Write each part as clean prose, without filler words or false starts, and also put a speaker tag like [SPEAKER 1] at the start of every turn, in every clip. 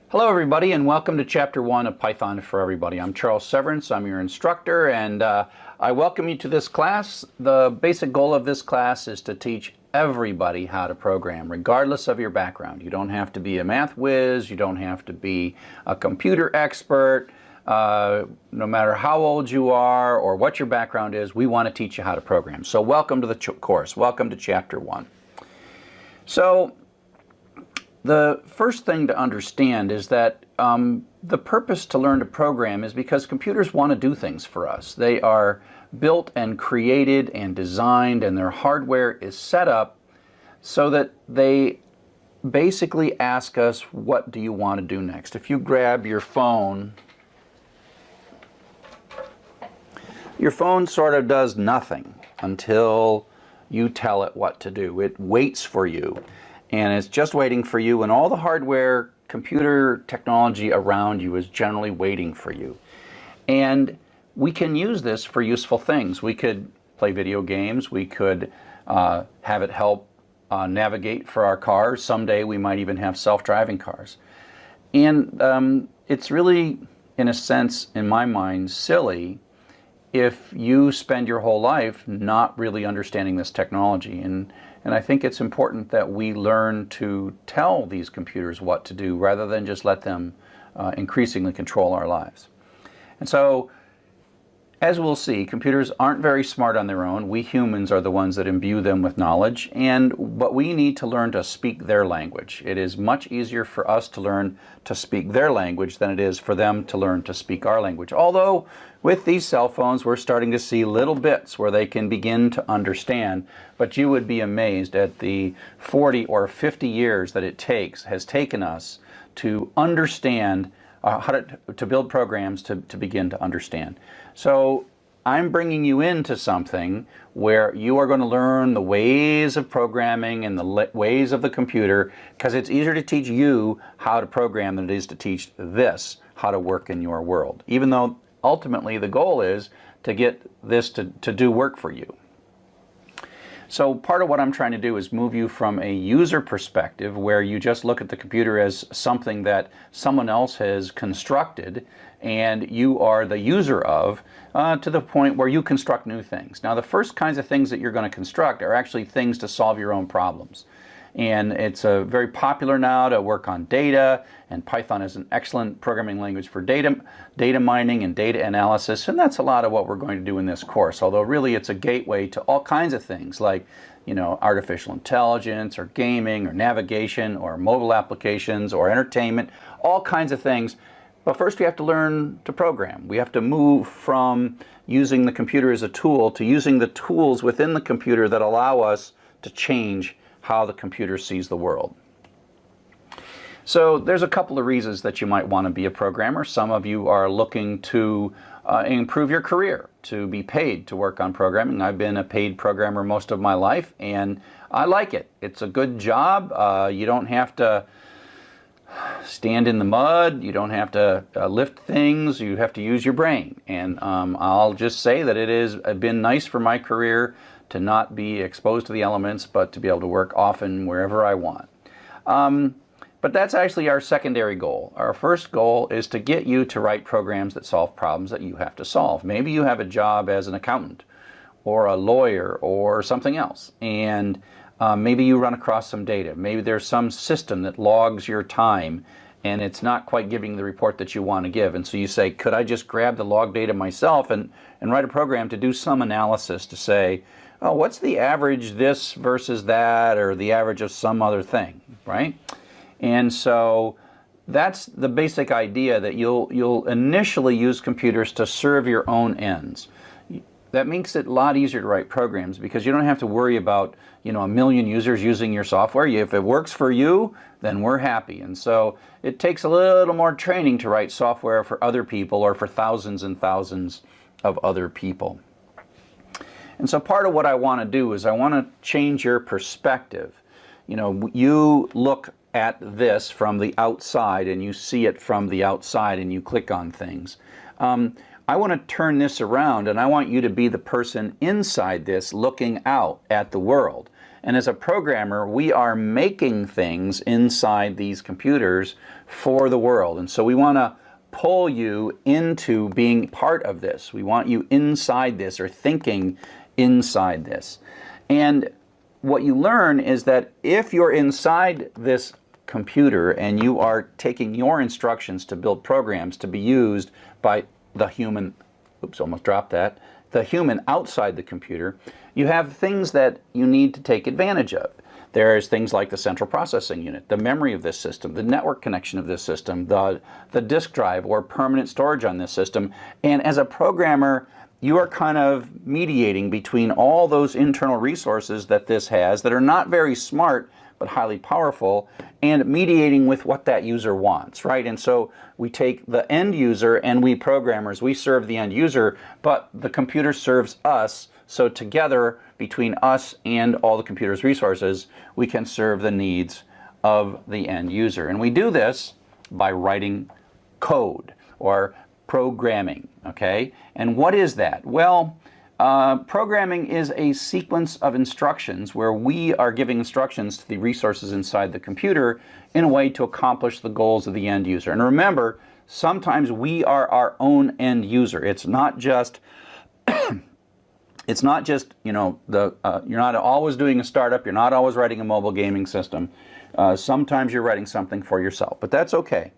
[SPEAKER 1] Hello everybody and welcome to Chapter 1 of Python for Everybody. I'm Charles Severance, I'm your instructor, and I welcome you to this class. The basic goal of this class is to teach everybody how to program, regardless of your background. You don't have to be a math whiz, you don't have to be a computer expert, no matter how old you are or what your background is, we want to teach you how to program. So welcome to the course, welcome to Chapter 1. So, the first thing to understand is that the purpose to learn to program is because computers want to do things for us. They are built and created and designed, and their hardware is set up so that they basically ask us, what do you want to do next? If you grab your phone sort of does nothing until you tell it what to do. It waits for you. And it's just waiting for you, and all the hardware, computer technology around you is generally waiting for you. And we can use this for useful things. We could play video games, we could have it help navigate for our cars. Someday we might even have self-driving cars. And it's really, in a sense, in my mind, silly if you spend your whole life not really understanding this technology. And I think it's important that we learn to tell these computers what to do rather than just let them increasingly control our lives. And so, as we'll see, computers aren't very smart on their own. We humans are the ones that imbue them with knowledge, but we need to learn to speak their language. It is much easier for us to learn to speak their language than it is for them to learn to speak our language. Although, with these cell phones, we're starting to see little bits where they can begin to understand, but you would be amazed at the 40 or 50 years that it has taken us to understand how to build programs to begin to understand. So I'm bringing you into something where you are going to learn the ways of programming and the ways of the computer, because it's easier to teach you how to program than it is to teach this how to work in your world, even though ultimately the goal is to get this to do work for you. So part of what I'm trying to do is move you from a user perspective where you just look at the computer as something that someone else has constructed and you are the user of, to the point where you construct new things. Now the first kinds of things that you're going to construct are actually things to solve your own problems. And it's very popular now to work on data, and Python is an excellent programming language for data mining and data analysis, and that's a lot of what we're going to do in this course, although really it's a gateway to all kinds of things like, artificial intelligence or gaming or navigation or mobile applications or entertainment, all kinds of things. But first we have to learn to program. We have to move from using the computer as a tool to using the tools within the computer that allow us to change how the computer sees the world. So there's a couple of reasons that you might want to be a programmer. Some of you are looking to improve your career, to be paid to work on programming. I've been a paid programmer most of my life, and I like it. It's a good job. You don't have to stand in the mud. You don't have to lift things. You have to use your brain. And I'll just say that it has been nice for my career to not be exposed to the elements, but to be able to work often wherever I want. But that's actually our secondary goal. Our first goal is to get you to write programs that solve problems that you have to solve. Maybe you have a job as an accountant or a lawyer or something else, and maybe you run across some data. Maybe there's some system that logs your time and it's not quite giving the report that you want to give. And so you say, could I just grab the log data myself and write a program to do some analysis to say, oh, what's the average this versus that, or the average of some other thing, right? And so that's the basic idea, that you'll initially use computers to serve your own ends. That makes it a lot easier to write programs because you don't have to worry about, a million users using your software. If it works for you, then we're happy. And so it takes a little more training to write software for other people or for thousands and thousands of other people. And so part of what I want to do is I want to change your perspective. You look at this from the outside and you see it from the outside and you click on things. I want to turn this around, and I want you to be the person inside this looking out at the world. And as a programmer, we are making things inside these computers for the world. And so we want to pull you into being part of this. We want you inside this, or thinking inside this. And what you learn is that if you're inside this computer and you are taking your instructions to build programs to be used by the human, oops, almost dropped that, the human outside the computer, you have things that you need to take advantage of. There's things like the central processing unit, the memory of this system, the network connection of this system, the disk drive or permanent storage on this system. And as a programmer, you are kind of mediating between all those internal resources that this has that are not very smart but highly powerful, and mediating with what that user wants, right? And so we take the end user, and we programmers, we serve the end user, but the computer serves us. So together, between us and all the computer's resources, we can serve the needs of the end user. And we do this by writing code or programming, okay? And what is that? Well, programming is a sequence of instructions where we are giving instructions to the resources inside the computer in a way to accomplish the goals of the end user. And remember, sometimes we are our own end user. It's not just you know, you're not always doing a startup, you're not always writing a mobile gaming system. Sometimes you're writing something for yourself, but that's okay.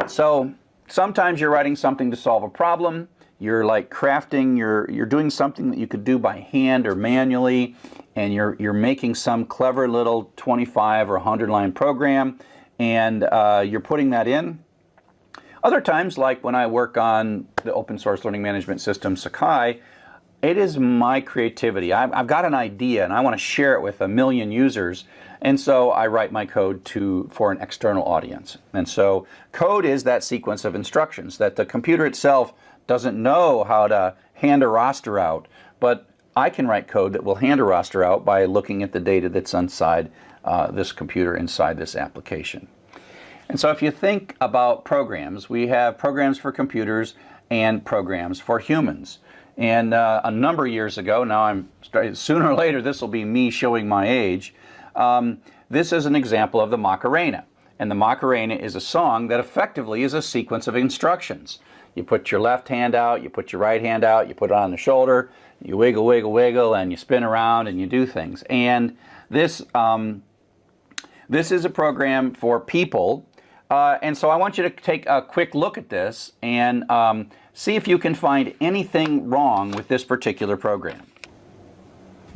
[SPEAKER 1] So sometimes you're writing something to solve a problem. You're like crafting, you're doing something that you could do by hand or manually, and you're making some clever little 25 or 100 line program, and you're putting that in. Other times, like when I work on the open source learning management system Sakai, it is my creativity. I've got an idea and I want to share it with 1 million users, and so I write my code for an external audience. And so code is that sequence of instructions that the computer itself doesn't know how to hand a roster out, but I can write code that will hand a roster out by looking at the data that's inside this computer, inside this application. And so if you think about programs, we have programs for computers and programs for humans. And a number of years ago, now sooner or later this will be me showing my age, this is an example of the Macarena. And the Macarena is a song that effectively is a sequence of instructions. You put your left hand out, you put your right hand out, you put it on the shoulder, you wiggle, wiggle, wiggle, and you spin around and you do things. And this is a program for people. And so I want you to take a quick look at this and see if you can find anything wrong with this particular program.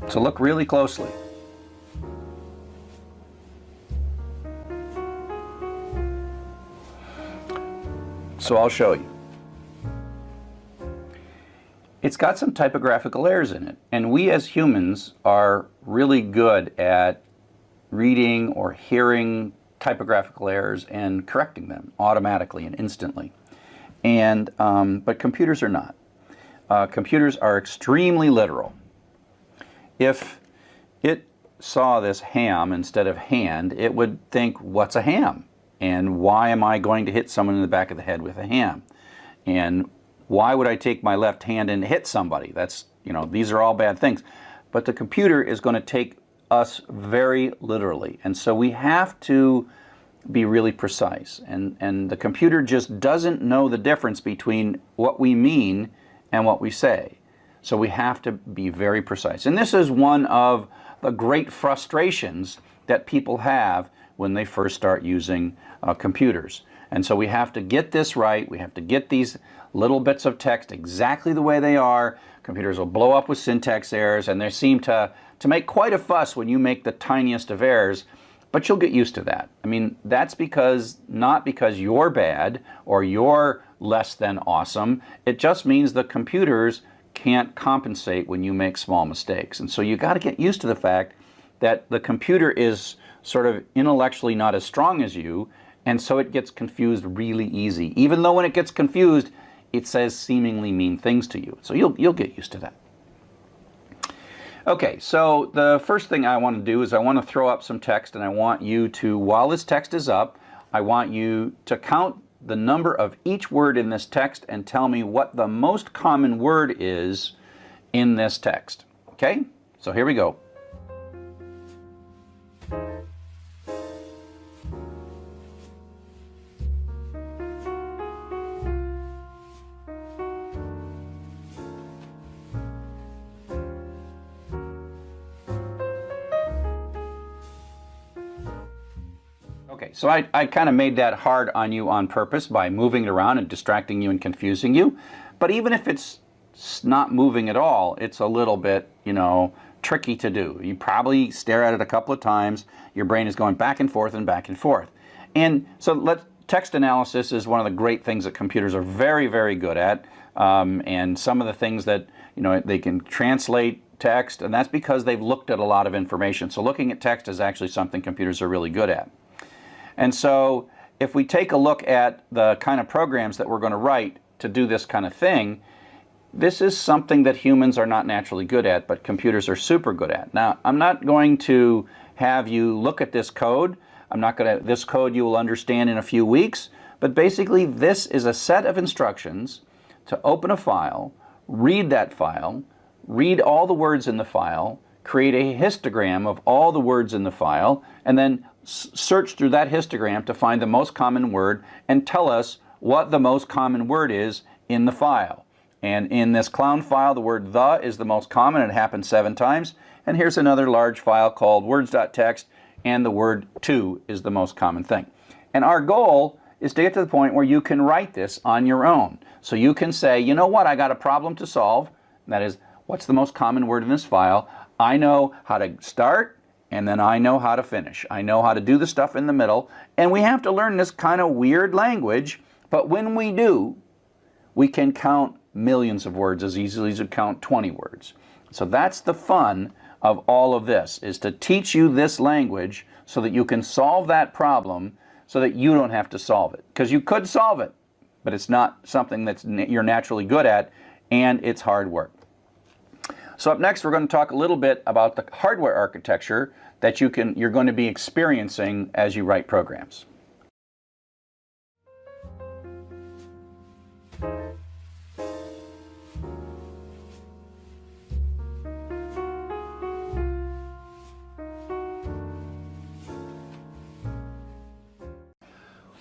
[SPEAKER 1] So look really closely. So I'll show you. It's got some typographical errors in it, and we as humans are really good at reading or hearing typographical errors and correcting them automatically and instantly. And but computers are not. Computers are extremely literal. If it saw this ham instead of hand, it would think, what's a ham? And why am I going to hit someone in the back of the head with a ham? And why would I take my left hand and hit somebody? That's, you know, these are all bad things. But the computer is going to take us very literally. And so we have to be really precise. And the computer just doesn't know the difference between what we mean and what we say. So we have to be very precise. And this is one of the great frustrations that people have when they first start using computers. And so we have to get this right. We have to get these little bits of text exactly the way they are. Computers will blow up with syntax errors, and they seem to make quite a fuss when you make the tiniest of errors, but you'll get used to that. I mean, that's not because you're bad or you're less than awesome. It just means the computers can't compensate when you make small mistakes. And so you got to get used to the fact that the computer is sort of intellectually not as strong as you, and so it gets confused really easy. Even though when it gets confused, it says seemingly mean things to you. So you'll get used to that. Okay, so the first thing I want to do is I want to throw up some text, and I want you to, while this text is up, I want you to count the number of each word in this text and tell me what the most common word is in this text. Okay, so here we go. Okay, so I kind of made that hard on you on purpose by moving it around and distracting you and confusing you. But even if it's not moving at all, it's a little bit, tricky to do. You probably stare at it a couple of times. Your brain is going back and forth and back and forth. And so text analysis is one of the great things that computers are very, very good at. And some of the things that, they can translate text, and that's because they've looked at a lot of information. So looking at text is actually something computers are really good at. And so if we take a look at the kind of programs that we're going to write to do this kind of thing, this is something that humans are not naturally good at, but computers are super good at. Now, I'm not going to have you look at this code. This code you will understand in a few weeks, but basically this is a set of instructions to open a file, read that file, read all the words in the file, create a histogram of all the words in the file, and then search through that histogram to find the most common word and tell us what the most common word is in the file. And in this clown file, the word "the" is the most common. It happens 7 times. And here's another large file called words.txt, and the word "to" is the most common thing. And our goal is to get to the point where you can write this on your own. So you can say, you know what, I got a problem to solve. That is, what's the most common word in this file? I know how to start, and then I know how to finish. I know how to do the stuff in the middle. And we have to learn this kind of weird language, but when we do, we can count millions of words as easily as you count 20 words. So that's the fun of all of this, is to teach you this language so that you can solve that problem so that you don't have to solve it. Because you could solve it, but it's not something that you're naturally good at, and it's hard work. So up next, we're going to talk a little bit about the hardware architecture that you're going to be experiencing as you write programs.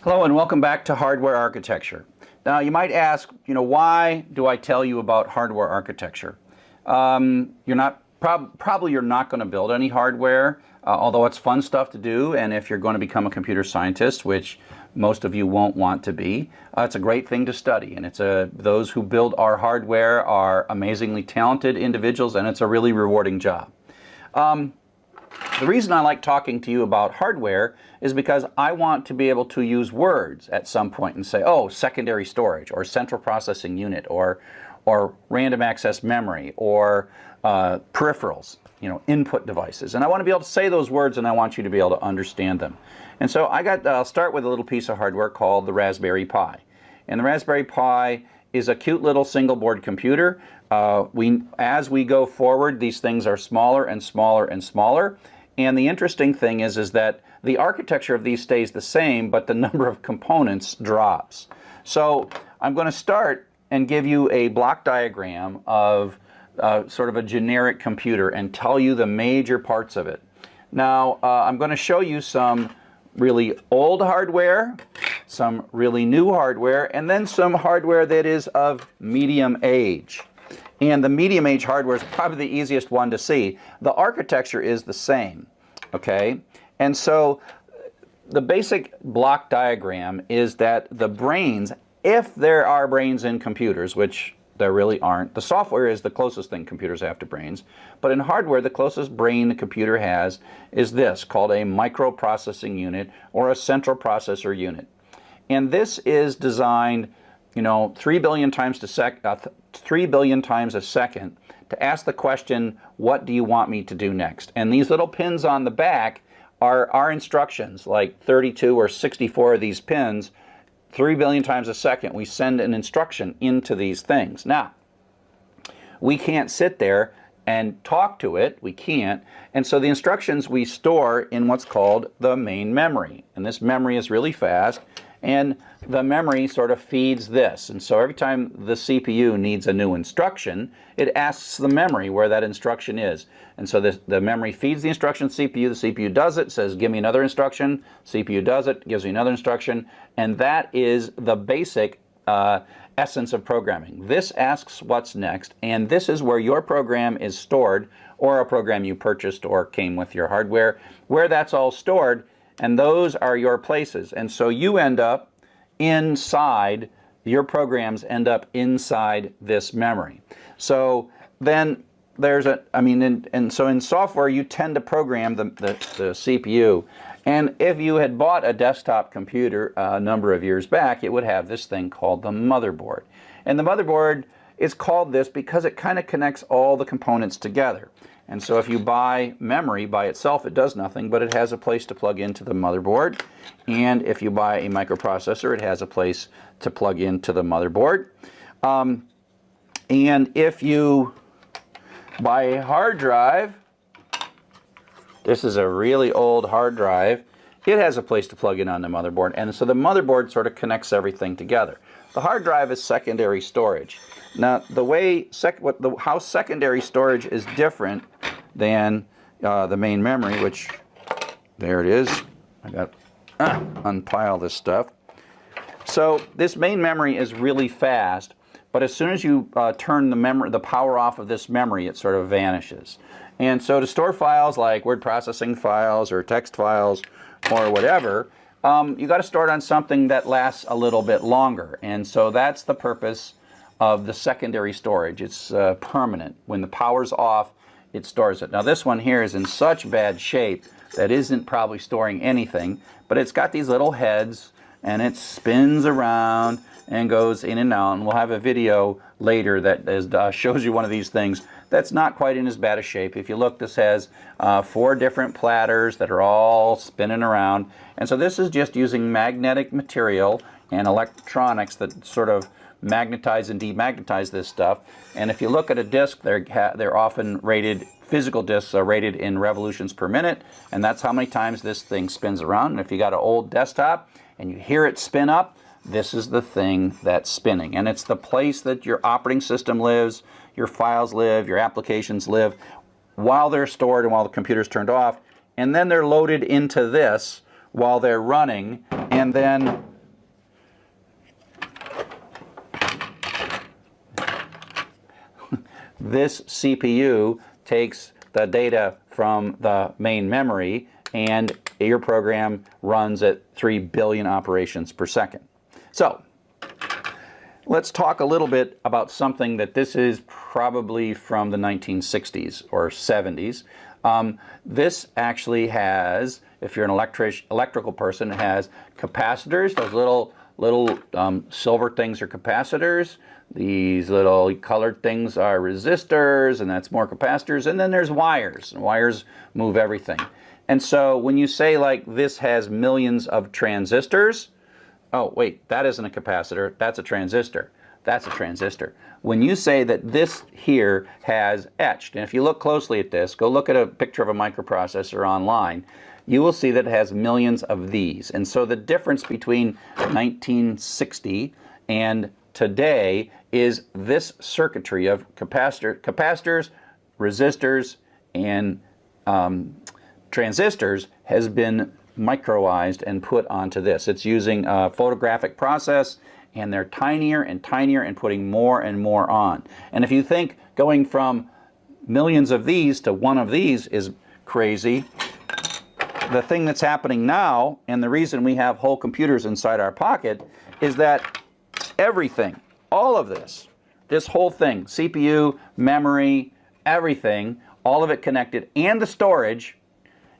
[SPEAKER 1] Hello and welcome back to Hardware Architecture. Now you might ask, why do I tell you about hardware architecture? Probably you're not going to build any hardware, although it's fun stuff to do, and if you're going to become a computer scientist, which most of you won't want to be, it's a great thing to study, and those who build our hardware are amazingly talented individuals, and it's a really rewarding job. The reason I like talking to you about hardware is because I want to be able to use words at some point and say, oh, secondary storage, or central processing unit, or random access memory, or peripherals, input devices. And I want to be able to say those words, and I want you to be able to understand them. And so I'll start with a little piece of hardware called the Raspberry Pi. And the Raspberry Pi is a cute little single board computer. As we go forward, these things are smaller and smaller and smaller. And the interesting thing is that the architecture of these stays the same, but the number of components drops. So I'm going to start and give you a block diagram of sort of a generic computer and tell you the major parts of it. Now, I'm going to show you some really old hardware, some really new hardware, and then some hardware that is of medium age. And the medium age hardware is probably the easiest one to see. The architecture is the same, okay? And so the basic block diagram is that the brains, if there are brains in computers, which there really aren't, the software is the closest thing computers have to brains, but in hardware, the closest brain the computer has is this, called a microprocessing unit or a central processor unit. And this is designed 3 billion times a second to ask the question, what do you want me to do next? And these little pins on the back are our instructions, like 32 or 64 of these pins. 3 billion times a second, we send an instruction into these things. Now, we can't sit there and talk to it. We can't. And so the instructions we store in what's called the main memory. And this memory is really fast. And the memory sort of feeds this. And so every time the CPU needs a new instruction, it asks the memory where that instruction is. And so the memory feeds the instruction to the CPU does it, says give me another instruction, CPU does it, gives me another instruction, and that is the basic essence of programming. This asks what's next, and this is where your program is stored, or a program you purchased or came with your hardware, where that's all stored, and those are your places. And so you end up inside, your programs end up inside this memory. So then there's so in software you tend to program the CPU. And if you had bought a desktop computer a number of years back, it would have this thing called the motherboard. And the motherboard is called this because it kind of connects all the components together. And so if you buy memory by itself, it does nothing, but it has a place to plug into the motherboard. And if you buy a microprocessor, it has a place to plug into the motherboard. And if you buy a hard drive, this is a really old hard drive, it has a place to plug in on the motherboard. And so the motherboard sort of connects everything together. The hard drive is secondary storage. Now, the way how secondary storage is different than the main memory, which, there it is. I got unpile this stuff. So this main memory is really fast, but as soon as you turn the power off of this memory, it sort of vanishes. And so to store files like word processing files or text files or whatever, you got to store it on something that lasts a little bit longer. And so that's the purpose of the secondary storage. It's permanent. When the power's off, it stores it. Now this one here is in such bad shape that isn't probably storing anything, but it's got these little heads and it spins around and goes in and out. And we'll have a video later that shows you one of these things that's not quite in as bad a shape. If you look, this has 4 different platters that are all spinning around. And so this is just using magnetic material and electronics that sort of magnetize and demagnetize this stuff. And if you look at a disk, they're often rated, physical disks are rated in revolutions per minute, and that's how many times this thing spins around. And if you got an old desktop and you hear it spin up, this is the thing that's spinning. And it's the place that your operating system lives, your files live, your applications live, while they're stored and while the computer's turned off. And then they're loaded into this while they're running, and then this CPU takes the data from the main memory, and your program runs at 3 billion operations per second. So let's talk a little bit about something that this is probably from the 1960s or 70s. This actually has, if you're an electrical person, it has capacitors. Those little silver things are capacitors. These little colored things are resistors, and that's more capacitors. And then there's wires, and wires move everything. And so when you say like this has millions of transistors, oh wait, that isn't a capacitor, that's a transistor. That's a transistor. When you say that this here has etched, and if you look closely at this, go look at a picture of a microprocessor online, you will see that it has millions of these. And so the difference between 1960 and today is this circuitry of capacitors, resistors, and transistors has been microized and put onto this. It's using a photographic process, and they're tinier and tinier and putting more and more on. And if you think going from millions of these to one of these is crazy, the thing that's happening now, and the reason we have whole computers inside our pocket, is that everything, all of this whole thing, CPU, memory, everything, all of it connected, and the storage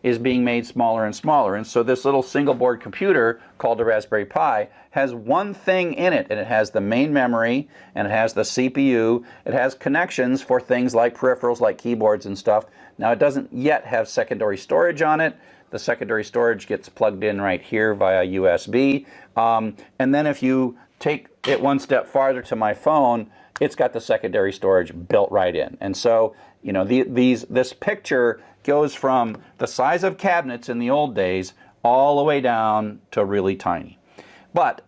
[SPEAKER 1] is being made smaller and smaller. And so this little single board computer called a Raspberry Pi has one thing in it, and it has the main memory, and it has the CPU, it has connections for things like peripherals like keyboards and stuff. Now it doesn't yet have secondary storage on it. The secondary storage gets plugged in right here via USB. And then if you take it one step farther to my phone, it's got the secondary storage built right in. And so, you know, this picture goes from the size of cabinets in the old days all the way down to really tiny. But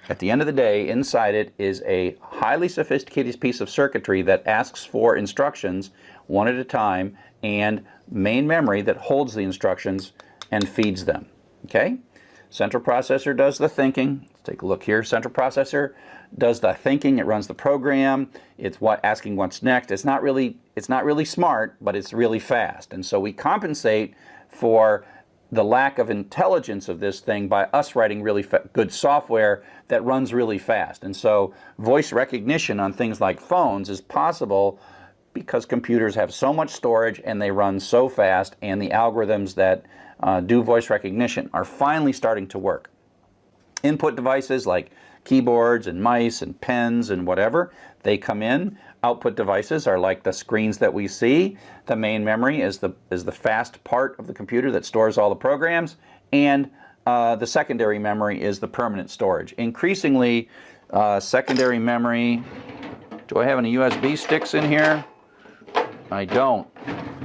[SPEAKER 1] at the end of the day, inside it is a highly sophisticated piece of circuitry that asks for instructions one at a time, and main memory that holds the instructions and feeds them. Okay? Central processor does the thinking. Let's take a look here. Central processor does the thinking. It runs the program. It's asking what's next. It's not really smart, but it's really fast. And so we compensate for the lack of intelligence of this thing by us writing really good software that runs really fast. And so voice recognition on things like phones is possible because computers have so much storage and they run so fast, and the algorithms that do voice recognition are finally starting to work. Input devices like keyboards and mice and pens and whatever, they come in. Output devices are like the screens that we see. The main memory is the fast part of the computer that stores all the programs, and the secondary memory is the permanent storage. Increasingly, secondary memory, do I have any USB sticks in here? I don't.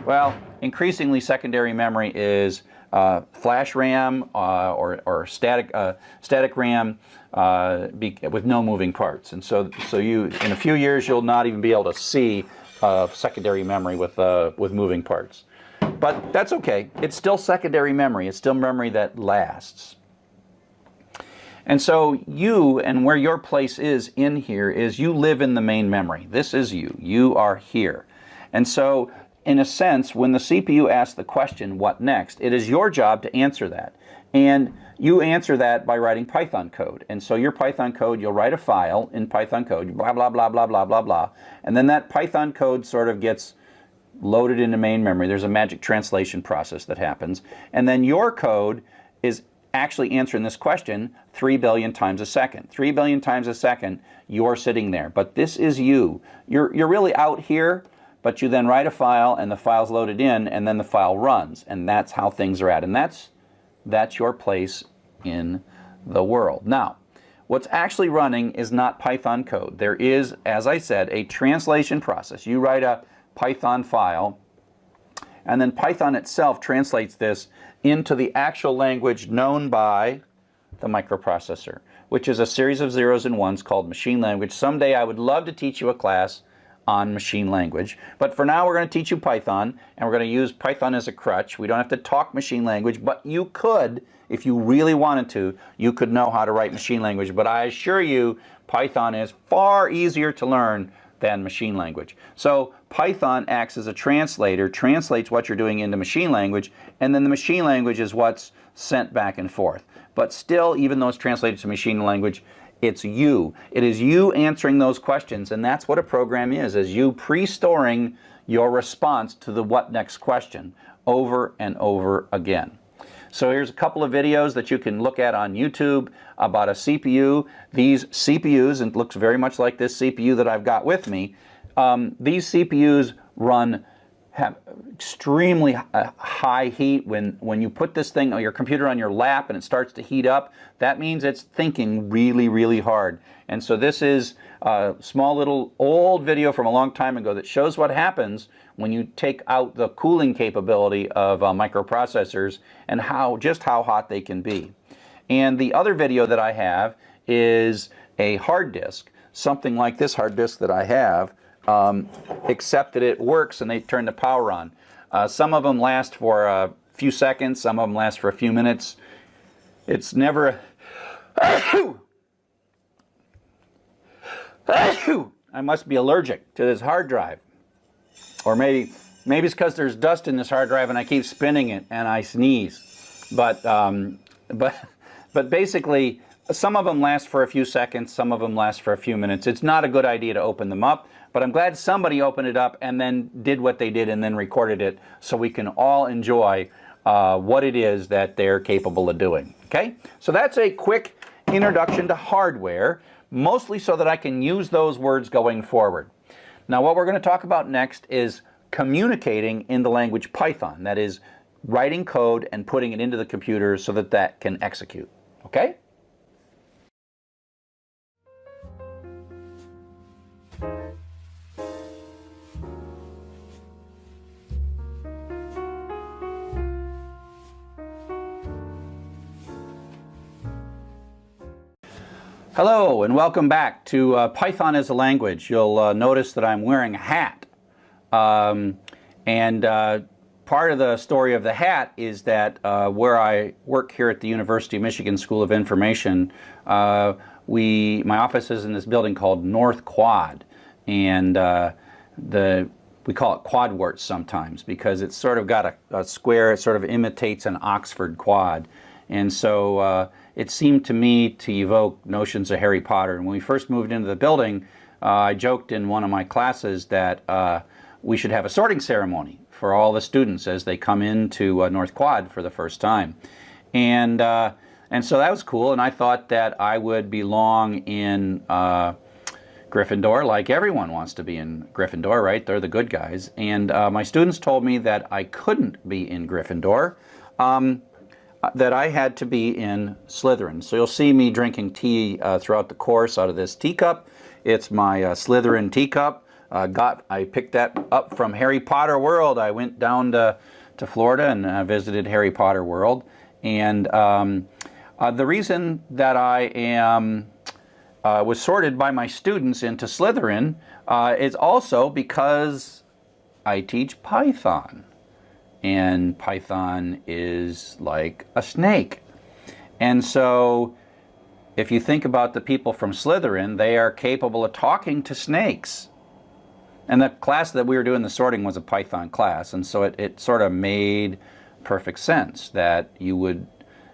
[SPEAKER 1] Well, increasingly secondary memory is flash RAM or static RAM with no moving parts, and so you, in a few years, you'll not even be able to see secondary memory with moving parts. But that's okay. It's still secondary memory. It's still memory that lasts. And so you, and where your place is in here, is you live in the main memory. This is you. You are here. And so, in a sense, when the CPU asks the question, what next, it is your job to answer that. And you answer that by writing Python code. And so your Python code, you'll write a file in Python code, blah, blah, blah, blah, blah, blah, blah. And then that Python code sort of gets loaded into main memory. There's a magic translation process that happens. And then your code is actually answering this question 3 billion times a second. 3 billion times a second, you're sitting there. But this is you. You're really out here, but you then write a file, and the file's loaded in, and then the file runs. And that's how things are at. And that's your place in the world. Now, what's actually running is not Python code. There is, as I said, a translation process. You write a Python file, and then Python itself translates this into the actual language known by the microprocessor, which is a series of zeros and ones called machine language. Someday I would love to teach you a class on machine language, but for now we're going to teach you Python, and we're going to use Python as a crutch. We don't have to talk machine language, but you could, if you really wanted to, you could know how to write machine language. But I assure you, Python is far easier to learn than machine language. So Python acts as a translator, translates what you're doing into machine language, and then the machine language is what's sent back and forth. But still, even though it's translated to machine language, it's you. It is you answering those questions, and that's what a program is you pre-storing your response to the what next question over and over again. So here's a couple of videos that you can look at on YouTube about a CPU. These CPUs, and it looks very much like this CPU that I've got with me, these CPUs have extremely high heat. When you put this thing, or your computer, on your lap and it starts to heat up, that means it's thinking really, really hard. And so this is a small little old video from a long time ago that shows what happens when you take out the cooling capability of microprocessors and just how hot they can be. And the other video that I have is a hard disk, something like this hard disk that I have, except that it works and they turn the power on. Some of them last for a few seconds, some of them last for a few minutes. It's never I must be allergic to this hard drive. Or maybe it's because there's dust in this hard drive and I keep spinning it and I sneeze. But basically, some of them last for a few seconds, some of them last for a few minutes. It's not a good idea to open them up, but I'm glad somebody opened it up and then did what they did and then recorded it so we can all enjoy what it is that they're capable of doing. Okay? So that's a quick introduction to hardware, mostly so that I can use those words going forward. Now, what we're going to talk about next is communicating in the language Python. That is, writing code and putting it into the computer so that that can execute. Okay? Hello and welcome back to Python as a Language. You'll notice that I'm wearing a hat. Part of the story of the hat is that where I work here at the University of Michigan School of Information, my office is in this building called North Quad. And we call it quadwarts sometimes because it's sort of got a square. It sort of imitates an Oxford quad. And so it seemed to me to evoke notions of Harry Potter. And when we first moved into the building, I joked in one of my classes that we should have a sorting ceremony for all the students as they come into North Quad for the first time. And so that was cool, and I thought that I would belong in Gryffindor, like everyone wants to be in Gryffindor, right? They're the good guys. And my students told me that I couldn't be in Gryffindor, that I had to be in Slytherin. So you'll see me drinking tea throughout the course out of this teacup. It's my Slytherin teacup. I picked that up from Harry Potter World. I went down to Florida and visited Harry Potter World. And the reason that I was sorted by my students into Slytherin is also because I teach Python. And Python is like a snake. And so if you think about the people from Slytherin, they are capable of talking to snakes. And the class that we were doing the sorting was a Python class, and so it sort of made perfect sense that you would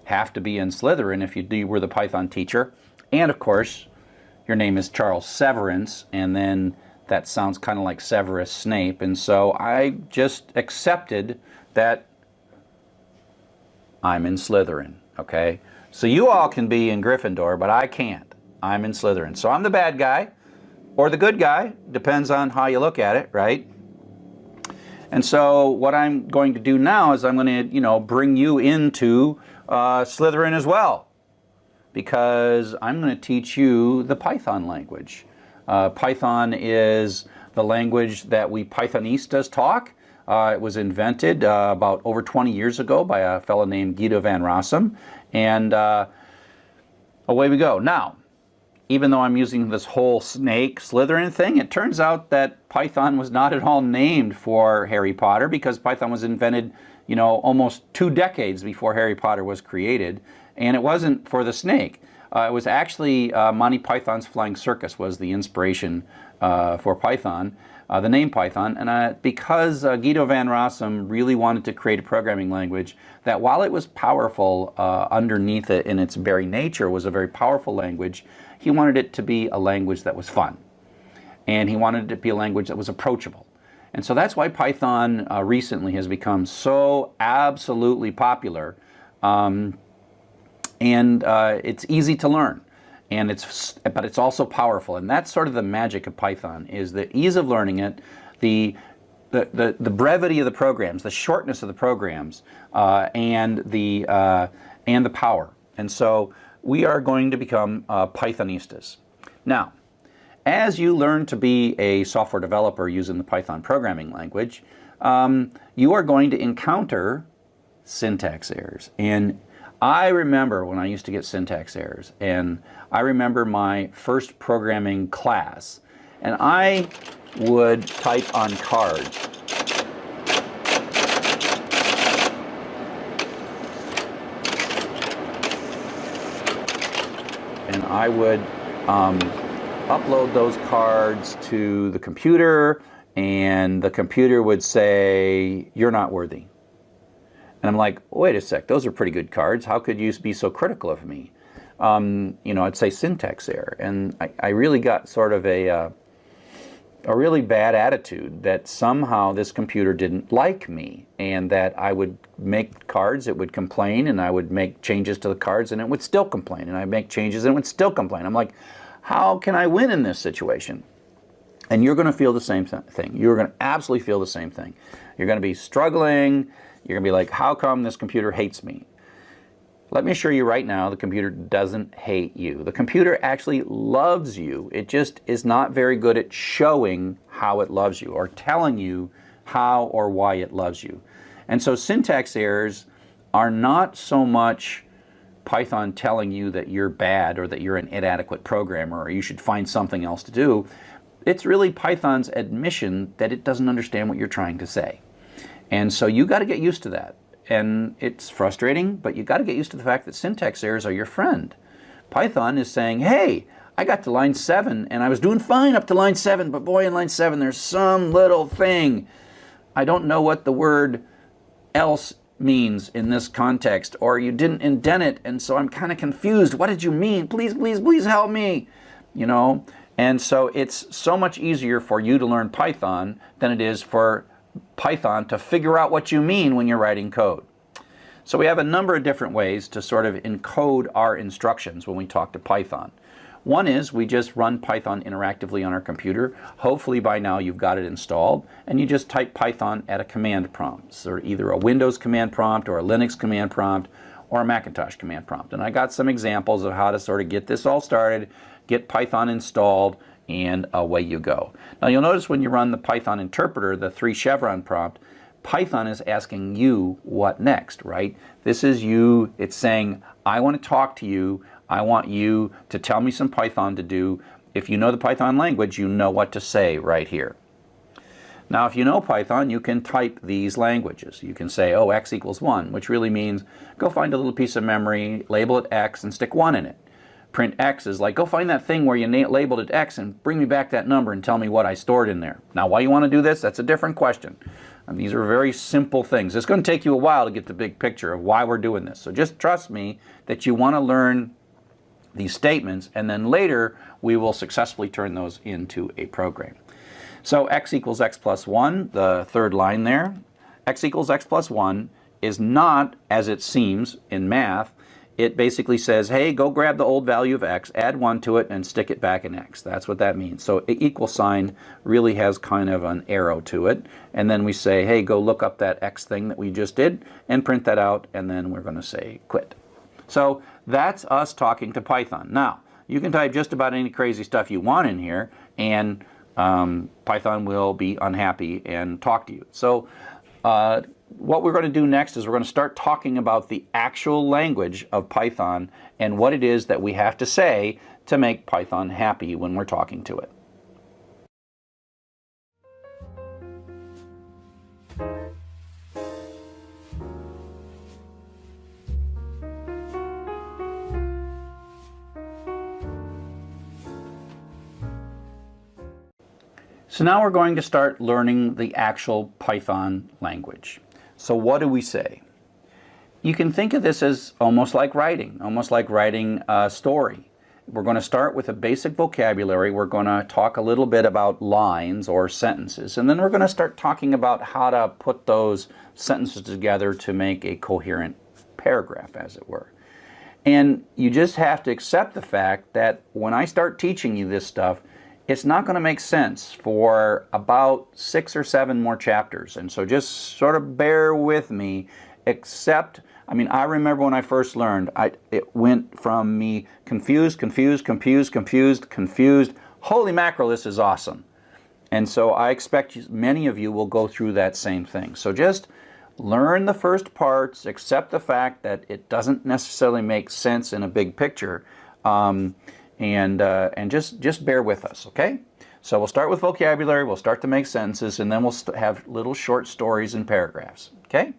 [SPEAKER 1] have to be in Slytherin if you were the Python teacher. And of course, your name is Charles Severance, and then that sounds kind of like Severus Snape, and so I just accepted that I'm in Slytherin, okay? So you all can be in Gryffindor, but I can't. I'm in Slytherin. So I'm the bad guy, or the good guy, depends on how you look at it, right? And so what I'm going to do now is I'm going to, bring you into Slytherin as well, because I'm going to teach you the Python language. Python is the language that we Pythonistas talk. It was invented about over 20 years ago by a fellow named Guido van Rossum, and away we go. Now, even though I'm using this whole snake Slytherin thing, it turns out that Python was not at all named for Harry Potter, because Python was invented, almost 2 decades before Harry Potter was created, and it wasn't for the snake. It was actually Monty Python's Flying Circus was the inspiration for Python, the name Python, and because Guido van Rossum really wanted to create a programming language that, while it was powerful underneath it in its very nature, was a very powerful language, he wanted it to be a language that was fun. And he wanted it to be a language that was approachable. And so that's why Python recently has become so absolutely popular. It's easy to learn, but it's also powerful, and that's sort of the magic of Python, is the ease of learning it, the brevity of the programs, the shortness of the programs, and the power. And so we are going to become Pythonistas. Now, as you learn to be a software developer using the Python programming language, you are going to encounter syntax errors. And I remember when I used to get syntax errors, and I remember my first programming class, and I would type on cards. And I would upload those cards to the computer, and the computer would say, "You're not worthy." And I'm like, wait a sec, those are pretty good cards. How could you be so critical of me? I'd say syntax error. And I really got sort of a really bad attitude that somehow this computer didn't like me, and that I would make cards, it would complain, and I would make changes to the cards, and it would still complain. And I'd make changes, and it would still complain. I'm like, how can I win in this situation? And you're going to feel the same thing. You're going to absolutely feel the same thing. You're going to be struggling. You're going to be like, how come this computer hates me? Let me assure you right now, the computer doesn't hate you. The computer actually loves you. It just is not very good at showing how it loves you, or telling you how or why it loves you. And so syntax errors are not so much Python telling you that you're bad or that you're an inadequate programmer or you should find something else to do. It's really Python's admission that it doesn't understand what you're trying to say. And so you got to get used to that. And it's frustrating, but you got to get used to the fact that syntax errors are your friend. Python is saying, hey, I got to line 7 and I was doing fine up to line 7, but boy, in line 7 there's some little thing. I don't know what the word else means in this context, or you didn't indent it, and so I'm kind of confused. What did you mean? Please, please, please help me. You know, and so it's so much easier for you to learn Python than it is for Python to figure out what you mean when you're writing code. So we have a number of different ways to sort of encode our instructions when we talk to Python. One is we just run Python interactively on our computer. Hopefully by now you've got it installed, and you just type Python at a command prompt. So either a Windows command prompt or a Linux command prompt or a Macintosh command prompt. And I got some examples of how to sort of get this all started, get Python installed, and away you go. Now you'll notice when you run the Python interpreter, the 3 chevron prompt, Python is asking you what next, right? This is you, it's saying, I want to talk to you, I want you to tell me some Python to do. If you know the Python language, you know what to say right here. Now if you know Python, you can type these languages. You can say, oh, x equals 1, which really means go find a little piece of memory, label it x, and stick 1 in it. Print x is like, go find that thing where you labeled it x and bring me back that number and tell me what I stored in there. Now why you want to do this, that's a different question. And these are very simple things. It's going to take you a while to get the big picture of why we're doing this. So just trust me that you want to learn these statements, and then later we will successfully turn those into a program. So x equals x plus 1, the third line there. X equals x plus 1 is not, as it seems in math, it basically says, hey, go grab the old value of x, add 1 to it, and stick it back in x. That's what that means. So an equal sign really has kind of an arrow to it. And then we say, hey, go look up that x thing that we just did and print that out, and then we're going to say quit. So that's us talking to Python. Now, you can type just about any crazy stuff you want in here, and Python will be unhappy and talk to you. So what we're going to do next is we're going to start talking about the actual language of Python and what it is that we have to say to make Python happy when we're talking to it. So now we're going to start learning the actual Python language. So what do we say? You can think of this as almost like writing a story. We're going to start with a basic vocabulary. We're going to talk a little bit about lines or sentences, and then we're going to start talking about how to put those sentences together to make a coherent paragraph, as it were. And you just have to accept the fact that when I start teaching you this stuff, it's not going to make sense for about 6 or 7 more chapters. And so just sort of bear with me, except, I mean, I remember when I first learned, it went from me confused, holy mackerel, this is awesome. And so I expect many of you will go through that same thing. So just learn the first parts, accept the fact that it doesn't necessarily make sense in a big picture, and just bear with us, okay? So we'll start with vocabulary, we'll start to make sentences, and then we'll have little short stories and paragraphs, okay?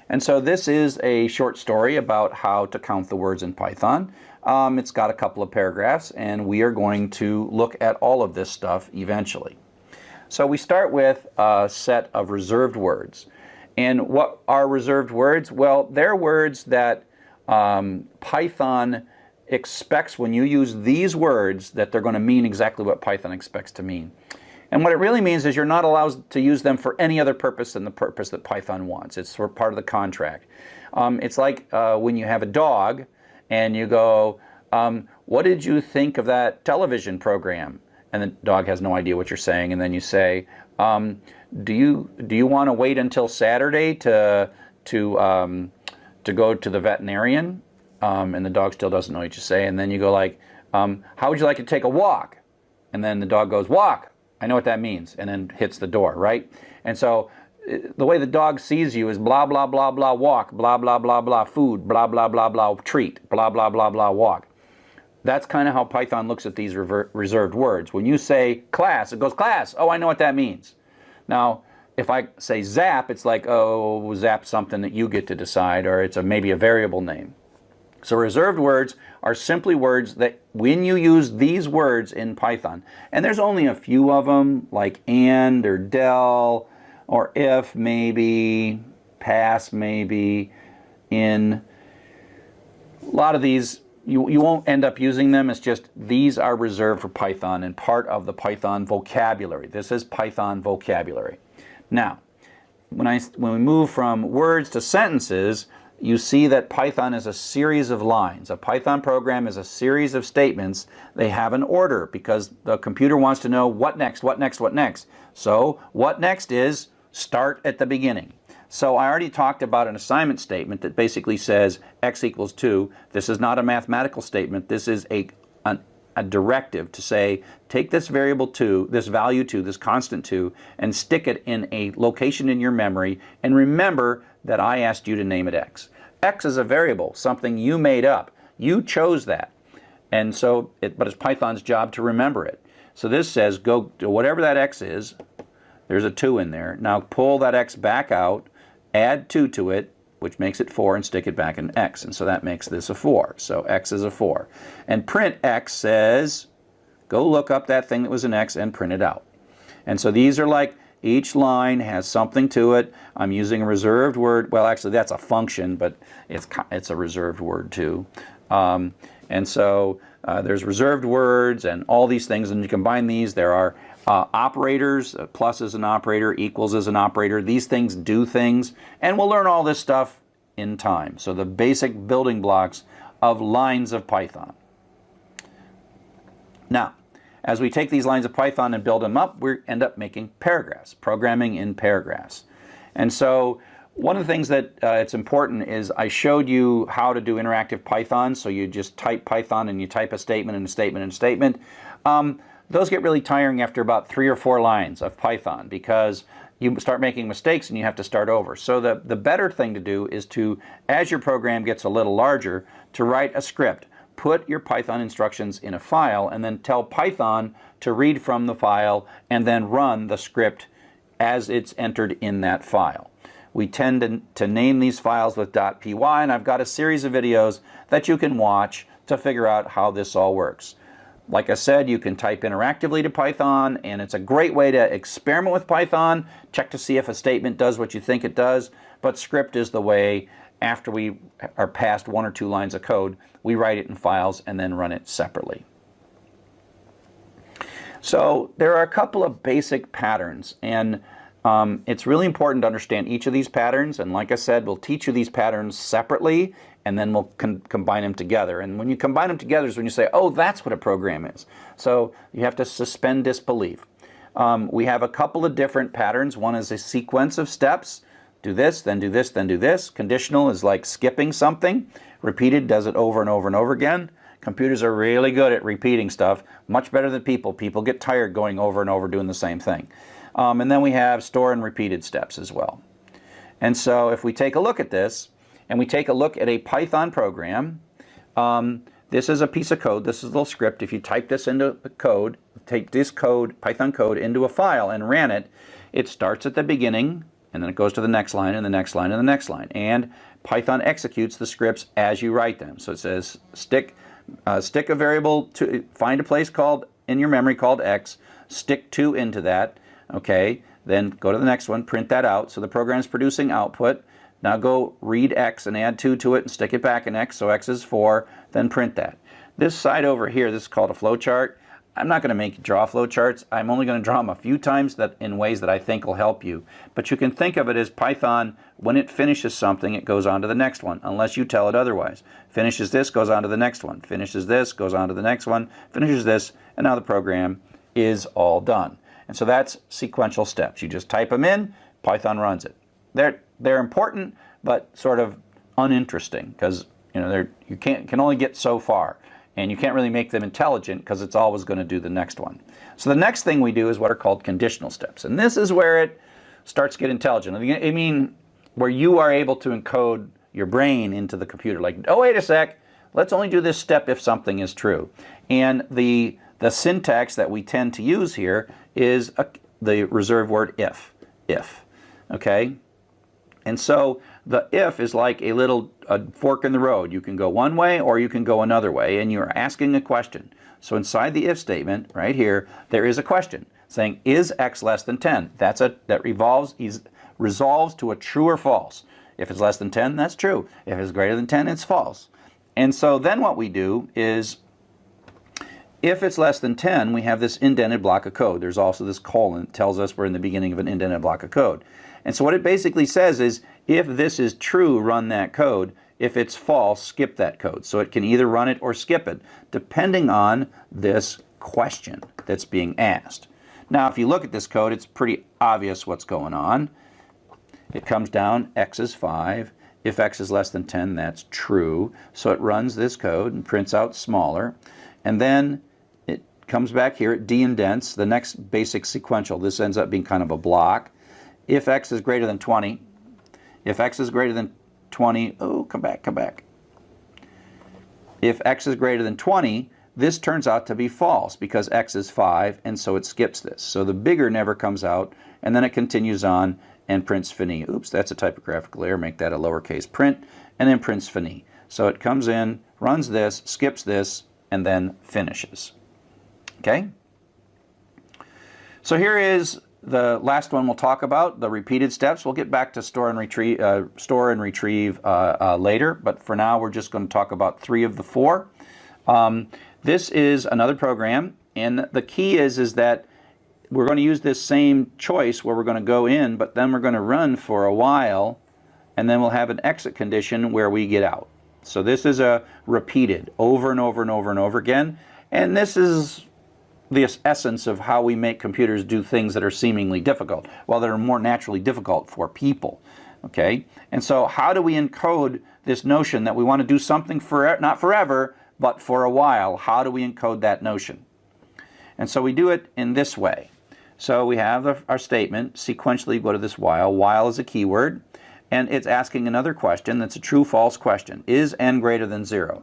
[SPEAKER 1] And so this is a short story about how to count the words in Python. It's got a couple of paragraphs, and we are going to look at all of this stuff eventually. So we start with a set of reserved words. And what are reserved words? Well, they're words that Python expects when you use these words that they're going to mean exactly what Python expects to mean. And what it really means is you're not allowed to use them for any other purpose than the purpose that Python wants. It's sort of part of the contract. It's like when you have a dog and you go, what did you think of that television program? And the dog has no idea what you're saying, and then you say, do you want to wait until Saturday to go to the veterinarian? And the dog still doesn't know what you say, and then you go like, how would you like to take a walk? And then the dog goes, walk. I know what that means, and then hits the door, right? And so the way the dog sees you is blah, blah, blah, blah, walk, blah, blah, blah, blah, food, blah, blah, blah, blah, treat, blah, blah, blah, blah, walk. That's kind of how Python looks at these reserved words. When you say class, it goes class. Oh, I know what that means. Now, if I say zap, it's like, oh, zap something that you get to decide, or it's maybe a variable name. So reserved words are simply words that when you use these words in Python, and there's only a few of them, like and or del, or if maybe, pass maybe, in. A lot of these, you won't end up using them. It's just these are reserved for Python and part of the Python vocabulary. This is Python vocabulary. Now, when we move from words to sentences, you see that Python is a series of lines. A Python program is a series of statements. They have an order because the computer wants to know what next, what next, what next. So what next is start at the beginning. So I already talked about an assignment statement that basically says x equals 2. This is not a mathematical statement. This is a directive to say, take this variable 2, this value 2, this constant 2, and stick it in a location in your memory, and remember that I asked you to name it x. X is a variable, something you made up. You chose that. And so, but it's Python's job to remember it. So this says, go to whatever that x is, there's a 2 in there. Now pull that x back out, add 2 to it, which makes it 4, and stick it back in x. And so that makes this a 4. So x is a 4. And print x says, go look up that thing that was an x and print it out. And so these are like, each line has something to it. I'm using a reserved word. Well, actually, that's a function, but it's a reserved word too. And so there's reserved words and all these things, and you combine these. There are operators. Plus is an operator, equals is an operator. These things do things, and we'll learn all this stuff in time. So the basic building blocks of lines of Python. Now, as we take these lines of Python and build them up, we end up making paragraphs, programming in paragraphs. And so one of the things that it's important is I showed you how to do interactive Python. So you just type Python and you type a statement and a statement and a statement. Those get really tiring after about 3 or 4 lines of Python because you start making mistakes and you have to start over. So the better thing to do is to, as your program gets a little larger, to write a script. Put your Python instructions in a file and then tell Python to read from the file and then run the script as it's entered in that file. We tend to name these files with .py, and I've got a series of videos that you can watch to figure out how this all works. Like I said, you can type interactively to Python, and it's a great way to experiment with Python, check to see if a statement does what you think it does, but script is the way. After we are past 1 or 2 lines of code, we write it in files and then run it separately. So there are a couple of basic patterns, and it's really important to understand each of these patterns. And like I said, we'll teach you these patterns separately, and then we'll combine them together. And when you combine them together is when you say, oh, that's what a program is. So you have to suspend disbelief. We have a couple of different patterns. One is a sequence of steps. Do this, then do this, then do this. Conditional is like skipping something. Repeated does it over and over and over again. Computers are really good at repeating stuff, much better than people. People get tired going over and over doing the same thing. And then we have store and repeated steps as well. And so if we take a look at this, and we take a look at a Python program, this is a piece of code. This is a little script. If you type this into the code, take this code, Python code, into a file and ran it, it starts at the beginning, and then it goes to the next line and the next line and the next line. And Python executes the scripts as you write them. So it says stick a variable to find a place called in your memory called x, stick 2 into that. Okay, then go to the next one, print that out. So the program is producing output. Now go read x and add 2 to it and stick it back in x. So x is 4. Then print that. This side over here, this is called a flowchart. I'm not going to make you draw flowcharts. I'm only going to draw them a few times in ways that I think will help you. But you can think of it as Python, when it finishes something, it goes on to the next one, unless you tell it otherwise. Finishes this, goes on to the next one. Finishes this, goes on to the next one. Finishes this, and now the program is all done. And so that's sequential steps. You just type them in, Python runs it. They're important, but sort of uninteresting because you can only get so far. And you can't really make them intelligent because it's always going to do the next one. So the next thing we do is what are called conditional steps. And this is where it starts to get intelligent. I mean, where you are able to encode your brain into the computer. Like, oh, wait a sec, let's only do this step if something is true. And the syntax that we tend to use here is the reserved word if. Okay? And so the if is like a little fork in the road. You can go one way or you can go another way, and you're asking a question. So inside the if statement, right here, there is a question saying, is x less than 10? That resolves to a true or false. If it's less than 10, that's true. If it's greater than 10, it's false. And so then what we do is, if it's less than 10, we have this indented block of code. There's also this colon that tells us we're in the beginning of an indented block of code. And so what it basically says is, if this is true, run that code. If it's false, skip that code. So it can either run it or skip it, depending on this question that's being asked. Now, if you look at this code, it's pretty obvious what's going on. It comes down, x is 5. If x is less than 10, that's true. So it runs this code and prints out smaller. And then it comes back here, it de-indents the next basic sequential. This ends up being kind of a block. If x is greater than 20, if x is greater than 20, oh, come back. If x is greater than 20, this turns out to be false because x is 5, and so it skips this. So the bigger never comes out, and then it continues on and prints fini. Oops, that's a typographical error. Make that a lowercase print, and then prints fini. So it comes in, runs this, skips this, and then finishes. Okay? So here is the last one we'll talk about, the repeated steps. We'll get back to store and retrieve later, but for now we're just going to talk about 3 of the 4. This is another program, and the key is that we're going to use this same choice where we're going to go in, but then we're going to run for a while, and then we'll have an exit condition where we get out. So this is a repeated over and over and over and over again, and this is the essence of how we make computers do things that are seemingly difficult, well, that are more naturally difficult for people. Okay? And so how do we encode this notion that we want to do something for not forever, but for a while? How do we encode that notion? And so we do it in this way. So we have our statement, sequentially go to this while. While is a keyword, and it's asking another question that's a true-false question. Is n greater than 0?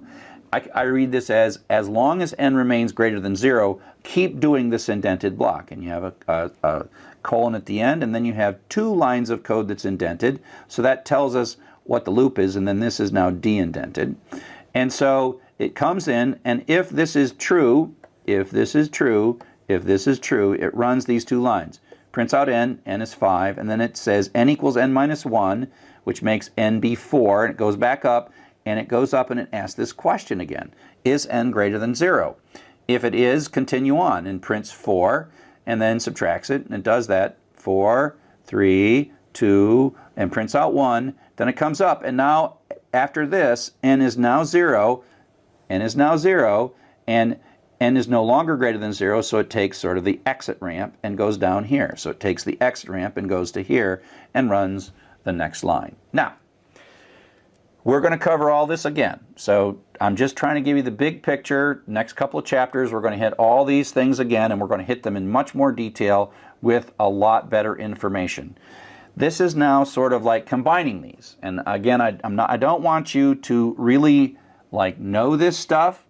[SPEAKER 1] I read this as long as n remains greater than 0, keep doing this indented block. And you have a colon at the end, and then you have 2 lines of code that's indented. So that tells us what the loop is, and then this is now de-indented. And so it comes in, and if this is true, it runs these 2 lines. Prints out n is 5, and then it says n equals n minus 1, which makes n be 4, and it goes back up, and it goes up and it asks this question again. Is n greater than 0? If it is, continue on, and prints 4, and then subtracts it, and it does that. 4, 3, 2, and prints out 1. Then it comes up, and now after this, n is now 0, and n is no longer greater than 0, so it takes sort of the exit ramp and goes down here. So it takes the exit ramp and goes to here and runs the next line. Now, we're going to cover all this again. So I'm just trying to give you the big picture. Next couple of chapters, we're going to hit all these things again, and we're going to hit them in much more detail with a lot better information. This is now sort of like combining these. And again, I don't want you to really like know this stuff.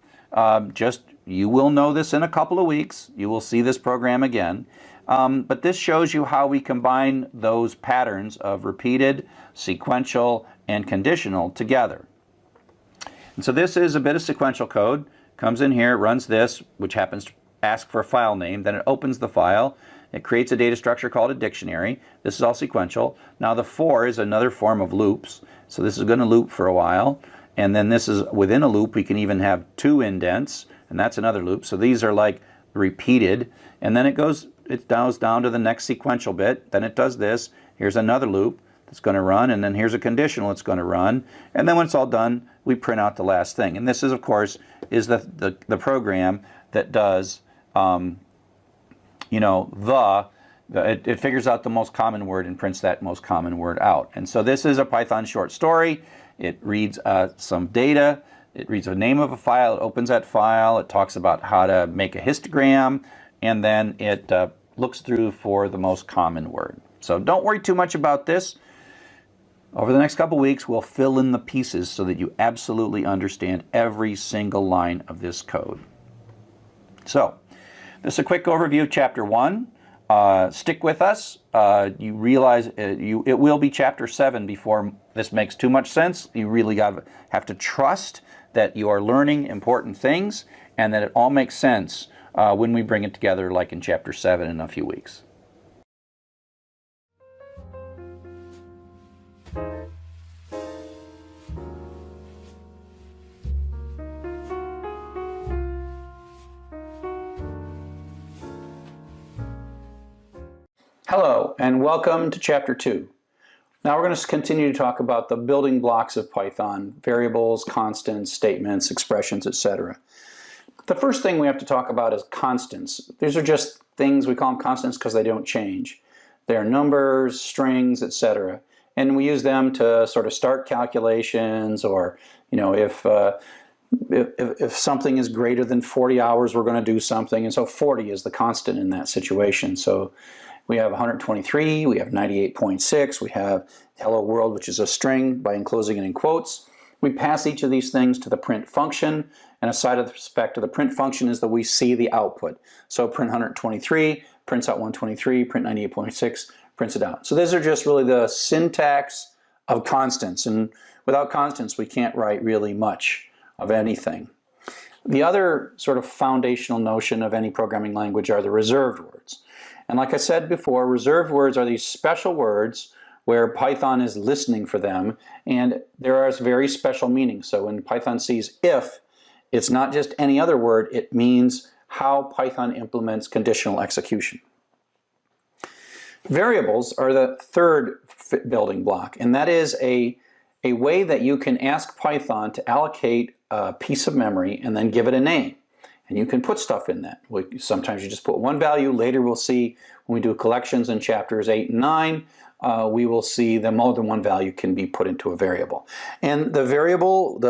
[SPEAKER 1] You will know this in a couple of weeks. You will see this program again. But this shows you how we combine those patterns of repeated, sequential, and conditional together. And so this is a bit of sequential code. Comes in here, runs this, which happens to ask for a file name. Then it opens the file. It creates a data structure called a dictionary. This is all sequential. Now the for is another form of loops. So this is going to loop for a while. And then this is within a loop. We can even have 2 indents, and that's another loop. So these are like repeated. And then it goes down to the next sequential bit. Then it does this. Here's another loop that's going to run, and then here's a conditional it's going to run. And then when it's all done, we print out the last thing. And this is, of course, is the program that does, it figures out the most common word and prints that most common word out. And so this is a Python short story. It reads some data. It reads the name of a file. It opens that file. It talks about how to make a histogram. And then it looks through for the most common word. So don't worry too much about this. Over the next couple weeks, we'll fill in the pieces so that you absolutely understand every single line of this code. So, this is a quick overview of Chapter 1. Stick with us. You realize it will be Chapter 7 before this makes too much sense. You really have to trust that you are learning important things and that it all makes sense when we bring it together like in Chapter 7 in a few weeks. Hello, and welcome to Chapter 2. Now we're going to continue to talk about the building blocks of Python, variables, constants, statements, expressions, etc. The first thing we have to talk about is constants. These are just things, we call them constants because they don't change. They're numbers, strings, etc. And we use them to sort of start calculations, or if something is greater than 40 hours, we're going to do something, and so 40 is the constant in that situation. So we have 123, we have 98.6, we have hello world, which is a string by enclosing it in quotes. We pass each of these things to the print function, and a side effect of the print function is that we see the output. So print 123 prints out 123, print 98.6 prints it out. So these are just really the syntax of constants, and without constants we can't write really much of anything. The other sort of foundational notion of any programming language are the reserved words. And like I said before, reserved words are these special words where Python is listening for them, and there are very special meanings. So when Python sees if, it's not just any other word, it means how Python implements conditional execution. Variables are the third building block, and that is a way that you can ask Python to allocate a piece of memory and then give it a name. And you can put stuff in that. Sometimes you just put one value. Later we'll see when we do collections in chapters 8 and 9, we will see that more than one value can be put into a variable. And the variable,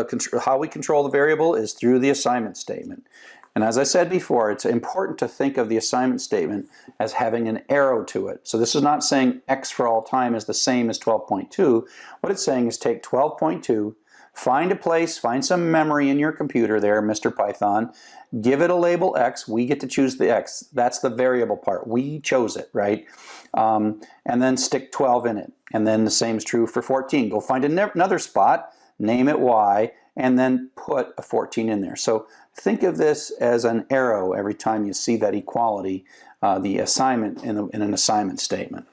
[SPEAKER 1] how we control the variable is through the assignment statement. And as I said before, it's important to think of the assignment statement as having an arrow to it. So this is not saying x for all time is the same as 12.2. What it's saying is take 12.2, find a place, find some memory in your computer there, Mr. Python, give it a label x, we get to choose the x. That's the variable part. We chose it, right? And then stick 12 in it. And then the same is true for 14. Go find another spot, name it y, and then put a 14 in there. So think of this as an arrow every time you see that equality, the assignment in an assignment statement.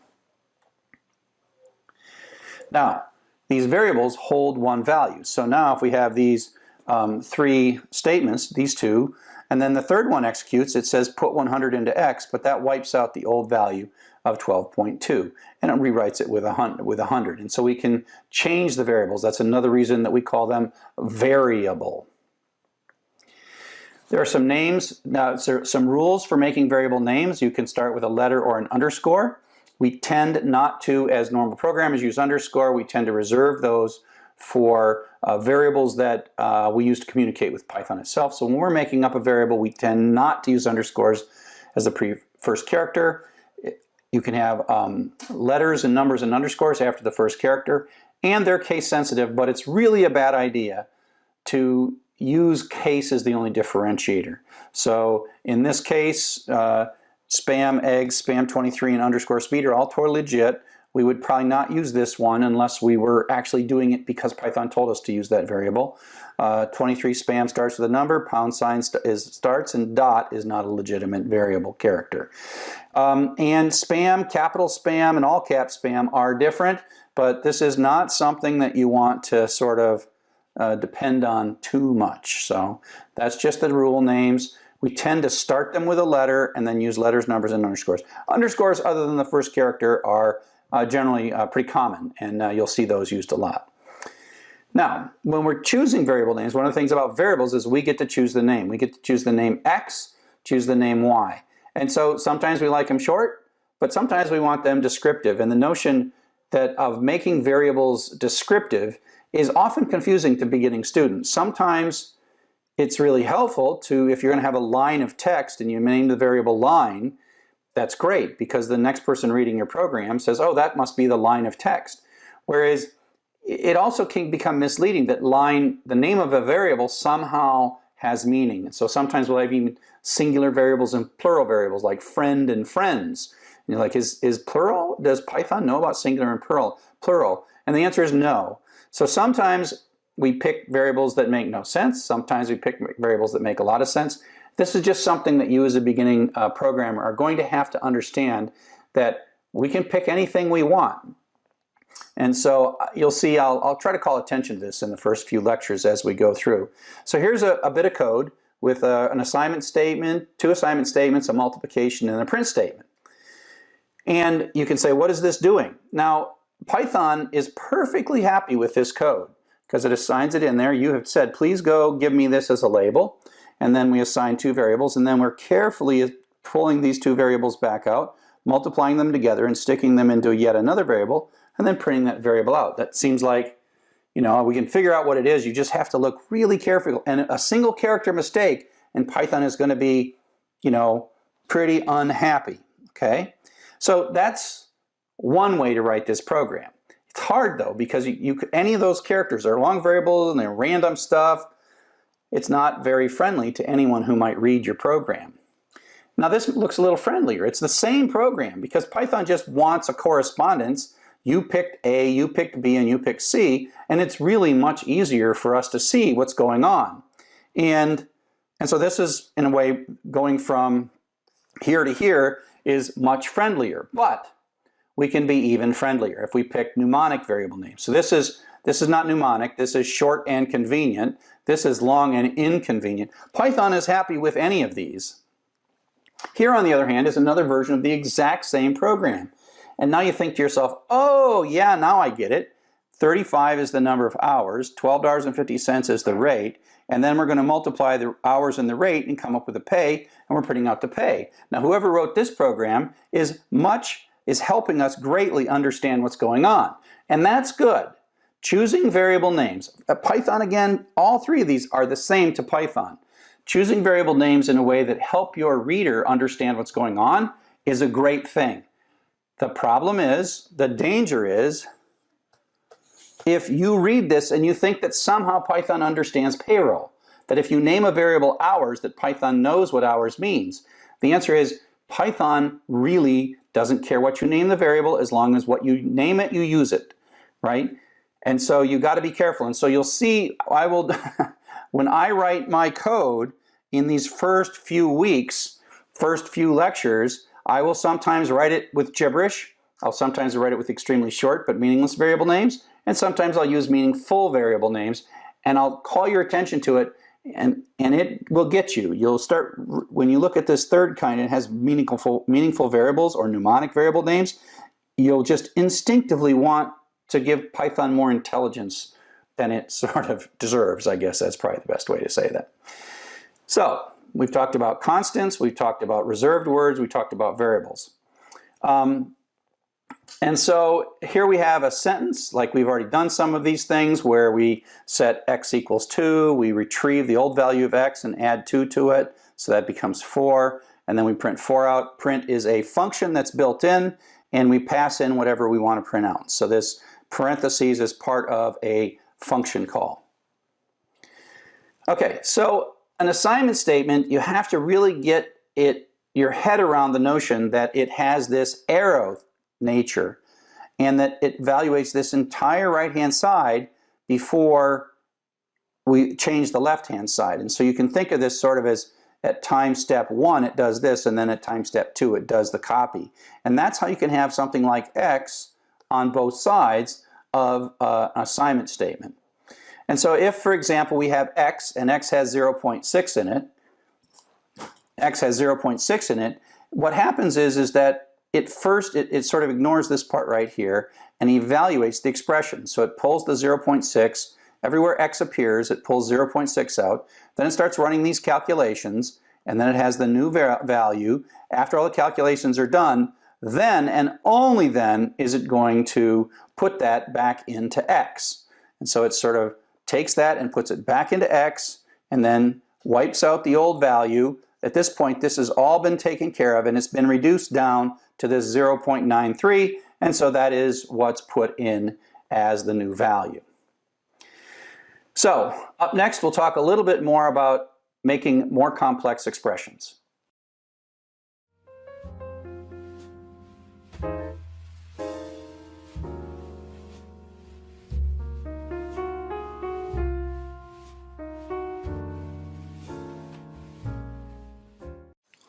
[SPEAKER 1] Now, these variables hold one value. So now if we have these three statements, these two, and then the third one executes, it says put 100 into x, but that wipes out the old value of 12.2, and it rewrites it with 100. And so we can change the variables. That's another reason that we call them variable. There are some names, now some rules for making variable names. You can start with a letter or an underscore. We tend not to, as normal programmers, use underscore. We tend to reserve those for variables that we use to communicate with Python itself. So when we're making up a variable, we tend not to use underscores as the first character. You can have letters and numbers and underscores after the first character, and they're case sensitive, but it's really a bad idea to use case as the only differentiator. So in this case, spam, eggs, spam 23, and underscore speed are all totally legit. We would probably not use this one unless we were actually doing it because Python told us to use that variable. 23 spam starts with a number, pound sign starts, and dot is not a legitimate variable character. And spam, capital spam, and all cap spam are different, but this is not something that you want to sort of depend on too much. So that's just the rule names. We tend to start them with a letter and then use letters, numbers, and underscores. Underscores other than the first character are generally pretty common, and you'll see those used a lot. Now, when we're choosing variable names, one of the things about variables is we get to choose the name. We get to choose the name X, choose the name Y. And so sometimes we like them short, but sometimes we want them descriptive. And the notion that of making variables descriptive is often confusing to beginning students. Sometimes it's really helpful to, if you're going to have a line of text and you name the variable line, that's great, because the next person reading your program says, oh, that must be the line of text. Whereas it also can become misleading that the name of a variable somehow has meaning. And so sometimes we'll have even singular variables and plural variables, like friend and friends. And you're like, is plural? Does Python know about singular and plural? And the answer is no. So sometimes we pick variables that make no sense. Sometimes we pick variables that make a lot of sense. This is just something that you as a beginning programmer are going to have to understand, that we can pick anything we want. And so you'll see, I'll try to call attention to this in the first few lectures as we go through. So here's a bit of code with an assignment statement, 2 assignment statements, a multiplication, and a print statement. And you can say, what is this doing? Now, Python is perfectly happy with this code because it assigns it in there. You have said, please go give me this as a label. And then we assign 2 variables, and then we're carefully pulling these 2 variables back out, multiplying them together and sticking them into yet another variable, and then printing that variable out. That seems like, you know, we can figure out what it is. You just have to look really carefully. And a single character mistake, and Python is going to be, you know, pretty unhappy. Okay? So that's one way to write this program. It's hard though, because any of those characters are long variables and they're random stuff. It's not very friendly to anyone who might read your program. Now this looks a little friendlier. It's the same program, because Python just wants a correspondence. You picked A, you picked B, and you picked C, and it's really much easier for us to see what's going on. And so this is, in a way, going from here to here is much friendlier, but we can be even friendlier if we pick mnemonic variable names. So this is not mnemonic, this is short and convenient, this is long and inconvenient. Python is happy with any of these. Here, on the other hand, is another version of the exact same program. And now you think to yourself, oh yeah, now I get it. 35 is the number of hours, $12.50 is the rate, and then we're going to multiply the hours and the rate and come up with the pay, and we're printing out the pay. Now whoever wrote this program is helping us greatly understand what's going on. And that's good. Choosing variable names. Python, again, all 3 of these are the same to Python. Choosing variable names in a way that help your reader understand what's going on is a great thing. The problem is, the danger is, if you read this and you think that somehow Python understands payroll, that if you name a variable hours, that Python knows what hours means. The answer is, Python really doesn't care what you name the variable, as long as what you name it, you use it, right? And so you got to be careful. And so you'll see, when I write my code in these first few weeks, first few lectures, I will sometimes write it with gibberish. I'll sometimes write it with extremely short but meaningless variable names. And sometimes I'll use meaningful variable names. And I'll call your attention to it, and it will get you. You'll start, when you look at this third kind, it has meaningful variables or mnemonic variable names. You'll just instinctively want to give Python more intelligence than it sort of deserves. I guess that's probably the best way to say that. So we've talked about constants, we've talked about reserved words, we talked about variables. And so here we have a sentence, like we've already done some of these things, where we set x equals 2, we retrieve the old value of x and add 2 to it, so that becomes 4, and then we print 4 out. Print is a function that's built in, and we pass in whatever we want to print out. So this parentheses is part of a function call. Okay, so an assignment statement, you have to really get your head around the notion that it has this arrow nature, and that it evaluates this entire right-hand side before we change the left-hand side. And so you can think of this sort of as, at time step 1 it does this, and then at time step 2 it does the copy. And that's how you can have something like x on both sides of an assignment statement. And so if, for example, we have x and x has 0.6 in it, what happens is that it sort of ignores this part right here and evaluates the expression. So it pulls the 0.6, everywhere x appears, it pulls 0.6 out, then it starts running these calculations, and then it has the new value. After all the calculations are done, then and only then is it going to put that back into x. And so it sort of takes that and puts it back into x, and then wipes out the old value, at this point, this has all been taken care of, and it's been reduced down to this 0.93, and so that is what's put in as the new value. So up next, we'll talk a little bit more about making more complex expressions.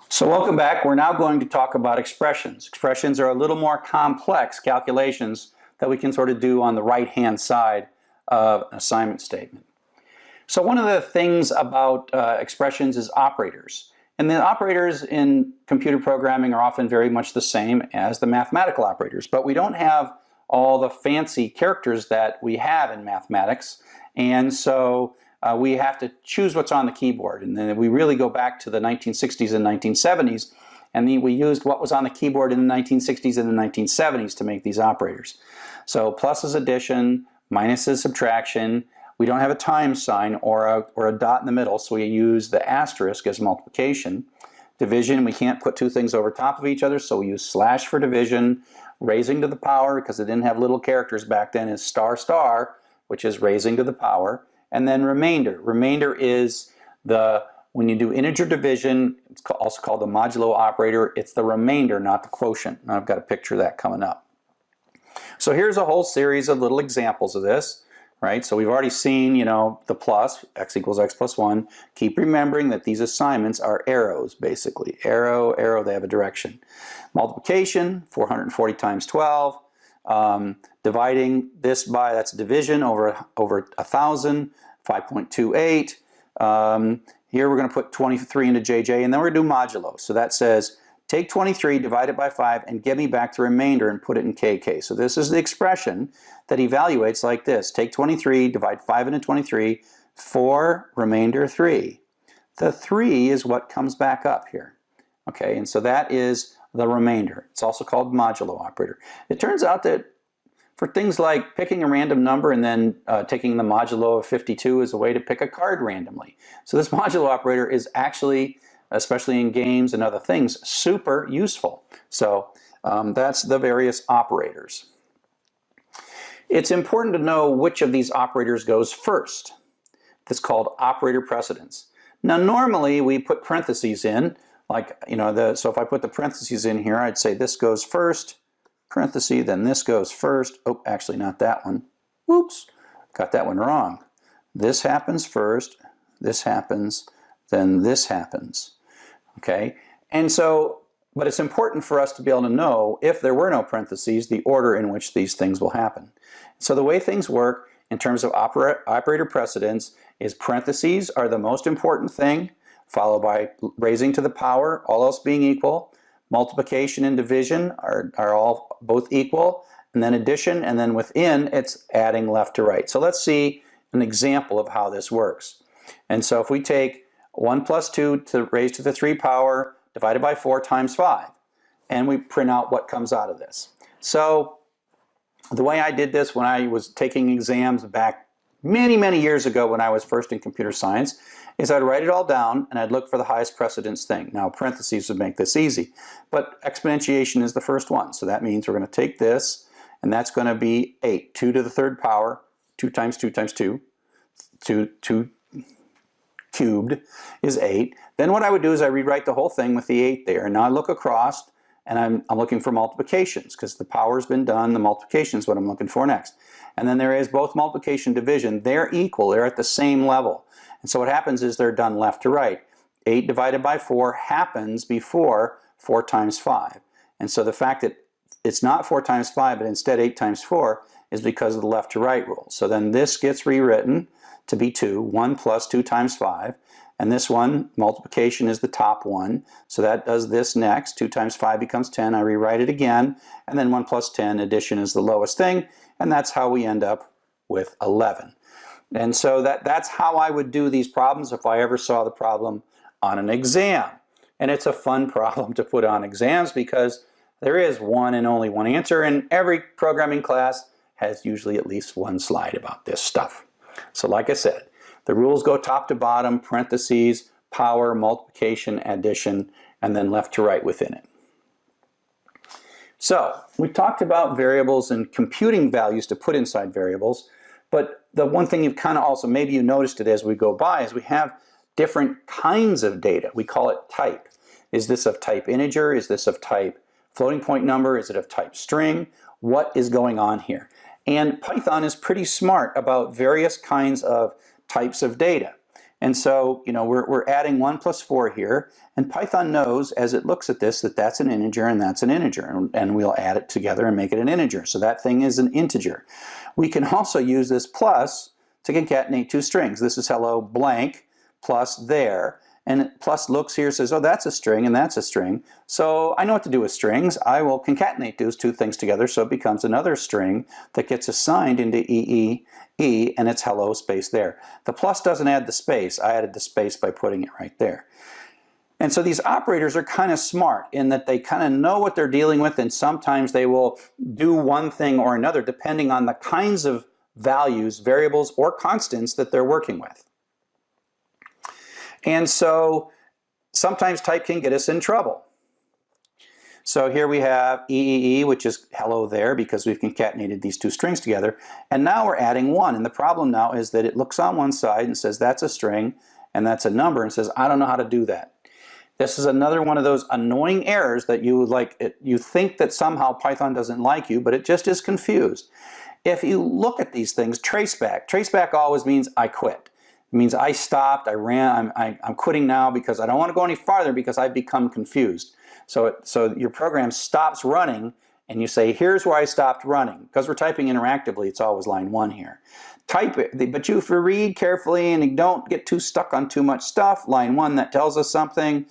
[SPEAKER 1] So welcome back. We're now going to talk about expressions. Expressions are a little more complex calculations that we can sort of do on the right-hand side of an assignment statement. So one of the things about expressions is operators. And the operators in computer programming are often very much the same as the mathematical operators, but we don't have all the fancy characters that we have in mathematics, and so we have to choose what's on the keyboard. And then we really go back to the 1960s and 1970s, and we used what was on the keyboard in the 1960s and the 1970s to make these operators. So plus is addition, minus is subtraction. We don't have a times sign or a dot in the middle, so we use the asterisk as multiplication. Division, we can't put two things over top of each other, so we use slash for division. Raising to the power, because it didn't have little characters back then, is star star, which is raising to the power. And then remainder. Remainder is when you do integer division, it's also called the modulo operator. It's the remainder, not the quotient. And I've got a picture of that coming up. So here's a whole series of little examples of this, right? So we've already seen, the plus, x equals x plus 1. Keep remembering that these assignments are arrows, basically. Arrow, arrow, they have a direction. Multiplication, 440 times 12. Dividing this by, that's division over 1,000, 5.28. Here we're going to put 23 into JJ, and then we're going to do modulo. So that says, take 23, divide it by 5, and give me back the remainder and put it in KK. So this is the expression that evaluates like this. Take 23, divide 5 into 23, 4, remainder 3. The 3 is what comes back up here. Okay, and so that is the remainder. It's also called modulo operator. It turns out that for things like picking a random number and then taking the modulo of 52 is a way to pick a card randomly. So this modulo operator is actually, especially in games and other things, super useful. So that's the various operators. It's important to know which of these operators goes first. That's called operator precedence. Now normally we put parentheses in, like, so if I put the parentheses in here, I'd say this goes first, parenthesis, then this goes first. Oh, actually not that one. Whoops, got that one wrong. This happens first, this happens, then this happens. Okay, and so, but it's important for us to be able to know, if there were no parentheses, the order in which these things will happen. So the way things work in terms of operator precedence is parentheses are the most important thing, followed by raising to the power, all else being equal. Multiplication and division are all both equal, and then addition, and then within it's adding left to right. So let's see an example of how this works. And so if we take 1 plus 2 to raise to the 3 power divided by 4 times 5, and we print out what comes out of this. So the way I did this when I was taking exams back many years ago when I was first in computer science is I'd write it all down and I'd look for the highest precedence thing. Now parentheses would make this easy, but exponentiation is the first one. So that means we're going to take this, and that's going to be 8. 2 to the 3rd power, 2 times 2 times 2, 2 cubed is 8. Then what I would do is I rewrite the whole thing with the 8 there. And now I look across and I'm looking for multiplications because the power's been done. The multiplication is what I'm looking for next. And then there is both multiplication and division. They're equal. They're at the same level. And so what happens is they're done left to right. 8 divided by 4 happens before 4 times 5. And so the fact that it's not 4 times 5, but instead 8 times 4 is because of the left to right rule. So then this gets rewritten to be 2. 1 plus 2 times 5. And this one, multiplication, is the top one. So that does this next. 2 times 5 becomes 10. I rewrite it again. And then 1 plus 10, addition, is the lowest thing. And that's how we end up with 11. And so that's how I would do these problems if I ever saw the problem on an exam. And it's a fun problem to put on exams because there is one and only one answer, and every programming class has usually at least one slide about this stuff. So like I said, the rules go top to bottom, parentheses, power, multiplication, addition, and then left to right within it. So we talked about variables and computing values to put inside variables, but the one thing you've kind of also, maybe you noticed it as we go by, is we have different kinds of data. We call it type. Is this of type integer? Is this of type floating point number? Is it of type string? What is going on here? And Python is pretty smart about various kinds of types of data. And so, we're adding 1 plus 4 here, and Python knows as it looks at this that that's an integer and that's an integer, and we'll add it together and make it an integer. So that thing is an integer. We can also use this plus to concatenate two strings. This is hello blank plus there, and plus looks here, says, oh, that's a string and that's a string. So I know what to do with strings. I will concatenate those two things together so it becomes another string that gets assigned into E, and it's hello space there. The plus doesn't add the space. I added the space by putting it right there. And so these operators are kind of smart in that they kind of know what they're dealing with, and sometimes they will do one thing or another depending on the kinds of values, variables, or constants that they're working with. And so sometimes type can get us in trouble. So here we have EEE, which is hello there because we've concatenated these two strings together. And now we're adding 1. And the problem now is that it looks on one side and says that's a string and that's a number and says, I don't know how to do that. This is another one of those annoying errors that you think that somehow Python doesn't like you, but it just is confused. If you look at these things, traceback always means I quit. It means I stopped, I ran, I'm quitting now because I don't want to go any farther because I've become confused. So your program stops running and you say, here's where I stopped running. Because we're typing interactively, it's always line 1 here. Type it, but if you read carefully and you don't get too stuck on too much stuff, line 1 that tells us something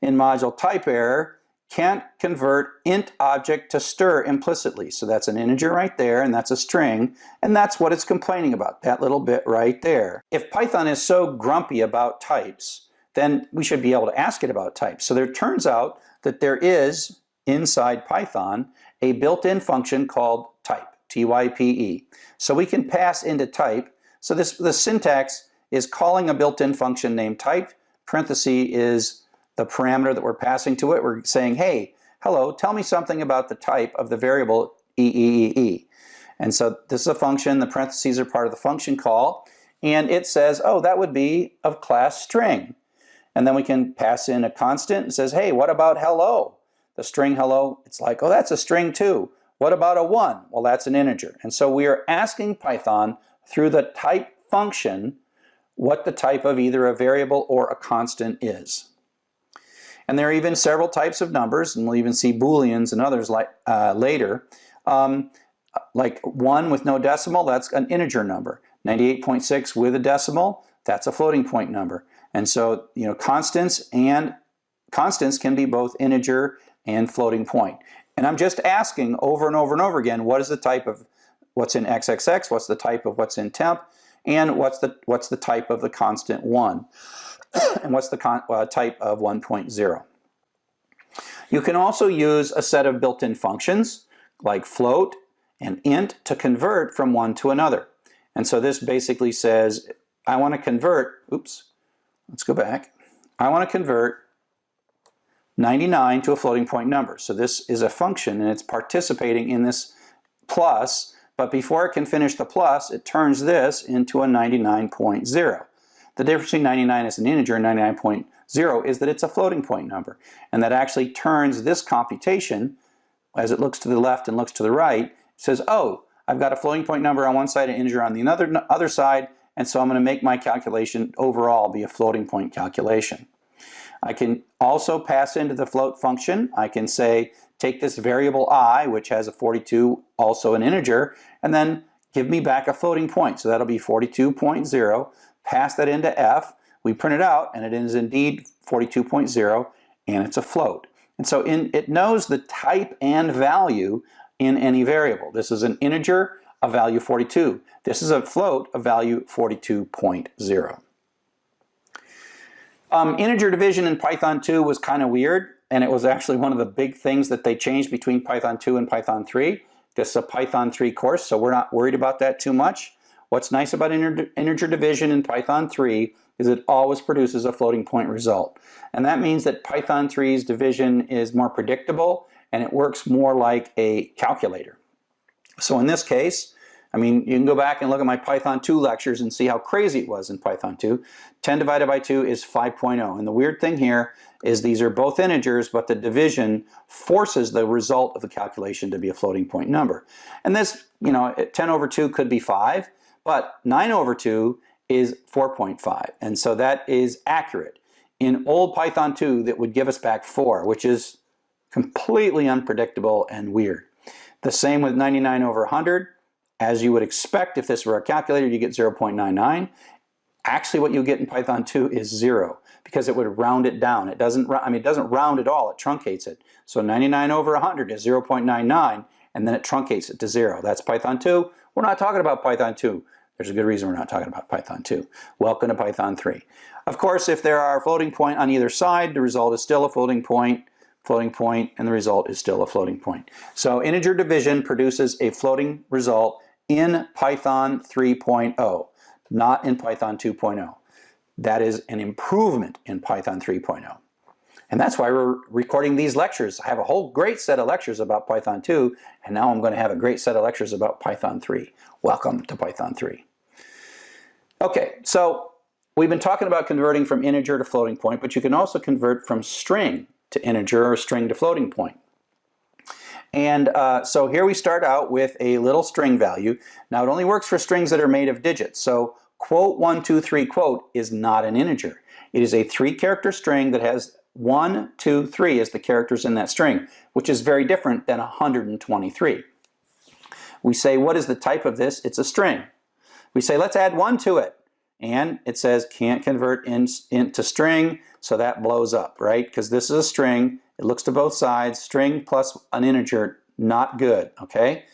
[SPEAKER 1] in module type error, can't convert int object to str implicitly. So that's an integer right there, and that's a string, and that's what it's complaining about, that little bit right there. If Python is so grumpy about types, then we should be able to ask it about types. So there turns out that there is, inside Python, a built-in function called type, T-Y-P-E. So we can pass into type. So the syntax is calling a built-in function named type, parenthesis is the parameter that we're passing to it. We're saying, hey, hello, tell me something about the type of the variable EEEE. And so this is a function, the parentheses are part of the function call, and it says, oh, that would be of class string. And then we can pass in a constant and says, hey, what about hello? The string hello, it's like, oh, that's a string too. What about a 1? Well, that's an integer. And so we are asking Python through the type function what the type of either a variable or a constant is. And there are even several types of numbers, and we'll even see Booleans and others later. Like 1 with no decimal, that's an integer number. 98.6 with a decimal, that's a floating point number. And so, constants can be both integer and floating point. And I'm just asking over and over and over again, what is the type of what's in XXX, what's the type of what's in temp, and what's the type of the constant 1, and what's the type of 1.0. You can also use a set of built-in functions like float and int to convert from one to another. And so this basically says, I want to convert, let's go back. I want to convert 99 to a floating point number. So this is a function and it's participating in this plus, but before it can finish the plus, it turns this into a 99.0. The difference between 99 as an integer and 99.0 is that it's a floating point number, and that actually turns this computation, as it looks to the left and looks to the right, it says, oh, I've got a floating point number on one side and integer on the other side, and so I'm going to make my calculation overall be a floating point calculation. I can also pass into the float function. I can say, take this variable I, which has a 42, also an integer, and then give me back a floating point. So that'll be 42.0. Pass that into F. We print it out, and it is indeed 42.0, and it's a float. And so it knows the type and value in any variable. This is an integer, a value 42. This is a float, a value 42.0. Integer division in Python 2 was kind of weird, and it was actually one of the big things that they changed between Python 2 and Python 3. This is a Python 3 course, so we're not worried about that too much. What's nice about integer division in Python 3 is it always produces a floating point result. And that means that Python 3's division is more predictable and it works more like a calculator. So in this case, I mean, you can go back and look at my Python 2 lectures and see how crazy it was in Python 2. 10 divided by 2 is 5.0. And the weird thing here is these are both integers, but the division forces the result of the calculation to be a floating point number. And this, 10 over 2 could be 5, but 9 over 2 is 4.5. And so that is accurate. In old Python 2, that would give us back 4, which is completely unpredictable and weird. The same with 99 over 100. As you would expect, if this were a calculator, you get 0.99. Actually, what you get in Python 2 is 0 because it would round it down. It doesn't round at all. It truncates it. So 99 over 100 is 0.99, and then it truncates it to 0. That's Python 2. We're not talking about Python 2. There's a good reason we're not talking about Python 2. Welcome to Python 3. Of course, if there are a floating point on either side, the result is still a floating point, and the result is still a floating point. So integer division produces a floating result in Python 3.0, not in Python 2.0. That is an improvement in Python 3.0. And that's why we're recording these lectures. I have a whole great set of lectures about Python 2, and now I'm going to have a great set of lectures about Python 3. Welcome to Python 3. Okay, so we've been talking about converting from integer to floating point, but you can also convert from string to integer or string to floating point. And so here we start out with a little string value. Now it only works for strings that are made of digits. So quote 1, 2, 3 quote is not an integer. It is a 3-character string that has 1, 2, 3 as the characters in that string, which is very different than 123. We say, what is the type of this? It's a string. We say, let's add 1 to it. And it says can't convert into string, so that blows up, right? Because this is a string. It looks to both sides. String plus an integer, not good, okay?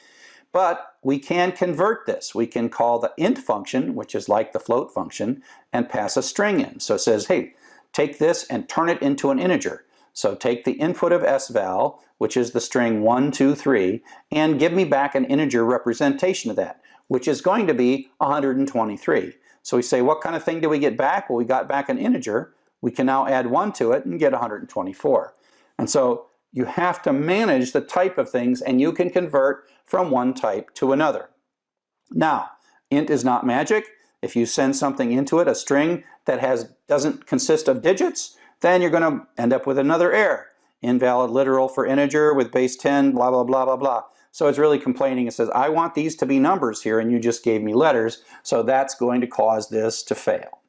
[SPEAKER 1] But we can convert this. We can call the int function, which is like the float function, and pass a string in. So it says, hey, take this and turn it into an integer. So take the input of sval, which is the string 1, 2, 3, and give me back an integer representation of that, which is going to be 123. So we say, what kind of thing do we get back? Well, we got back an integer. We can now add 1 to it and get 124. And so you have to manage the type of things, and you can convert from one type to another. Now, int is not magic. If you send something into it, a string that doesn't consist of digits, then you're going to end up with another error. Invalid literal for integer with base 10, blah, blah, blah, blah, blah. So it's really complaining. It says, I want these to be numbers here, and you just gave me letters, so that's going to cause this to fail.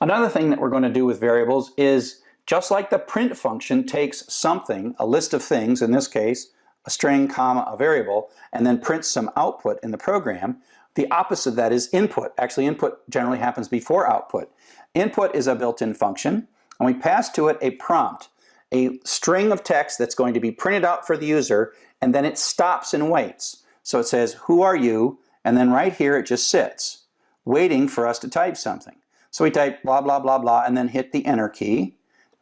[SPEAKER 1] Another thing that we're going to do with variables is, just like the print function takes something, a list of things, in this case, a string, comma, a variable, and then prints some output in the program, the opposite of that is input. Actually, input generally happens before output. Input is a built-in function, and we pass to it a prompt, a string of text that's going to be printed out for the user, and then it stops and waits. So it says, who are you? And then right here it just sits, waiting for us to type something. So we type blah, blah, blah, blah, and then hit the enter key.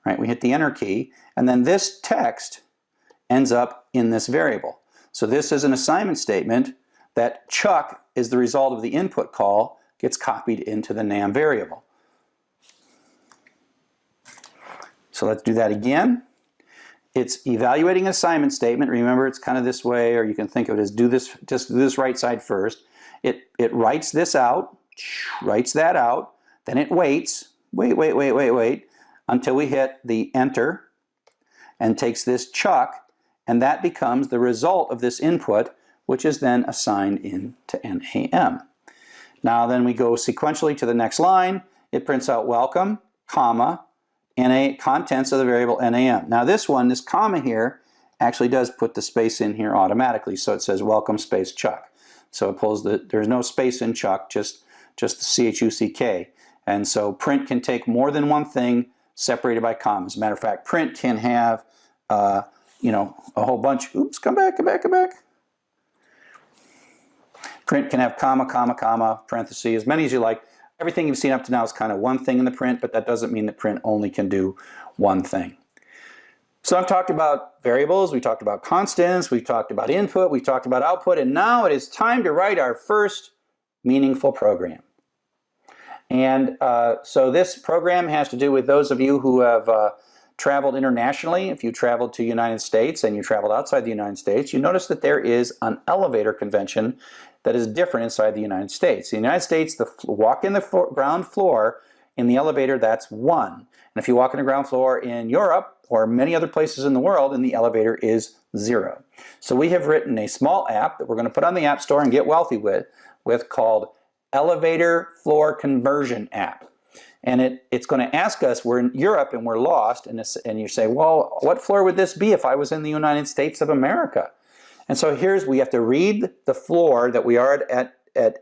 [SPEAKER 1] Right? We hit the enter key, and then this text ends up in this variable. So this is an assignment statement that Chuck is the result of the input call, gets copied into the NAM variable. So let's do that again. It's evaluating an assignment statement. Remember, it's kind of this way, or you can think of it as just do this right side first. It writes this out, writes that out, then it waits, wait, until we hit the enter, and takes this Chuck, and that becomes the result of this input, which is then assigned into NAM. Now then we go sequentially to the next line. It prints out welcome, comma, contents of the variable NAM. Now this comma here, actually does put the space in here automatically, so it says welcome space Chuck. So it pulls there's no space in Chuck, just the CHUCK. And so print can take more than one thing separated by commas. As a matter of fact, print can have, a whole bunch. Oops, come back. Print can have comma, comma, comma, parentheses, as many as you like. Everything you've seen up to now is kind of one thing in the print, but that doesn't mean that print only can do one thing. So I've talked about variables, we talked about constants, we talked about input, we talked about output, and now it is time to write our first meaningful program. And so this program has to do with those of you who have traveled internationally. If you traveled to the United States and you traveled outside the United States, you notice that there is an elevator convention that is different inside the United States. In the United States, the walk in the ground floor in the elevator, that's 1. And if you walk in the ground floor in Europe or many other places in the world, in the elevator is 0. So we have written a small app that we're going to put on the App Store and get wealthy with called Elevator Floor Conversion App. And it's going to ask us, we're in Europe and we're lost, and you say, well, what floor would this be if I was in the United States of America? And so we have to read the floor that we are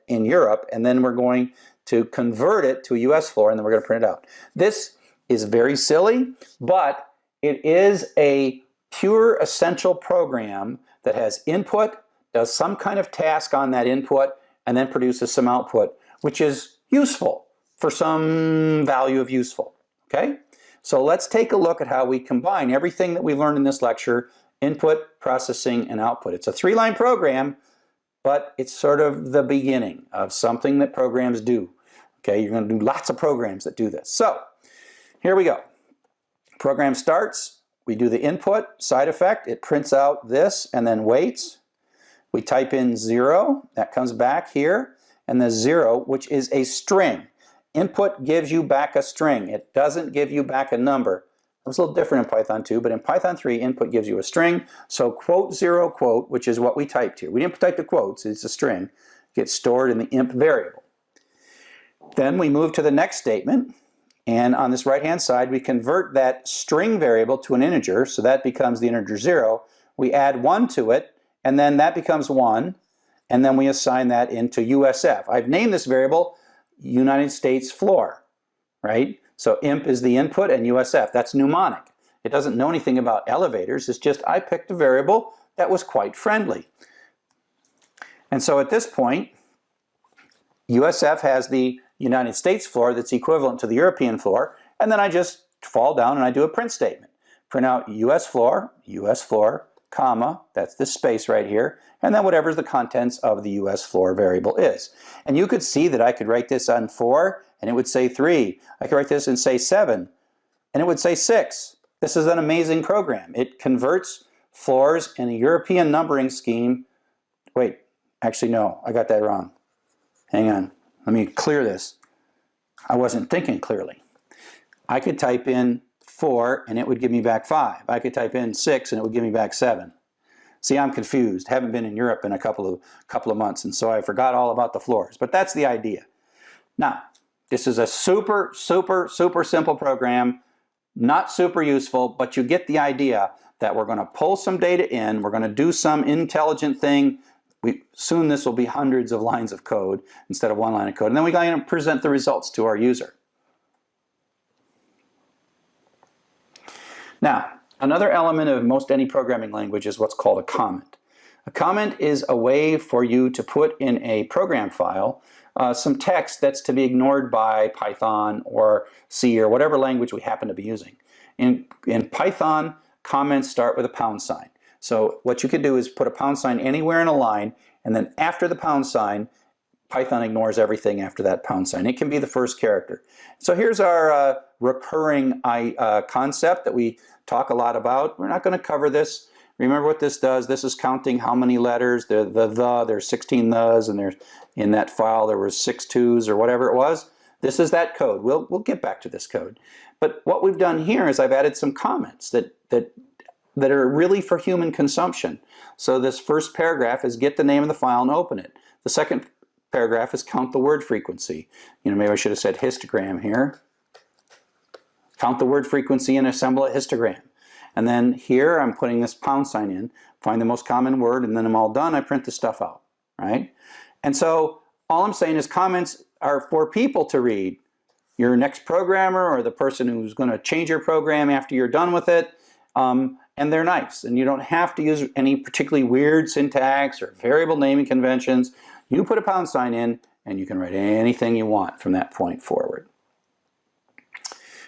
[SPEAKER 1] in Europe, and then we're going to convert it to a US floor, and then we're going to print it out. This is very silly, but it is a pure essential program that has input, does some kind of task on that input, and then produces some output, which is useful for some value of useful, okay? So let's take a look at how we combine everything that we've learned in this lecture, input, processing, and output. It's a 3-line program, but it's sort of the beginning of something that programs do, okay? You're going to do lots of programs that do this. So here we go. Program starts, we do the input, side effect, it prints out this and then waits. We type in 0, that comes back here, and the 0, which is a string. Input gives you back a string. It doesn't give you back a number. It was a little different in Python 2, but in Python 3, input gives you a string. So quote 0 quote, which is what we typed here. We didn't type the quotes, it's a string, gets stored in the imp variable. Then we move to the next statement, and on this right-hand side, we convert that string variable to an integer, so that becomes the integer 0. We add 1 to it, and then that becomes 1, and then we assign that into USF. I've named this variable United States floor, right? So imp is the input and USF, that's mnemonic. It doesn't know anything about elevators, it's just I picked a variable that was quite friendly. And so at this point, USF has the United States floor that's equivalent to the European floor, and then I just fall down and I do a print statement. Print out US floor, comma, that's this space right here, and then whatever the contents of the US floor variable is. And you could see that I could write this on 4, and it would say 3. I could write this and say 7, and it would say 6. This is an amazing program. It converts floors in a European numbering scheme. Wait, actually no, I got that wrong. Hang on, let me clear this. I wasn't thinking clearly. I could type in 4 and it would give me back 5. I could type in 6 and it would give me back 7. See, I'm confused. Haven't been in Europe in a couple of months, and so I forgot all about the floors. But that's the idea. Now, this is a super simple program, not super useful, but you get the idea that we're going to pull some data in, we're going to do some intelligent thing. Soon this will be hundreds of lines of code instead of 1 line of code, and then we're going to present the results to our user. Now, another element of most any programming language is what's called a comment. A comment is a way for you to put in a program file some text that's to be ignored by Python or C or whatever language we happen to be using. In Python, comments start with a pound sign. So what you could do is put a pound sign anywhere in a line, and then after the pound sign, Python ignores everything after that pound sign. It can be the first character. So here's our recurring concept that we talk a lot about. We're not going to cover this. Remember what this does. This is counting how many letters. There's 16 thes, and there's in that file there was 6 2s or whatever it was. This is that code. We'll get back to this code. But what we've done here is I've added some comments that are really for human consumption. So this first paragraph is get the name of the file and open it. The second paragraph is count the word frequency. You know, maybe I should have said histogram here. Count the word frequency and assemble a histogram. And then here I'm putting this pound sign in, find the most common word, and then I'm all done, I print the stuff out, right? And so all I'm saying is comments are for people to read. Your next programmer or the person who's going to change your program after you're done with it, and they're nice. And you don't have to use any particularly weird syntax or variable naming conventions. You put a pound sign in and you can write anything you want from that point forward.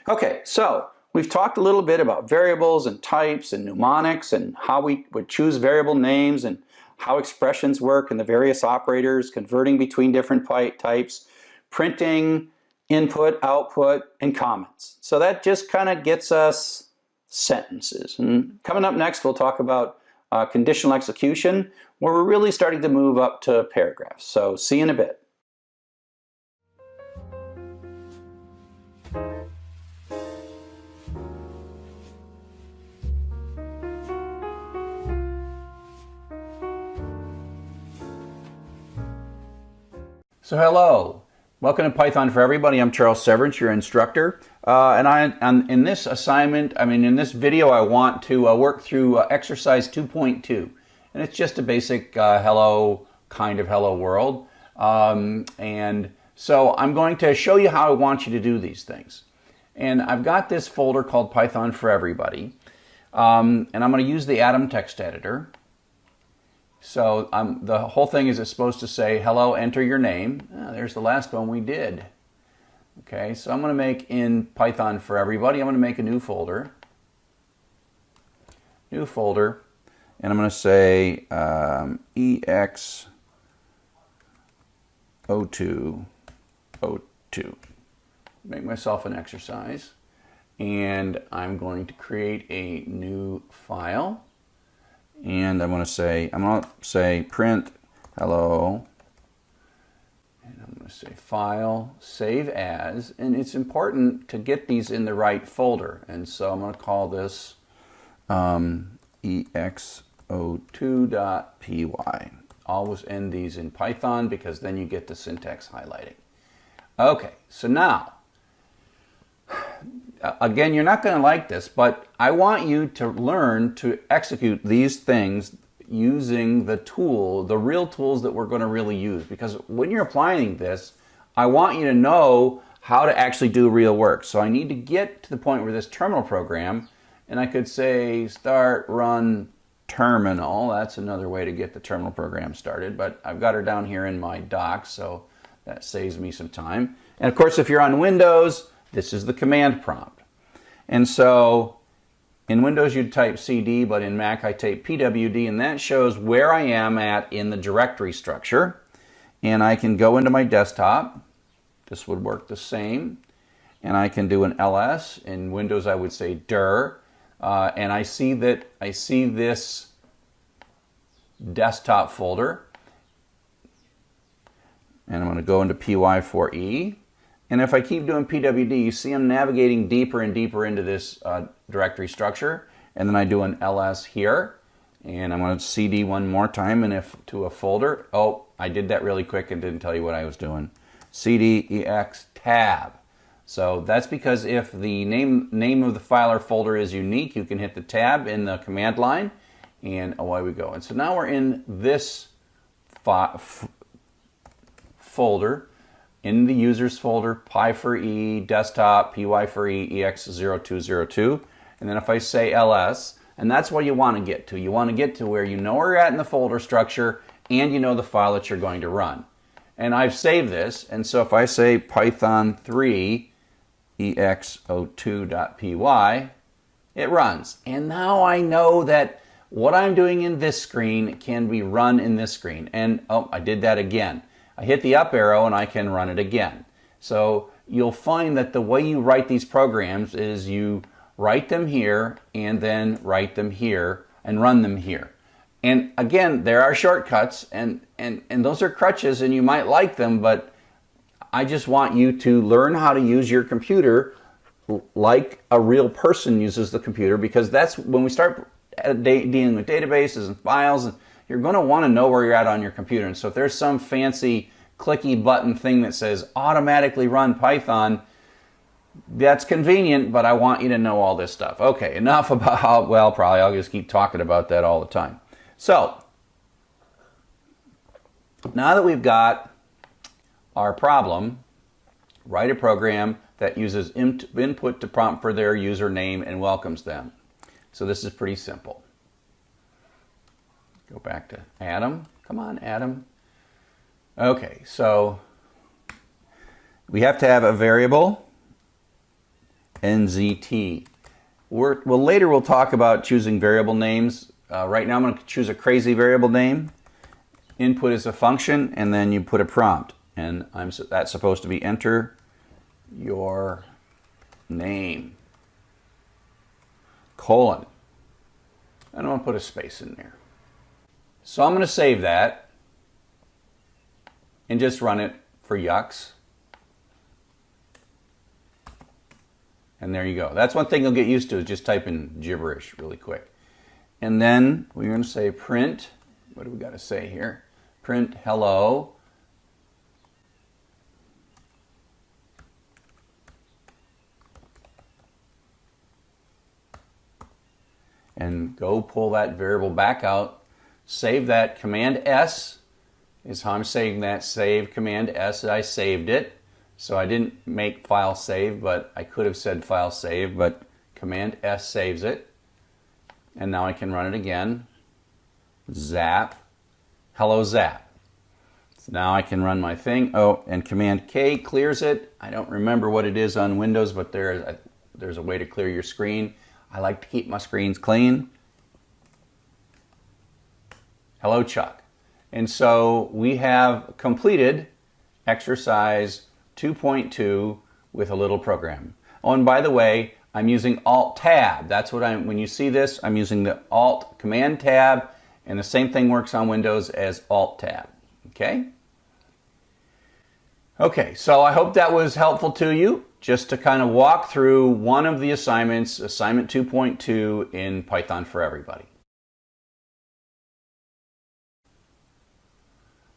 [SPEAKER 1] Okay, so We've talked a little bit about variables and types and mnemonics and how we would choose variable names and how expressions work and the various operators, converting between different types, printing, input, output, and comments. So that just kind of gets us sentences. And coming up next, we'll talk about conditional execution, where we're really starting to move up to paragraphs. So see you in a bit. So hello, welcome to Python for Everybody. I'm Charles Severance, your instructor. And in this assignment, in this video, I want to work through exercise 2.2. And it's just a basic hello world. And so I'm going to show you how I want you to do these things. And I've got this folder called Python for Everybody. And I'm going to use the Atom text editor. So the whole thing is it's supposed to say, hello, enter your name. There's the last one we did. Okay, so I'm going to make in Python for Everybody, I'm going to make a new folder. And I'm going to say EX02. Make myself an exercise. And I'm going to create a new file. And I'm going to say print hello, and I'm going to say file, save as, and it's important to get these in the right folder. And so I'm going to call this ex02.py. Always end these in Python because then you get the syntax highlighting. Okay, so now, again, you're not going to like this, but I want you to learn to execute these things using the real tools that we're going to really use. Because when you're applying this, I want you to know how to actually do real work. So I need to get to the point where this terminal program, and I could say start run terminal. That's another way to get the terminal program started, but I've got her down here in my docs, so that saves me some time. And of course, if you're on Windows, this is the command prompt. And so in Windows you'd type CD, but in Mac I type PWD, and that shows where I am at in the directory structure. And I can go into my desktop. This would work the same. And I can do an ls. In Windows I would say dir. And I see this desktop folder. And I'm going to go into py4e. And if I keep doing PWD, you see I'm navigating deeper and deeper into this directory structure. And then I do an ls here. And I'm going to cd one more time and to a folder. Oh, I did that really quick and didn't tell you what I was doing. cd ex tab. So that's because if the name of the file or folder is unique, you can hit the tab in the command line. And away we go. And so now we're in this folder. In the users folder, py for e, desktop, py for e, ex0202. And then if I say ls, and that's what you want to get to. You want to get to where you know where you're at in the folder structure and you know the file that you're going to run. And I've saved this, and so if I say python3 ex02.py, it runs. And now I know that what I'm doing in this screen can be run in this screen. And oh, I did that again. I hit the up arrow and I can run it again. So you'll find that the way you write these programs is you write them here and then write them here and run them here. And again, there are shortcuts and those are crutches and you might like them, but I just want you to learn how to use your computer like a real person uses the computer, because that's when we start dealing with databases and files, and you're going to want to know where you're at on your computer. And so if there's some fancy clicky button thing that says automatically run Python, that's convenient, but I want you to know all this stuff. Okay, enough about, well, probably I'll just keep talking about that all the time. So, now that we've got our problem, write a program that uses input to prompt for their username and welcomes them. So this is pretty simple. Go back to Atom. Come on, Atom. Okay, so we have to have a variable, nzt. Later we'll talk about choosing variable names. Right now I'm going to choose a crazy variable name. Input is a function, and then you put a prompt. And that's supposed to be enter your name, colon. And I'm going to put a space in there. So I'm going to save that and just run it for yucks. And there you go. That's one thing you'll get used to, is just typing gibberish really quick. And then we're going to say print, what do we got to say here? Print hello. And go pull that variable back out. Save that. Command S is how I'm saving that. Save, Command S, I saved it. So I didn't make file save, but I could have said file save, but Command S saves it. And now I can run it again. Zap. Hello, Zap. So now I can run my thing. Oh, and Command K clears it. I don't remember what it is on Windows, but there's a way to clear your screen. I like to keep my screens clean. Hello, Chuck. And so we have completed exercise 2.2 with a little program. Oh, and by the way, I'm using Alt-Tab. That's what when you see this, I'm using the Alt Command Tab, and the same thing works on Windows as Alt-Tab. Okay? Okay, so I hope that was helpful to you, just to kind of walk through one of the assignments, assignment 2.2 in Python for Everybody.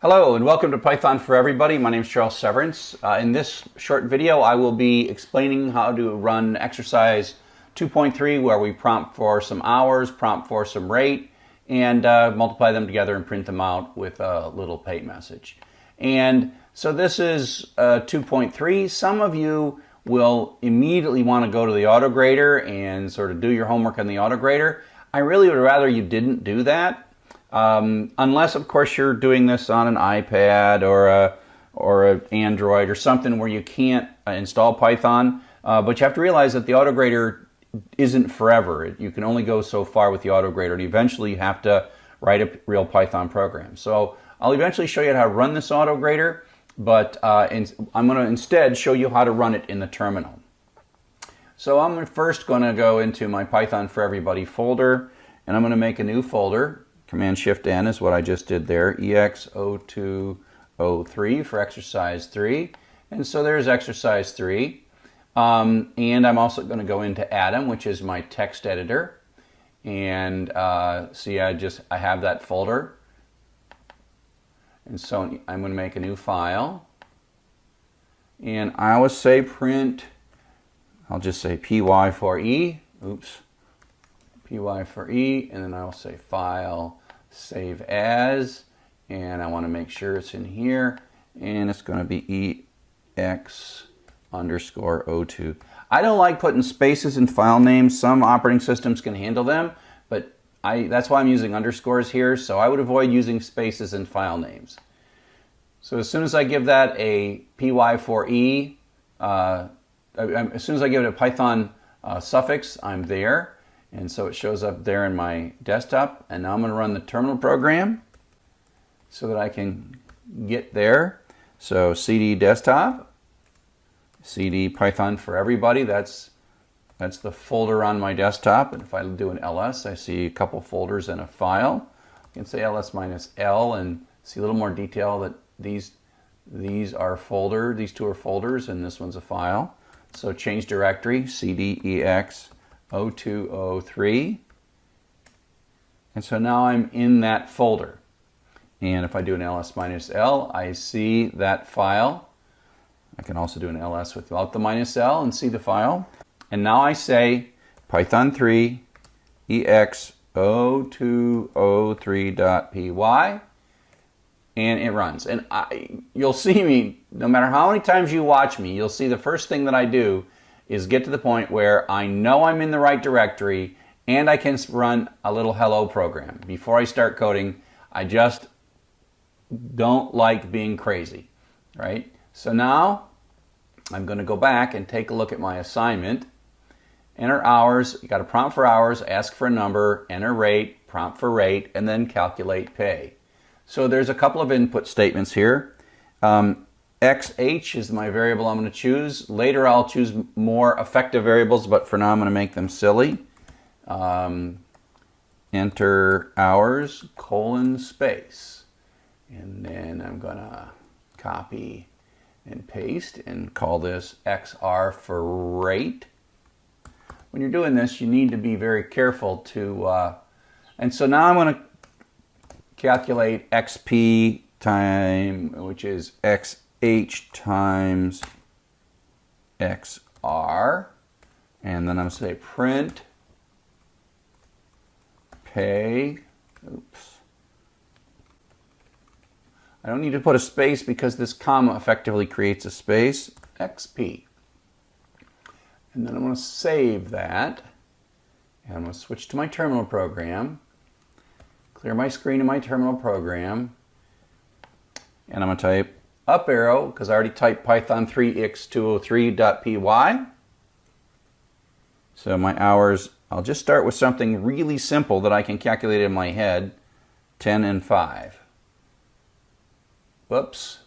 [SPEAKER 1] Hello and welcome to Python for Everybody. My name is Charles Severance. In this short video, I will be explaining how to run exercise 2.3, where we prompt for some hours, prompt for some rate, and multiply them together and print them out with a little pay message. And so this is 2.3. Some of you will immediately want to go to the autograder and sort of do your homework on the autograder. I really would rather you didn't do that. Unless, of course, you're doing this on an iPad or an Android or something where you can't install Python. But you have to realize that the autograder isn't forever. You can only go so far with the autograder, and eventually you have to write a real Python program. So I'll eventually show you how to run this autograder, but I'm going to instead show you how to run it in the terminal. So I'm first going to go into my Python for Everybody folder, and I'm going to make a new folder. Command-Shift-N is what I just did there, EX0203 for exercise 3. And so there's exercise 3. And I'm also going to go into Atom, which is my text editor. And see, I have that folder. And so I'm going to make a new file. And I always say print, I'll just say PY for E. Oops. PY for E, and then I'll say file, save as, and I want to make sure it's in here, and it's going to be EX_02. I don't like putting spaces in file names. Some operating systems can handle them, but that's why I'm using underscores here, so I would avoid using spaces in file names. So as soon as I give that a PY4E, as soon as I give it a Python suffix, I'm there. And so it shows up there in my desktop. And now I'm going to run the terminal program so that I can get there. So CD desktop, CD Python for Everybody. That's the folder on my desktop. And if I do an ls, I see a couple folders and a file. I can say ls-l and see a little more detail that these are folder. These two are folders, and this one's a file. So change directory, CD EX0203, and so now I'm in that folder. And if I do an ls-l, I see that file. I can also do an ls without the -l and see the file. And now I say Python 3 EX0203.py, and it runs. And you'll see me, no matter how many times you watch me, you'll see the first thing that I do is get to the point where I know I'm in the right directory and I can run a little hello program. Before I start coding, I just don't like being crazy, right? So now I'm going to go back and take a look at my assignment, enter hours, you got to prompt for hours, ask for a number, enter rate, prompt for rate, and then calculate pay. So there's a couple of input statements here. XH is my variable I'm going to choose. Later I'll choose more effective variables, but for now I'm going to make them silly. Enter hours, colon, space. And then I'm going to copy and paste and call this XR for rate. When you're doing this, you need to be very careful to, and so now I'm going to calculate XP time, which is XH times XR, and then I'm going to say print pay, oops. I don't need to put a space because this comma effectively creates a space, XP. And then I'm going to save that, and I'm going to switch to my terminal program, clear my screen in my terminal program, and I'm going to type up arrow, because I already typed Python 3x203.py. So my hours, I'll just start with something really simple that I can calculate in my head, 10 and 5. Whoops.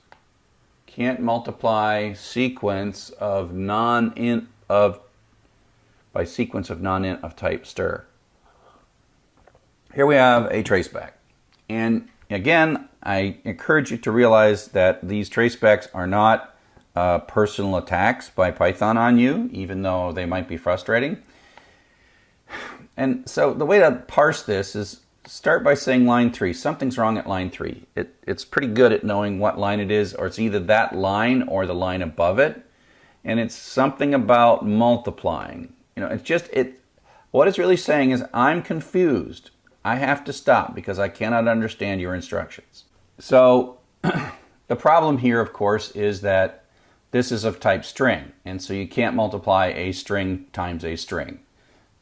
[SPEAKER 1] Can't multiply sequence of non-int of by sequence of non-int of type stir. Here we have a traceback. And again, I encourage you to realize that these tracebacks are not personal attacks by Python on you, even though they might be frustrating. And so the way to parse this is start by saying line 3. Something's wrong at line 3. It's pretty good at knowing what line it is, or it's either that line or the line above it. And it's something about multiplying. You know, it's just, what it's really saying is, I'm confused. I have to stop because I cannot understand your instructions. So the problem here, of course, is that this is of type string. And so you can't multiply a string times a string.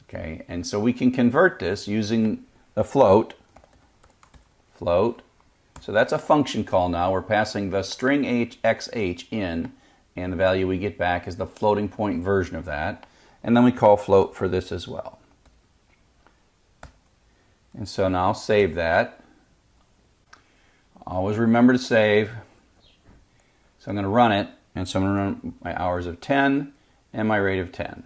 [SPEAKER 1] Okay, and so we can convert this using a float. So that's a function call now. We're passing the string xh in, and the value we get back is the floating point version of that. And then we call float for this as well. And so now I'll save that. Always remember to save. So I'm going to run it, and so I'm going to run my hours of 10 and my rate of 10.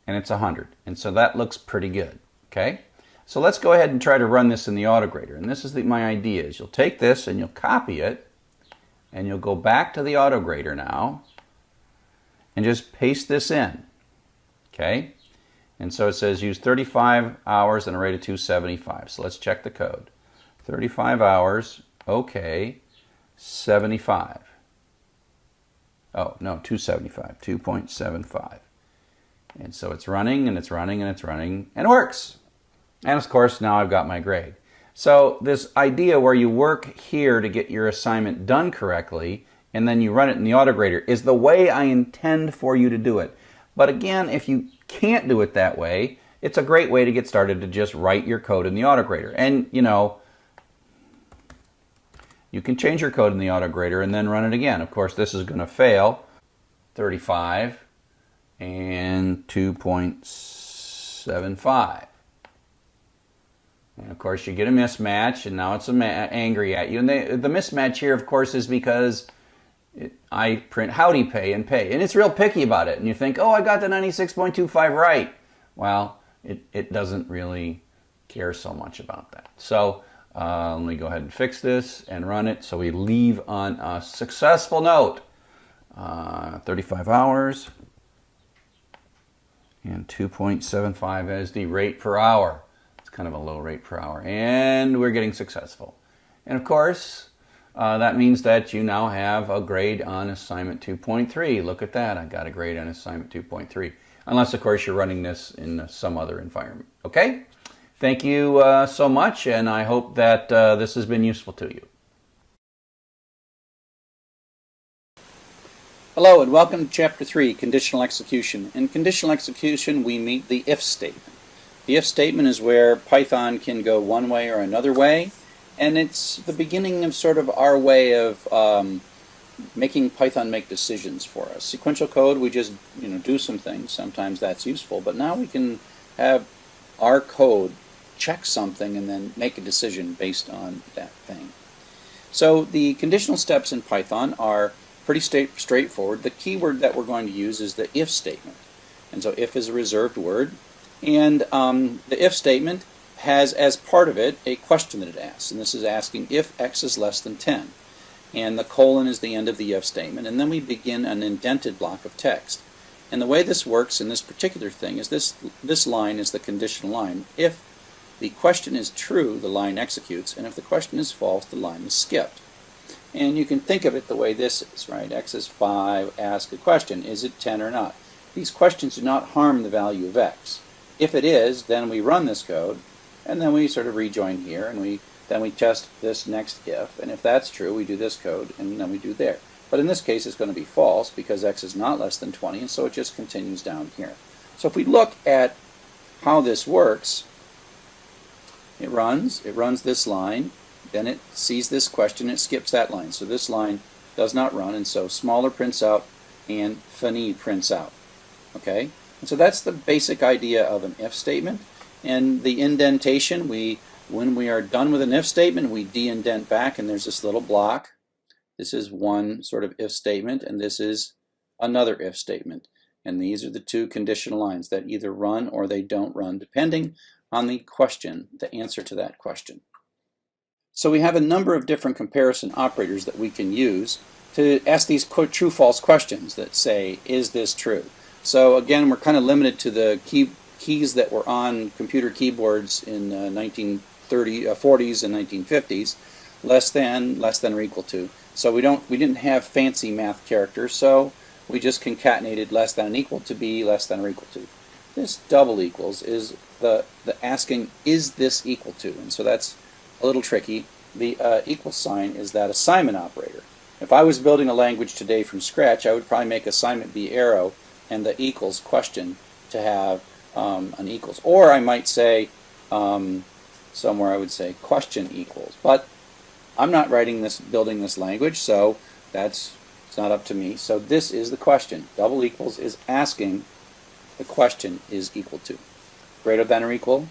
[SPEAKER 1] And it's 100. And so that looks pretty good. Okay? So let's go ahead and try to run this in the autograder. And this is my idea is you'll take this and you'll copy it, and you'll go back to the autograder now and just paste this in. Okay? And so it says use 35 hours and a rate of 275. So let's check the code. 35 hours, okay, 75. Oh, no, 275, 2.75. And so it's running, and it's running, and it's running, and it works. And of course, now I've got my grade. So this idea where you work here to get your assignment done correctly, and then you run it in the autograder, is the way I intend for you to do it. But again, if you can't do it that way, it's a great way to get started to just write your code in the autograder. And, you know, you can change your code in the autograder and then run it again. Of course, this is going to fail. 35 and 2.75. And of course, you get a mismatch, and now it's angry at you. And the mismatch here, of course, is because I print howdy pay and pay. And it's real picky about it. And you think, oh, I got the 96.25 right. Well, it doesn't really care so much about that. So let me go ahead and fix this and run it so we leave on a successful note. 35 hours and 2.75 as the rate per hour. It's kind of a low rate per hour. And we're getting successful. And of course, that means that you now have a grade on assignment 2.3. Look at that. I got a grade on assignment 2.3. Unless, of course, you're running this in some other environment. Okay? Thank you so much, and I hope that this has been useful to you. Hello, and welcome to Chapter 3, Conditional Execution. In conditional execution, we meet the if statement. The if statement is where Python can go one way or another way, and it's the beginning of sort of our way of making Python make decisions for us. Sequential code, we just do some things. Sometimes that's useful, but now we can have our code check something and then make a decision based on that thing. So the conditional steps in Python are pretty straightforward. The keyword that we're going to use is the if statement. And so if is a reserved word. And the if statement has as part of it a question that it asks. And this is asking if x is less than 10. And the colon is the end of the if statement. And then we begin an indented block of text. And the way this works in this particular thing is this line is the conditional line. If the question is true, the line executes, and if the question is false, the line is skipped. And you can think of it the way this is, right? X is 5, ask a question, is it 10 or not? These questions do not harm the value of x. If it is, then we run this code, and then we sort of rejoin here, and then we test this next if, and if that's true, we do this code, and then we do there. But in this case, it's going to be false because x is not less than 20, and so it just continues down here. So if we look at how this works, it runs this line, then it sees this question, it skips that line. So this line does not run, and so smaller prints out and fini prints out. Okay? And so that's the basic idea of an if statement. And the indentation, when we are done with an if statement, we de-indent back, and there's this little block. This is one sort of if statement, and this is another if statement. And these are the two conditional lines that either run or they don't run, depending on the question, the answer to that question. So we have a number of different comparison operators that we can use to ask these true-false questions that say, is this true? So again, we're kind of limited to the keys that were on computer keyboards in 1940s and 1950s, less than or equal to. So we didn't have fancy math characters, so we just concatenated less than and equal to be less than or equal to. This double equals is the asking, is this equal to? And so that's a little tricky. The equal sign is that assignment operator. If I was building a language today from scratch, I would probably make assignment be arrow and the equals question to have an equals. Or I might say, somewhere I would say question equals. But I'm not building this language, so it's not up to me. So this is the question. Double equals is asking the question is equal to. Greater than or equal,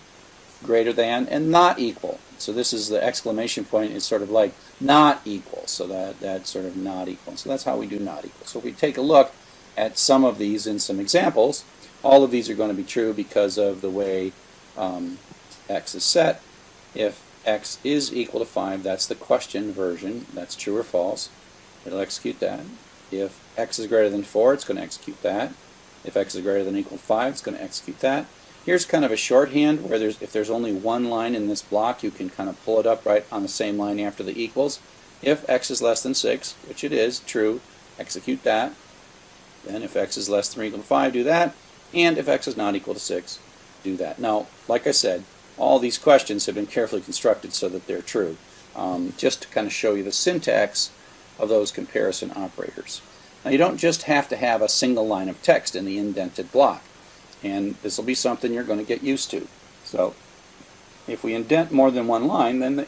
[SPEAKER 1] greater than, and not equal. So this is the exclamation point is sort of like not equal. So that's sort of not equal. So that's how we do not equal. So if we take a look at some of these in some examples, all of these are going to be true because of the way x is set. If x is equal to 5, that's the question version. That's true or false. It'll execute that. If x is greater than 4, it's going to execute that. If x is greater than or equal to 5, it's going to execute that. Here's kind of a shorthand where if there's only one line in this block, you can kind of pull it up right on the same line after the equals. If x is less than 6, which it is, true, execute that. Then if x is less than or equal to 5, do that. And if x is not equal to 6, do that. Now, like I said, all these questions have been carefully constructed so that they're true, just to kind of show you the syntax of those comparison operators. Now, you don't just have to have a single line of text in the indented block, and this will be something you're going to get used to. So if we indent more than one line, then the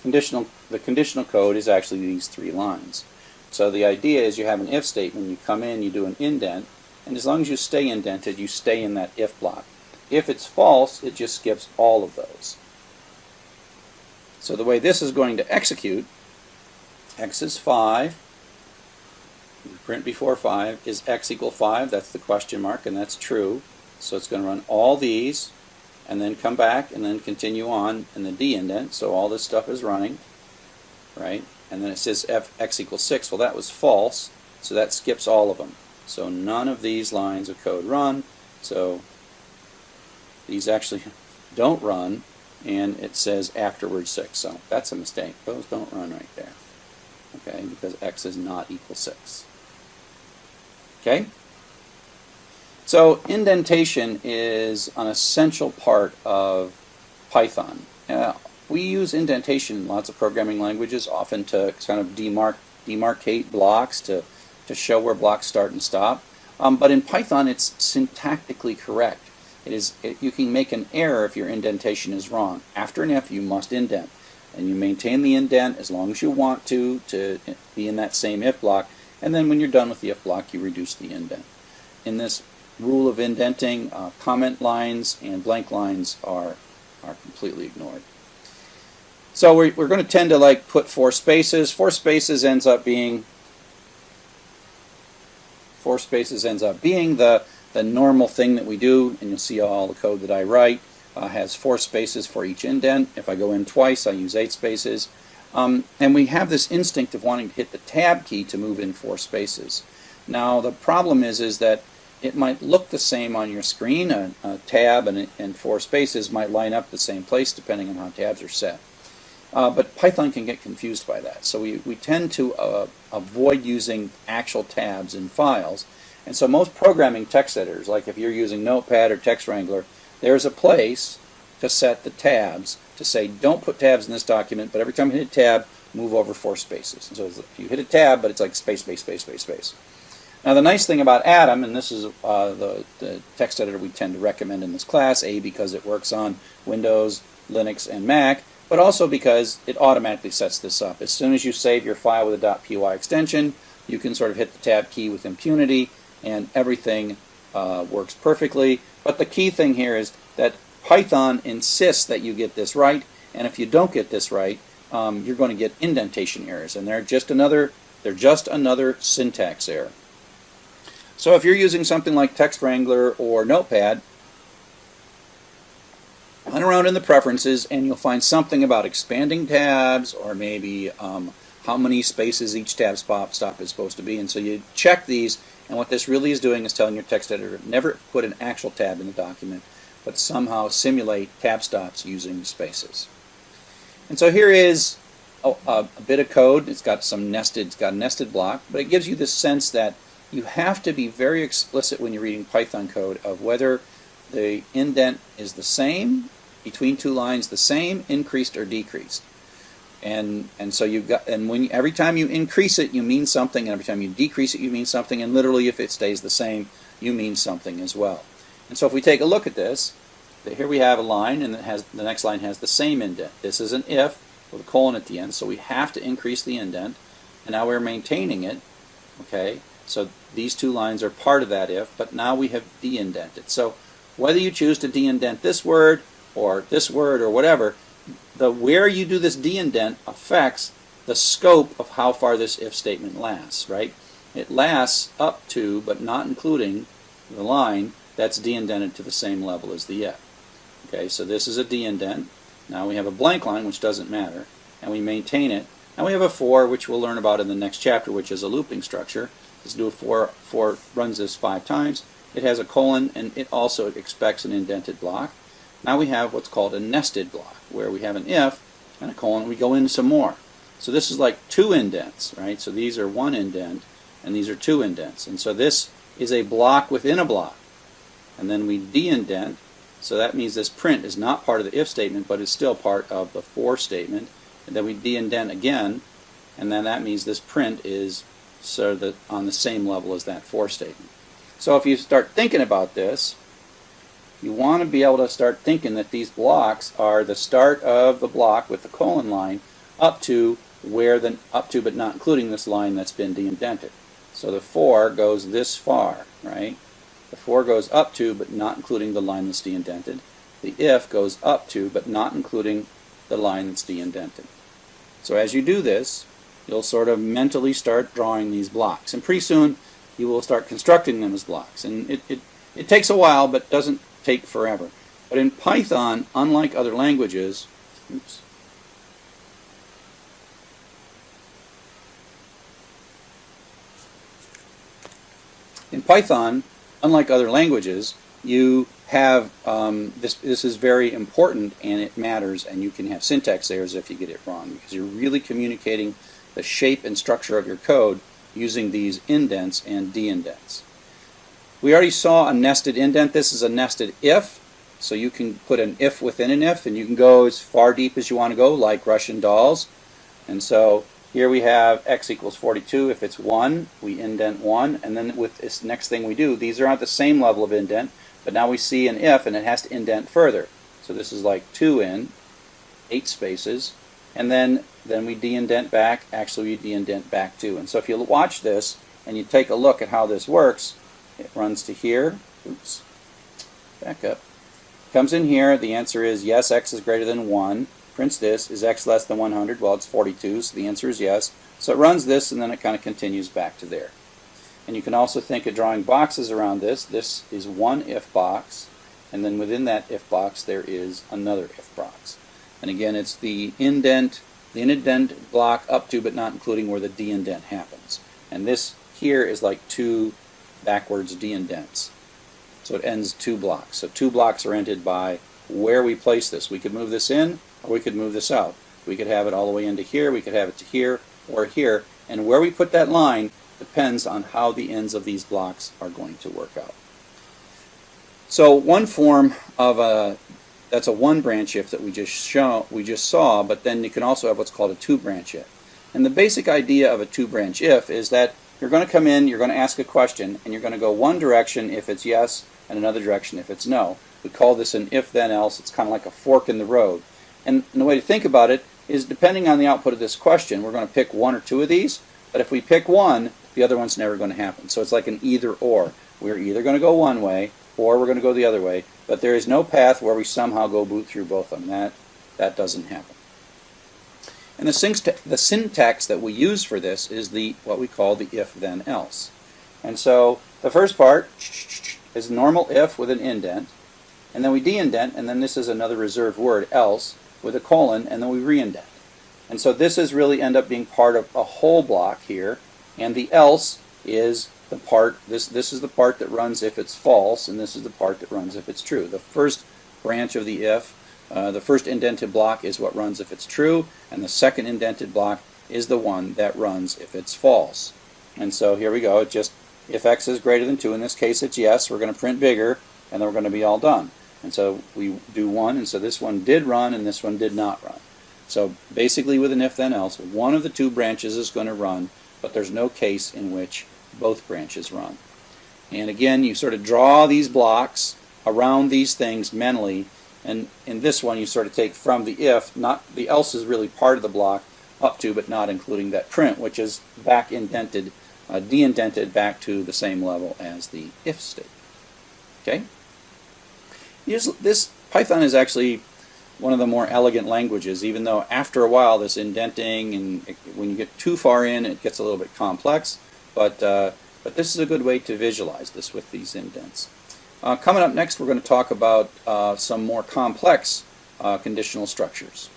[SPEAKER 1] conditional code is actually these 3 lines. So the idea is you have an if statement, you come in, you do an indent, and as long as you stay indented, you stay in that if block. If it's false, it just skips all of those. So the way this is going to execute, x is 5, print before 5, is x equal 5, that's the question mark, and that's true. So it's going to run all these, and then come back, and then continue on in the de-indent, so all this stuff is running, right? And then it says f x equals 6, well that was false, so that skips all of them. So none of these lines of code run, so these actually don't run, and it says afterward 6, so that's a mistake. Those don't run right there, okay, because x is not equal 6. Okay? So indentation is an essential part of Python. We use indentation in lots of programming languages, often to kind of demarcate blocks, to show where blocks start and stop. But in Python, it's syntactically correct. You can make an error if your indentation is wrong. After an F, you must indent. and you maintain the indent as long as you want to be in that same if block, and then when you're done with the if block, you reduce the indent. In this rule of indenting, comment lines and blank lines are completely ignored. So we're going to tend to like put 4 spaces. 4 spaces ends up being the normal thing that we do, and you'll see all the code that I write has 4 spaces for each indent. If I go in twice, I use 8 spaces. And we have this instinct of wanting to hit the tab key to move in 4 spaces. Now the problem is that it might look the same on your screen. A tab and 4 spaces might line up the same place depending on how tabs are set. But Python can get confused by that. So we tend to avoid using actual tabs in files. And so most programming text editors, like if you're using Notepad or Text Wrangler, there's a place to set the tabs to say don't put tabs in this document, but every time you hit a tab, move over 4 spaces. And so if you hit a tab, but it's like space, space, space, space, space. Now the nice thing about Atom, and this is the text editor we tend to recommend in this class, A, because it works on Windows, Linux, and Mac, but also because it automatically sets this up. As soon as you save your file with a .py extension, you can sort of hit the tab key with impunity, and everything works perfectly. But the key thing here is that Python insists that you get this right, and if you don't get this right, you're going to get indentation errors, and they're just another syntax error. So if you're using something like Text Wrangler or Notepad, hunt around in the preferences and you'll find something about expanding tabs, or maybe how many spaces each tab stop is supposed to be. And so you check these, and what this really is doing is telling your text editor never put an actual tab in the document, but somehow simulate tab stops using spaces. And so here is a bit of code. It's got a nested block, but it gives you this sense that you have to be very explicit when you're reading Python code of whether the indent is the same between 2 lines, the same, increased or decreased. And so you've got, and every time you increase it, you mean something, and every time you decrease it, you mean something, and literally if it stays the same, you mean something as well. And so if we take a look at this, here we have a line, and the next line has the same indent. This is an if with a colon at the end, so we have to increase the indent, and now we're maintaining it. Okay, so these 2 lines are part of that if, but now we have de-indented. So whether you choose to de-indent this word or whatever, where you do this de-indent affects the scope of how far this if statement lasts, right? It lasts up to, but not including, the line that's de-indented to the same level as the if. Okay, so this is a de-indent. Now we have a blank line, which doesn't matter, and we maintain it. And we have a for, which we'll learn about in the next chapter, which is a looping structure. Let's do a for runs this 5 times. It has a colon, and it also expects an indented block. Now we have what's called a nested block, where we have an if and a colon. We go into some more. So this is like 2 indents, right? So these are 1 indent, and these are 2 indents. And so this is a block within a block. And then we de-indent. So that means this print is not part of the if statement, but it's still part of the for statement. And then we de-indent again, and then that means this print is sort of on the same level as that for statement. So if you start thinking about this, you want to be able to start thinking that these blocks are the start of the block with the colon line up to but not including this line that's been de-indented. So the for goes this far, right? The for goes up to but not including the line that's de-indented. The if goes up to but not including the line that's de-indented. So as you do this, you'll sort of mentally start drawing these blocks, and pretty soon you will start constructing them as blocks. And it takes a while, but doesn't take forever. But in Python, unlike other languages, you have this is very important, and it matters, and you can have syntax errors if you get it wrong, because you're really communicating the shape and structure of your code using these indents and de-indents. We already saw a nested indent. This is a nested if, so you can put an if within an if, and you can go as far deep as you want to go, like Russian dolls. And so here we have x equals 42. If it's 1, we indent 1, and then with this next thing we do, these are at the same level of indent, but now we see an if, and it has to indent further. So this is like 2 in, 8 spaces, and then we de-indent back. Actually, we de-indent back too. And so if you watch this and you take a look at how this works, it runs to here. Oops. Back up. Comes in here. The answer is yes, x is greater than 1. Prints this. Is x less than 100? Well, it's 42, so the answer is yes. So it runs this, and then it kind of continues back to there. And you can also think of drawing boxes around this. This is one if box, and then within that if box there is another if box. And again, it's the indent block up to but not including where the de-indent happens. And this here is like two backwards de-indents. So it ends two blocks. So two blocks are ended by where we place this. We could move this in, or we could move this out. We could have it all the way into here, we could have it to here, or here. And where we put that line depends on how the ends of these blocks are going to work out. So one form of that's a one branch if that we just saw, but then you can also have what's called a two branch if. And the basic idea of a two branch if is that you're going to come in, you're going to ask a question, and you're going to go one direction if it's yes, and another direction if it's no. We call this an if then else. It's kind of like a fork in the road. And the way to think about it is, depending on the output of this question, we're going to pick one or two of these, but if we pick one, the other one's never going to happen. So it's like an either or. We're either going to go one way, or we're going to go the other way, but there is no path where we somehow go boot through both of them. That doesn't happen. And the syntax that we use for this is what we call the if then else. And so the first part is normal if with an indent, and then we de-indent, and then this is another reserved word, else, with a colon, and then we re-indent. And so this is really end up being part of a whole block here, and the else is the part, this is the part that runs if it's false, and this is the part that runs if it's true. The first branch of the if, the first indented block is what runs if it's true, and the second indented block is the one that runs if it's false. And so here we go, it just, if x is greater than 2, in this case it's yes, we're going to print bigger, and then we're going to be all done. And so we do one, and so this one did run, and this one did not run. So basically with an if then else, one of the two branches is going to run, but there's no case in which both branches run. And again, you sort of draw these blocks around these things mentally, and in this one you sort of take from the if, not the else is really part of the block, up to but not including that print, which is back indented, de-indented back to the same level as the if state. Okay? This Python is actually one of the more elegant languages, even though after a while this indenting, and when you get too far in, it gets a little bit complex. But this is a good way to visualize this with these indents. Coming up next, we're going to talk about some more complex conditional structures.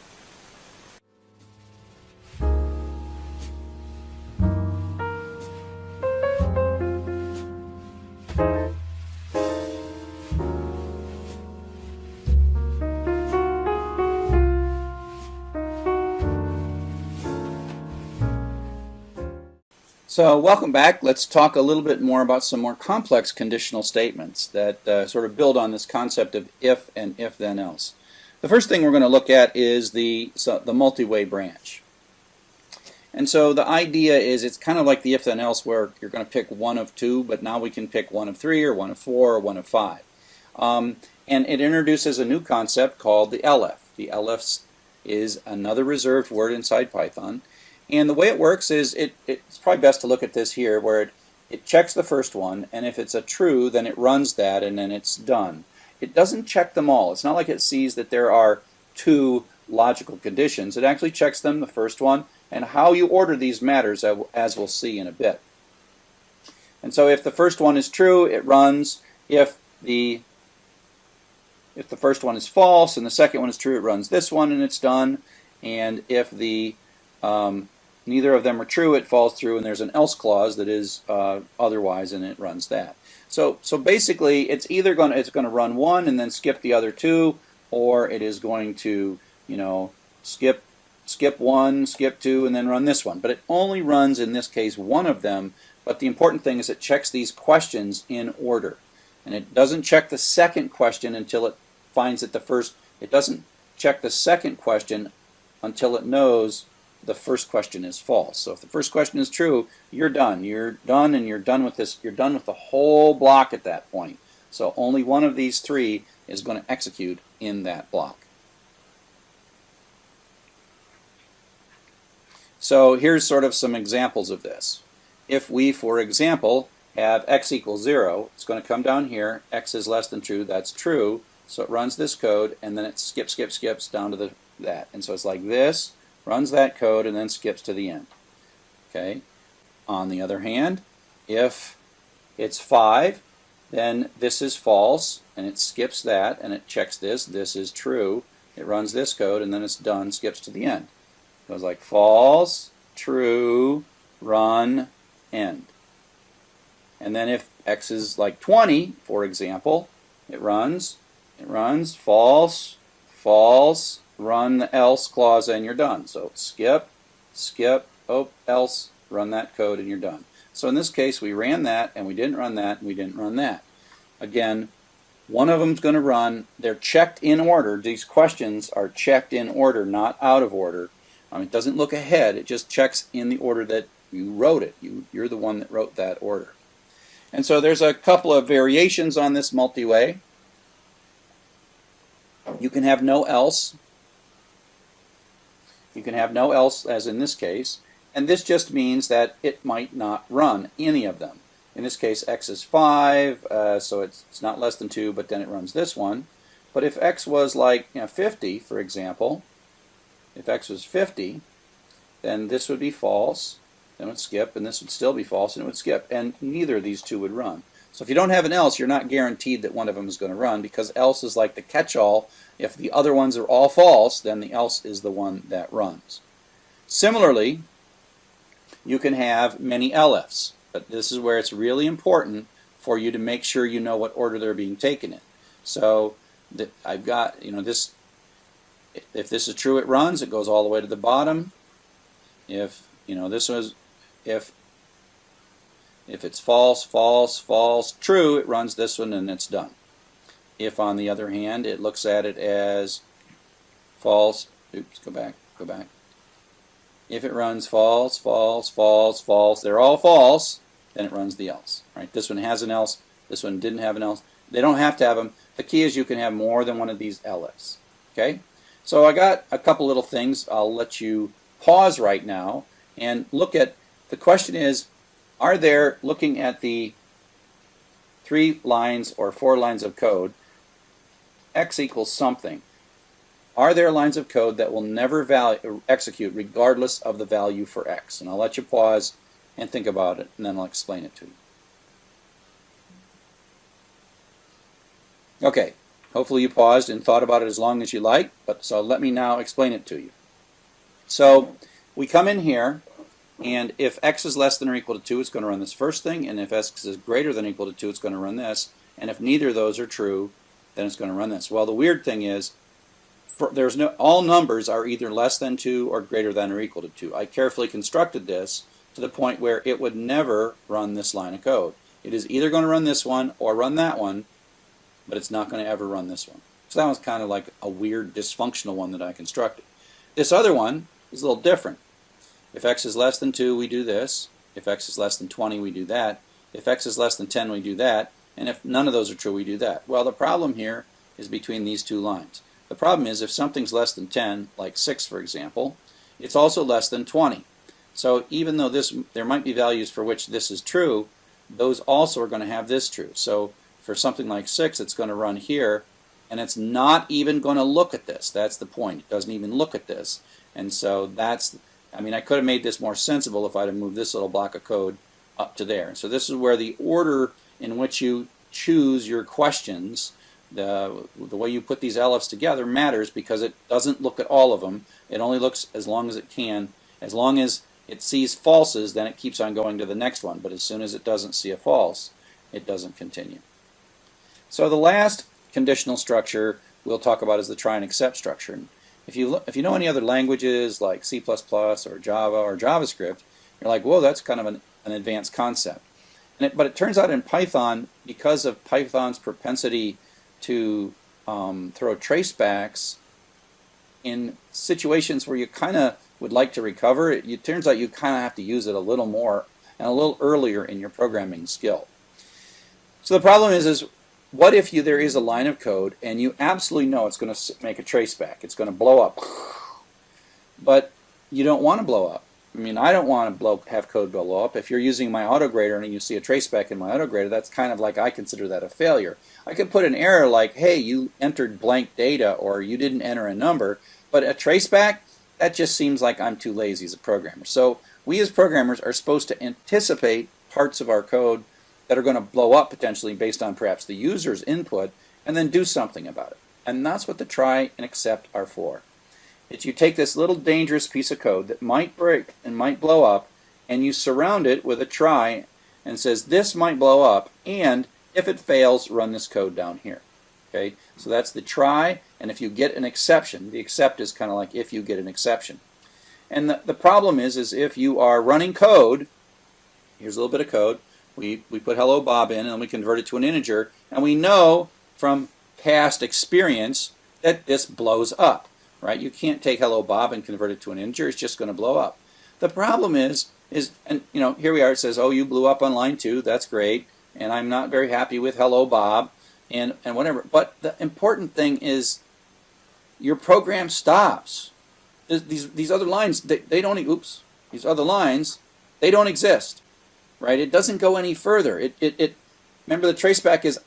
[SPEAKER 1] So welcome back. Let's talk a little bit more about some more complex conditional statements that sort of build on this concept of if and if then else. The first thing we're going to look at is the multi-way branch. And so the idea is it's kind of like the if then else, where you're going to pick one of two, but now we can pick one of three or one of four or one of five. And it introduces a new concept called the LF. The LF is another reserved word inside Python. And the way it works is it's probably best to look at this here, where it checks the first one, and if it's a true, then it runs that, and then it's done. It doesn't check them all. It's not like it sees that there are two logical conditions. It actually checks them, the first one, and how you order these matters, as we'll see in a bit. And so if the first one is true, it runs. If the first one is false and the second one is true, it runs this one, and it's done. And if the neither of them are true, it falls through, and there's an else clause that is otherwise, and it runs that. So basically, it's either going to run one and then skip the other two, or it is going to skip one, skip two, and then run this one. But it only runs in this case one of them. But the important thing is it checks these questions in order, and it doesn't check the second question until it finds that the first. It doesn't check the second question until it knows the first question is false. So if the first question is true, you're done. You're done, and you're done with this. You're done with the whole block at that point. So only one of these three is going to execute in that block. So here's sort of some examples of this. If we, for example, have x equals 0, it's going to come down here, x is less than true, that's true, so it runs this code, and then it skips down to that. And so it's like this, runs that code, and then skips to the end. Okay. On the other hand, if it's 5, then this is false, and it skips that, and it checks this is true, it runs this code, and then it's done, skips to the end. It goes like false, true, run, end. And then if x is like 20, for example, it runs, false, false, run the else clause, and you're done. So skip, oh, else, run that code, and you're done. So in this case, we ran that, and we didn't run that, and we didn't run that. Again, one of them's going to run. They're checked in order. These questions are checked in order, not out of order. It doesn't look ahead. It just checks in the order that you wrote it. You're the one that wrote that order. And so there's a couple of variations on this multi-way. You can have no else. You can have no else, as in this case. And this just means that it might not run any of them. In this case, x is 5, so it's not less than 2, but then it runs this one. But if x was like 50, for example, if x was 50, then this would be false, then it would skip, and this would still be false, and it would skip. And neither of these two would run. So if you don't have an else, you're not guaranteed that one of them is going to run, because else is like the catch-all. If the other ones are all false, then the else is the one that runs. Similarly, you can have many elifs, but this is where it's really important for you to make sure you know what order they're being taken in. So I've got, this, if this is true, it runs, it goes all the way to the bottom. If, this was, if it's false, false, false, true, it runs this one and it's done. If, on the other hand, it looks at it as false, oops, go back. If it runs false, false, false, false, they're all false, then it runs the else. Right? This one has an else, this one didn't have an else. They don't have to have them. The key is you can have more than one of these elifs. Okay? So I got a couple little things. I'll let you pause right now and look at, the question is, are there, looking at the 3 lines or 4 lines of code, x equals something. Are there lines of code that will never execute regardless of the value for x? And I'll let you pause and think about it, and then I'll explain it to you. Okay, hopefully you paused and thought about it as long as you like, but so let me now explain it to you. So we come in here, and if x is less than or equal to 2, it's going to run this first thing, and if x is greater than or equal to 2, it's going to run this, and if neither of those are true, then it's going to run this. Well, the weird thing is, all numbers are either less than 2 or greater than or equal to 2. I carefully constructed this to the point where it would never run this line of code. It is either going to run this one or run that one, but it's not going to ever run this one. So that was kind of like a weird dysfunctional one that I constructed. This other one is a little different. If x is less than 2, we do this. If x is less than 20, we do that. If x is less than 10, we do that. And if none of those are true, we do that. Well, the problem here is between these two lines. The problem is if something's less than 10, like 6 for example, it's also less than 20. So even though there might be values for which this is true, those also are going to have this true. So for something like 6, it's going to run here, and it's not even going to look at this. That's the point. It doesn't even look at this. And so that's, I mean, I could have made this more sensible if I'd have moved this little block of code up to there. So this is where the order in which you choose your questions, the way you put these elifs together matters, because it doesn't look at all of them. It only looks as long as it can. As long as it sees falses, then it keeps on going to the next one. But as soon as it doesn't see a false, it doesn't continue. So the last conditional structure we'll talk about is the try and except structure. And if you know any other languages like C++ or Java or JavaScript, you're like, whoa, that's kind of an advanced concept. But it turns out in Python, because of Python's propensity to throw tracebacks in situations where you kind of would like to recover, it turns out you kind of have to use it a little more and a little earlier in your programming skill. So the problem is what if there is a line of code and you absolutely know it's going to make a traceback, it's going to blow up, but you don't want to blow up. I mean, I don't want to have code blow up. If you're using my autograder and you see a traceback in my autograder, that's kind of like, I consider that a failure. I could put an error like, hey, you entered blank data, or you didn't enter a number, but a traceback, that just seems like I'm too lazy as a programmer. So we as programmers are supposed to anticipate parts of our code that are going to blow up potentially based on perhaps the user's input, and then do something about it. And that's what the try and accept are for. It's you take this little dangerous piece of code that might break and might blow up, and you surround it with a try and says this might blow up, and if it fails, run this code down here. Okay, so that's the try, and if you get an exception, the accept is kind of like if you get an exception. And the problem is if you are running code, here's a little bit of code, we put hello Bob in and we convert it to an integer, and we know from past experience that this blows up. Right? You can't take hello Bob and convert it to an integer. It's just going to blow up. The problem is, and you know, here we are. It says, oh, you blew up on line 2. That's great. And I'm not very happy with hello Bob and whatever. But the important thing is your program stops. These other lines, they don't, oops, these other lines, they don't exist. Right? It doesn't go any further. Remember, the traceback is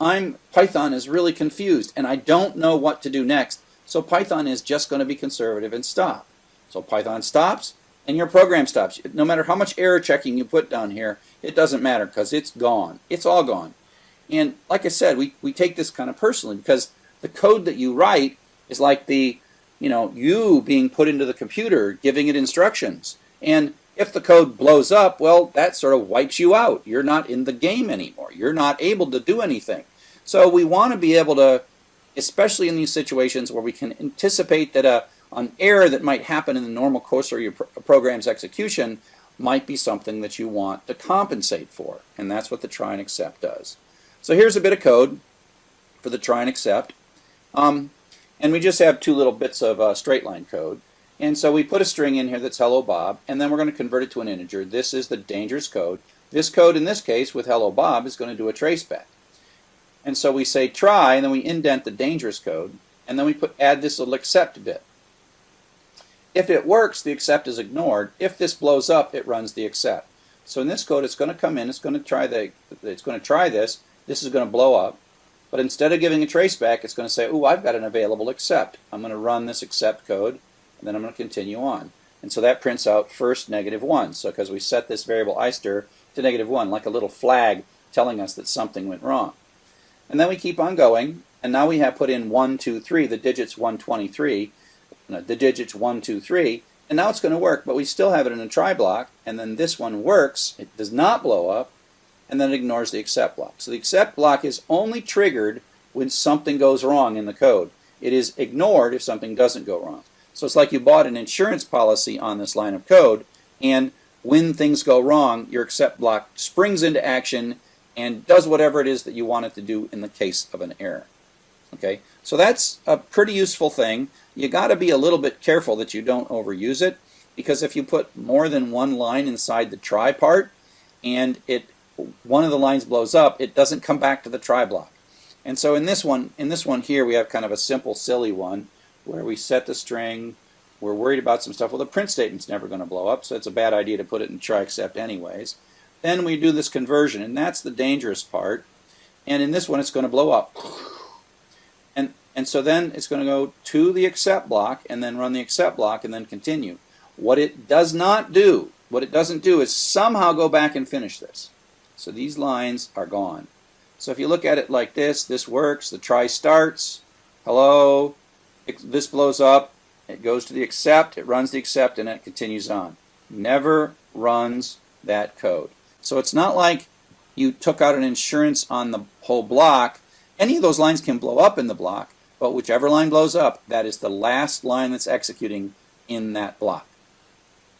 [SPEAKER 1] Python is really confused and I don't know what to do next. So Python is just going to be conservative and stop. So Python stops and your program stops. No matter how much error checking you put down here, it doesn't matter because it's gone. It's all gone. And like I said, we take this kind of personally because the code that you write is like you being put into the computer, giving it instructions. And if the code blows up, well, that sort of wipes you out. You're not in the game anymore. You're not able to do anything. So we want to be able to, especially in these situations where we can anticipate that an error that might happen in the normal course of your program's execution might be something that you want to compensate for. And that's what the try and accept does. So here's a bit of code for the try and accept. And we just have 2 little bits of straight line code. And so we put a string in here that's hello Bob, and then we're going to convert it to an integer. This is the dangerous code. This code in this case with hello Bob is going to do a traceback. And so we say try, and then we indent the dangerous code, and then we add this little accept bit. If it works, the accept is ignored. If this blows up, it runs the accept. So in this code, it's going to come in, it's going to try this. This is going to blow up, but instead of giving a traceback, it's going to say, "Ooh, I've got an available accept. I'm going to run this accept code, and then I'm going to continue on." And so that prints out first -1. So because we set this variable ister to -1, like a little flag telling us that something went wrong. And then we keep on going, and now we have put in 1, 2, 3, the digits 123, the digits 1, 2, 3, and now it's going to work, but we still have it in a try block, and then this one works, it does not blow up, and then it ignores the accept block. So the accept block is only triggered when something goes wrong in the code. It is ignored if something doesn't go wrong. So it's like you bought an insurance policy on this line of code, and when things go wrong, your accept block springs into action and does whatever it is that you want it to do in the case of an error. Okay, so that's a pretty useful thing. You got to be a little bit careful that you don't overuse it, because if you put more than one line inside the try part and one of the lines blows up, it doesn't come back to the try block. And so in this one here, we have kind of a simple, silly one where we set the string. We're worried about some stuff. Well, the print statement's never going to blow up, so it's a bad idea to put it in try except anyways. Then we do this conversion, and that's the dangerous part. And in this one, it's going to blow up. And so then it's going to go to the accept block, and then run the accept block, and then continue. What it doesn't do is somehow go back and finish this. So these lines are gone. So if you look at it like this works. The try starts. Hello. This blows up. It goes to the accept. It runs the accept, and it continues on. Never runs that code. So it's not like you took out an insurance on the whole block. Any of those lines can blow up in the block, but whichever line blows up, that is the last line that's executing in that block.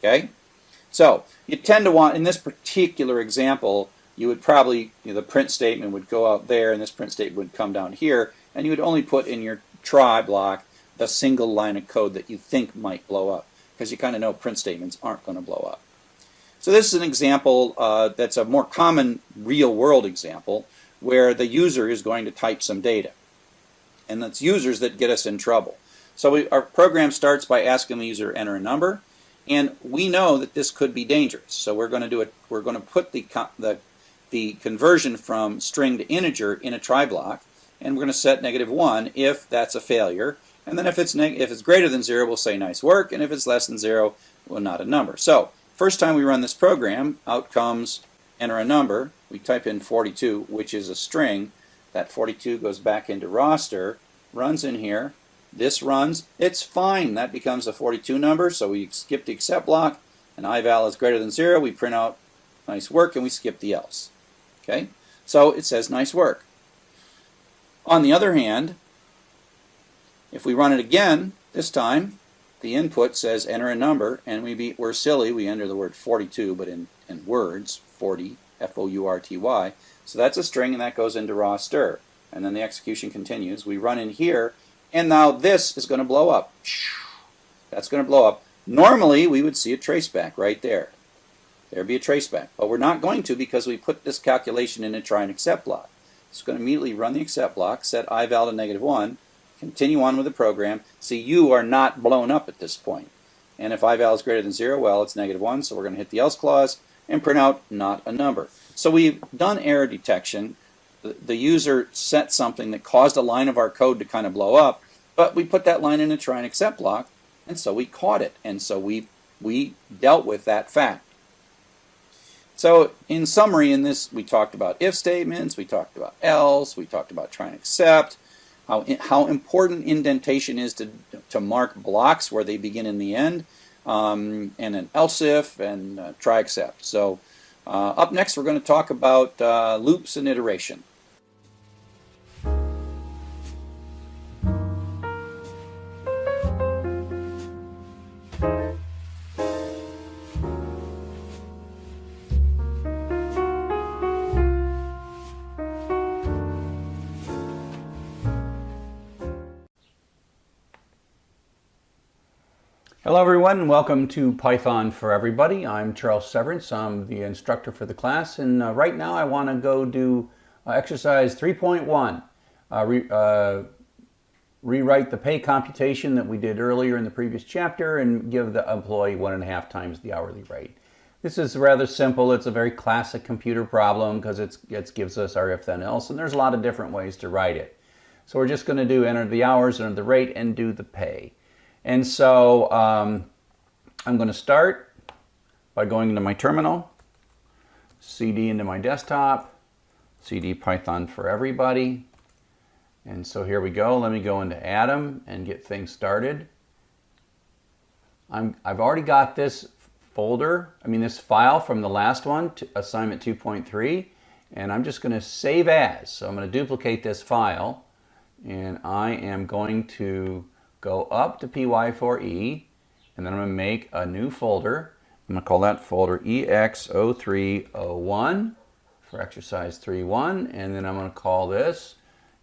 [SPEAKER 1] Okay? So you tend to want, in this particular example, you would probably, the print statement would go out there, and this print statement would come down here, and you would only put in your try block the single line of code that you think might blow up, because you kind of know print statements aren't going to blow up. So this is an example that's a more common real-world example where the user is going to type some data. And it's users that get us in trouble. So our program starts by asking the user to enter a number, And we know that this could be dangerous, so we're going to do it. We're going to put the conversion from string to integer in a try block, and we're going to set -1 if that's a failure. And then if it's greater than 0, we'll say nice work, and if it's less than 0, well, not a number. So first time we run this program, out comes enter a number. We type in 42, which is a string. That 42 goes back into roster, runs in here. This runs. It's fine. That becomes a 42 number, so we skip the except block, and ival is greater than 0. We print out nice work, and we skip the else. Okay? So it says nice work. On the other hand, if we run it again, this time, the input says enter a number, and we're silly. We enter the word 42, but in words, 40, F-O-U-R-T-Y. So that's a string, and that goes into roster. And then the execution continues. We run in here, and now this is going to blow up. That's going to blow up. Normally, we would see a traceback right there. There'd be a traceback. But we're not going to because we put this calculation in a try and except block. It's going to immediately run the except block, set ival to -1, continue on with the program. See, you are not blown up at this point. And if ival is greater than 0, well, it's -1, so we're going to hit the else clause and print out not a number. So we've done error detection. The user set something that caused a line of our code to kind of blow up, but we put that line in a try and except block, and so we caught it, and so we dealt with that fact. So in summary, in this, we talked about if statements, we talked about else, we talked about try and except, how important indentation is to mark blocks where they begin and the end, and an else if, and try except. So up next, we're going to talk about loops and iteration. Hello everyone, and welcome to Python for Everybody. I'm Charles Severance. I'm the instructor for the class, and right now I want to go do exercise 3.1. Rewrite the pay computation that we did earlier in the previous chapter and give the employee 1.5 times the hourly rate. This is rather simple. It's a very classic computer problem because it gives us our if then else, and there's a lot of different ways to write it. So we're just going to do enter the hours, enter the rate, and do the pay. And so I'm going to start by going into my terminal, cd into my desktop, cd Python for Everybody. And so here we go. Let me go into Atom and get things started. I've already got this folder, this file from the last one, assignment 2.3, and I'm just going to save as. So I'm going to duplicate this file, and I am going to go up to py4e, and then I'm going to make a new folder. I'm going to call that folder ex0301 for exercise 3.1, and then I'm going to call this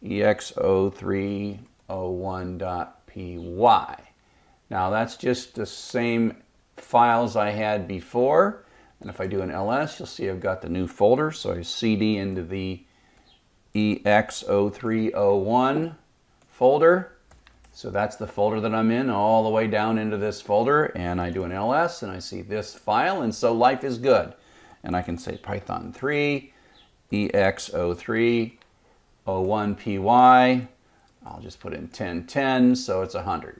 [SPEAKER 1] ex0301.py. Now that's just the same files I had before, and if I do an ls, you'll see I've got the new folder. So I cd into the ex0301 folder. So that's the folder that I'm in, all the way down into this folder, and I do an ls, and I see this file, and so life is good. And I can say Python 3, ex0301py, I'll just put in 1010, so it's 100.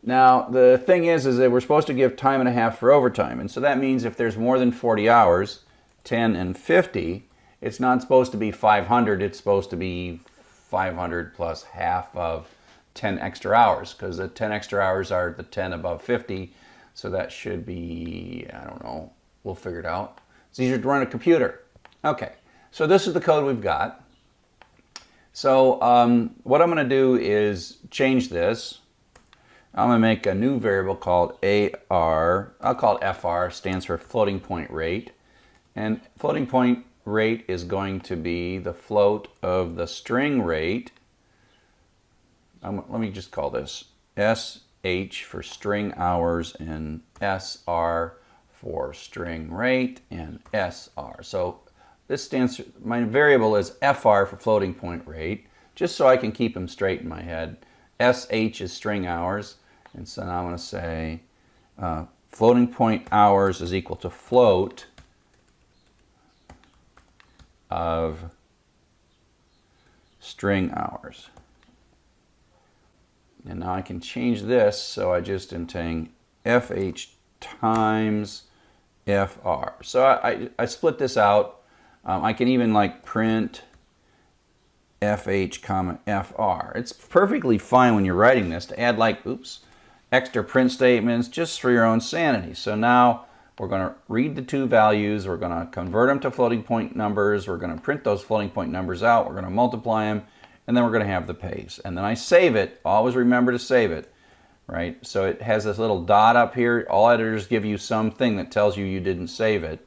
[SPEAKER 1] Now, the thing is that we're supposed to give time and a half for overtime, and so that means if there's more than 40 hours, 10 and 50, it's not supposed to be 500, it's supposed to be 500 plus half of 10 extra hours, because the 10 extra hours are the 10 above 50, so that should be, I don't know, we'll figure it out. It's easier to run a computer. Okay, so this is the code we've got. So what I'm going to do is change this. I'm going to make a new variable called AR, I'll call it FR, stands for floating point rate, and floating point rate is going to be the float of the string rate. Let me just call this SH for string hours and SR for string rate and SR. So this stands for, my variable is FR for floating point rate, just so I can keep them straight in my head. SH is string hours, and so now I'm going to say floating point hours is equal to float of string hours. And now I can change this, so I just am saying FH times FR. So I split this out. I can even like print FH comma FR. It's perfectly fine when you're writing this to add like, oops, extra print statements just for your own sanity. So now we're going to read the two values. We're going to convert them to floating point numbers. We're going to print those floating point numbers out. We're going to multiply them, and then we're going to have the pays. And then I save it. Always remember to save it, right? So it has this little dot up here. All editors give you something that tells you you didn't save it.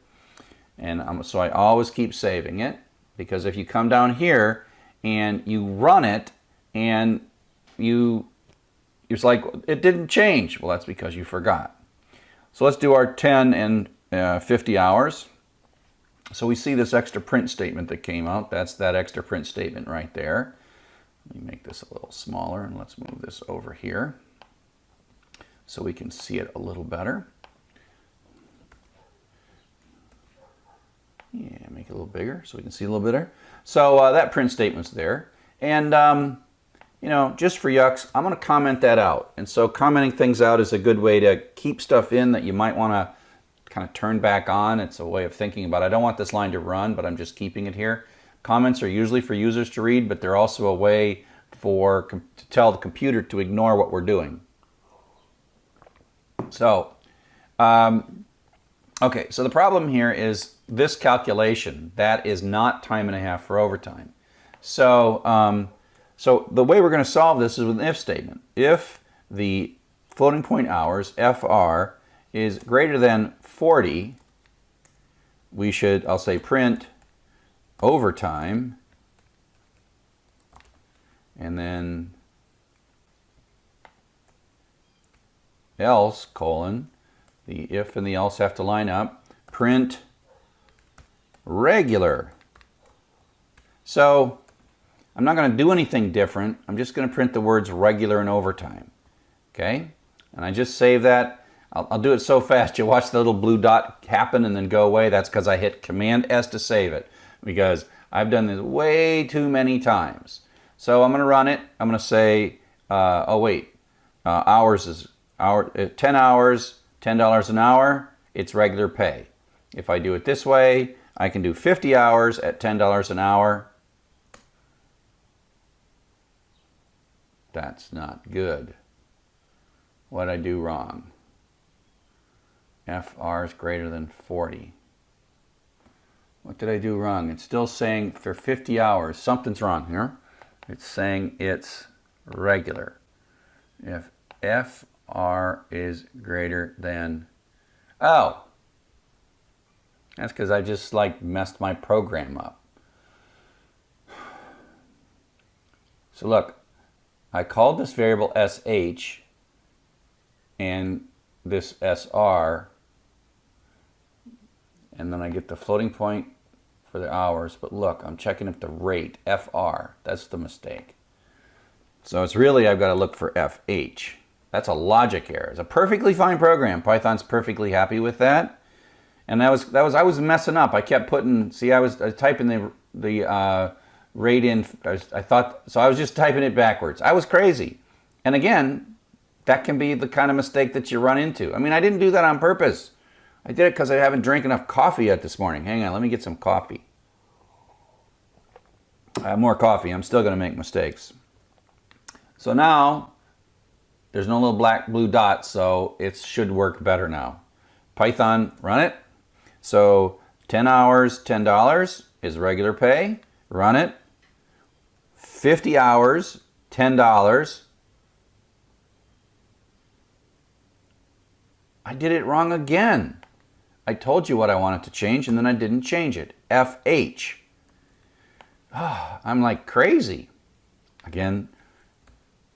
[SPEAKER 1] And so I always keep saving it, because if you come down here and you run it and it's like it didn't change. Well, that's because you forgot. So let's do our 10 and 50 hours. So we see this extra print statement that came out. That's that extra print statement right there. Let me make this a little smaller, and let's move this over here so we can see it a little better. Yeah, make it a little bigger so we can see a little better. So that print statement's there. And, you know, just for yucks, I'm going to comment that out. And so commenting things out is a good way to keep stuff in that you might want to kind of turn back on. It's a way of thinking about it. I don't want this line to run, but I'm just keeping it here. Comments are usually for users to read, but they're also a way to tell the computer to ignore what we're doing. So, okay, so the problem here is this calculation. That is not time and a half for overtime. So, so the way we're going to solve this is with an if statement. If the floating point hours, FR, is greater than 40, we should, I'll say, print overtime, and then else, colon, the if and the else have to line up, print regular. So I'm not going to do anything different. I'm just going to print the words regular and overtime. Okay? And I just save that. I'll do it so fast. You'll watch the little blue dot happen and then go away. That's because I hit Command S to save it, because I've done this way too many times. So I'm going to run it. I'm going to say, oh wait, hours is 10 hours, $10 an hour. It's regular pay. If I do it this way, I can do 50 hours at $10 an hour. That's not good. What did I do wrong? FR is greater than 40. What did I do wrong? It's still saying for 50 hours. Something's wrong here. It's saying it's regular. If FR is greater than... Oh! That's because I just like messed my program up. So look, I called this variable SH and this SR, and then I get the floating point for the hours, but look, I'm checking if the rate, FR, that's the mistake. So it's really, I've got to look for FH. That's a logic error. It's a perfectly fine program. Python's perfectly happy with that. And I was messing up. I kept putting, see, I was typing the rate in, so I was just typing it backwards. I was crazy. And again, that can be the kind of mistake that you run into. I mean, I didn't do that on purpose. I did it because I haven't drank enough coffee yet this morning. Hang on, let me get some coffee. I have more coffee. I'm still going to make mistakes. So now, there's no little blue dot, so it should work better now. Python, run it. So 10 hours, $10 is regular pay. Run it. 50 hours, $10. I did it wrong again. I told you what I wanted to change, and then I didn't change it. FH. Oh, I'm like crazy. Again,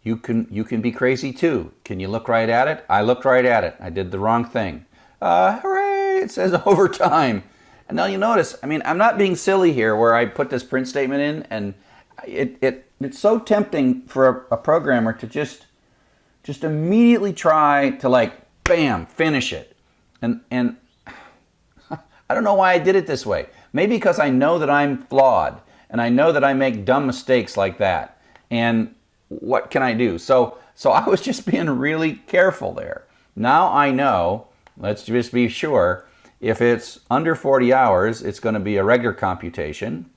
[SPEAKER 1] you can be crazy too. Can you look right at it? I looked right at it. I did the wrong thing. Hooray! It says overtime. And now you notice, I mean, I'm not being silly here where I put this print statement in, and it's so tempting for a programmer to just immediately try to, like, bam, finish it. And I don't know why I did it this way. Maybe because I know that I'm flawed, and I know that I make dumb mistakes like that. And what can I do? So I was just being really careful there. Now I know, let's just be sure, if it's under 40 hours, it's going to be a regular computation.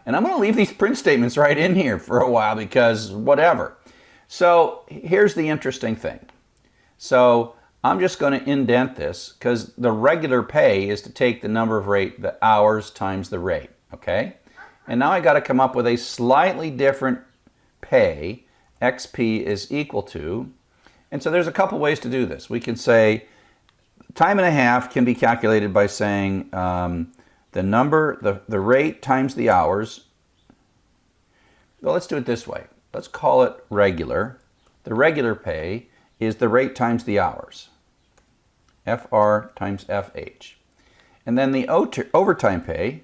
[SPEAKER 1] And I'm going to leave these print statements right in here for a while because whatever. So here's the interesting thing. So I'm just going to indent this because the regular pay is to take the number of the hours times the rate, okay? And now I got to come up with a slightly different pay. XP is equal to, and so there's a couple ways to do this. We can say time and a half can be calculated by saying the rate times the hours. Well, let's do it this way. Let's call it regular. The regular pay is the rate times the hours. FR times FH. And then the overtime pay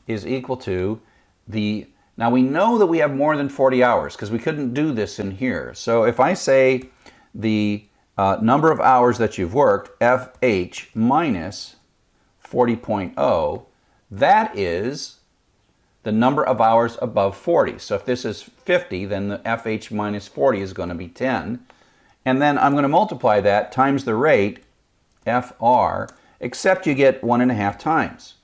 [SPEAKER 1] is equal to the, now we know that we have more than 40 hours because we couldn't do this in here. So if I say the number of hours that you've worked, FH minus 40.0, that is the number of hours above 40. So if this is 50, then the FH minus 40 is going to be 10. And then I'm going to multiply that times the rate, FR, except you get 1.5 times,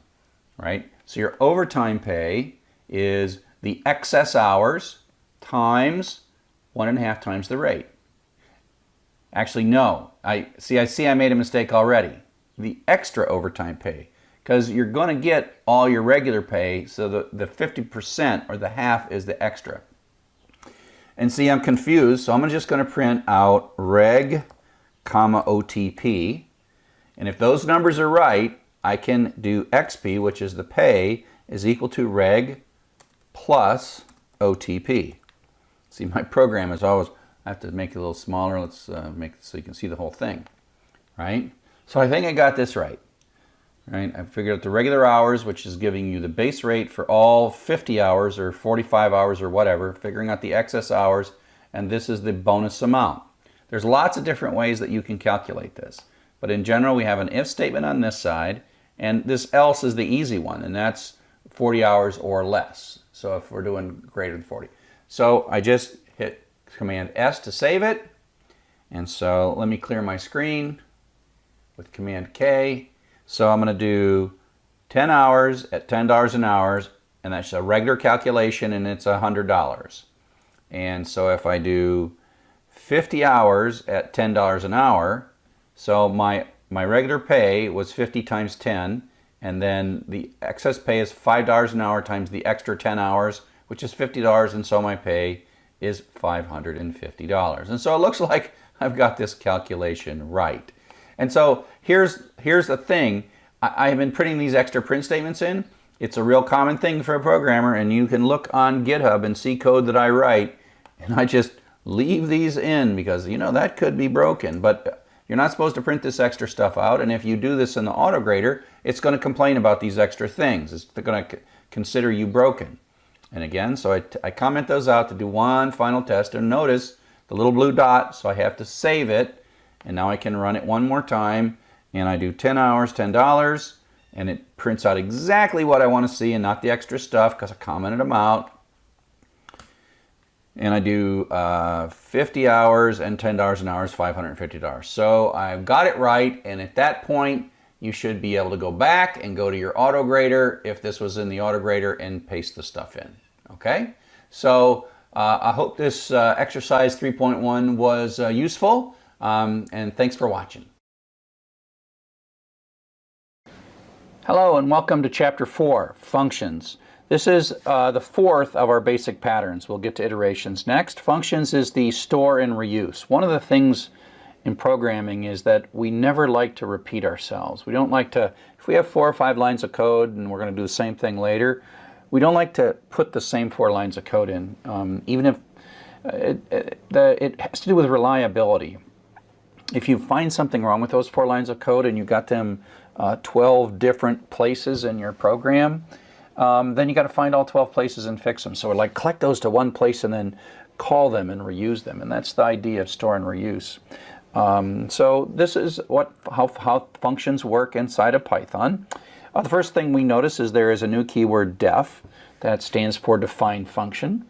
[SPEAKER 1] right? So your overtime pay is the excess hours times 1.5 times the rate. Actually, no. I see I made a mistake already. The extra overtime pay, because you're going to get all your regular pay, so the 50% or the half is the extra. And see, I'm confused, so I'm just going to print out reg, comma, OTP. And if those numbers are right, I can do XP, which is the pay, is equal to reg plus OTP. See, my program is always, I have to make it a little smaller. Let's make it so you can see the whole thing, right? So I think I got this right. Right? I figured out the regular hours, which is giving you the base rate for all 50 hours or 45 hours or whatever, figuring out the excess hours, and this is the bonus amount. There's lots of different ways that you can calculate this. But in general, we have an if statement on this side, and this else is the easy one, and that's 40 hours or less. So if we're doing greater than 40. So I just hit Command S to save it. And so let me clear my screen with Command K. So I'm going to do 10 hours at $10 an hour, and that's a regular calculation, and it's $100. And so if I do 50 hours at $10 an hour, so my regular pay was 50 times 10, and then the excess pay is $5 an hour times the extra 10 hours, which is $50, and so my pay is $550. And so it looks like I've got this calculation right. And so here's the thing. I have been printing these extra print statements in. It's a real common thing for a programmer, and you can look on GitHub and see code that I write, and I just leave these in because, you know, that could be broken. But you're not supposed to print this extra stuff out, and if you do this in the autograder, it's going to complain about these extra things. It's going to consider you broken. And again, so I comment those out to do one final test, and notice the little blue dot, so I have to save it. And now I can run it one more time, and I do 10 hours, $10, and it prints out exactly what I want to see and not the extra stuff because I commented them out. And I do 50 hours and $10 an hour is $550. So I've got it right, and at that point, you should be able to go back and go to your autograder if this was in the autograder and paste the stuff in. Okay? So I hope this exercise 3.1 was useful. And thanks for watching. Hello and welcome to Chapter 4, Functions. This is the fourth of our basic patterns. We'll get to iterations next. Functions is the store and reuse. One of the things in programming is that we never like to repeat ourselves. We don't like to, if we have 4 or 5 lines of code and we're going to do the same thing later, we don't like to put the same 4 lines of code in, even if it has to do with reliability. If you find something wrong with those 4 lines of code and you got them 12 different places in your program, then you got to find all 12 places and fix them. So like collect those to one place and then call them and reuse them. And that's the idea of store and reuse. So this is how functions work inside of Python. The first thing we notice is there is a new keyword def that stands for define function.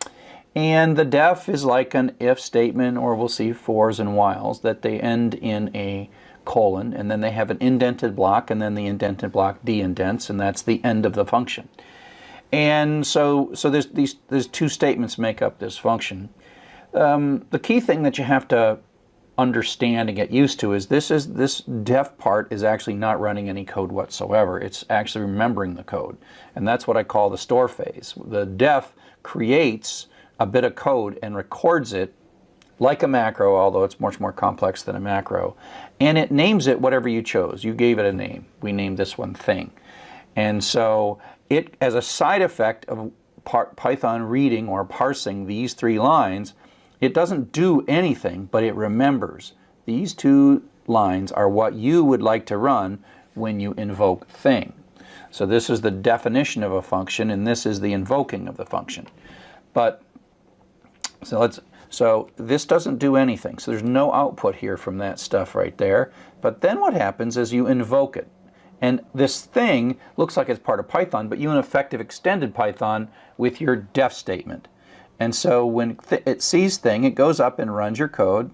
[SPEAKER 1] And the def is like an if statement, or we'll see fors and whiles, that they end in a colon, and then they have an indented block, and then the indented block de-indents, and that's the end of the function. And so there's two statements make up this function. The key thing that you have to understand and get used to is this def part is actually not running any code whatsoever. It's actually remembering the code, and that's what I call the store phase. The def creates a bit of code and records it like a macro, although it's much more complex than a macro, and it names it whatever you chose. You gave it a name. We named this one thing. And so it, as a side effect of Python reading or parsing these three lines, it doesn't do anything, but it remembers. These two lines are what you would like to run when you invoke thing. So this is the definition of a function, and this is the invoking of the function. But so this doesn't do anything. So there's no output here from that stuff right there. But then what happens is you invoke it. And this thing looks like it's part of Python, but you in effect have extended Python with your def statement. And so when it sees thing, it goes up and runs your code.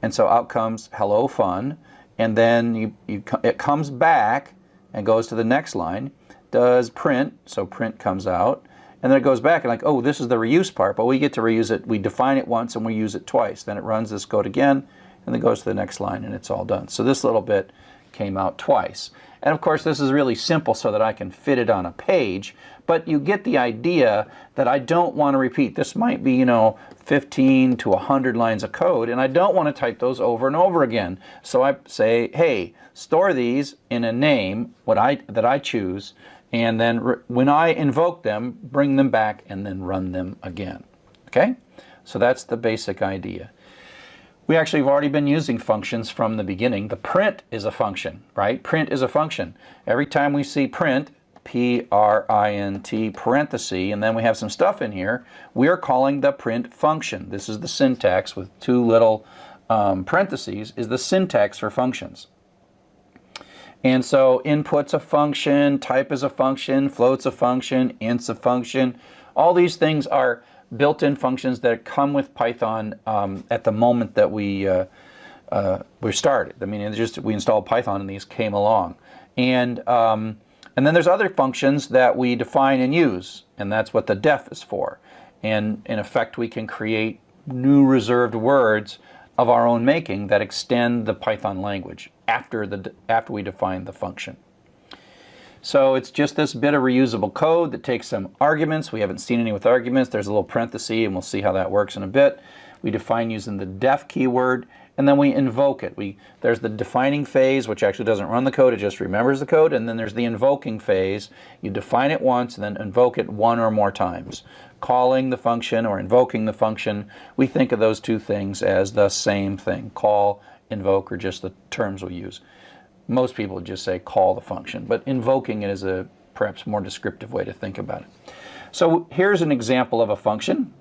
[SPEAKER 1] And so out comes hello fun. And then it comes back and goes to the next line, does print, so print comes out. And then it goes back and like, oh, this is the reuse part, but we get to reuse it. We define it once and we use it twice. Then it runs this code again and then goes to the next line and it's all done. So this little bit came out twice. And of course this is really simple so that I can fit it on a page, but you get the idea that I don't want to repeat. This might be, 15 to 100 lines of code, and I don't want to type those over and over again. So I say, hey, store these in a name that I choose, and then when I invoke them, bring them back and then run them again. Okay? So that's the basic idea. We actually have already been using functions from the beginning. The print is a function, right? Print is a function. Every time we see print, P-R-I-N-T, parenthesis, and then we have some stuff in here, we're calling the print function. This is the syntax with two little parentheses, is the syntax for functions. And so input's a function, type is a function, float's a function, int's a function. All these things are built-in functions that come with Python at the moment that we started. I mean, we installed Python and these came along. And then there's other functions that we define and use, and that's what the def is for. And in effect, we can create new reserved words of our own making that extend the Python language after we define the function. So it's just this bit of reusable code that takes some arguments. We haven't seen any with arguments. There's a little parenthesis, and we'll see how that works in a bit. We define using the def keyword, and then we invoke it. There's the defining phase, which actually doesn't run the code, it just remembers the code, and then there's the invoking phase. You define it once and then invoke it one or more times. Calling the function or invoking the function, we think of those two things as the same thing. Call, invoke are just the terms we use. Most people just say call the function, but invoking it is a perhaps more descriptive way to think about it. So here's an example of a function.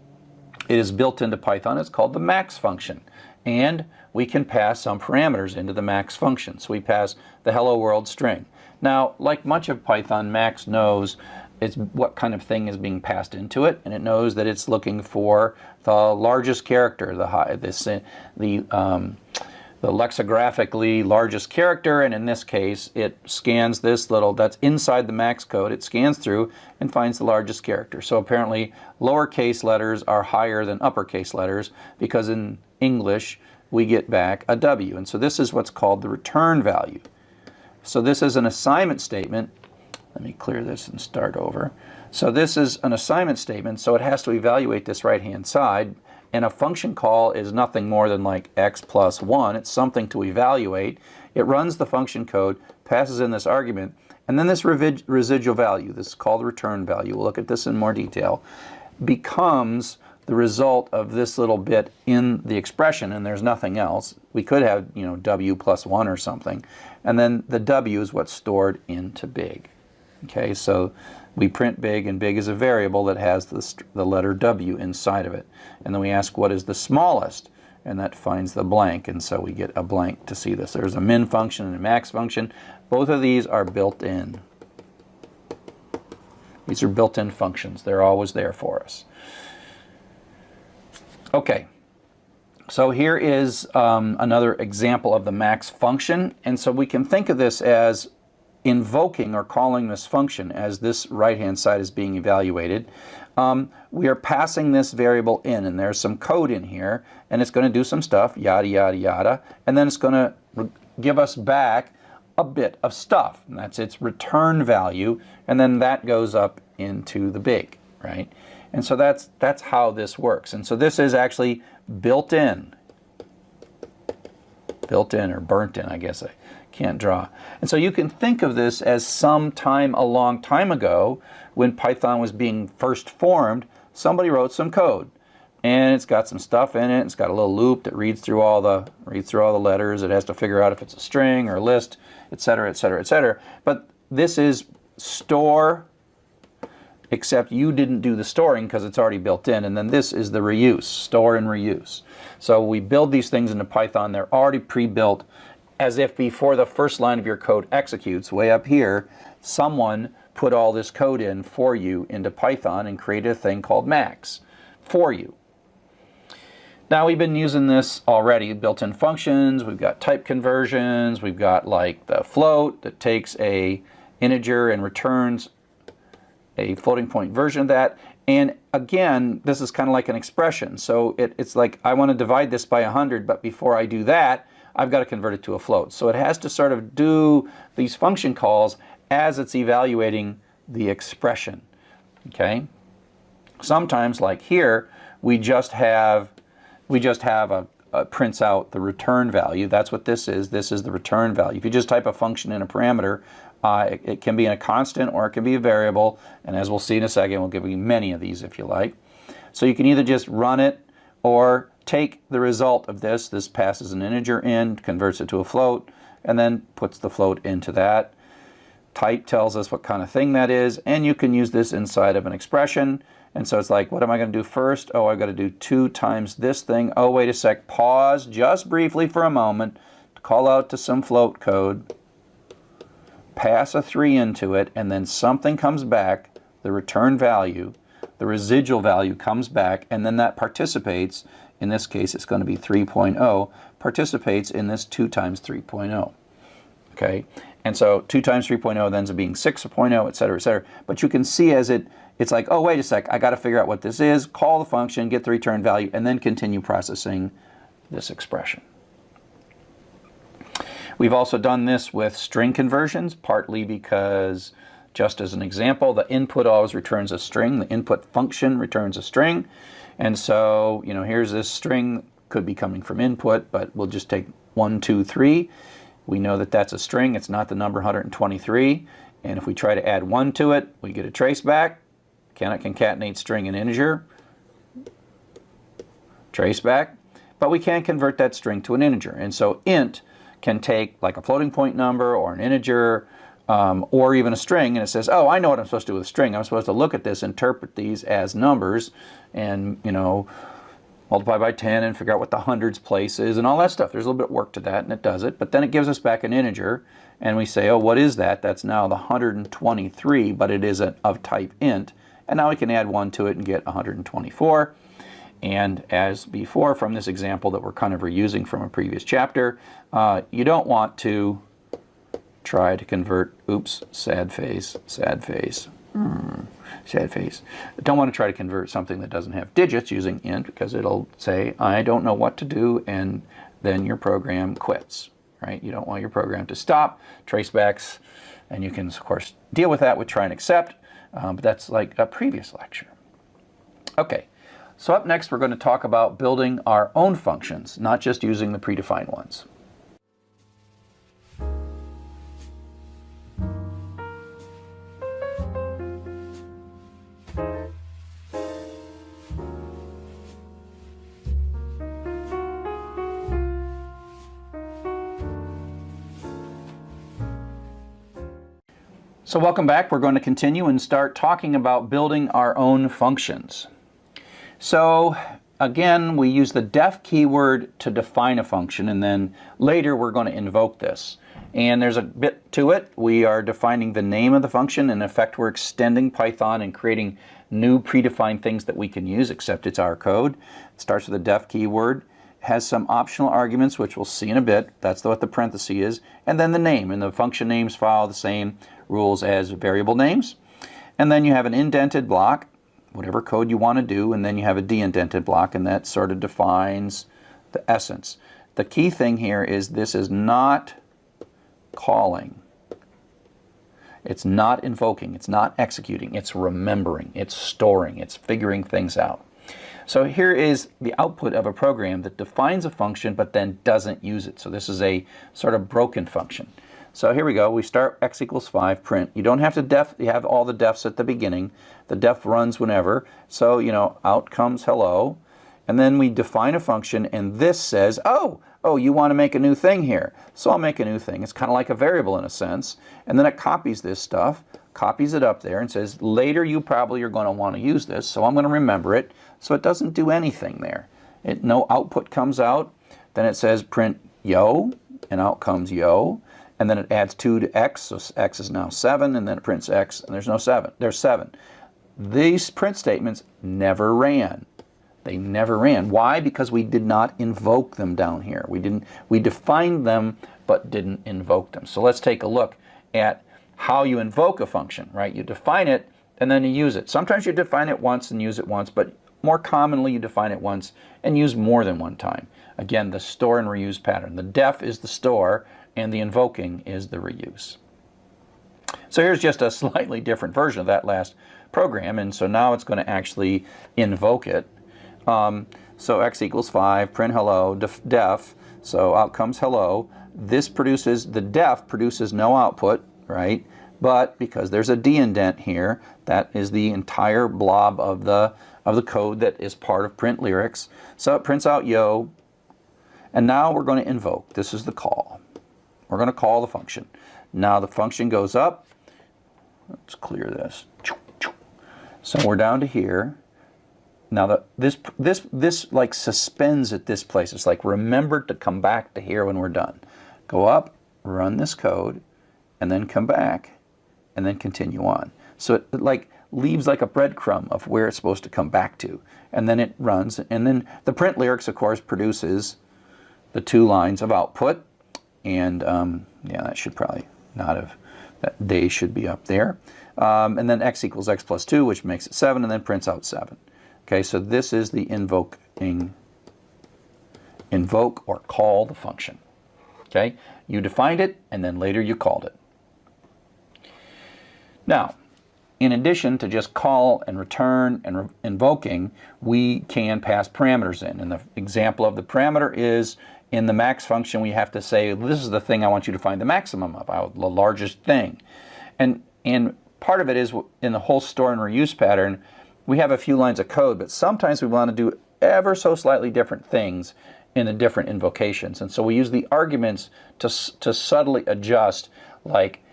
[SPEAKER 1] It is built into Python. It's called the max function. And we can pass some parameters into the max function. So we pass the hello world string. Now, like much of Python, max knows what kind of thing is being passed into it, and it knows that it's looking for the largest character, the lexicographically largest character, and in this case it scans this little, that's inside the max code, it scans through and finds the largest character. So apparently lowercase letters are higher than uppercase letters because in English we get back a W, and so this is what's called the return value. So this is an assignment statement. Let me clear this and start over. So this is an assignment statement, so it has to evaluate this right hand side. And a function call is nothing more than like x plus 1. It's something to evaluate. It runs the function code, passes in this argument, and then this residual value, this is called the return value, we'll look at this in more detail, becomes the result of this little bit in the expression, and there's nothing else. We could have, w plus 1 or something, and then the w is what's stored into big. Okay, so we print big, and big is a variable that has the letter W inside of it. And then we ask what is the smallest, and that finds the blank, and so we get a blank to see this. There's a min function and a max function. Both of these are built in. These are built-in functions. They're always there for us. Okay, so here is another example of the max function, and so we can think of this as invoking or calling this function as this right-hand side is being evaluated. We are passing this variable in, and there's some code in here, and it's going to do some stuff, yada, yada, yada, and then it's going to give us back a bit of stuff, and that's its return value, and then that goes up into the big, right? And so that's how this works. And so this is actually built in or burnt in, I guess I can't draw. And so you can think of this as sometime a long time ago when Python was being first formed, somebody wrote some code. And it's got some stuff in it. It's got a little loop that reads through all the letters. It has to figure out if it's a string or a list, etc., etc., etc. But this is store, except you didn't do the storing because it's already built in. And then this is the reuse, store and reuse. So we build these things into Python. They're already pre-built, as if before the first line of your code executes, way up here, someone put all this code in for you into Python and created a thing called max for you. Now we've been using this already, built-in functions, we've got type conversions, we've got like the float that takes a integer and returns a floating point version of that. And again, this is kind of like an expression. So it's like I want to divide this by 100, but before I do that, I've got to convert it to a float. So it has to sort of do these function calls as it's evaluating the expression. Okay? Sometimes, like here, we just have a prints out the return value. That's what this is. This is the return value. If you just type a function in a parameter, it can be in a constant or it can be a variable. And as we'll see in a second, we'll give you many of these if you like. So you can either just run it or take the result of this. This passes an integer in, converts it to a float, and then puts the float into that. Type tells us what kind of thing that is, and you can use this inside of an expression. And so it's like, what am I going to do first? Oh, I've got to do 2 times this thing. Oh, wait a sec. Pause just briefly for a moment to call out to some float code. Pass a 3 into it, and then something comes back, the return value, the residual value comes back, and then that participates. In this case, it's going to be 3.0, participates in this 2 times 3.0. Okay? And so 2 times 3.0 then ends up being 6.0, etc., etc. But you can see as it's like, oh, wait a sec, I got to figure out what this is, call the function, get the return value, and then continue processing this expression. We've also done this with string conversions, partly because, just as an example, the input always returns a string. The input function returns a string. And so, you know, here's this string, could be coming from input, but we'll just take 1, 2, 3. We know that that's a string. It's not the number 123. And if we try to add 1 to it, we get a trace back. Cannot concatenate string and integer. Trace back. But we can't convert that string to an integer. And so int can take like a floating point number or an integer or even a string, and it says, oh, I know what I'm supposed to do with a string. I'm supposed to look at this, interpret these as numbers, and, you know, multiply by 10 and figure out what the hundreds place is and all that stuff. There's a little bit of work to that, and it does it. But then it gives us back an integer, and we say, oh, what is that? That's now the 123, but it is of type int. And now we can add 1 to it and get 124. And as before from this example that we're kind of reusing from a previous chapter, you don't want to try to convert, oops, sad face, sad face, sad face. Don't want to try to convert something that doesn't have digits using int, because it'll say, I don't know what to do, and then your program quits, right? You don't want your program to stop, tracebacks, and you can, of course, deal with that with try and accept, but that's like a previous lecture. Okay. So up next, we're going to talk about building our own functions, not just using the predefined ones. So welcome back. We're going to continue and start talking about building our own functions. So again, we use the def keyword to define a function, and then later we're going to invoke this. And there's a bit to it. We are defining the name of the function. In effect, we're extending Python and creating new predefined things that we can use, except it's our code. It starts with a def keyword, has some optional arguments, which we'll see in a bit. That's what the parenthesis is. And then the name. And the function names follow the same rules as variable names. And then you have an indented block, whatever code you want to do, and then you have a de-indented block, and that sort of defines the essence. The key thing here is this is not calling. It's not invoking, it's not executing, it's remembering, it's storing, it's figuring things out. So here is the output of a program that defines a function but then doesn't use it. So this is a sort of broken function. So here we go. We start x equals 5, print. You don't have to you have all the defs at the beginning. The def runs whenever. So, out comes hello. And then we define a function, and this says, oh, you want to make a new thing here. So I'll make a new thing. It's kind of like a variable in a sense. And then it copies this stuff, copies it up there, and says, later you probably are going to want to use this, so I'm going to remember it. So it doesn't do anything there. No output comes out. Then it says print yo, and out comes yo. And then it adds 2 to x, so x is now 7, and then it prints x, and there's no 7. There's 7. These print statements never ran. They never ran. Why? Because we did not invoke them down here. We defined them, but didn't invoke them. So let's take a look at how you invoke a function, right? You define it, and then you use it. Sometimes you define it once and use it once, but more commonly you define it once and use more than one time. Again, the store and reuse pattern. The def is the store, and the invoking is the reuse. So here's just a slightly different version of that last program, and so now it's going to actually invoke it. So x equals 5, print hello, def, so out comes hello. This produces, the def produces no output, right? But because there's a de-indent here, that is the entire blob of the code that is part of print lyrics. So it prints out yo, and now we're going to invoke. This is the call. We're going to call the function. Now the function goes up. Let's clear this. So we're down to here. Now this like suspends at this place. It's like remember to come back to here when we're done. Go up, run this code, and then come back, and then continue on. So it like leaves like a breadcrumb of where it's supposed to come back to, and then it runs, and then the print lyrics, of course, produces the 2 lines of output, and yeah, that should probably not have. That day should be up there, and then x equals x plus 2, which makes it 7, and then prints out 7. Okay, so this is the invoke or call the function. Okay, you defined it, and then later you called it. Now, in addition to just call and return and invoking, we can pass parameters in. And the example of the parameter is in the max function, we have to say, this is the thing I want you to find the maximum of, the largest thing. And part of it is in the whole store and reuse pattern, we have a few lines of code, but sometimes we want to do ever so slightly different things in the different invocations. And so we use the arguments to subtly adjust, like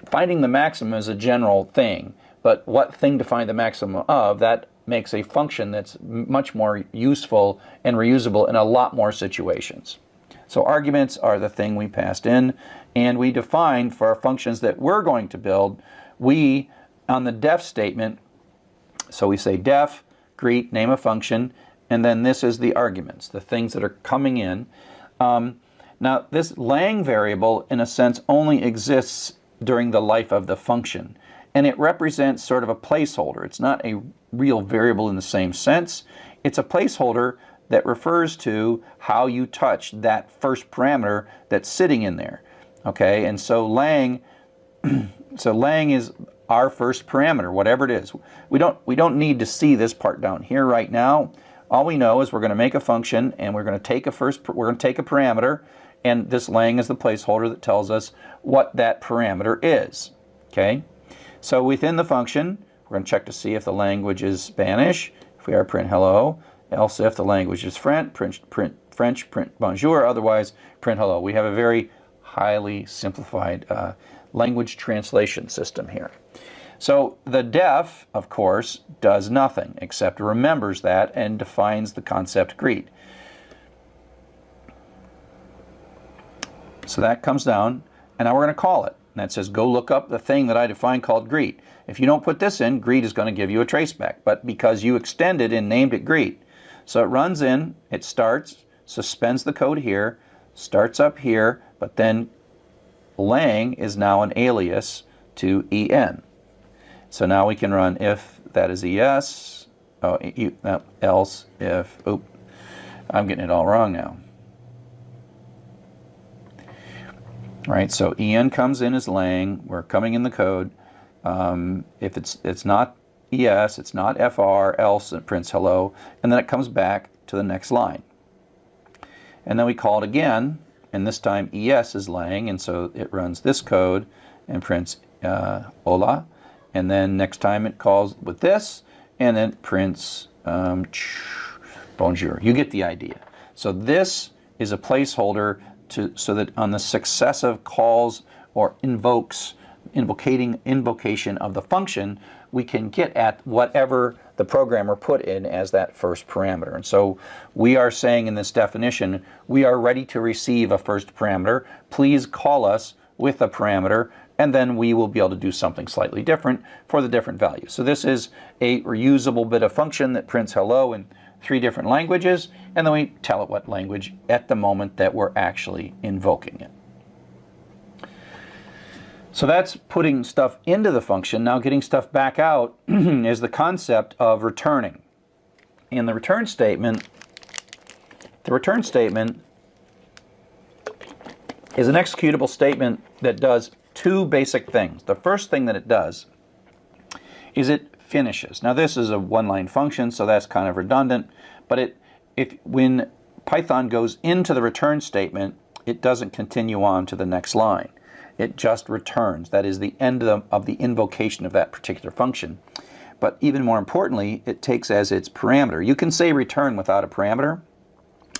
[SPEAKER 1] finding the maximum is a general thing, but what thing to find the maximum of, that makes a function that's much more useful and reusable in a lot more situations. So arguments are the thing we passed in, and we define for our functions that we're going to build, on the def statement, so we say def, greet, name a function, and then this is the arguments, the things that are coming in. Now this lang variable, in a sense, only exists during the life of the function, and it represents sort of a placeholder. It's not a real variable in the same sense. It's a placeholder that refers to how you touch that first parameter that's sitting in there. Okay, and so lang is our first parameter, whatever it is. We don't need to see this part down here right now. All we know is we're going to make a function, and we're going to take a parameter, and this lang is the placeholder that tells us what that parameter is. Okay, so within the function, we're going to check to see if the language is Spanish. If we are, print hello. Else, if the language is French, print bonjour. Otherwise, print hello. We have a very highly simplified language translation system here. So the def, of course, does nothing except remembers that and defines the concept greet. So that comes down, and now we're going to call it. And that says, go look up the thing that I defined called greet. If you don't put this in, greet is going to give you a traceback. But because you extended and named it greet, so it runs in, it starts, suspends the code here, starts up here, but then lang is now an alias to en. So now we can run if that is yes, else if, I'm getting it all wrong now. Right, so en comes in as lang, we're coming in the code. If it's not es, it's not fr, else it prints hello, and then it comes back to the next line. And then we call it again, and this time es is lang, and so it runs this code and prints hola, and then next time it calls with this, and then it prints bonjour. You get the idea. So this is a placeholder so that on the successive calls or invocation of the function, we can get at whatever the programmer put in as that first parameter. And so we are saying in this definition, we are ready to receive a first parameter. Please call us with a parameter, and then we will be able to do something slightly different for the different values. So this is a reusable bit of function that prints hello in 3 different languages, and then we tell it what language at the moment that we're actually invoking it. So that's putting stuff into the function. Now getting stuff back out is the concept of returning. In the return statement is an executable statement that does 2 basic things. The first thing that it does is it finishes. Now this is a one-line function, so that's kind of redundant, but when Python goes into the return statement, it doesn't continue on to the next line. It just returns. That is the end of the invocation of that particular function. But even more importantly, it takes as its parameter. You can say return without a parameter,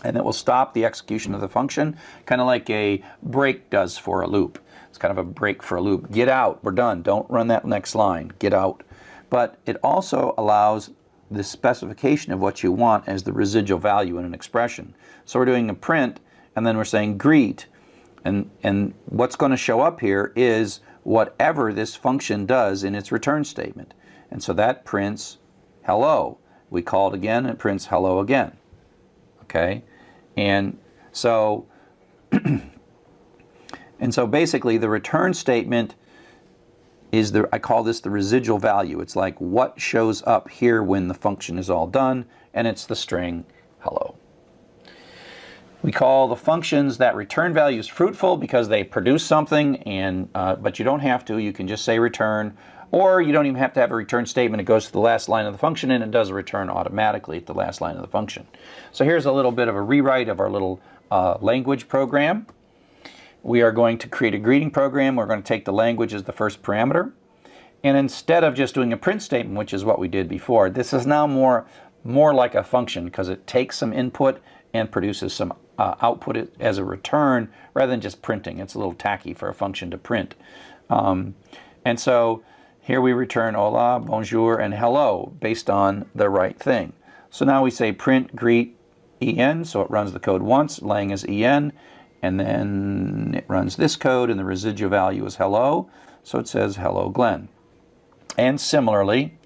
[SPEAKER 1] and it will stop the execution of the function, kind of like a break does for a loop. It's kind of a break for a loop. Get out, we're done. Don't run that next line. Get out. But it also allows the specification of what you want as the residual value in an expression. So we're doing a print, and then we're saying greet, and what's going to show up here is whatever this function does in its return statement. And so that prints hello. We call it again, and it prints hello again. Okay? And so basically the return statement is I call this the residual value. It's like what shows up here when the function is all done, and it's the string hello. We call the functions that return values fruitful because they produce something, and but you don't have to. You can just say return, or you don't even have to have a return statement. It goes to the last line of the function, and it does a return automatically at the last line of the function. So here's a little bit of a rewrite of our little language program. We are going to create a greeting program. We're going to take the language as the first parameter. And instead of just doing a print statement, which is what we did before, this is now more like a function because it takes some input and produces some output as a return rather than just printing. It's a little tacky for a function to print. And so here we return hola, bonjour, and hello based on the right thing. So now we say print greet en, so it runs the code once, lang is en, and then it runs this code, and the residual value is hello, so it says hello Glenn. And similarly,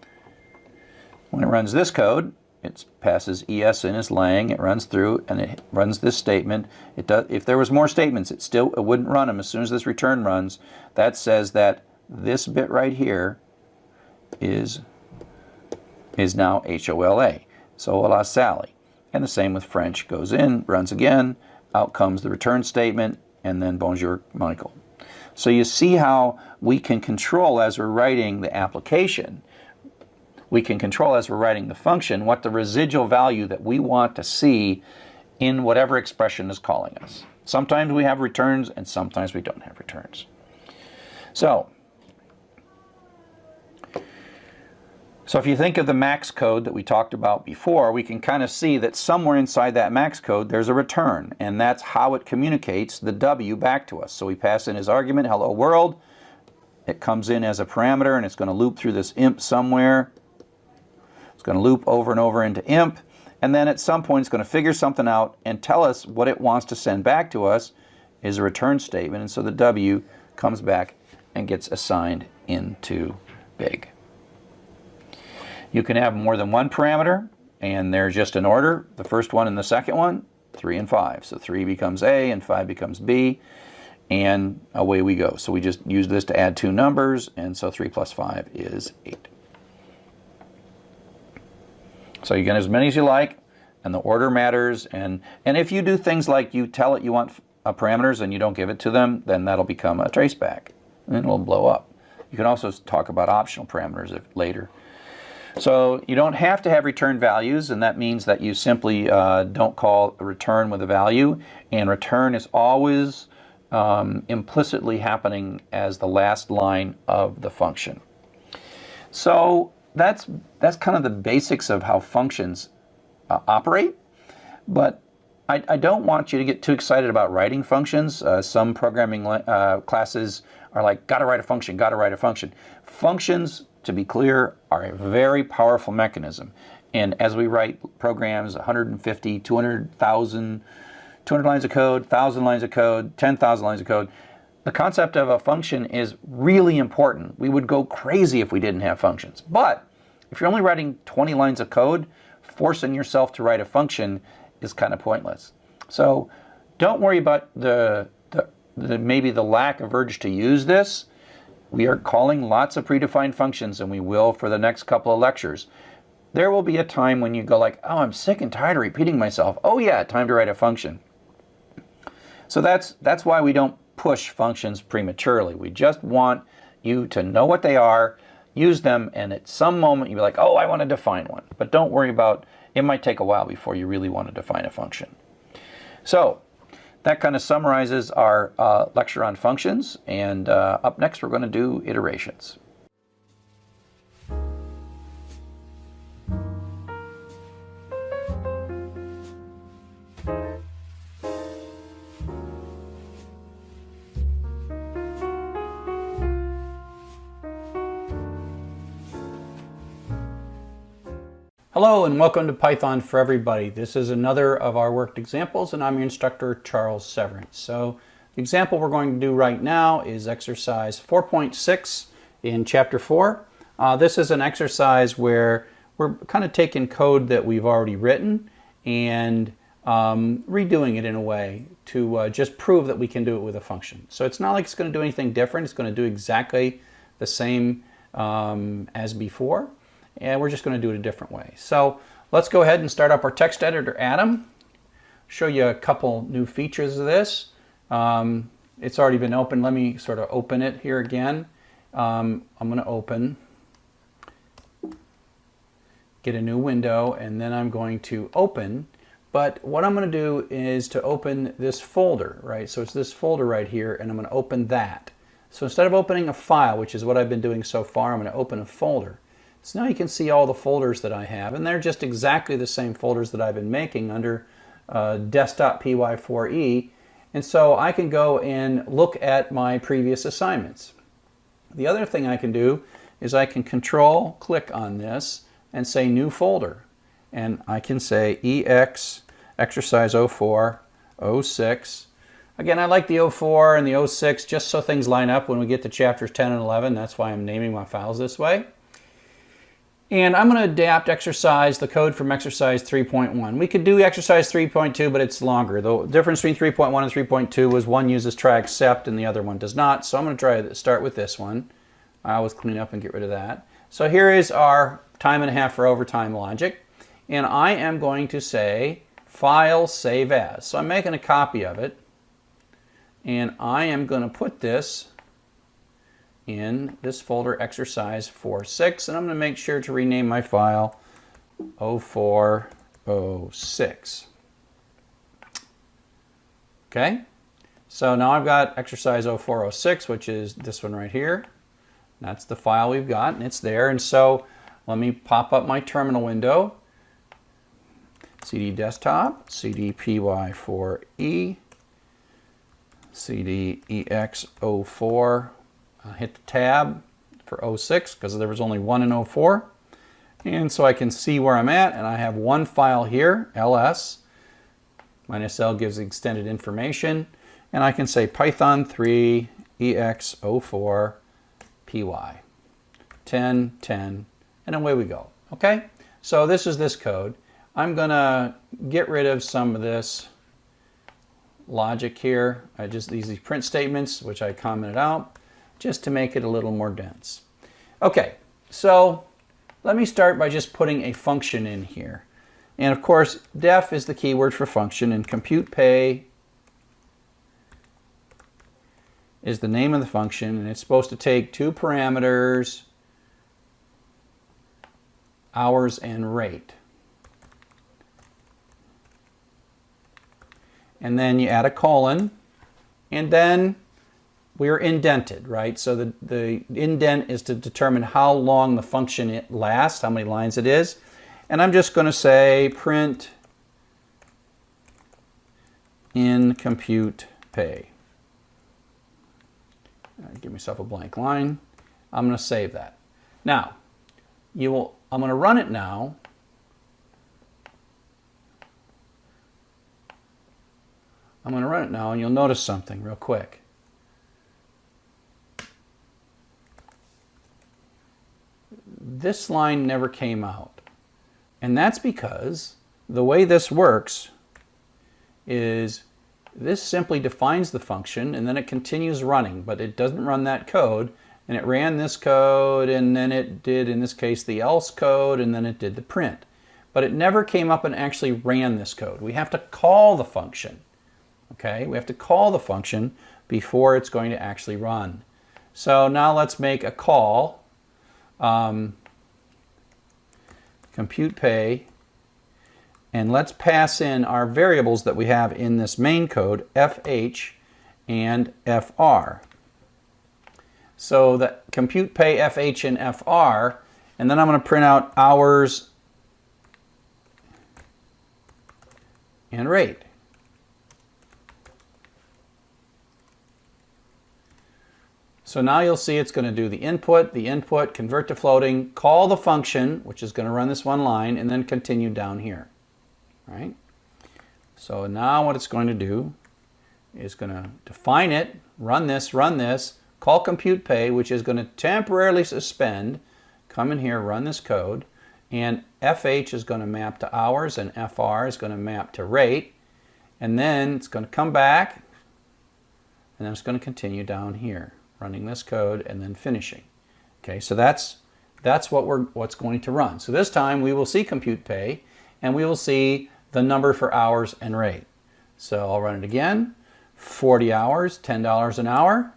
[SPEAKER 1] when it runs this code, it passes es in as lang, it runs through, and it runs this statement. It does. If there was more statements, it wouldn't run them as soon as this return runs. That says that this bit right here is now HOLA, so hola Sally. And the same with French, goes in, runs again, out comes the return statement, and then bonjour Michael. So you see how we can control as we're writing the application, we can control as we're writing the function what the residual value that we want to see in whatever expression is calling us. Sometimes we have returns and sometimes we don't have returns. So if you think of the max code that we talked about before, we can kind of see that somewhere inside that max code there's a return, and that's how it communicates the W back to us. So we pass in as argument hello world, It comes in as a parameter, and it's going to loop through this imp somewhere. It's going to loop over and over into imp, and then at some point it's going to figure something out and tell us what it wants to send back to us is a return statement, and so the W comes back and gets assigned into big. You can have more than one parameter, and they're just in order. The first one and the second one, 3 and 5. So 3 becomes A and 5 becomes B, and away we go. So we just use this to add two numbers, and so 3 plus 5 is 8. So you get as many as you like, and the order matters. And if you do things like you tell it you want parameters and you don't give it to them, then that'll become a traceback, and it'll blow up. You can also talk about optional parameters later. So you don't have to have return values, and that means that you simply don't call a return with a value, and return is always implicitly happening as the last line of the function. So that's kind of the basics of how functions operate, but I don't want you to get too excited about writing functions. Some programming classes are like, gotta write a function, gotta write a function. Functions, to be clear, are a very powerful mechanism. And as we write programs, 150, 200,000, 200 lines of code, 1,000 lines of code, 10,000 lines of code, the concept of a function is really important. We would go crazy if we didn't have functions. But if you're only writing 20 lines of code, forcing yourself to write a function is kind of pointless. So don't worry about maybe the lack of urge to use this. We are calling lots of predefined functions, and we will for the next couple of lectures. There will be a time when you go like, oh, I'm sick and tired of repeating myself. Oh yeah, time to write a function. So that's why we don't push functions prematurely. We just want you to know what they are, use them, and at some moment you'll be like, oh, I want to define one. But don't worry about, it might take a while before you really want to define a function. So that kind of summarizes our lecture on functions, and up next we're going to do iterations. Hello and welcome to Python for Everybody. This is another of our worked examples, and I'm your instructor, Charles Severance. So the example we're going to do right now is exercise 4.6 in chapter 4. This is an exercise where we're kind of taking code that we've already written and redoing it in a way to just prove that we can do it with a function. So it's not like it's going to do anything different. It's going to do exactly the same as before. And we're just going to do it a different way. So let's go ahead and start up our text editor, Atom. Show you a couple new features of this. It's already been open. Let me sort of open it here again. I'm going to open, get a new window, and then I'm going to open. But what I'm going to do is to open this folder, right? So it's this folder right here, and I'm going to open that. So instead of opening a file, which is what I've been doing so far, I'm going to open a folder. So now you can see all the folders that I have, and they're just exactly the same folders that I've been making under desktop.py4e, and so I can go and look at my previous assignments. The other thing I can do is I can click on this and say new folder, and I can say EX exercise 04, 06. Again, I like the 04 and the 06 just so things line up when we get to chapters 10 and 11. That's why I'm naming my files this way. And I'm going to adapt the code from exercise 3.1. We could do exercise 3.2, but it's longer. The difference between 3.1 and 3.2 was one uses try except and the other one does not. So I'm going to start with this one. I always clean up and get rid of that. So here is our time and a half for overtime logic. And I am going to say file save as. So I'm making a copy of it. And I am going to put this in this folder exercise 4.6, and I'm going to make sure to rename my file 0406. Okay, so now I've got exercise 0406, which is this one right here. That's the file we've got, and it's there. And so let me pop up my terminal window, cd desktop, cd py4e, cd ex04. I'll hit the tab for 06 because there was only one in 04. And so I can see where I'm at, and I have one file here, ls, -l gives extended information, and I can say Python 3 ex04 py 10 10, and away we go. Okay, so this is this code. I'm gonna get rid of some of this logic here. These print statements, which I commented out, just to make it a little more dense. Okay, so let me start by just putting a function in here. And of course, def is the keyword for function, and compute pay is the name of the function, and it's supposed to take two parameters, hours and rate. And then you add a colon, and then we're indented, right? So the indent is to determine how long the function it lasts, how many lines it is. And I'm just going to say print in compute pay. Give myself a blank line. I'm going to save that. Now, I'm going to run it now. I'm going to run it now, and you'll notice something real quick. This line never came out. And that's because the way this works is this simply defines the function, and then it continues running, but it doesn't run that code. And it ran this code, and then it did, in this case, the else code, and then it did the print. But it never came up and actually ran this code. We have to call the function. Okay, we have to call the function before it's going to actually run. So now let's make a call. Compute pay, and let's pass in our variables that we have in this main code, fh and fr. So the compute pay, fh, and fr, and then I'm going to print out hours and rate. So now you'll see it's going to do the input, convert to floating, call the function, which is going to run this one line, and then continue down here. Right? So now what it's going to do is going to define it, run this, call compute pay, which is going to temporarily suspend, come in here, run this code, and fh is going to map to hours, and fr is going to map to rate, and then it's going to come back, and then it's going to continue down here, running this code and then finishing. Okay, so that's what's going to run. So this time we will see compute pay, and we will see the number for hours and rate. So I'll run it again. 40 hours, $10 an hour.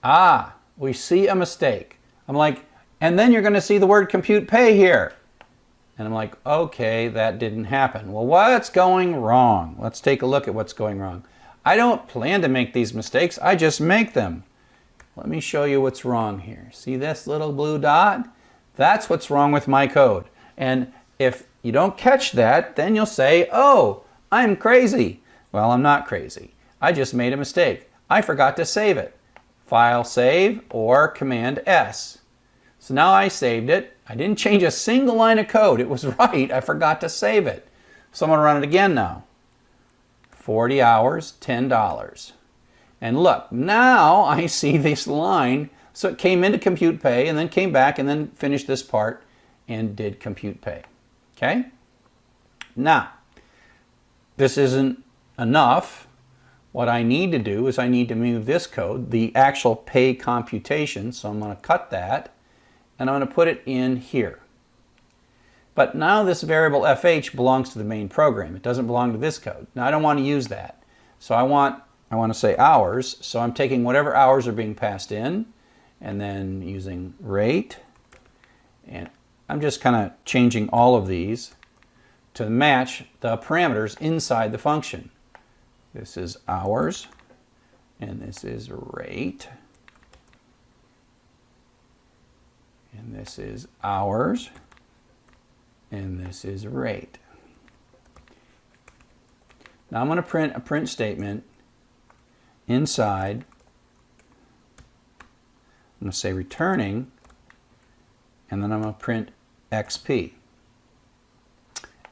[SPEAKER 1] Ah, we see a mistake. I'm like, and then you're going to see the word compute pay here. And I'm like, okay, that didn't happen. Well, what's going wrong? Let's take a look at what's going wrong. I don't plan to make these mistakes, I just make them. Let me show you what's wrong here. See this little blue dot? That's what's wrong with my code. And if you don't catch that, then you'll say, oh, I'm crazy. Well, I'm not crazy. I just made a mistake. I forgot to save it. File save or Command S. So now I saved it. I didn't change a single line of code. It was right. I forgot to save it. So I'm going to run it again now. 40 hours, $10. And look, now I see this line. So it came into compute pay and then came back and then finished this part and did compute pay. Okay? Now, this isn't enough. What I need to do is I need to move this code, the actual pay computation. So I'm going to cut that and I'm going to put it in here. But now this variable fh belongs to the main program. It doesn't belong to this code. Now I don't want to use that. So I want to say hours. So I'm taking whatever hours are being passed in and then using rate. And I'm just kind of changing all of these to match the parameters inside the function. This is hours and this is rate. And this is hours. And this is rate. Now I'm going to print a print statement inside I'm going to say returning, and then I'm going to print XP.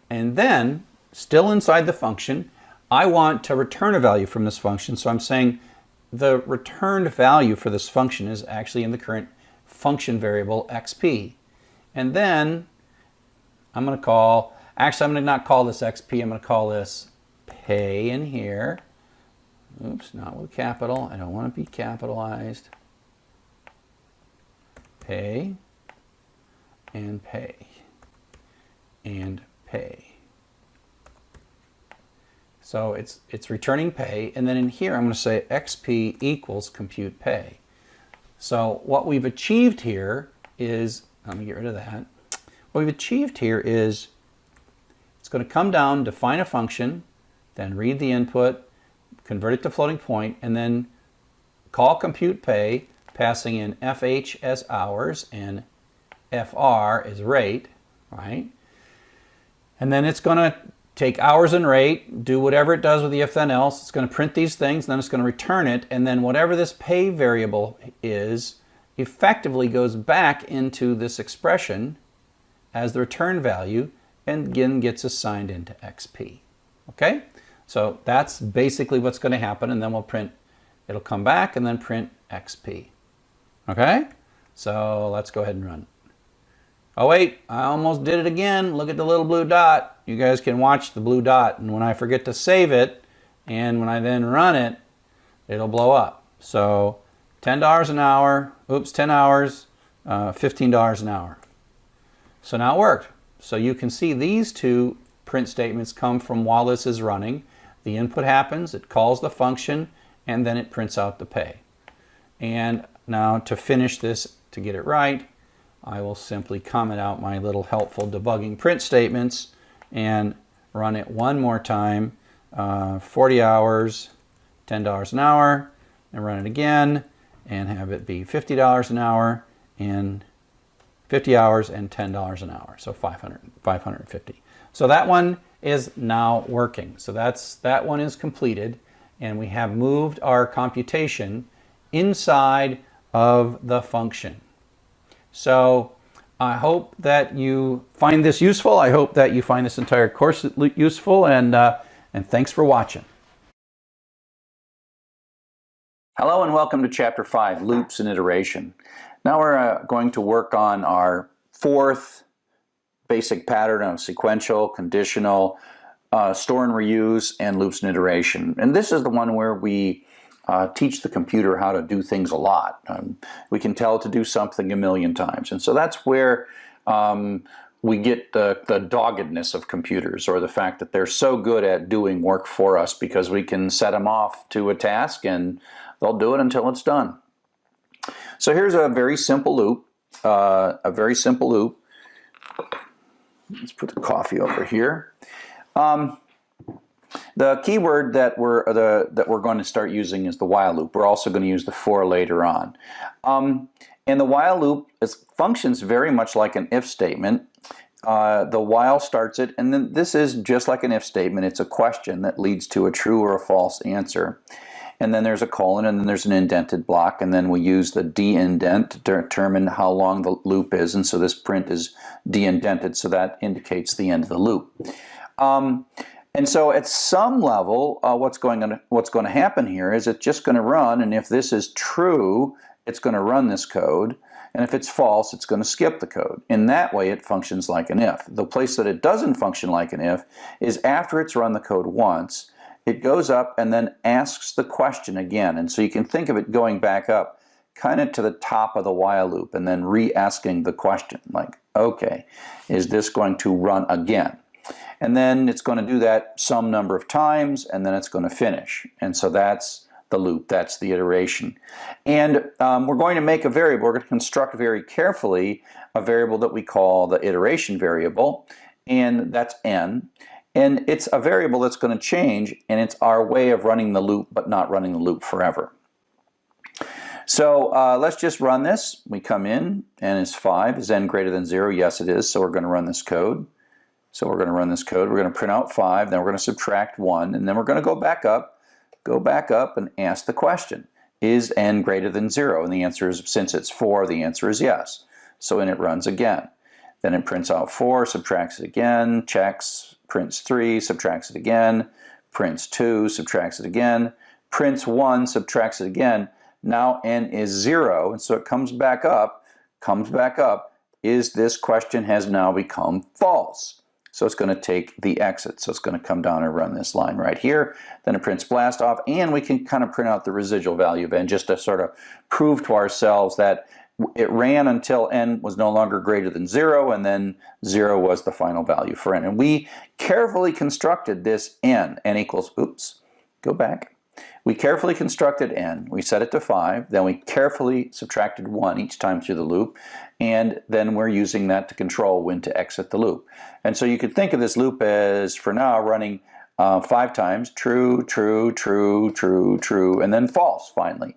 [SPEAKER 1] And then, still inside the function, I want to return a value from this function, so I'm saying the returned value for this function is actually in the current function variable XP. And then I'm going to call, actually I'm going to not call this XP, I'm going to call this pay in here. Oops, not with capital, I don't want to be capitalized. Pay, and pay, and pay. So it's returning pay, and then in here I'm going to say XP equals compute pay. So what we've achieved here is, let me get rid of that. What we've achieved here is it's going to come down, define a function, then read the input, convert it to floating point, and then call compute pay, passing in FH as hours and FR as rate, right? And then it's going to take hours and rate, do whatever it does with the if then else. It's going to print these things, then it's going to return it, and then whatever this pay variable is effectively goes back into this expression as the return value and again gets assigned into XP. Okay? So that's basically what's going to happen, and then we'll print, it'll come back and then print XP. Okay? So let's go ahead and run. Oh wait, I almost did it again. Look at the little blue dot. You guys can watch the blue dot, and when I forget to save it, and when I then run it, it'll blow up. So $10 an hour, oops, 10 hours, $15 an hour. So now it worked. So you can see these two print statements come from while this is running. The input happens, it calls the function, and then it prints out the pay. And now to finish this, to get it right, I will simply comment out my little helpful debugging print statements and run it one more time, 40 hours, $10 an hour, and run it again and have it be $50 an hour and 50 hours and $10 an hour, so 550. So that one is now working. So that one is completed, and we have moved our computation inside of the function. So I hope that you find this useful. I hope that you find this entire course useful, and thanks for watching. Hello and welcome to Chapter 5, Loops and Iteration. Now we're going to work on our fourth basic pattern of sequential, conditional, store and reuse, and loops and iteration. And this is the one where we teach the computer how to do things a lot. We can tell it to do something a million times. And so that's where we get the doggedness of computers, or the fact that they're so good at doing work for us because we can set them off to a task and they'll do it until it's done. So here's a very simple loop, Let's put the coffee over here. The keyword that we're going to start using is the while loop. We're also going to use the for later on. And the while loop functions very much like an if statement. The while starts it, and then this is just like an if statement. It's a question that leads to a true or a false answer. And then there's a colon, and then there's an indented block, and then we use the de-indent to determine how long the loop is, and so this print is de-indented, so that indicates the end of the loop. And so at some level, what's going to happen here is it's just going to run, and if this is true, it's going to run this code, and if it's false, it's going to skip the code. In that way, it functions like an if. The place that it doesn't function like an if is after it's run the code once, it goes up and then asks the question again. And so you can think of it going back up kind of to the top of the while loop and then re-asking the question, like, okay, is this going to run again? And then it's going to do that some number of times, and then it's going to finish. And so that's the loop, that's the iteration. And we're going to make a variable, we're going to construct very carefully a variable that we call the iteration variable, and that's n. And it's a variable that's going to change, and it's our way of running the loop, but not running the loop forever. So let's just run this. We come in, n is 5. Is n greater than 0? Yes, it is. So we're going to run this code. So we're going to run this code. We're going to print out 5. Then we're going to subtract 1. And then we're going to go back up and ask the question. is n greater than 0? And the answer is, since it's 4, the answer is yes. So then it runs again. Then it prints out 4, subtracts it again, checks, prints 3, subtracts it again, prints 2, subtracts it again, prints 1, subtracts it again. Now n is 0, and so it comes back up. Is this question has now become false? So it's going to take the exit. So it's going to come down and run this line right here. Then it prints blast off, and we can kind of print out the residual value of n just to sort of prove to ourselves that it ran until n was no longer greater than 0, and then 0 was the final value for n. And we carefully constructed this n equals, oops, go back. We carefully constructed n. We set it to 5. Then we carefully subtracted 1 each time through the loop. And then we're using that to control when to exit the loop. And so you could think of this loop as, for now, running 5 times, true, true, true, true, true, and then false finally.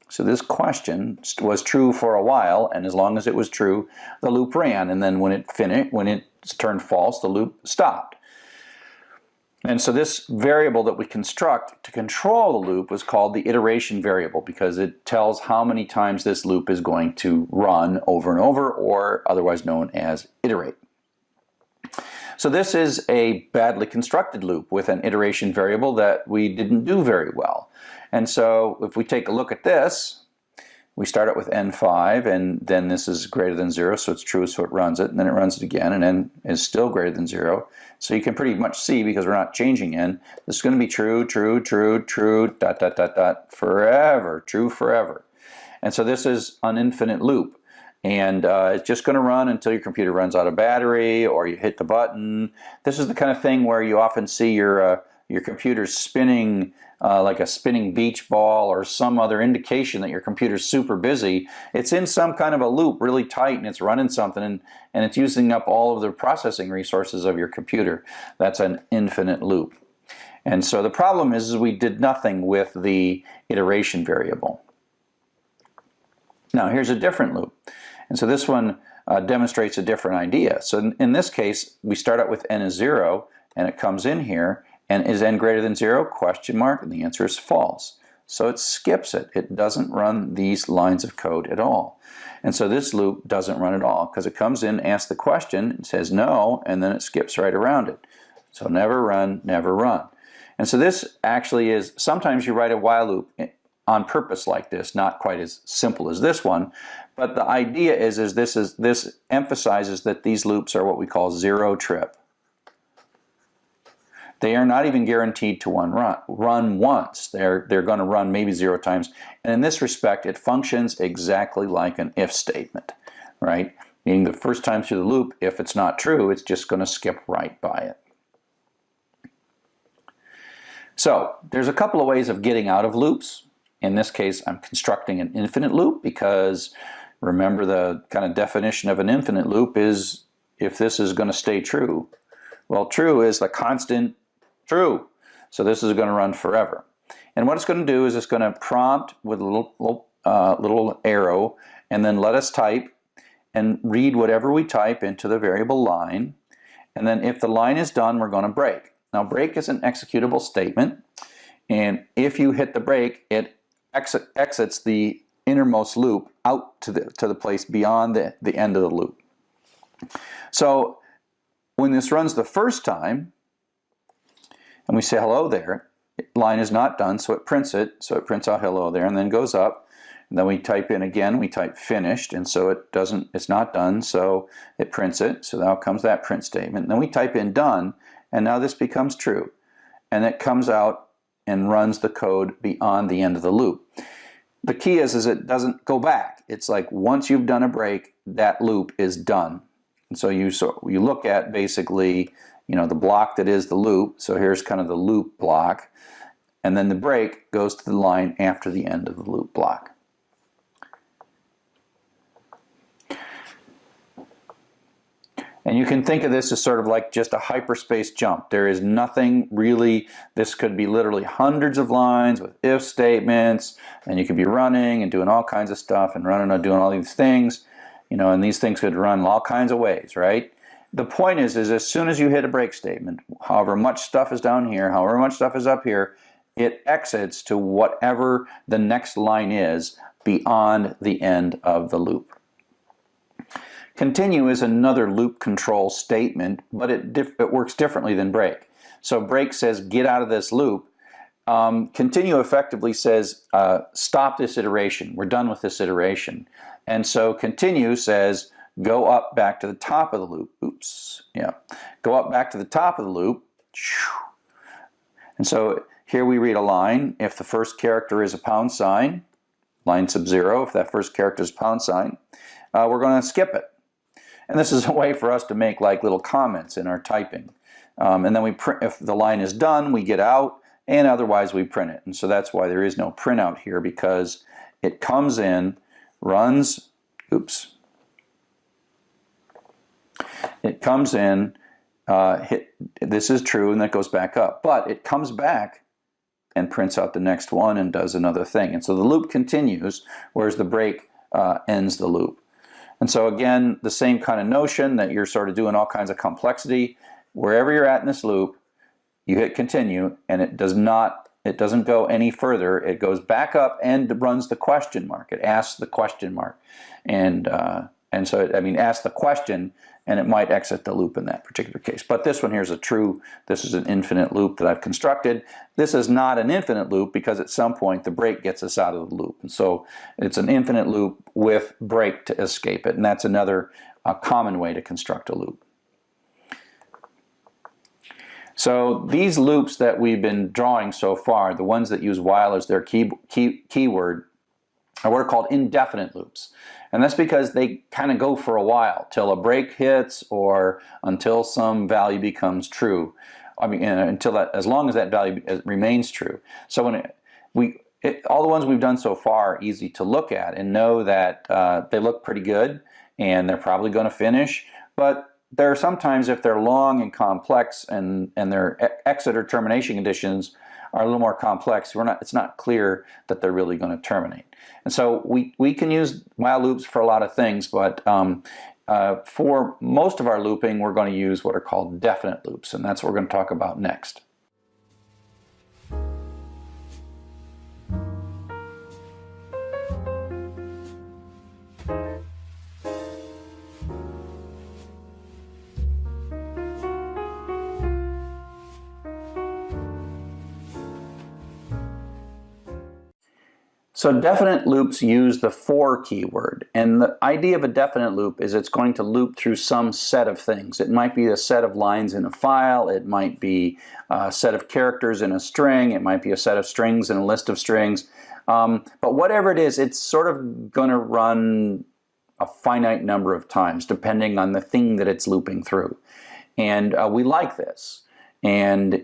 [SPEAKER 1] So this question was true for a while, and as long as it was true, the loop ran. And then when it turned false, the loop stopped. And so this variable that we construct to control the loop was called the iteration variable, because it tells how many times this loop is going to run over and over, or otherwise known as iterate. So this is a badly constructed loop with an iteration variable that we didn't do very well. And so if we take a look at this, we start out with n5, and then this is greater than 0, so it's true, so it runs it, and then it runs it again, and n is still greater than 0. So you can pretty much see, because we're not changing n, this is going to be true, true, true, true, dot, dot, dot, dot, forever, true forever. And so this is an infinite loop. And it's just going to run until your computer runs out of battery, or you hit the button. This is the kind of thing where you often see your computer spinning like a spinning beach ball, or some other indication that your computer's super busy. It's in some kind of a loop, really tight, and it's running something, and it's using up all of the processing resources of your computer. That's an infinite loop. And so the problem is we did nothing with the iteration variable. Now here's a different loop. And so this one demonstrates a different idea. So in this case, we start out with n is 0, and it comes in here, and is n greater than 0? Question mark, and the answer is false. So it skips it. It doesn't run these lines of code at all. And so this loop doesn't run at all, because it comes in, asks the question, it says no, and then it skips right around it. So never run, never run. And so this actually is, sometimes you write a while loop on purpose like this, not quite as simple as this one, but the idea is this emphasizes that these loops are what we call zero trip. They are not even guaranteed to run once. They're going to run maybe 0 times. And in this respect, it functions exactly like an if statement, right? Meaning the first time through the loop, if it's not true, it's just going to skip right by it. So there's a couple of ways of getting out of loops. In this case, I'm constructing an infinite loop, because remember, the kind of definition of an infinite loop is if this is going to stay true. Well, true is the constant true. So this is going to run forever. And what it's going to do is it's going to prompt with a little arrow, and then let us type and read whatever we type into the variable line. And then if the line is done, we're going to break. Now break is an executable statement, and if you hit the break, it exits the innermost loop out to the place beyond the end of the loop. So when this runs the first time, and we say hello there, line is not done, so it prints it. So it prints out hello there, and then goes up. And then we type in again, we type finished, and so it's not done, so it prints it. So now comes that print statement. And then we type in done, and now this becomes true. And it comes out and runs the code beyond the end of the loop. The key is it doesn't go back. It's like once you've done a break, that loop is done. And so you look at basically, the block that is the loop. So here's kind of the loop block, and then the break goes to the line after the end of the loop block. And you can think of this as sort of like just a hyperspace jump. There is nothing really, this could be literally hundreds of lines with if statements, and you could be running and doing all kinds of stuff and running and doing all these things, and these things could run all kinds of ways, right? The point is as soon as you hit a break statement, however much stuff is down here, however much stuff is up here, it exits to whatever the next line is beyond the end of the loop. Continue is another loop control statement, but it works differently than break. So break says get out of this loop. Continue effectively says stop this iteration. We're done with this iteration. And so continue says go up back to the top of the loop. Oops. Yeah. Go up back to the top of the loop. And so here we read a line. If the first character is a pound sign, line sub 0, if that first character is pound sign, we're going to skip it. And this is a way for us to make like little comments in our typing. And then we print, if the line is done, we get out, and otherwise we print it. And so that's why there is no printout here, because it comes in, runs, oops. It comes in, this is true, and that goes back up. But it comes back and prints out the next one and does another thing. And so the loop continues, whereas the break ends the loop. And so again, the same kind of notion that you're sort of doing all kinds of complexity. Wherever you're at in this loop, you hit continue, and it doesn't go any further. It goes back up and runs the question mark. It asks the question mark. And so, I mean, asks the question, and it might exit the loop in that particular case. But this one here is this is an infinite loop that I've constructed. This is not an infinite loop because at some point the break gets us out of the loop. And so it's an infinite loop with break to escape it. And that's another common way to construct a loop. So these loops that we've been drawing so far, the ones that use while as their keyword, are what are called indefinite loops. And that's because they kind of go for a while, till a break hits or until some value becomes true. I mean, as long as that value remains true. So when all the ones we've done so far are easy to look at and know that they look pretty good and they're probably going to finish. But there are sometimes, if they're long and complex and their exit or termination conditions are a little more complex, it's not clear that they're really going to terminate. And so we can use while loops for a lot of things, but for most of our looping, we're going to use what are called definite loops, and that's what we're going to talk about next. So definite loops use the for keyword, and the idea of a definite loop is it's going to loop through some set of things. It might be a set of lines in a file, it might be a set of characters in a string, it might be a set of strings in a list of strings, but whatever it is, it's sort of going to run a finite number of times depending on the thing that it's looping through. And we like this, and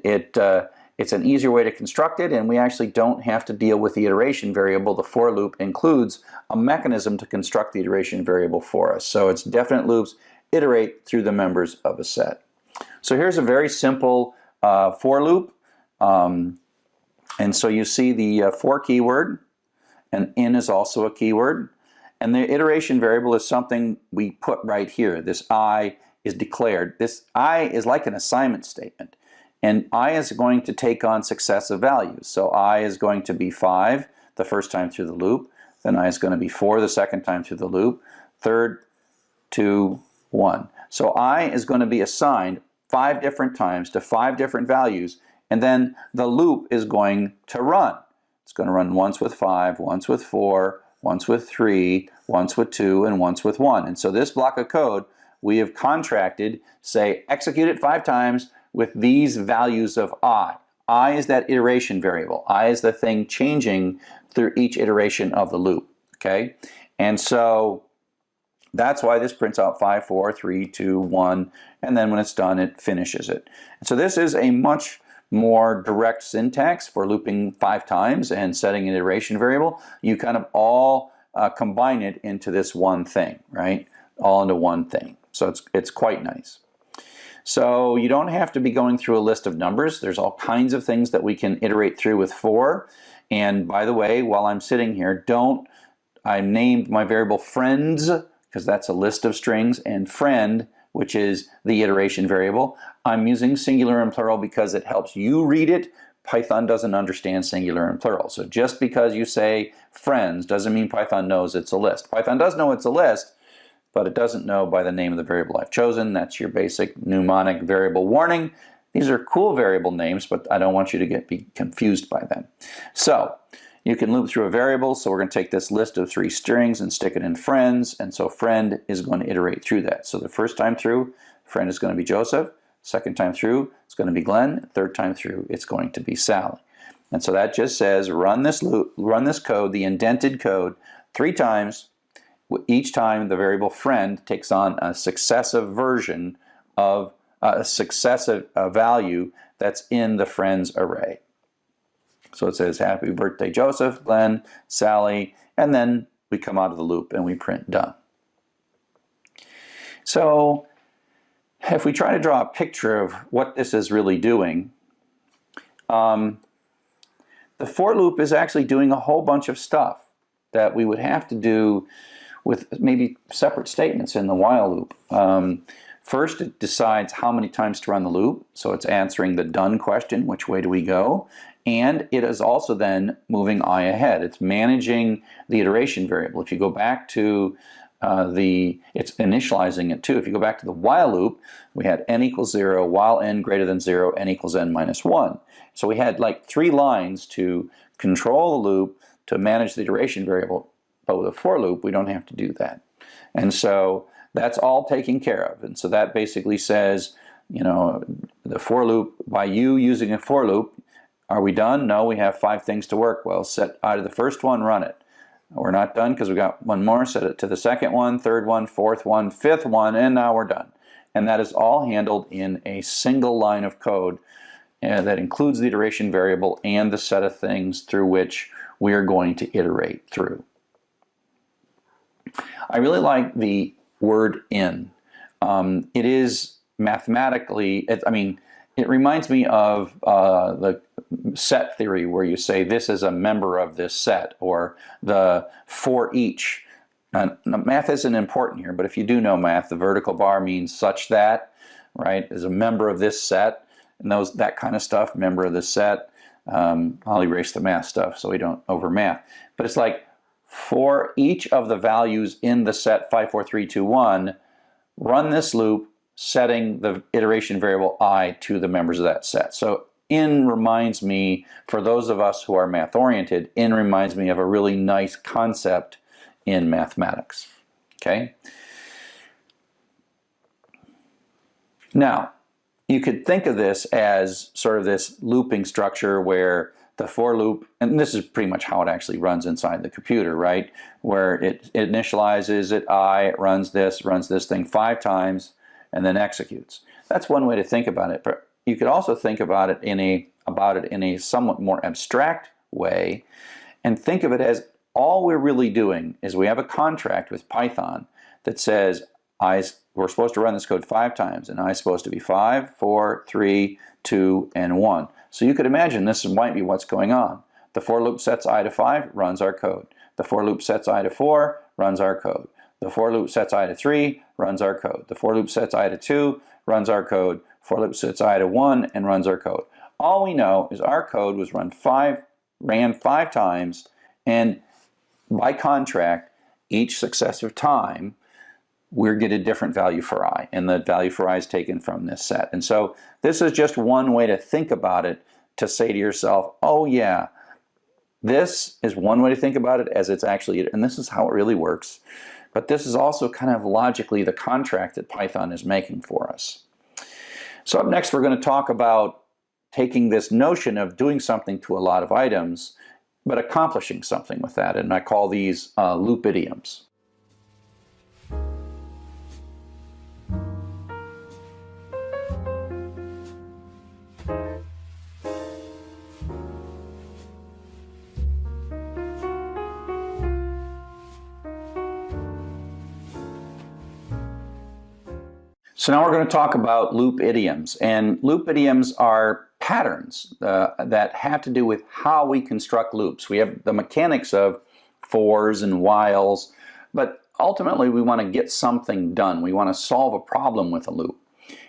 [SPEAKER 1] it's an easier way to construct it, and we actually don't have to deal with the iteration variable. The for loop includes a mechanism to construct the iteration variable for us. So it's definite loops iterate through the members of a set. So here's a very simple for loop. And so you see the for keyword, and in is also a keyword. And the iteration variable is something we put right here. This I is declared. This I is like an assignment statement. And I is going to take on successive values. So I is going to be 5 the first time through the loop. Then I is going to be 4 the second time through the loop. 3, 2, 1. So I is going to be assigned 5 different times to 5 different values. And then the loop is going to run. It's going to run once with 5, once with 4, once with 3, once with 2, and once with 1. And so this block of code we have contracted, say, execute it 5 times, with these values of I. I is that iteration variable. I is the thing changing through each iteration of the loop, okay? And so that's why this prints out 5, 4, 3, 2, 1, and then when it's done, it finishes it. And so this is a much more direct syntax for looping 5 times and setting an iteration variable. You kind of all combine it into this one thing, right? All into one thing. So it's quite nice. So you don't have to be going through a list of numbers. There's all kinds of things that we can iterate through with for. And by the way, while I'm sitting here, I named my variable friends, because that's a list of strings, and friend, which is the iteration variable. I'm using singular and plural because it helps you read it, Python doesn't understand singular and plural. So just because you say friends doesn't mean Python knows it's a list. Python does know it's a list, but it doesn't know by the name of the variable I've chosen. That's your basic mnemonic variable warning. These are cool variable names, but I don't want you to be confused by them. So you can loop through a variable. So we're going to take this list of 3 strings and stick it in friends. And so friend is going to iterate through that. So the first time through, friend is going to be Joseph. Second time through, it's going to be Glenn. Third time through, it's going to be Sally. And so that just says run this loop, run this code, the indented code, 3 times. Each time the variable friend takes on a successive version of a successive value that's in the friends array. So it says happy birthday Joseph, Glenn, Sally, and then we come out of the loop and we print done. So if we try to draw a picture of what this is really doing, the for loop is actually doing a whole bunch of stuff that we would have to do with maybe separate statements in the while loop. First, it decides how many times to run the loop, so it's answering the done question, which way do we go? And it is also then moving I ahead. It's managing the iteration variable. If you go back to it's initializing it too. If you go back to the while loop, we had n equals 0, while n greater than 0, n equals n minus 1. So we had like 3 lines to control the loop to manage the iteration variable. But with a for loop, we don't have to do that. And so that's all taken care of. And so that basically says, you know, the for loop, by you using a for loop, are we done? No, we have 5 things to work. Well, set out of the first one, run it. We're not done because we got 1 more. Set it to the second one, third one, fourth one, fifth one, and now we're done. And that is all handled in a single line of code that includes the iteration variable and the set of things through which we are going to iterate through. I really like the word in. It is mathematically, it reminds me of the set theory where you say this is a member of this set, or the for each. And math isn't important here, but if you do know math, the vertical bar means such that, right, is a member of this set, and that kind of stuff, member of this set. I'll erase the math stuff so we don't over math. But it's like, for each of the values in the set 5, 4, 3, 2, 1, run this loop setting the iteration variable I to the members of that set. So in reminds me, for those of us who are math oriented, in reminds me of a really nice concept in mathematics. Okay? Now, you could think of this as sort of this looping structure where the for loop, and this is pretty much how it actually runs inside the computer, right? Where it initializes it, it runs this thing 5 times, and then executes. That's one way to think about it, but you could also think about it in a somewhat more abstract way, and think of it as all we're really doing is we have a contract with Python that says we're supposed to run this code 5 times, and I is supposed to be 5, 4, 3, 2, and 1. So you could imagine this might be what's going on. The for loop sets I to 5, runs our code. The for loop sets I to 4, runs our code. The for loop sets I to 3, runs our code. The for loop sets I to 2, runs our code. For loop sets I to 1, and runs our code. All we know is our code was ran 5 times, and by contract, each successive time, we're get a different value for I, and the value for I is taken from this set. And so this is just one way to think about it, to say to yourself, oh yeah, this is one way to think about it as it's actually, and this is how it really works. But this is also kind of logically the contract that Python is making for us. So up next, we're going to talk about taking this notion of doing something to a lot of items, but accomplishing something with that, and I call these loop idioms. So now we're going to talk about loop idioms, and loop idioms are patterns that have to do with how we construct loops. We have the mechanics of fors and whiles, but ultimately we want to get something done. We want to solve a problem with a loop.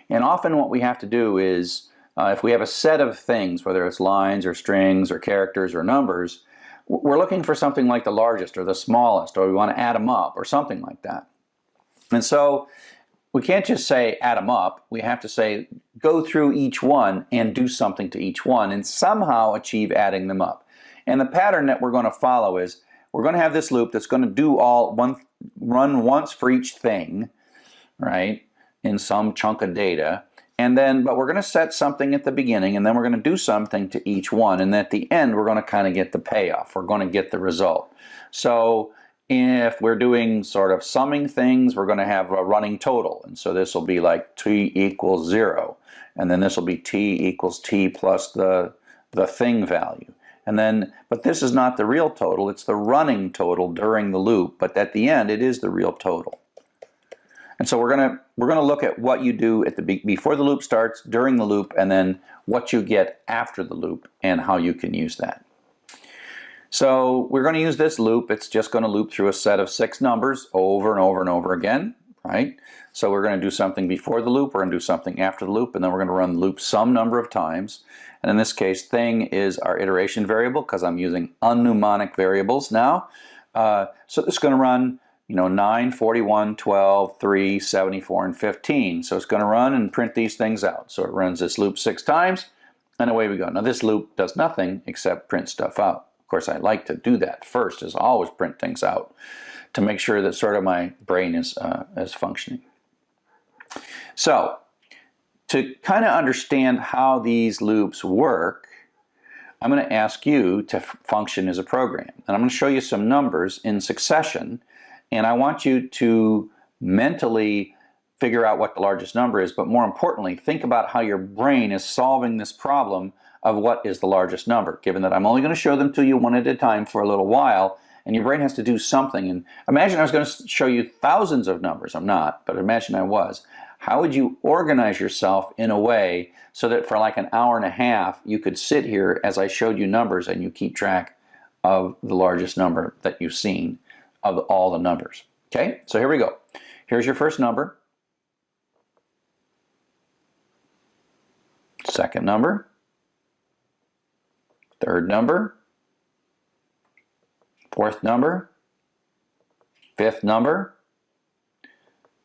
[SPEAKER 1] And often what we have to do is if we have a set of things, whether it's lines or strings or characters or numbers, we're looking for something like the largest or the smallest, or we want to add them up or something like that. And so we can't just say add them up. We have to say go through each one and do something to each one and somehow achieve adding them up. And the pattern that we're going to follow is we're going to have this loop that's going to do run once for each thing, right, in some chunk of data. And then, but we're going to set something at the beginning, and then we're going to do something to each one. And at the end, we're going to kind of get the payoff. We're going to get the result. So if we're doing sort of summing things, we're going to have a running total. And so this will be like t equals 0. And then this will be t equals t plus the thing value. And then, but this is not the real total. It's the running total during the loop. But at the end, it is the real total. And so we're gonna look at what you do at before the loop starts, during the loop, and then what you get after the loop and how you can use that. So we're going to use this loop. It's just going to loop through a set of 6 numbers over and over and over again, right? So we're going to do something before the loop, we're going to do something after the loop, and then we're going to run the loop some number of times. And in this case, thing is our iteration variable because I'm using unmnemonic variables now. So it's going to run 9, 41, 12, 3, 74, and 15. So it's going to run and print these things out. So it runs this loop 6 times, and away we go. Now this loop does nothing except print stuff out. Of course, I like to do that first, is always print things out to make sure that sort of my brain is functioning. So to kind of understand how these loops work, I'm going to ask you to function as a program. And I'm going to show you some numbers in succession. And I want you to mentally figure out what the largest number is, but more importantly, think about how your brain is solving this problem of what is the largest number, given that I'm only going to show them to you one at a time for a little while, and your brain has to do something. And imagine I was going to show you thousands of numbers. I'm not, but imagine I was. How would you organize yourself in a way so that for like an hour and a half, you could sit here as I showed you numbers and you keep track of the largest number that you've seen of all the numbers. Okay, so here we go. Here's your first number. Second number. Third number. Fourth number. Fifth number.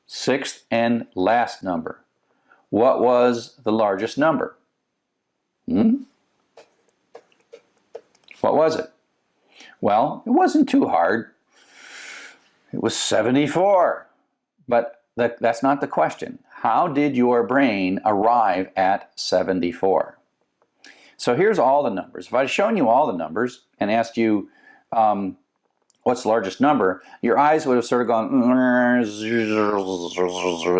[SPEAKER 1] Sixth and last number. What was the largest number? What was it? Well, it wasn't too hard. It was 74. But that's not the question. How did your brain arrive at 74? So here's all the numbers. If I'd shown you all the numbers and asked you what's the largest number, your eyes would have sort of gone,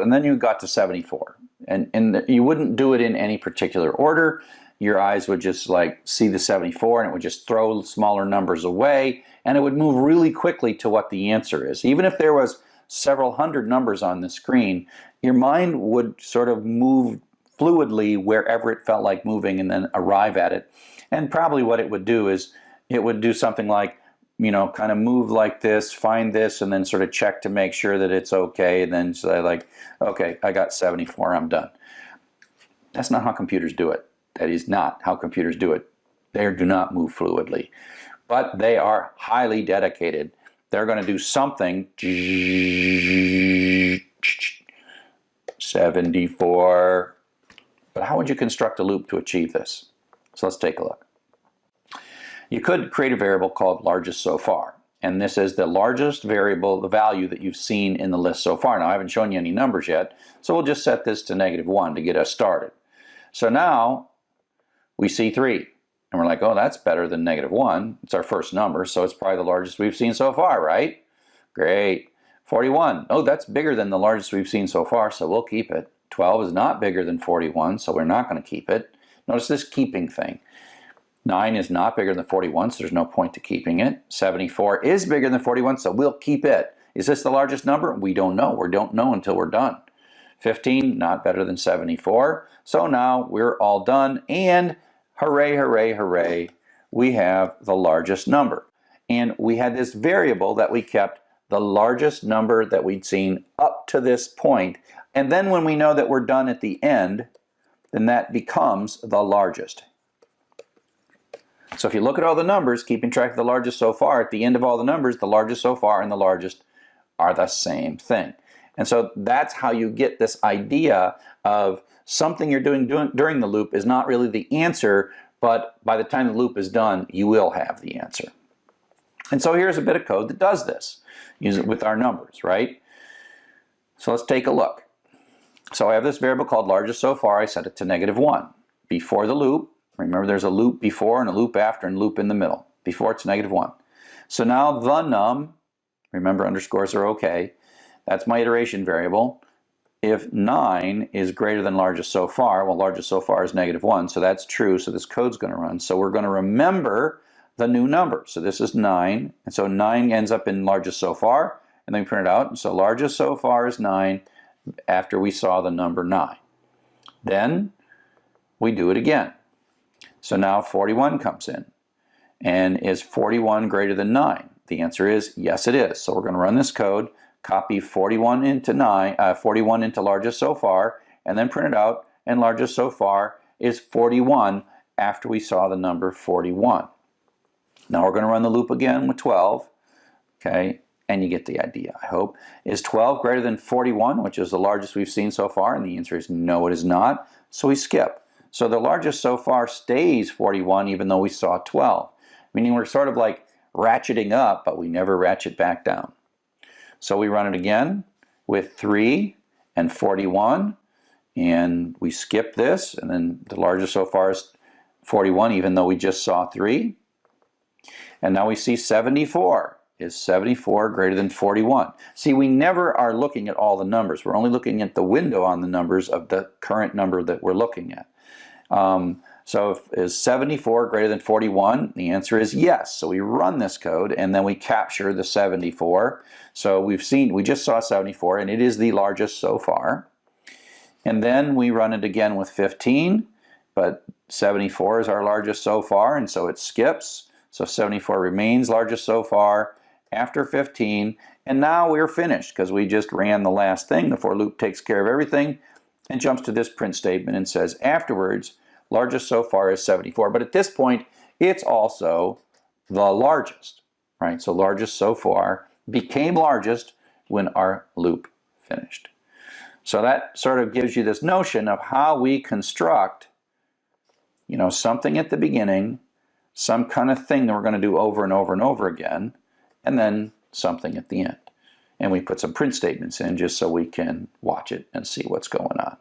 [SPEAKER 1] and then you got to 74. And you wouldn't do it in any particular order. Your eyes would just like see the 74 and it would just throw smaller numbers away, and it would move really quickly to what the answer is. Even if there was several hundred numbers on the screen, your mind would sort of move fluidly wherever it felt like moving and then arrive at it. And probably what it would do is it would do something like, kind of move like this, find this, and then sort of check to make sure that it's okay, and then say like, okay, I got 74, I'm done. That's not how computers do it. That is not how computers do it. They do not move fluidly. But they are highly dedicated. They're going to do something. 74. But how would you construct a loop to achieve this? So let's take a look. You could create a variable called largest so far. And this is the largest variable, the value that you've seen in the list so far. Now, I haven't shown you any numbers yet, so we'll just set this to -1 to get us started. So now we see 3. And we're like, oh, that's better than -1. It's our first number, so it's probably the largest we've seen so far, right? Great. 41. Oh, that's bigger than the largest we've seen so far, so we'll keep it. 12 is not bigger than 41, so we're not going to keep it. Notice this keeping thing. 9 is not bigger than 41, so there's no point to keeping it. 74 is bigger than 41, so we'll keep it. Is this the largest number? We don't know. We don't know until we're done. 15, not better than 74. So now we're all done, and hooray, hooray, hooray, we have the largest number. And we had this variable that we kept the largest number that we'd seen up to this point. And then when we know that we're done at the end, then that becomes the largest. So if you look at all the numbers, keeping track of the largest so far, at the end of all the numbers, the largest so far and the largest are the same thing. And so that's how you get this idea of something you're doing during the loop is not really the answer, but by the time the loop is done, you will have the answer. And so here's a bit of code that does this. Use it with our numbers, right? So let's take a look. So I have this variable called largest so far. I set it to -1. Before the loop, remember there's a loop before and a loop after and a loop in the middle. Before it's -1. So now the num, remember underscores are okay, that's my iteration variable. If 9 is greater than largest so far, well largest so far is -1, so that's true, so this code's going to run. So we're going to remember the new number. So this is 9, and so 9 ends up in largest so far, and then we print it out, and so largest so far is 9 after we saw the number 9. Then we do it again. So now 41 comes in, and is 41 greater than 9? The answer is yes it is. So we're going to run this code, copy 41 into 41 into largest so far, and then print it out, and largest so far is 41 after we saw the number 41. Now we're going to run the loop again with 12, okay, and you get the idea, I hope. Is 12 greater than 41, which is the largest we've seen so far? And the answer is no, it is not, so we skip. So the largest so far stays 41 even though we saw 12, meaning we're sort of like ratcheting up, but we never ratchet back down. So we run it again with 3 and 41, and we skip this, and then the largest so far is 41 even though we just saw 3. And now we see 74. Is 74 greater than 41? See, we never are looking at all the numbers. We're only looking at the window on the numbers of the current number that we're looking at. So is 74 greater than 41? The answer is yes. So we run this code and then we capture the 74. So we just saw 74 and it is the largest so far. And then we run it again with 15, but 74 is our largest so far, and so it skips. So 74 remains largest so far after 15, and now we're finished because we just ran the last thing. The for loop takes care of everything and jumps to this print statement and says afterwards largest so far is 74. But at this point it's also the largest, right? So largest so far became largest when our loop finished. So that sort of gives you this notion of how we construct, you know, something at the beginning, some kind of thing that we're going to do over and over and over again, and then something at the end. And we put some print statements in just so we can watch it and see what's going on.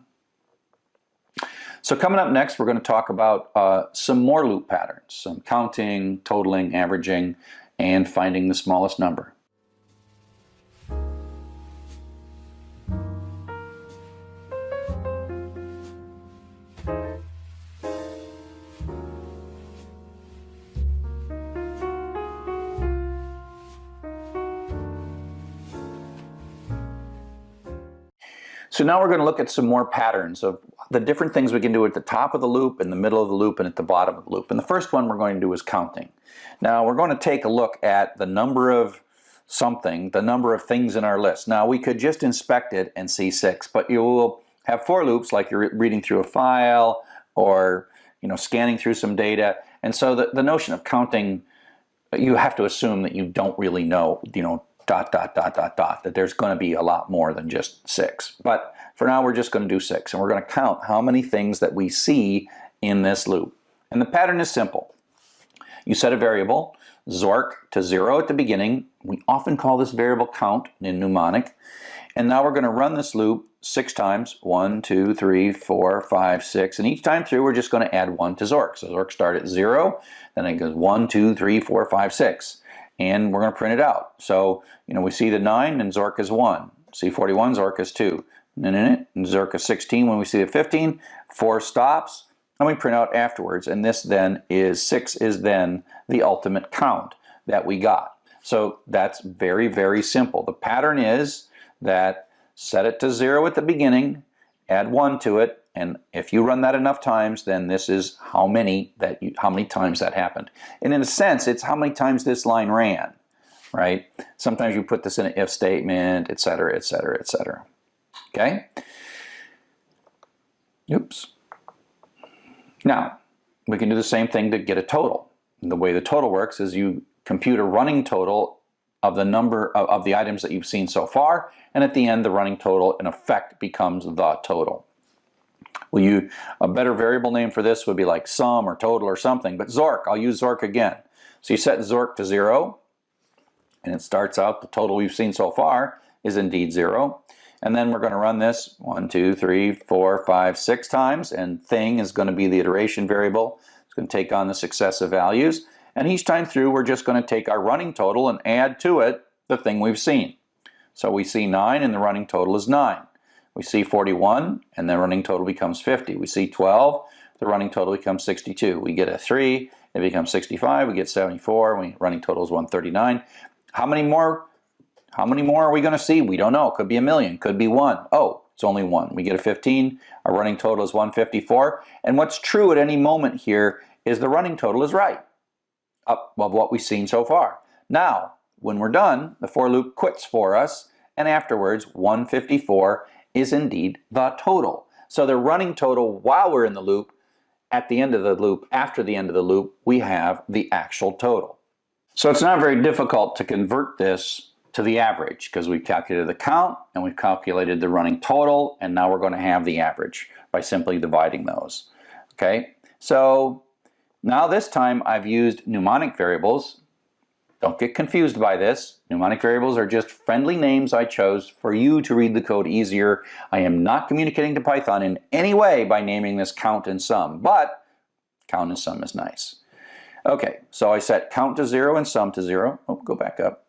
[SPEAKER 1] So coming up next, we're going to talk about some more loop patterns, some counting, totaling, averaging, and finding the smallest number. So now we're going to look at some more patterns of the different things we can do at the top of the loop, in the middle of the loop, and at the bottom of the loop. And the first one we're going to do is counting. Now we're going to take a look at the number of something, the number of things in our list. Now we could just inspect it and see 6, but you will have for loops like you're reading through a file or, you know, scanning through some data. And so the notion of counting, you have to assume that you don't really know, you know, that there's going to be a lot more than just 6. But for now we're just going to do 6, and we're going to count how many things that we see in this loop. And the pattern is simple. You set a variable, Zork, to 0 at the beginning. We often call this variable count in mnemonic. And now we're going to run this loop 6 times, 1, 2, 3, 4, 5, 6, and each time through we're just going to add 1 to Zork. So Zork starts at 0, then it goes 1, 2, 3, 4, 5, 6. And we're going to print it out. So, you know, we see the 9 and Zork is 1. See 41, Zork is 2. And Zork is 16. When we see the 15, 4 stops, and we print out afterwards. And this then is 6 is then the ultimate count that we got. So that's very, very simple. The pattern is that set it to 0 at the beginning, add 1 to it, and if you run that enough times, then this is how many times that happened. And in a sense, it's how many times this line ran, right? Sometimes you put this in an if statement, etc., etc., etc. Okay? Oops. Now, we can do the same thing to get a total. And the way the total works is you compute a running total of the number of the items that you've seen so far, and at the end the running total in effect becomes the total. A better variable name for this would be like sum or total or something, but Zork, I'll use Zork again. So you set Zork to 0, and it starts out the total we've seen so far is indeed 0. And then we're going to run this 1, 2, 3, 4, 5, 6 times, and thing is going to be the iteration variable. It's going to take on the successive values, and each time through we're just going to take our running total and add to it the thing we've seen. So we see 9 and the running total is 9. We see 41 and the running total becomes 50. We see 12, the running total becomes 62. We get a 3, it becomes 65, we get 74, running total is 139. How many more are we going to see? We don't know. Could be a million, could be 1. Oh, it's only 1. We get a 15, our running total is 154. And what's true at any moment here is the running total is right of what we've seen so far. Now, when we're done, the for loop quits for us, and afterwards 154 is indeed the total. So the running total while we're in the loop, at the end of the loop, after the end of the loop, we have the actual total. So it's not very difficult to convert this to the average because we've calculated the count and we've calculated the running total, and now we're going to have the average by simply dividing those. Okay, so now this time I've used mnemonic variables. Don't get confused by this. Mnemonic variables are just friendly names I chose for you to read the code easier. I am not communicating to Python in any way by naming this count and sum, but count and sum is nice. Okay, so I set count to 0 and sum to 0. Oh, go back up.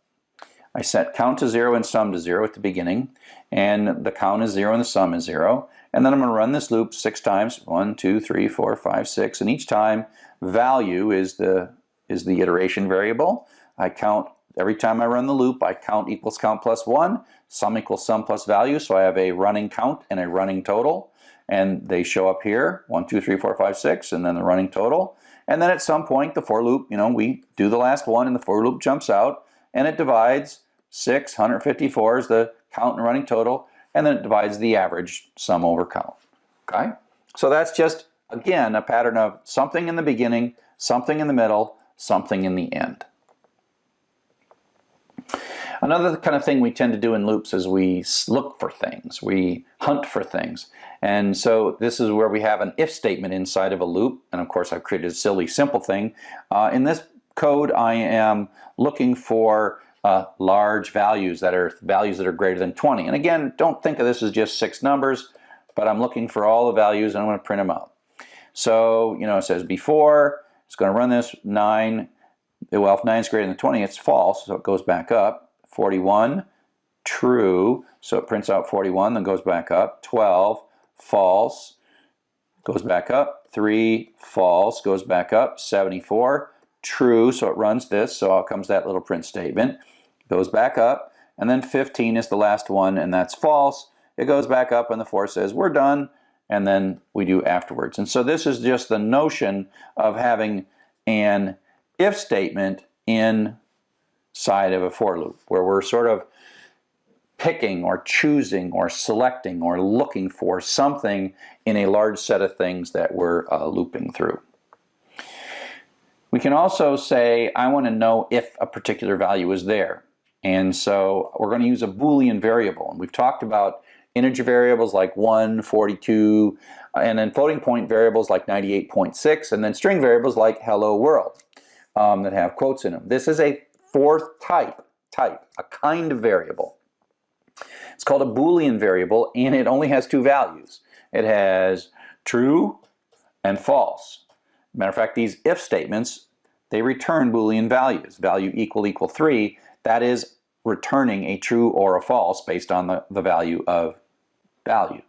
[SPEAKER 1] I set count to 0 and sum to 0 at the beginning, and the count is 0 and the sum is 0. And then I'm going to run this loop 6 times. 1, 2, 3, 4, 5, 6. And each time value is the iteration variable. I count, every time I run the loop, I count equals count plus 1, sum equals sum plus value, so I have a running count and a running total, and they show up here, 1, 2, 3, 4, 5, 6, and then the running total. And then at some point, the for loop, we do the last one, and the for loop jumps out, and it divides 6, 154 is the count and running total, and then it divides the average sum over count. Okay? So that's just, again, a pattern of something in the beginning, something in the middle, something in the end. Another kind of thing we tend to do in loops is we look for things, we hunt for things. And so this is where we have an if statement inside of a loop, and of course I've created a silly simple thing. In this code I am looking for large values that are greater than 20. And again, don't think of this as just 6 numbers, but I'm looking for all the values and I'm going to print them out. So, it says before, it's going to run this 9. Well, if 9 is greater than 20, it's false, so it goes back up. 41, true, so it prints out 41, then goes back up. 12, false, goes back up. 3, false, goes back up. 74, true, so it runs this, so out comes that little print statement. Goes back up, and then 15 is the last one, and that's false. It goes back up, and the 4 says, we're done, and then we do afterwards. And so this is just the notion of having an if statement inside of a for loop, where we're sort of picking or choosing or selecting or looking for something in a large set of things that we're looping through. We can also say, I want to know if a particular value is there. And so we're going to use a Boolean variable. And we've talked about integer variables like 1, 42, and then floating point variables like 98.6, and then string variables like hello world that have quotes in them. This is a fourth type, a kind of variable. It's called a Boolean variable, and it only has 2 values. It has true and false. Matter of fact, these if statements, they return Boolean values. Value equal 3, that is returning a true or a false based on the value of value.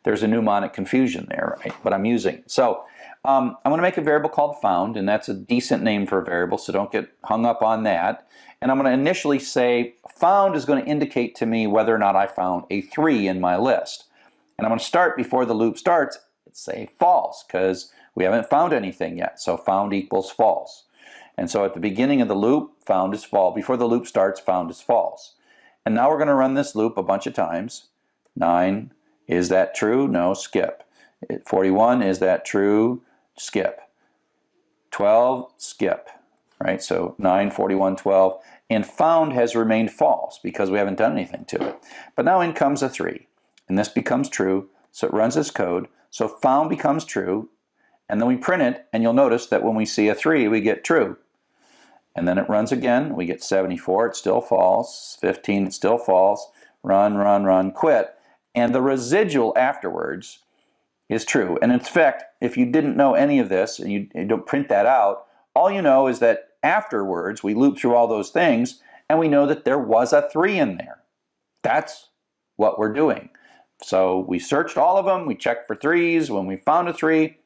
[SPEAKER 1] There's a mnemonic confusion there, right? But I'm using it. So I'm going to make a variable called found, and that's a decent name for a variable, so don't get hung up on that. And I'm going to initially say found is going to indicate to me whether or not I found a 3 in my list. And I'm going to start before the loop starts, say false, because we haven't found anything yet. So found equals false. And so at the beginning of the loop, found is false. Before the loop starts, found is false. And now we're going to run this loop a bunch of times. 9, is that true? No, skip. 41, is that true? skip. 12, skip. Right? So 9, 41, 12. And found has remained false because we haven't done anything to it. But now in comes a 3. And this becomes true. So it runs this code. So found becomes true. And then we print it. And you'll notice that when we see a 3, we get true. And then it runs again. We get 74. It's still false. 15. It's still false. Run, run, run, quit. And the residual afterwards is true. And in fact, if you didn't know any of this and you don't print that out, all you know is that afterwards we loop through all those things and we know that there was a 3 in there. That's what we're doing. So we searched all of them, we checked for 3s when we found a 3,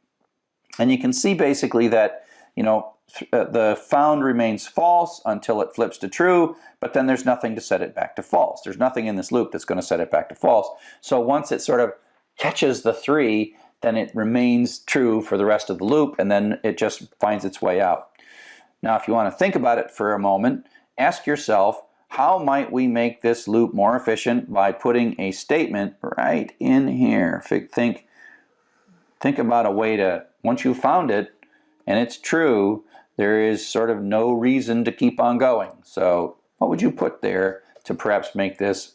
[SPEAKER 1] and you can see basically that, you know, the found remains false until it flips to true, but then there's nothing to set it back to false. There's nothing in this loop that's going to set it back to false. So once it sort of catches the 3, then it remains true for the rest of the loop, and then it just finds its way out. Now, if you want to think about it for a moment, ask yourself, how might we make this loop more efficient by putting a statement right in here? Think about a way to, once you found it and it's true, there is sort of no reason to keep on going. So what would you put there to perhaps make this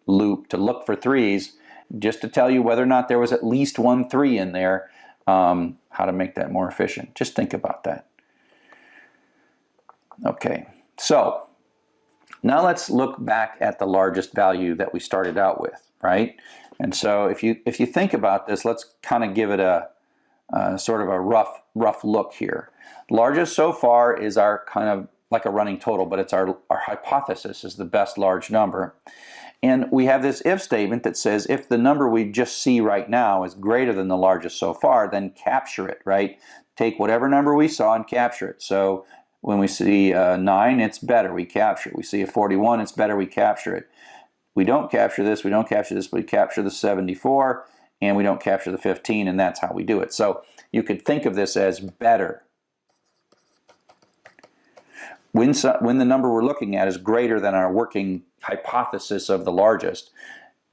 [SPEAKER 1] loop to look for 3s, just to tell you whether or not there was at least one 3 in there, how to make that more efficient? Just think about that. Okay, so now let's look back at the largest value that we started out with, right? And so if you think about this, let's kind of give it a sort of a rough look here. Largest so far is our kind of like a running total, but it's our hypothesis is the best large number. And we have this if statement that says if the number we just see right now is greater than the largest so far, then capture it, right? Take whatever number we saw and capture it. So when we see 9, it's better, we capture it. We see a 41, it's better, we capture it. We don't capture this, we don't capture this, but we capture the 74, and we don't capture the 15, and that's how we do it. So you could think of this as better. When the number we're looking at is greater than our working hypothesis of the largest,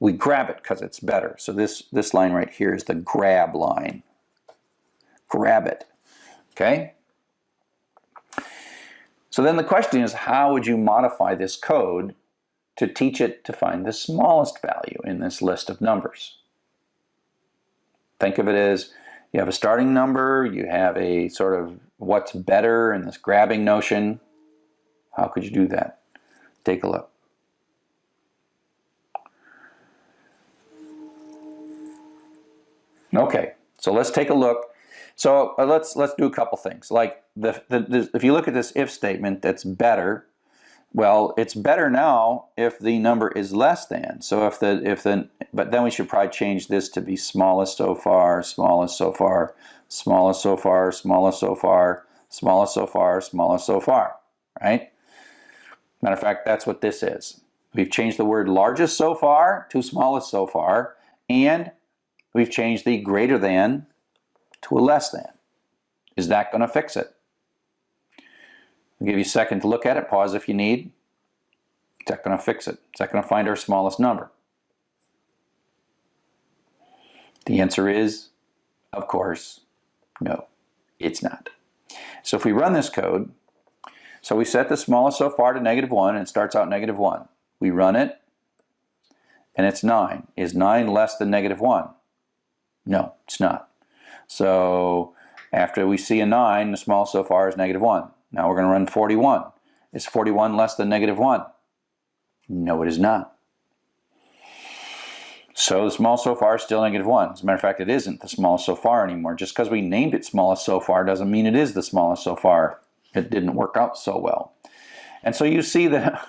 [SPEAKER 1] we grab it because it's better. So this line right here is the grab line. Grab it. Okay? So then the question is, how would you modify this code to teach it to find the smallest value in this list of numbers? Think of it as you have a starting number, you have a sort of what's better in this grabbing notion. How could you do that? Take a look. Okay, so let's take a look. So let's do a couple things. Like if you look at this if statement that's better, well, it's better now if the number is less than. So but then we should probably change this to be smallest so far, smallest so far, smallest so far, smallest so far, smallest so far, smallest so far, right? Matter of fact, that's what this is. We've changed the word largest so far to smallest so far, and we've changed the greater than to a less than. Is that going to fix it? I'll give you a second to look at it. Pause if you need. Is that going to fix it? Is that going to find our smallest number? The answer is, of course, no, it's not. So if we run this code, so we set the smallest so far to -1, and it starts out -1. We run it, and it's 9. Is 9 less than -1? No, it's not. So after we see a 9, the smallest so far is -1. Now we're going to run 41. Is 41 less than -1? No, it is not. So the smallest so far is still -1. As a matter of fact, it isn't the smallest so far anymore. Just because we named it smallest so far doesn't mean it is the smallest so far. It didn't work out so well. And so you see that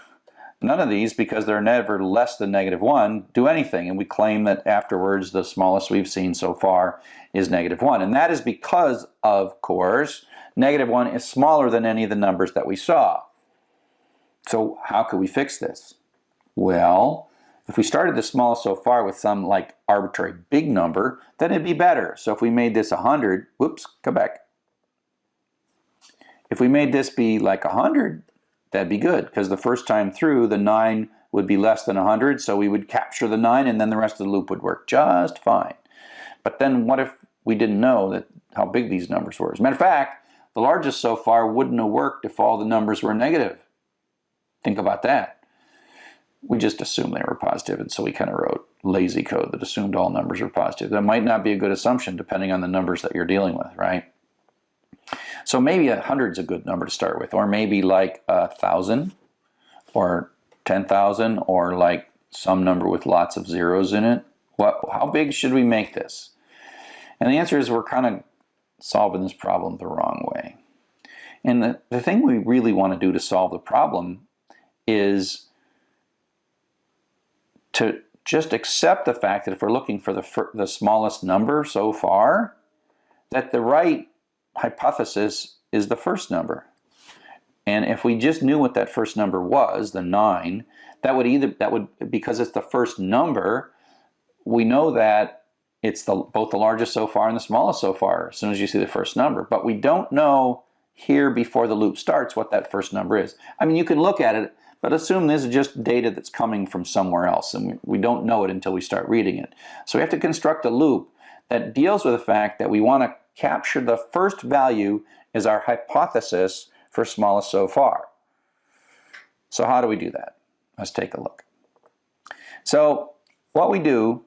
[SPEAKER 1] none of these, because they're never less than -1, do anything. And we claim that afterwards the smallest we've seen so far is -1. And that is because, of course, -1 is smaller than any of the numbers that we saw. So how could we fix this? Well, if we started the smallest so far with some like arbitrary big number, then it'd be better. So if we made this 100, whoops, come back. If we made this be like 100, that'd be good, because the first time through, the 9 would be less than 100, so we would capture the 9, and then the rest of the loop would work just fine. But then what if we didn't know that how big these numbers were. As a matter of fact, the largest so far wouldn't have worked if all the numbers were negative. Think about that. We just assumed they were positive, and so we kind of wrote lazy code that assumed all numbers were positive. That might not be a good assumption depending on the numbers that you're dealing with, right? So maybe 100 is a good number to start with, or maybe like 1,000 or 10,000, or like some number with lots of zeros in it. How big should we make this? And the answer is we're kind of solving this problem the wrong way. And the thing we really want to do to solve the problem is to just accept the fact that if we're looking for the smallest number so far, that the right hypothesis is the first number. And if we just knew what that first number was, the 9, because it's the first number, we know that it's both the largest so far and the smallest so far as soon as you see the first number. But we don't know here before the loop starts what that first number is. I mean, you can look at it, but assume this is just data that's coming from somewhere else, and we don't know it until we start reading it. So we have to construct a loop that deals with the fact that we want to capture the first value as our hypothesis for smallest so far. So how do we do that? Let's take a look. So what we do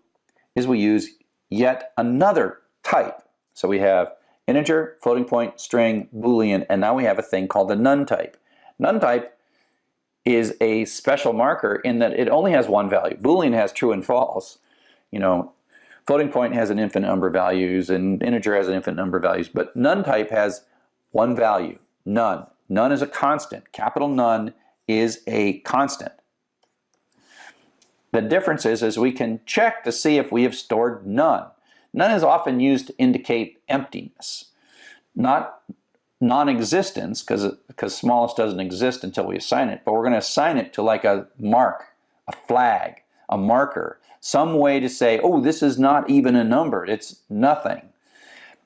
[SPEAKER 1] is we use yet another type. So we have integer, floating point, string, Boolean, and now we have a thing called the none type. None type is a special marker in that it only has one value. Boolean has true and false. You know, floating point has an infinite number of values, and integer has an infinite number of values, but none type has one value, none. None is a constant. Capital none is a constant. The difference is we can check to see if we have stored none. None is often used to indicate emptiness, not non-existence, because smallest doesn't exist until we assign it, but we're going to assign it to like a mark, a flag, a marker, some way to say, oh, this is not even a number, it's nothing.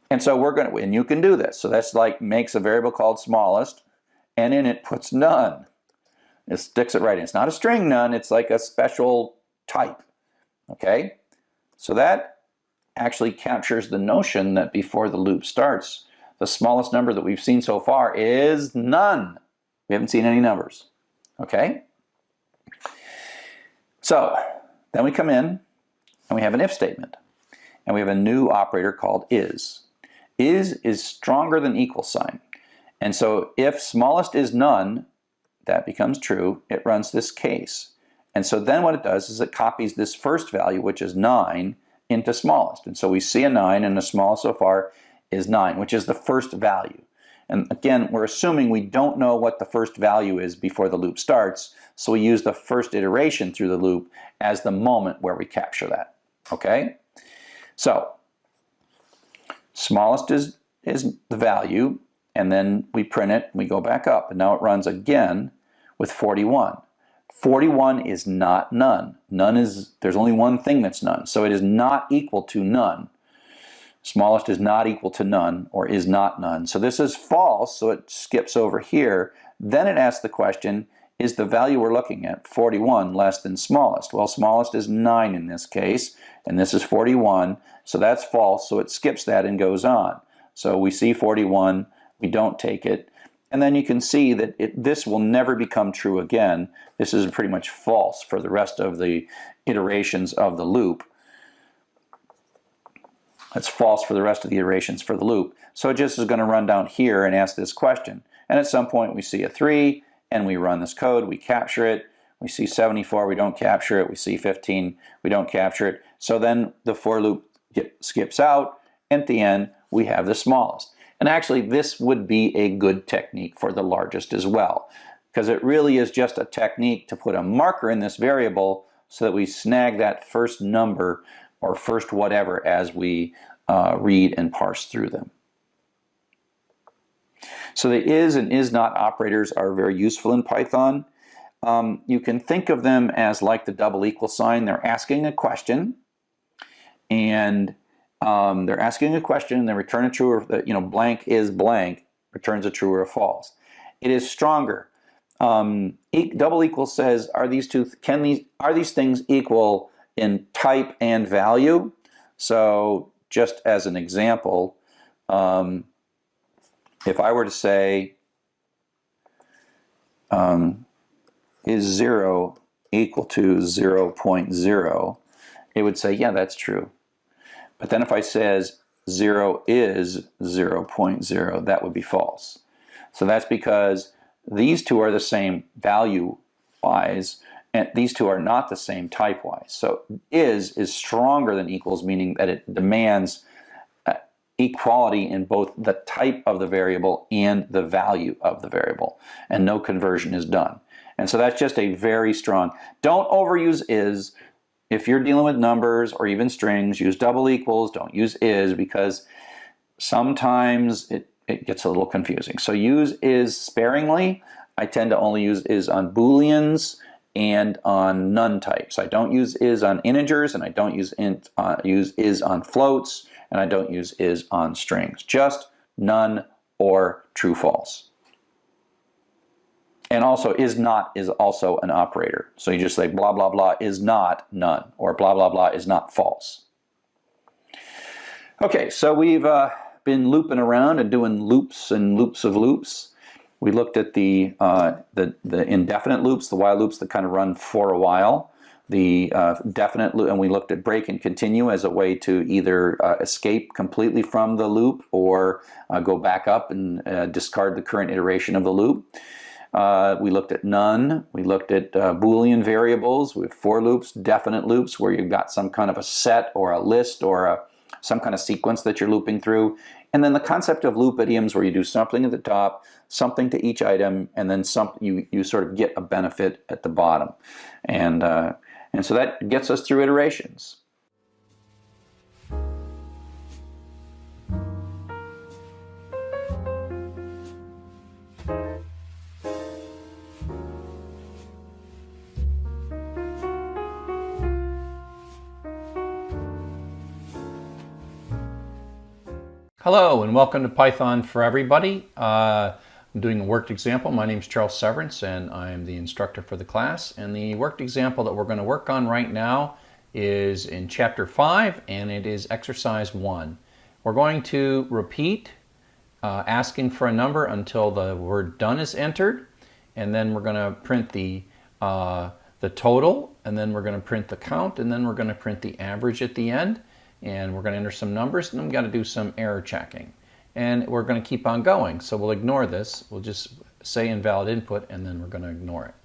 [SPEAKER 1] And so we're going to, and you can do this. So that's like makes a variable called smallest, and in it puts none. It sticks it right in. It's not a string none, it's like a special type. Okay? So that actually captures the notion that before the loop starts, the smallest number that we've seen so far is none. We haven't seen any numbers. Okay? So then we come in and we have an if statement. And we have a new operator called is. Is stronger than equal sign. And so if smallest is none, that becomes true, it runs this case. And so then what it does is it copies this first value, which is 9, into smallest. And so we see a 9, and the smallest so far is 9, which is the first value. And again, we're assuming we don't know what the first value is before the loop starts, so we use the first iteration through the loop as the moment where we capture that. Okay? So, smallest is the value, and then we print it, and we go back up, and now it runs again with 41. 41 is not none. None is, there's only one thing that's none, so it is not equal to none. Smallest is not equal to none, or is not none. So this is false, so it skips over here. Then it asks the question, is the value we're looking at, 41, less than smallest? Well, smallest is 9 in this case, and this is 41, so that's false, so it skips that and goes on. So we see 41, we don't take it, and then you can see that this will never become true again. This is pretty much false for the rest of the iterations of the loop. It's false for the rest of the iterations for the loop. So it just is going to run down here and ask this question. And at some point we see a 3, and we run this code, we capture it. We see 74, we don't capture it. We see 15, we don't capture it. So then the for loop skips out, and at the end we have the smallest. And actually this would be a good technique for the largest as well, because it really is just a technique to put a marker in this variable so that we snag that first number or first whatever as we read and parse through them. So the is and is not operators are very useful in Python. You can think of them as like the double equal sign. They're asking a question, and they're asking a question, and they return a true or blank is blank returns a true or a false. It is stronger. Double equal says, are these things equal in type and value? So just as an example, if I were to say, is 0 equal to 0.0, it would say, yeah, that's true. But then if I says 0 is 0.0, that would be false. So that's because these two are the same value-wise, and these two are not the same type-wise. So is stronger than equals, meaning that it demands equality in both the type of the variable and the value of the variable, and no conversion is done. And so that's just a very strong. Don't overuse is. If you're dealing with numbers or even strings, use double equals, don't use is, because sometimes it gets a little confusing. So use is sparingly. I tend to only use is on Booleans and on none types. I don't use is on integers, and I don't use is on floats, and I don't use is on strings. Just none or true false. And also, is not is also an operator. So you just say blah, blah, blah is not none, or blah, blah, blah is not false. Okay, so we've been looping around and doing loops and loops of loops. We looked at the indefinite loops, the while loops that kind of run for a while. The definite loop, and we looked at break and continue as a way to either escape completely from the loop or go back up and discard the current iteration of the loop. We looked at none. We looked at Boolean variables with for loops, definite loops, where you've got some kind of a set or a list or some kind of sequence that you're looping through. And then the concept of loop idioms, where you do something at the top, something to each item, and then you sort of get a benefit at the bottom. And so that gets us through iterations. Hello and welcome to Python for Everybody. I'm doing a worked example. My name is Charles Severance and I'm the instructor for the class. And the worked example that we're going to work on right now is in Chapter 5, and it is Exercise 1. We're going to repeat asking for a number until the word done is entered, and then we're going to print the total, and then we're going to print the count, and then we're going to print the average at the end. And we're going to enter some numbers, and then we've got to do some error checking. And we're going to keep on going, so we'll ignore this. We'll just say invalid input, and then we're going to ignore it.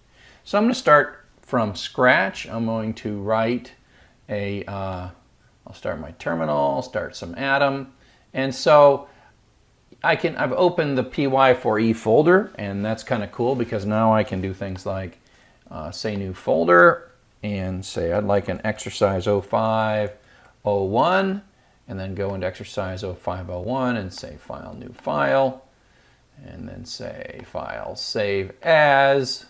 [SPEAKER 1] So I'm going to start from scratch. I'm going to write I'll start my terminal, I'll start some Atom. And so I've opened the py4e folder, and that's kind of cool because now I can do things like say new folder, and say I'd like an exercise 0501, and then go into exercise 0501 and say file, new file, and then say file, save as,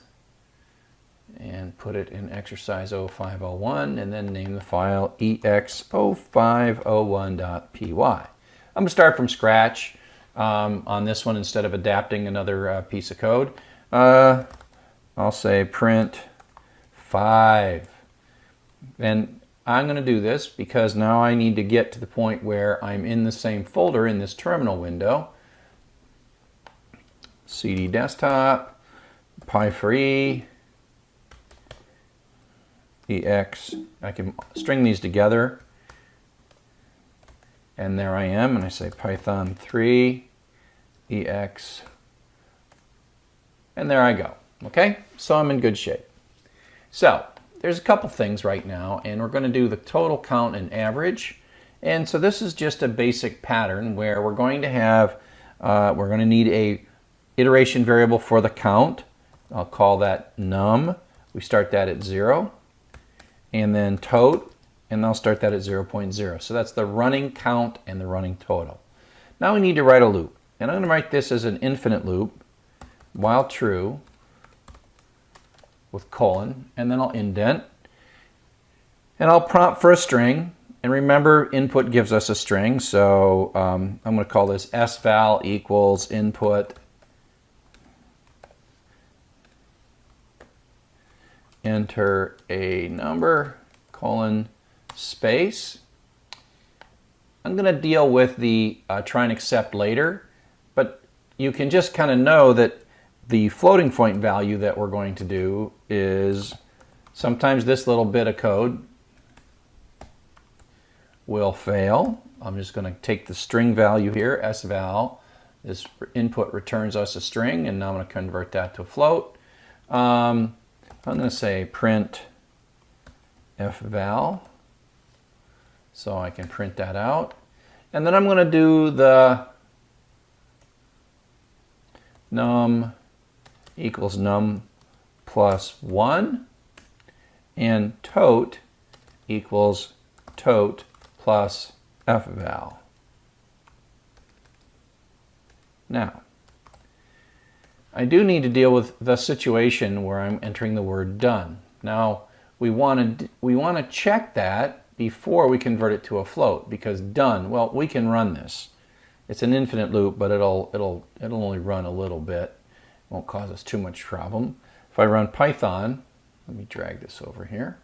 [SPEAKER 1] and put it in exercise 0501, and then name the file ex0501.py. I'm going to start from scratch on this one instead of adapting another piece of code. I'll say print 5, and I'm going to do this because now I need to get to the point where I'm in the same folder in this terminal window. CD desktop, py4e, ex. I can string these together, and there I am, and I say Python 3 ex, and there I go. Okay, so I'm in good shape. So there's a couple things right now, and we're going to do the total, count, and average. And so this is just a basic pattern where we're going to have, we're going to need a iteration variable for the count. I'll call that num. We start that at 0. And then tot, and I'll start that at 0.0. So that's the running count and the running total. Now we need to write a loop. And I'm going to write this as an infinite loop, while true, with colon, and then I'll indent, and I'll prompt for a string. And remember, input gives us a string, so I'm going to call this sval equals input enter a number colon space,
[SPEAKER 2] I'm going to deal with the try and accept later, but you can just kind of know that the floating point value that we're going to do is sometimes this little bit of code will fail. I'm just going to take the string value here, sval. This input returns us a string, and now I'm going to convert that to a float. I'm going to say print fval, so I can print that out. And then I'm going to do the num equals num plus 1, and tote equals tote plus fval. Now, I do need to deal with the situation where I'm entering the word done. Now, we want to check that before we convert it to a float, because done, well, we can run this. It's an infinite loop, but it'll only run a little bit. It won't cause us too much problem. If I run Python, let me drag this over here,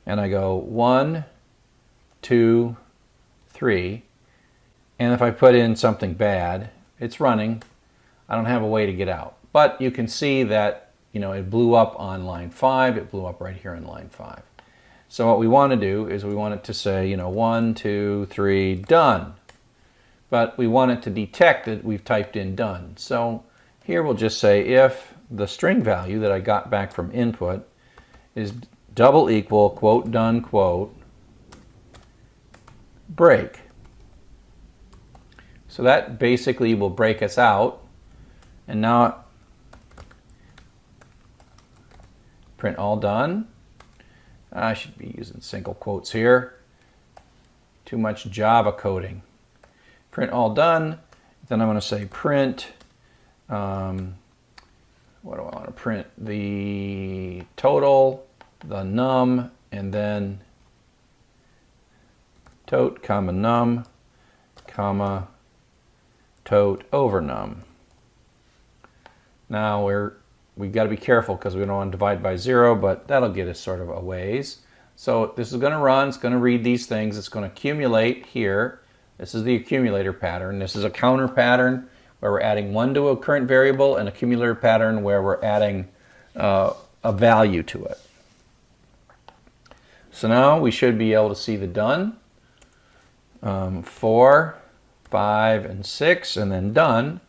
[SPEAKER 2] and I go 1, 2, 3, and if I put in something bad, it's running. I don't have a way to get out. But you can see that, it blew up on line 5. It blew up right here on line 5. So what we want to do is we want it to say, 1, 2, 3, done. But we want it to detect that we've typed in done. So here we'll just say if the string value that I got back from input is double equal, quote, done, quote, break. So that basically will break us out. And now print all done. I should be using single quotes here. Too much Java coding. Print all done. Then I'm going to say print, what do I want to print? The total, the num, and then tote, comma, num, comma, tote over num. Now we've got to be careful because we don't want to divide by 0, but that'll get us sort of a ways. So this is going to run, it's going to read these things, it's going to accumulate here. This is the accumulator pattern. This is a counter pattern where we're adding 1 to a current variable, and accumulator pattern where we're adding a value to it. So now we should be able to see the done. 4, 5, and 6, and then done.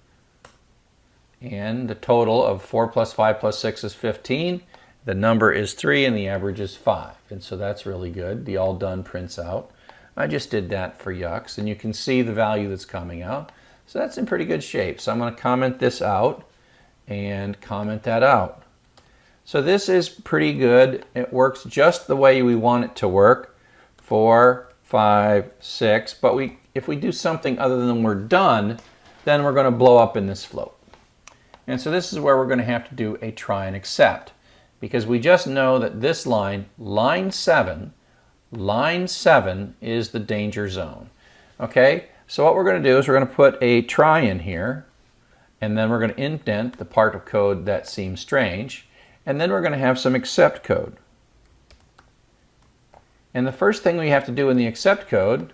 [SPEAKER 2] And the total of 4 plus 5 plus 6 is 15. The number is 3, and the average is 5. And so that's really good. The all done prints out. I just did that for yucks, and you can see the value that's coming out. So that's in pretty good shape. So I'm going to comment this out and comment that out. So this is pretty good. It works just the way we want it to work. 4, 5, 6. But if we do something other than we're done, then we're going to blow up in this float. And so this is where we're going to have to do a try and accept, because we just know that this line, line 7 is the danger zone. Okay, so what we're going to do is we're going to put a try in here, and then we're going to indent the part of code that seems strange, and then we're going to have some accept code. And the first thing we have to do in the accept code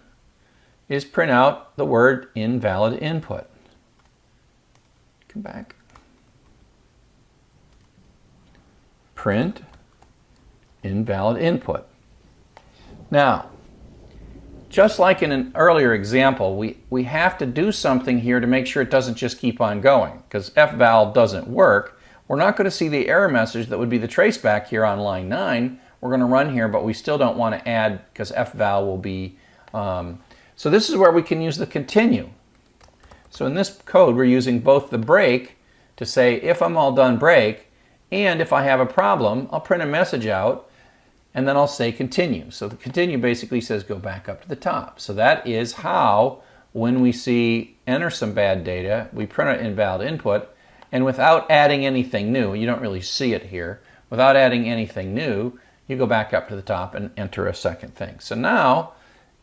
[SPEAKER 2] is print out the word invalid input. Come back. Print invalid input. Now, just like in an earlier example, we have to do something here to make sure it doesn't just keep on going, because fval doesn't work. We're not going to see the error message that would be the traceback here on line 9. We're going to run here, but we still don't want to add, because fval will be... so this is where we can use the continue. So in this code, we're using both the break to say, if I'm all done, break, and if I have a problem, I'll print a message out, and then I'll say continue. So the continue basically says go back up to the top. So that is how, when we see enter some bad data, we print an invalid input, and without adding anything new, you don't really see it here, without adding anything new, you go back up to the top and enter a second thing. So now,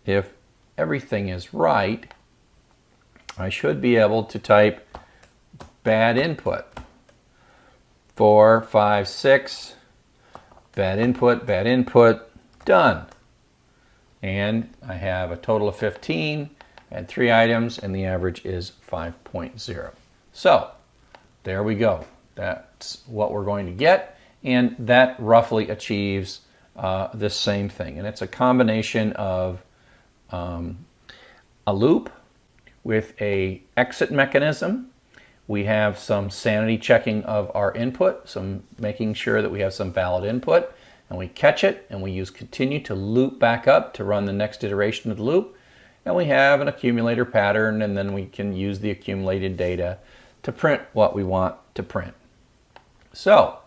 [SPEAKER 2] if everything is right, I should be able to type bad input. 4, 5, 6, bad input, done. And I have a total of 15, and 3 items, and the average is 5.0. So there we go. That's what we're going to get, and that roughly achieves the same thing. And it's a combination of a loop with a exit mechanism. We have some sanity checking of our input, some making sure that we have some valid input, and we catch it, and we use continue to loop back up to run the next iteration of the loop. And we have an accumulator pattern, and then we can use the accumulated data to print what we want to print. So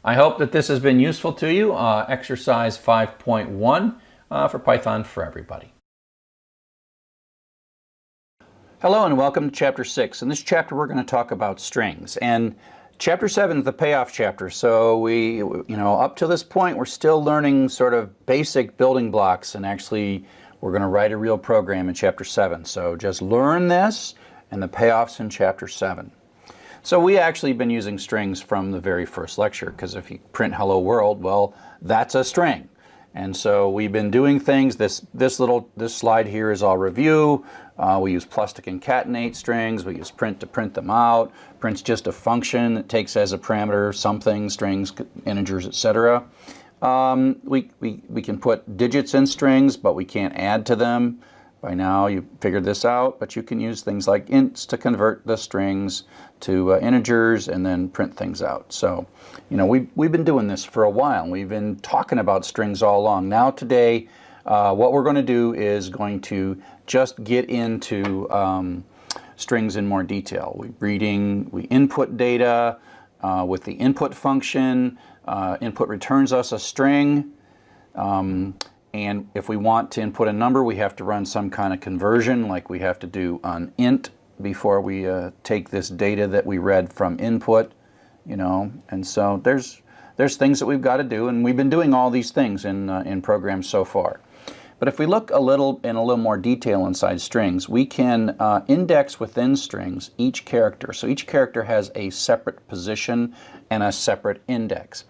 [SPEAKER 2] I hope that this has been useful to you. Exercise 5.1 for Python for everybody.
[SPEAKER 1] Hello and welcome to Chapter 6. In this chapter we're going to talk about strings. And Chapter 7 is the payoff chapter. So up to this point we're still learning sort of basic building blocks, and actually we're going to write a real program in Chapter 7. So just learn this and the payoffs in Chapter 7. So we actually been using strings from the very first lecture, because if you print hello world, well, that's a string. And so we've been doing things. This slide here is all review. We use plus to concatenate strings. We use print to print them out. Print's just a function that takes as a parameter something, strings, integers, etc. We can put digits in strings, but we can't add to them. By now you figured this out, but you can use things like ints to convert the strings to integers and then print things out. So, we've been doing this for a while. We've been talking about strings all along. Now today, what we're going to do is going to just get into strings in more detail. We input data with the input function. Input returns us a string. And if we want to input a number, we have to run some kind of conversion, like we have to do an int before we take this data that we read from input, And so there's things that we've got to do, and we've been doing all these things in programs so far. But if we look in a little more detail inside strings, we can index within strings each character. So each character has a separate position and a separate index,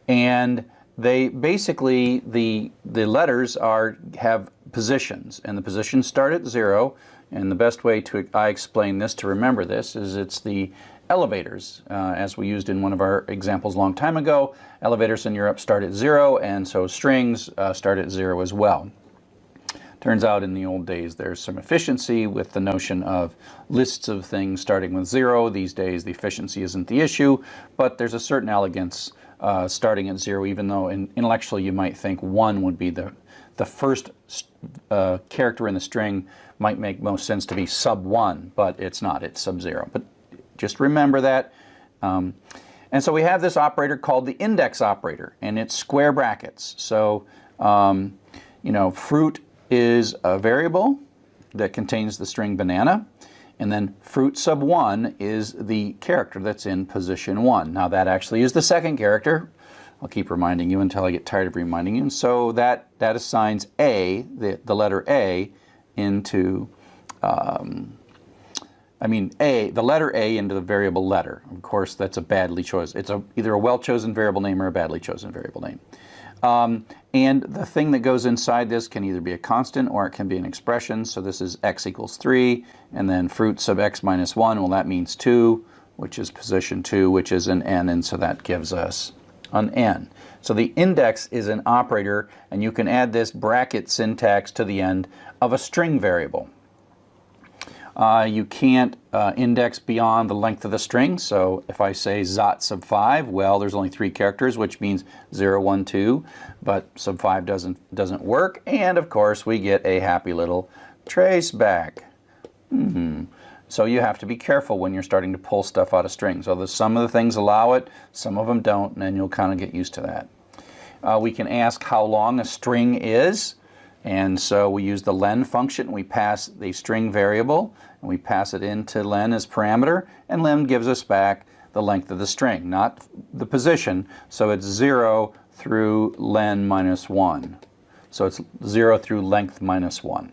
[SPEAKER 1] and they basically, the letters have positions, and the positions start at 0, and the best way I explain this to remember this is it's the elevators, as we used in one of our examples a long time ago. Elevators in Europe start at 0, and so strings start at 0 as well. Turns out in the old days there's some efficiency with the notion of lists of things starting with 0. These days the efficiency isn't the issue, but there's a certain elegance starting at 0, even though intellectually you might think 1 would be the first character in the string. Might make most sense to be sub 1, but it's not, it's sub 0. But just remember that. And so we have this operator called the index operator, and it's square brackets. So, fruit is a variable that contains the string banana, and then fruit sub 1 is the character that's in position 1. Now that actually is the second character. I'll keep reminding you until I get tired of reminding you. And so that assigns A, the letter A, into the letter A into the variable letter. Of course, that's a badly chosen. It's either a well-chosen variable name or a badly chosen variable name. And the thing that goes inside this can either be a constant or it can be an expression. So this is x equals 3, and then fruit sub x minus 1, well, that means 2, which is position 2, which is an n, and so that gives us an n. So the index is an operator, and you can add this bracket syntax to the end of a string variable. You can't index beyond the length of the string, so if I say zot sub 5, well, there's only 3 characters, which means 0, 1, 2, but sub 5 doesn't work, and of course we get a happy little trace back. So you have to be careful when you're starting to pull stuff out of strings. Although some of the things allow it, some of them don't, and then you'll kind of get used to that. We can ask how long a string is, and so we use the len function. We pass the string variable, and we pass it into len as parameter, and len gives us back the length of the string, not the position. So it's 0 through len minus 1. So it's 0 through length minus 1.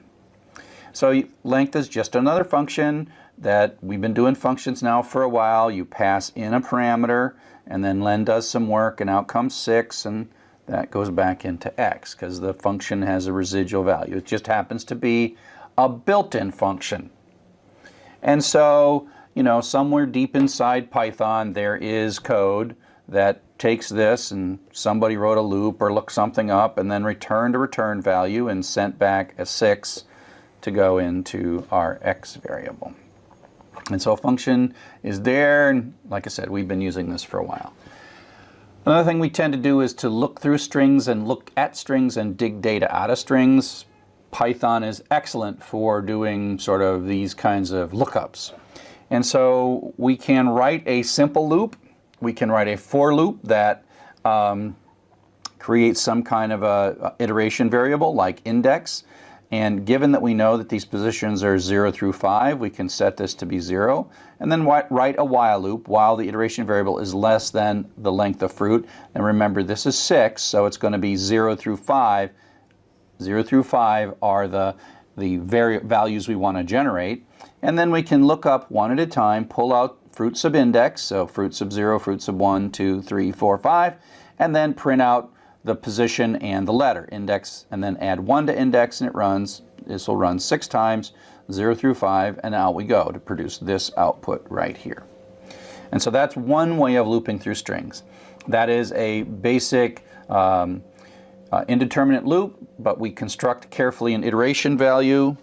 [SPEAKER 1] So length is just another function that we've been doing functions now for a while. You pass in a parameter, and then len does some work, and out comes 6, and that goes back into x because the function has a residual value. It just happens to be a built-in function. And so, you know, somewhere deep inside Python there is code that takes this and somebody wrote a loop or looked something up and then returned a return value and sent back a 6 to go into our x variable. And so a function is there, and like I said, we've been using this for a while. Another thing we tend to do is to look through strings and look at strings and dig data out of strings. Python is excellent for doing sort of these kinds of lookups. And so we can write a simple loop. We can write a for loop that creates some kind of a iteration variable like index. And given that we know that these positions are 0 through 5, we can set this to be 0. And then write a while loop while the iteration variable is less than the length of fruit. And remember, this is 6, so it's going to be 0 through 5. 0 through 5 are the values we want to generate. And then we can look up one at a time, pull out fruit sub index, so fruit sub 0, fruit sub 1, 2, 3, 4, 5, and then print out the position and the letter index, and then add 1 to index, and it runs. This will run 6 times, 0 through 5, and out we go to produce this output right here. And so that's one way of looping through strings. That is a basic indeterminate loop, but we construct carefully an iteration value,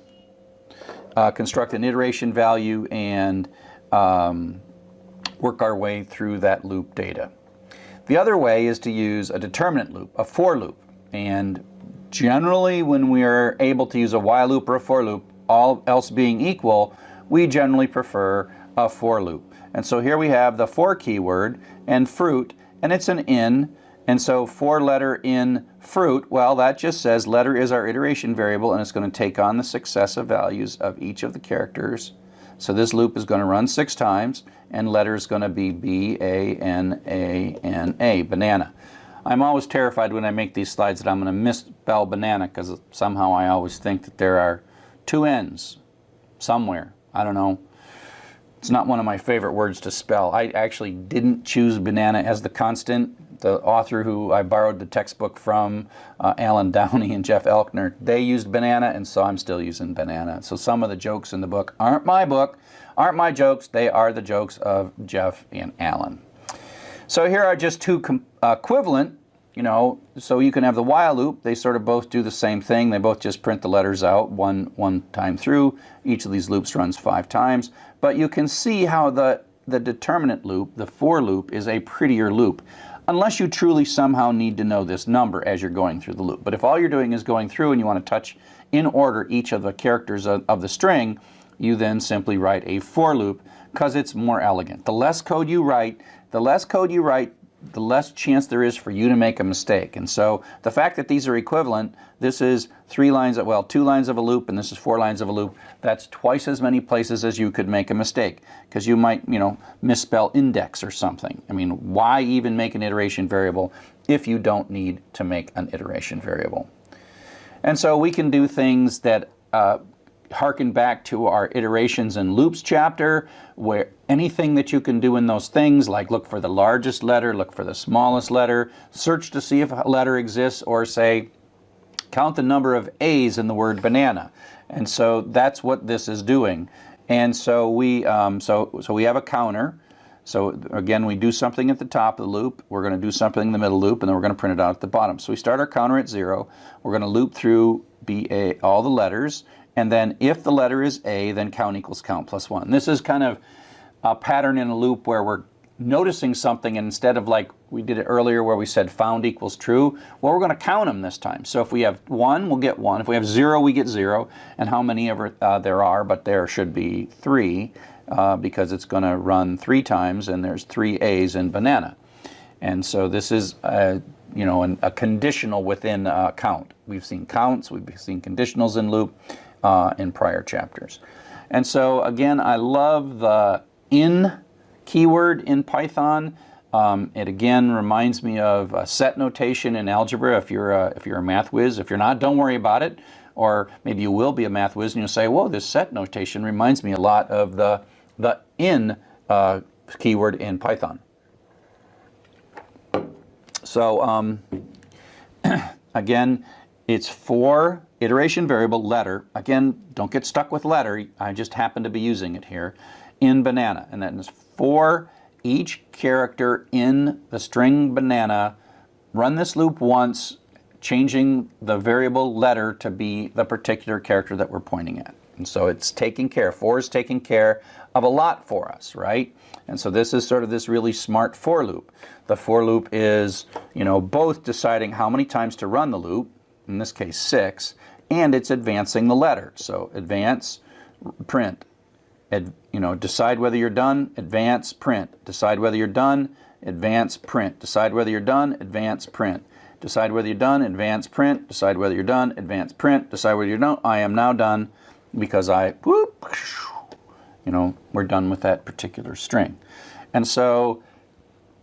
[SPEAKER 1] and work our way through that loop data. The other way is to use a determinate loop, a for loop. And generally when we are able to use a while loop or a for loop, all else being equal, we generally prefer a for loop. And so here we have the for keyword and fruit, and it's an in. And so for letter in fruit, well, that just says letter is our iteration variable, and it's going to take on the successive values of each of the characters. So this loop is going to run 6 times, and letter is going to be B-A-N-A-N-A, banana. I'm always terrified when I make these slides that I'm going to misspell banana, because somehow I always think that there are 2 N's somewhere. I don't know. It's not one of my favorite words to spell. I actually didn't choose banana as the constant. The author who I borrowed the textbook from, Alan Downey and Jeff Elkner, they used banana, and so I'm still using banana. So some of the jokes in the book aren't my jokes. They are the jokes of Jeff and Alan. So here are just 2 equivalent, you know, so you can have the while loop. They sort of both do the same thing. They both just print the letters out one time through. Each of these loops runs 5 times. But you can see how the determinate loop, the for loop, is a prettier loop, unless you truly somehow need to know this number as you're going through the loop. But if all you're doing is going through and you want to touch in order each of the characters of the string, you then simply write a for loop because it's more elegant. The less code you write, the less chance there is for you to make a mistake. And so the fact that these are equivalent, this is 2 lines of a loop, and this is 4 lines of a loop. That's twice as many places as you could make a mistake, because you might, you know, misspell index or something. I mean, why even make an iteration variable if you don't need to make an iteration variable? And so we can do things that harken back to our iterations and loops chapter, where anything that you can do in those things, like look for the largest letter, look for the smallest letter, search to see if a letter exists, or say count the number of A's in the word banana. And so that's what this is doing. And so we we have a counter. So again, we do something at the top of the loop, we're going to do something in the middle loop, and then we're going to print it out at the bottom. So we start our counter at 0, we're going to loop through all the letters, and then if the letter is A, then count equals count plus 1. This is kind of a pattern in a loop where we're noticing something, and instead of like we did it earlier where we said found equals true, well, we're going to count them this time. So if we have 1, we'll get 1. If we have 0, we get 0. And how many ever there are, but there should be 3 because it's going to run 3 times, and there's 3 A's in banana. And so this is a conditional within a count. We've seen counts, we've seen conditionals in loop in prior chapters. And so again, I love the in keyword in Python. It again reminds me of set notation in algebra. If you're a math whiz, if you're not, don't worry about it. Or maybe you will be a math whiz and you'll say, whoa, this set notation reminds me a lot of the in keyword in Python. So Again, it's for iteration variable letter. Again, don't get stuck with letter. I just happen to be using it here in banana. And that is for each character in the string banana. Run this loop once, changing the variable letter to be the particular character that we're pointing at. And so it's taking care, for is taking care of a lot for us, right? And so this is sort of this really smart for loop. The for loop is, both deciding how many times to run the loop, in this case 6, and it's advancing the letter. So advance, print, decide whether you're done, advance, print, decide whether you're done, advance, print, decide whether you're done, advance, print, decide whether you're done, advance, print, decide whether you're done, advance, print, decide whether you're done. I am now done because we're done with that particular string. And so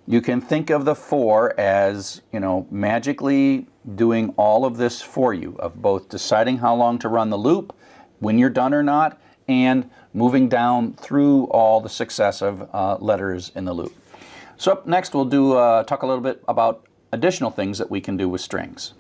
[SPEAKER 1] you can think of the for as, magically doing all of this for you, of both deciding how long to run the loop, when you're done or not, and moving down through all the successive letters in the loop. So up next we'll talk a little bit about additional things that we can do with strings.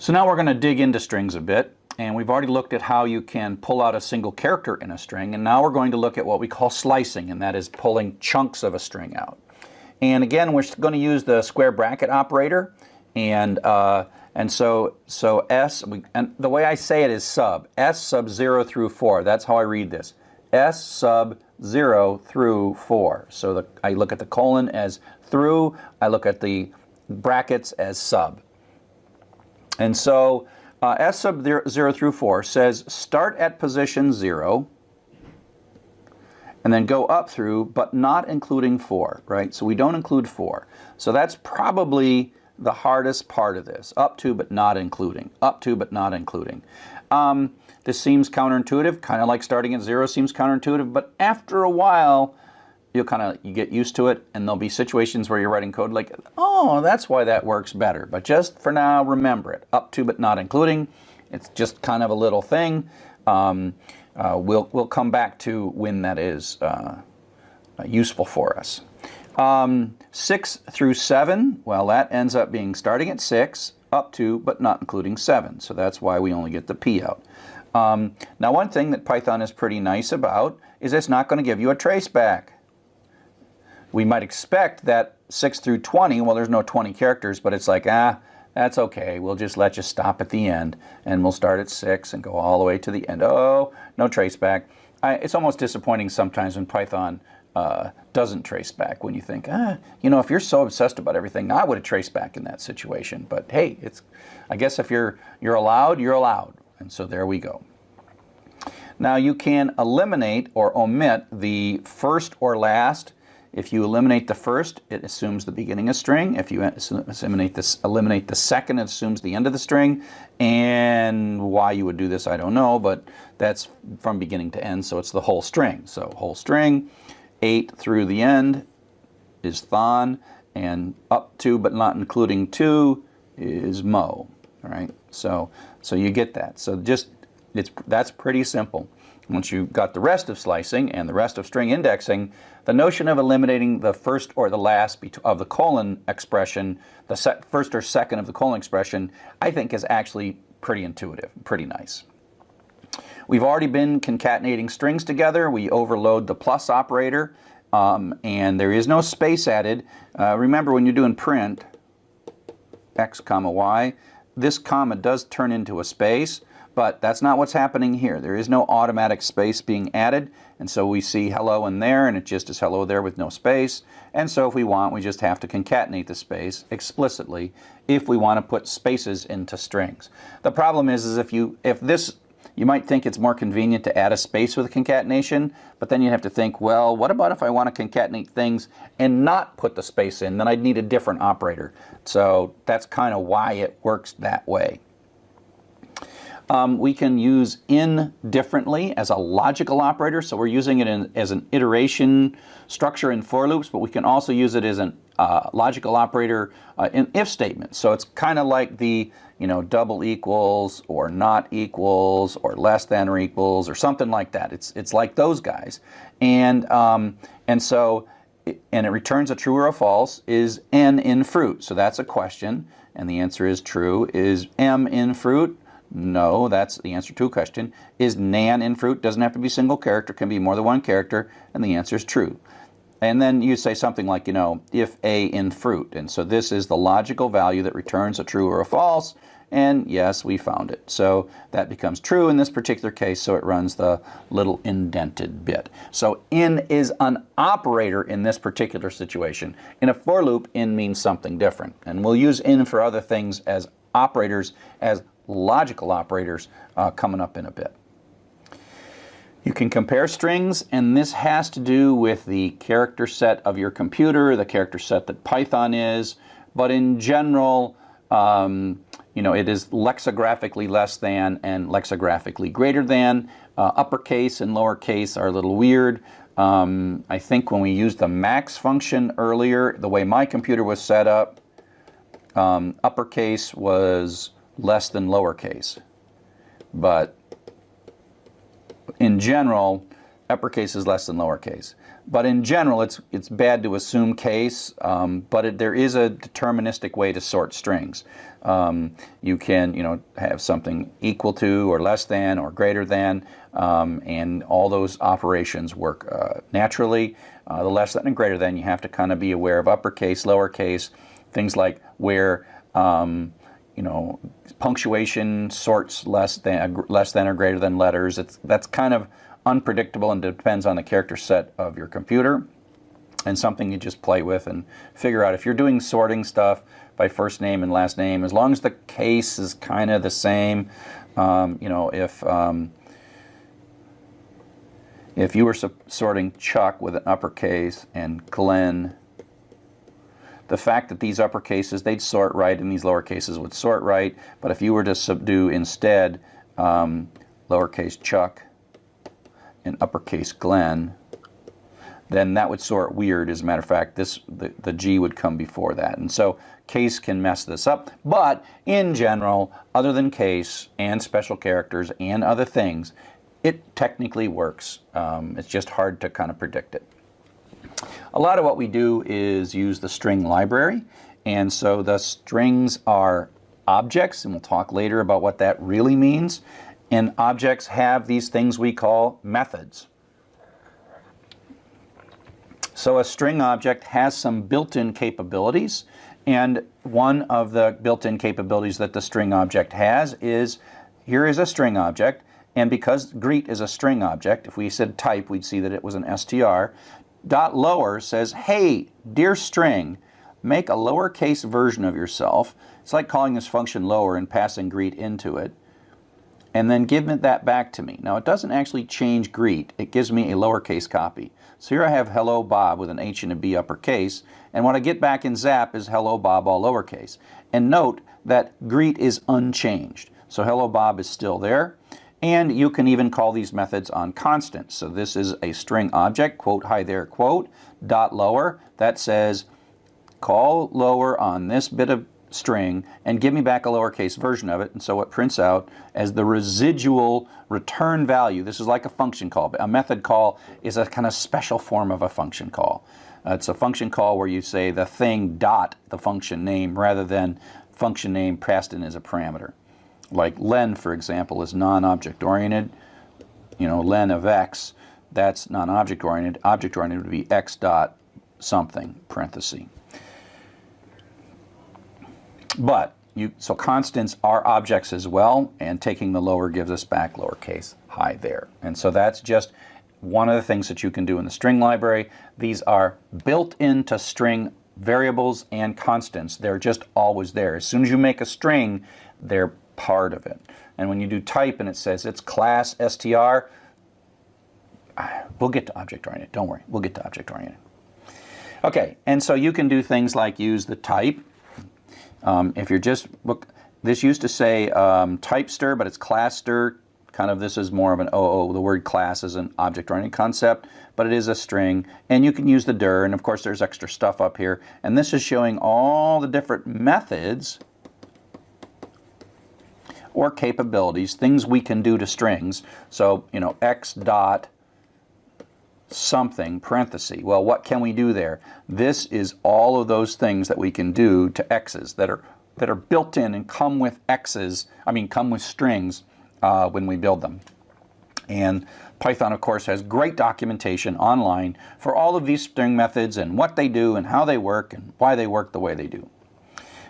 [SPEAKER 1] So now we're going to dig into strings a bit, and we've already looked at how you can pull out a single character in a string, and now we're going to look at what we call slicing, and that is pulling chunks of a string out. And again, we're going to use the square bracket operator, and so S, and the way I say it is S sub 0 through 4. That's how I read this. S sub 0 through 4. So I look at the colon as through, I look at the brackets as sub. And so S sub 0 through 4 says start at position 0 and then go up through, but not including 4, right? So we don't include 4. So that's probably the hardest part of this. Up to, but not including. Up to, but not including. This seems counterintuitive, kind of like starting at 0 seems counterintuitive, but after a while, you get used to it, and there'll be situations where you're writing code like, oh, that's why that works better. But just for now, remember it. Up to, but not including. It's just kind of a little thing. We'll come back to when that is useful for us. 6 through 7, well, that ends up being starting at 6, up to, but not including 7. So that's why we only get the P out. Now, one thing that Python is pretty nice about is it's not going to give you a traceback. We might expect that 6 through 20, well, there's no 20 characters, but it's like, that's okay. We'll just let you stop at the end, and we'll start at 6 and go all the way to the end. Oh, no traceback. It's almost disappointing sometimes when Python doesn't trace back, when you think, if you're so obsessed about everything, I would have traced back in that situation. But hey, I guess if you're allowed, you're allowed. And so there we go. Now you can eliminate or omit the first or last. If you eliminate the first, it assumes the beginning of string. If you eliminate the second, it assumes the end of the string. And why you would do this, I don't know, but that's from beginning to end, so it's the whole string. So whole string, 8 through the end is thon, and up to but not including 2 is mo. All right, so you get that. So that's pretty simple. Once you've got the rest of slicing and the rest of string indexing, the notion of eliminating the first or the last of the colon expression, the first or second of the colon expression, I think is actually pretty intuitive, pretty nice. We've already been concatenating strings together. We overload the plus operator, and there is no space added. Remember, when you're doing print, x comma y, this comma does turn into a space. But that's not what's happening here. There is no automatic space being added, and so we see hello in there, and it just is hello there with no space. And so if we want, we just have to concatenate the space explicitly if we want to put spaces into strings. The problem is you might think it's more convenient to add a space with a concatenation, but then you have to think, well, what about if I want to concatenate things and not put the space in? Then I'd need a different operator. So that's kind of why it works that way. We can use in differently as a logical operator, so we're using it as an iteration structure in for loops, but we can also use it as a logical operator in if statements. So it's kind of like the double equals or not equals or less than or equals or something like that. It's like those guys, and it returns a true or a false. Is N in fruit? So that's a question, and the answer is true. Is M in fruit? No, that's the answer to a question. Is Nan in fruit? Doesn't have to be single character, can be more than one character, and the answer is true. And then you say something like, if A in fruit. And so this is the logical value that returns a true or a false. And yes, we found it. So that becomes true in this particular case, so it runs the little indented bit. So in is an operator in this particular situation. In a for loop, in means something different. And we'll use in for other things as operators, as logical operators, coming up in a bit. You can compare strings, and this has to do with the character set of your computer, the character set that Python is, but in general, it is lexicographically less than and lexicographically greater than. Uppercase and lowercase are a little weird. I think when we used the max function earlier, the way my computer was set up, uppercase was less than lowercase. But in general, uppercase is less than lowercase. But in general, it's bad to assume case, but there is a deterministic way to sort strings. You can, have something equal to or less than or greater than, and all those operations work naturally. The less than and greater than, you have to kind of be aware of uppercase, lowercase, things like where punctuation sorts less than or greater than letters. That's kind of unpredictable and depends on the character set of your computer, and something you just play with and figure out. If you're doing sorting stuff by first name and last name, as long as the case is kind of the same, if you were sorting Chuck with an uppercase and Glenn, the fact that these uppercases, they'd sort right and these lowercases would sort right, but if you were to subdue instead lowercase Chuck and uppercase Glenn, then that would sort weird. As a matter of fact, the G would come before that. And so case can mess this up, but in general, other than case and special characters and other things, it technically works. It's just hard to kind of predict it. A lot of what we do is use the string library, and so the strings are objects, and we'll talk later about what that really means. And objects have these things we call methods. So a string object has some built-in capabilities, and one of the built-in capabilities that the string object has is, here is a string object, and because greet is a string object, if we said type, we'd see that it was an str. Dot lower says, hey, dear string, make a lowercase version of yourself. It's like calling this function lower and passing greet into it, and then give that back to me. Now, it doesn't actually change greet. It gives me a lowercase copy. So here I have hello Bob with an H and a B uppercase, and what I get back in Zap is hello Bob all lowercase. And note that greet is unchanged. So hello Bob is still there. And you can even call these methods on constants. So this is a string object, quote, hi there, quote, dot lower. That says, call lower on this bit of string and give me back a lowercase version of it. And so it prints out as the residual return value. This is like a function call. A method call is a kind of special form of a function call. It's a function call where you say the thing dot the function name rather than function name passed in as a parameter. Like len, for example, is non-object oriented. Len of x, that's non-object oriented. Object oriented would be x dot something, parenthesis. But, so constants are objects as well, and taking the lower gives us back lowercase hi there. And so that's just one of the things that you can do in the string library. These are built into string variables and constants. They're just always there. As soon as you make a string, they're part of it. And when you do type and it says it's class str, we'll get to object-oriented. Don't worry, we'll get to object-oriented. Okay, and so you can do things like use the type. If you're just, look, This used to say type stir, but it's class stir. Kind of, this is more of an OO. The word class is an object-oriented concept, but it is a string, and you can use the dir, and of course there's extra stuff up here. And this is showing all the different methods or capabilities, things we can do to strings. So, you know, x dot something, parenthesis. Well, what can we do there? This is all of those things that we can do to x's that are built in and come with x's, come with strings when we build them. And Python, of course, has great documentation online for all of these string methods and what they do and how they work and why they work the way they do.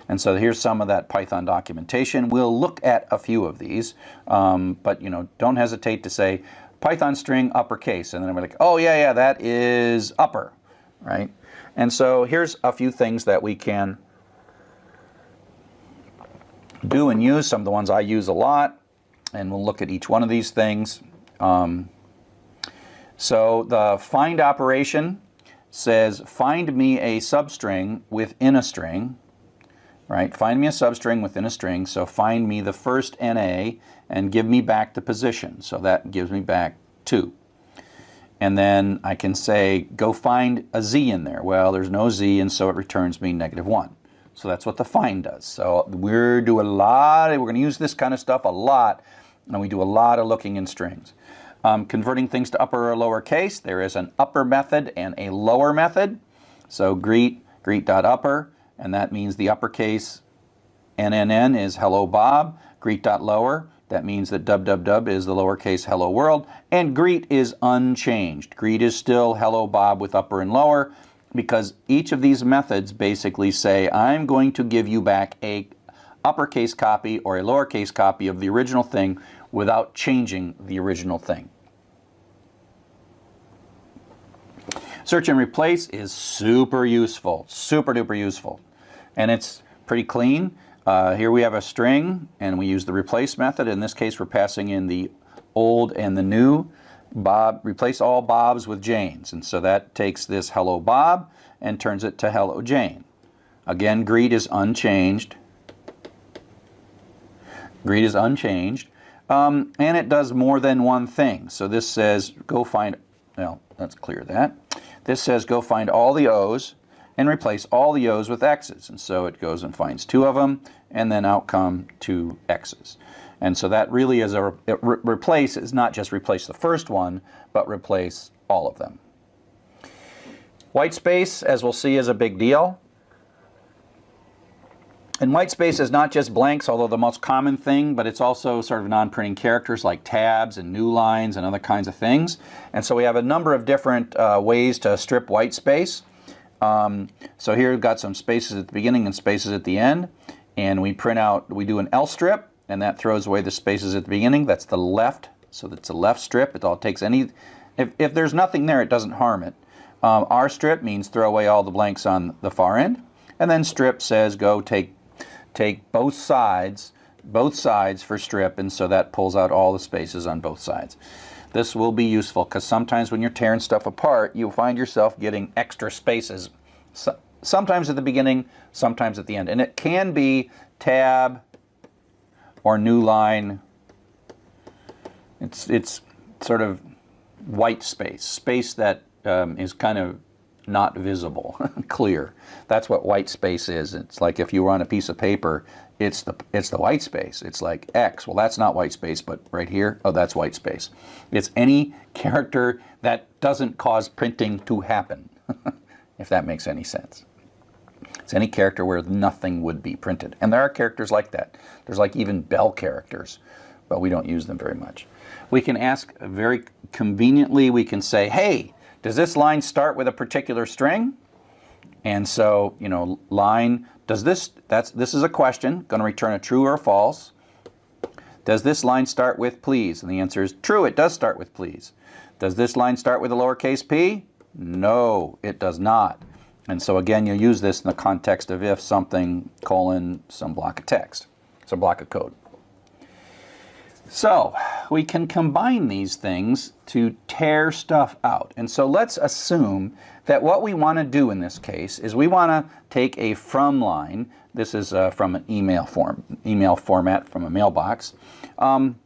[SPEAKER 1] And so here's some of that Python documentation. We'll look at a few of these, but you know, don't hesitate to say Python string uppercase, and then we're like, oh yeah, that is upper, right? And so here's a few things that we can do and use. Some of the ones I use a lot, and we'll look at each one of these things. So the find operation says find me a substring within a string, right? Find me a substring within a string. So find me the first NA and give me back the position. So that gives me back 2. And then I can say go find a Z in there. Well, there's no Z, and so it returns me -1. So that's what the find does. So we're going to use this kind of stuff a lot, and we do a lot of looking in strings. Converting things to upper or lower case, there is an upper method and a lower method. So greet.upper, and that means the uppercase NNN is hello Bob. Greet.lower, that means that www is the lowercase hello world, and greet is unchanged. Greet is still hello Bob with upper and lower, because each of these methods basically say I'm going to give you back a uppercase copy or a lowercase copy of the original thing without changing the original thing. Search and replace is super useful, super duper useful, and it's pretty clean. Here we have a string, and we use the replace method. In this case, we're passing in the old and the new. Bob, replace all Bobs with Janes, and so that takes this hello Bob and turns it to hello Jane. Again, greet is unchanged. Greet is unchanged, and it does more than one thing. So this says go find, well, let's clear that. This says go find all the O's and replace all the O's with X's, and so it goes and finds 2 of them, and then out come 2 X's. And so that really is replace is not just replace the first one, but replace all of them. White space, as we'll see, is a big deal. And white space is not just blanks, although the most common thing, but it's also sort of non-printing characters like tabs and new lines and other kinds of things. And so we have a number of different ways to strip white space. So here we've got some spaces at the beginning and spaces at the end. And we print out, we do an L strip, and that throws away the spaces at the beginning. That's the left, so that's a left strip. It all takes any, if there's nothing there, it doesn't harm it. R strip means throw away all the blanks on the far end. And then strip says go take both sides for strip, and so that pulls out all the spaces on both sides. This will be useful because sometimes when you're tearing stuff apart, you'll find yourself getting extra spaces, sometimes at the beginning, sometimes at the end. And it can be tab or new line. It's sort of white space that is kind of not visible, clear. That's what white space is. It's like if you were on a piece of paper, it's the white space. It's like X. Well, that's not white space, but right here, oh, that's white space. It's any character that doesn't cause printing to happen, if that makes any sense. It's any character where nothing would be printed. And there are characters like that. There's like even bell characters, but we don't use them very much. We can ask very conveniently, we can say, hey, does this line start with a particular string? And so, you know, line, does this is a question, going to return a true or a false. Does this line start with please? And the answer is true, it does start with please. Does this line start with a lowercase p? No, it does not. And so again, you'll use this in the context of if something, colon, some block of text, some block of code. So we can combine these things to tear stuff out. And so let's assume that what we want to do in this case is we want to take a from line. This is from an email format from a mailbox. And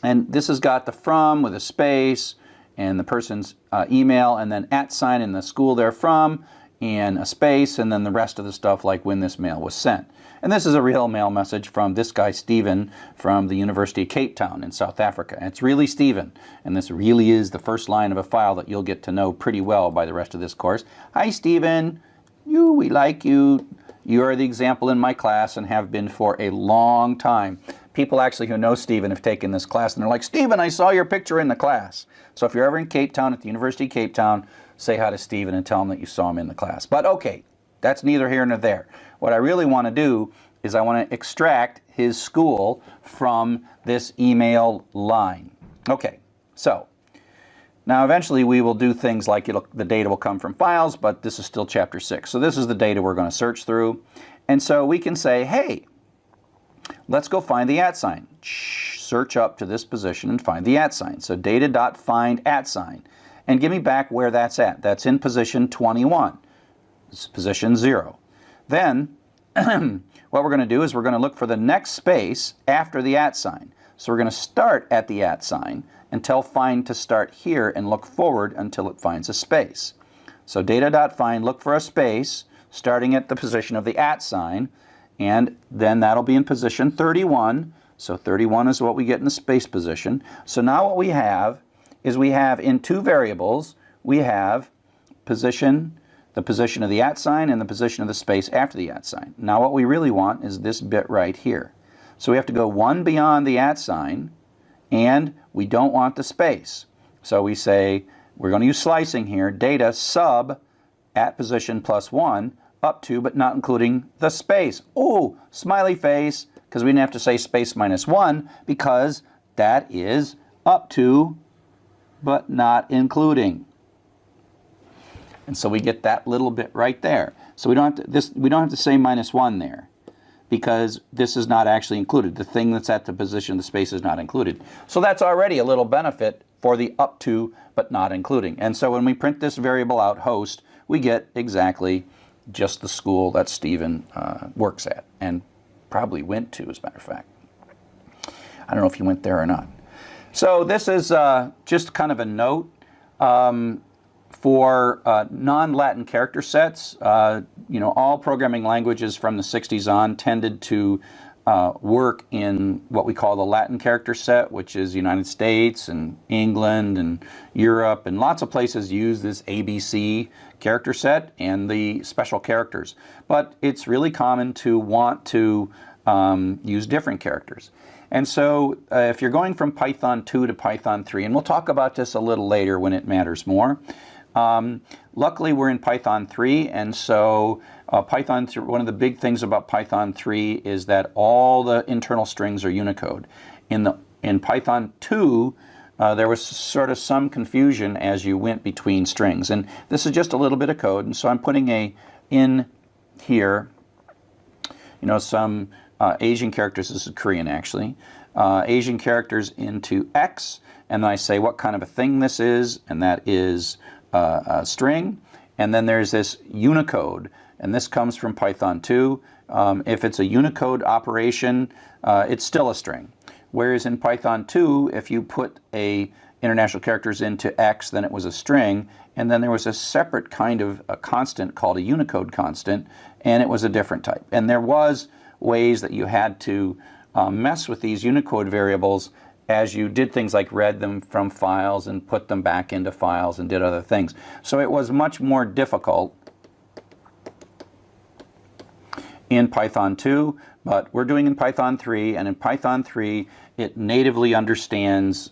[SPEAKER 1] this has got the from with a space and the person's email, and then @ sign in the school they're from, and a space, and then the rest of the stuff like when this mail was sent. And this is a real mail message from this guy, Stephen, from the University of Cape Town in South Africa. And it's really Stephen. And this really is the first line of a file that you'll get to know pretty well by the rest of this course. Hi, Stephen. We like you. You are the example in my class and have been for a long time. People actually who know Stephen have taken this class, and they're like, Stephen, I saw your picture in the class. So if you're ever in Cape Town at the University of Cape Town, say hi to Stephen and tell him that you saw him in the class. But okay, that's neither here nor there. What I really want to do is I want to extract his school from this email line. Okay, so now eventually we will do things like the data will come from files, but this is still chapter 6. So this is the data we're going to search through. And so we can say, hey, let's go find the @ sign. Search up to this position and find the @ sign. So data.find @ sign. And give me back where that's at. That's in position 21. This is position 0. Then what we're going to do is we're going to look for the next space after the @ sign. So we're going to start at the @ sign and tell find to start here and look forward until it finds a space. So data.find, look for a space starting at the position of the @ sign, and then that'll be in position 31. So 31 is what we get in the space position. So now what we have is we have in two variables, we have position, the position of the @ sign and the position of the space after the @ sign. Now what we really want is this bit right here. So we have to go one beyond the @ sign, and we don't want the space. So we say, we're going to use slicing here, data sub at position +1 up to but not including the space. Oh, smiley face, because we didn't have to say space -1 because that is up to but not including. And so we get that little bit right there. So we don't have to say -1 there, because this is not actually included. The thing that's at the position of the space is not included. So that's already a little benefit for the up to but not including. And so when we print this variable out, host, we get exactly just the school that Stephen works at and probably went to, as a matter of fact. I don't know if he went there or not. So this is just kind of a note for non-Latin character sets. All programming languages from the 60s on tended to work in what we call the Latin character set, which is United States and England and Europe, and lots of places use this ABC character set and the special characters. But it's really common to want to use different characters. And so if you're going from Python 2 to Python 3, and we'll talk about this a little later when it matters more. Luckily, we're in Python 3, and so one of the big things about Python 3 is that all the internal strings are Unicode. In Python 2, there was sort of some confusion as you went between strings. And this is just a little bit of code, and so I'm putting in here, some Asian characters. This is Korean, actually. Asian characters into X, and then I say what kind of a thing this is, and that is a string. And then there's this Unicode, and this comes from Python 2. If it's a Unicode operation, it's still a string. Whereas in Python 2, if you put international characters into X, then it was a string, and then there was a separate kind of a constant called a Unicode constant, and it was a different type. And there was ways that you had to mess with these Unicode variables as you did things like read them from files and put them back into files and did other things. So it was much more difficult in Python 2, but we're doing in Python 3, and in Python 3 it natively understands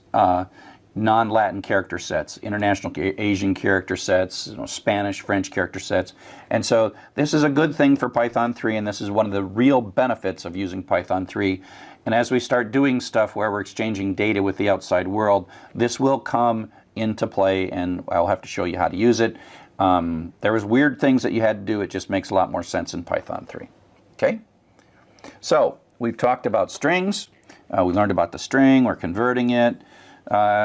[SPEAKER 1] non-Latin character sets, international Asian character sets, Spanish, French character sets. And so this is a good thing for Python 3, and this is one of the real benefits of using Python 3. And as we start doing stuff where we're exchanging data with the outside world, this will come into play, and I'll have to show you how to use it. There was weird things that you had to do. It just makes a lot more sense in Python 3. Okay? So we've talked about strings. We learned about the string. We're converting it.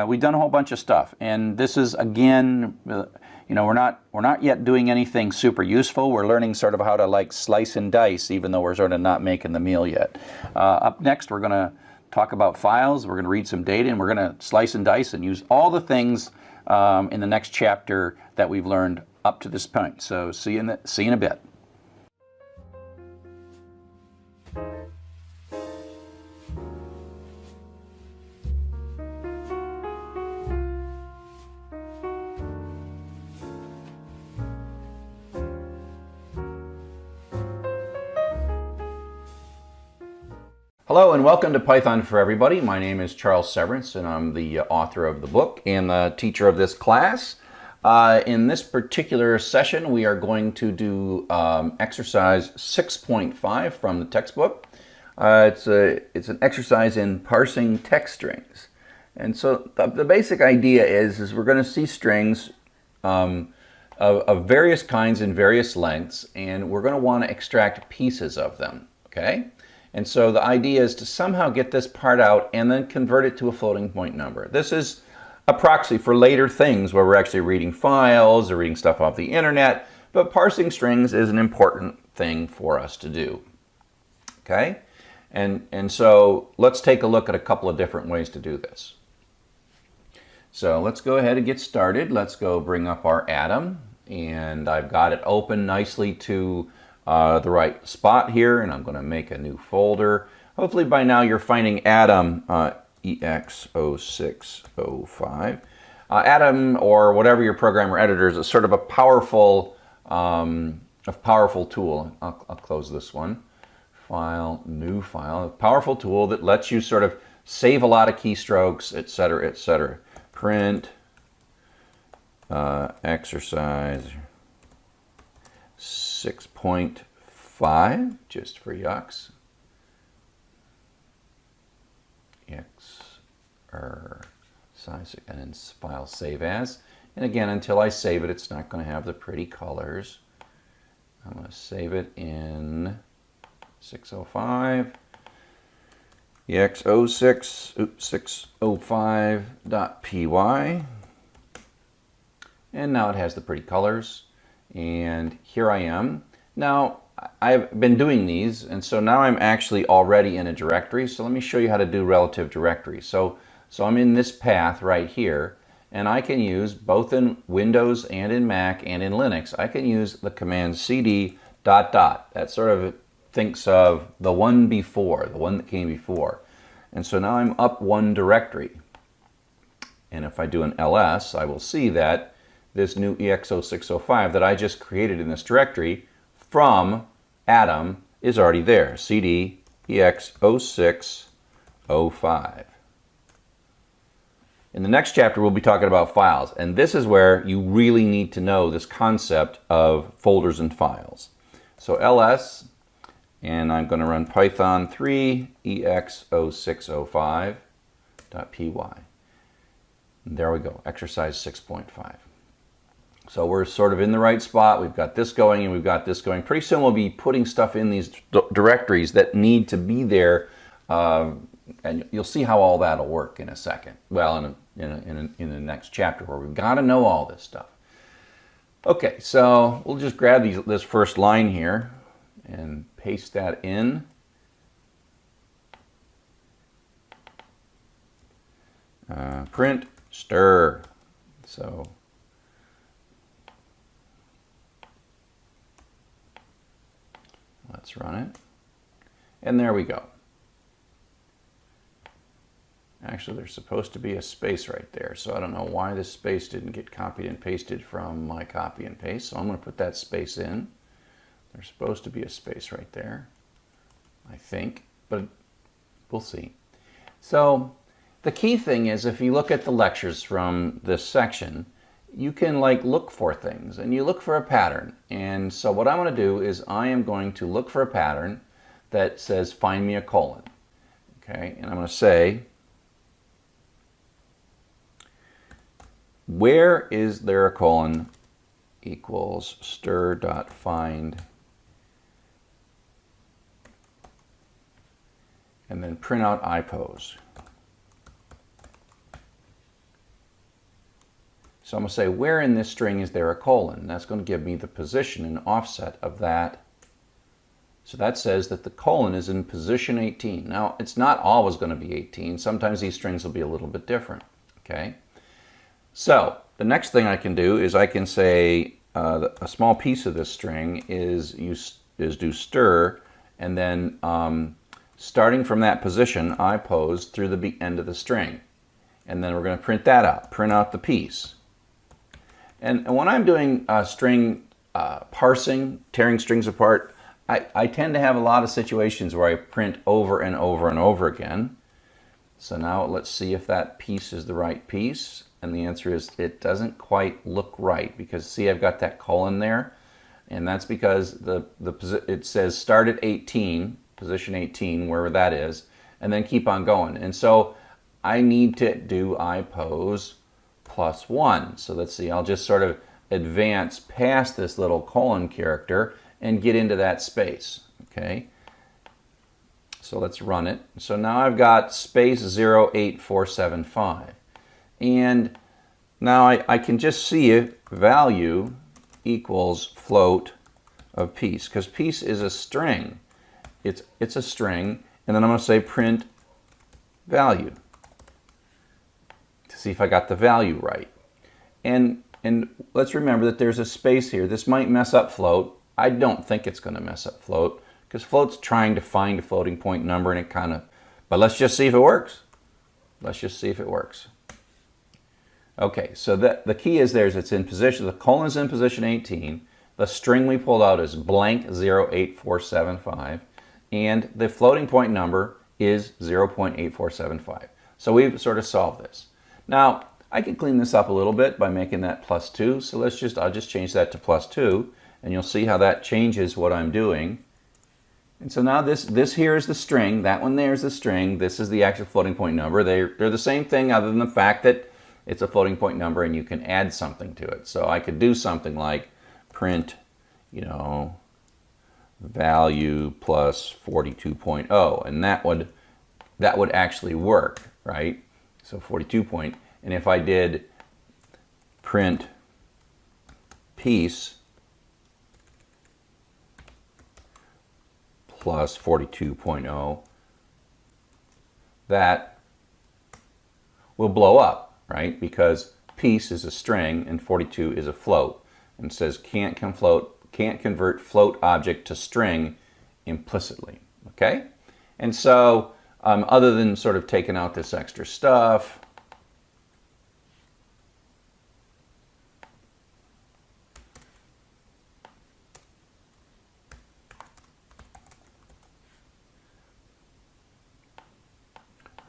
[SPEAKER 1] We've done a whole bunch of stuff. And this is, again, we're not yet doing anything super useful. We're learning sort of how to like slice and dice, even though we're sort of not making the meal yet. Up next, we're going to talk about files. We're going to read some data, and we're going to slice and dice and use all the things in the next chapter that we've learned up to this point. So see you in a bit. Hello and welcome to Python for Everybody. My name is Charles Severance and I'm the author of the book and the teacher of this class. In this particular session we are going to do exercise 6.5 from the textbook. It's an exercise in parsing text strings. And so the basic idea is we're going to see strings of various kinds and various lengths, and we're going to want to extract pieces of them, okay? And so the idea is to somehow get this part out and then convert it to a floating point number. This is a proxy for later things where we're actually reading files or reading stuff off the internet, but parsing strings is an important thing for us to do. Okay? And so let's take a look at a couple of different ways to do this. So let's go ahead and get started. Let's go bring up our Atom, and I've got it open nicely to the right spot here, and I'm going to make a new folder. Hopefully by now you're finding Atom EX0605. Atom, or whatever your programmer editor is, is sort of a powerful tool. I'll close this one. File, new file. A powerful tool that lets you sort of save a lot of keystrokes, etc., etc. Print exercise 6.5, just for yucks. Size, and then file save as. And again, until I save it, it's not going to have the pretty colors. I'm going to save it in 605. ex0605.py. And now it has the pretty colors. And here I am. Now, I've been doing these, and so now I'm actually already in a directory. So let me show you how to do relative directories. So I'm in this path right here, and I can use, both in Windows and in Mac and in Linux, I can use the command cd ... That sort of thinks of the one before, the one that came before. And so now I'm up one directory. And if I do an ls, I will see that this new EX0605 that I just created in this directory from Atom is already there. cd EX0605. In the next chapter, we'll be talking about files, and this is where you really need to know this concept of folders and files. So ls, and I'm going to run Python 3 ex0605.py. There we go, exercise 6.5. So we're sort of in the right spot. We've got this going and we've got this going. Pretty soon we'll be putting stuff in these directories that need to be there, and you'll see how all that'll work in a second. Well, in the next chapter, where we've got to know all this stuff. Okay, so we'll just grab this first line here and paste that in. Print stir. So let's run it. And there we go. Actually, there's supposed to be a space right there, so I don't know why this space didn't get copied and pasted from my copy and paste, so I'm going to put that space in. There's supposed to be a space right there, I think, but we'll see. So the key thing is, if you look at the lectures from this section, you can look for things, and you look for a pattern. And so what I'm going to do is I am going to look for a pattern that says find me a colon. Okay, and I'm going to say, where is there a colon equals stir.find
[SPEAKER 2] and then print out IPOS. So I'm going to say, where in this string is there a colon? That's going to give me the position and offset of that. So that says that the colon is in position 18. Now, it's not always going to be 18. Sometimes these strings will be a little bit different. Okay. So the next thing I can do is I can say a small piece of this string is do stir, and then starting from that position, IPOS through the end of the string. And then we're going to print that out, print out the piece. And when I'm doing string parsing, tearing strings apart, I tend to have a lot of situations where I print over and over and over again. So now let's see if that piece is the right piece. And the answer is it doesn't quite look right, because see, I've got that colon there. And that's because it says start at 18, position 18, wherever that is, and then keep on going. And so I need to do IPOS +1. So let's see, I'll just sort of advance past this little colon character and get into that space. Okay. So let's run it. So now I've got space 08475. And now I can just see it, value equals float of piece, because piece is a string. It's a string, and then I'm going to say print value to see if I got the value right. And let's remember that there's a space here. This might mess up float. I don't think it's going to mess up float, because float's trying to find a floating point number, and it kind of, but let's just see if it works. Let's just see if it works. Okay, so the key is it's in position, the colon is in position 18, the string we pulled out is blank 08475, and the floating point number is 0.8475. So we've sort of solved this. Now, I can clean this up a little bit by making that +2, so I'll just change that to +2, and you'll see how that changes what I'm doing. And so now this here is the string, that one there is the string, this is the actual floating point number. They're the same thing, other than the fact that it's a floating point number and you can add something to it. So I could do something like print, value plus 42.0, and that would actually work, right? So 42 point, and if I did print piece plus 42.0, that will blow up, right? Because piece is a string and 42 is a float, and says can't convert float object to string implicitly. Okay, and so other than sort of taking out this extra stuff,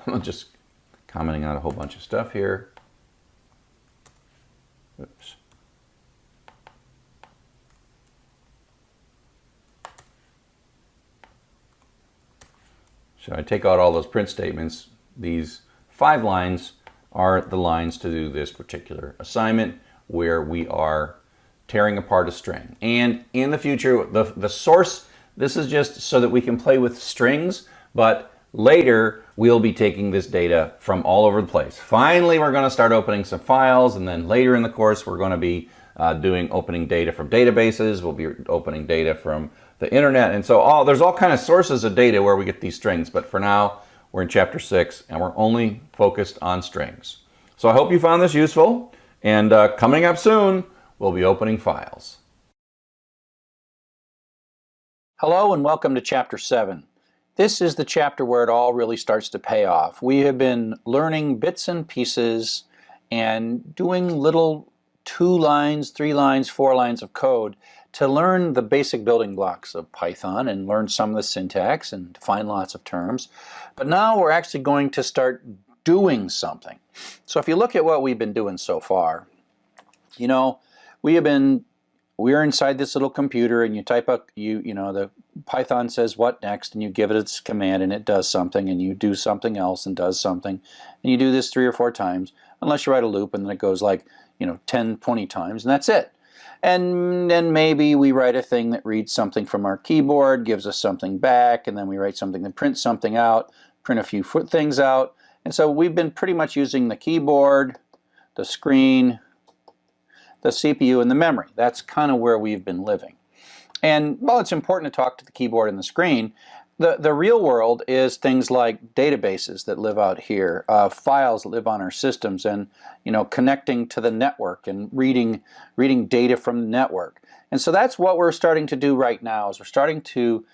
[SPEAKER 2] I'm just commenting on a whole bunch of stuff here. Oops. So I take out all those print statements. These 5 lines are the lines to do this particular assignment, where we are tearing apart a string. And in the future, the source, this is just so that we can play with strings, but later we'll be taking this data from all over the place. Finally, we're going to start opening some files, and then later in the course we're going to be opening data from databases. We'll be opening data from the internet, and so there's all kind of sources of data where we get these strings. But for now, we're in chapter 6, and we're only focused on strings. So I hope you found this useful, and coming up soon, we'll be opening files.
[SPEAKER 1] Hello and welcome to chapter 7. This is the chapter where it all really starts to pay off. We have been learning bits and pieces and doing little 2 lines, 3 lines, 4 lines of code to learn the basic building blocks of Python and learn some of the syntax and define lots of terms. But now we're actually going to start doing something. So if you look at what we've been doing so far, we're inside this little computer, and you type up, the Python says what next, and you give it its command and it does something, and you do something else and does something, and you do this 3 or 4 times, unless you write a loop, and then it goes like 10, 20 times, and that's it. And then maybe we write a thing that reads something from our keyboard, gives us something back, and then we write something that prints something out. print a few things out. And so we've been pretty much using the keyboard, the screen, the CPU, and the memory. That's kind of where we've been living. And while it's important to talk to the keyboard and the screen, the real world is things like databases that live out here, files that live on our systems, and connecting to the network and reading data from the network. And so that's what we're starting to do right now, is we're starting to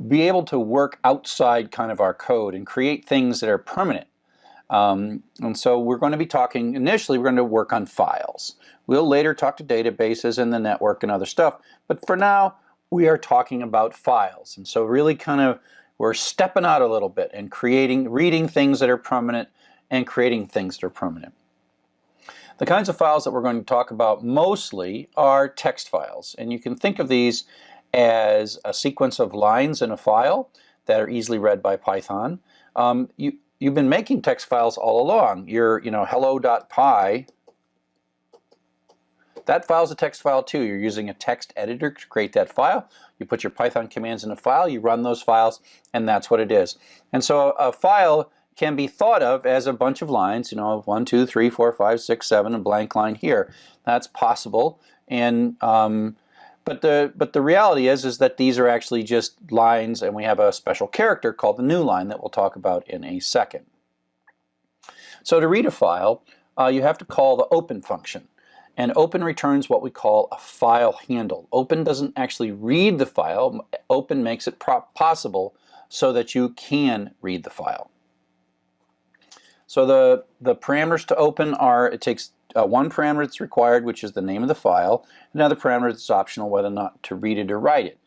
[SPEAKER 1] be able to work outside kind of our code and create things that are permanent. And so we're going to be talking, initially we're going to work on files. We'll later talk to databases and the network and other stuff, but for now we are talking about files. And so really kind of we're stepping out a little bit and reading things that are permanent and creating things that are permanent. The kinds of files that we're going to talk about mostly are text files, and you can think of these as a sequence of lines in a file that are easily read by Python. You've been making text files all along. Your hello.py, that file's a text file too. You're using a text editor to create that file. You put your Python commands in a file, you run those files, and that's what it is. And so a file can be thought of as a bunch of lines, 1, 2, 3, 4, 5, 6, 7, a blank line here. That's possible. And but the reality is that these are actually just lines, and we have a special character called the new line that we'll talk about in a second. So to read a file, you have to call the open function. And open returns what we call a file handle. Open doesn't actually read the file. Open makes it possible so that you can read the file. So the parameters to open are, it takes one parameter that's required, which is the name of the file, another parameter that's optional, whether or not to read it or write it.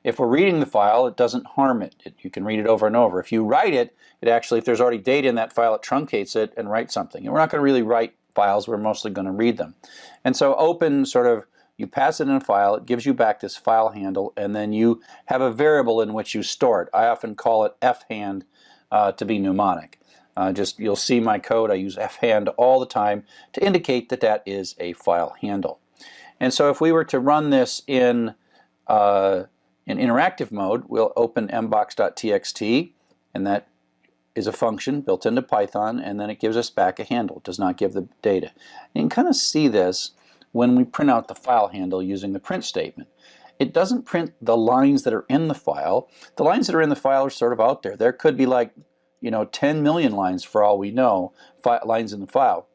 [SPEAKER 1] If we're reading the file, it doesn't harm it. You can read it over and over. If you write it, it actually, if there's already data in that file, it truncates it and writes something. And we're not going to really write files, we're mostly going to read them. And so open sort of, you pass it in a file, it gives you back this file handle, and then you have a variable in which you store it. I often call it fhand to be mnemonic. You'll see my code, I use fhand all the time to indicate that that is a file handle. And so if we were to run this in interactive mode, we'll open mbox.txt, and that is a function built into Python, and then it gives us back a handle. It does not give the data. You can kind of see this when we print out the file handle using the print statement. It doesn't print the lines that are in the file. The lines that are in the file are sort of out there. There could be like 10 million lines for all we know, lines in the file.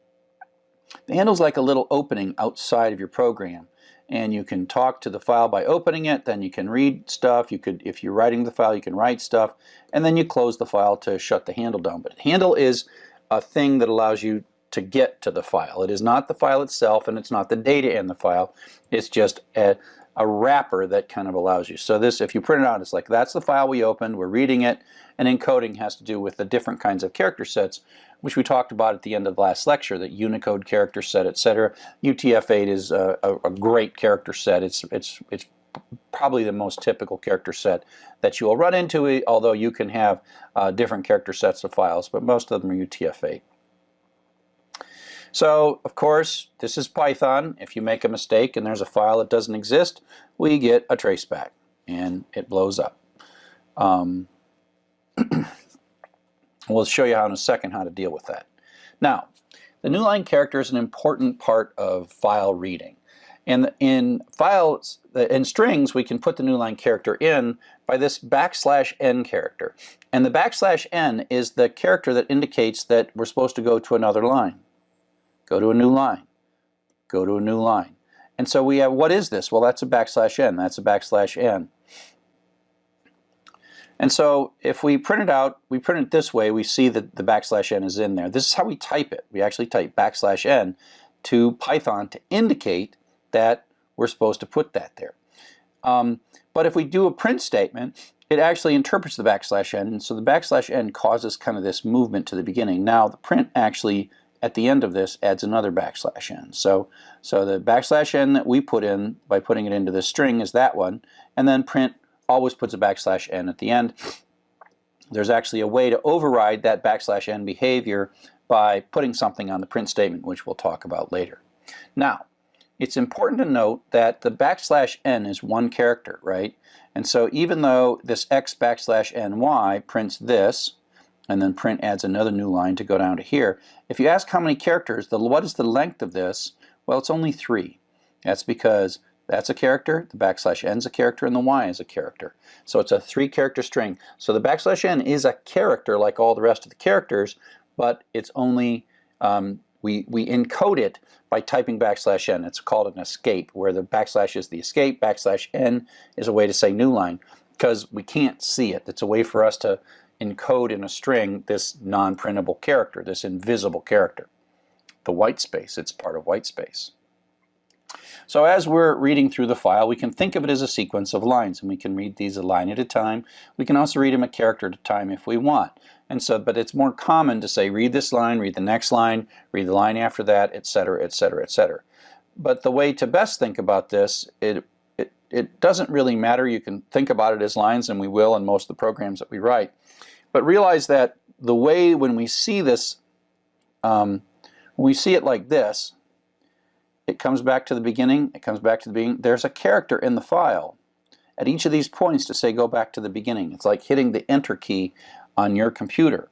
[SPEAKER 1] The handle's like a little opening outside of your program, and you can talk to the file by opening it, then you can read stuff, if you're writing the file, you can write stuff, and then you close the file to shut the handle down. But handle is a thing that allows you to get to the file. It is not the file itself, and it's not the data in the file. It's just a wrapper that kind of allows you. So this, if you print it out, it's like that's the file we opened, we're reading it, and encoding has to do with the different kinds of character sets, which we talked about at the end of the last lecture, that Unicode character set, etc. UTF-8 is a great character set. It's probably the most typical character set that you will run into, although you can have different character sets of files, but most of them are UTF-8. So, of course, this is Python. If you make a mistake and there's a file that doesn't exist, we get a traceback, and it blows up. We'll show you in a second how to deal with that. Now, the new line character is an important part of file reading. And in files, in strings, we can put the new line character in by this \n character. And the \n is the character that indicates that we're supposed to go to another line. Go to a new line. Go to a new line. And so we have, what is this? Well, that's a \n. That's a \n. And so if we print it out, we print it this way, we see that the \n is in there. This is how we type it. We actually type \n to Python to indicate that we're supposed to put that there. But if we do a print statement, it actually interprets the \n, and so the \n causes kind of this movement to the beginning. Now the print actually, at the end of this, adds another \n. So the \n that we put in by putting it into this string is that one, and then print always puts a \n at the end. There's actually a way to override that \n behavior by putting something on the print statement, which we'll talk about later. Now, it's important to note that the \n is one character, right? And so even though this x \ny prints this, and then print adds another new line to go down to here. If you ask how many characters, what is the length of this? Well, it's only 3. That's because that's a character, the backslash n is a character, and the y is a character. So it's a 3-character string. So the backslash n is a character like all the rest of the characters, but it's only, we encode it by typing backslash n. It's called an escape, where the backslash is the escape, backslash n is a way to say new line, because we can't see it. It's a way for us to encode in a string this non-printable character, this invisible character. The white space, it's part of white space. So as we're reading through the file, we can think of it as a sequence of lines, and we can read these a line at a time. We can also read them a character at a time if we want. And so, but it's more common to say read this line, read the next line, read the line after that, etc., etc., etc. But the way to best think about this, it doesn't really matter. You can think about it as lines, and we will in most of the programs that we write. But realize that the way when we see this, when we see it like this, it comes back to the beginning, it comes back to the beginning. There's a character in the file at each of these points to say go back to the beginning. It's like hitting the enter key on your computer,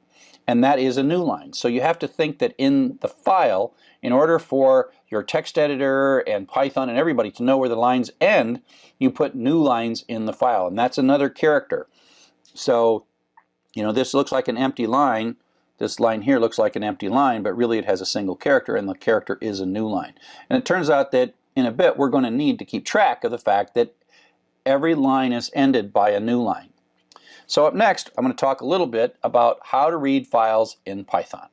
[SPEAKER 1] and that is a new line. So you have to think that in the file, in order for your text editor and Python and everybody to know where the lines end, you put new lines in the file, and that's another character. So, you know, this looks like an empty line. This line here looks like an empty line, but really it has a single character, and the character is a new line. And it turns out that in a bit we're going to need to keep track of the fact that every line is ended by a new line. So up next, I'm going to talk a little bit about how to read files in Python.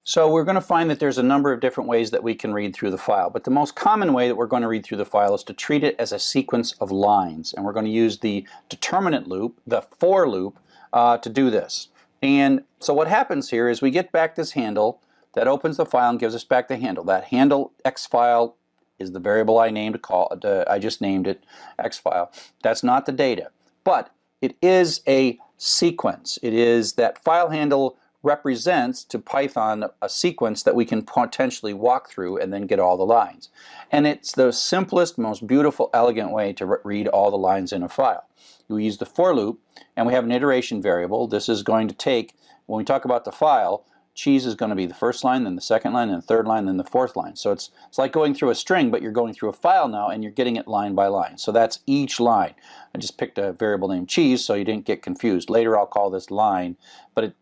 [SPEAKER 1] So we're going to find that there's a number of different ways that we can read through the file, but the most common way that we're going to read through the file is to treat it as a sequence of lines, and we're going to use the determinant loop, the for loop, to do this. And so what happens here is we get back this handle that opens the file and gives us back the handle. That handle x file is the variable I named, I just named it x file. That's not the data, but it is a sequence. It is that file handle represents to Python a sequence that we can potentially walk through and then get all the lines. And it's the simplest, most beautiful, elegant way to read all the lines in a file. We use the for loop, and we have an iteration variable. This is going to take, when we talk about the file, cheese is going to be the first line, then the second line, then the third line, then the fourth line. So it's like going through a string, but you're going through a file now, and you're getting it line by line. So that's each line. I just picked a variable named cheese so you didn't get confused. Later I'll call this line, but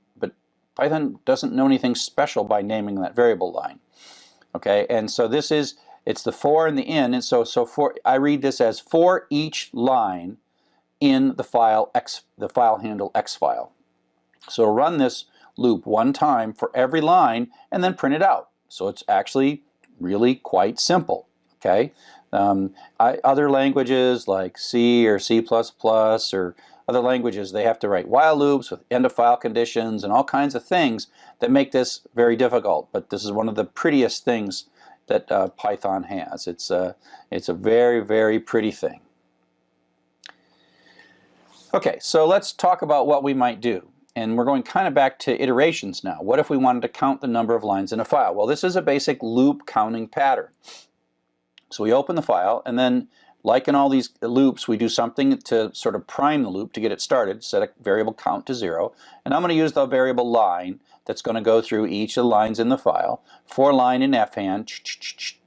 [SPEAKER 1] Python doesn't know anything special by naming that variable line. Okay, and so it's the for and the in, and so I read this as for each line in the file handle x file. So run this loop one time for every line and then print it out. So it's actually really quite simple. Okay, other languages like C or C++ or other languages, they have to write while loops with end of file conditions and all kinds of things that make this very difficult. But this is one of the prettiest things that Python has. It's a very, very pretty thing. Okay, so let's talk about what we might do. And we're going kind of back to iterations now. What if we wanted to count the number of lines in a file? Well, this is a basic loop counting pattern. So we open the file, and then like in all these loops, we do something to sort of prime the loop to get it started, set a variable count to 0. And I'm going to use the variable line that's going to go through each of the lines in the file, for line in fhand,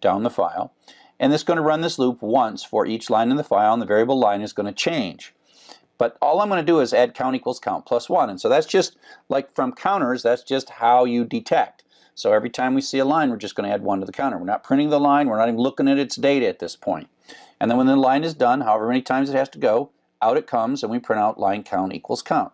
[SPEAKER 1] down the file. And it's going to run this loop once for each line in the file, and the variable line is going to change. But all I'm going to do is add count equals count plus 1. And so that's just like from counters, that's just how you detect. So every time we see a line, we're just going to add 1 to the counter. We're not printing the line, we're not even looking at its data at this point. And then when the line is done, however many times it has to go, out it comes, and we print out line count equals count.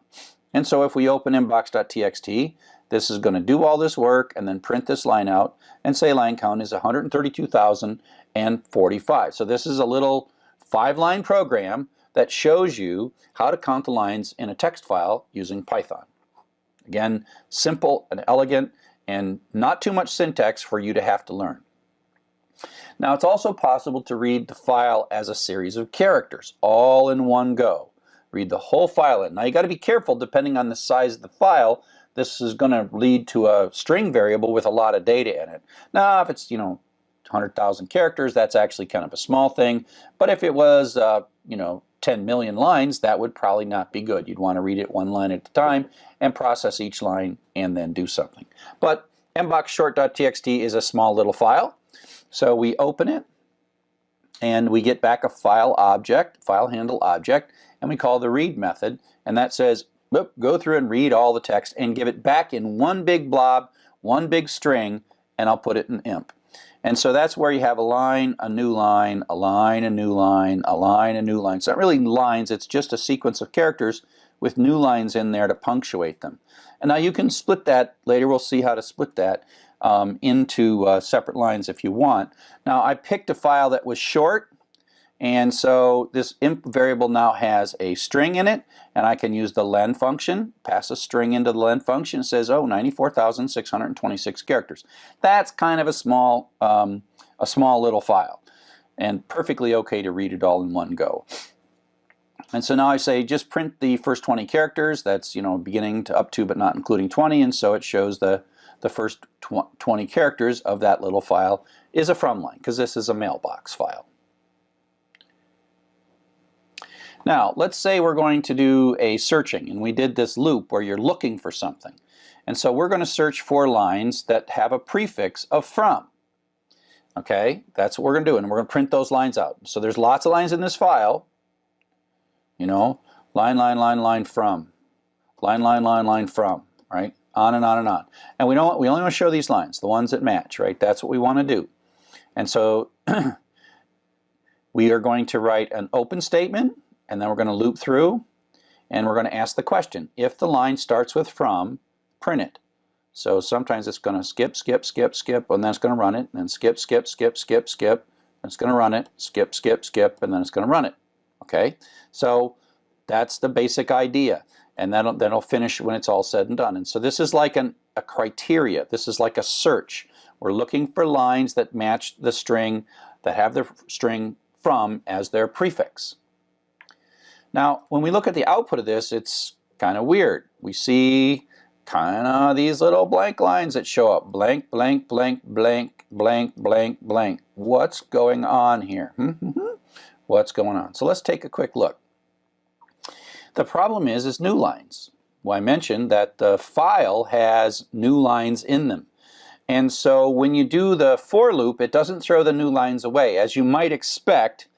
[SPEAKER 1] And so if we open inbox.txt, this is going to do all this work and then print this line out and say line count is 132,045. So this is a little 5-line program that shows you how to count the lines in a text file using Python. Again, simple and elegant and not too much syntax for you to have to learn. Now it's also possible to read the file as a series of characters all in one go. read the whole file in. Now you got to be careful depending on the size of the file. This is going to lead to a string variable with a lot of data in it. Now if it's 100,000 characters, that's actually kind of a small thing. But if it was 10 million lines, that would probably not be good. You'd want to read it one line at a time and process each line and then do something. But mboxshort.txt is a small little file. So we open it and we get back a file handle object, and we call the read method, and that says go through and read all the text and give it back in one big blob, one big string, and I'll put it in imp. And so that's where you have a line, a new line, a line, a new line, a line, a new line. It's not really lines, it's just a sequence of characters with new lines in there to punctuate them. And now you can split that, later we'll see how to split that into separate lines if you want. Now I picked a file that was short, and so this imp variable now has a string in it, and I can use the len function, pass a string into the len function. It says, oh, 94,626 characters. That's kind of a small little file, and perfectly okay to read it all in one go. And so now I say just print the first 20 characters. That's beginning to up to but not including 20, and so it shows the first 20 characters of that little file is a from line, because this is a mailbox file. Now, let's say we're going to do a searching, and we did this loop where you're looking for something. And so we're going to search for lines that have a prefix of from. Okay, that's what we're going to do, and we're going to print those lines out. So there's lots of lines in this file. Line, line, line, line, from. Line, line, line, line, from, right? On and on and on. And we only want to show these lines, the ones that match, right? That's what we want to do. And so we are going to write an open statement, and then we're going to loop through, and we're going to ask the question, if the line starts with from, print it. So sometimes it's going to skip, skip, skip, skip, and then it's going to run it, and then skip, skip, skip, skip, skip, and it's going to run it, skip, skip, skip, and then it's going to run it. Okay? So that's the basic idea, and then it'll finish when it's all said and done. And so this is like a criteria. This is like a search. We're looking for lines that match the string, that have the string from as their prefix. Now, when we look at the output of this, it's kind of weird. We see kind of these little blank lines that show up. Blank, blank, blank, blank, blank, blank, blank. What's going on here? What's going on? So let's take a quick look. The problem is new lines. Well, I mentioned that the file has new lines in them. And so when you do the for loop, it doesn't throw the new lines away. As you might expect,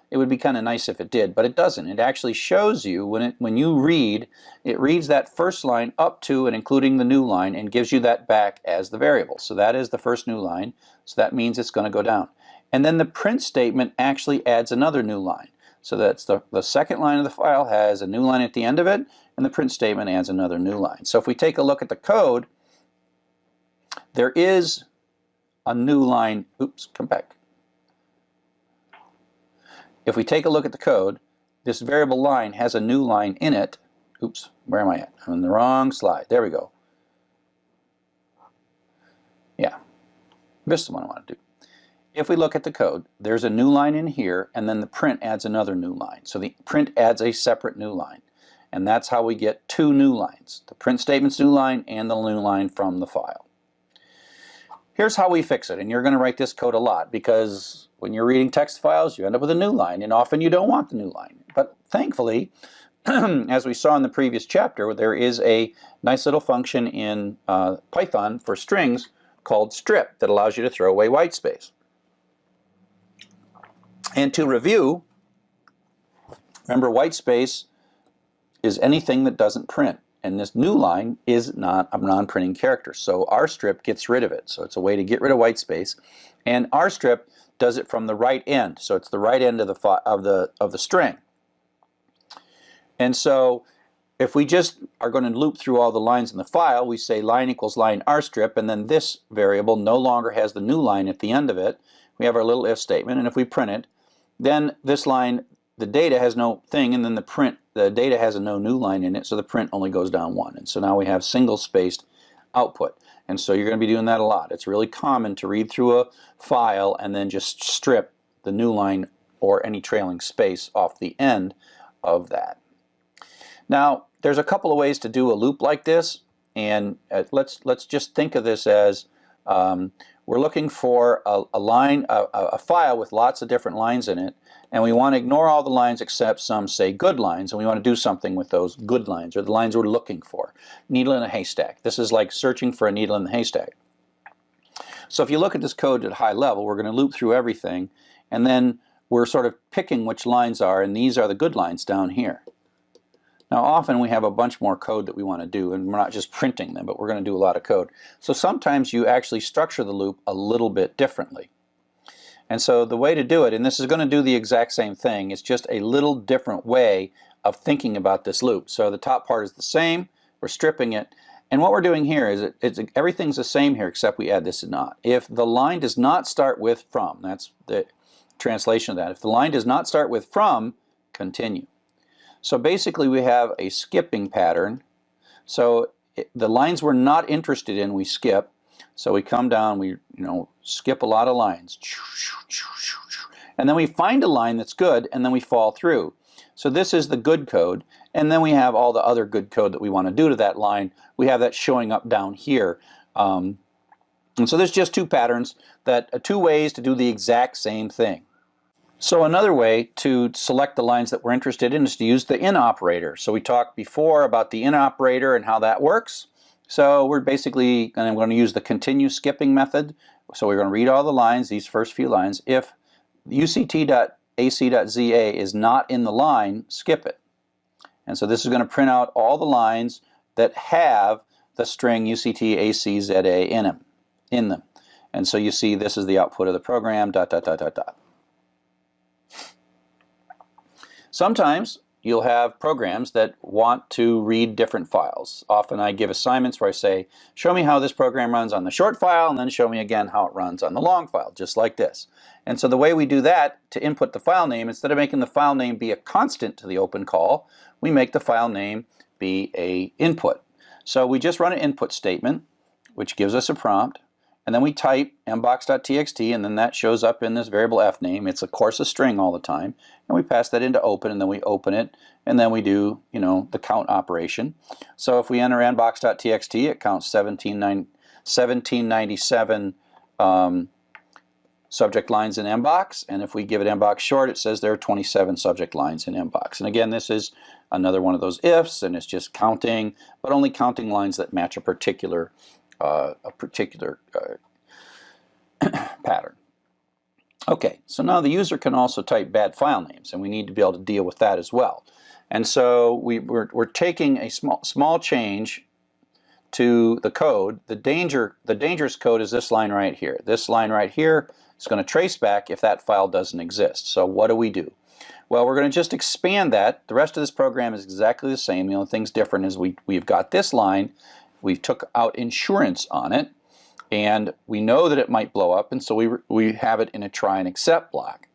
[SPEAKER 1] it would be kind of nice if it did, but it doesn't. It actually shows you when you read, it reads that first line up to and including the new line and gives you that back as the variable. So that is the first new line, so that means it's going to go down. And then the print statement actually adds another new line. So that's the second line of the file has a new line at the end of it, and the print statement adds another new line. So if we take a look at the code, there is a new line. Oops, come back. If we take a look at the code, this variable line has a new line in it. Oops, where am I at? I'm in the wrong slide. There we go. Yeah, this is the one I want to do. If we look at the code, there's a new line in here, and then the print adds another new line. So the print adds a separate new line. And that's how we get two new lines. The print statement's new line and the new line from the file. Here's how we fix it, and you're going to write this code a lot because when you're reading text files, you end up with a new line, and often you don't want the new line. But thankfully, as we saw in the previous chapter, there is a nice little function in Python for strings called strip that allows you to throw away white space. And to review, remember white space is anything that doesn't print. And this new line is not a non-printing character. So our strip gets rid of it. So it's a way to get rid of white space. And our strip does it from the right end. So it's the right end of the string. And so if we just are going to loop through all the lines in the file, we say line equals line r strip, and then this variable no longer has the new line at the end of it. We have our little if statement, and if we print it, then this line, the data has no thing, and then the data has no new line in it, so the print only goes down one. And so now we have single spaced output. And so you're going to be doing that a lot. It's really common to read through a file and then just strip the new line or any trailing space off the end of that. Now, there's a couple of ways to do a loop like this, and let's just think of this as we're looking for a file with lots of different lines in it, and we want to ignore all the lines except some, say, good lines, and we want to do something with those good lines, or the lines we're looking for. Needle in a haystack. This is like searching for a needle in the haystack. So if you look at this code at high level, we're going to loop through everything, and then we're sort of picking which lines are, and these are the good lines down here. Now often we have a bunch more code that we want to do, and we're not just printing them, but we're going to do a lot of code. So sometimes you actually structure the loop a little bit differently. And so the way to do it, and this is going to do the exact same thing, it's just a little different way of thinking about this loop. So the top part is the same, we're stripping it, and what we're doing here is everything's the same here except we add this not. If the line does not start with from, that's the translation of that. If the line does not start with from, continue. So basically we have a skipping pattern. So the lines we're not interested in, we skip. So we come down, we skip a lot of lines. And then we find a line that's good, and then we fall through. So this is the good code, and then we have all the other good code that we want to do to that line. We have that showing up down here. And so there's just two patterns, two ways to do the exact same thing. So another way to select the lines that we're interested in is to use the in operator. So we talked before about the in operator and how that works. So we're basically going to use the continue skipping method. So we're going to read all the lines, these first few lines. If uct.ac.za is not in the line, skip it. And so this is going to print out all the lines that have the string uct.ac.za in them. And so you see this is the output of the program, ... Sometimes you'll have programs that want to read different files. Often I give assignments where I say, show me how this program runs on the short file, and then show me again how it runs on the long file, just like this. And so the way we do that, to input the file name, instead of making the file name be a constant to the open call, we make the file name be a input. So we just run an input statement, which gives us a prompt, and then we type mbox.txt, and then that shows up in this variable f name. It's of course a string all the time, and we pass that into open, and then we open it, and then we do the count operation. So if we enter mbox.txt, it counts 1797 subject lines in mbox, and if we give it mbox short, it says there are 27 subject lines in mbox. And again, this is another one of those ifs, and it's just counting, but only counting lines that match a particular pattern. Okay, so now the user can also type bad file names, and we need to be able to deal with that as well. And so we're taking a small change to the code. The dangerous code is this line right here. This line right here is going to trace back if that file doesn't exist. So what do we do? Well, we're going to just expand that. The rest of this program is exactly the same. The only thing's different is we've got this line. We took out insurance on it, and we know that it might blow up, and so we have it in a try and except block.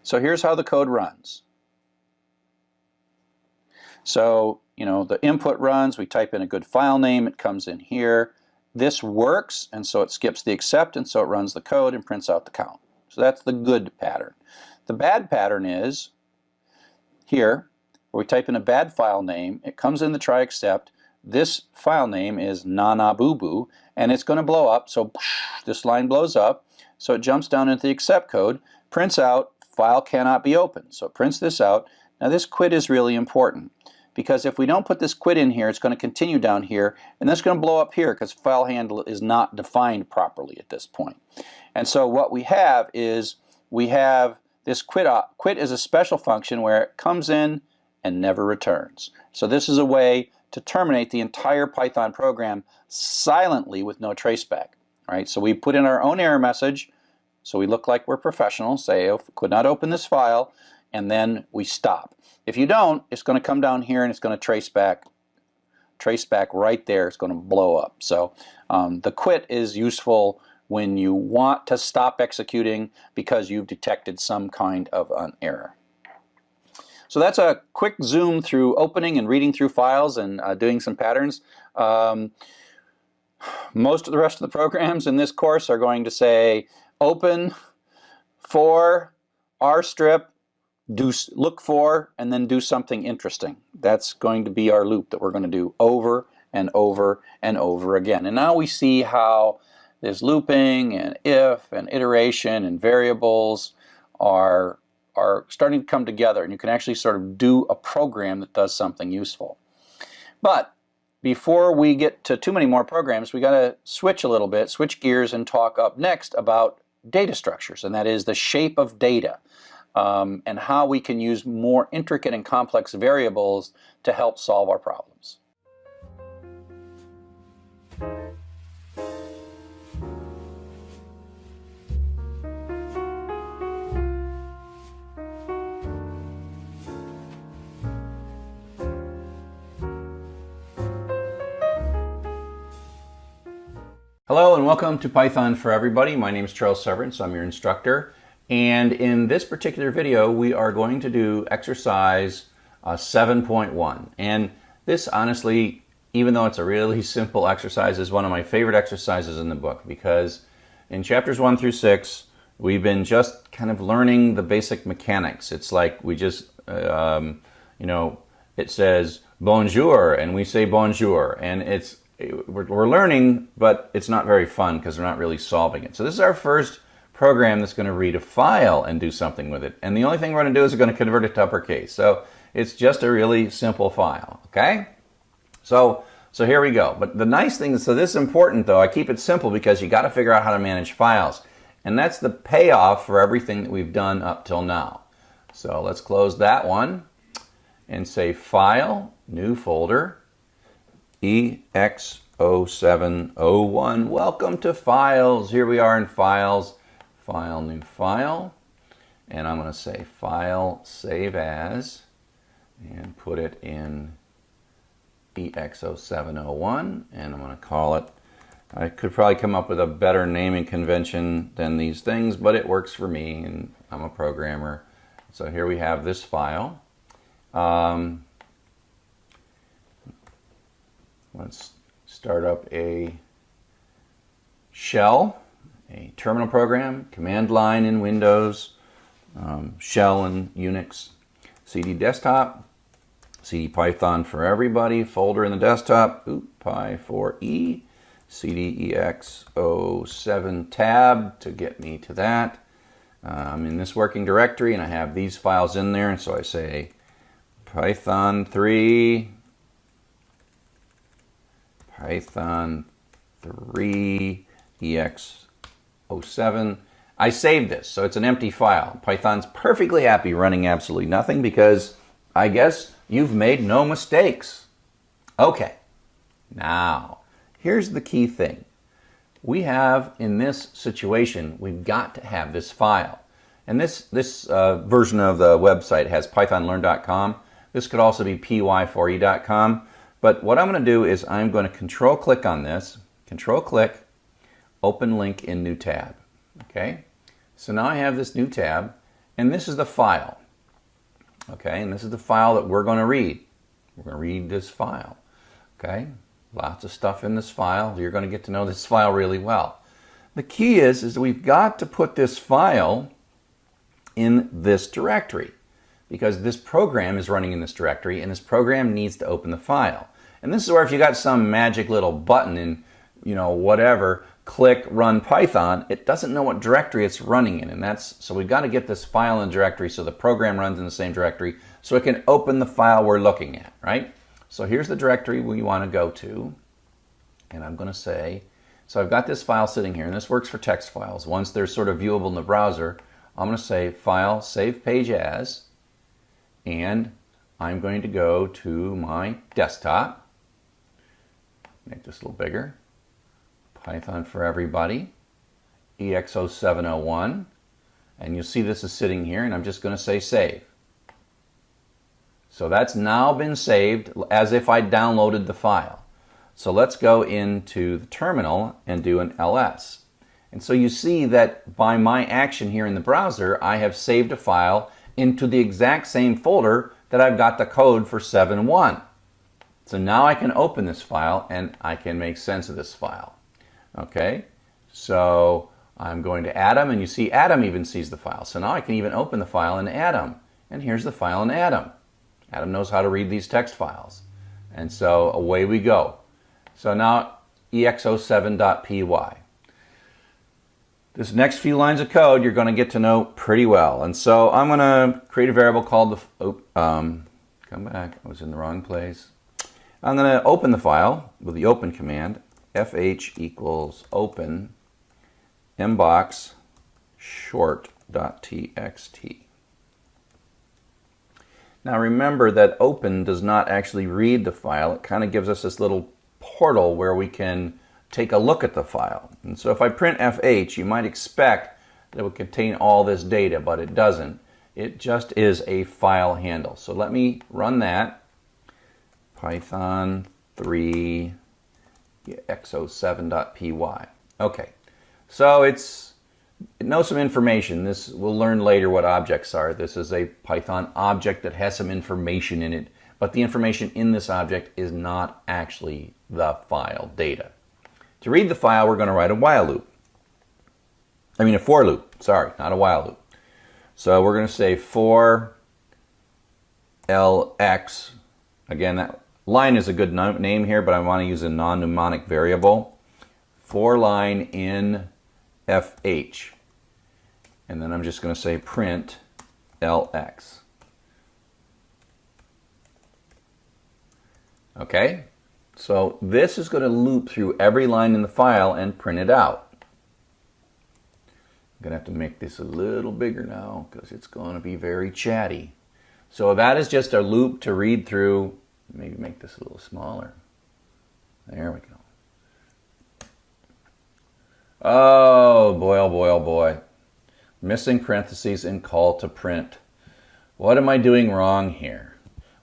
[SPEAKER 1] So here's how the code runs. So, the input runs, we type in a good file name, it comes in here. This works, and so it skips the except, and so it runs the code and prints out the count. So that's the good pattern. The bad pattern is here, where we type in a bad file name, it comes in the try except, this file name is nanaboo, and it's going to blow up, so this line blows up, so it jumps down into the except code, prints out, file cannot be opened, so it prints this out. Now this quit is really important, because if we don't put this quit in here, it's going to continue down here, and that's going to blow up here because file handle is not defined properly at this point. And so what we have is, we have this quit is a special function where it comes in and never returns. So this is a way to terminate the entire Python program silently with no traceback. Right? So we put in our own error message, so we look like we're professionals, say, oh, could not open this file, and then we stop. If you don't, it's going to come down here and it's going to trace back right there. It's going to blow up. So the quit is useful when you want to stop executing because you've detected some kind of an error. So that's a quick zoom through opening and reading through files and doing some patterns. Most of the rest of the programs in this course are going to say open for rstrip look for and then do something interesting. That's going to be our loop that we're going to do over and over and over again. And now we see how this looping and if and iteration and variables are starting to come together, and you can actually sort of do a program that does something useful. But before we get to too many more programs, we got to switch a little bit, switch gears, and talk up next about data structures, and that is the shape of data. And how we can use more intricate and complex variables to help solve our problems.
[SPEAKER 2] Hello and welcome to Python for Everybody. My name is Charles Severance. I'm your instructor. And in this particular video, we are going to do exercise 7.1. And this, honestly, even though it's a really simple exercise, is one of my favorite exercises in the book, because in chapters 1 through 6, we've been just kind of learning the basic mechanics. It's like we just, it says bonjour, and we say bonjour, and we're learning, but it's not very fun because we're not really solving it. So this is our first program that's going to read a file and do something with it. And the only thing we're going to do is we're going to convert it to uppercase. So it's just a really simple file, okay? So here we go. But the nice thing is, so this is important though, I keep it simple because you got to figure out how to manage files. And that's the payoff for everything that we've done up till now. So let's close that one and say File, New Folder, EX0701. Welcome to Files. Here we are in Files. File, New File. And I'm going to say File, Save As, and put it in EX0701. And I'm going to call it, I could probably come up with a better naming convention than these things, but it works for me, and I'm a programmer. So here we have this file. Let's start up a shell, a terminal program, command line in Windows, shell in Unix, CD desktop, CD Python for everybody, folder in the desktop, Py4E, CDEX07 tab to get me to that. I'm in this working directory and I have these files in there, and so I say Python 3, Python 3 EX07. I saved this, so it's an empty file. Python's perfectly happy running absolutely nothing because I guess you've made no mistakes. Okay, now here's the key thing. We have, in this situation, we've got to have this file. And this version of the website has pythonlearn.com. This could also be py4e.com. But what I'm going to do is I'm going to control click on this, control click, open link in new tab. Okay, so now I have this new tab, and this is the file. Okay, and this is the file that we're going to read. We're going to read this file. Okay, lots of stuff in this file. You're going to get to know this file really well. The key is that we've got to put this file in this directory, because this program is running in this directory, and this program needs to open the file. And this is where if you got some magic little button in, whatever, click run Python, it doesn't know what directory it's running in. And so we've got to get this file in the directory so the program runs in the same directory so it can open the file we're looking at, right? So here's the directory we want to go to. And I'm going to say, so I've got this file sitting here, and this works for text files. Once they're sort of viewable in the browser, I'm going to say File, Save Page As, and I'm going to go to my desktop. Make this a little bigger. Python for Everybody, EX0701, and you'll see this is sitting here, and I'm just going to say Save. So that's now been saved as if I downloaded the file. So let's go into the terminal and do an ls. And so you see that by my action here in the browser, I have saved a file into the exact same folder that I've got the code for 7.1. So now I can open this file and I can make sense of this file. Okay, so I'm going to Atom, and you see Atom even sees the file. So now I can even open the file in Atom and here's the file in Atom. Atom knows how to read these text files. And so away we go. So now exo7.py. This next few lines of code you're going to get to know pretty well. And so I'm going to create a variable called the, come back, I was in the wrong place. I'm going to open the file with the open command, fh equals open mbox short.txt. Now remember that open does not actually read the file. It kind of gives us this little portal where we can take a look at the file. And so if I print fh, you might expect that it would contain all this data, but it doesn't. It just is a file handle. So let me run that. Python 3 exo7.py. Okay, so it knows some information. This we'll learn later what objects are. This is a Python object that has some information in it, but the information in this object is not actually the file data. To read the file, we're going to write a while loop. I mean a for loop, sorry, not a while loop. So we're going to say for lx, again, that line is a good name here, but I want to use a non-mnemonic variable. For line in fh. And then I'm just going to say print lx. Okay? So this is going to loop through every line in the file and print it out. I'm going to have to make this a little bigger now because it's going to be very chatty. So that is just a loop to read through. Maybe make this a little smaller. There we go. Oh boy, oh boy, oh boy. Missing parentheses in call to print. What am I doing wrong here?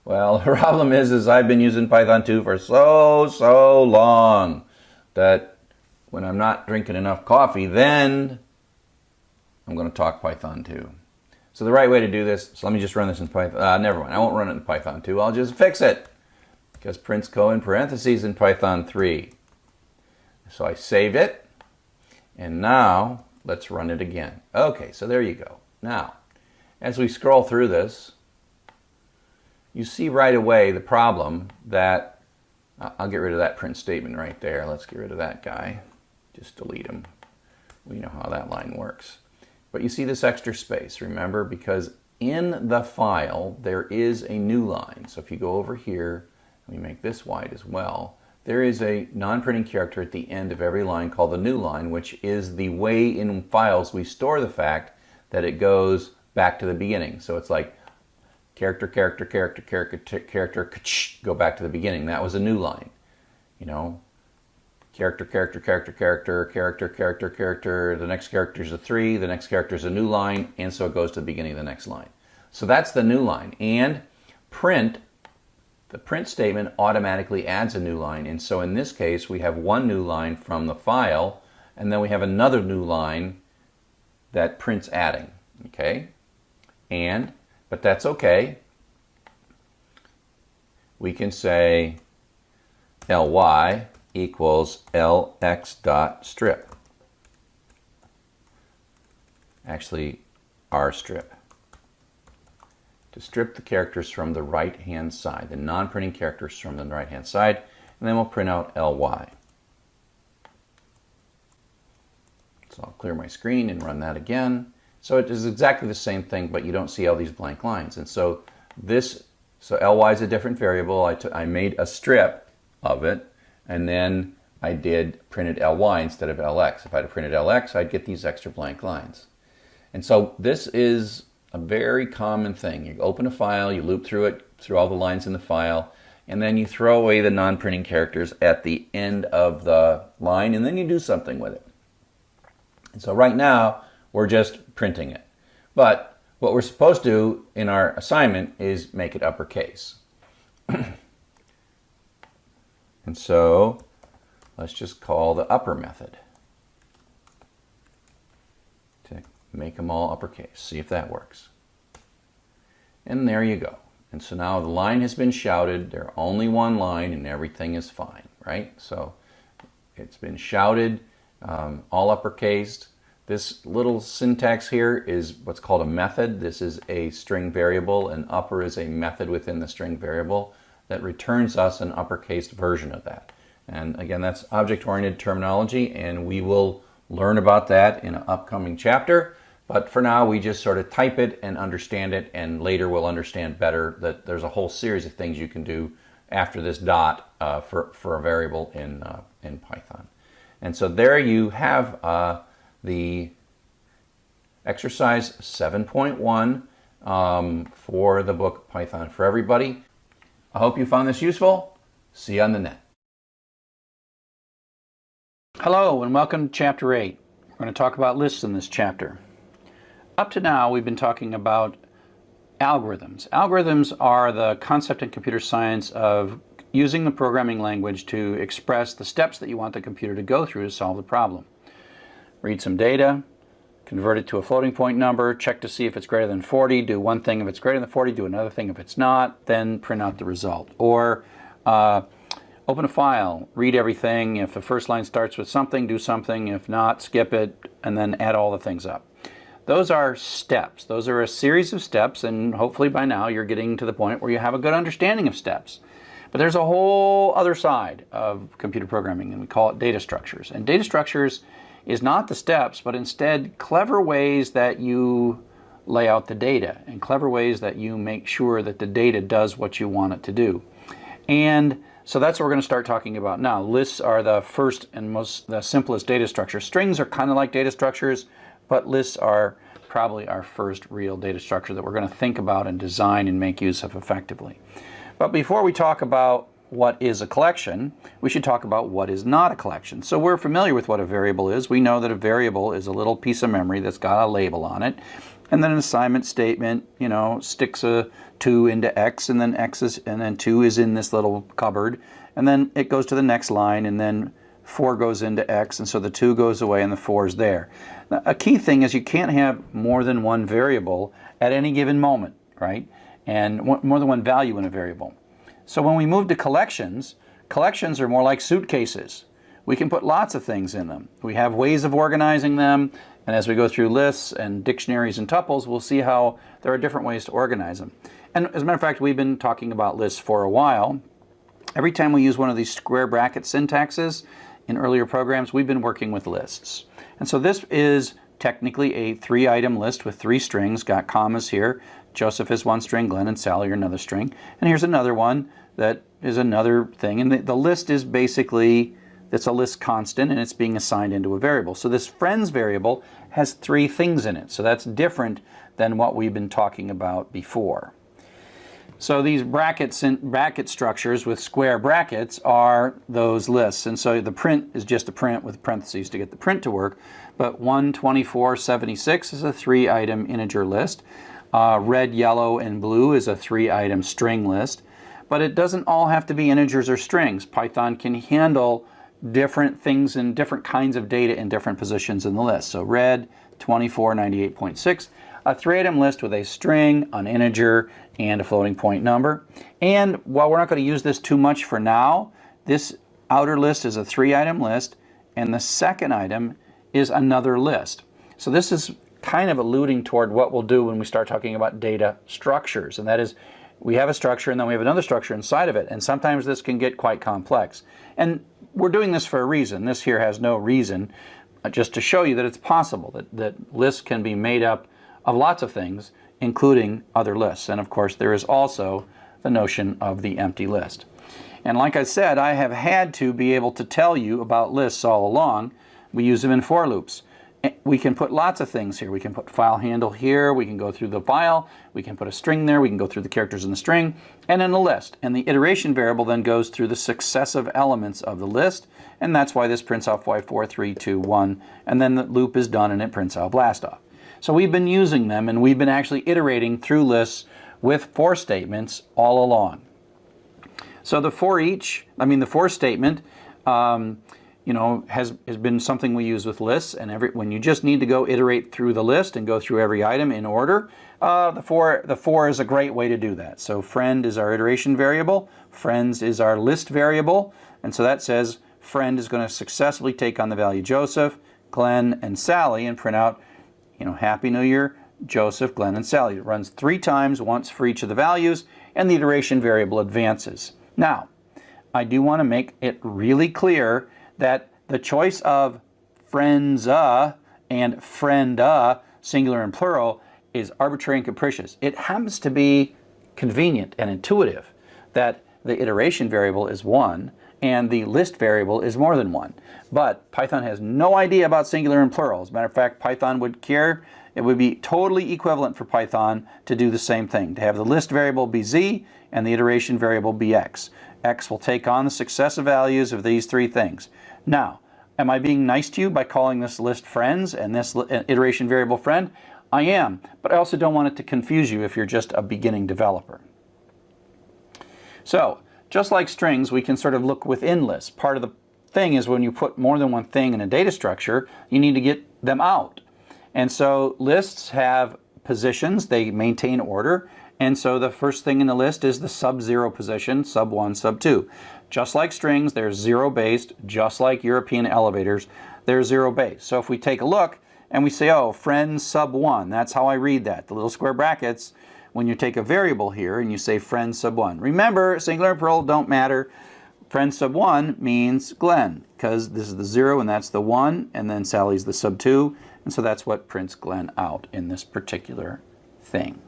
[SPEAKER 2] Well, the problem is I've been using Python 2 for so long that when I'm not drinking enough coffee, then I'm going to talk Python 2. So the right way to do this, so let me just run this in Python. Never mind, I won't run it in Python 2. I'll just fix it because prints go in parentheses in Python 3. So I saved it, and now let's run it again. Okay, so there you go. Now, as we scroll through this, you see right away the problem that, I'll get rid of that print statement right there. Let's get rid of that guy. Just delete him. We know how that line works. But you see this extra space, remember, because in the file there is a new line. So if you go over here, we make this wide as well, there is a non-printing character at the end of every line called the new line, which is the way in files we store the fact that it goes back to the beginning. So it's like character, character, character, character, character, go back to the beginning. That was a new line. You know, character, character, character, character, character, character, character, the next character is a 3, the next character is a new line, and so it goes to the beginning of the next line. So that's the new line. And print, the print statement automatically adds a new line. And so in this case, we have one new line from the file, and then we have another new line that prints adding. Okay? But that's okay. We can say ly equals lx.strip. Actually, rstrip. To strip the characters from the right-hand side, the non-printing characters from the right-hand side, and then we'll print out ly. So I'll clear my screen and run that again. So it is exactly the same thing, but you don't see all these blank lines. And so ly is a different variable. I made a strip of it, and then I printed ly instead of lx. If I had printed lx, I'd get these extra blank lines. And so this is a very common thing. You open a file, you loop through it, through all the lines in the file, and then you throw away the non-printing characters at the end of the line, and then you do something with it. And so right now, we're just printing it. But what we're supposed to do in our assignment is make it uppercase. And so let's just call the upper method to make them all uppercase. See if that works. And there you go. And so now the line has been shouted. There's only one line and everything is fine, right? So it's been shouted, all uppercased. This little syntax here is what's called a method. This is a string variable, and upper is a method within the string variable that returns us an uppercase version of that. And again, that's object-oriented terminology, and we will learn about that in an upcoming chapter. But for now, we just sort of type it and understand it, and later we'll understand better that there's a whole series of things you can do after this dot for a variable in Python. And so there you have the exercise 7.1 for the book Python for Everybody. I hope you found this useful. See you on the net.
[SPEAKER 1] Hello and welcome to Chapter 8. We're going to talk about lists in this chapter. Up to now, we've been talking about algorithms. Algorithms are the concept in computer science of using the programming language to express the steps that you want the computer to go through to solve the problem. Read some data, convert it to a floating point number, check to see if it's greater than 40, do one thing if it's greater than 40, do another thing if it's not, then print out the result. Or open a file, read everything. If the first line starts with something, do something. If not, skip it, and then add all the things up. Those are steps. Those are a series of steps, and hopefully by now you're getting to the point where you have a good understanding of steps. But there's a whole other side of computer programming, and we call it data structures. And data structures is not the steps, but instead clever ways that you lay out the data and clever ways that you make sure that the data does what you want it to do. And so that's what we're going to start talking about now. Lists are the first and the simplest data structure. Strings are kind of like data structures, but lists are probably our first real data structure that we're going to think about and design and make use of effectively. But before we talk about what is a collection, we should talk about what is not a collection. So we're familiar with what a variable is. We know that a variable is a little piece of memory that's got a label on it. And then an assignment statement, sticks a 2 into X, and then 2 is in this little cupboard. And then it goes to the next line, and then 4 goes into X, and so the 2 goes away and the 4 is there. Now, a key thing is you can't have more than one variable at any given moment, right? And more than one value in a variable. So when we move to collections, collections are more like suitcases. We can put lots of things in them. We have ways of organizing them, and as we go through lists and dictionaries and tuples, we'll see how there are different ways to organize them. And as a matter of fact, we've been talking about lists for a while. Every time we use one of these square bracket syntaxes in earlier programs, we've been working with lists. And so this is technically a 3-item list with 3 strings, got commas here. Joseph is one string, Glenn and Sally are another string. And here's another one that is another thing. And the list is basically, it's a list constant and it's being assigned into a variable. So this friends variable has 3 things in it. So that's different than what we've been talking about before. So these bracket structures with square brackets are those lists. And so the print is just a print with parentheses to get the print to work. But 1, 24, 76 is a 3-item integer list. Red, yellow, and blue is a 3-item string list. But it doesn't all have to be integers or strings. Python can handle different things and different kinds of data in different positions in the list. So red, 24, 98.6, a 3-item list with a string, an integer, and a floating point number. And while we're not going to use this too much for now, this outer list is a 3-item list, and the second item is another list. So this is kind of alluding toward what we'll do when we start talking about data structures, and that is we have a structure and then we have another structure inside of it, and sometimes this can get quite complex. And we're doing this for a reason. This here has no reason, just to show you that it's possible that lists can be made up of lots of things, including other lists. And of course there is also the notion of the empty list. And like I said, I have had to be able to tell you about lists all along. We use them in for loops. We can put lots of things here. We can put file handle here, we can go through the file, we can put a string there, we can go through the characters in the string, and in a list. And the iteration variable then goes through the successive elements of the list, and that's why this prints off y4, 3, 2, 1, and then the loop is done and it prints out blast off. So we've been using them, and we've been actually iterating through lists with for statements all along. So the for statement has been something we use with lists, and when you just need to go iterate through the list and go through every item in order, the for is a great way to do that. So friend is our iteration variable, friends is our list variable, and so that says friend is going to successfully take on the value Joseph, Glenn, and Sally, and print out, Happy New Year, Joseph, Glenn, and Sally. It runs 3 times, once for each of the values, and the iteration variable advances. Now, I do want to make it really clear that the choice of friends and friend singular and plural, is arbitrary and capricious. It happens to be convenient and intuitive that the iteration variable is 1 and the list variable is more than 1. But Python has no idea about singular and plural. As a matter of fact, Python would care. It would be totally equivalent for Python to do the same thing, to have the list variable be z and the iteration variable be x. X will take on the successive values of these 3 things. Now, am I being nice to you by calling this list friends and this iteration variable friend? I am, but I also don't want it to confuse you if you're just a beginning developer. So, just like strings, we can sort of look within lists. Part of the thing is when you put more than one thing in a data structure, you need to get them out. And so lists have positions, they maintain order, and so the first thing in the list is the sub-0 position, sub-1, sub-2. Just like strings, they're zero-based, just like European elevators, they're zero-based. So if we take a look and we say, oh, friend sub-1, that's how I read that. The little square brackets, when you take a variable here and you say friend sub-1. Remember, singular and plural don't matter. Friend sub-1 means Glenn, because this is the 0 and that's the 1, and then Sally's the sub-2, and so that's what prints Glenn out in this particular thing.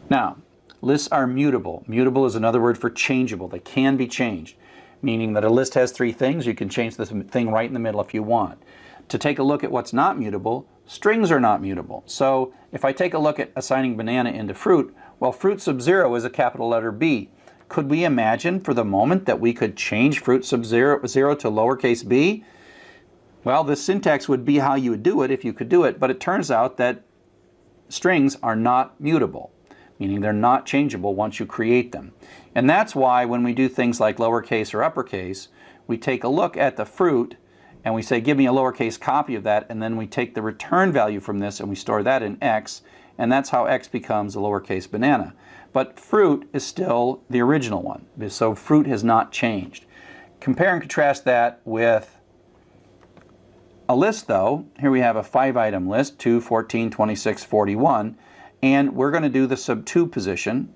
[SPEAKER 1] Now, lists are mutable. Mutable is another word for changeable. They can be changed, meaning that a list has 3 things. You can change the thing right in the middle if you want. To take a look at what's not mutable, strings are not mutable. So if I take a look at assigning banana into fruit, well, fruit sub-0 is a capital letter B. Could we imagine for the moment that we could change fruit sub-0 to lowercase b? Well, the syntax would be how you would do it if you could do it, but it turns out that strings are not mutable, meaning they're not changeable once you create them. And that's why when we do things like lowercase or uppercase, we take a look at the fruit and we say, give me a lowercase copy of that, and then we take the return value from this and we store that in x, and that's how x becomes a lowercase banana. But fruit is still the original one, so fruit has not changed. Compare and contrast that with a list, though. Here we have a 5-item list, 2, 14, 26, 41, and we're going to do the sub-2 position,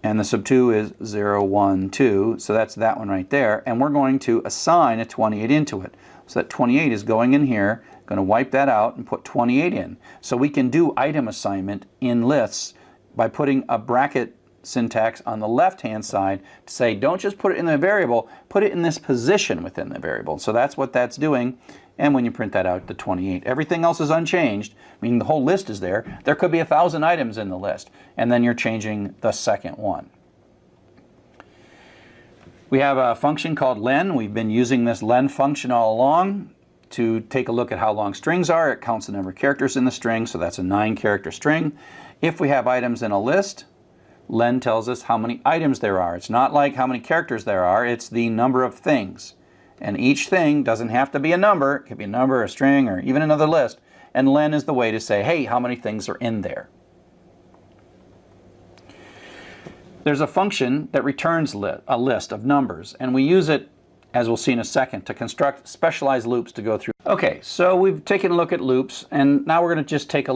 [SPEAKER 1] and the sub-2 is 0, 1, 2, so that's that one right there, and we're going to assign a 28 into it. So that 28 is going in here, going to wipe that out and put 28 in. So we can do item assignment in lists by putting a bracket syntax on the left-hand side to say, don't just put it in the variable, put it in this position within the variable. So that's what that's doing. And when you print that out, the 28. Everything else is unchanged, meaning the whole list is there. There could be 1,000 items in the list, and then you're changing the second one. We have a function called len. We've been using this len function all along to take a look at how long strings are. It counts the number of characters in the string, so that's a 9-character string. If we have items in a list, len tells us how many items there are. It's not like how many characters there are, it's the number of things. And each thing doesn't have to be a number. It could be a number, a string, or even another list. And len is the way to say, hey, how many things are in there? There's a function that returns a list of numbers, and we use it, as we'll see in a second, to construct specialized loops to go through. Okay, so we've taken a look at loops, and now we're going to just take a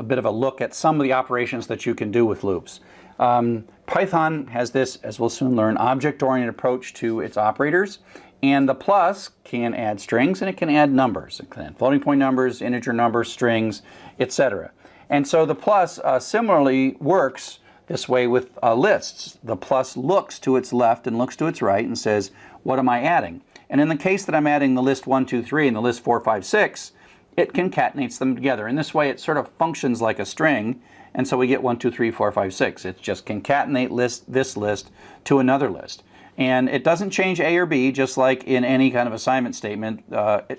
[SPEAKER 1] bit of a look at some of the operations that you can do with loops. Python has this, as we'll soon learn, object-oriented approach to its operators, and the plus can add strings and it can add numbers. It can add floating point numbers, integer numbers, strings, etc. And so the plus similarly works this way with lists. The plus looks to its left and looks to its right and says, what am I adding? And in the case that I'm adding the list 1, 2, 3 and the list 4, 5, 6, it concatenates them together. In this way, it sort of functions like a string, and so we get 1, 2, 3, 4, 5, 6. It's just concatenate this list to another list. And it doesn't change A or B, just like in any kind of assignment statement.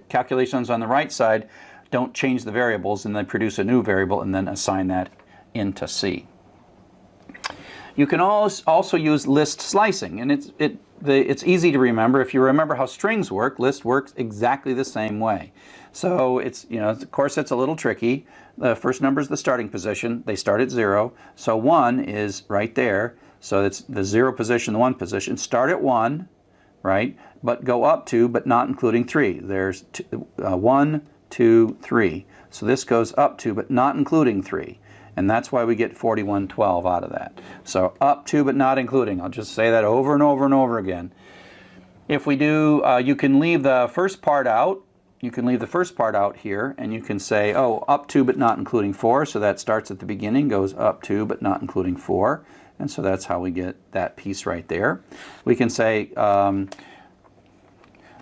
[SPEAKER 1] Calculations on the right side don't change the variables, and then produce a new variable and then assign that into C. You can also use list slicing, and it's easy to remember. If you remember how strings work, list works exactly the same way. So it's, of course it's a little tricky. The first number is the starting position. They start at 0. So 1 is right there. So it's the 0 position, the 1 position. Start at 1, right? But go up to, but not including 3. There's 1, 2, 3. So this goes up to, but not including 3. And that's why we get 4112 out of that. So up to, but not including. I'll just say that over and over and over again. If we do, you can leave the first part out. You can leave the first part out here, and you can say, oh, up to, but not including 4. So that starts at the beginning, goes up to, but not including 4. And so that's how we get that piece right there. We can say,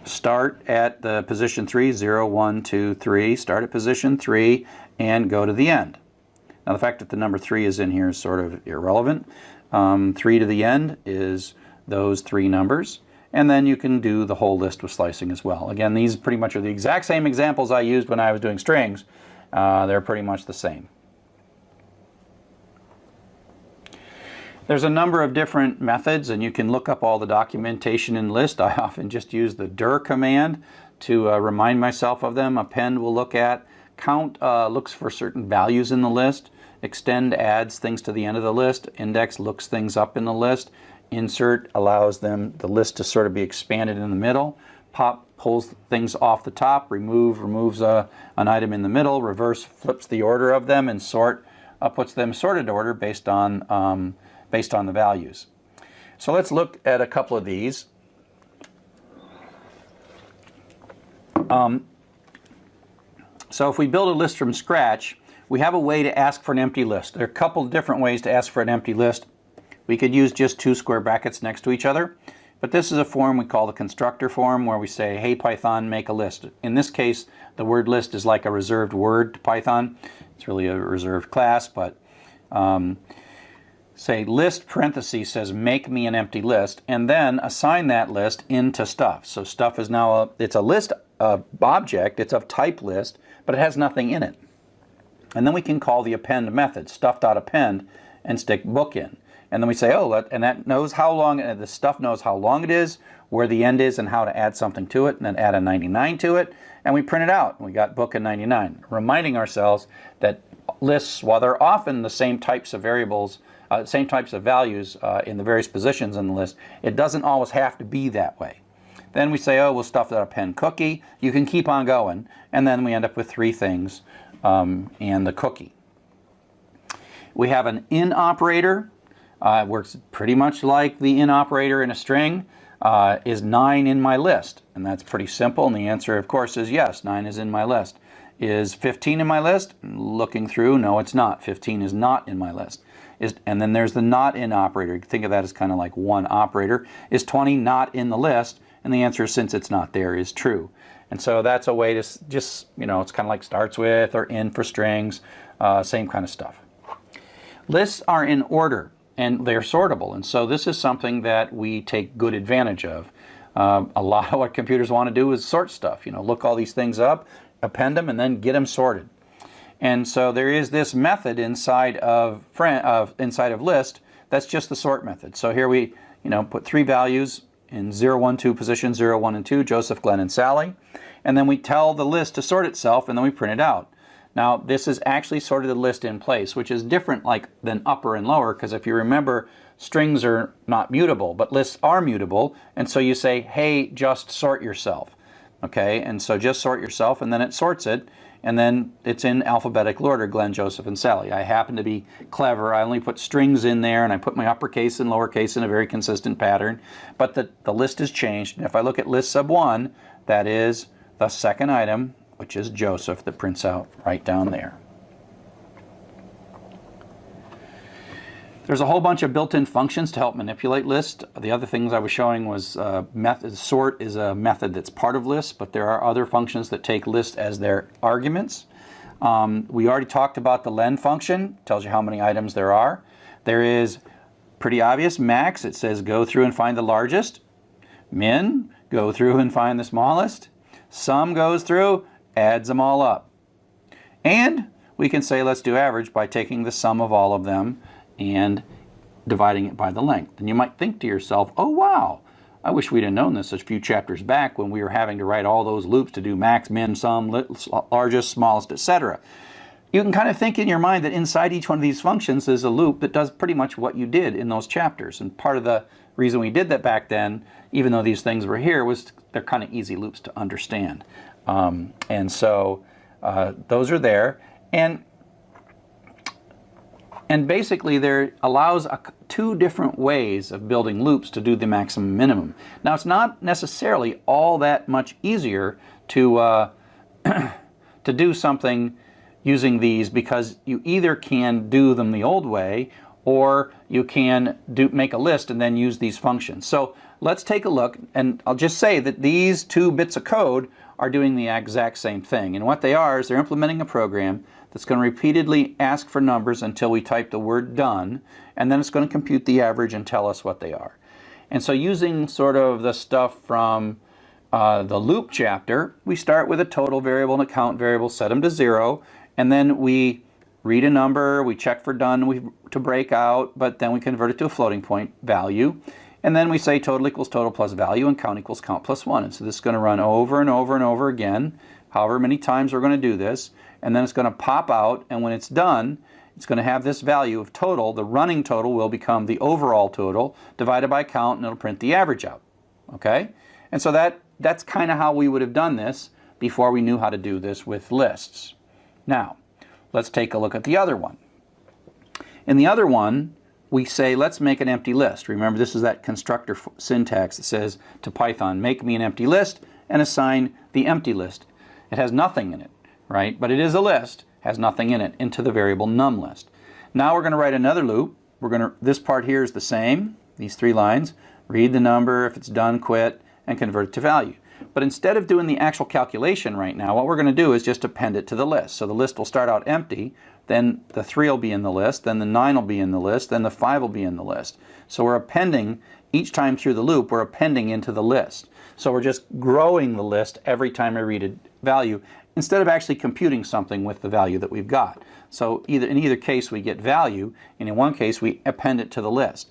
[SPEAKER 1] start at the position 3, 0, 1, 2, 3. Start at position 3 and go to the end. Now the fact that the number 3 is in here is sort of irrelevant. 3 to the end is those 3 numbers. And then you can do the whole list with slicing as well. Again, these pretty much are the exact same examples I used when I was doing strings. They're pretty much the same. There's a number of different methods, and you can look up all the documentation in list. I often just use the dir command to remind myself of them. Append will look at. Count looks for certain values in the list. Extend adds things to the end of the list. Index looks things up in the list. Insert allows the list to sort of be expanded in the middle. Pop pulls things off the top. Remove removes an item in the middle. Reverse flips the order of them, and sort puts them sorted order based on the values. So let's look at a couple of these. So if we build a list from scratch, we have a way to ask for an empty list. There are a couple of different ways to ask for an empty list. We could use just 2 square brackets next to each other, but this is a form we call the constructor form, where we say, hey Python, make a list. In this case, the word list is like a reserved word to Python. It's really a reserved class, but say list parentheses says make me an empty list, and then assign that list into stuff. So stuff is now it's a list object, it's of type list, but it has nothing in it. And then we can call the append method, stuff.append, and stick book in. And then we say, oh, and that knows how long, the stuff knows how long it is, where the end is, and how to add something to it, and then add a 99 to it, and we print it out. We got book and 99, reminding ourselves that lists, while they're often the same types of variables, same types of values in the various positions in the list, it doesn't always have to be that way. Then we say, oh, we'll stuff that append cookie. You can keep on going, and then we end up with 3 things and the cookie. We have an in operator. It works pretty much like the in operator in a string. Is 9 in my list? And that's pretty simple, and the answer, of course, is yes, 9 is in my list. Is 15 in my list? Looking through, no, it's not. 15 is not in my list. And then there's the not in operator. You can think of that as kind of like one operator. Is 20 not in the list? And the answer, since it's not there, is true. And so that's a way to just, it's kind of like starts with or in for strings, same kind of stuff. Lists are in order, and they're sortable. And so this is something that we take good advantage of. A lot of what computers want to do is sort stuff. Look all these things up, append them, and then get them sorted. And so there is this method inside of list that's just the sort method. So here we put 3 values in 0, 1, 2 position, 0, 1, and 2, Joseph, Glenn, and Sally. And then we tell the list to sort itself, and then we print it out. Now this is actually sorted the list in place, which is different than upper and lower, because if you remember, strings are not mutable, but lists are mutable. And so you say, hey, just sort yourself. Okay, and so just sort yourself, and then it sorts it, and then it's in alphabetical order, Glenn, Joseph, and Sally. I happen to be clever. I only put strings in there, and I put my uppercase and lowercase in a very consistent pattern, but the list has changed. And if I look at list sub 1, that is the second item, which is Joseph, that prints out right down there. There's a whole bunch of built-in functions to help manipulate lists. The other things I was showing was sort is a method that's part of lists, but there are other functions that take lists as their arguments. We already talked about the len function, tells you how many items there are. There is pretty obvious max, it says go through and find the largest. Min, go through and find the smallest. Sum goes through, adds them all up. And we can say let's do average by taking the sum of all of them and dividing it by the length. And you might think to yourself, oh wow, I wish we'd have known this a few chapters back when we were having to write all those loops to do max, min, sum, largest, smallest, etc. You can kind of think in your mind that inside each one of these functions is a loop that does pretty much what you did in those chapters. And part of the reason we did that back then, even though these things were here, was they're kind of easy loops to understand. And so those are there. And basically there allows two different ways of building loops to do the maximum minimum. Now it's not necessarily all that much easier to to do something using these, because you either can do them the old way or you can make a list and then use these functions. So let's take a look, and I'll just say that these 2 bits of code are doing the exact same thing. And what they are is they're implementing a program that's going to repeatedly ask for numbers until we type the word done, and then it's going to compute the average and tell us what they are. And so using sort of the stuff from the loop chapter, we start with a total variable and a count variable, set them to 0, and then we read a number, we check for done to break out, but then we convert it to a floating point value. And then we say total equals total plus value and count equals count plus 1. And so this is going to run over and over and over again, however many times we're going to do this. And then it's going to pop out, and when it's done, it's going to have this value of total. The running total will become the overall total divided by count, and it'll print the average out. Okay? And so that's kind of how we would have done this before we knew how to do this with lists. Now, let's take a look at the other one. In the other one, we say, let's make an empty list. Remember, this is that constructor syntax that says to Python, make me an empty list and assign the empty list. It has nothing in it, right? But it is a list, has nothing in it, into the variable num list. Now we're going to write another loop. This part here is the same, these 3 lines. Read the number, if it's done, quit, and convert it to value. But instead of doing the actual calculation right now, what we're going to do is just append it to the list. So the list will start out empty, then the 3 will be in the list, then the 9 will be in the list, then the 5 will be in the list. So we're appending, each time through the loop, we're appending into the list. So we're just growing the list every time I read a value, instead of actually computing something with the value that we've got. So in either case we get value, and in one case we append it to the list.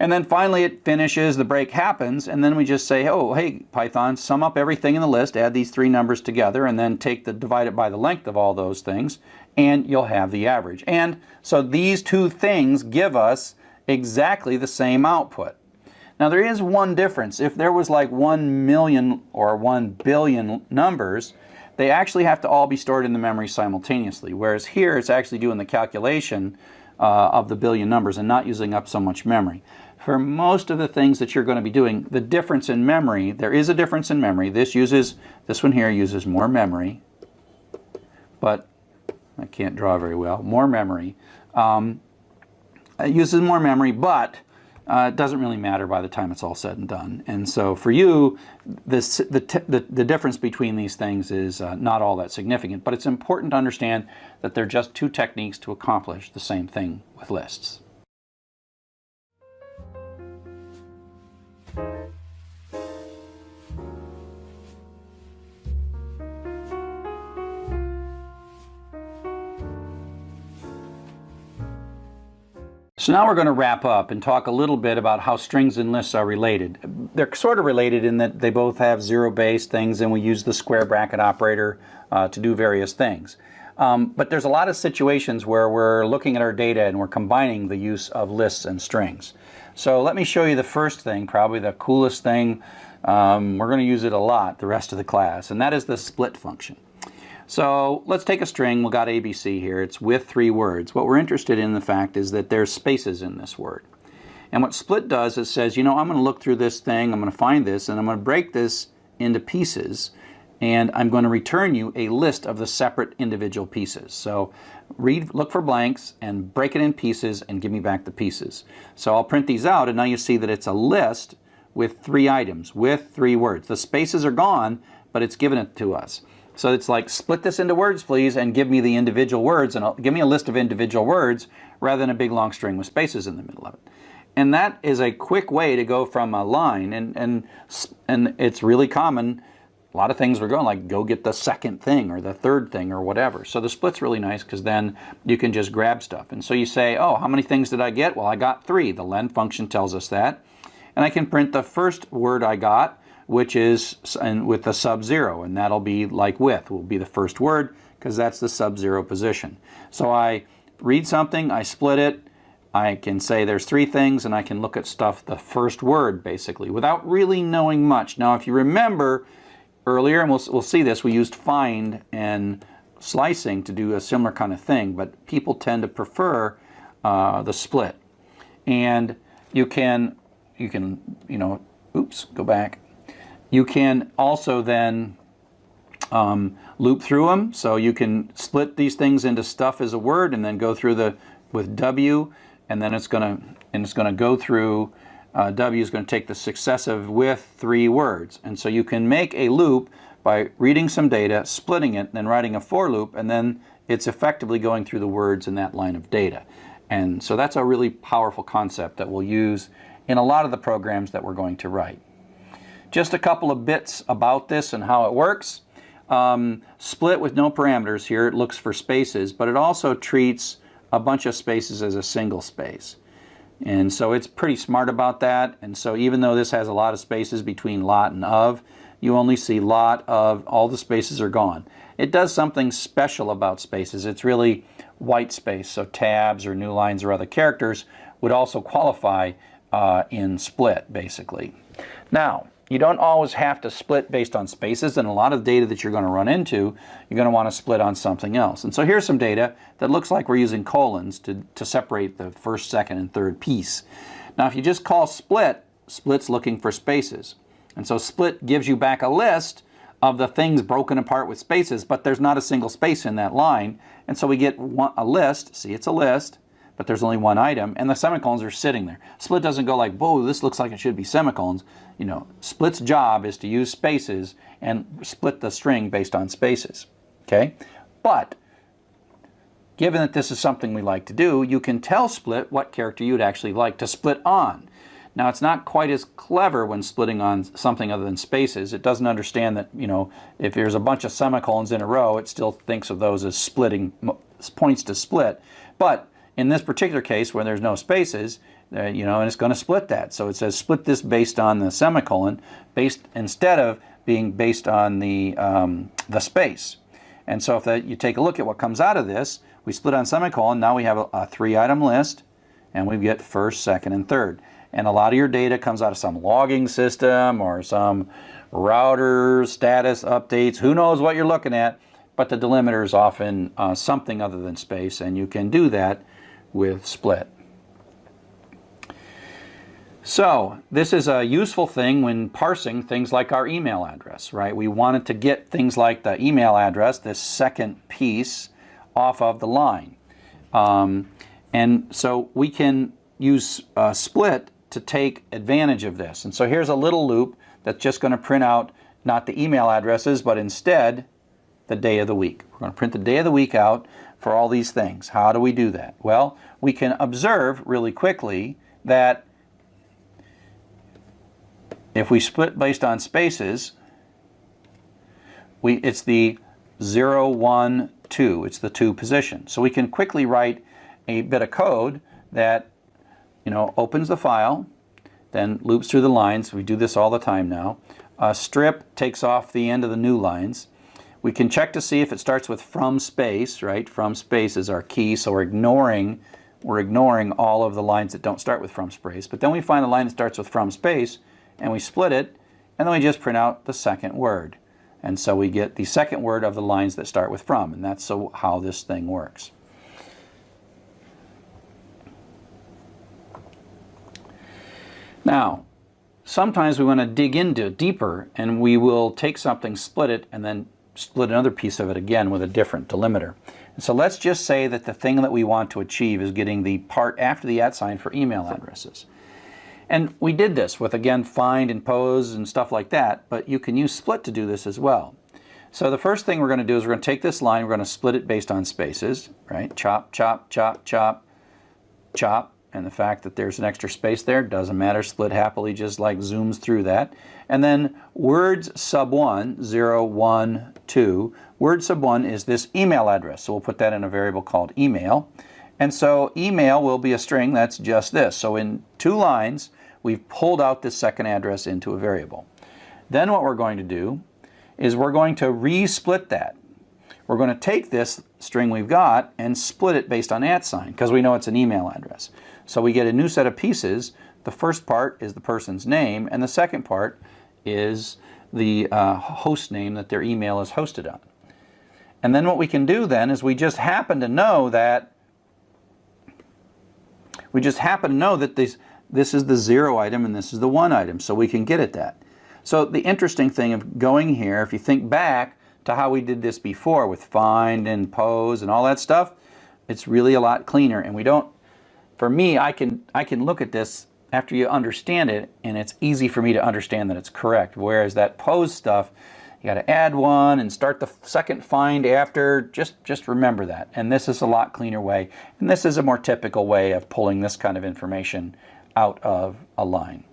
[SPEAKER 1] And then finally it finishes, the break happens, and then we just say, oh, hey, Python, sum up everything in the list, add these 3 numbers together, and then divide it by the length of all those things, and you'll have the average. And so these 2 things give us exactly the same output. Now there is one difference. If there was like 1 million or 1 billion numbers, they actually have to all be stored in the memory simultaneously, whereas here it's actually doing the calculation of the billion numbers and not using up so much memory. For most of the things that you're going to be doing, the difference in memory, there is a difference in memory. This one here uses more memory, but I can't draw very well. More memory. It uses more memory, but it doesn't really matter by the time it's all said and done. And so for you, the difference between these things is not all that significant, but it's important to understand that they're just 2 techniques to accomplish the same thing with lists. So now we're going to wrap up and talk a little bit about how strings and lists are related. They're sort of related in that they both have zero-based things, and we use the square bracket operator to do various things. But there's a lot of situations where we're looking at our data and we're combining the use of lists and strings. So let me show you the first thing, probably the coolest thing. We're going to use it a lot the rest of the class, and that is the split function. So let's take a string. We've got ABC here. It's with 3 words. What we're interested in, the fact, is that there's spaces in this word. And what split does is says, you know, I'm going to look through this thing, I'm going to find this, and I'm going to break this into pieces, and I'm going to return you a list of the separate individual pieces. So look for blanks and break it in pieces and give me back the pieces. So I'll print these out, and now you see that it's a list with 3 items, with 3 words. The spaces are gone, but it's given it to us. So it's like, split this into words, please, and give me the individual words, and give me a list of individual words rather than a big long string with spaces in the middle of it. And that is a quick way to go from a line, and it's really common. A lot of things we're going like, go get the second thing or the third thing or whatever. So the split's really nice because then you can just grab stuff. And so you say, oh, how many things did I get? Well, I got 3. The len function tells us that. And I can print the first word I got, which is with the sub-0, and that'll be like with, will be the first word because that's the sub-0 position. So I read something, I split it, I can say there's three things, and I can look at stuff, the first word, basically, without really knowing much. Now, if you remember earlier, and we'll see this, we used find and slicing to do a similar kind of thing, but people tend to prefer the split. And you can, oops, go back. You can also then loop through them, so you can split these things into stuff as a word, and then go through with W, and then it's going to go through. W is going to take the successive with three words, and so you can make a loop by reading some data, splitting it, then writing a for loop, and then it's effectively going through the words in that line of data. And so that's a really powerful concept that we'll use in a lot of the programs that we're going to write. Just a couple of bits about this and how it works. Split with no parameters here, it looks for spaces, but it also treats a bunch of spaces as a single space. And so it's pretty smart about that. And so even though this has a lot of spaces between lot and of, you only see lot of, all the spaces are gone. It does something special about spaces. It's really white space, so tabs or new lines or other characters would also qualify in split, basically. Now, you don't always have to split based on spaces, and a lot of data that you're going to run into, you're going to want to split on something else. And so here's some data that looks like we're using colons to separate the first, second, and third piece. Now, if you just call split, split's looking for spaces. And so split gives you back a list of the things broken apart with spaces, but there's not a single space in that line. And so we get a list. See, it's a list, but there's only one item, and the semicolons are sitting there. Split doesn't go like, whoa, this looks like it should be semicolons. You know, split's job is to use spaces and split the string based on spaces. Okay? But given that this is something we like to do, you can tell split what character you'd actually like to split on. Now, it's not quite as clever when splitting on something other than spaces. It doesn't understand that, you know, if there's a bunch of semicolons in a row, it still thinks of those as splitting, points to split. But in this particular case, where there's no spaces, you know, and it's going to split that. So it says split this based on the semicolon, instead of being based on the space. And so if you take a look at what comes out of this, we split on semicolon, now we have a three-item list, and we get first, second, and third. And a lot of your data comes out of some logging system or some router status updates. Who knows what you're looking at, but the delimiter is often something other than space, and you can do that with split. So this is a useful thing when parsing things like our email address, right? We wanted to get things like the email address, this second piece, off of the line. And so we can use split to take advantage of this. And so here's a little loop that's just going to print out not the email addresses, but instead the day of the week. We're going to print the day of the week out for all these things. How do we do that? Well, we can observe really quickly that if we split based on spaces, it's the 0, 1, 2. It's the 2 position. So we can quickly write a bit of code that, you know, opens the file, then loops through the lines. We do this all the time now. Strip takes off the end of the new lines. We can check to see if it starts with from space, right? From space is our key, so we're ignoring all of the lines that don't start with from space. But then we find a line that starts with from space, and we split it, and then we just print out the second word. And so we get the second word of the lines that start with from, and that's how this thing works. Now, sometimes we want to dig into deeper, and we will take something, split it, and then split another piece of it again with a different delimiter. And so let's just say that the thing that we want to achieve is getting the part after the @ sign for email addresses. And we did this with, again, find and pose and stuff like that, but you can use split to do this as well. So the first thing we're going to do is we're going to take this line, we're going to split it based on spaces, right? Chop, chop, chop, chop, chop. And the fact that there's an extra space there doesn't matter. Split happily just like zooms through that. And then words sub 1, 0, 1, 2. Word sub 1 is this email address. So we'll put that in a variable called email. And so email will be a string that's just this. So in 2 lines, we've pulled out this second address into a variable. Then what we're going to do is we're going to re-split that. we're going to take this string we've got and split it based on @ because we know it's an email address. So we get a new set of pieces. The first part is the person's name, and the second part is the host name that their email is hosted on. And then what we can do then is we just happen to know that this is the 0 item and this is the 1 item, so we can get at that. So the interesting thing of going here, if you think back to how we did this before with find and pose and all that stuff, it's really a lot cleaner. And we don't, for me, I can look at this after you understand it, and it's easy for me to understand that it's correct. Whereas that pose stuff, you got to add one and start the second find after. Just remember that. And this is a lot cleaner way. And this is a more typical way of pulling this kind of information out of a line.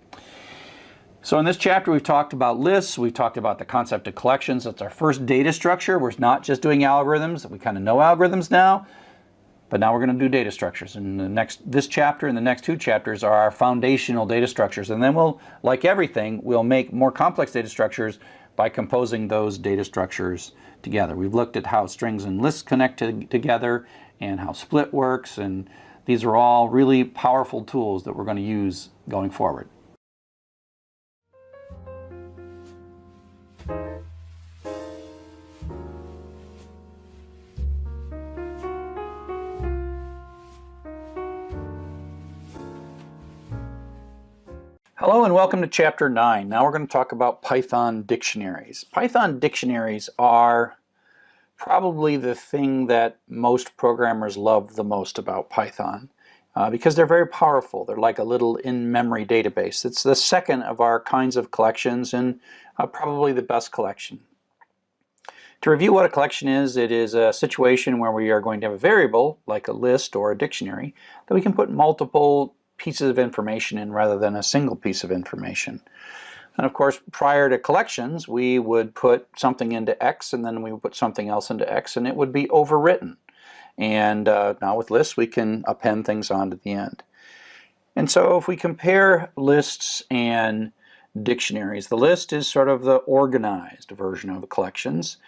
[SPEAKER 1] So in this chapter we've talked about lists, we've talked about the concept of collections. That's our first data structure. We're not just doing algorithms. We kind of know algorithms now, but now we're going to do data structures. And this chapter and the next 2 chapters are our foundational data structures. And then we'll, like everything, we'll make more complex data structures by composing those data structures together. We've looked at how strings and lists connect together and how split works, and these are all really powerful tools that we're going to use going forward. Hello and welcome to Chapter 9. Now we're going to talk about Python dictionaries. Python dictionaries are probably the thing that most programmers love the most about Python because they're very powerful. They're like a little in-memory database. It's the second of our kinds of collections and probably the best collection. To review what a collection is, it is a situation where we are going to have a variable, like a list or a dictionary, that we can put multiple pieces of information in rather than a single piece of information. And of course, prior to collections, we would put something into X and then we would put something else into X and it would be overwritten. And now with lists, we can append things onto the end. And so if we compare lists and dictionaries, the list is sort of the organized version of the collections.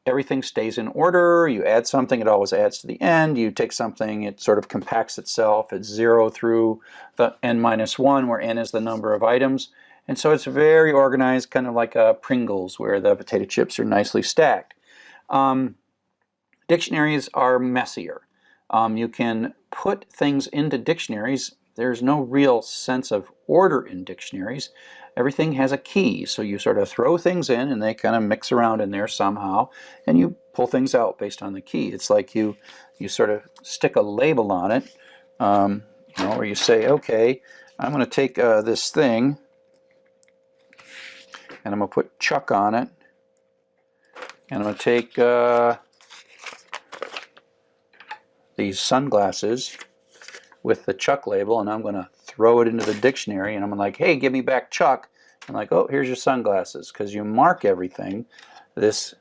[SPEAKER 1] Everything stays in order. You add something, it always adds to the end. You take something, it sort of compacts itself. It's 0 through the n-1, where n is the number of items. And so it's very organized, kind of like a Pringles, where the potato chips are nicely stacked. Dictionaries are messier. You can put things into dictionaries. There's no real sense of order in dictionaries. Everything has a key, so you sort of throw things in and they kind of mix around in there somehow, and you pull things out based on the key. It's like you sort of stick a label on it, where you say, okay, I'm going to take this thing and I'm going to put Chuck on it, and I'm going to take these sunglasses with the Chuck label, and I'm going to throw it into the dictionary, and I'm like, hey, give me back Chuck. I'm like, oh, here's your sunglasses, because you mark everything. This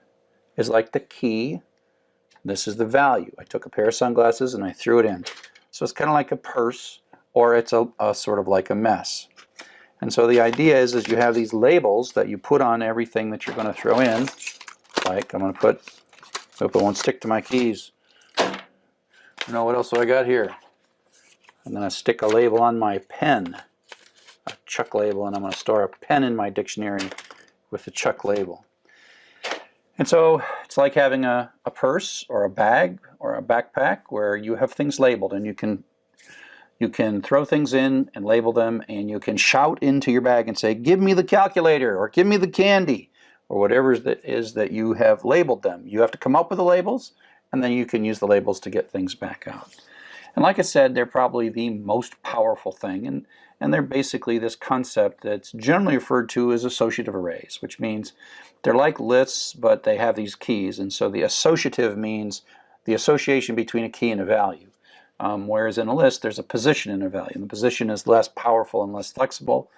[SPEAKER 1] is like the key. This is the value. I took a pair of sunglasses and I threw it in. So it's kind of like a purse, or it's a sort of like a mess. And so the idea is you have these labels that you put on everything that you're going to throw in. Like, I'm going to put, hope it won't stick to my keys. I don't know, what else do I got here? I'm going to stick a label on my pen, a Chuck label, and I'm going to store a pen in my dictionary with the Chuck label. And so it's like having a purse or a bag or a backpack where you have things labeled, and you can throw things in and label them, and you can shout into your bag and say, give me the calculator, or give me the candy, or whatever it is that you have labeled them. You have to come up with the labels, and then you can use the labels to get things back out. And like I said, they're probably the most powerful thing, and they're basically this concept that's generally referred to as associative arrays, which means they're like lists, but they have these keys. And so the associative means the association between a key and a value. Whereas in a list, there's a position in a value, and the position is less powerful and less flexible.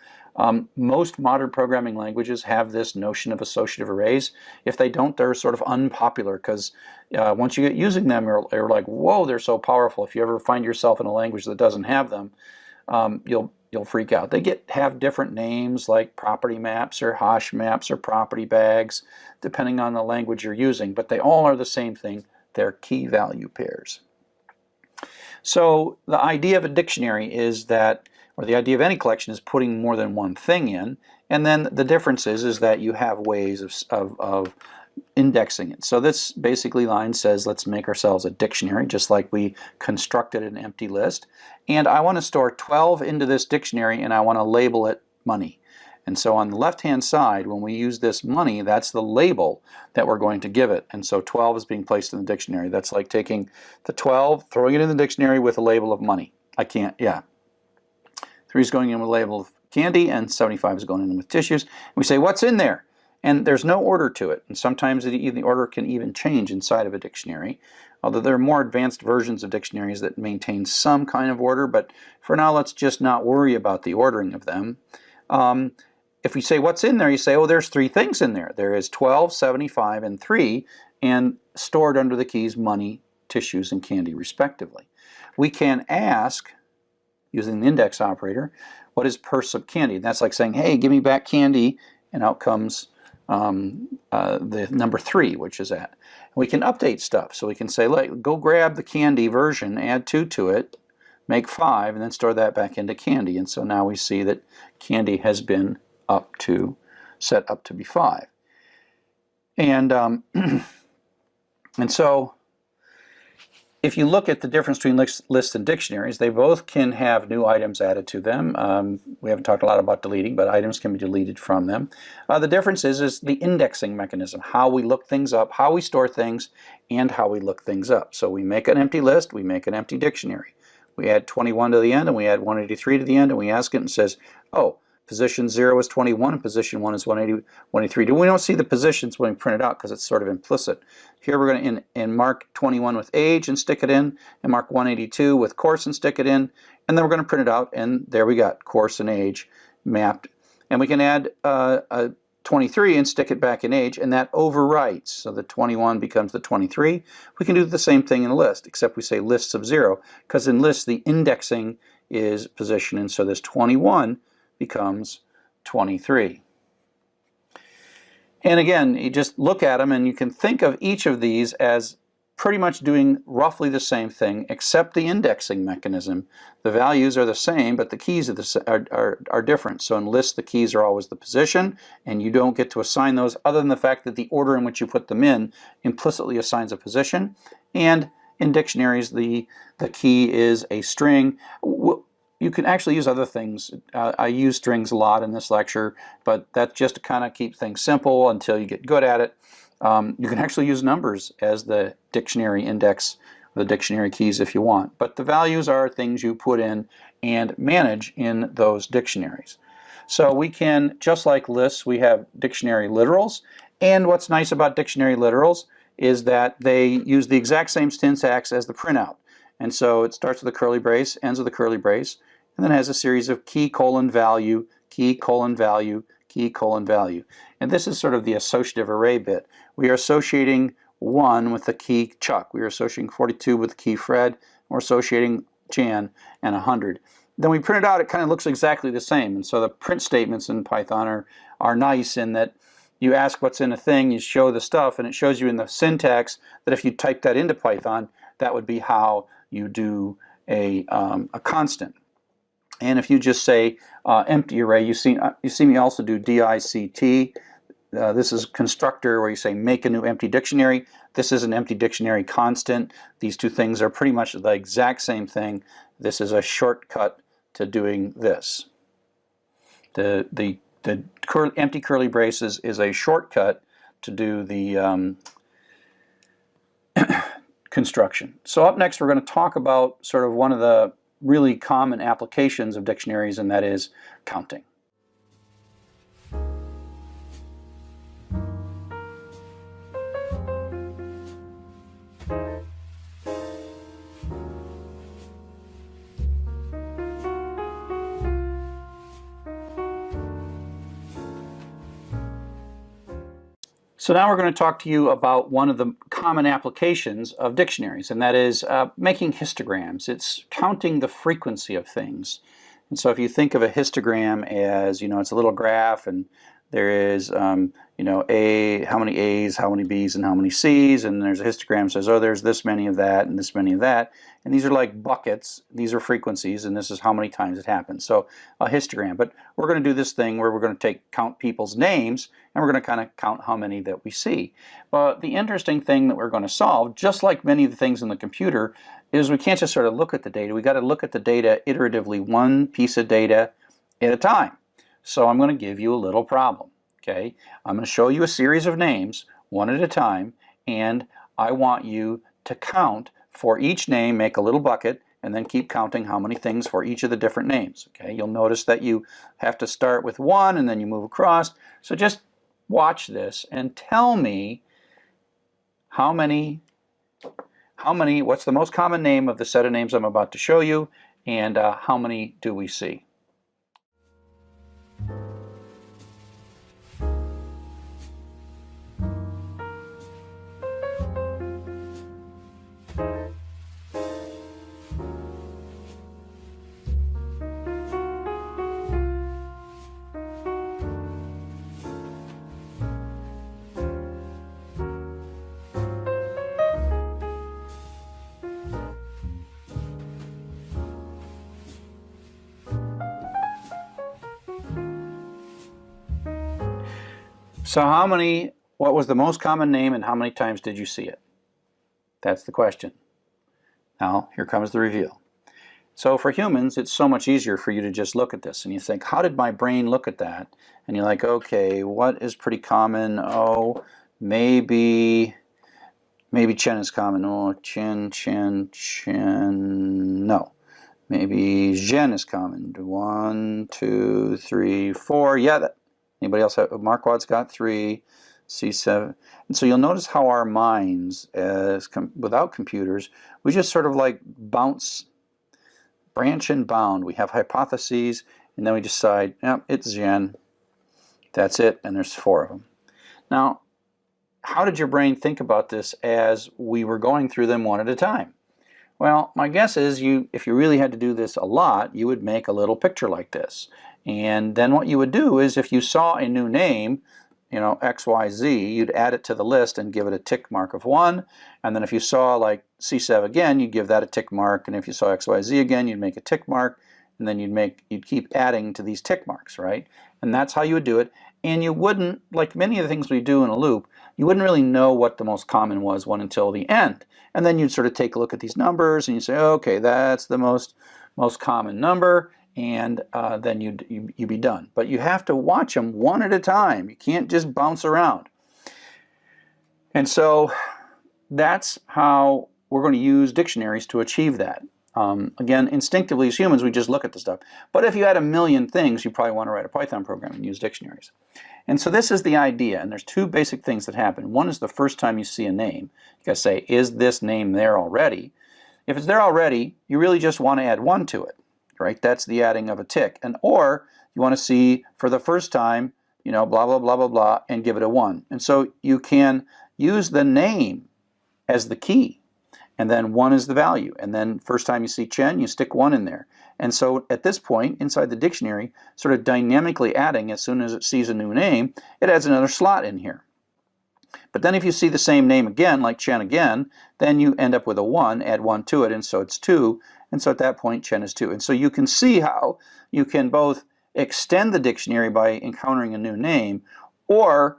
[SPEAKER 1] Most modern programming languages have this notion of associative arrays. If they don't, they're sort of unpopular, because once you get using them, you're like, whoa, they're so powerful. If you ever find yourself in a language that doesn't have them, you'll you'll freak out. They have different names like property maps or hash maps or property bags, depending on the language you're using, but they all are the same thing. They're key value pairs. So the idea of a dictionary is that, or the idea of any collection is putting more than one thing in, and then the difference is that you have ways of indexing it. So this basically line says, let's make ourselves a dictionary, just like we constructed an empty list. And I want to store 12 into this dictionary, and I want to label it money. And so on the left-hand side, when we use this money, that's the label that we're going to give it. And so 12 is being placed in the dictionary. That's like taking the 12, throwing it in the dictionary with a label of money. 3 is going in with a label of candy, and 75 is going in with tissues. And we say, what's in there? And there's no order to it. And sometimes the order can even change inside of a dictionary. Although there are more advanced versions of dictionaries that maintain some kind of order, but for now let's just not worry about the ordering of them. If we say what's in there, you say, oh, there's 3 things in there. There is 12, 75, and 3, and stored under the keys money, tissues, and candy respectively. We can ask, using the index operator, what is per sub candy? That's like saying, hey, give me back candy, and out comes the number 3, which is that. We can update stuff. So we can say, like, go grab the candy version, add 2 to it, make 5, and then store that back into candy. And so now we see that candy has been set up to be 5. And and so if you look at the difference between lists and dictionaries, they both can have new items added to them. We haven't talked a lot about deleting, but items can be deleted from them. The difference is the indexing mechanism, how we look things up, how we store things, and how we look things up. So we make an empty list, we make an empty dictionary. We add 21 to the end, and we add 183 to the end, and we ask it and says, oh, position 0 is 21 and position 1 is 183. We don't see the positions when we print it out because it's sort of implicit. Here we're going to mark 21 with age and stick it in, and mark 182 with course and stick it in, and then we're going to print it out, and there we got course and age mapped. And we can add a 23 and stick it back in age, and that overwrites. So the 21 becomes the 23. We can do the same thing in a list, except we say lists of 0, because in lists the indexing is position, and so this 21 becomes 23. And again, you just look at them and you can think of each of these as pretty much doing roughly the same thing except the indexing mechanism. The values are the same, but the keys are different. So in lists the keys are always the position, and you don't get to assign those other than the fact that the order in which you put them in implicitly assigns a position. And in dictionaries the key is a string. You can actually use other things. I use strings a lot in this lecture, but that's just to kind of keep things simple until you get good at it. You can actually use numbers as the dictionary index, the dictionary keys if you want. But the values are things you put in and manage in those dictionaries. So we can, just like lists, we have dictionary literals. And what's nice about dictionary literals is that they use the exact same syntax as the printout. And so it starts with a curly brace, ends with a curly brace, and then has a series of key colon value, key colon value, key colon value. And this is sort of the associative array bit. We are associating 1 with the key Chuck. We are associating 42 with the key Fred. We're associating Jan and 100. Then we print it out, it kind of looks exactly the same. And so the print statements in Python are nice in that you ask what's in a thing, you show the stuff, and it shows you in the syntax that if you type that into Python, that would be how you do a constant. And if you just say empty array, you see me also do DICT. This is constructor where you say make a new empty dictionary. This is an empty dictionary constant. These two things are pretty much the exact same thing. This is a shortcut to doing this. The empty curly braces is a shortcut to do the construction. So up next we're going to talk about sort of one of the really common applications of dictionaries, and that is counting. So now we're going to talk to you about one of the common applications of dictionaries, and that is making histograms. It's counting the frequency of things. And so if you think of a histogram as, it's a little graph, and there is, how many A's, how many B's, and how many C's, and there's a histogram that says, oh, there's this many of that and this many of that. And these are like buckets. These are frequencies, and this is how many times it happens. So a histogram. But we're going to do this thing where we're going to count people's names, and we're going to kind of count how many that we see. But the interesting thing that we're going to solve, just like many of the things in the computer, is we can't just sort of look at the data. We got to look at the data iteratively, one piece of data at a time. So I'm going to give you a little problem. Okay, I'm going to show you a series of names, one at a time, and I want you to count for each name, make a little bucket, and then keep counting how many things for each of the different names. Okay, you'll notice that you have to start with one and then you move across. So just watch this and tell me what's the most common name of the set of names I'm about to show you, and how many do we see? So what was the most common name and how many times did you see it? That's the question. Now, here comes the reveal. So for humans, it's so much easier for you to just look at this and you think, how did my brain look at that? And you're like, okay, what is pretty common? Oh, maybe Chen is common. Oh, Chen, no. Maybe Zhen is common. 1, 2, 3, 4. Yeah, anybody else have? Marquard's got 3, C7. And so you'll notice how our minds, without computers, we just sort of like bounce, branch and bound. We have hypotheses, and then we decide, yep, it's Zhen. That's it, and there's 4 of them. Now, how did your brain think about this as we were going through them one at a time? Well, my guess is if you really had to do this a lot, you would make a little picture like this. And then what you would do is if you saw a new name, XYZ, you'd add it to the list and give it a tick mark of 1. And then if you saw like C7 again, you'd give that a tick mark. And if you saw XYZ again, you'd make a tick mark. And then you'd keep adding to these tick marks, right? And that's how you would do it. And you wouldn't, like many of the things we do in a loop, you wouldn't really know what the most common was until the end. And then you'd sort of take a look at these numbers and you say, okay, that's the most common number. And then you'd be done. But you have to watch them one at a time. You can't just bounce around. And so that's how we're going to use dictionaries to achieve that. Again, instinctively as humans, we just look at the stuff. But if you had a million things, you probably want to write a Python program and use dictionaries. And so this is the idea. And there's 2 basic things that happen. One is the first time you see a name. You got to say, is this name there already? If it's there already, you really just want to add 1 to it. Right? That's the adding of a tick. Or you want to see for the first time, blah, blah, blah, blah, blah, and give it a 1. And so you can use the name as the key, and then 1 is the value. And then first time you see Chen, you stick 1 in there. And so at this point, inside the dictionary, sort of dynamically adding, as soon as it sees a new name, it adds another slot in here. But then if you see the same name again, like Chen again, then you end up with a 1, add 1 to it, and so it's 2. And so at that point, Chen is 2. And so you can see how you can both extend the dictionary by encountering a new name, or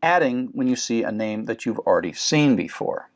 [SPEAKER 1] adding when you see a name that you've already seen before.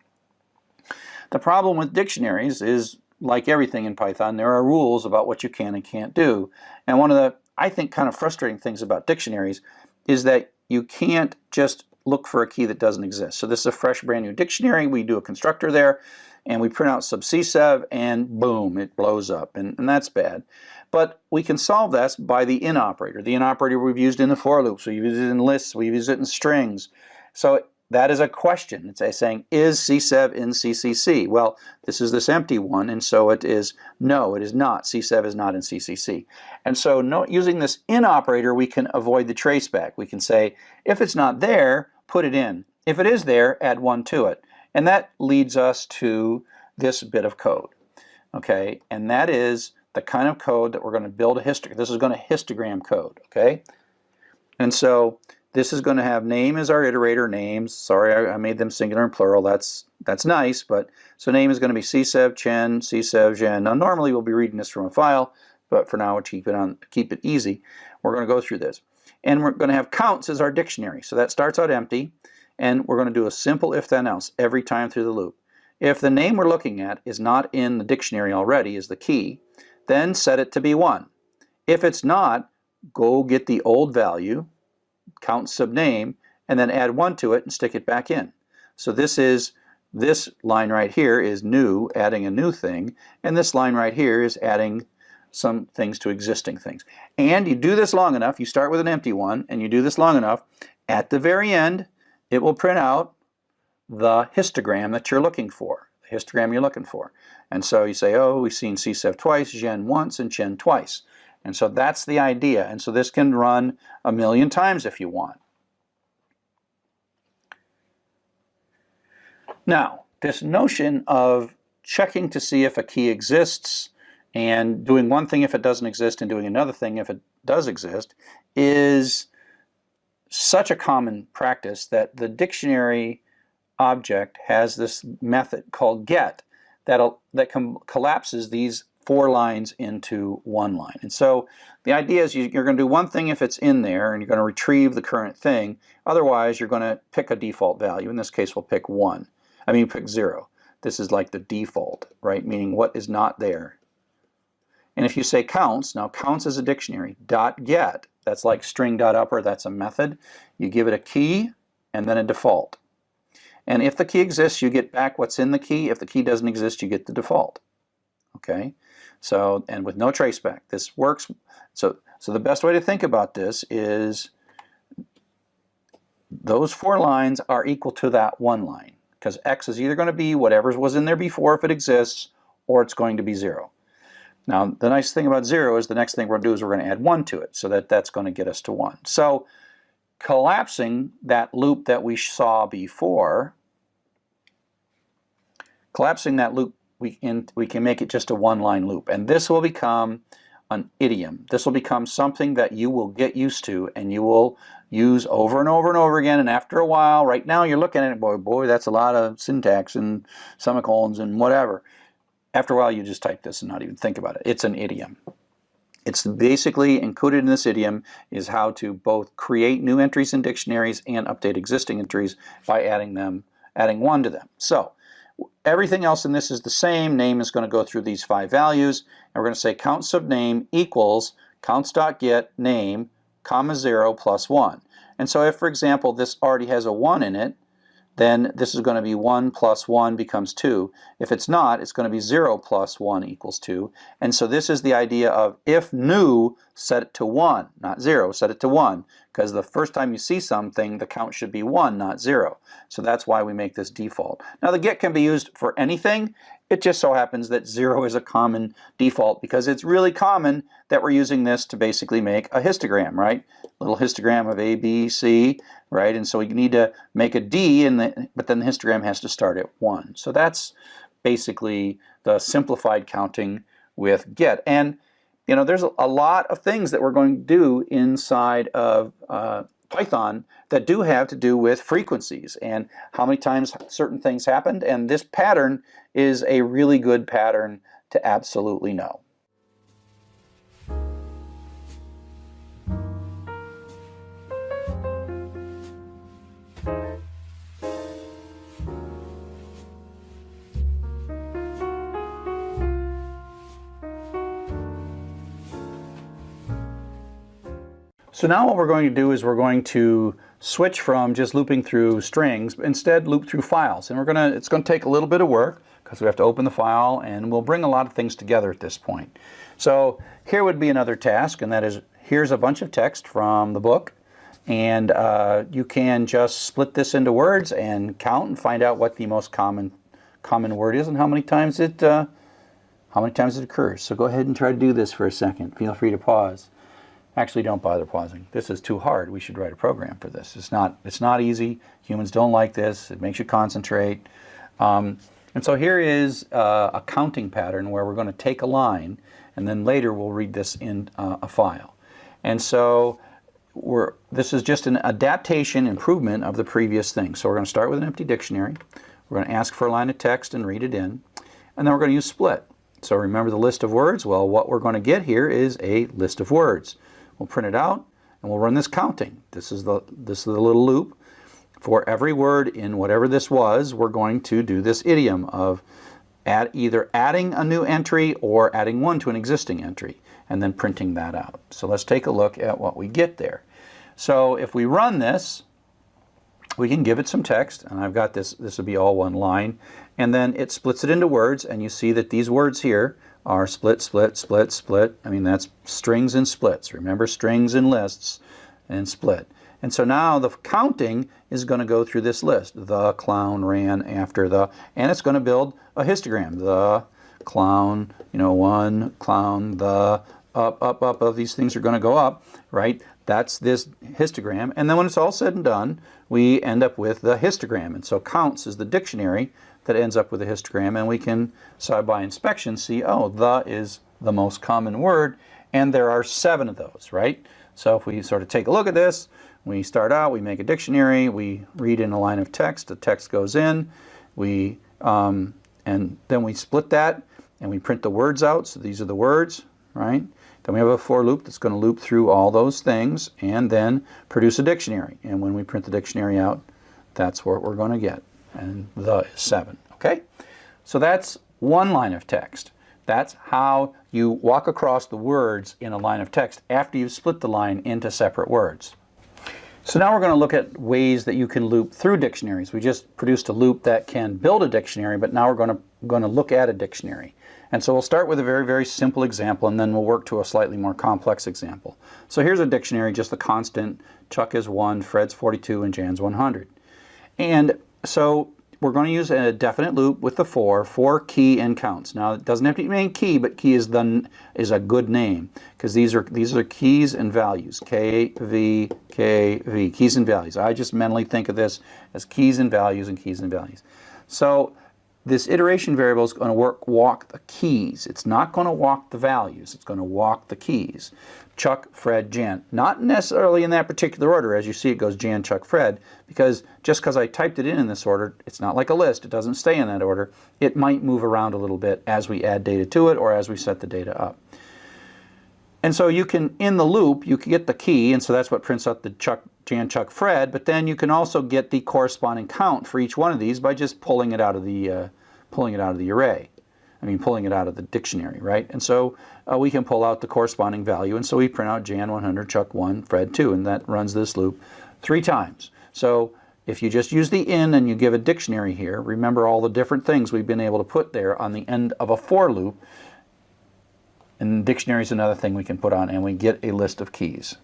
[SPEAKER 1] The problem with dictionaries is, like everything in Python, there are rules about what you can and can't do. And one of the, I think, kind of frustrating things about dictionaries is that you can't just look for a key that doesn't exist. So this is a fresh, brand new dictionary. We do a constructor there, and we print out sub C7, and boom, it blows up, and that's bad. But we can solve this by the in operator. The in operator we've used in the for loops, we've used it in lists, we've used it in strings. So that is a question. It's saying, is C7 in CCC? Well, this is this empty one, and so it is, no, it is not. C7 is not in CCC. And so using this in operator, we can avoid the traceback. We can say, if it's not there, put it in. If it is there, add 1 to it. And that leads us to this bit of code. Okay, and that is the kind of code that we're going to build a histogram. This is going to histogram code, okay? And so this is going to have name as our iterator, names. Sorry, I made them singular and plural. That's nice, but so name is going to be csev chen, csev gen. Now normally we'll be reading this from a file, but for now we'll keep it easy. We're going to go through this. And we're going to have counts as our dictionary. So that starts out empty, and we're going to do a simple if then else every time through the loop. If the name we're looking at is not in the dictionary already, is the key, then set it to be 1. If it's not, go get the old value, count subname, and then add 1 to it and stick it back in. So this line right here is new, adding a new thing, and this line right here is adding some things to existing things. And you do this long enough, you start with an empty one, and you do this long enough, at the very end, it will print out the histogram that you're looking for, the histogram you're looking for. And so you say, oh, we've seen csev twice, gen once, and chen twice. And so that's the idea. And so this can run 1,000,000 times if you want. Now, this notion of checking to see if a key exists and doing one thing if it doesn't exist and doing another thing if it does exist is such a common practice that the dictionary object has this method called get that collapses these 4 lines into 1 line. And so the idea is you're going to do one thing if it's in there and you're going to retrieve the current thing. Otherwise, you're going to pick a default value. In this case, we'll pick 1. I mean, pick 0. This is like the default, right? Meaning what is not there. And if you say counts, now counts is a dictionary, .get, that's like string.upper, that's a method. You give it a key and then a default. And if the key exists, you get back what's in the key. If the key doesn't exist, you get the default. Okay? So, and with no traceback, this works. So the best way to think about this is those 4 lines are equal to that 1 line, because X is either going to be whatever was in there before if it exists, or it's going to be 0. Now, the nice thing about 0 is the next thing we're going to do is we're going to add 1 to it, so that's going to get us to 1. So collapsing that loop that we saw before, we can make it just a 1-line loop. And this will become an idiom. This will become something that you will get used to and you will use over and over and over again. And after a while, right now you're looking at it, boy, that's a lot of syntax and semicolons and whatever. After a while, you just type this and not even think about it. It's an idiom. It's basically included in this idiom is how to both create new entries in dictionaries and update existing entries by adding 1 to them. So everything else in this is the same. Name is going to go through these 5 values, and we're going to say count subname equals counts.get name, comma 0 plus 1. And so if, for example, this already has a 1 in it, then this is going to be 1 plus 1 becomes 2. If it's not, it's going to be 0 plus 1 equals 2. And so this is the idea of if new, set it to 1, not 0, set it to 1. Because the first time you see something, the count should be 1, not 0. So that's why we make this default. Now the get can be used for anything. It just so happens that 0 is a common default because it's really common that we're using this to basically make a histogram, right? Little histogram of A, B, C, right? And so we need to make a D, but then the histogram has to start at 1. So that's basically the simplified counting with get. And you know, there's a lot of things that we're going to do inside of Python that do have to do with frequencies and how many times certain things happened. And this pattern is a really good pattern to absolutely know. So now what we're going to do is we're going to switch from just looping through strings, instead loop through files. And it's going to take a little bit of work because we have to open the file, and we'll bring a lot of things together at this point. So here would be another task, and that is here's a bunch of text from the book, and you can just split this into words and count and find out what the most common word is and how many times it occurs. So go ahead and try to do this for a second. Feel free to pause. Actually, don't bother pausing. This is too hard. We should write a program for this. It's not easy. Humans don't like this. It makes you concentrate. And so here is a counting pattern where we're going to take a line and then later we'll read this in a file. And so this is just an adaptation, improvement of the previous thing. So we're going to start with an empty dictionary. We're going to ask for a line of text and read it in. And then we're going to use split. So remember the list of words? Well, what we're going to get here is a list of words. We'll print it out and we'll run this counting. This is the little loop. For every word in whatever this was, we're going to do this idiom of either adding a new entry or adding one to an existing entry, and then printing that out. So let's take a look at what we get there. So if we run this, we can give it some text, and I've got this will be all one line, and then it splits it into words, and you see that these words here are split, split, split, split. I mean, that's strings and splits. Remember, strings and lists and split. And so now the counting is going to go through this list. The clown ran after the, and it's going to build a histogram. The clown, one clown, the up, of these things are going to go up, right? That's this histogram. And then when it's all said and done, we end up with the histogram. And so counts is the dictionary that ends up with a histogram. And we can, by inspection, see, oh, the is the most common word. And there are 7 of those, right? So if we sort of take a look at this, we start out, we make a dictionary, we read in a line of text, the text goes in, and then we split that and we print the words out. So these are the words, right? Then we have a for loop that's going to loop through all those things and then produce a dictionary. And when we print the dictionary out, that's what we're going to get. And the is 7, okay? So that's one line of text. That's how you walk across the words in a line of text after you've split the line into separate words. So now we're going to look at ways that you can loop through dictionaries. We just produced a loop that can build a dictionary, but now we're going to loop at a dictionary. And so we'll start with a very, very simple example, and then we'll work to a slightly more complex example. So here's a dictionary, just the constant. Chuck is 1, Fred's 42, and Jan's 100. And so we're going to use a definite loop with the for key and counts. Now it doesn't have to mean key, but key is a good name because these are keys and values. K, V, keys and values. I just mentally think of this as keys and values and keys and values. So this iteration variable is going to walk the keys. It's not going to walk the values. It's going to walk the keys. Chuck, Fred, Jan. Not necessarily in that particular order. As you see, it goes Jan, Chuck, Fred, because just because I typed it in this order, it's not like a list. It doesn't stay in that order. It might move around a little bit as we add data to it or as we set the data up. And so you can, in the loop, you can get the key, and so that's what prints out the Chuck, Jan, Chuck, Fred, but then you can also get the corresponding count for each one of these by just pulling it out of the array. Pulling it out of the dictionary, right? And so we can pull out the corresponding value, and so we print out Jan 100, Chuck 1, Fred 2, and that runs this loop 3 times. So if you just use the in and you give a dictionary here, remember all the different things we've been able to put there on the end of a for loop, and dictionary is another thing we can put on, and we get a list of keys.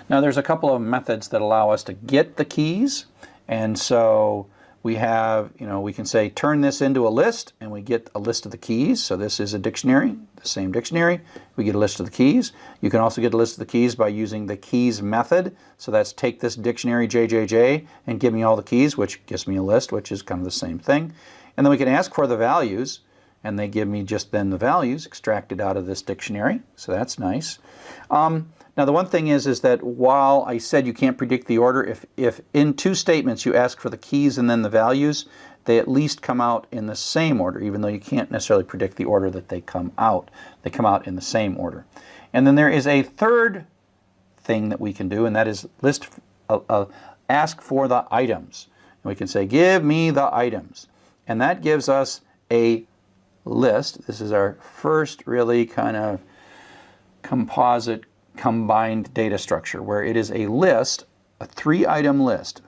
[SPEAKER 1] Now there's a couple of methods that allow us to get the keys, and so we have, we can say turn this into a list, and we get a list of the keys. So this is a dictionary, the same dictionary. We get a list of the keys. You can also get a list of the keys by using the keys method. So that's take this dictionary JJJ and give me all the keys, which gives me a list, which is kind of the same thing. And then we can ask for the values, and they give me just then the values extracted out of this dictionary. So that's nice. Now the one thing is that while I said you can't predict the order, if in 2 statements you ask for the keys and then the values, they at least come out in the same order, even though you can't necessarily predict the order that they come out. They come out in the same order. And then there is a third thing that we can do, and that is ask for the items. And we can say, give me the items. And that gives us a list. This is our first really kind of composite combined data structure where it is a list, a 3-item list,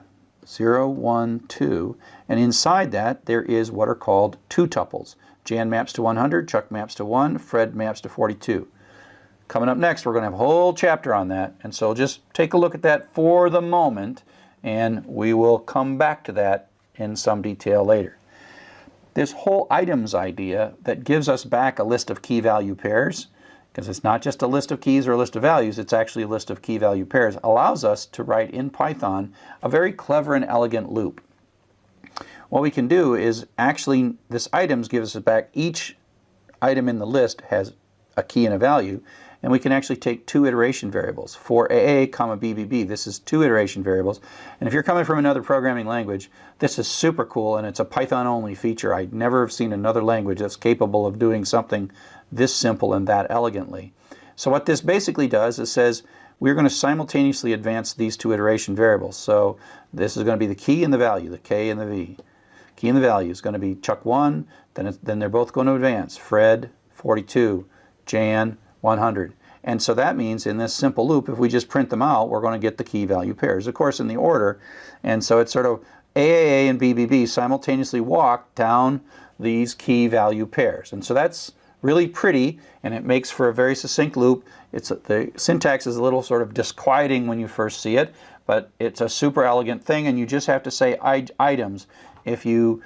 [SPEAKER 1] 0, 1, 2, and inside that there is what are called 2 tuples. Jan maps to 100, Chuck maps to 1, Fred maps to 42. Coming up next, we're going to have a whole chapter on that, and so just take a look at that for the moment, and we will come back to that in some detail later. This whole items idea that gives us back a list of key value pairs, because it's not just a list of keys or a list of values, it's actually a list of key value pairs, allows us to write in Python a very clever and elegant loop. What we can do is actually, this items gives us back each item in the list has a key and a value, and we can actually take two iteration variables. For AA, comma, BBB, this is two iteration variables. And if you're coming from another programming language, this is super cool, and it's a Python-only feature. I never have seen another language that's capable of doing something this simple and that elegantly. So what this basically does is says we're going to simultaneously advance these two iteration variables. So this is going to be the key and the value, the K and the V. Key and the value is going to be Chuck 1, then they're both going to advance. Fred, 42, Jan, 100. And so that means in this simple loop, if we just print them out, we're going to get the key value pairs, of course, in the order. And so it's sort of AAA and BBB simultaneously walk down these key value pairs. And so that's really pretty, and it makes for a very succinct loop. The syntax is a little sort of disquieting when you first see it, but it's a super elegant thing, and you just have to say items. If you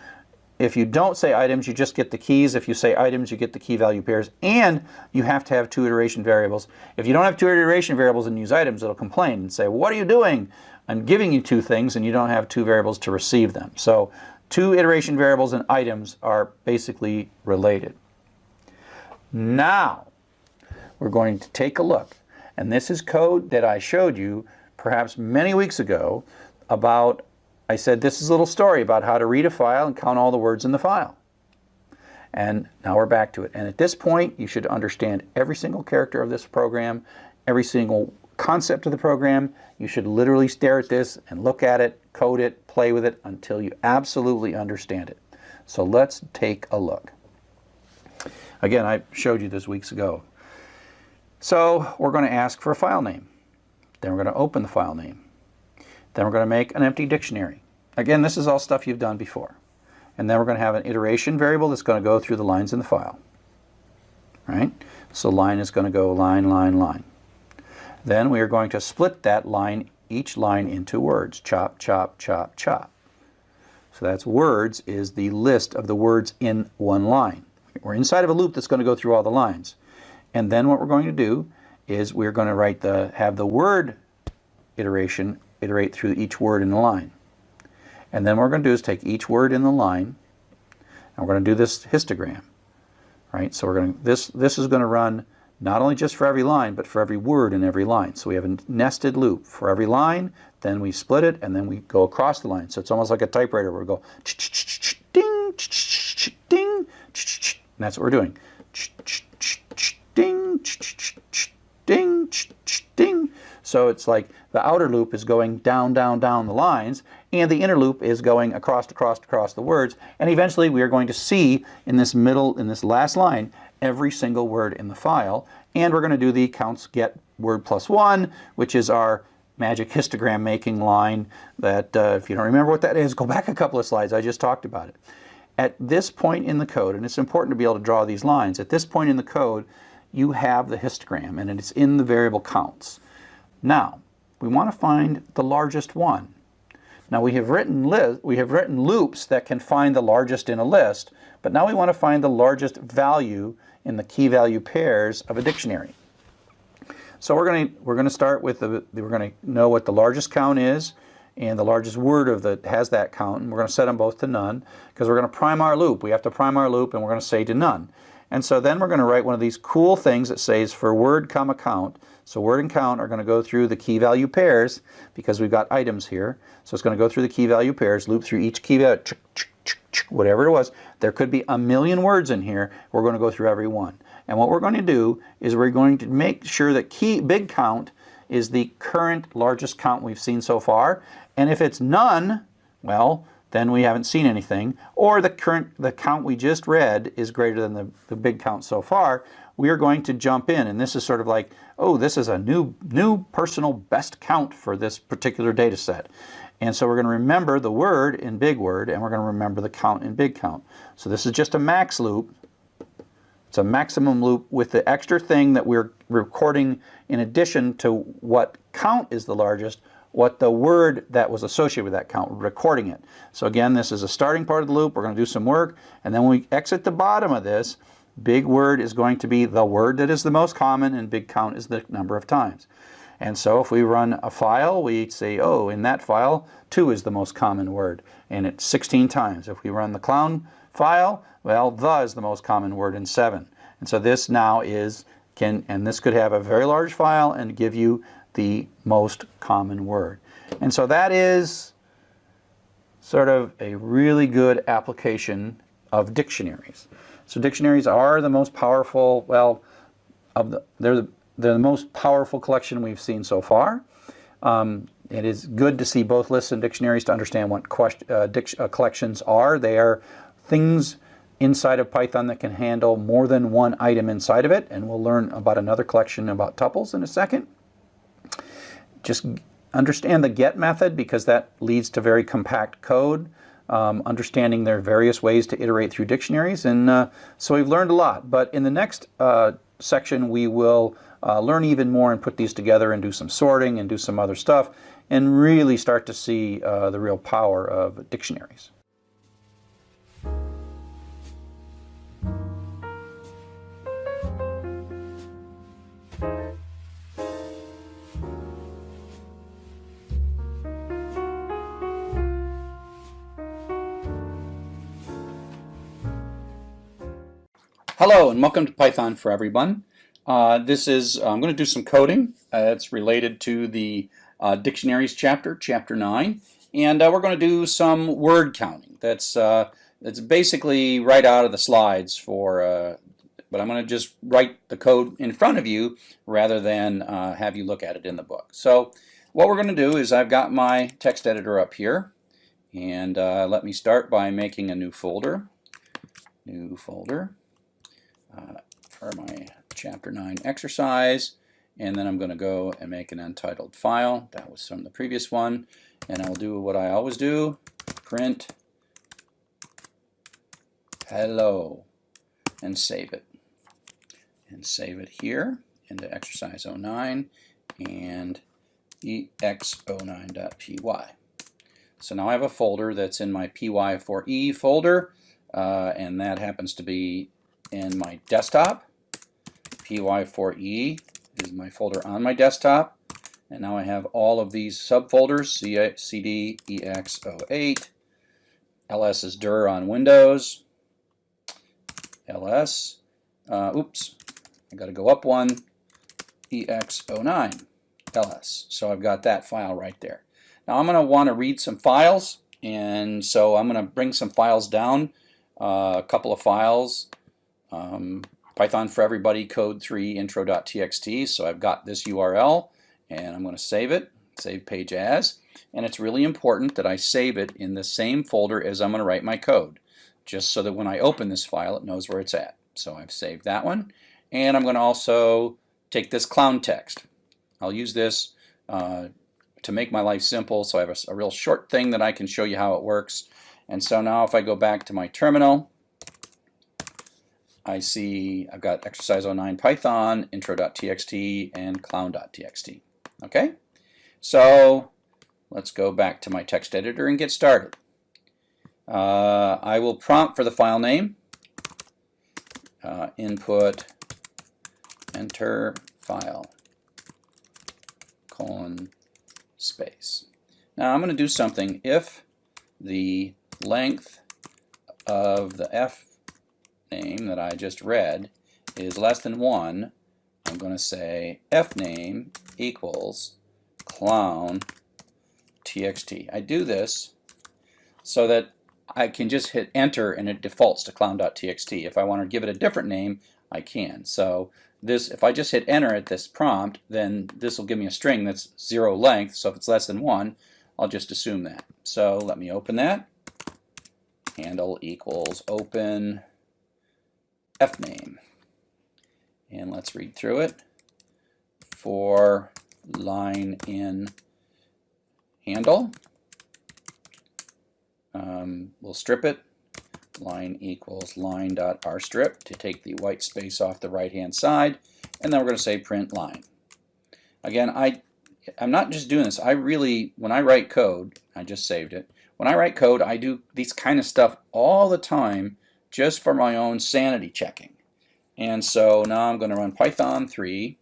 [SPEAKER 1] don't say items, you just get the keys. If you say items, you get the key value pairs, and you have to have two iteration variables. If you don't have two iteration variables and use items, it'll complain and say, what are you doing? I'm giving you two things, and you don't have two variables to receive them. So two iteration variables and items are basically related. Now, we're going to take a look, and this is code that I showed you perhaps many weeks ago about, I said this is a little story about how to read a file and count all the words in the file. And now we're back to it. And at this point, you should understand every single character of this program, every single concept of the program. You should literally stare at this and look at it, code it, play with it until you absolutely understand it. So let's take a look. Again, I showed you this weeks ago. So we're going to ask for a file name. Then we're going to open the file name. Then we're going to make an empty dictionary. Again, this is all stuff you've done before. And then we're going to have an iteration variable that's going to go through the lines in the file. Right? So line is going to go line, line, line. Then we are going to split that line, each line into words. Chop, chop, chop, chop. So that's words is the list of the words in one line. We're inside of a loop that's going to go through all the lines. And then what we're going to do is we're going to have the word iteration iterate through each word in the line. And then what we're going to do is take each word in the line, and we're going to do this histogram. Right? So we're going to, this is going to run not only just for every line, but for every word in every line. So we have a nested loop for every line, then we split it, and then we go across the line. So it's almost like a typewriter where we go ding, ding, and that's what we're doing. Ding, ding, ding. So it's like the outer loop is going down, down, down the lines, and the inner loop is going across the words. And eventually we are going to see in this last line, every single word in the file. And we're going to do the counts get word plus one, which is our magic histogram making line that, if you don't remember what that is, go back a couple of slides. I just talked about it. At this point in the code, and it's important to be able to draw these lines, at this point in the code, you have the histogram, and it's in the variable counts. Now, we want to find the largest one. Now, we have written loops that can find the largest in a list, but now we want to find the largest value in the key value pairs of a dictionary. So we're going to start with we're going to know what the largest count is and the largest word has that count, and we're going to set them both to none because we're going to prime our loop. We have to prime our loop, and we're going to say to none. And so then we're going to write one of these cool things that says for word comma count. So word and count are going to go through the key value pairs because we've got items here. So it's going to go through the key value pairs, loop through each key value, whatever it was. There could be a million words in here. We're going to go through every one. And what we're going to do is we're going to make sure that big count is the current largest count we've seen so far. And if it's none, well, then we haven't seen anything, or the count we just read is greater than the big count so far, we are going to jump in, and this is sort of like, oh, this is a new personal best count for this particular data set. And so we're going to remember the word in big word, and we're going to remember the count in big count. So this is just a max loop. It's a maximum loop with the extra thing that we're recording in addition to what count is the largest, what the word that was associated with that count, recording it. So again, this is a starting part of the loop. We're going to do some work, and then when we exit the bottom of this, big word is going to be the word that is the most common, and big count is the number of times. And so if we run a file, we say, oh, in that file, 2 is the most common word, and it's 16 times. If we run the clown file, well, the is the most common word in 7. And so this now and this could have a very large file and give you the most common word. And so that is sort of a really good application of dictionaries. So dictionaries are the most powerful, well, they're the most powerful collection we've seen so far. It is good to see both lists and dictionaries to understand what collections are. They are things inside of Python that can handle more than one item inside of it, and we'll learn about another collection about tuples in a second. Just understand the get method, because that leads to very compact code. Understanding there are various ways to iterate through dictionaries, and so we've learned a lot. But in the next section we will learn even more and put these together and do some sorting and do some other stuff and really start to see the real power of dictionaries. Hello and welcome to Python for Everyone. I'm going to do some coding. It's related to the dictionaries chapter, chapter 9, and we're going to do some word counting. That's basically right out of the slides but I'm going to just write the code in front of you rather than have you look at it in the book. So what we're going to do is I've got my text editor up here, and let me start by making a new folder. For my chapter 9 exercise, and then I'm going to go and make an untitled file. That was from the previous one, and I'll do what I always do, print hello, and save it. And save it here into exercise 09 and ex09.py. So now I have a folder that's in my py4e folder, and that happens to be in my desktop. py4e is my folder on my desktop, and now I have all of these subfolders: cd, ex08, ls is dir on Windows, ls, oops, I got to go up one, ex09, ls. So I've got that file right there. Now I'm going to want to read some files, and so I'm going to bring some files down, a couple of files. Python for Everybody code 3 intro.txt. So I've got this URL, and I'm going to save it, save page as, and it's really important that I save it in the same folder as I'm going to write my code, just so that when I open this file it knows where it's at. So I've saved that one, and I'm going to also take this clown text. I'll use this to make my life simple, so I have a real short thing that I can show you how it works. And so now if I go back to my terminal, I see I've got exercise 09 Python, intro.txt, and clown.txt. Okay? So let's go back to my text editor and get started. I will prompt for the file name, input, enter file, colon, space. Now I'm going to do something. If the length of the f name that I just read is less than 1, I'm going to say fname equals clown txt. I do this so that I can just hit enter and it defaults to clown.txt. If I want to give it a different name, I can. So this, if I just hit enter at this prompt, then this will give me a string that's 0 length. So if it's less than 1, I'll just assume that. So let me open that. Handle equals open fname, and let's read through it. For line in handle, we'll strip it. Line equals line.rstrip to take the white space off the right hand side, and then we're going to say print line. Again, I'm not just doing this. When I write code, I just saved it. When I write code, I do these kind of stuff all the time, just for my own sanity checking. And so now I'm going to run Python 3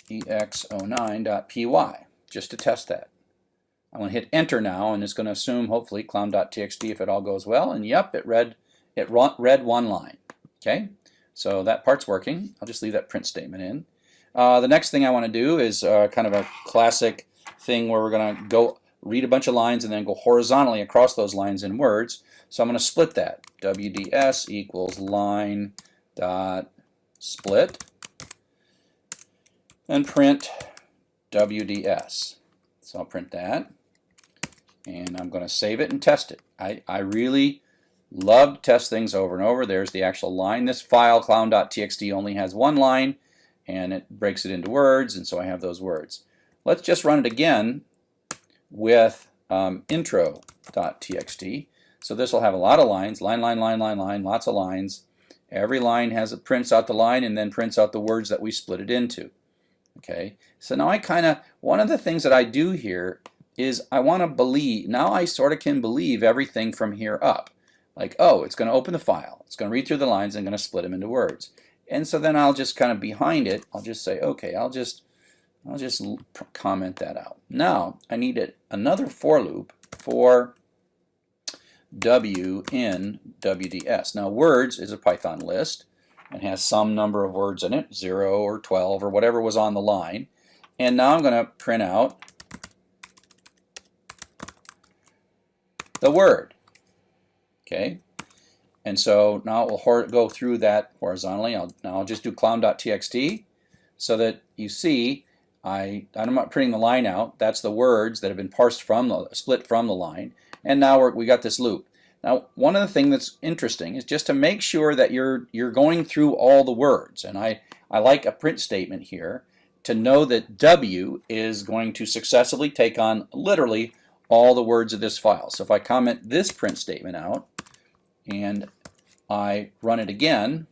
[SPEAKER 1] ex09.py just to test that. I'm going to hit enter now, and it's going to assume hopefully clown.txt if it all goes well, and yep, it read one line. Okay, So that part's working. I'll just leave that print statement in. The next thing I want to do is kind of a classic thing where we're going to go read a bunch of lines and then go horizontally across those lines in words. So I'm going to split that. WDS equals line dot split and print WDS. So I'll print that and I'm going to save it and test it. I really love to test things over and over. There's the actual line. This file, clown.txt, only has one line and it breaks it into words, and so I have those words. Let's just run it again with intro.txt. So this will have a lot of lines, line, lots of lines. Every line prints out the line and then prints out the words that we split it into. Okay, so now one of the things that I do here is I want to believe, now I sort of can believe everything from here up. Like, oh, it's going to open the file, it's going to read through the lines and going to split them into words. And so then I'll just kind of behind it, I'll just say, okay, I'll just comment that out. Now I need another for loop for W in WDS. Now words is a Python list and has some number of words in it, 0 or 12 or whatever was on the line. And now I'm going to print out the word. Okay, and so now it will go through that horizontally. Now I'll just do clown.txt so that you see I'm not printing the line out. That's the words that have been parsed split from the line. And now we got this loop. Now one of the things that's interesting is just to make sure that you're going through all the words. And I like a print statement here to know that W is going to successively take on literally all the words of this file. So if I comment this print statement out and I run it again,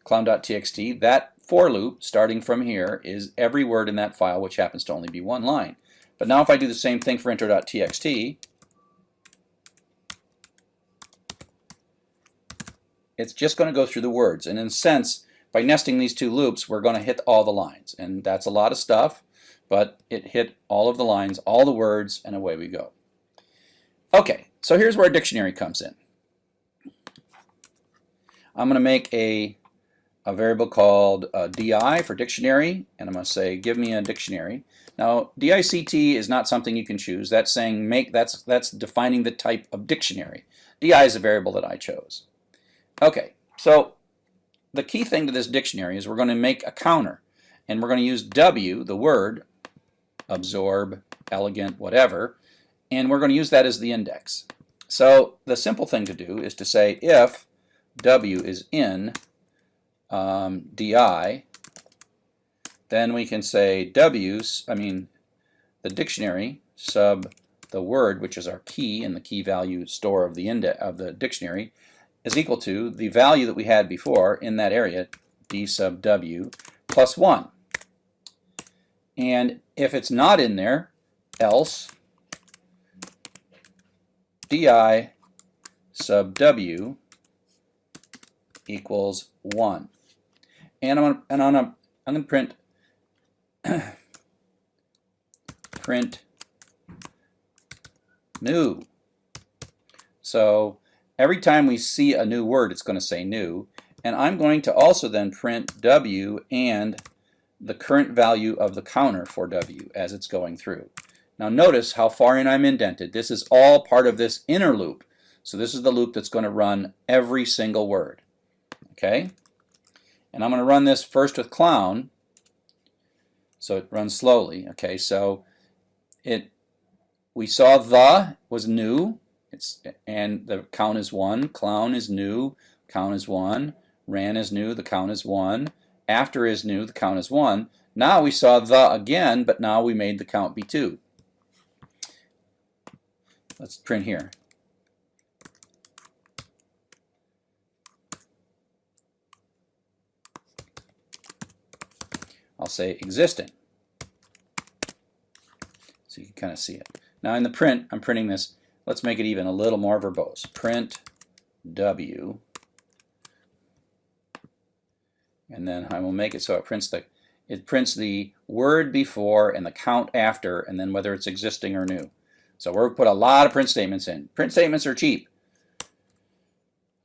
[SPEAKER 1] clown.txt, that for loop starting from here is every word in that file, which happens to only be one line. But now if I do the same thing for intro.txt, it's just going to go through the words. And in a sense, by nesting these two loops, we're going to hit all the lines. And that's a lot of stuff, but it hit all of the lines, all the words, and away we go. Okay, so here's where a dictionary comes in. I'm going to make a variable called di for dictionary, and I'm going to say give me a dictionary. Now dict is not something you can choose. That's saying that's defining the type of dictionary. Di is a variable that I chose. Okay, so the key thing to this dictionary is we're going to make a counter, and we're going to use W, the word, absorb, elegant, whatever, and we're going to use that as the index. So the simple thing to do is to say if W is in di, then we can say the dictionary sub the word, which is our key and the key value store of the dictionary, is equal to the value that we had before in that area, d sub W plus 1. And if it's not in there, else di sub W equals 1. And I'm going to print print new. So every time we see a new word, it's going to say new. And I'm going to also then print W and the current value of the counter for W as it's going through. Now notice how far in I'm indented. This is all part of this inner loop. So this is the loop that's going to run every single word. Okay? And I'm going to run this first with clown, so it runs slowly. Okay, so we saw the was new, and the count is 1. Clown is new, count is 1. Ran is new, the count is 1. After is new, the count is 1. Now we saw the again, but now we made the count be 2. Let's print here. I'll say existing, so you can kind of see it. Now in the print, I'm printing this. Let's make it even a little more verbose. Print W, and then I will make it so it prints the word before and the count after, and then whether it's existing or new. So we're put a lot of print statements in. Print statements are cheap.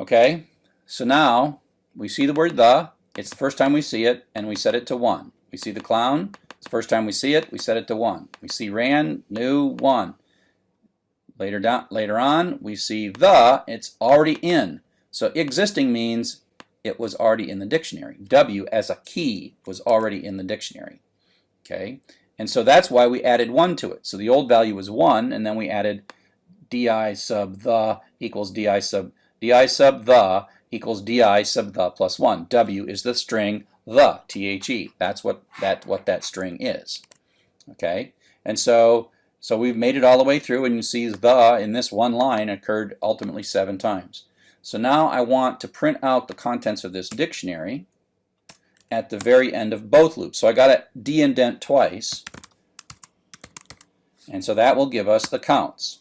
[SPEAKER 1] Okay, so now we see the word the,
[SPEAKER 2] It's the first time we see it, and we set it to 1. We see the clown. It's the first time we see it, we set it to 1. We see ran, new, 1. Later on, we see the, it's already in. So existing means it was already in the dictionary. W as a key was already in the dictionary. Okay, and so that's why we added 1 to it. So the old value was 1, and then we added di sub the equals di sub the equals di sub the plus 1. W is the string the, the. That's what that string is. Okay, and so we've made it all the way through, and you see the in this one line occurred ultimately 7 times. So now I want to print out the contents of this dictionary at the very end of both loops. So I got to de-indent twice, and so that will give us the counts.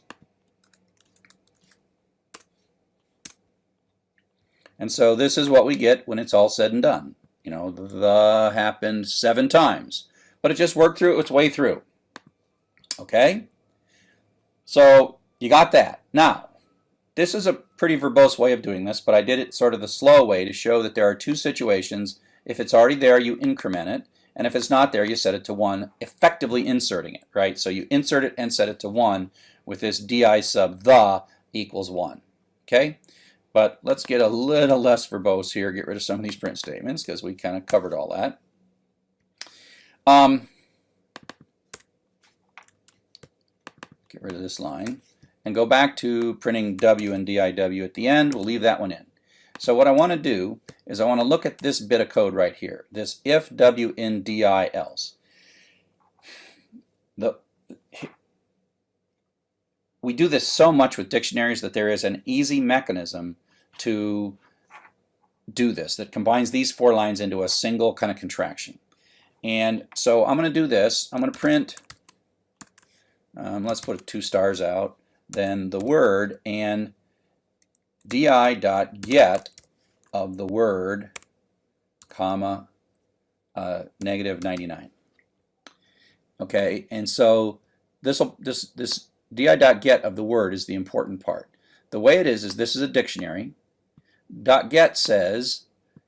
[SPEAKER 2] And so this is what we get when it's all said and done. You know, the happened 7 times, but it just worked through its way through. Okay? So you got that. Now, this is a pretty verbose way of doing this, but I did it sort of the slow way to show that there are 2 situations. If it's already there, you increment it, and if it's not there, you set it to 1, effectively inserting it, right? So you insert it and set it to 1 with this di sub the equals 1. Okay? But let's get a little less verbose here, get rid of some of these print statements because we kind of covered all that. Get rid of this line and go back to printing W and DIW at the end. We'll leave that one in. So what I want to do is I want to look at this bit of code right here, this if W in DI else. We do this so much with dictionaries that there is an easy mechanism to do this that combines these 4 lines into a single kind of contraction. And so I'm going to do this. I'm going to print, let's put 2 stars out, then the word and di.get of the word, comma, negative 99. Okay, and so this di.get of the word is the important part. The way it is this is a dictionary. .get says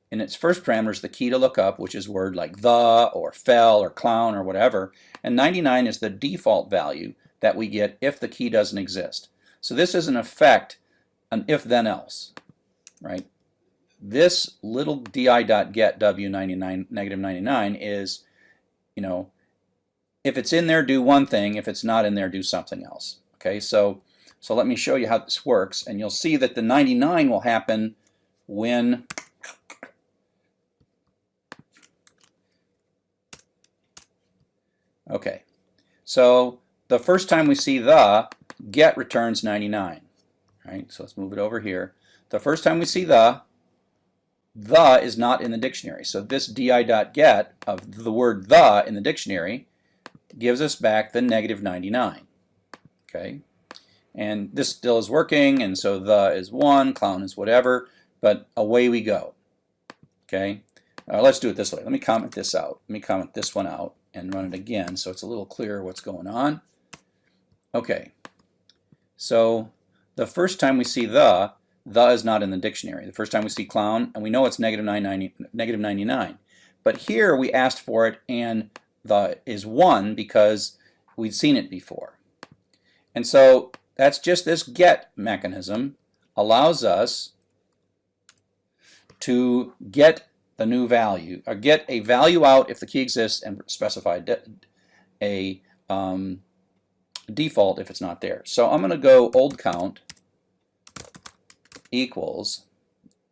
[SPEAKER 2] in its first parameter is the key to look up, which is word like the or fell or clown or whatever, and 99 is the default value that we get if the key doesn't exist. So this is in effect an if then else, right? This little di.get w99 negative 99 is, you know, if it's in there, do one thing. If it's not in there, do something else. Okay, so let me show you how this works, and you'll see that the 99 will happen when okay, so the first time we see the, get returns 99. Right, so let's move it over here. The first time we see the is not in the dictionary. So this di.get of the word the in the dictionary gives us back the negative 99. Okay, and this still is working, and so the is 1, clown is whatever, but away we go. Okay, let's do it this way. Let me comment this out. Let me comment this one out and run it again so it's a little clearer what's going on. Okay, so the first time we see the is not in the dictionary. The first time we see clown, and we know it's negative 99. But here we asked for it, and the is 1 because we'd seen it before. And so that's just this get mechanism allows us to get the new value, or get a value out if the key exists and specify a default if it's not there. So I'm going to go old count equals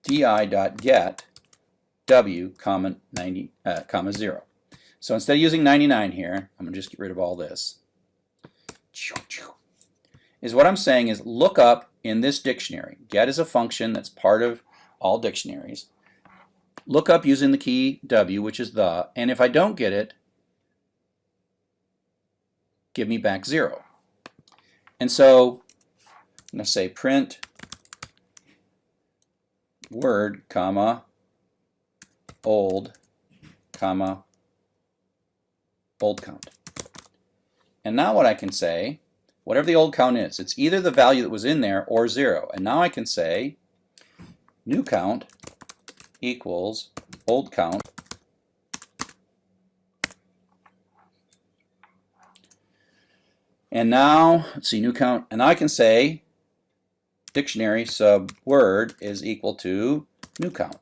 [SPEAKER 2] di.get w comma 90 comma 0. So instead of using 99 here, I'm going to just get rid of all this. Is what I'm saying is look up in this dictionary. Get is a function that's part of all dictionaries. Look up using the key w, which is the, and if I don't get it, give me back 0. And so I'm going to say print word, comma, old, comma, old count. And now what I can say, whatever the old count is, it's either the value that was in there or 0. And now I can say new count equals
[SPEAKER 1] old count and now let's see, new count, and I can say dictionary sub word is equal to new count.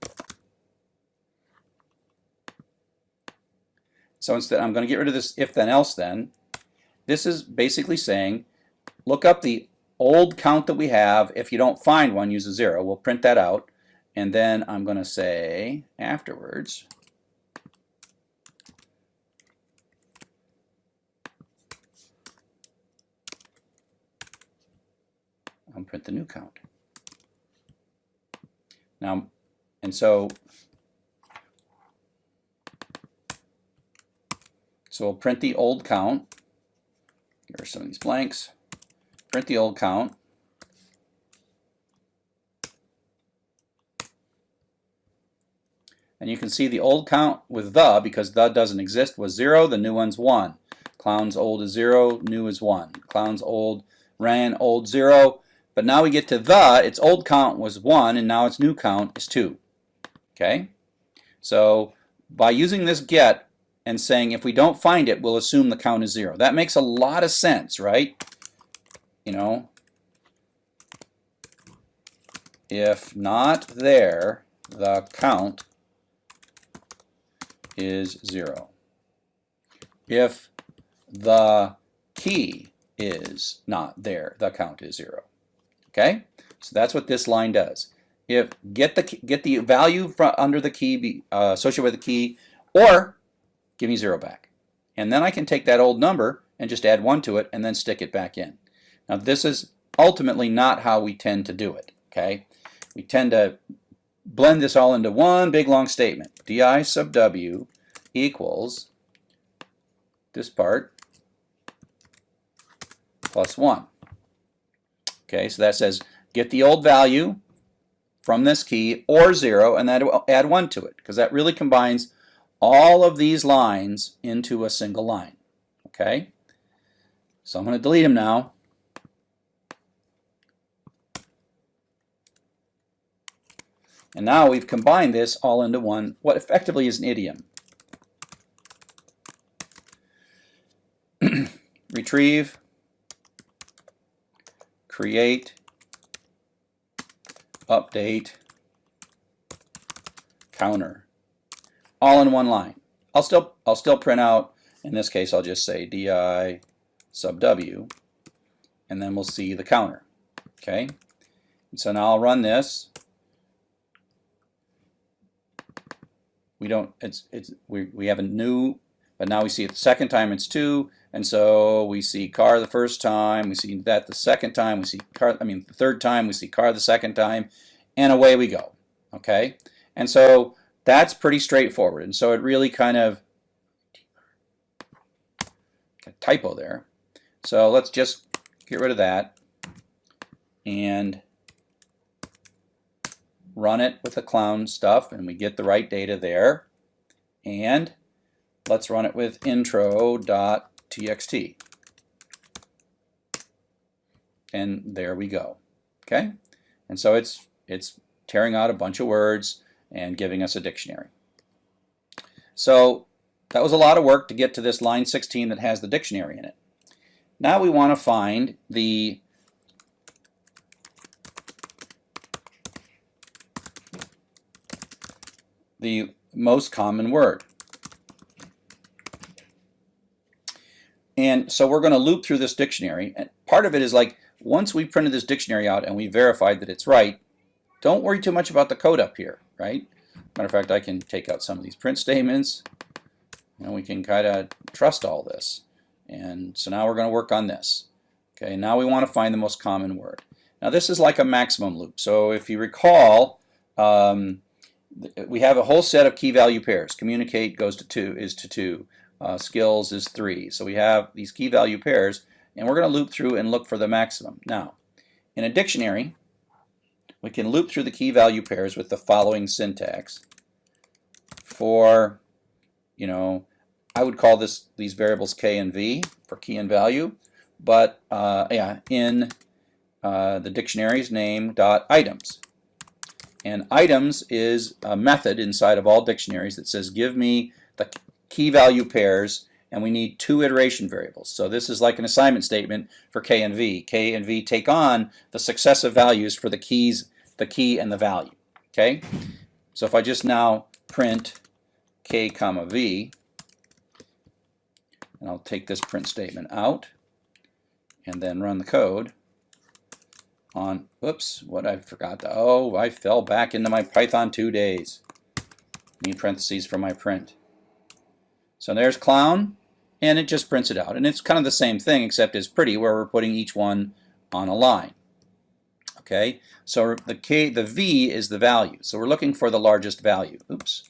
[SPEAKER 1] So instead I'm going to get rid of this if then else then. This is basically saying look up the old count that we have. If you don't find one, use a 0. We'll print that out. And then I'm going to say afterwards, I'll print the new count. Now, and so we'll print the old count. Here are some of these blanks. Print the old count. And you can see the old count with the, because the doesn't exist, was 0. The new one's 1. Clown's old is 0. New is 1. Clown's old ran, old 0. But now we get to the, its old count was 1, and now its new count is 2. Okay? So by using this get and saying if we don't find it, we'll assume the count is 0. That makes a lot of sense, right? You know, if not there, the count is 0. If the key is not there, the count is 0. Okay, so that's what this line does. If get the value from under the key associated with the key, or give me 0 back, and then I can take that old number and just add 1 to it and then stick it back in. Now this is ultimately not how we tend to do it. Okay, we tend to blend this all into one big long statement. Di sub w equals this part plus 1. Okay, so that says get the old value from this key or 0 and then add 1 to it, because that really combines all of these lines into a single line. Okay, so I'm going to delete them now. And now we've combined this all into one, what effectively is an idiom. Retrieve, create, update, counter, all in one line. I'll still print out, in this case I'll just say di sub w, and then we'll see the counter. Okay, and so now I'll run this. We don't, we have a new, but now we see it the second time it's 2, and so we see car the first time, we see that the second time, we see car, the third time, we see car the second time, and away we go. Okay, and so that's pretty straightforward, and so it really kind of, a typo there, so let's just get rid of that and run it with the clown stuff, and we get the right data there. And let's run it with intro.txt. And there we go. Okay? And so it's tearing out a bunch of words and giving us a dictionary. So that was a lot of work to get to this line 16 that has the dictionary in it. Now we want to find the most common word. And so we're going to loop through this dictionary. And part of it is like, once we printed this dictionary out and we verified that it's right, don't worry too much about the code up here, right? Matter of fact, I can take out some of these print statements, and we can kind of trust all this. And so now we're going to work on this. Okay, now we want to find the most common word. Now this is like a maximum loop. So if you recall, we have a whole set of key value pairs. Communicate goes to 2, is to 2. Skills is 3. So we have these key value pairs, and we're going to loop through and look for the maximum. Now, in a dictionary, we can loop through the key value pairs with the following syntax. For, I would call these variables k and v for key and value, but in the dictionary's name dot items.
[SPEAKER 2] And items is a method inside of all dictionaries that says give me the key value pairs, and we need 2 iteration variables. So this is like an assignment statement for K and V. K and V take on the successive values for the keys, the key and the value. Okay? So if I just now print K comma V, and I'll take this print statement out and then run the code on, oops, what I forgot to, oh, I fell back into my Python 2 days. Need parentheses for my print. So there's clown, and it just prints it out. And it's kind of the same thing, except it's pretty, where we're putting each one on a line. Okay, so the V is the value. So we're looking for the largest value. Oops.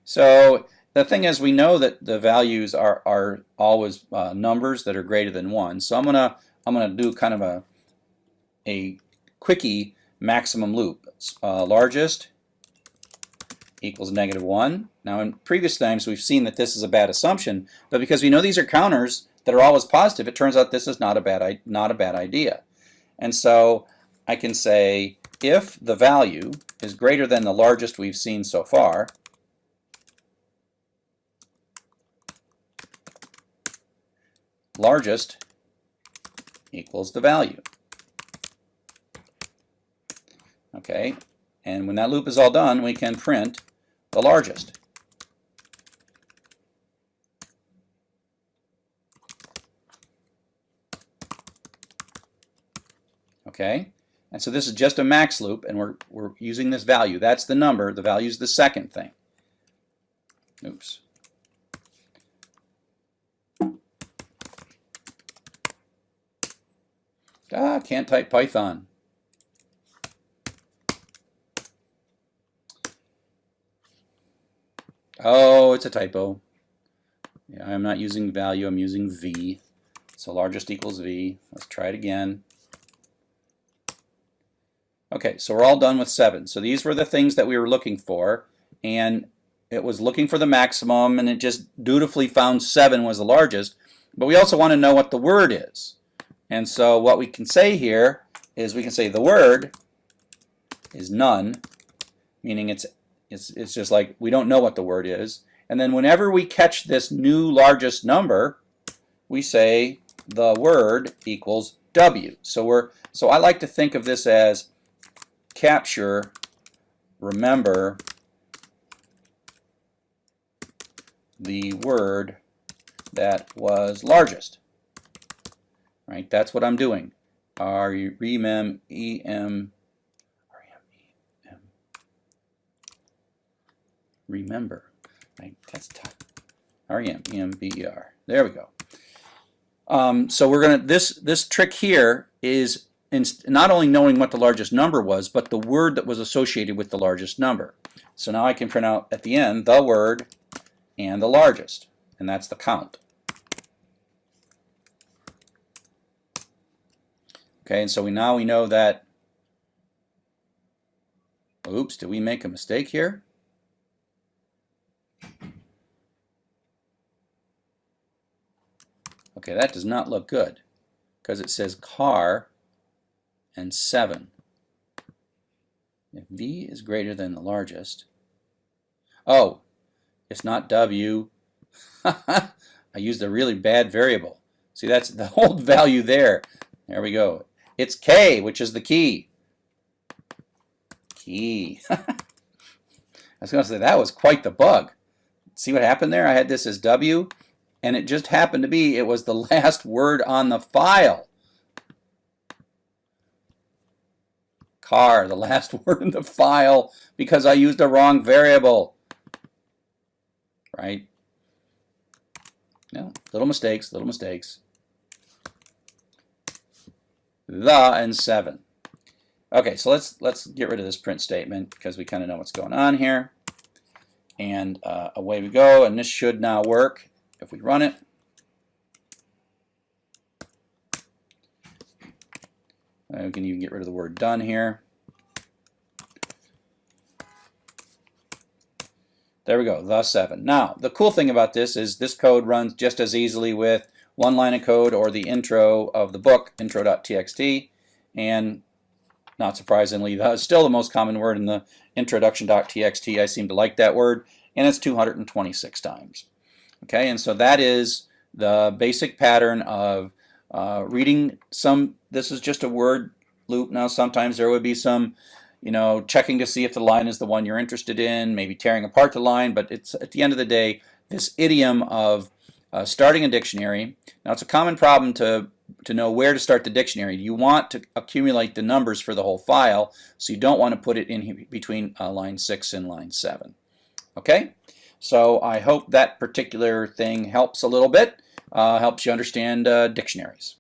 [SPEAKER 2] So the thing is, we know that the values are always numbers that are greater than 1. So I'm gonna do kind of a quickie maximum loop. Largest equals -1. Now in previous times we've seen that this is a bad assumption, but because we know these are counters that are always positive, it turns out this is not a bad idea. And so I can say if the value is greater than the largest we've seen so far, largest equals the value. Okay, and when that loop is all done, we can print the largest. Okay, and so this is just a max loop, and we're using this value. That's the number. The value is the second thing. Oops. Can't type Python. Oh, it's a typo. Yeah, I'm not using value, I'm using V. So largest equals V. Let's try it again. Okay, so we're all done with 7. So these were the things that we were looking for, and it was looking for the maximum, and it just dutifully found 7 was the largest. But we also want to know what the word is. And so what we can say here is we can say the word is none, meaning it's just like we don't know what the word is. And then whenever we catch this new largest number, we say the word equals W. So I like to think of this as capture, remember the word that was largest. Right? That's what I'm doing. Remem. Remember. Right? That's tough. R-E-M-E-M-B-E-R. There we go. So we're gonna this trick here is not only knowing what the largest number was, but the word that was associated with the largest number. So now I can print out at the end the word and the largest, and that's the count. Okay, and so now we know that, oops, did we make a mistake here? Okay, that does not look good because it says car and 7. If V is greater than the largest, oh, it's not W. I used a really bad variable. See, that's the whole value there. There we go. It's K, which is the key. Key. I was going to say, that was quite the bug. See what happened there? I had this as W, and it just happened to be, it was the last word on the file. Car, the last word in the file, because I used a wrong variable. Right? No, little mistakes, little mistakes. The and 7. Okay, so let's get rid of this print statement because we kind of know what's going on here. And away we go, and this should now work if we run it. We can even get rid of the word done here. There we go, the 7. Now, the cool thing about this is this code runs just as easily with one line of code or the intro of the book, intro.txt, and not surprisingly, still the most common word in the introduction.txt. I seem to like that word, and it's 226 times. Okay, and so that is the basic pattern of reading some. This is just a word loop. Now sometimes there would be some, checking to see if the line is the one you're interested in, maybe tearing apart the line, but it's at the end of the day this idiom of starting a dictionary. Now it's a common problem to know where to start the dictionary. You want to accumulate the numbers for the whole file, so you don't want to put it in between line 6 and line 7. Okay, so I hope that particular thing helps a little bit, helps you understand dictionaries.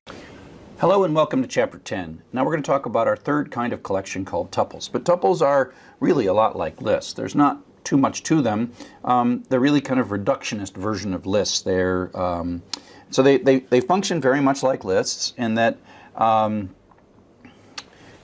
[SPEAKER 1] Hello and welcome to Chapter 10. Now we're going to talk about our third kind of collection called tuples. But tuples are really a lot like lists. There's not too much to them. They're really kind of reductionist version of lists. So they function very much like lists in that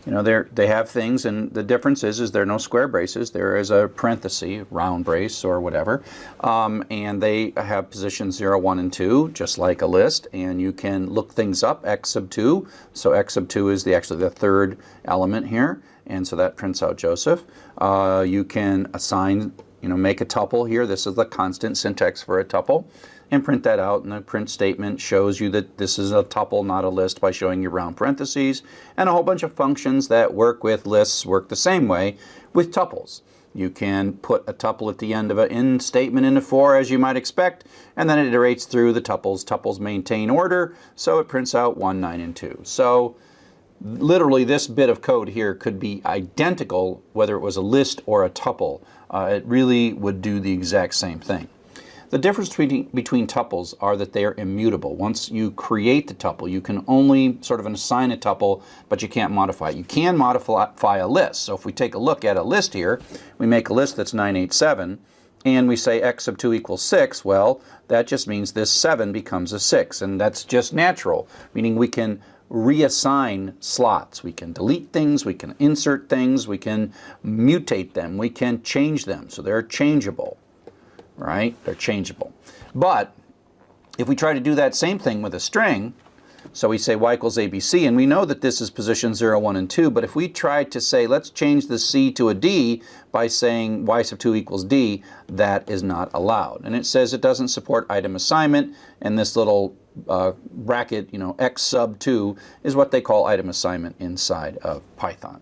[SPEAKER 1] they have things, and the difference is there are no square braces. There is a parenthesis, round brace or whatever, and they have positions 0, 1, and 2, just like a list. And you can look things up, x sub 2. So x sub 2 is actually the third element here, and so that prints out Joseph. You can assign, make a tuple here. This is the constant syntax for a tuple, and print that out, and the print statement shows you that this is a tuple, not a list, by showing you round parentheses, and a whole bunch of functions that work with lists work the same way with tuples. You can put a tuple at the end of an in statement in a for, as you might expect, and then it iterates through the tuples. Tuples maintain order, so it prints out 1, 9, and 2. So literally this bit of code here could be identical whether it was a list or a tuple. It really would do the exact same thing. The difference between tuples are that they are immutable. Once you create the tuple, you can only sort of assign a tuple, but you can't modify it. You can modify a list. So if we take a look at a list here, we make a list that's 987, and we say x sub 2 equals 6, well, that just means this 7 becomes a 6, and that's just natural, meaning we can reassign slots. We can delete things, we can insert things, we can mutate them, we can change them, so they're changeable. Right? They're changeable. But if we try to do that same thing with a string, so we say y equals ABC, and we know that this is position 0, 1, and 2, but if we try to say, let's change the C to a D by saying y sub 2 equals D, that is not allowed. And it says it doesn't support item assignment, and this little bracket, x sub 2, is what they call item assignment inside of Python.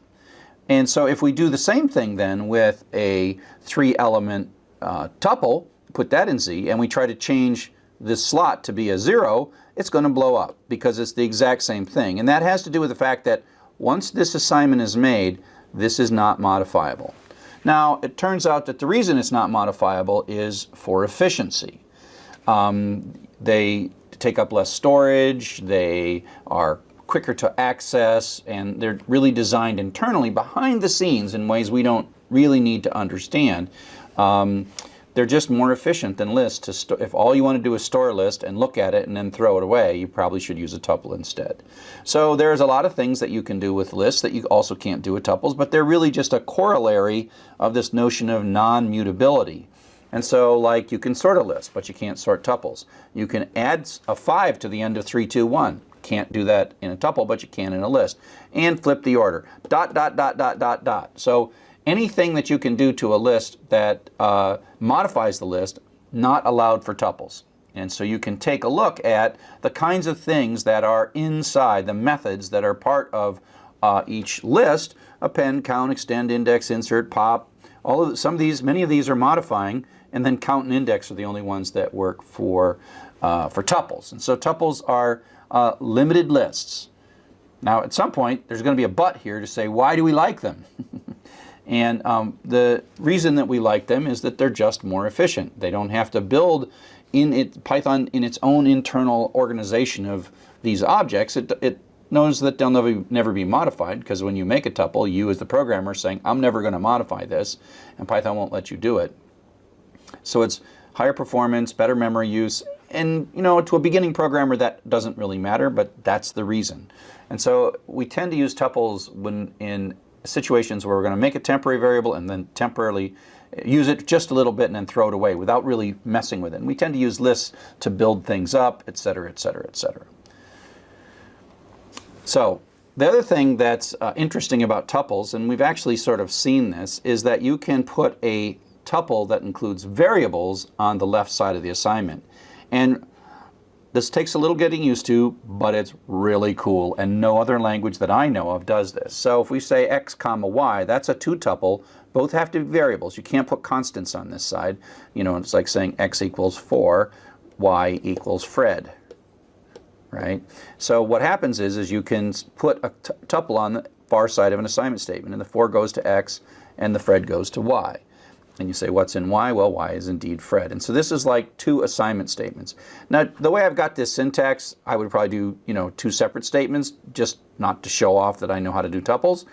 [SPEAKER 1] And so if we do the same thing then with a 3-element tuple, put that in Z, and we try to change this slot to be a 0, it's going to blow up because it's the exact same thing. And that has to do with the fact that once this assignment is made, this is not modifiable. Now, it turns out that the reason it's not modifiable is for efficiency. They take up less storage, they are quicker to access, and they're really designed internally behind the scenes in ways we don't really need to understand. They're just more efficient than lists. If all you want to do is store a list and look at it and then throw it away, you probably should use a tuple instead. So there's a lot of things that you can do with lists that you also can't do with tuples, but they're really just a corollary of this notion of non-mutability. And so, like, you can sort a list, but you can't sort tuples. You can add a 5 to the end of 3, 2, 1. Can't do that in a tuple, but you can in a list. And flip the order. ... So anything that you can do to a list that modifies the list, not allowed for tuples. And so you can take a look at the kinds of things that are inside, the methods that are part of each list: append, count, extend, index, insert, pop. Many of these are modifying, and then count and index are the only ones that work for tuples. And so tuples are limited lists. Now, at some point, there's going to be a but here to say, why do we like them? And the reason that we like them is that they're just more efficient. They don't have to build Python in its own internal organization of these objects. It knows that they'll never be modified, because when you make a tuple, you as the programmer are saying, I'm never going to modify this, and Python won't let you do it. So it's higher performance, better memory use, and to a beginning programmer that doesn't really matter, but that's the reason. And so we tend to use tuples when in situations where we're going to make a temporary variable and then temporarily use it just a little bit and then throw it away without really messing with it. And we tend to use lists to build things up, etc., etc., etc. So The other thing that's interesting about tuples, and we've actually sort of seen this, is that you can put a tuple that includes variables on the left side of the assignment. And this takes a little getting used to, but it's really cool, and no other language that I know of does this. So if we say x comma y, that's a two-tuple. Both have to be variables. You can't put constants on this side. You know, it's like saying x equals 4, y equals Fred. Right? So what happens is you can put a tuple on the far side of an assignment statement, and the 4 goes to x, and the Fred goes to y. And you say, what's in y? Well, y is indeed Fred. And so this is like two assignment statements. Now, the way I've got this syntax, I would probably do, you know, two separate statements, just not to show off that I know how to do tuples.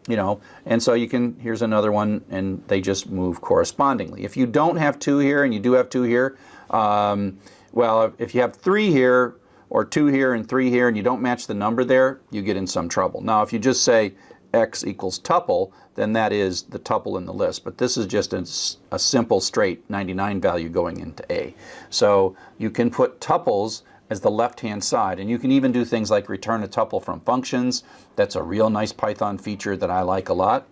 [SPEAKER 1] You know, and so you can, here's another one, and they just move correspondingly. If you don't have 2 here, and you do have 2 here, well, if you have 3 here, or 2 here and 3 here, and you don't match the number there, you get in some trouble. Now, if you just say x equals tuple, then that is the tuple in the list. But this is just a simple straight 99 value going into A. So you can put tuples as the left-hand side, and you can even do things like return a tuple from functions. That's a real nice Python feature that I like a lot.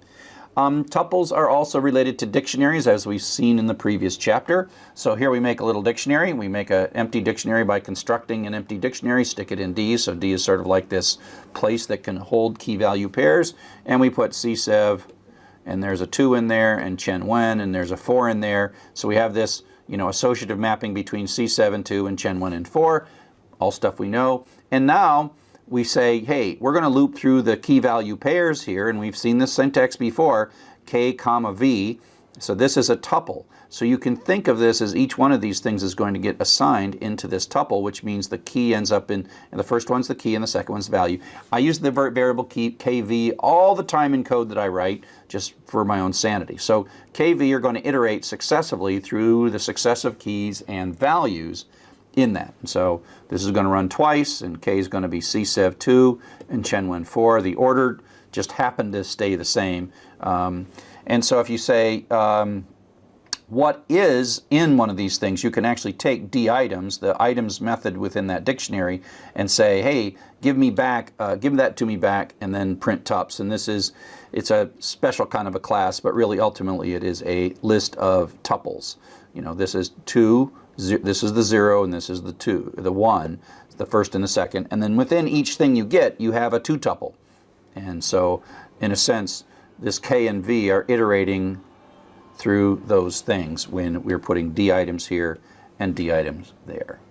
[SPEAKER 1] Tuples are also related to dictionaries, as we've seen in the previous chapter. So here we make a little dictionary. We make an empty dictionary by constructing an empty dictionary, stick it in D. So D is sort of like this place that can hold key value pairs. And we put CSEV, and there's a 2 in there, and Chen Wen, and there's a 4 in there. So we have this, you know, associative mapping between CSEV and 2 and Chen Wen and 4, all stuff we know. And now we say, hey, we're going to loop through the key value pairs here, and we've seen this syntax before, k comma v. So this is a tuple. So you can think of this as each one of these things is going to get assigned into this tuple, which means the key ends up in, and the first one's the key and the second one's value. I use the variable key kv all the time in code that I write, just for my own sanity. So kv are going to iterate successively through the successive keys and values in that. So this is going to run twice, and k is going to be CSEV 2 and Chen Wen 4. The order just happened to stay the same. And so if you say what is in one of these things, you can actually take d items, the items method within that dictionary, and say, hey, give me back, give that to me back, and then print tups. And this is, it's a special kind of a class, but really ultimately it is a list of tuples. You know, this is 2. This is the 0, and this is the 2, the 1, the first and the second. And then within each thing you get, you have a 2-tuple. And so, in a sense, this k and v are iterating through those things when we're putting d items here and d items there.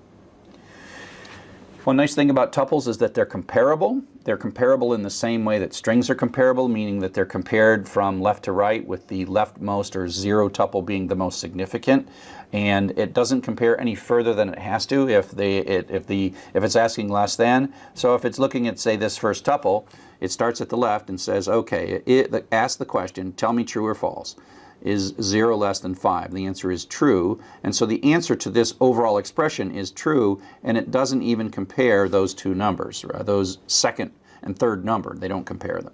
[SPEAKER 1] One nice thing about tuples is that they're comparable. They're comparable in the same way that strings are comparable, meaning that they're compared from left to right, with the leftmost or 0 tuple being the most significant. And it doesn't compare any further than it has to if it's asking less than. So if it's looking at, say, this first tuple, it starts at the left and says, okay, ask the question, tell me true or false. Is 0 less than 5? The answer is true. And so the answer to this overall expression is true, and it doesn't even compare those two numbers, those second and third number. They don't compare them.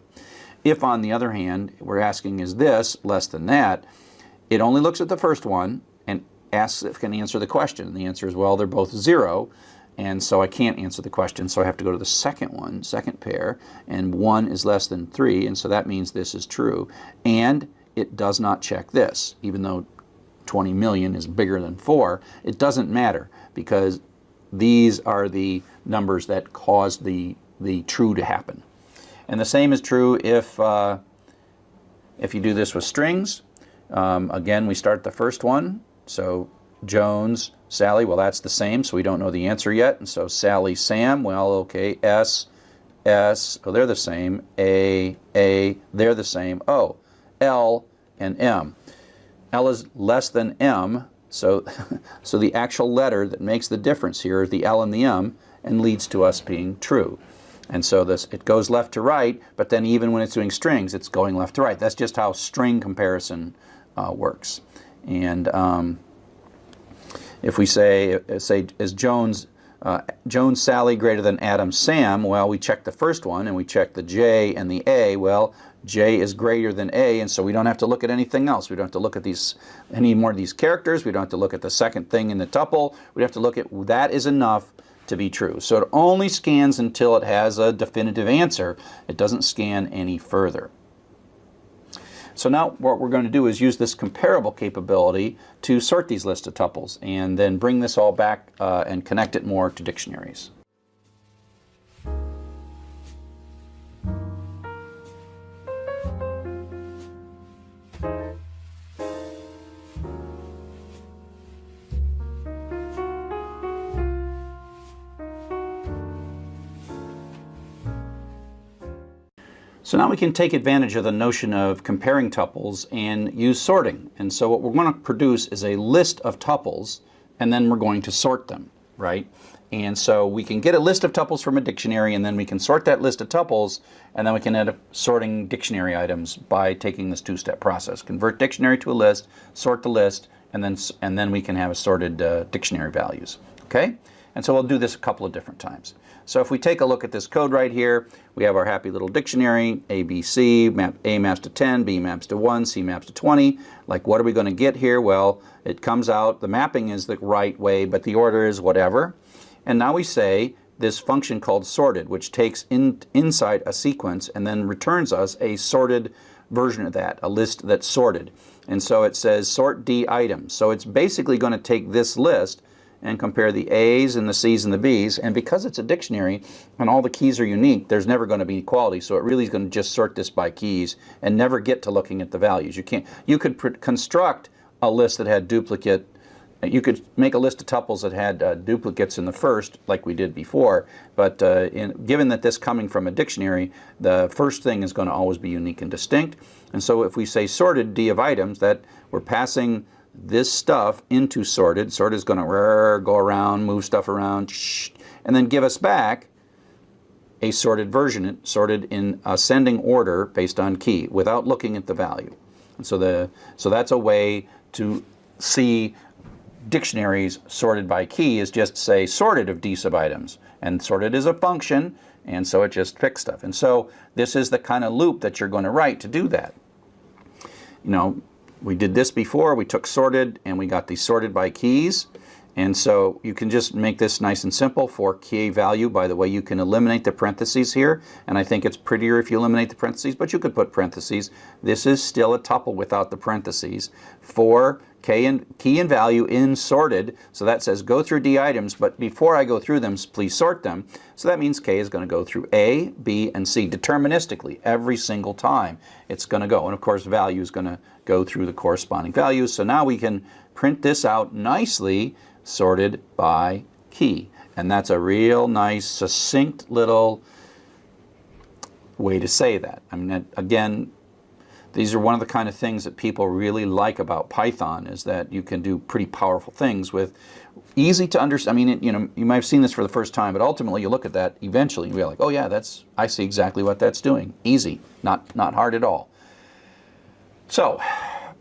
[SPEAKER 1] If, on the other hand, we're asking is this less than that, it only looks at the first one and asks if it can answer the question. And the answer is, well, they're both 0. And so I can't answer the question, so I have to go to the second one, second pair, and 1 is less than 3, and so that means this is true. And it does not check this. Even though 20 million is bigger than 4, it doesn't matter, because these are the numbers that cause the true to happen. And the same is true if you do this with strings. Again, we start the first one, so Jones, Sally, well, that's the same, so we don't know the answer yet. And so Sally, Sam, well, okay, S, oh, they're the same. A, they're the same. O, L, and M. L is less than M, so, so the actual letter that makes the difference here is the L and the M, and leads to us being true. And so it goes left to right, but then even when it's doing strings, it's going left to right. That's just how string comparison works. And if we say is Jones Sally greater than Adam Sam, well, we check the first one and we check the J and the A. Well, J is greater than A, and so we don't have to look at anything else. We don't have to look at any more of these characters. We don't have to look at the second thing in the tuple. We have to look at that is enough to be true. So it only scans until it has a definitive answer. It doesn't scan any further. So now what we're going to do is use this comparable capability to sort these lists of tuples and then bring this all back and connect it more to dictionaries. So now we can take advantage of the notion of comparing tuples and use sorting. And so what we're going to produce is a list of tuples, and then we're going to sort them, right? And so we can get a list of tuples from a dictionary, and then we can sort that list of tuples, and then we can end up sorting dictionary items by taking this two-step process. Convert dictionary to a list, sort the list, and then we can have a sorted dictionary values, okay? And so we'll do this a couple of different times. So if we take a look at this code right here, we have our happy little dictionary, A, B, C, A maps to 10, B maps to 1, C maps to 20. Like, what are we going to get here? Well, it comes out, the mapping is the right way, but the order is whatever. And now we say this function called sorted, which takes inside a sequence and then returns us a sorted version of that, a list that's sorted. And so it says sort D items. So it's basically going to take this list and compare the A's and the C's and the B's, and because it's a dictionary and all the keys are unique, there's never going to be equality, so it really is going to just sort this by keys and never get to looking at the values. You could construct a list that had duplicate, you could make a list of tuples that had duplicates in the first, like we did before, but given that this coming from a dictionary, the first thing is going to always be unique and distinct. And so if we say sorted D of items, that we're passing this stuff into sorted. Sorted is going to go around, move stuff around, and then give us back a sorted version, sorted in ascending order based on key, without looking at the value. And so that's a way to see dictionaries sorted by key, is just say sorted of D sub items, and sorted is a function, and so it just fixed stuff. And so this is the kind of loop that you're going to write to do that. You know, we did this before. We took sorted and we got these sorted by keys. And so you can just make this nice and simple for key value. By the way, you can eliminate the parentheses here, and I think it's prettier if you eliminate the parentheses, but you could put parentheses. This is still a tuple without the parentheses for key and value in sorted. So that says go through D items, but before I go through them, please sort them. So that means K is going to go through A, B, and C deterministically every single time it's going to go. And of course, value is going to go through the corresponding values. So now we can print this out nicely, sorted by key. And that's a real nice, succinct little way to say that. I mean, again, these are one of the kind of things that people really like about Python, is that you can do pretty powerful things with easy to understand. I mean, you might have seen this for the first time, but ultimately you look at that eventually and you'll be like, oh yeah, I see exactly what that's doing. Easy, not hard at all. So,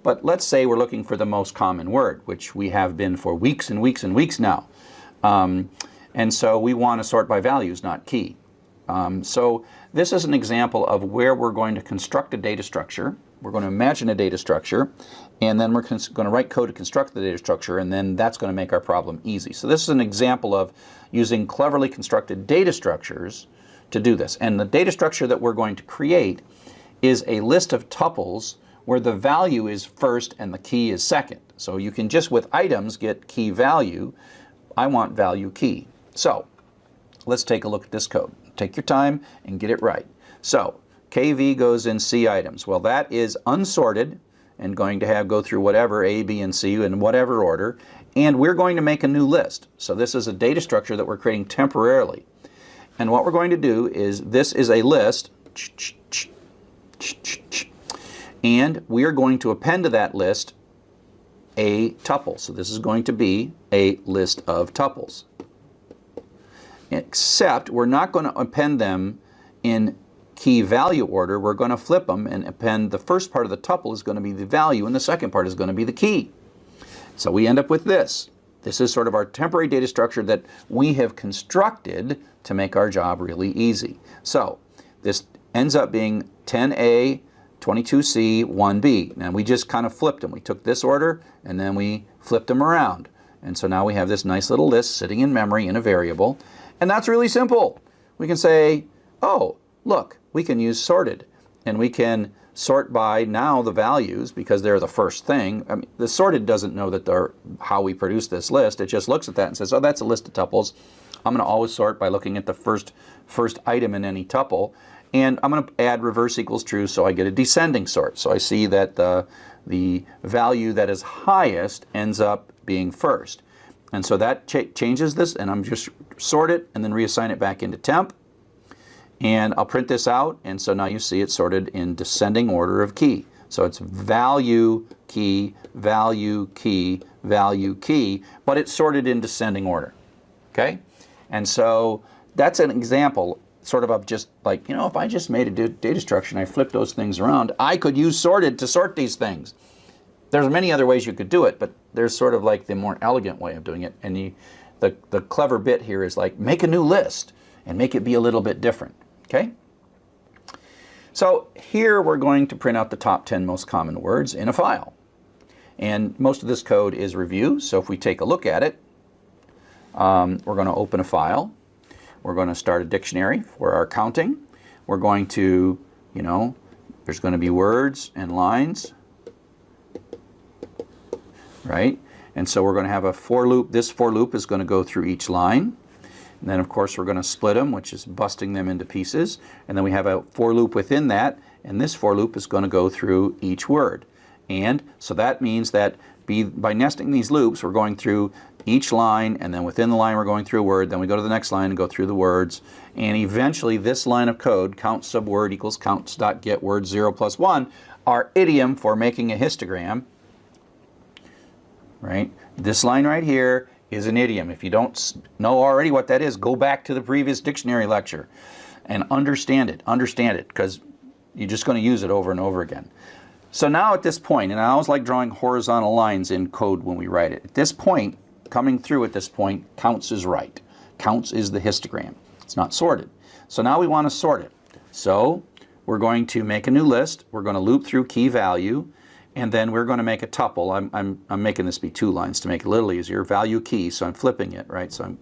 [SPEAKER 1] but let's say we're looking for the most common word, which we have been for weeks and weeks and weeks now. And so we want to sort by values, not key. So this is an example of where we're going to construct a data structure. We're going to imagine a data structure, and then we're going to write code to construct the data structure, and then that's going to make our problem easy. So this is an example of using cleverly constructed data structures to do this. And the data structure that we're going to create is a list of tuples where the value is first and the key is second. So you can just with items get key value. I want value key. So let's take a look at this code. Take your time and get it right. So KV goes in C items. Well, that is unsorted and going to go through whatever A, B, and C in whatever order. And we're going to make a new list. So this is a data structure that we're creating temporarily. And what we're going to do is, this is a list, and we are going to append to that list a tuple. So this is going to be a list of tuples. Except we're not going to append them in key value order. We're going to flip them and append the first part of the tuple is going to be the value and the second part is going to be the key. So we end up with this. This is sort of our temporary data structure that we have constructed to make our job really easy. So this ends up being 10A, 22C, 1B. And we just kind of flipped them. We took this order and then we flipped them around. And so now we have this nice little list sitting in memory in a variable. And that's really simple. We can say, oh, look, we can use sorted. And we can sort by now the values because they're the first thing. I mean, the sorted doesn't know that they're how we produce this list. It just looks at that and says, oh, that's a list of tuples. I'm going to always sort by looking at the first item in any tuple. And I'm going to add reverse equals true so I get a descending sort. So I see that the value that is highest ends up being first. And so that changes this, and I'm just sort it and then reassign it back into temp. And I'll print this out, and so now you see it's sorted in descending order of key. So it's value, key, value, key, value, key, but it's sorted in descending order. Okay? And so that's an example sort of just like, you know, if I just made a data structure and I flipped those things around, I could use sorted to sort these things. There's many other ways you could do it, but there's sort of like the more elegant way of doing it. And the clever bit here is like make a new list and make it be a little bit different. Okay? So here we're going to print out the top 10 most common words in a file. And most of this code is review, so if we take a look at it, we're going to open a file. We're going to start a dictionary for our counting. We're going to, you know, there's going to be words and lines, right? And so we're going to have a for loop. This for loop is going to go through each line. And then, of course, we're going to split them, which is busting them into pieces. And then we have a for loop within that, and this for loop is going to go through each word. And so that means that by nesting these loops, we're going through each line, and then within the line we're going through a word. Then we go to the next line and go through the words. And eventually this line of code, count subword equals counts.get word 0 plus 1, our idiom for making a histogram, right? This line right here is an idiom. If you don't know already what that is, go back to the previous dictionary lecture and understand it, because you're just going to use it over and over again. So now at this point, and I always like drawing horizontal lines in code when we write it. At this point, coming through at this point, counts is right. Counts is the histogram. It's not sorted. So now we want to sort it. So we're going to make a new list. We're going to loop through key value, and then we're going to make a tuple. I'm making this be 2 lines to make it a little easier. Value key, so I'm flipping it, right? So I'm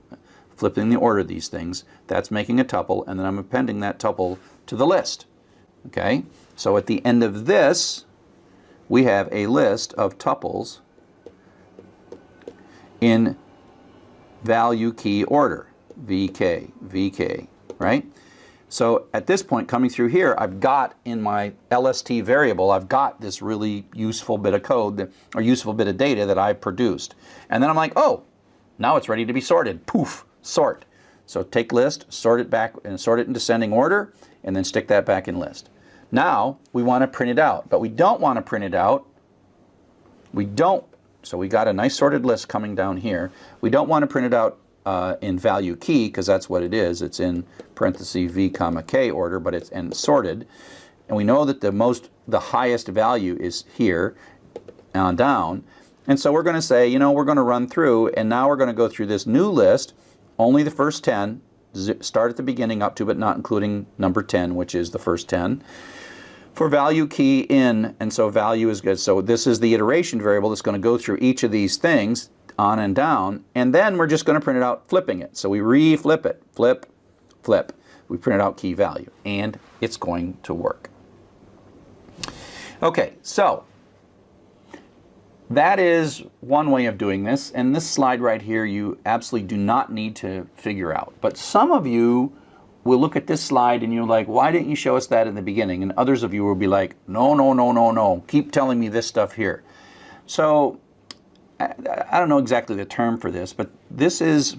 [SPEAKER 1] flipping the order of these things. That's making a tuple, and then I'm appending that tuple to the list. Okay? So at the end of this, we have a list of tuples in value key order, VK, VK, right? So at this point, coming through here, I've got in my LST variable, I've got this really useful bit of code, or useful bit of data that I've produced. And then I'm like, oh, now it's ready to be sorted. Poof, sort. So take list, sort it back, and sort it in descending order, and then stick that back in list. Now, we want to print it out, but we don't want to print it out. So we got a nice sorted list coming down here. We don't want to print it out in value key, because that's what it is. It's in parentheses V comma K order, but it's sorted. And we know that the highest value is here on down. And so we're going to say, you know, we're going to run through, and now we're going to go through this new list, only the first 10, start at the beginning up to, but not including number 10, which is the first 10. For value key in, and so value is good. So this is the iteration variable that's going to go through each of these things on and down, and then we're just going to print it out flipping it. So we re-flip it, flip, flip. We print it out key value, and it's going to work. Okay, so that is one way of doing this, and this slide right here you absolutely do not need to figure out. But some of you will look at this slide and you're like, why didn't you show us that in the beginning? And others of you will be like, no, no, no, no, no. Keep telling me this stuff here. So I don't know exactly the term for this, but this is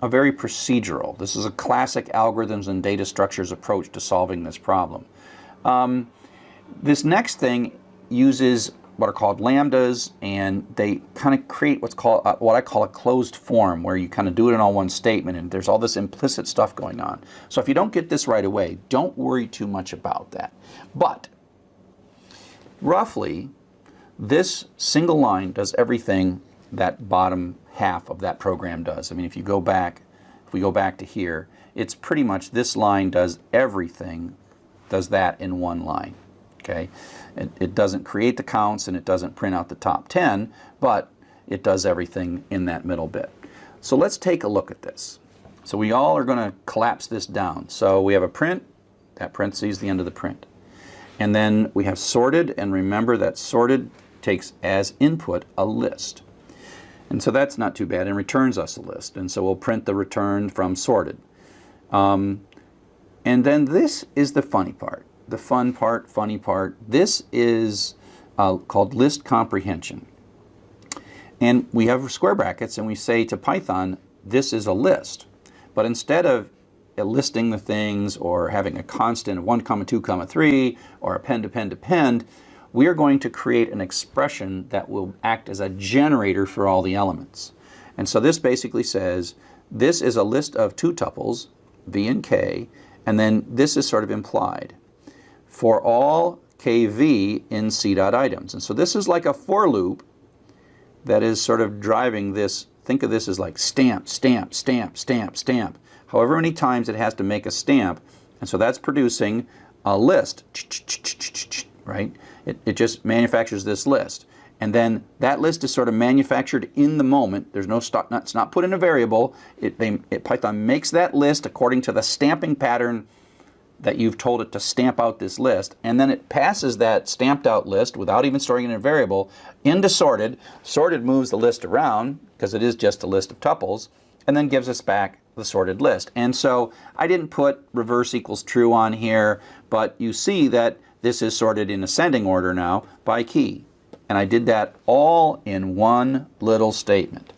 [SPEAKER 1] a very procedural. This is a classic algorithms and data structures approach to solving this problem. This next thing uses what are called lambdas, and they kind of create what's called what I call a closed form, where you kind of do it in all one statement, and there's all this implicit stuff going on. So if you don't get this right away, don't worry too much about that. But roughly, this single line does everything that bottom half of that program does. I mean, if we go back to here, it's pretty much this line does everything, does that in one line. Okay, it doesn't create the counts and it doesn't print out the top 10, but it does everything in that middle bit. So let's take a look at this. So we all are going to collapse this down. So we have a print, that parentheses the end of the print. And then we have sorted, and remember that sorted takes as input a list. And so that's not too bad and returns us a list. And so we'll print the return from sorted. And then this is the funny part. The fun part, funny part. This is called list comprehension. And we have square brackets, and we say to Python, this is a list. But instead of listing the things or having a constant 1, 2, 3 or append, we are going to create an expression that will act as a generator for all the elements. And so this basically says this is a list of two tuples, v and k, and then this is sort of implied for all kv in c.items. And so this is like a for loop that is sort of driving this. Think of this as like stamp, stamp, stamp, stamp, stamp. However many times it has to make a stamp, and so that's producing a list, right? It just manufactures this list. And then that list is sort of manufactured in the moment. There's no stop, it's not put in a variable. Python makes that list according to the stamping pattern that you've told it to stamp out this list, and then it passes that stamped out list without even storing it in a variable into sorted. Sorted moves the list around because it is just a list of tuples, and then gives us back the sorted list. And so I didn't put reverse equals true on here, but you see that this is sorted in ascending order now by key. And I did that all in one little statement.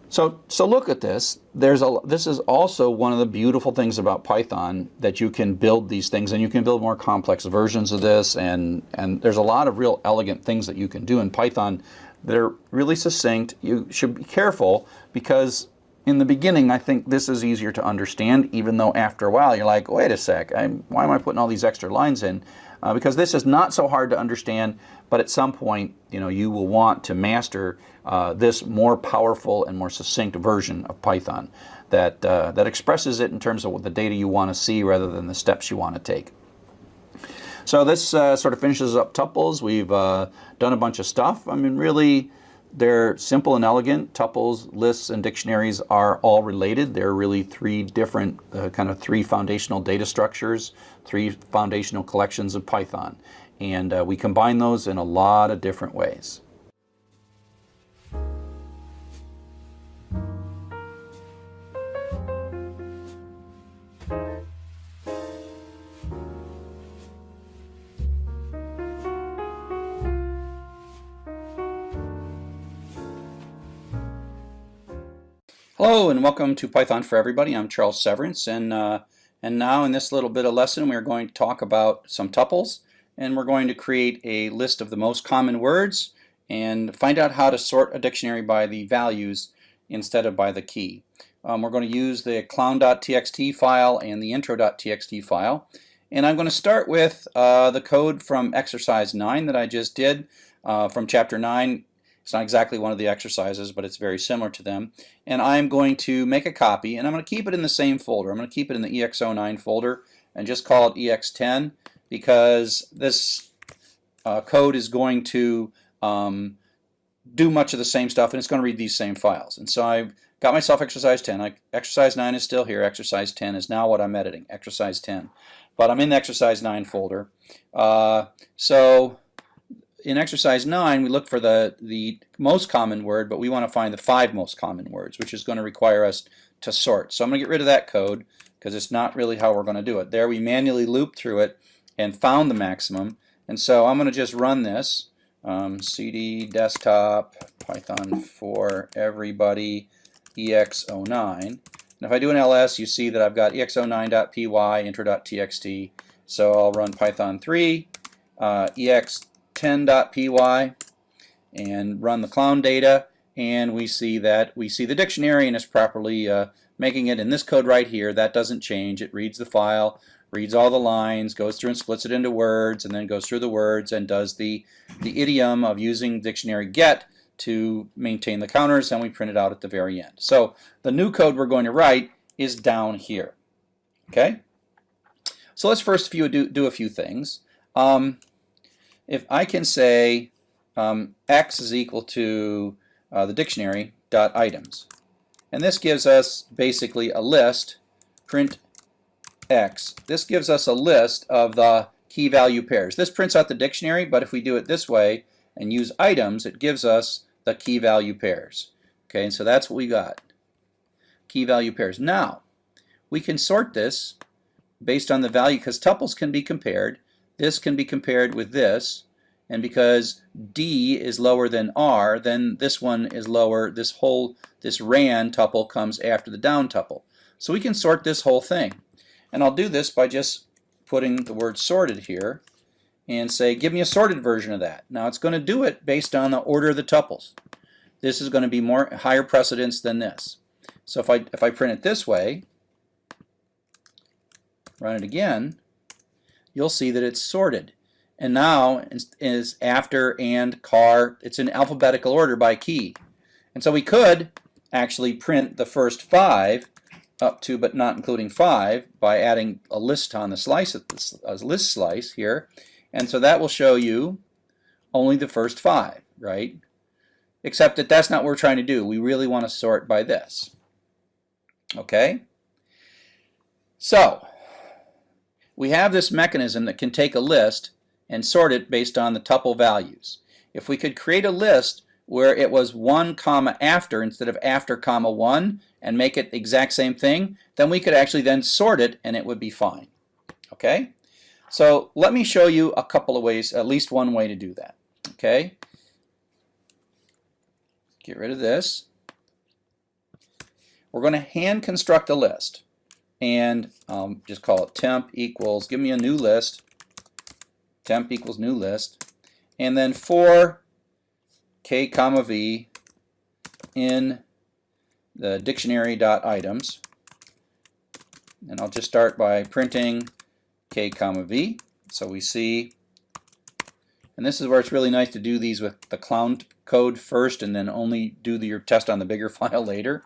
[SPEAKER 1] So look at this. This is also one of the beautiful things about Python, that you can build these things, and you can build more complex versions of this, and there's a lot of real elegant things that you can do in Python that are really succinct. You should be careful, because in the beginning I think this is easier to understand, even though after a while you're like, wait a sec, why am I putting all these extra lines in? Because this is not so hard to understand, but at some point, you will want to master this more powerful and more succinct version of Python that expresses it in terms of what the data you want to see rather than the steps you want to take. So this sort of finishes up tuples. We've done a bunch of stuff. I mean, really, they're simple and elegant. Tuples, lists, and dictionaries are all related. They're really three different, three foundational data structures, three foundational collections of Python. And we combine those in a lot of different ways. Hello and welcome to Python for Everybody. I'm Charles Severance, and now in this little bit of lesson we're going to talk about some tuples, and we're going to create a list of the most common words and find out how to sort a dictionary by the values instead of by the key. We're going to use the clown.txt file and the intro.txt file, and I'm going to start with the code from exercise 9 that I just did from chapter 9. It's not exactly one of the exercises, but it's very similar to them. And I'm going to make a copy, and I'm going to keep it in the same folder. I'm going to keep it in the EX09 folder and just call it EX10, because this code is going to do much of the same stuff, and it's going to read these same files. And so I've got myself exercise 10. Exercise 9 is still here. Exercise 10 is now what I'm editing, exercise 10. But I'm in the exercise 9 folder. So in exercise 9, we look for the most common word, but we want to find the 5 most common words, which is going to require us to sort. So I'm going to get rid of that code because it's not really how we're going to do it. There we manually looped through it and found the maximum. And so I'm going to just run this, cd desktop python for everybody ex09. And if I do an ls, you see that I've got ex09.py, intro.txt. So I'll run python 3, ex10.py, and run the clown data, and we see the dictionary, and it's properly making it in this code right here. That doesn't change. It reads the file, reads all the lines, goes through and splits it into words, and then goes through the words and does the idiom of using dictionary get to maintain the counters, and we print it out at the very end. So the new code we're going to write is down here. Okay? So let's first do a few things. If I can say x is equal to
[SPEAKER 2] the dictionary dot items. And this gives us basically a list, print X. This gives us a list of the key value pairs. This prints out the dictionary, but if we do it this way and use items, it gives us the key value pairs. Okay, and so that's what we got. Key value pairs. Now, we can sort this based on the value, because tuples can be compared. This can be compared with this, and because D is lower than R, then this one is lower. This ran tuple comes after the down tuple. So we can sort this whole thing. And I'll do this by just putting the word sorted here and say, give me a sorted version of that. Now it's going to do it based on the order of the tuples. This is going to be higher precedence than this. So if I print it this way, run it again, you'll see that it's sorted. And now is after and car, it's in alphabetical order by key. And so we could actually print the first 5 up to but not including 5 by adding a list on the slice, a list slice here. And so that will show you only the first 5, right? Except that that's not what we're trying to do. We really want to sort by this. Okay? So we have this mechanism that can take a list and sort it based on the tuple values. If we could create a list where it was 1 comma after instead of after comma 1 and make it the exact same thing, then we could actually then sort it and it would be fine. Okay? So let me show you a couple of ways, at least one way to do that. Okay? Get rid of this. We're going to hand construct a list and just call it temp equals, give me a new list, temp equals new list, and then for k comma v in the dictionary dot items, and I'll just start by printing k comma v, so we see, and this is where it's really nice to do these with the clown code first and then only do your test on the bigger file later.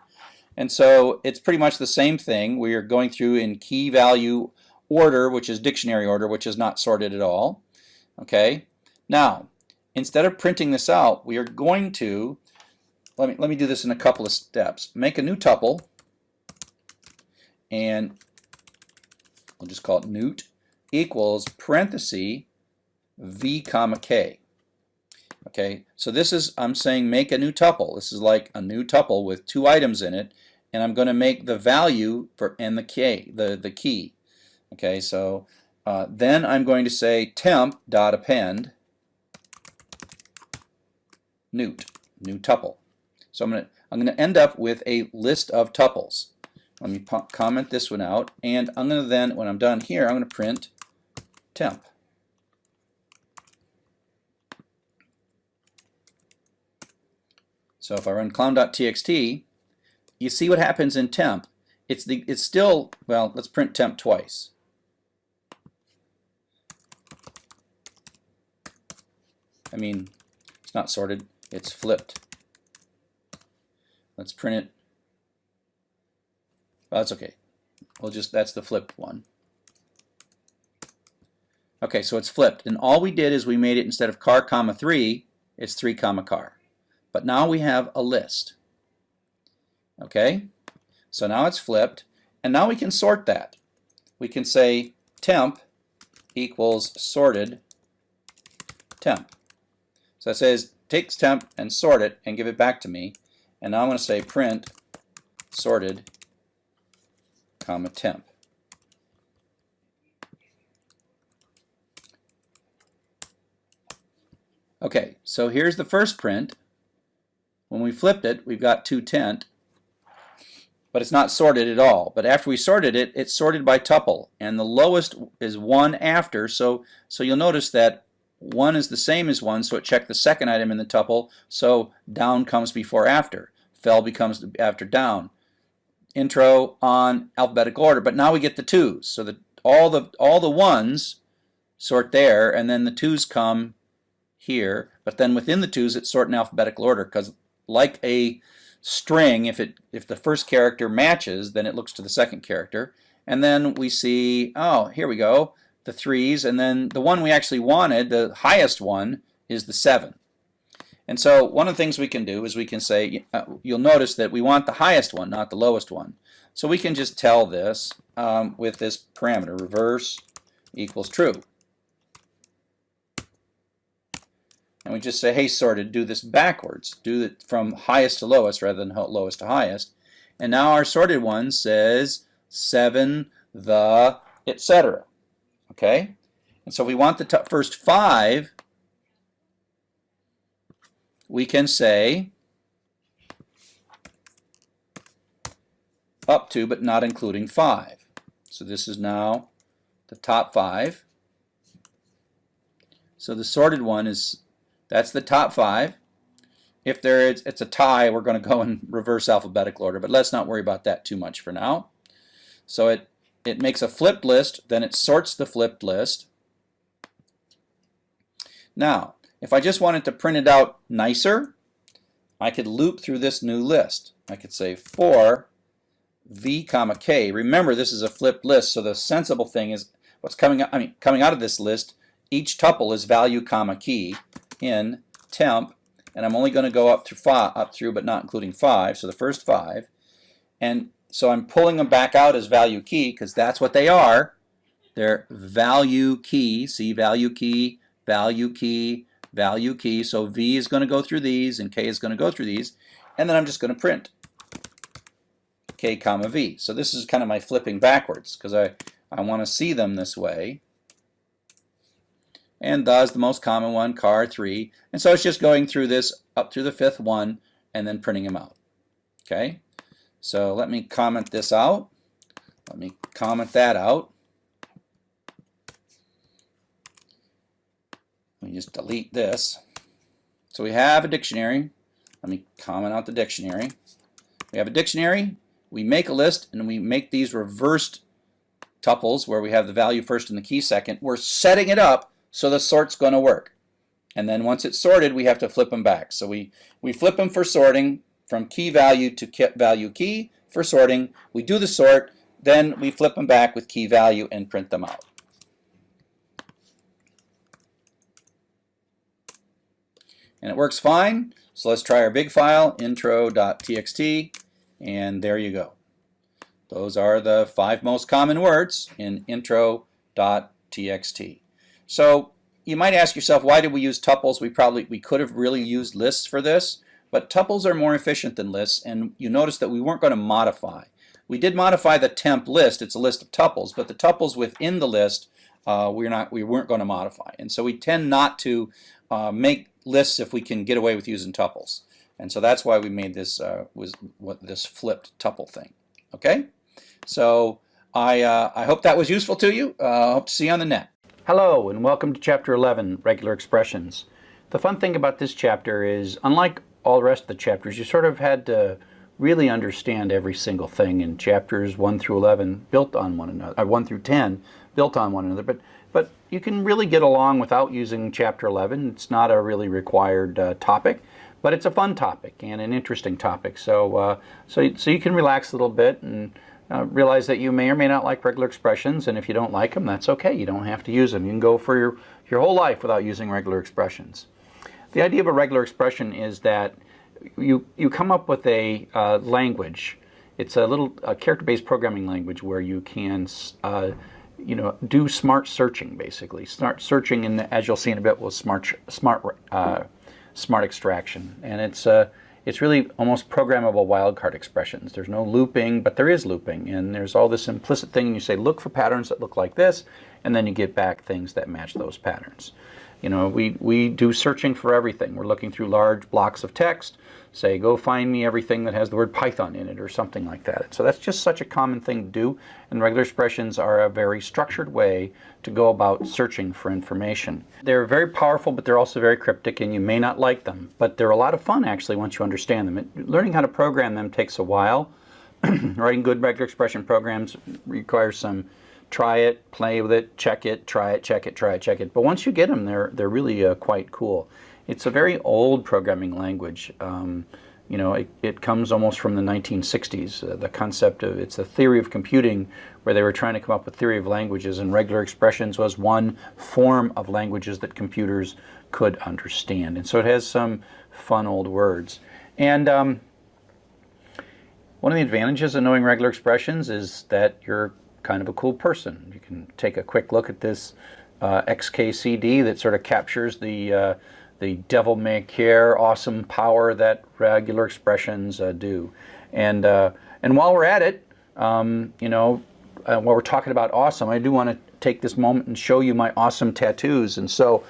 [SPEAKER 2] And so it's pretty much the same thing. We are going through in key value order, which is dictionary order, which is not sorted at all. Okay. Now, instead of printing this out, we are going to, let me do this in a couple of steps. Make a new tuple, and we'll just call it newt equals parenthesis v comma k. Okay, so this is, I'm saying make a new tuple. This is like a new tuple with 2 items in it, and I'm going to make the value for and the key. Okay, so then I'm going to say temp dot append newt, new tuple. So I'm going to end up with a list of tuples. Let me comment this one out, and I'm going to then, when I'm done here, I'm going to print temp. So if I run clown.txt, you see what happens in temp. It's still, well, let's print temp twice. I mean, it's not sorted, it's flipped. Let's print it. Well, that's okay. We'll just, that's the flipped one. Okay, so it's flipped. And all we did is we made it, instead of car comma 3, it's 3 comma car. But now we have a list. Okay? So now it's flipped, and now we can sort that. We can say temp equals sorted temp. So it says takes temp and sort it and give it back to me. And now I'm going to say print sorted comma temp. Okay, so here's the first print. When we flipped it, we've got 210, but it's not sorted at all. But after we sorted it, it's sorted by tuple, and the lowest is 1 after, so you'll notice that 1 is the same as 1, so it checked the second item in the tuple, so down comes before after. Fell becomes after down. Intro, on, alphabetical order, but now we get the 2's, so that all the 1's sort there, and then the 2's come here, but then within the 2's it's sorted in alphabetical order, because like a string, if the first character matches, then it looks to the second character. And then we see, oh, here we go, the 3's, and then the one we actually wanted, the highest one, is the 7. And so one of the things we can do is we can say, you'll notice that we want the highest one, not the lowest one. So we can just tell this with this parameter, reverse equals true. And we just say, hey, sorted, do this backwards. Do it from highest to lowest rather than lowest to highest. And now our sorted one says 7, the, etc. Okay? And so we want the first 5. We can say up to, but not including 5. So this is now the top 5. So the sorted one is, that's the top 5. If it's a tie, we're going to go in reverse alphabetical order, but let's not worry about that too much for now. So it makes a flipped list, then it sorts the flipped list. Now, if I just wanted to print it out nicer, I could loop through this new list. I could say for v comma k. Remember, this is a flipped list, so the sensible thing is what's coming out of this list. Each tuple is value comma key in temp, and I'm only going to go up through, but not including 5. So the first 5, and so I'm pulling them back out as value key because that's what they are. They're value key. See, value key, value key, value key. So V is going to go through these and K is going to go through these, and then I'm just going to print K comma V. So this is kind of my flipping backwards because I want to see them this way. And thus the most common one, car 3. And so it's just going through this up through the 5th one and then printing them out. Okay? So let me comment this out. Let me comment that out. Let me just delete this. So we have a dictionary. Let me comment out the dictionary. We have a dictionary. We make a list, and we make these reversed tuples where we have the value first and the key second. We're setting it up so the sort's going to work. And then once it's sorted, we have to flip them back. So we flip them for sorting from key value to value key for sorting. We do the sort, then we flip them back with key value and print them out. And it works fine. So let's try our big file, intro.txt, and there you go. Those are the 5 most common words in intro.txt. So you might ask yourself, why did we use tuples? We could have really used lists for this, but tuples are more efficient than lists, and you notice that we weren't going to modify. We did modify the temp list. It's a list of tuples, but the tuples within the list we weren't going to modify. And so we tend not to make lists if we can get away with using tuples. And so that's why we made this this flipped tuple thing. Okay? So I hope that was useful to you. Hope to see you on the net.
[SPEAKER 1] Hello and welcome to Chapter 11, Regular Expressions. The fun thing about this chapter is, unlike all the rest of the chapters, you sort of had to really understand every single thing in chapters 1 through 11 built on one another, 1 through 10 built on one another. But you can really get along without using Chapter 11. It's not a really required topic, but it's a fun topic and an interesting topic. So you can relax a little bit and realize that you may or may not like regular expressions, and if you don't like them, that's okay. You don't have to use them. You can go for your whole life without using regular expressions. The idea of a regular expression is that you come up with a language. It's a little character-based programming language where you can do smart searching, basically. Smart searching, and as you'll see in a bit, was smart extraction, and it's really almost programmable wildcard expressions. There's no looping, but there is looping, and there's all this implicit thing, and you say, look for patterns that look like this, and then you get back things that match those patterns. We do searching for everything. We're looking through large blocks of text, say, go find me everything that has the word Python in it, or something like that. So that's just such a common thing to do, and regular expressions are a very structured way to go about searching for information. They're very powerful, but they're also very cryptic, and you may not like them, but they're a lot of fun, actually, once you understand them. Learning how to program them takes a while. Writing good regular expression programs requires some try it, play with it, check it, try it, check it, try it, check it. But once you get them, they're really quite cool. It's a very old programming language. You know, it comes almost from the 1960s. The concept of, it's a theory of computing where they were trying to come up with theory of languages, and regular expressions was one form of languages that computers could understand. And so it has some fun old words. And one of the advantages of knowing regular expressions is that you're kind of a cool person. You can take a quick look at this XKCD that sort of captures the devil may care awesome power that regular expressions do. And while we're at it, you know, while we're talking about awesome, I do want to take this moment and show you my awesome tattoos. And so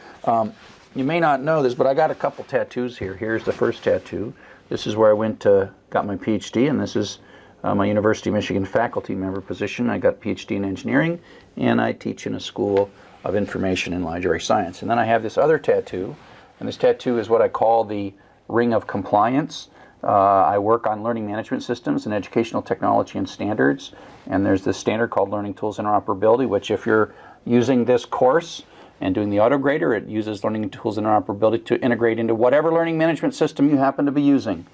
[SPEAKER 1] you may not know this, but I got a couple tattoos here. Here's the first tattoo. This is where I went to got my PhD, and this is my University of Michigan faculty member position. I got PhD in engineering, and I teach in a school of information and library science. And then I have this other tattoo, and this tattoo is what I call the Ring of Compliance. I work on learning management systems and educational technology and standards, and there's this standard called Learning Tools Interoperability, which if you're using this course and doing the autograder, it uses Learning Tools Interoperability to integrate into whatever learning management system you happen to be using.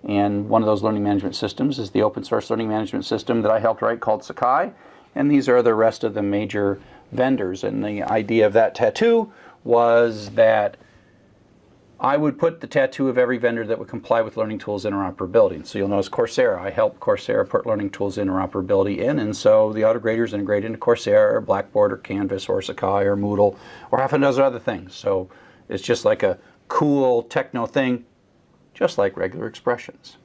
[SPEAKER 1] And one of those learning management systems is the open source learning management system that I helped write called Sakai, and these are the rest of the major vendors. And the idea of that tattoo was that I would put the tattoo of every vendor that would comply with Learning Tools Interoperability. And so you'll notice Coursera. I helped Coursera put Learning Tools Interoperability in, and so the autograders integrate into Coursera or Blackboard or Canvas or Sakai or Moodle or half a dozen other things. So it's just like a cool techno thing, just like regular expressions.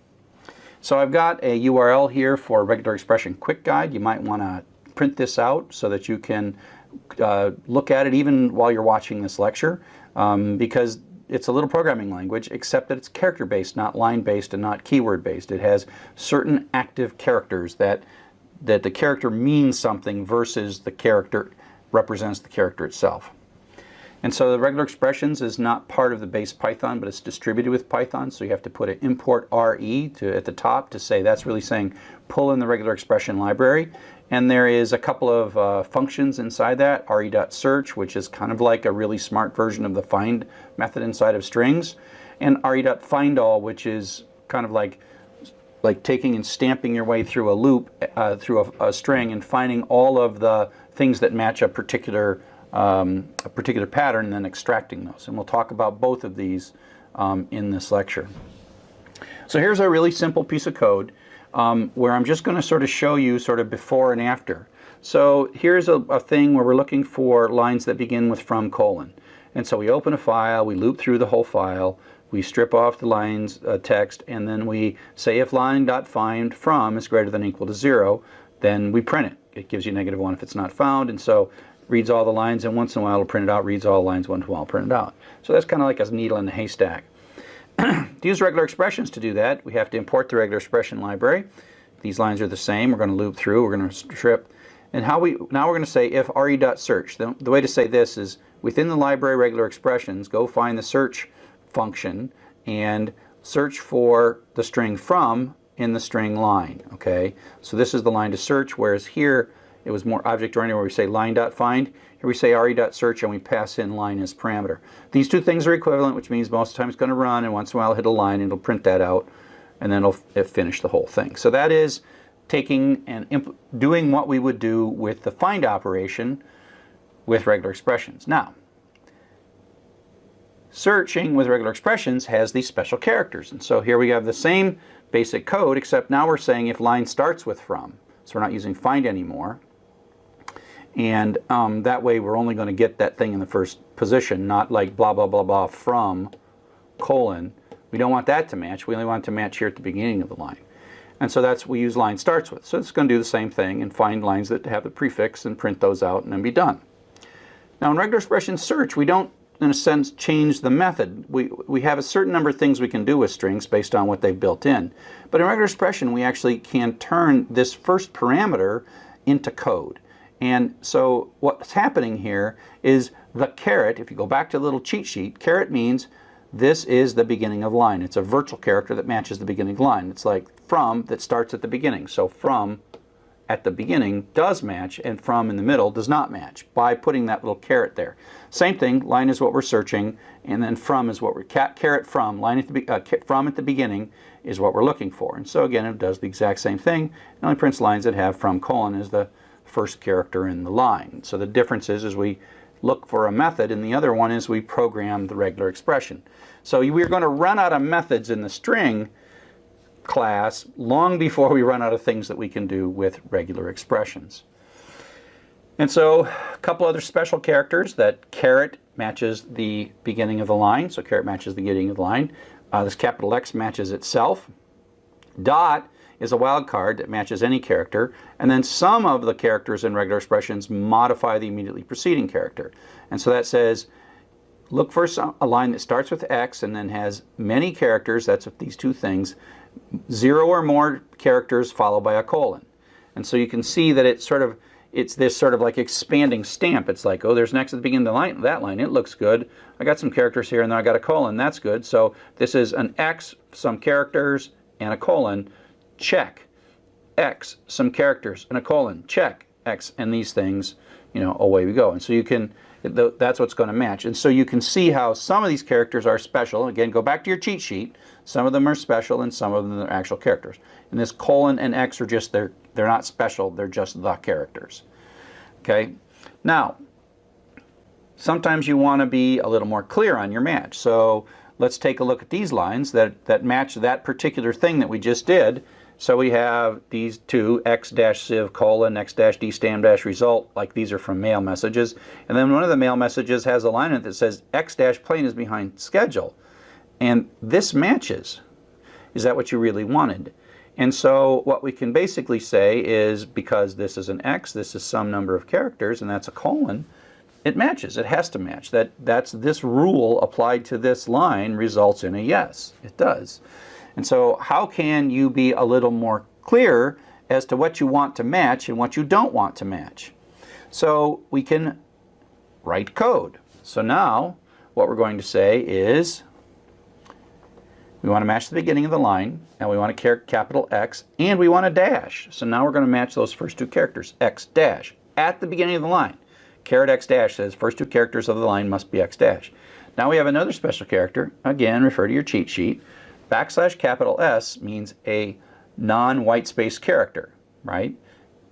[SPEAKER 1] So I've got a URL here for regular expression quick guide. You might want to print this out so that you can look at it even while you're watching this lecture, because it's a little programming language, except that it's character-based, not line-based, and not keyword-based. It has certain active characters that the character means something versus the character represents the character itself. And so the regular expressions is not part of the base Python, but it's distributed with Python. So you have to put an import RE at the top to say that's really saying pull in the regular expression library. And there is a couple of functions inside that, re.search, which is kind of like a really smart version of the find method inside of strings, and re.findAll, which is kind of like taking and stamping your way through a loop, through a string, and finding all of the things that match a particular pattern and then extracting those. And we'll talk about both of these in this lecture. So here's a really simple piece of code where I'm just going to sort of show you sort of before and after. So here's a thing where we're looking for lines that begin with from : and so we open a file, we loop through the whole file, we strip off the lines text, and then we say if line.find from is greater than or equal to 0, then we print it. It gives you -1 if it's not found, and so reads all the lines, and once in a while it'll print it out, reads all the lines once in a while, print it out. So that's kind of like a needle in a haystack. To use regular expressions to do that, we have to import the regular expression library. These lines are the same. We're going to loop through, we're going to strip. And now we're going to say if re.search. The way to say this is within the library regular expressions, go find the search function and search for the string from in the string line. Okay, so this is the line to search, whereas here it was more object-oriented where we say line.find. Here we say re.search and we pass in line as parameter. These two things are equivalent, which means most of the time it's going to run, and once in a while it'll hit a line and it'll print that out, and then it'll finish the whole thing. So that is taking and doing what we would do with the find operation with regular expressions. Now, searching with regular expressions has these special characters, and so here we have the same basic code, except now we're saying if line starts with from. So we're not using find anymore. And that way we're only going to get that thing in the first position, not like blah, blah, blah, blah from : We don't want that to match. We only want it to match here at the beginning of the line. And so that's what we use line starts with. So it's going to do the same thing and find lines that have the prefix and print those out and then be done. Now in regular expression search, we don't, in a sense, change the method. We have a certain number of things we can do with strings based on what they've built in. But in regular expression, we actually can turn this first parameter into code. And so what's happening here is the caret, if you go back to the little cheat sheet, caret means this is the beginning of line. It's a virtual character that matches the beginning of line. It's like from that starts at the beginning. So from at the beginning does match and from in the middle does not match by putting that little caret there. Same thing, line is what we're searching, and then from is what we're, caret from, line at the, from at the beginning is what we're looking for. And so again, it does the exact same thing. It only prints lines that have from colon as the first character in the line. So the difference is we look for a method, and the other one is we program the regular expression. So we're going to run out of methods in the string class long before we run out of things that we can do with regular expressions. And so a couple other special characters, that caret matches the beginning of the line, so caret matches the beginning of the line. This capital X matches itself. Dot is a wildcard that matches any character, and then some of the characters in regular expressions modify the immediately preceding character. And so that says, look for a line that starts with X and then has many characters, that's with these two things, 0 or more characters followed by a colon. And so you can see that it's this sort of like expanding stamp. It's like, oh, there's an X at the beginning of the line, that line, it looks good. I got some characters here and then I got a colon, that's good. So this is an X, some characters, and a colon, check. X, some characters, and a colon, check. X, and these things, you know, away we go. And so you can, that's what's going to match. And so you can see how some of these characters are special. Again, go back to your cheat sheet. Some of them are special and some of them are actual characters. And this colon and X are just, they're not special, they're just the characters. Okay? Now, sometimes you want to be a little more clear on your match. So let's take a look at these lines that match that particular thing that we just did. So we have these two, x-civ colon, x-d stam dash result, like these are from mail messages. And then one of the mail messages has a line in it that says x-plane is behind schedule. And this matches. Is that what you really wanted? And so what we can basically say is, because this is an X, this is some number of characters, and that's a colon, it matches. It has to match. That's this rule applied to this line results in a yes. It does. And so how can you be a little more clear as to what you want to match and what you don't want to match? So we can write code. So now what we're going to say is we want to match the beginning of the line, and we want to capital X, and we want a dash. So now we're going to match those first two characters, X dash, at the beginning of the line. Caret X dash says first two characters of the line must be X dash. Now we have another special character. Again, refer to your cheat sheet. Backslash capital S means a non-white space character, right?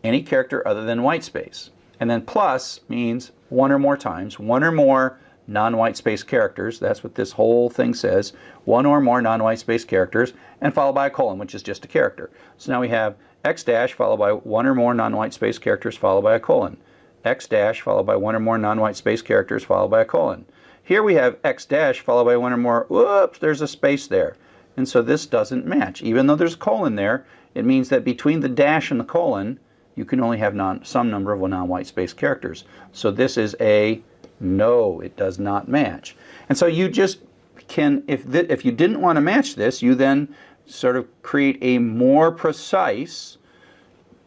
[SPEAKER 1] Any character other than white space. And then plus means one or more times, one or more non-white space characters. That's what this whole thing says. One or more non-white space characters, and followed by a colon, which is just a character. So now we have X dash followed by one or more non-white space characters followed by a colon. X dash followed by one or more non-white space characters followed by a colon. Here we have X dash followed by one or more, whoops, there's a space there. And so this doesn't match. Even though there's a colon there, it means that between the dash and the colon, you can only have some number of non-white space characters. So this is a no, it does not match. And so you just can, if you didn't want to match this, you then sort of create a more precise,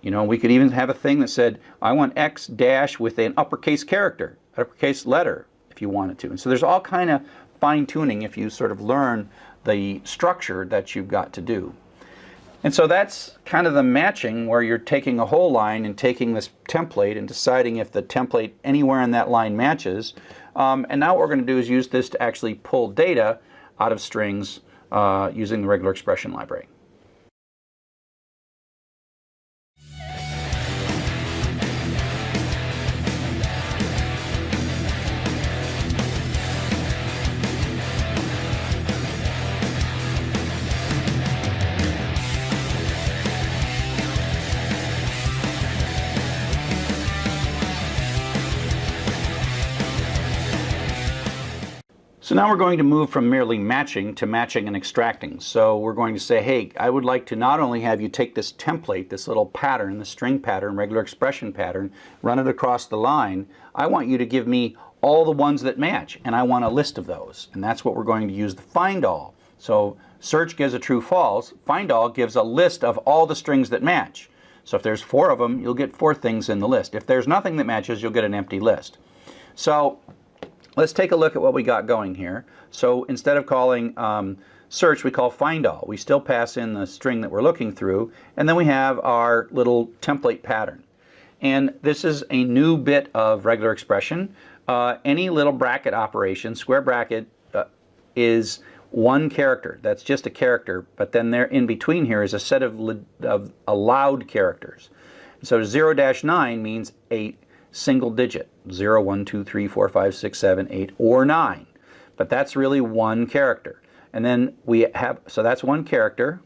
[SPEAKER 1] you know, we could even have a thing that said, I want X dash with an uppercase character, uppercase letter, if you wanted to. And so there's all kind of fine-tuning if you sort of learn the structure that you've got to do. And so that's kind of the matching, where you're taking a whole line and taking this template and deciding if the template anywhere in that line matches. And now what we're going to do is use this to actually pull data out of strings using the regular expression library. So now we're going to move from merely matching to matching and extracting. So we're going to say, hey, I would like to not only have you take this template, this little pattern, the string pattern, regular expression pattern, run it across the line. I want you to give me all the ones that match, and I want a list of those. And that's what we're going to use the find all. So search gives a true false. Find all gives a list of all the strings that match. So if there's 4 of them, you'll get 4 things in the list. If there's nothing that matches, you'll get an empty list. So let's take a look at what we got going here. So instead of calling search we call find all. We still pass in the string that we're looking through, and then we have our little template pattern. And this is a new bit of regular expression. Any little bracket operation, square bracket, is one character. That's just a character, but then there in between here is a set of allowed characters. So 0-9 means a single digit, 0, 1, 2, 3, 4, 5, 6, 7, 8, or 9. But that's really one character. And then we have, so that's one character,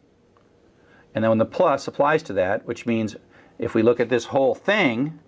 [SPEAKER 1] and then when the plus applies to that, which means if we look at this whole thing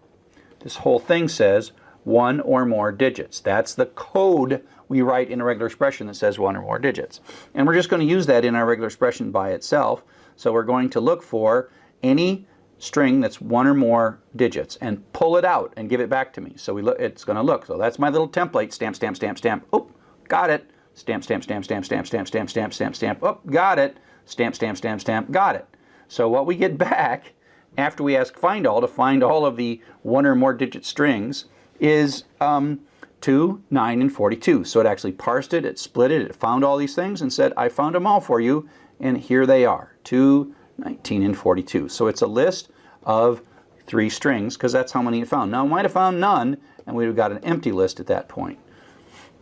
[SPEAKER 1] says one or more digits. That's the code we write in a regular expression that says one or more digits. And we're just going to use that in our regular expression by itself. So we're going to look for any string that's one or more digits and pull it out and give it back to me. So it's going to look. So that's my little template. Stamp, stamp, stamp, stamp. Oh, got it. Stamp, stamp, stamp, stamp, stamp, stamp, stamp, stamp, stamp, stamp. Oh, got it. Stamp, stamp, stamp, stamp. Got it. So what we get back after we ask find all to find all of the one or more digit strings is 2, 9, and 42. So it actually parsed it, it split it, it found all these things and said, I found them all for you, and here they are, 2, 19, and 42. So it's a list of 3 strings because that's how many it found. Now it might have found none, and we would have got an empty list at that point,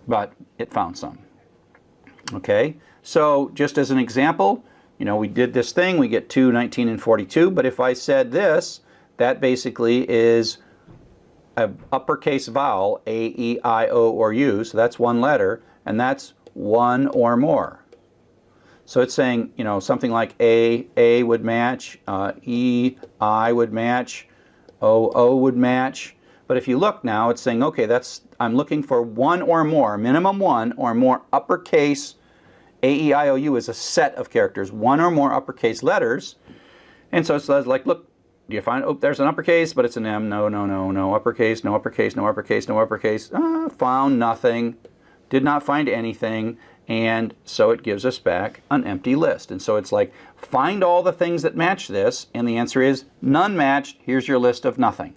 [SPEAKER 1] but it found some. Okay, so just as an example, you know, we did this thing, we get 2, 19, and 42, but if I said this, that basically is an uppercase vowel, A, E, I, O, or U, so that's one letter, and that's one or more. So it's saying, you know, something like A would match, E, I would match, O would match. But if you look now, it's saying, okay, I'm looking for one or more, minimum one or more uppercase. A, E, I, O, U is a set of characters, one or more uppercase letters. And so it's like, look, do you find, oh, there's an uppercase, but it's an M. No, no, no, no uppercase, no uppercase, no uppercase, no uppercase. Found nothing, did not find anything, and so it gives us back an empty list. And so it's like, find all the things that match this, and the answer is none matched. Here's your list of nothing.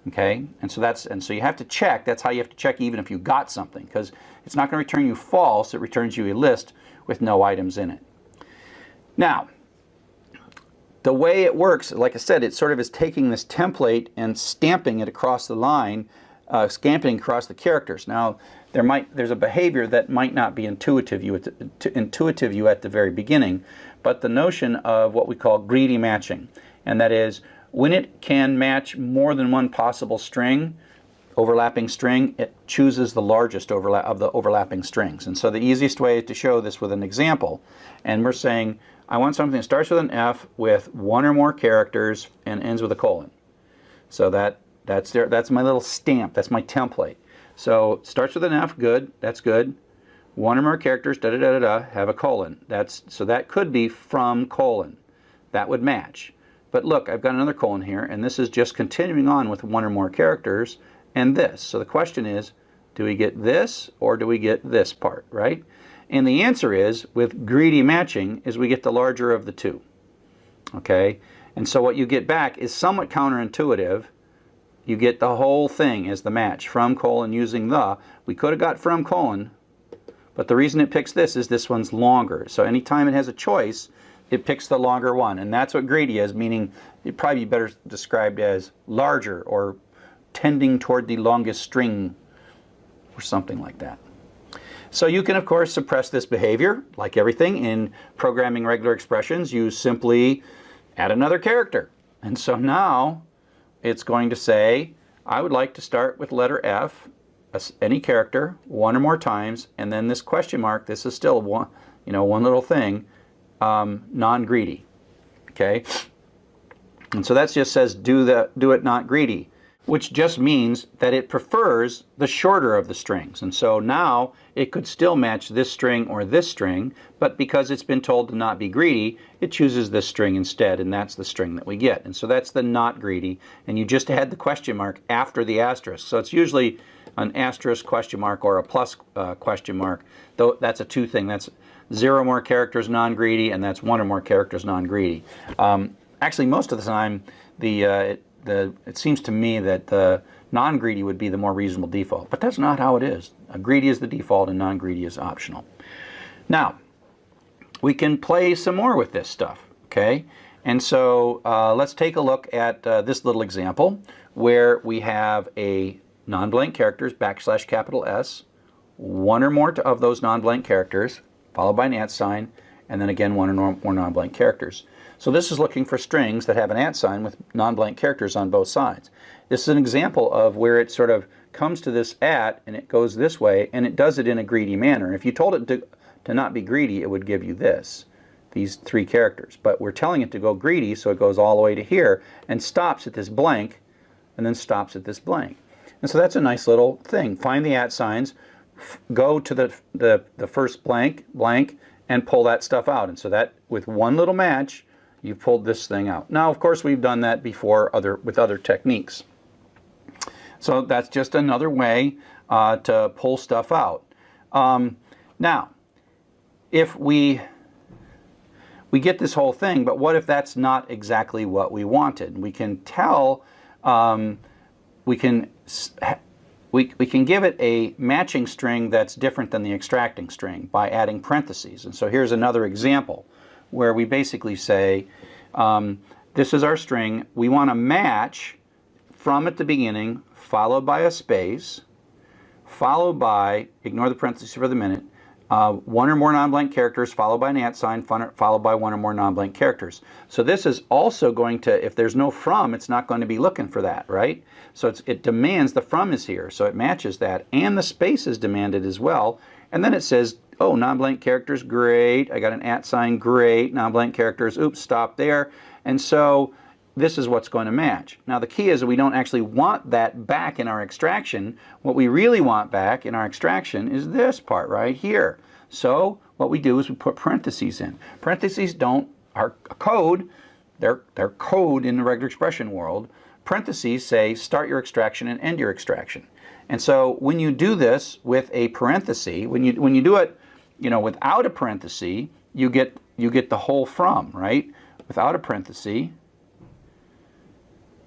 [SPEAKER 1] Okay, and so you have to check. That's how you have to check even if you got something, because it's not going to return you false. It returns you a list with no items in it. Now, the way it works, like I said, it sort of is taking this template and stamping it across the line, stamping across the characters. Now, there's a behavior that might not be intuitive you at the very beginning, but the notion of what we call greedy matching, and that is when it can match more than one possible string, overlapping string, it chooses the largest of the overlapping strings. And so the easiest way is to show this with an example. And we're saying, I want something that starts with an F with one or more characters and ends with a colon. So that's my little stamp, that's my template. So it starts with an F, good, that's good. One or more characters, da da da da da, have a colon. So that could be from colon. That would match. But look, I've got another colon here, and this is just continuing on with one or more characters and this. So the question is, do we get this or do we get this part, right? And the answer is, with greedy matching, is we get the larger of the two. Okay? And so what you get back is somewhat counterintuitive. You get the whole thing as the match, from colon using the. We could have got from colon, but the reason it picks this is this one's longer. So anytime it has a choice, it picks the longer one. And that's what greedy is, meaning it'd probably be better described as larger or tending toward the longest string or something like that. So you can, of course, suppress this behavior. Like everything in programming regular expressions, you simply add another character. And so now it's going to say, I would like to start with letter F, any character, one or more times, and then this question mark, this is still one little thing, non-greedy. Okay? And so that just says do it not greedy, which just means that it prefers the shorter of the strings. And so now it could still match this string or this string, but because it's been told to not be greedy, it chooses this string instead, and that's the string that we get. And so that's the not greedy, and you just add the question mark after the asterisk. So it's usually an asterisk question mark or a plus question mark, though that's a two thing. That's 0 or more characters non-greedy, and that's 1 or more characters non-greedy. Actually, most of the time, it seems to me that the non-greedy would be the more reasonable default, but that's not how it is. Greedy is the default and non-greedy is optional. Now, we can play some more with this stuff, okay? And so let's take a look at this little example where we have a non-blank characters, \S, one or more of those non-blank characters, followed by an @ sign, and then again one or more non-blank characters. So this is looking for strings that have an @ sign with non-blank characters on both sides. This is an example of where it sort of comes to this @ and it goes this way, and it does it in a greedy manner. If you told it to not be greedy, it would give you this, these 3 characters. But we're telling it to go greedy, so it goes all the way to here and stops at this blank, and then stops at this blank. And so that's a nice little thing. Find the @ signs, go to the first blank, and pull that stuff out. And so that, with one little match, you pulled this thing out. Now, of course, we've done that before with other techniques. So that's just another way to pull stuff out. Now, if we get this whole thing, but what if that's not exactly what we wanted? We can tell, we can give it a matching string that's different than the extracting string by adding parentheses. And so here's another example where we basically say, this is our string. We want to match from at the beginning, followed by a space, followed by, ignore the parentheses for the minute, one or more non-blank characters, followed by an @ sign, followed by one or more non-blank characters. So this is also going to, if there's no from, it's not going to be looking for that, right? So it demands the from is here, so it matches that, and the space is demanded as well. And then it says, oh, non-blank characters, great. I got an @ sign, great. Non-blank characters, oops, stop there. And so this is what's going to match. Now the key is that we don't actually want that back in our extraction. What we really want back in our extraction is this part right here. So what we do is we put parentheses in. Parentheses are code, they're code in the regular expression world. Parentheses say start your extraction and end your extraction. And so when you do this with a parenthesis, when you do it, without a parenthesis, you get the whole from, right? Without a parenthesis.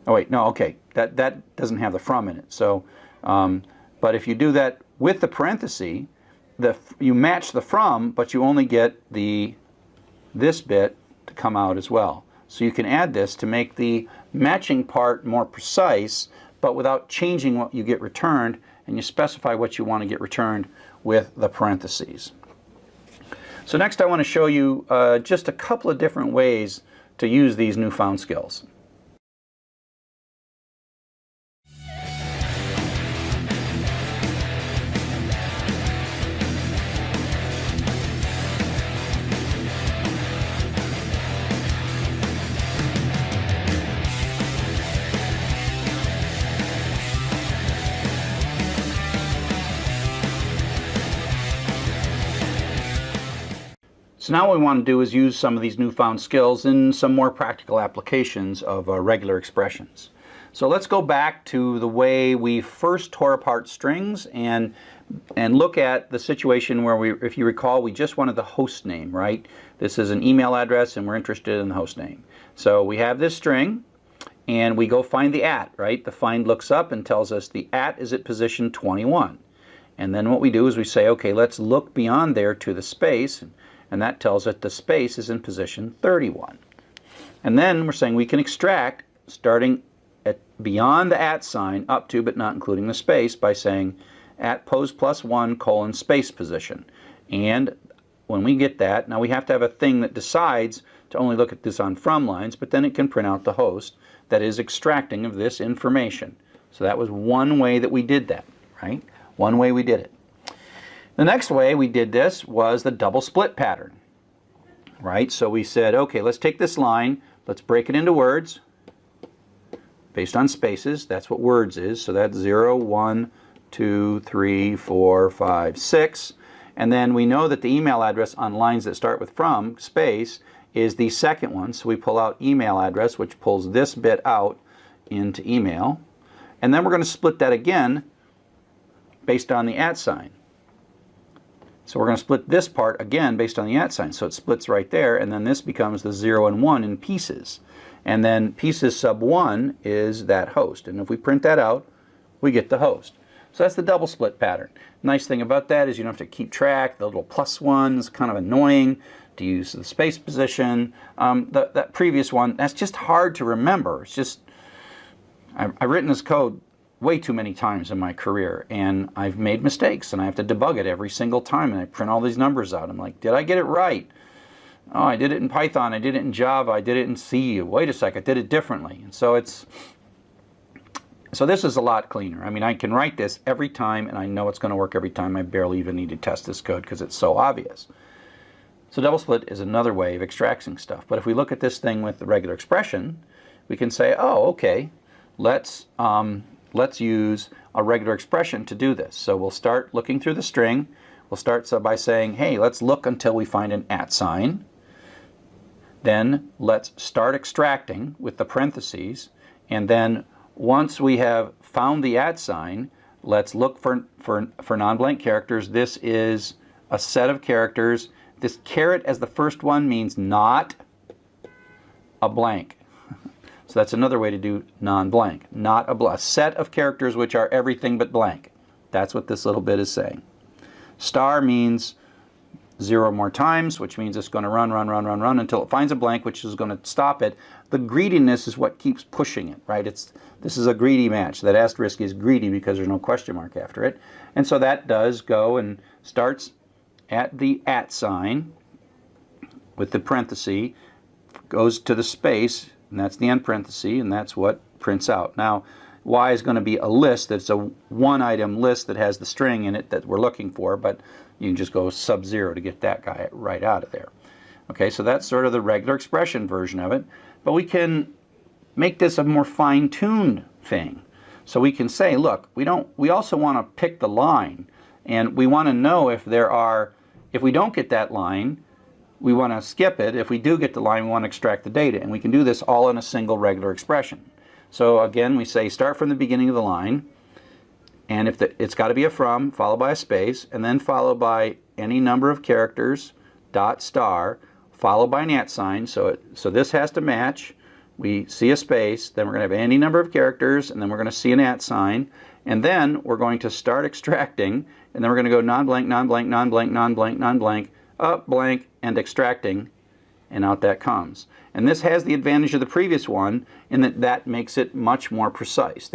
[SPEAKER 1] Oh wait, no, okay, that doesn't have the from in it. So, but if you do that with the parenthesis, you match the from, but you only get this bit to come out as well. So you can add this to make the matching part more precise, but without changing what you get returned, and you specify what you want to get returned with the parentheses. So next I want to show you just a couple of different ways to use these newfound skills. So now what we want to do is use some of these newfound skills in some more practical applications of regular expressions. So let's go back to the way we first tore apart strings and look at the situation where if you recall, we just wanted the host name, right? This is an email address and we're interested in the host name. So we have this string and we go find the @ right? The find looks up and tells us the @ is at position 21. And then what we do is we say, okay, let's look beyond there to the space, and that tells us the space is in position 31. And then we're saying we can extract starting at beyond the @ sign up to but not including the space by saying @pos +1 : space position. And when we get that, now we have to have a thing that decides to only look at this on from lines, but then it can print out the host that is extracting of this information. So that was one way that we did that, right? One way we did it. The next way we did this was the double split pattern, right? So we said, okay, let's take this line, let's break it into words based on spaces. That's what words is. So that's 0, 1, 2, 3, 4, 5, 6. And then we know that the email address on lines that start with from, space, is the second one. So we pull out email address, which pulls this bit out into email. And then we're going to split that again based on the @ sign. So we're going to split this part again based on the @ sign. So it splits right there, and then this becomes the 0 and 1 in pieces. And then pieces sub 1 is that host. And if we print that out, we get the host. So that's the double split pattern. Nice thing about that is you don't have to keep track. The little +1 is kind of annoying to use the space position. That previous one, that's just hard to remember. It's just, I've written this code way too many times in my career, and I've made mistakes, and I have to debug it every single time, and I print all these numbers out. I'm like, did I get it right? Oh, I did it in Python, I did it in Java, I did it in C. Wait a sec, I did it differently. And so this is a lot cleaner. I mean, I can write this every time, and I know it's going to work every time. I barely even need to test this code because it's so obvious. So double split is another way of extracting stuff. But if we look at this thing with the regular expression, we can say, oh, okay, let's use a regular expression to do this. So we'll start looking through the string. We'll start by saying, hey, let's look until we find an @ sign. Then let's start extracting with the parentheses, and then once we have found the @ sign, let's look for non-blank characters. This is a set of characters. This caret as the first one means not a blank. So that's another way to do non-blank. Not a set of characters which are everything but blank. That's what this little bit is saying. Star means 0 more times, which means it's going to run until it finds a blank, which is going to stop it. The greediness is what keeps pushing it, right? This is a greedy match. That asterisk is greedy because there's no question mark after it. And so that does go and starts at the @ sign with the parenthesis, goes to the space, and that's the end parenthesis, and that's what prints out. Now, Y is going to be a list that's a one-item list that has the string in it that we're looking for, but you can just go sub-0 to get that guy right out of there. Okay, so that's sort of the regular expression version of it, but we can make this a more fine-tuned thing. So we can say, look, we also want to pick the line, and we want to know if we don't get that line, we want to skip it. If we do get the line, we want to extract the data, and we can do this all in a single regular expression. So again, we say start from the beginning of the line, and if it's got to be a from, followed by a space, and then followed by any number of characters, dot star, followed by an @ sign. So this has to match. We see a space, then we're going to have any number of characters, and then we're going to see an @ sign, and then we're going to start extracting, and then we're going to go non-blank, non-blank, non-blank, non-blank, non-blank, up, blank, and extracting, and out that comes. And this has the advantage of the previous one in that makes it much more precise.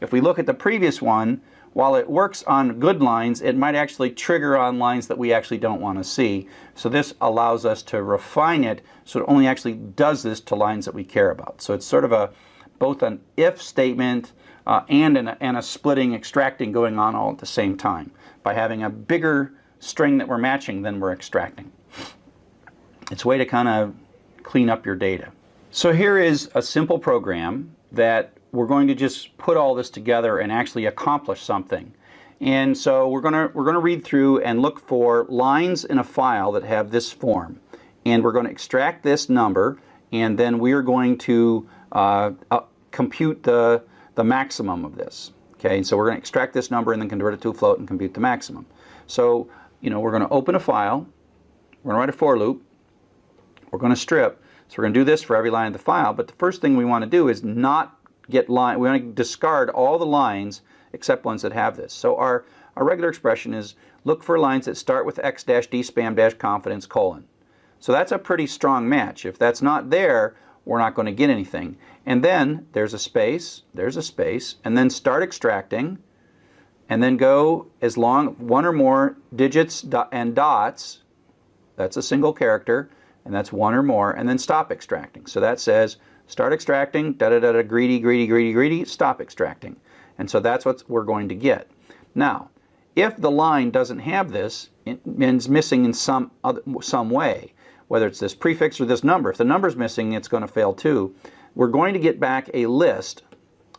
[SPEAKER 1] If we look at the previous one, while it works on good lines, it might actually trigger on lines that we actually don't want to see. So this allows us to refine it so it only actually does this to lines that we care about. So it's sort of both an if statement and a splitting, extracting going on all at the same time by having a bigger string that we're matching than we're extracting. It's a way to kind of clean up your data. So here is a simple program that we're going to just put all this together and actually accomplish something. And so we're going to read through and look for lines in a file that have this form. And we're going to extract this number, and then we're going to compute the maximum of this. Okay, so we're going to extract this number and then convert it to a float and compute the maximum. So, we're going to open a file, we're going to write a for loop, we're going to strip. So we're going to do this for every line of the file, but the first thing we want to do is not get line. We want to discard all the lines except ones that have this. So our regular expression is look for lines that start with x-d spam-confidence : So that's a pretty strong match. If that's not there, we're not going to get anything. And then there's a space, and then start extracting, and then go as long, one or more digits and dots, that's a single character, and that's one or more, and then stop extracting. So that says start extracting, greedy, stop extracting. And so that's what we're going to get. Now, if the line doesn't have this, it's missing in some way, whether it's this prefix or this number. If the number's missing, it's going to fail too. We're going to get back a list,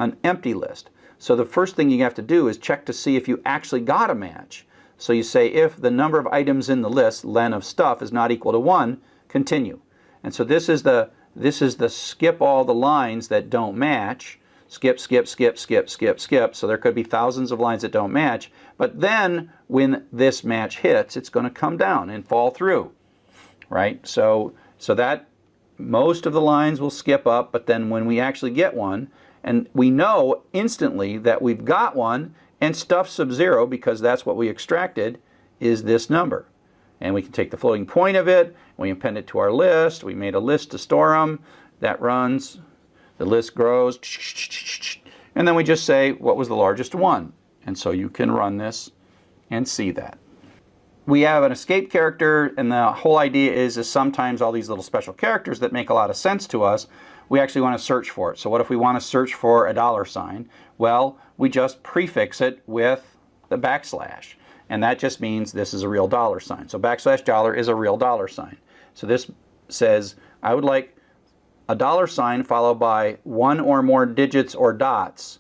[SPEAKER 1] an empty list. So the first thing you have to do is check to see if you actually got a match. So you say if the number of items in the list, len of stuff, is not equal to 1, continue. And so this is the skip all the lines that don't match. Skip. So there could be thousands of lines that don't match. But then when this match hits, it's going to come down and fall through, right? So that most of the lines will skip up, but then when we actually get one, and we know instantly that we've got one, and stuff sub-0, because that's what we extracted, is this number. And we can take the floating point of it, we append it to our list, we made a list to store them, that runs, the list grows, and then we just say what was the largest one. And so you can run this and see that. We have an escape character, and the whole idea is sometimes all these little special characters that make a lot of sense to us, we actually want to search for it. So what if we want to search for a $? Well, we just prefix it with the backslash. And that just means this is a real $. So $$ is a real $. So this says, I would like a $, followed by one or more digits or dots.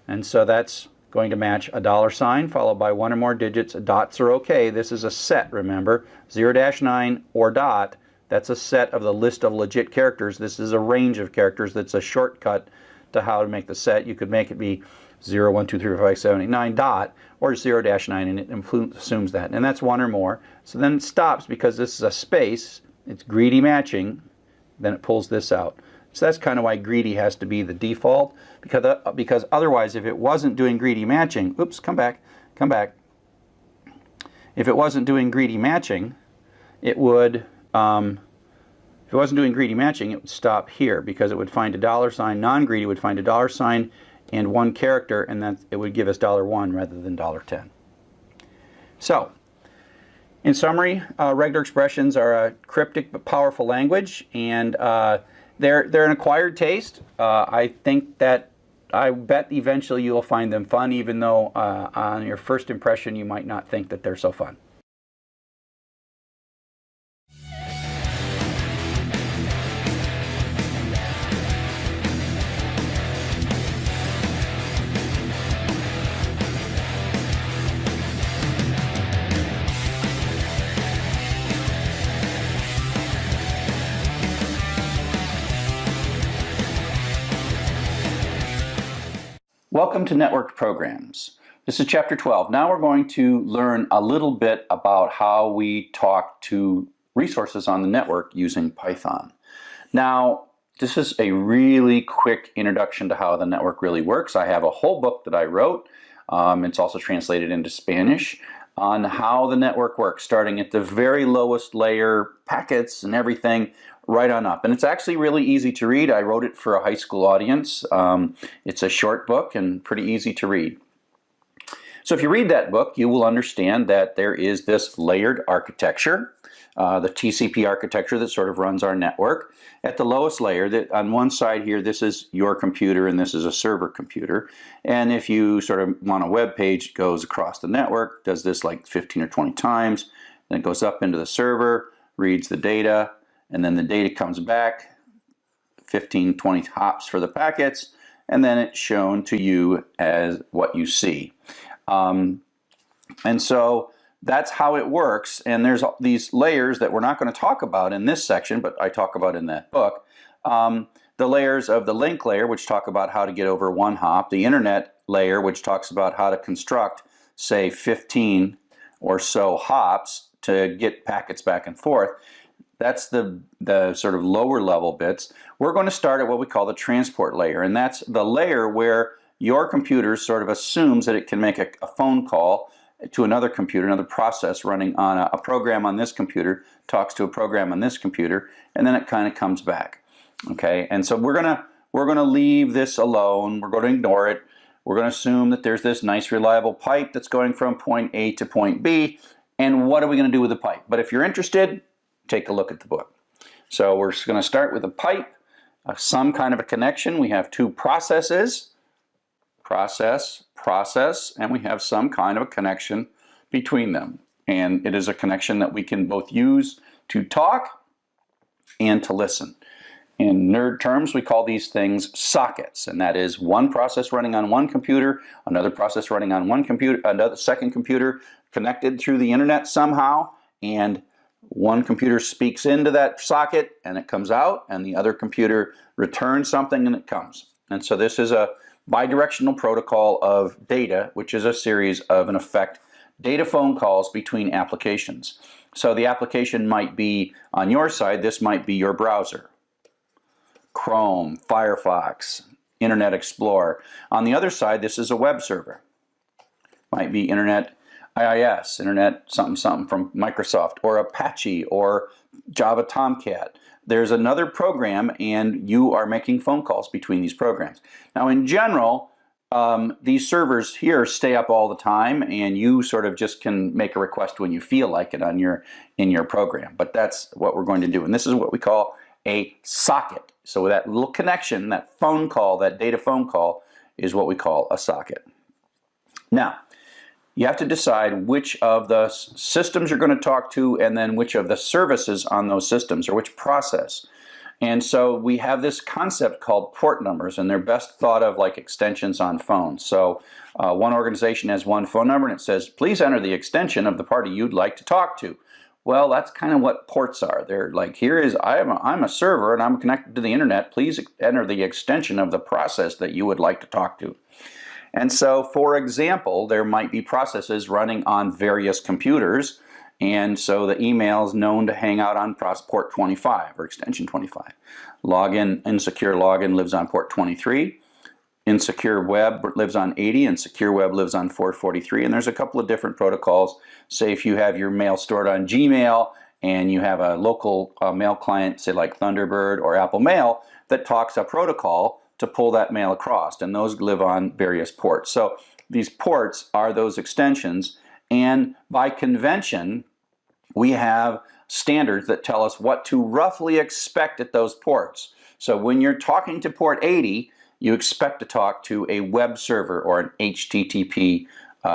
[SPEAKER 1] And so that's going to match a $, followed by one or more digits. Dots are okay. This is a set, remember. 0-9 or dot, that's a set of the list of legit characters. This is a range of characters that's a shortcut to how to make the set. You could make it be 0, 1, 2, 3, 4, 5, 6, 7, 8, 9 dot, or 0-9, and it assumes that. And that's one or more. So then it stops because this is a space. It's greedy matching. Then it pulls this out. So that's kind of why greedy has to be the default, because otherwise, if it wasn't doing greedy matching, oops, come back. If it wasn't doing greedy matching, it would, if it wasn't doing greedy matching, it would stop here, because it would find a $. Non-greedy would find a $, and one character, and then it would give us $1 rather than $10. So, in summary, regular expressions are a cryptic but powerful language, and they're an acquired taste. I bet eventually you will find them fun, even though on your first impression you might not think that they're so fun. Welcome to Networked Programs. This is Chapter 12. Now we're going to learn a little bit about how we talk to resources on the network using Python. Now, this is a really quick introduction to how the network really works. I have a whole book that I wrote. It's also translated into Spanish on how the network works, starting at the very lowest layer, packets and everything, right on up. And it's actually really easy to read. I wrote it for a high school audience. It's a short book and pretty easy to read. So if you read that book, you will understand that there is this layered architecture, the TCP architecture that sort of runs our network. At the lowest layer, that on one side here, this is your computer and this is a server computer. And if you sort of want a web page, it goes across the network, does this like 15 or 20 times, then it goes up into the server, reads the data, and then the data comes back, 15, 20 hops for the packets, and then it's shown to you as what you see. And so that's how it works, and there's these layers that we're not going to talk about in this section, but I talk about in that book. The layers of the link layer, which talk about how to get over one hop, the internet layer, which talks about how to construct, say, 15 or so hops to get packets back and forth. That's the sort of lower level bits. We're going to start at what we call the transport layer, and that's the layer where your computer sort of assumes that it can make a phone call to another computer, another process running on a program on this computer, talks to a program on this computer, and then it kind of comes back. Okay, and so we're gonna leave this alone. We're going to ignore it. We're going to assume that there's this nice reliable pipe that's going from point A to point B, and what are we going to do with the pipe? But if you're interested, take a look at the book. So we're going to start with a pipe, some kind of a connection. We have two processes, process, and we have some kind of a connection between them. And it is a connection that we can both use to talk and to listen. In nerd terms, we call these things sockets, and that is one process running on one computer, another process running on one computer, another second computer connected through the internet somehow, and one computer speaks into that socket and it comes out, and the other computer returns something and it comes. And so this is a bidirectional protocol of data, which is a series of, in effect, data phone calls between applications. So the application might be on your side, this might be your browser, Chrome, Firefox, Internet Explorer. On the other side, this is a web server. Might be Internet IIS, Internet something something from Microsoft, or Apache, or Java Tomcat. There's another program, and you are making phone calls between these programs. Now, in general, these servers here stay up all the time, and you sort of just can make a request when you feel like it on in your program. But that's what we're going to do, and this is what we call a socket. So that little connection, that phone call, that data phone call, is what we call a socket. Now, you have to decide which of the systems you're going to talk to, and then which of the services on those systems, or which process. And so we have this concept called port numbers, and they're best thought of like extensions on phones. So one organization has one phone number, and it says, please enter the extension of the party you'd like to talk to. Well, that's kind of what ports are. They're like, here is, I'm a server and I'm connected to the internet. Please enter the extension of the process that you would like to talk to. And so, for example, there might be processes running on various computers, and so the email is known to hang out on port 25 or extension 25. Login, insecure login lives on port 23. Insecure web lives on 80, and secure web lives on 443. And there's a couple of different protocols. Say if you have your mail stored on Gmail and you have a local mail client, say like Thunderbird or Apple Mail, that talks a protocol to pull that mail across, and those live on various ports. So these ports are those extensions, and by convention, we have standards that tell us what to roughly expect at those ports. So when you're talking to port 80, you expect to talk to a web server or an HTTP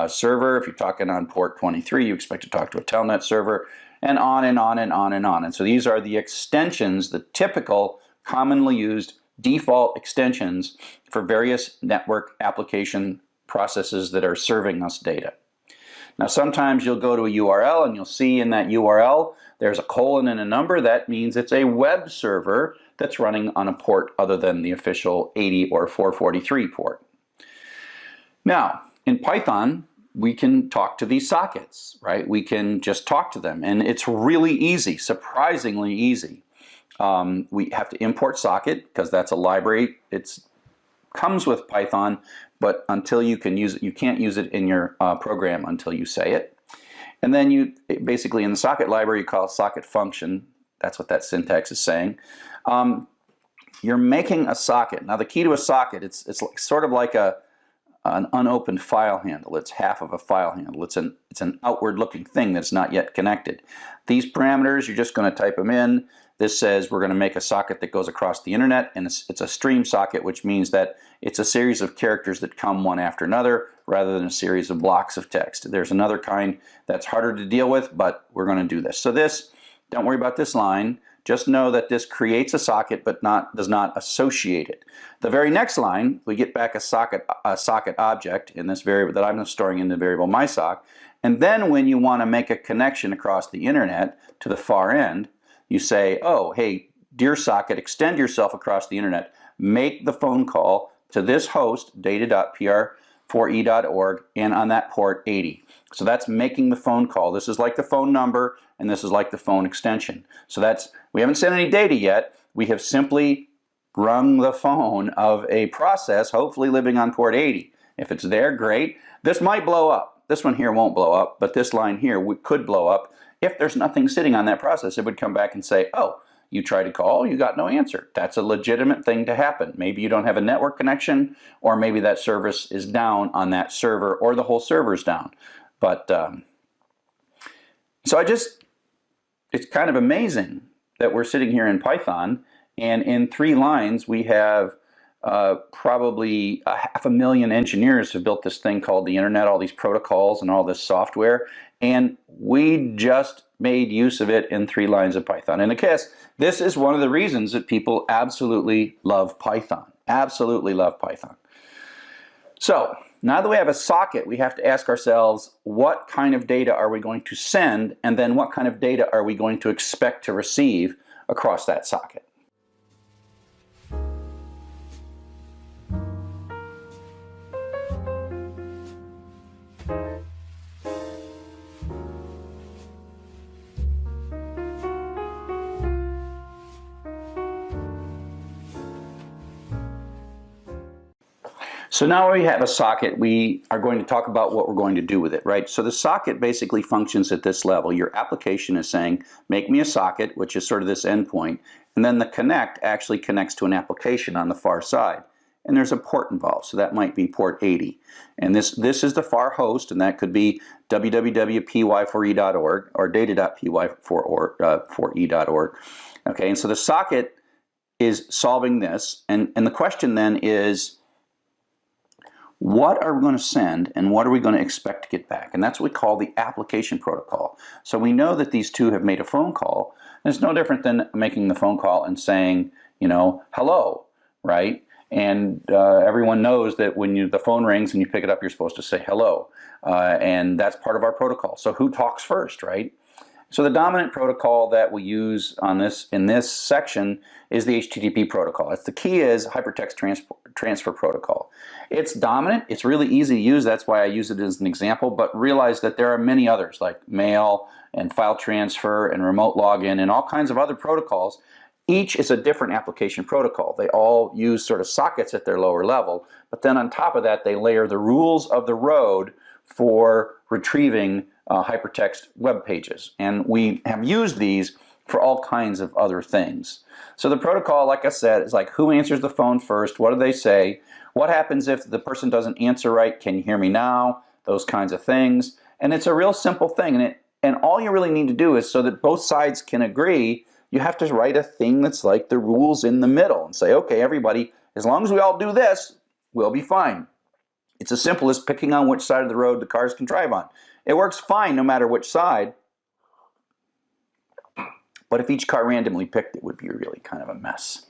[SPEAKER 1] server. If you're talking on port 23, you expect to talk to a telnet server, and on and on and on and on. And so these are the extensions, the typical, commonly used default extensions for various network application processes that are serving us data. Now, sometimes you'll go to a URL and you'll see in that URL there's a colon and a number. That means it's a web server that's running on a port other than the official 80 or 443 port. Now, in Python, we can talk to these sockets, right? We can just talk to them, and it's really easy, surprisingly easy. We have to import socket because that's a library. It comes with Python, but until you can use it, you can't use it in your program until you say it. And then basically in the socket library, you call it socket function. That's what that syntax is saying. You're making a socket. Now the key to a socket, it's sort of like an unopened file handle. It's half of a file handle. It's an outward looking thing that's not yet connected. These parameters, you're just going to type them in. This says we're going to make a socket that goes across the internet, and it's a stream socket, which means that it's a series of characters that come one after another rather than a series of blocks of text. There's another kind that's harder to deal with, but we're going to do this. So this, don't worry about this line. Just know that this creates a socket but does not associate it. The very next line, we get back a socket object in this variable that I'm storing in the variable mysock. And then when you want to make a connection across the internet to the far end, you say, oh, hey, dear socket, extend yourself across the internet. Make the phone call to this host, data.pr4e.org, and on that port 80. So that's making the phone call. This is like the phone number, and this is like the phone extension. So we haven't sent any data yet. We have simply rung the phone of a process, hopefully living on port 80. If it's there, great. This might blow up. This one here won't blow up, but this line here could blow up. If there's nothing sitting on that process, it would come back and say, oh, you tried to call, you got no answer. That's a legitimate thing to happen. Maybe you don't have a network connection, or maybe that service is down on that server, or the whole server's down. But so it's kind of amazing that we're sitting here in Python, and in 3 lines we have probably 500,000 engineers who built this thing called the internet, all these protocols and all this software, and we just made use of it in 3 lines of Python. And I guess this is one of the reasons that people absolutely love Python. Absolutely love Python. So now that we have a socket, we have to ask ourselves, what kind of data are we going to send, and then what kind of data are we going to expect to receive across that socket? So now we have a socket, we are going to talk about what we're going to do with it, right? So the socket basically functions at this level. Your application is saying, make me a socket, which is sort of this endpoint, and then the connect actually connects to an application on the far side. And there's a port involved, so that might be port 80. And this is the far host, and that could be www.py4e.org or data.py4e.org. Okay, and so the socket is solving this, and the question then is, what are we going to send and what are we going to expect to get back? And that's what we call the application protocol. So we know that these two have made a phone call, and it's no different than making the phone call and saying, you know, hello, right? And everyone knows that when the phone rings and you pick it up, you're supposed to say hello. And that's part of our protocol. So who talks first, right? So the dominant protocol that we use on this in this section is the HTTP protocol. It's the key is hypertext transfer protocol. It's dominant. It's really easy to use. That's why I use it as an example. But realize that there are many others like mail and file transfer and remote login and all kinds of other protocols. Each is a different application protocol. They all use sort of sockets at their lower level. But then on top of that, they layer the rules of the road for retrieving hypertext web pages. And we have used these for all kinds of other things. So the protocol, like I said, is like who answers the phone first, what do they say, what happens if the person doesn't answer right, can you hear me now, those kinds of things. And it's a real simple thing, and all you really need to do is so that both sides can agree, you have to write a thing that's like the rules in the middle and say, okay, everybody, as long as we all do this, we'll be fine. It's as simple as picking on which side of the road the cars can drive on. It works fine no matter which side, but if each car randomly picked, it would be really kind of a mess.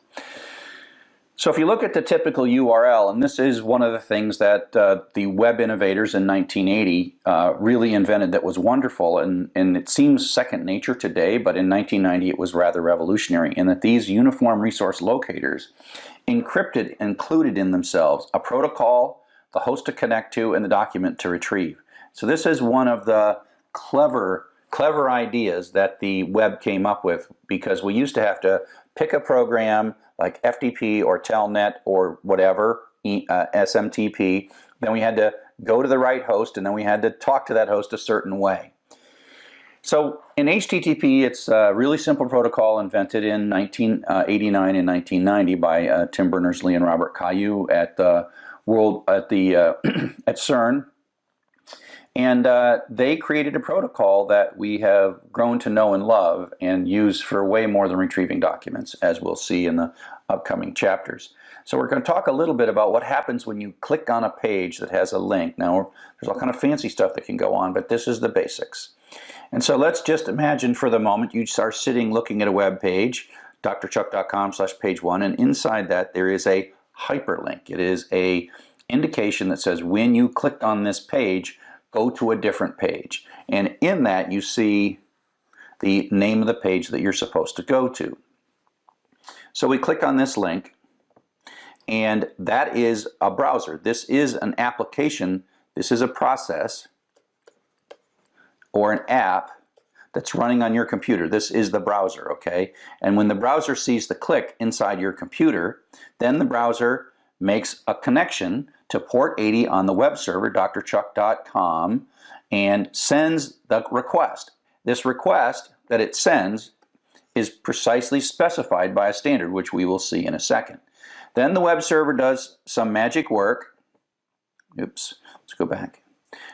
[SPEAKER 1] So if you look at the typical URL, and this is one of the things that the web innovators in 1980 really invented that was wonderful, and it seems second nature today, but in 1990 it was rather revolutionary in that these uniform resource locators included in themselves a protocol, the host to connect to, and the document to retrieve. So this is one of the clever ideas that the web came up with, because we used to have to pick a program like FTP or Telnet or whatever, SMTP, then we had to go to the right host, and then we had to talk to that host a certain way. So in HTTP, it's a really simple protocol invented in 1989 and 1990 by Tim Berners-Lee and Robert Caillou at CERN. And they created a protocol that we have grown to know and love and use for way more than retrieving documents, as we'll see in the upcoming chapters. So we're going to talk a little bit about what happens when you click on a page that has a link. Now, there's all kind of fancy stuff that can go on, but this is the basics. And so let's just imagine for the moment you are sitting looking at a web page, drchuck.com/page1, and inside that there is a hyperlink. It is a indication that says when you clicked on this page, go to a different page. And in that you see the name of the page that you're supposed to go to. So we click on this link, and that is a browser. This is an application. This is a process or an app that's running on your computer. This is the browser, okay? And when the browser sees the click inside your computer, then the browser makes a connection to port 80 on the web server, drchuck.com, and sends the request. This request that it sends is precisely specified by a standard, which we will see in a second. Then the web server does some magic work. Oops, let's go back.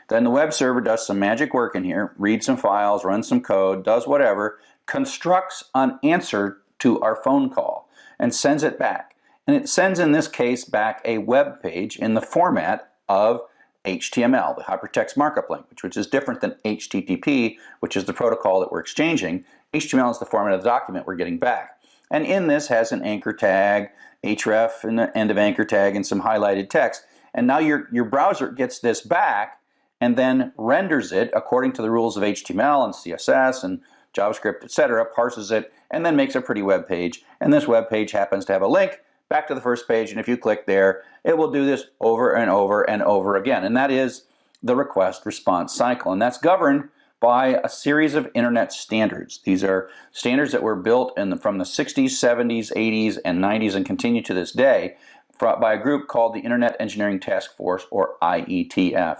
[SPEAKER 1] Then the web server does some magic work in here, reads some files, runs some code, does whatever, constructs an answer to our phone call, and sends it back. And it sends, in this case, back a web page in the format of HTML, the hypertext markup language, which is different than HTTP, which is the protocol that we're exchanging. HTML is the format of the document we're getting back. And in this has an anchor tag, href, and the end of anchor tag, and some highlighted text. And now your browser gets this back and then renders it according to the rules of HTML and CSS and JavaScript, etc., parses it, and then makes a pretty web page. And this web page happens to have a link back to the first page, and if you click there, it will do this over and over and over again. And that is the request response cycle. And that's governed by a series of internet standards. These are standards that were built from the 60s, 70s, 80s, and 90s and continue to this day by a group called the Internet Engineering Task Force, or IETF.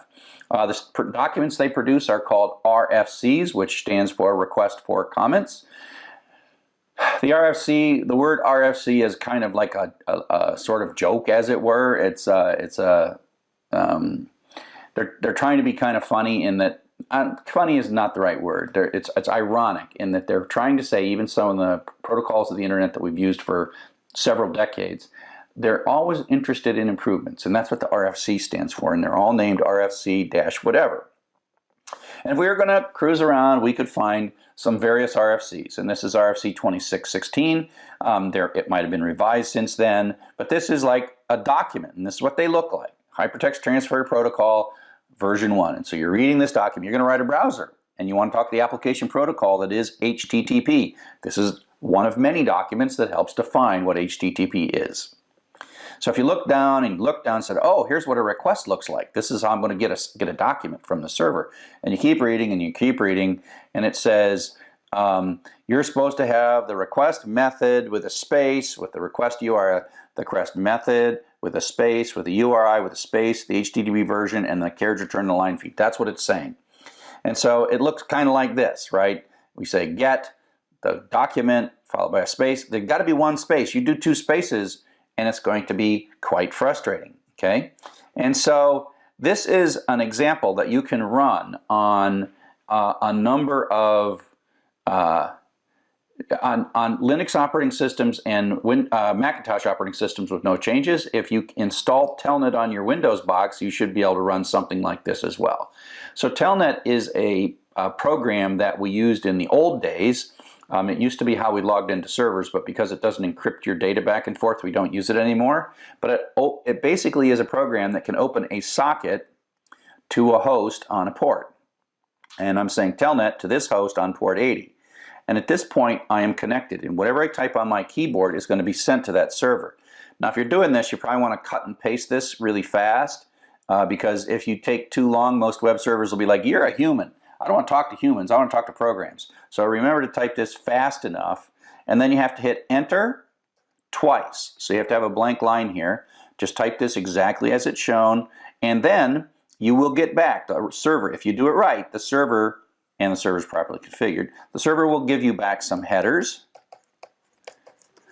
[SPEAKER 1] The documents they produce are called RFCs, which stands for Request for Comments. The RFC, the word RFC is kind of like a sort of joke, as it were. They're trying to be kind of funny in that. Funny is not the right word. It's ironic in that they're trying to say, even some of the protocols of the internet that we've used for several decades, they're always interested in improvements, and that's what the RFC stands for, and they're all named RFC-whatever. And if we were going to cruise around, we could find some various RFCs, and this is RFC 2616. It might have been revised since then, but this is like a document, and this is what they look like. Hypertext Transfer Protocol version 1. And so you're reading this document, you're going to write a browser, and you want to talk to the application protocol that is HTTP. This is one of many documents that helps define what HTTP is. So if you look down and said, oh, here's what a request looks like. This is how I'm going to get a document from the server. And you keep reading and you keep reading, and it says you're supposed to have the request method with a space, with the request URI, the request method with a space, with a URI, with a space, the HTTP version, and the carriage return to line feed. That's what it's saying. And so it looks kind of like this, right? We say get the document followed by a space. There's got to be one space. You do two spaces, and it's going to be quite frustrating, okay? And so this is an example that you can run on a number of on Linux operating systems and Macintosh operating systems with no changes. If you install Telnet on your Windows box, you should be able to run something like this as well. So Telnet is a program that we used in the old days. It used to be how we logged into servers, but because it doesn't encrypt your data back and forth, we don't use it anymore. But it basically is a program that can open a socket to a host on a port. And I'm saying Telnet to this host on port 80. And at this point, I am connected, and whatever I type on my keyboard is going to be sent to that server. Now, if you're doing this, you probably want to cut and paste this really fast, because if you take too long, most web servers will be like, you're a human. I don't want to talk to humans. I want to talk to programs. So remember to type this fast enough, and then you have to hit Enter twice. So you have to have a blank line here. Just type this exactly as it's shown, and then you will get back the server. If you do it right, the server, and the server is properly configured, the server will give you back some headers.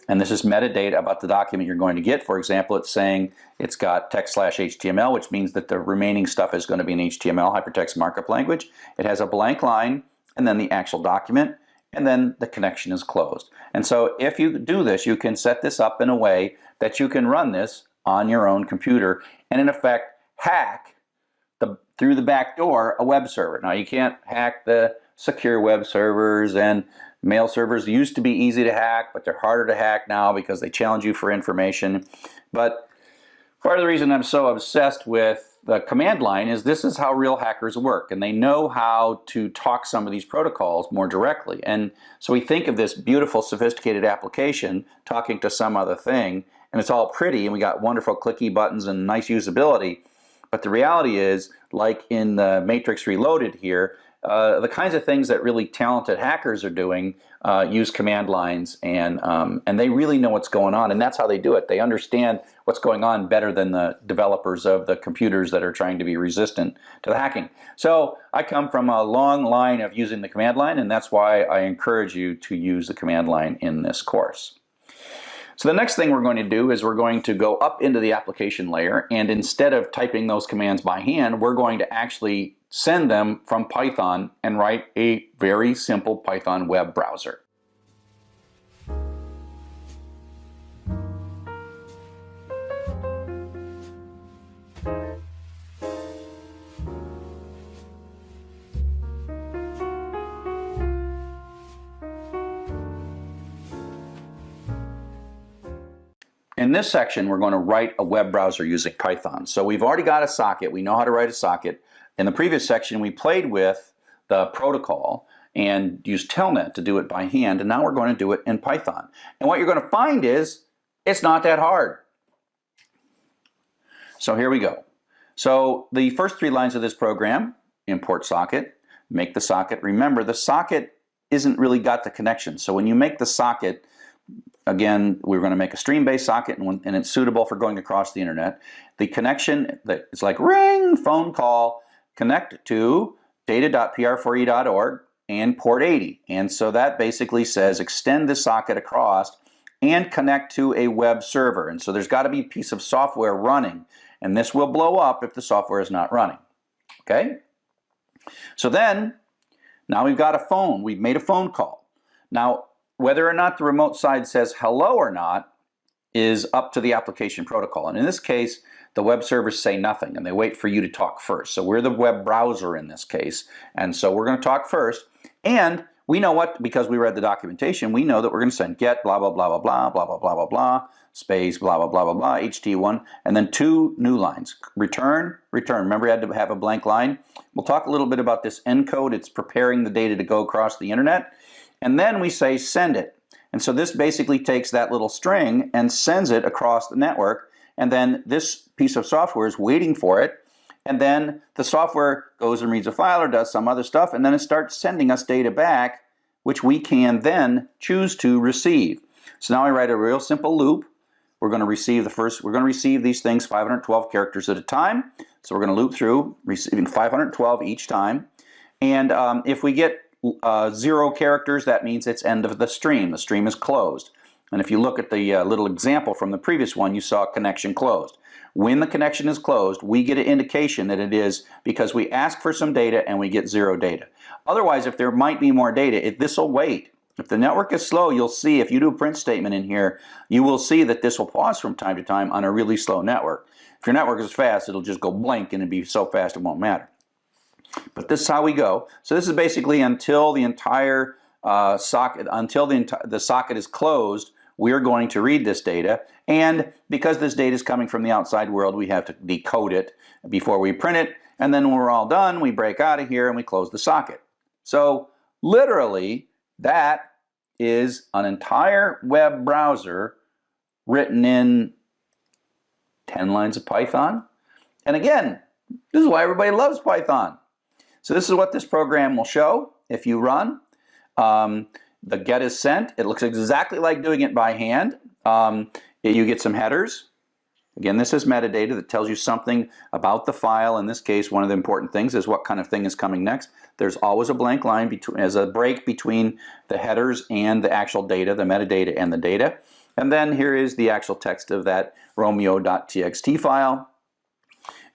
[SPEAKER 1] And this is metadata about the document you're going to get. For example, it's saying it's got text/HTML, which means that the remaining stuff is going to be in HTML, hypertext markup language. It has a blank line, and then the actual document, and then the connection is closed. And so if you do this, you can set this up in a way that you can run this on your own computer and in effect hack through the back door a web server. Now, you can't hack the secure web servers, and mail servers used to be easy to hack, but they're harder to hack now because they challenge you for information. But part of the reason I'm so obsessed with the command line is this is how real hackers work, and they know how to talk some of these protocols more directly. And so we think of this beautiful, sophisticated application talking to some other thing, and it's all pretty, and we got wonderful clicky buttons and nice usability. But the reality is, like in the Matrix Reloaded here, the kinds of things that really talented hackers are doing use command lines, and they really know what's going on, and that's how they do it. They understand what's going on better than the developers of the computers that are trying to be resistant to the hacking. So I come from a long line of using the command line, and that's why I encourage you to use the command line in this course. So the next thing we're going to do is we're going to go up into the application layer, and instead of typing those commands by hand, we're going to actually send them from Python and write a very simple Python web browser. In this section, we're going to write a web browser using Python. So we've already got a socket. We know how to write a socket. In the previous section, we played with the protocol and used Telnet to do it by hand, and now we're going to do it in Python. And what you're going to find is it's not that hard. So here we go. So the first three lines of this program, import socket, make the socket. Remember, the socket isn't really got the connection. So when you make the socket, again, we're going to make a stream-based socket, and it's suitable for going across the internet. The connection, it's like ring, phone call, connect to data.pr4e.org and port 80. And so that basically says extend the socket across and connect to a web server. And so there's got to be a piece of software running, and this will blow up if the software is not running. Okay? So then, now we've got a phone. We've made a phone call. Now, whether or not the remote side says hello or not is up to the application protocol. And in this case, the web servers say nothing, and they wait for you to talk first. So we're the web browser in this case, and so we're going to talk first. And we know what, because we read the documentation, we know that we're going to send get blah, blah, blah, blah, blah, blah, blah, blah, blah, blah, space, blah, blah, blah, blah, blah, HT1, and then 2 new lines. Return, return. Remember, we had to have a blank line. We'll talk a little bit about this encode. It's preparing the data to go across the internet. And then we say send it. And so this basically takes that little string and sends it across the network. And then this piece of software is waiting for it. And then the software goes and reads a file or does some other stuff, and then it starts sending us data back, which we can then choose to receive. So now I write a real simple loop. We're going to receive these things 512 characters at a time. So we're going to loop through, receiving 512 each time. And if we get 0 characters, that means it's end of the stream. The stream is closed. And if you look at the little example from the previous one, you saw connection closed. When the connection is closed, we get an indication that it is because we ask for some data and we get 0 data. Otherwise, if there might be more data, this will wait. If the network is slow, you'll see, if you do a print statement in here, you will see that this will pause from time to time on a really slow network. If your network is fast, it'll just go blank and it'll be so fast it won't matter. But this is how we go. So this is basically until the entire socket, until the socket is closed, we're going to read this data. And because this data is coming from the outside world, we have to decode it before we print it. And then when we're all done, we break out of here and we close the socket. So literally, that is an entire web browser written in 10 lines of Python. And again, this is why everybody loves Python. So this is what this program will show if you run. The get is sent. It looks exactly like doing it by hand. You get some headers. Again, this is metadata that tells you something about the file. In this case, one of the important things is what kind of thing is coming next. There's always a blank line as a break between the headers and the actual data, the metadata and the data. And then here is the actual text of that romeo.txt file.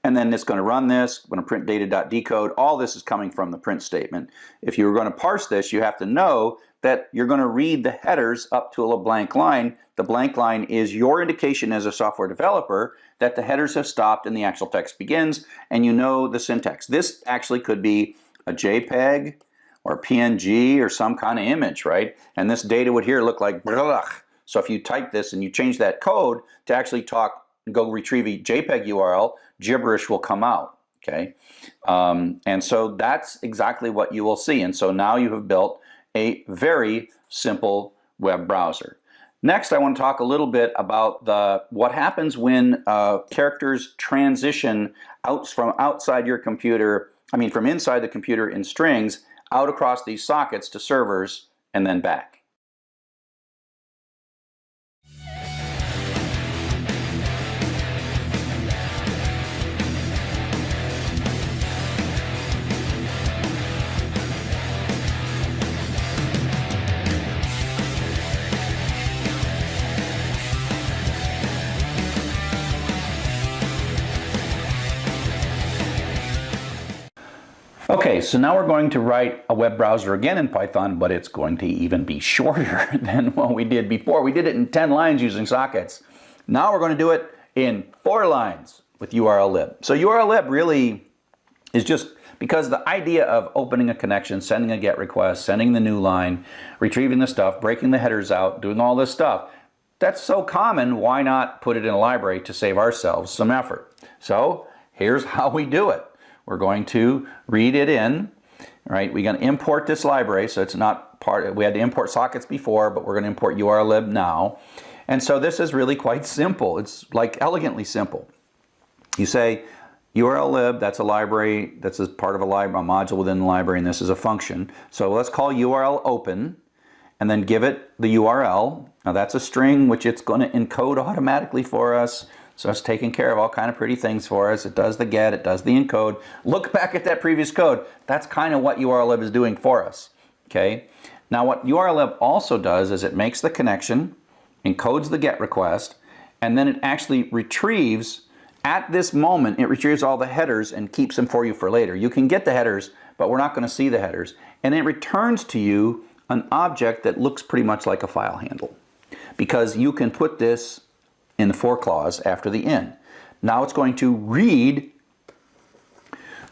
[SPEAKER 1] And then it's going to run this, going to print data.decode. All this is coming from the print statement. If you were going to parse this, you have to know that you're going to read the headers up to a blank line. The blank line is your indication as a software developer that the headers have stopped and the actual text begins, and you know the syntax. This actually could be a JPEG or a PNG or some kind of image, right? And this data would here look like blah. So if you type this and you change that code to actually go retrieve a JPEG URL, gibberish will come out, okay? And so that's exactly what you will see. And so now you have built a very simple web browser. Next, I want to talk a little bit about what happens when characters transition from outside your computer, from inside the computer in strings, out across these sockets to servers and then back. Okay, so now we're going to write a web browser again in Python, but it's going to even be shorter than what we did before. We did it in 10 lines using sockets. Now we're going to do it in 4 lines with URL-lib. So URL-lib really is just because the idea of opening a connection, sending a GET request, sending the new line, retrieving the stuff, breaking the headers out, doing all this stuff, that's so common, why not put it in a library to save ourselves some effort? So here's how we do it. We're going to read it in, right? We're going to import this library, so it's not we had to import sockets before, but we're going to import URL-lib now. And so this is really quite simple. It's like elegantly simple. You say URL-lib, that's a library, that's a part of a module within the library, and this is a function. So let's call URL open, and then give it the URL. Now that's a string which it's going to encode automatically for us. So it's taking care of all kind of pretty things for us. It does the get, it does the encode. Look back at that previous code. That's kind of what URLlib is doing for us. Okay. Now what URLlib also does is it makes the connection, encodes the get request, and then it actually retrieves, at this moment, it retrieves all the headers and keeps them for you for later. You can get the headers, but we're not going to see the headers. And it returns to you an object that looks pretty much like a file handle, because you can put this in the for clause after the in. Now it's going to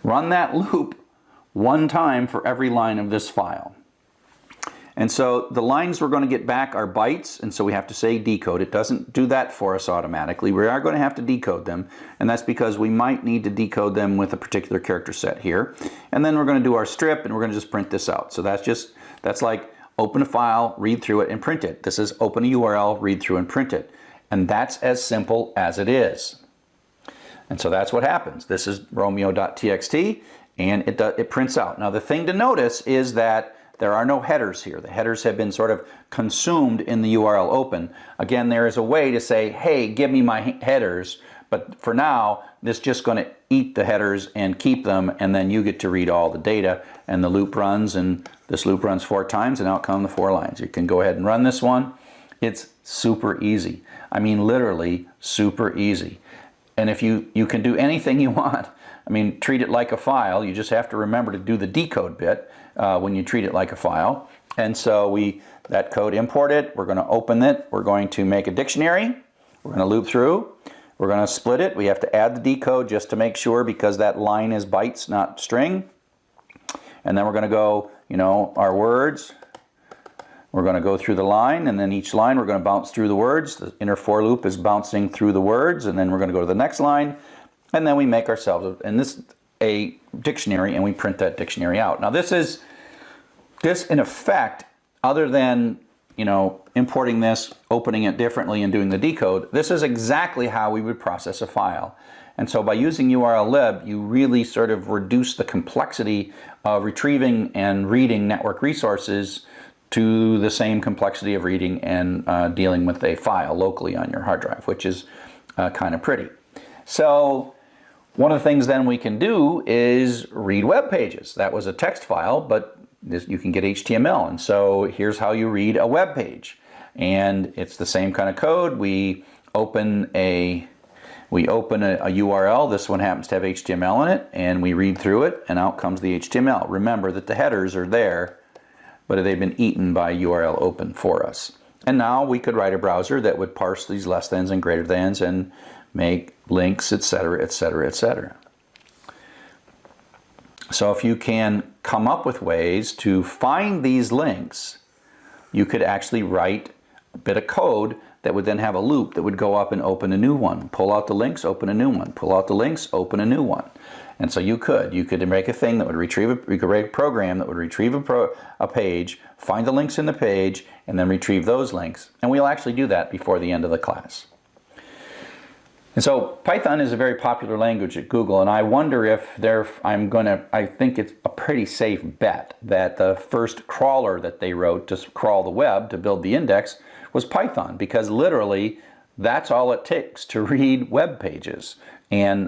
[SPEAKER 1] run that loop one time for every line of this file. And so the lines we're going to get back are bytes, and so we have to say decode. It doesn't do that for us automatically. We are going to have to decode them, and that's because we might need to decode them with a particular character set here. And then we're going to do our strip, and we're going to just print this out. So that's like open a file, read through it, and print it. This is open a URL, read through, and print it. And that's as simple as it is. And so that's what happens. This is romeo.txt, and it prints out. Now the thing to notice is that there are no headers here. The headers have been sort of consumed in the URL open. Again, there is a way to say, hey, give me my headers, but for now, this is just going to eat the headers and keep them, and then you get to read all the data, and the loop runs, and this loop runs 4 times, and out come the 4 lines. You can go ahead and run this one. It's super easy. I mean, literally super easy. And if you can do anything you want. I mean, treat it like a file. You just have to remember to do the decode bit when you treat it like a file. And so that code import it. We're going to open it. We're going to make a dictionary. We're going to loop through. We're going to split it. We have to add the decode just to make sure, because that line is bytes, not string. And then we're going to go, our words. We're going to go through the line, and then each line we're going to bounce through the words. The inner for loop is bouncing through the words, and then we're going to go to the next line, and then we make ourselves a dictionary, and we print that dictionary out. Now this in effect, other than importing this, opening it differently, and doing the decode, this is exactly how we would process a file. And so by using URLlib, you really sort of reduce the complexity of retrieving and reading network resources to the same complexity of reading and dealing with a file locally on your hard drive, which is kind of pretty. So one of the things then we can do is read web pages. That was a text file, but you can get HTML. And so here's how you read a web page. And it's the same kind of code. We open a URL. This one happens to have HTML in it, and we read through it, and out comes the HTML. Remember that the headers are there, but they've been eaten by URL open for us. And now we could write a browser that would parse these less thans and greater thans and make links, etc., etc., etc. So if you can come up with ways to find these links, you could actually write a bit of code that would then have a loop that would go up and open a new one. Pull out the links, open a new one. Pull out the links, open a new one. And so you could make a thing that would retrieve you could write a program that would retrieve a page, find the links in the page, and then retrieve those links. And we'll actually do that before the end of the class. And so Python is a very popular language at Google, and I wonder if I think it's a pretty safe bet that the first crawler that they wrote to crawl the web, to build the index, was Python, because literally that's all it takes to read web pages and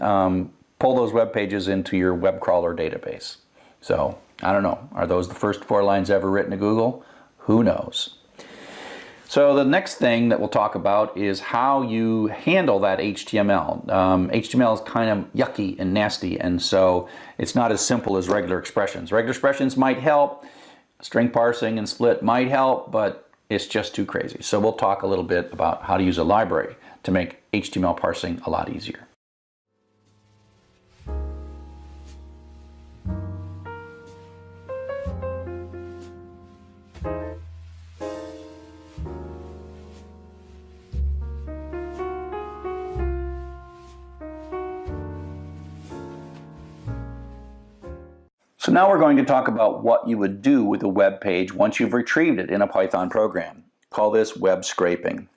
[SPEAKER 1] pull those web pages into your web crawler database. So I don't know, are those the first 4 lines ever written to Google? Who knows? So the next thing that we'll talk about is how you handle that HTML. HTML is kind of yucky and nasty, and so it's not as simple as regular expressions. Regular expressions might help, string parsing and split might help, but it's just too crazy. So we'll talk a little bit about how to use a library to make HTML parsing a lot easier. So now we're going to talk about what you would do with a web page once you've retrieved it in a Python program. Call this web scraping.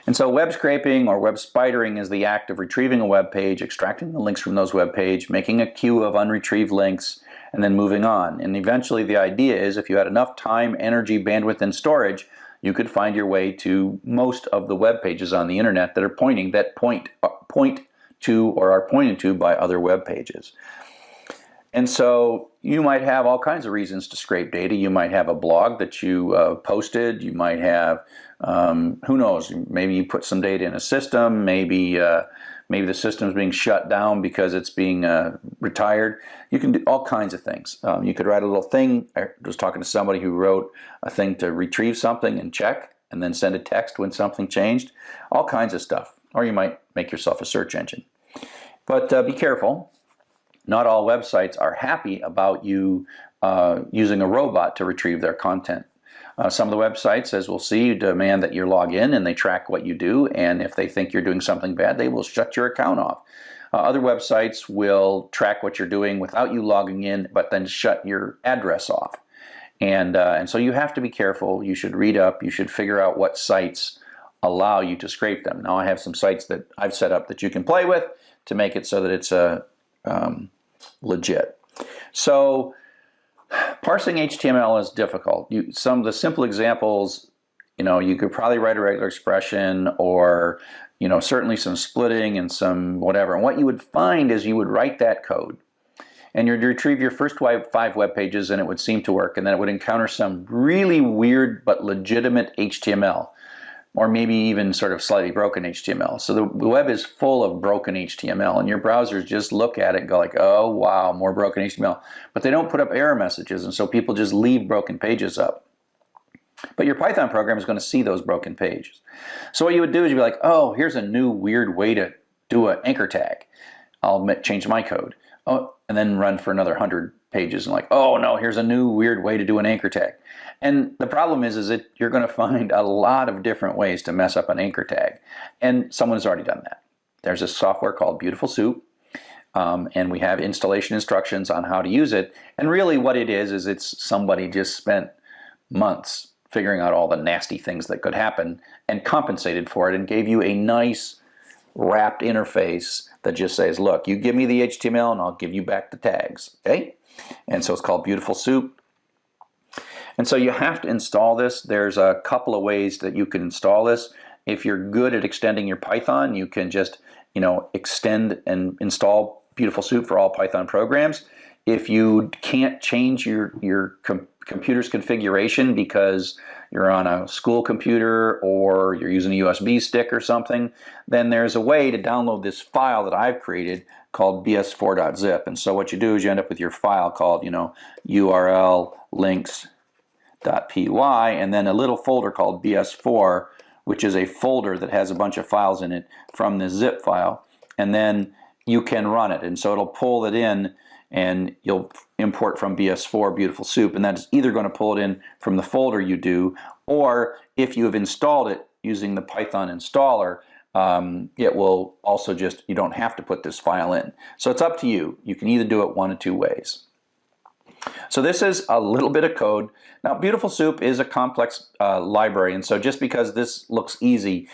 [SPEAKER 1] And so web scraping or web spidering is the act of retrieving a web page, extracting the links from those web pages, making a queue of unretrieved links, and then moving on. And eventually the idea is if you had enough time, energy, bandwidth, and storage, you could find your way to most of the web pages on the internet that are point to or are pointed to by other web pages. And so you might have all kinds of reasons to scrape data. You might have a blog that you posted. You might have, who knows, maybe you put some data in a system. Maybe the system's being shut down because it's being retired. You can do all kinds of things. You could write a little thing. I was talking to somebody who wrote a thing to retrieve something and check, and then send a text when something changed. All kinds of stuff. Or you might make yourself a search engine. But be careful. Not all websites are happy about you using a robot to retrieve their content. Some of the websites, as we'll see, demand that you log in and they track what you do, and if they think you're doing something bad, they will shut your account off. Other websites will track what you're doing without you logging in, but then shut your address off. And so you have to be careful. You should read up. You should figure out what sites allow you to scrape them. Now I have some sites that I've set up that you can play with to make it so that it's legit. So parsing HTML is difficult. Some of the simple examples, you could probably write a regular expression, or certainly some splitting and some whatever. And what you would find is you would write that code and you'd retrieve your first 5 web pages and it would seem to work, and then it would encounter some really weird but legitimate HTML, or maybe even sort of slightly broken HTML. So the web is full of broken HTML, and your browsers just look at it and go like, oh wow, more broken HTML. But they don't put up error messages, and so people just leave broken pages up. But your Python program is going to see those broken pages. So what you would do is you'd be like, oh, here's a new weird way to do an anchor tag. I'll change my code. Oh, and then run for another 100 pages and like, oh no, here's a new weird way to do an anchor tag. And the problem is that you're going to find a lot of different ways to mess up an anchor tag. And someone has already done that. There's a software called Beautiful Soup, and we have installation instructions on how to use it. And really what it is it's somebody just spent months figuring out all the nasty things that could happen and compensated for it and gave you a nice wrapped interface that just says, look, you give me the HTML and I'll give you back the tags, okay? And so it's called Beautiful Soup. And so you have to install this. There's a couple of ways that you can install this. If you're good at extending your Python, you can just, extend and install Beautiful Soup for all Python programs. If you can't change your computer's configuration because you're on a school computer or you're using a USB stick or something, then there's a way to download this file that I've created called bs4.zip. And so what you do is you end up with your file called, URL links.py, and then a little folder called bs4, which is a folder that has a bunch of files in it from this zip file. And then you can run it. And so it'll pull it in, and you'll import from BS4 Beautiful Soup, and that's either going to pull it in from the folder you do, or if you have installed it using the Python installer, it will also you don't have to put this file in. So it's up to you. You can either do it one of two ways. So this is a little bit of code. Now Beautiful Soup is a complex library, and so just because this looks easy,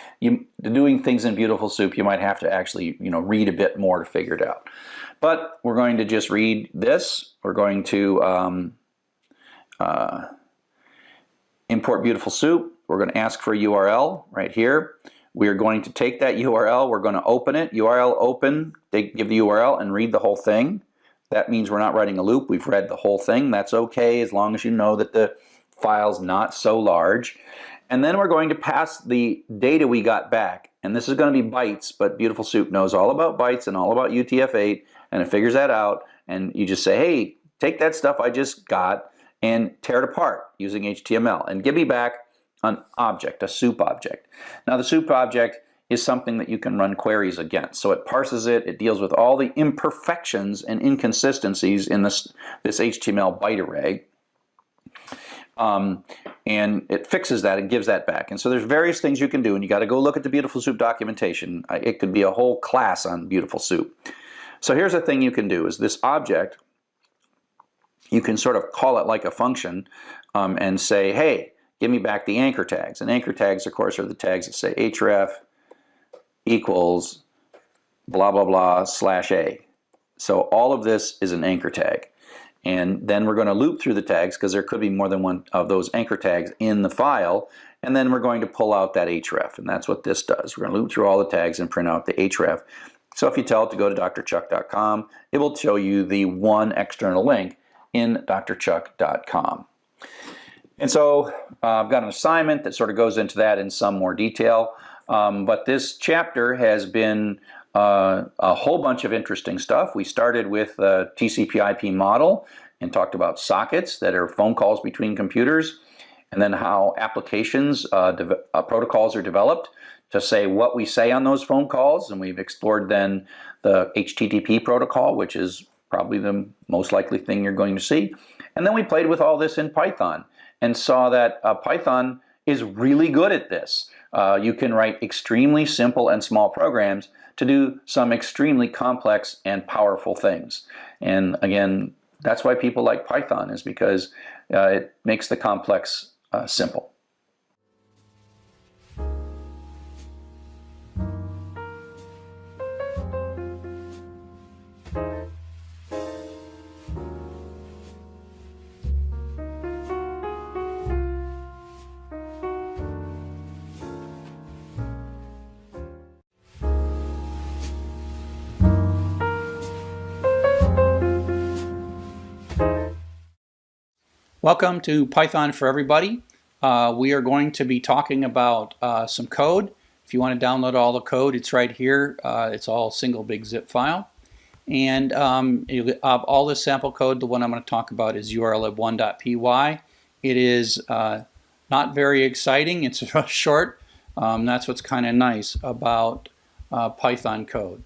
[SPEAKER 1] doing things in Beautiful Soup, you might have to actually read a bit more to figure it out. But we're going to just read this. We're going to import Beautiful Soup. We're going to ask for a URL right here. We are going to take that URL. We're going to open it. URL open. They give the URL and read the whole thing. That means we're not writing a loop. We've read the whole thing. That's okay as long as you know that the file's not so large. And then we're going to pass the data we got back. And this is going to be bytes, but Beautiful Soup knows all about bytes and all about UTF-8, and it figures that out. And you just say, hey, take that stuff I just got and tear it apart using HTML and give me back an object, a soup object. Now the soup object is something that you can run queries against. So it parses it, it deals with all the imperfections and inconsistencies in this HTML byte array. And it fixes that and gives that back. And so there's various things you can do, and you got to go look at the Beautiful Soup documentation. It could be a whole class on Beautiful Soup. So here's a thing you can do is this object, you can sort of call it like a function and say, hey, give me back the anchor tags. And anchor tags, of course, are the tags that say href equals blah, blah, blah /a. So all of this is an anchor tag. And then we're going to loop through the tags because there could be more than one of those anchor tags in the file. And then we're going to pull out that href, and that's what this does. We're going to loop through all the tags and print out the href. So if you tell it to go to drchuck.com, it will show you the one external link in drchuck.com. And so I've got an assignment that sort of goes into that in some more detail. But this chapter has been a whole bunch of interesting stuff. We started with the TCP/IP model and talked about sockets that are phone calls between computers, and then how applications protocols are developed to say what we say on those phone calls. And we've explored then the HTTP protocol, which is probably the most likely thing you're going to see. And then we played with all this in Python and saw that Python is really good at this. You can write extremely simple and small programs to do some extremely complex and powerful things. And again, that's why people like Python, is because it makes the complex simple.
[SPEAKER 2] Welcome to Python for Everybody. We are going to be talking about some code. If you want to download all the code, it's right here. It's all single big zip file. And all this sample code, the one I'm going to talk about is urllib1.py. It is not very exciting. It's short. That's what's kind of nice about Python code.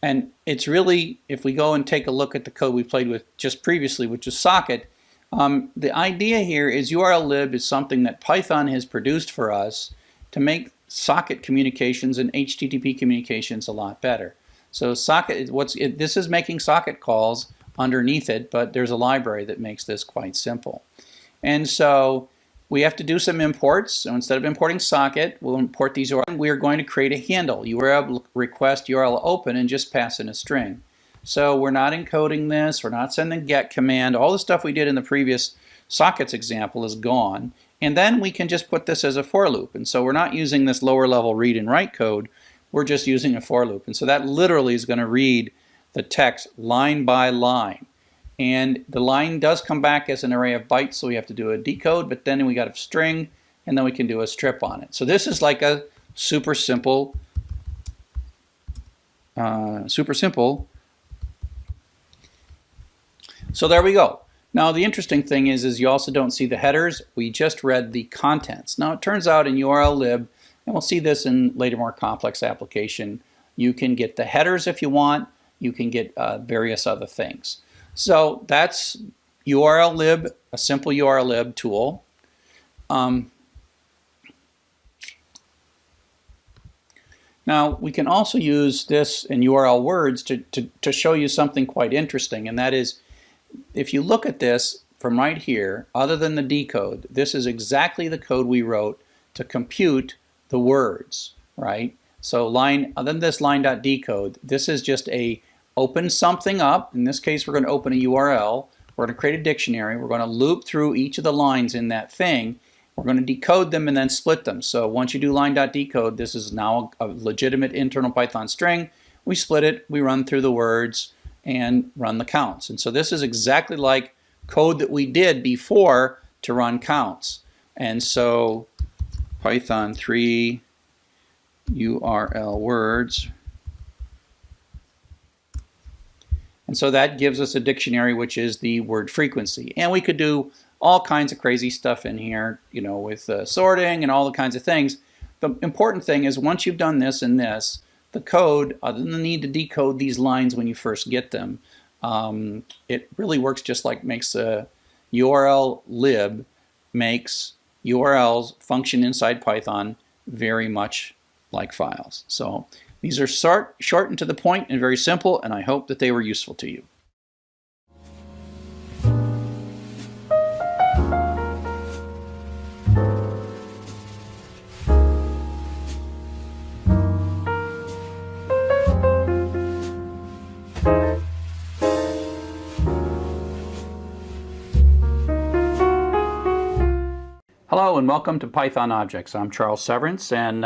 [SPEAKER 2] And it's really, if we go and take a look at the code we played with just previously, which is socket, the idea here is urllib is something that Python has produced for us to make socket communications and HTTP communications a lot better. So socket, this is making socket calls underneath it, but there's a library that makes this quite simple. And so we have to do some imports. So instead of importing socket, we'll import these URLs. We are going to create a handle, URL request URL open, and just pass in a string. So we're not encoding this, we're not sending get command. All the stuff we did in the previous sockets example is gone. And then we can just put this as a for loop. And so we're not using this lower level read and write code, we're just using a for loop. And so that literally is going to read the text line by line. And the line does come back as an array of bytes, so we have to do a decode, but then we got a string, and then we can do a strip on it. So this is like a super simple So there we go. Now the interesting thing is you also don't see the headers. We just read the contents. Now it turns out in urllib, and we'll see this in later more complex application, you can get the headers if you want. You can get various other things. So that's urllib, a simple urllib tool. Now we can also use this in URL words to show you something quite interesting, and that is, if you look at this from right here, other than the decode, this is exactly the code we wrote to compute the words, right? So other than this line.decode, this is just a open something up. In this case, we're going to open a URL. We're going to create a dictionary. We're going to loop through each of the lines in that thing. We're going to decode them and then split them. So once you do line.decode, this is now a legitimate internal Python string. We split it, we run through the words, and run the counts. And so this is exactly like code that we did before to run counts. And so Python 3 URL words. And so that gives us a dictionary, which is the word frequency. And we could do all kinds of crazy stuff in here, you know, with sorting and all the kinds of things. The important thing is once you've done this and this, the code, other than the need to decode these lines when you first get them, it really works just like makes a urllib makes URLs function inside Python very much like files. So these are short and to the point and very simple, and I hope that they were useful to you.
[SPEAKER 1] Hello and welcome to Python Objects. I'm Charles Severance, and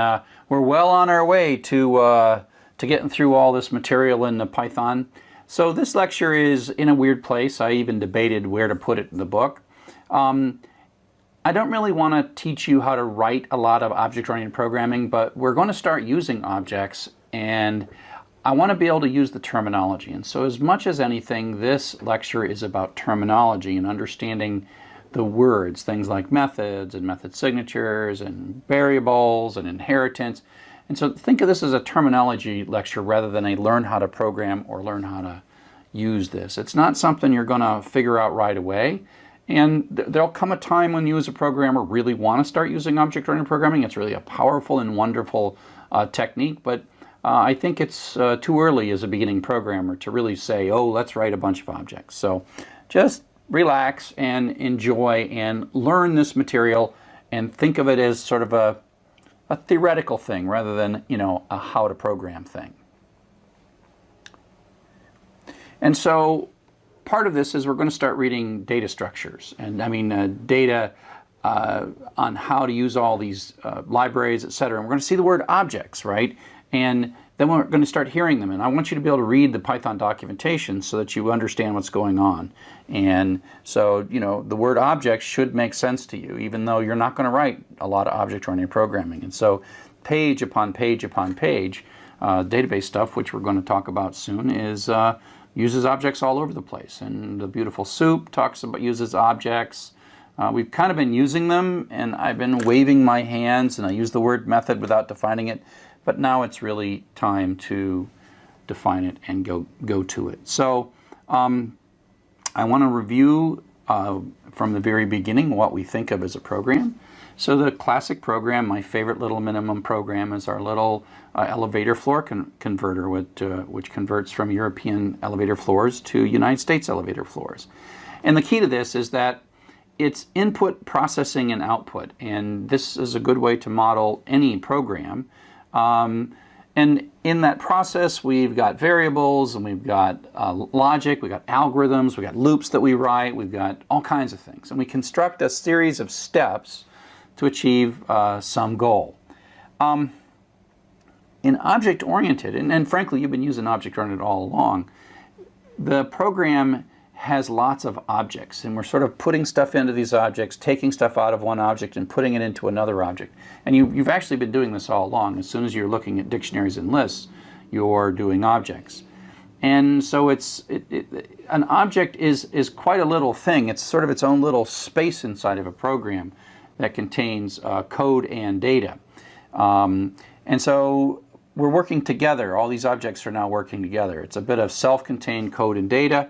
[SPEAKER 1] we're well on our way to getting through all this material in the Python. So this lecture is in a weird place. I even debated where to put it in the book. I don't really want to teach you how to write a lot of object-oriented programming, but we're going to start using objects, and I want to be able to use the terminology. And so as much as anything, this lecture is about terminology and understanding the words, things like methods and method signatures and variables and inheritance. And so think of this as a terminology lecture rather than a learn how to program or learn how to use this. It's not something you're going to figure out right away. And there'll come a time when you as a programmer really want to start using object-oriented programming. It's really a powerful and wonderful technique, but I think it's too early as a beginning programmer to really say, oh, let's write a bunch of objects. So just relax and enjoy and learn this material and think of it as sort of a theoretical thing rather than, you know, a how to program thing. And so part of this is we're going to start reading data structures, and I mean data on how to use all these libraries, etc. And we're going to see the word objects, right? And then we're going to start hearing them. And I want you to be able to read the Python documentation so that you understand what's going on. And so, you know, the word objects should make sense to you, even though you're not going to write a lot of object-oriented programming. And so page upon page upon page, database stuff, which we're going to talk about soon, is uses objects all over the place. And the beautiful soup uses objects. We've kind of been using them, and I've been waving my hands, and I use the word method without defining it. But now it's really time to define it and go to it. So I want to review from the very beginning what we think of as a program. So the classic program, my favorite little minimum program, is our little elevator floor converter, which converts from European elevator floors to United States elevator floors. And the key to this is that it's input, processing, and output. And this is a good way to model any program. And in that process, we've got variables, and we've got logic, we've got algorithms, we've got loops that we write, we've got all kinds of things. And we construct a series of steps to achieve some goal. In object-oriented, and frankly, you've been using object-oriented all along, the program has lots of objects, and we're sort of putting stuff into these objects, taking stuff out of one object and putting it into another object. And you've actually been doing this all along. As soon as you're looking at dictionaries and lists, you're doing objects. And so an object is quite a little thing. It's sort of its own little space inside of a program that contains code and data. And so we're working together. All these objects are now working together. It's a bit of self-contained code and data.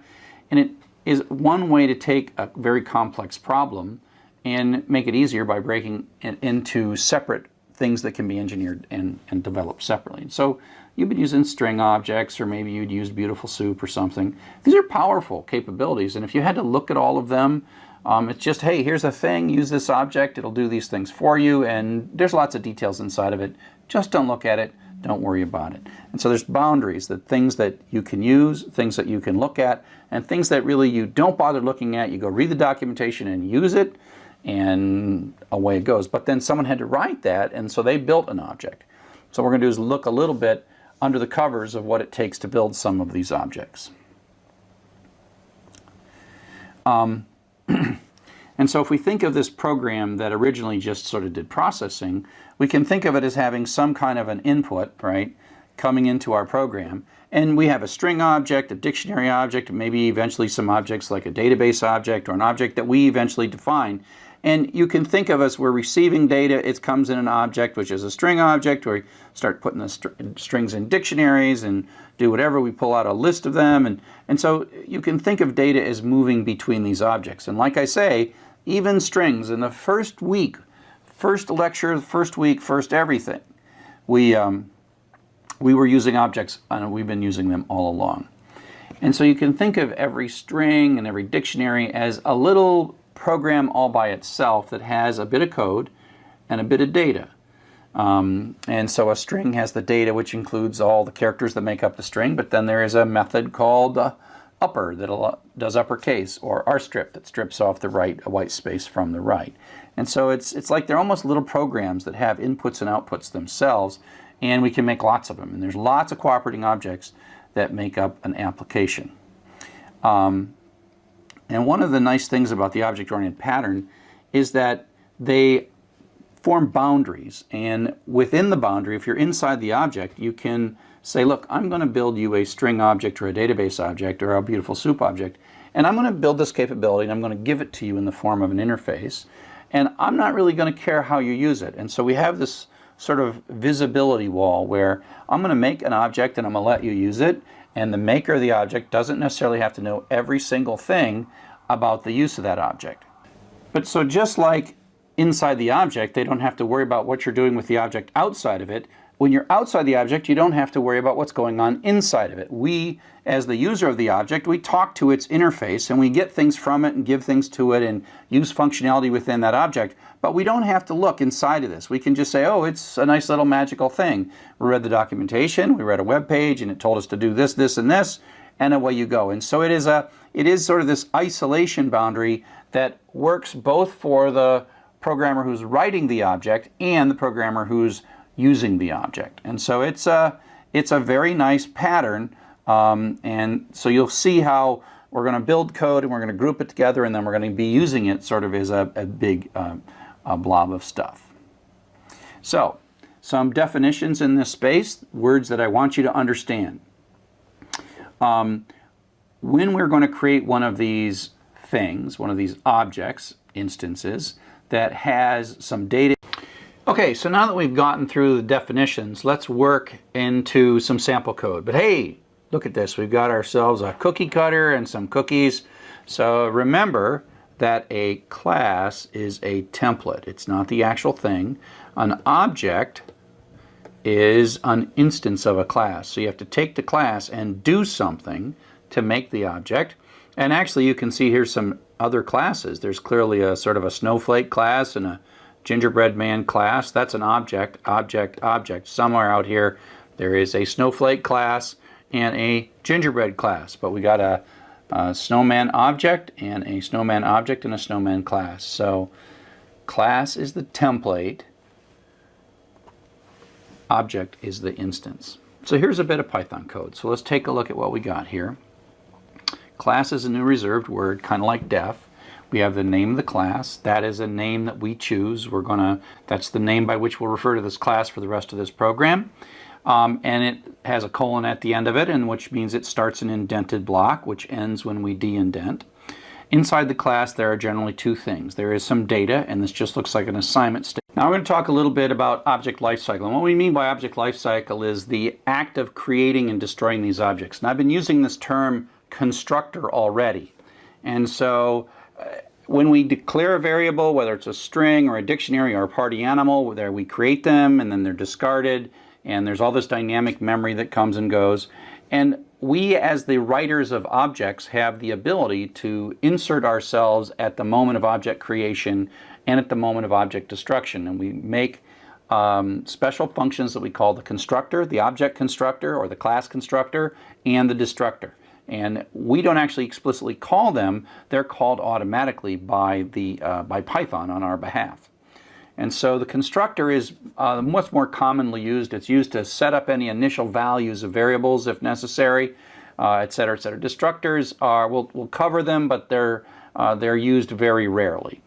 [SPEAKER 1] And it is one way to take a very complex problem and make it easier by breaking it into separate things that can be engineered and developed separately. And so you've been using string objects, or maybe you'd use beautiful soup or something. These are powerful capabilities, and if you had to look at all of them, it's just, hey, here's a thing, use this object, it'll do these things for you, and there's lots of details inside of it. Just don't look at it. Don't worry about it. And so there's boundaries, that things that you can use, things that you can look at, and things that really you don't bother looking at. You go read the documentation and use it, and away it goes. But then someone had to write that, and so they built an object. So what we're going to do is look a little bit under the covers of what it takes to build some of these objects. And so if we think of this program that originally just sort of did processing, we can think of it as having some kind of an input, right, coming into our program. And we have a string object, a dictionary object, maybe eventually some objects like a database object or an object that we eventually define. And you can think of as we're receiving data, it comes in an object, which is a string object, where we start putting the strings in dictionaries and do whatever. We pull out a list of them. And so you can think of data as moving between these objects. And like I say, even strings in the first week, first lecture, first week, first everything, we were using objects, and we've been using them all along. And so you can think of every string and every dictionary as a little program all by itself that has a bit of code and a bit of data. And so a string has the data, which includes all the characters that make up the string, but then there is a method called upper that does uppercase, or rstrip that strips off the right white space from the right. And so it's like they're almost little programs that have inputs and outputs themselves, and we can make lots of them. And there's lots of cooperating objects that make up an application. And one of the nice things about the object-oriented pattern is that they form boundaries, and within the boundary, if you're inside the object, you can say, look, I'm going to build you a string object or a database object or a beautiful soup object, and I'm going to build this capability and I'm going to give it to you in the form of an interface, and I'm not really going to care how you use it. And so we have this sort of visibility wall where I'm going to make an object and I'm going to let you use it, and the maker of the object doesn't necessarily have to know every single thing about the use of that object. But so just like inside the object, they don't have to worry about what you're doing with the object outside of it. When you're outside the object, you don't have to worry about what's going on inside of it. We, as the user of the object, we talk to its interface and we get things from it and give things to it and use functionality within that object, but we don't have to look inside of this. We can just say, oh, it's a nice little magical thing. We read the documentation, we read a web page, and it told us to do this, this, and this, and away you go. And so it is sort of this isolation boundary that works both for the programmer who's writing the object and the programmer who's using the object. And so it's a very nice pattern, and so you'll see how we're going to build code and we're going to group it together, and then we're going to be using it sort of as a big blob of stuff. So some definitions in this space, words that I want you to understand. When we're going to create one of these things, one of these objects, instances, that has some data. Okay, so now that we've gotten through the definitions, let's work into some sample code. But hey, look at this. We've got ourselves a cookie cutter and some cookies. So remember that a class is a template. It's not the actual thing. An object is an instance of a class. So you have to take the class and do something to make the object. And actually you can see here's some other classes. There's clearly a sort of a snowflake class and a gingerbread man class. That's an object, object, object. Somewhere out here there is a snowflake class and a gingerbread class, but we got a snowman object and a snowman object and a snowman class. So class is the template, object is the instance. So here's a bit of Python code. So let's take a look at what we got here. Class is a new reserved word, kind of like def. We have the name of the class. That is a name that we choose. That's the name by which we'll refer to this class for the rest of this program. And it has a colon at the end of it, and which means it starts an indented block, which ends when we de-indent. Inside the class, there are generally two things. There is some data, and this just looks like an assignment statement. Now we're going to talk a little bit about object lifecycle. And what we mean by object lifecycle is the act of creating and destroying these objects. And I've been using this term constructor already. And so when we declare a variable, whether it's a string or a dictionary or a party animal, there we create them and then they're discarded, and there's all this dynamic memory that comes and goes. And we, as the writers of objects, have the ability to insert ourselves at the moment of object creation and at the moment of object destruction. And we make special functions that we call the constructor, the object constructor, or the class constructor, and the destructor. And we don't actually explicitly call them, they're called automatically by Python on our behalf. And so the constructor is much more commonly used. It's used to set up any initial values of variables if necessary, et cetera, et cetera. Destructors we'll cover them, but they're used very rarely.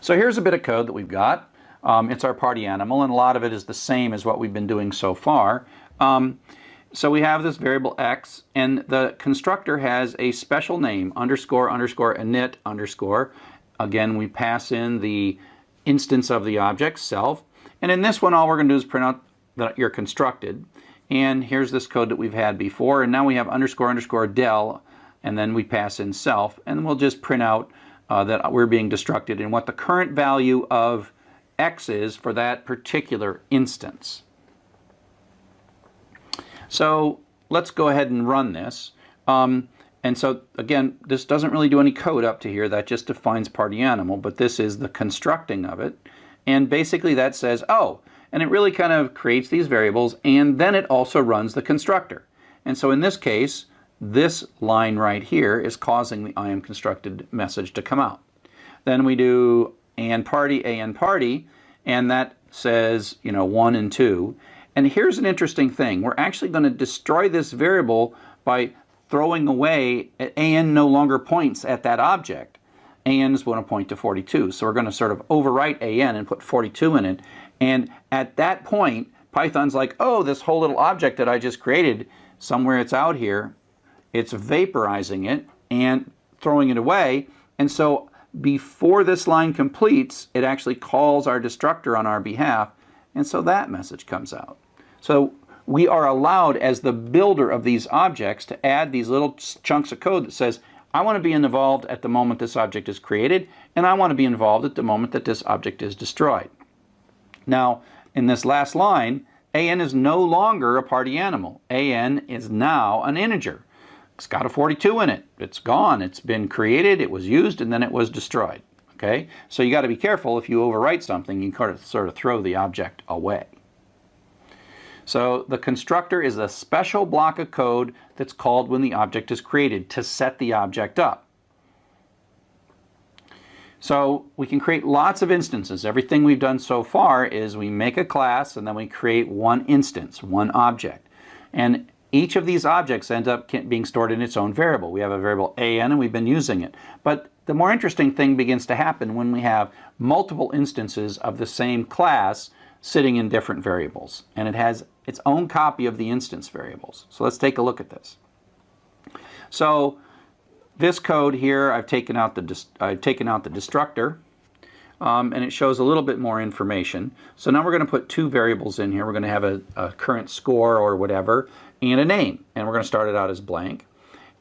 [SPEAKER 1] So here's a bit of code that we've got. It's our party animal, and a lot of it is the same as what we've been doing so far. So we have this variable x, and the constructor has a special name, underscore, underscore, init, underscore. Again, we pass in the instance of the object, self. And in this one, all we're going to do is print out that you're constructed. And here's this code that we've had before. And now we have underscore, underscore, del, and then we pass in self. And we'll just print out that we're being destructed and what the current value of x is for that particular instance. So let's go ahead and run this. And so again, this doesn't really do any code up to here. That just defines party animal, but this is the constructing of it. And basically that says, oh, and it really kind of creates these variables, and then it also runs the constructor. And so in this case, this line right here is causing the I am constructed message to come out. Then we do and party, and that says, 1 and 2. And here's an interesting thing. We're actually going to destroy this variable by throwing away an no longer points at that object. An is going to point to 42. So we're going to sort of overwrite an and put 42 in it. And at that point, Python's like, oh, this whole little object that I just created, somewhere it's out here, it's vaporizing it and throwing it away. And so before this line completes, it actually calls our destructor on our behalf. And so that message comes out. So we are allowed, as the builder of these objects, to add these little chunks of code that says, I want to be involved at the moment this object is created, and I want to be involved at the moment that this object is destroyed. Now, in this last line, an is no longer a party animal. An is now an integer. It's got a 42 in it. It's gone. It's been created, it was used, and then it was destroyed. Okay? So you got to be careful. If you overwrite something, you can sort of throw the object away. So the constructor is a special block of code that's called when the object is created to set the object up. So we can create lots of instances. Everything we've done so far is we make a class and then we create one instance, one object. And each of these objects ends up being stored in its own variable. We have a variable an and we've been using it. But the more interesting thing begins to happen when we have multiple instances of the same class sitting in different variables. And it has its own copy of the instance variables. So let's take a look at this. So this code here, I've taken out the destructor, and it shows a little bit more information. So now we're going to put two variables in here. We're going to have a current score or whatever, and a name. And we're going to start it out as blank.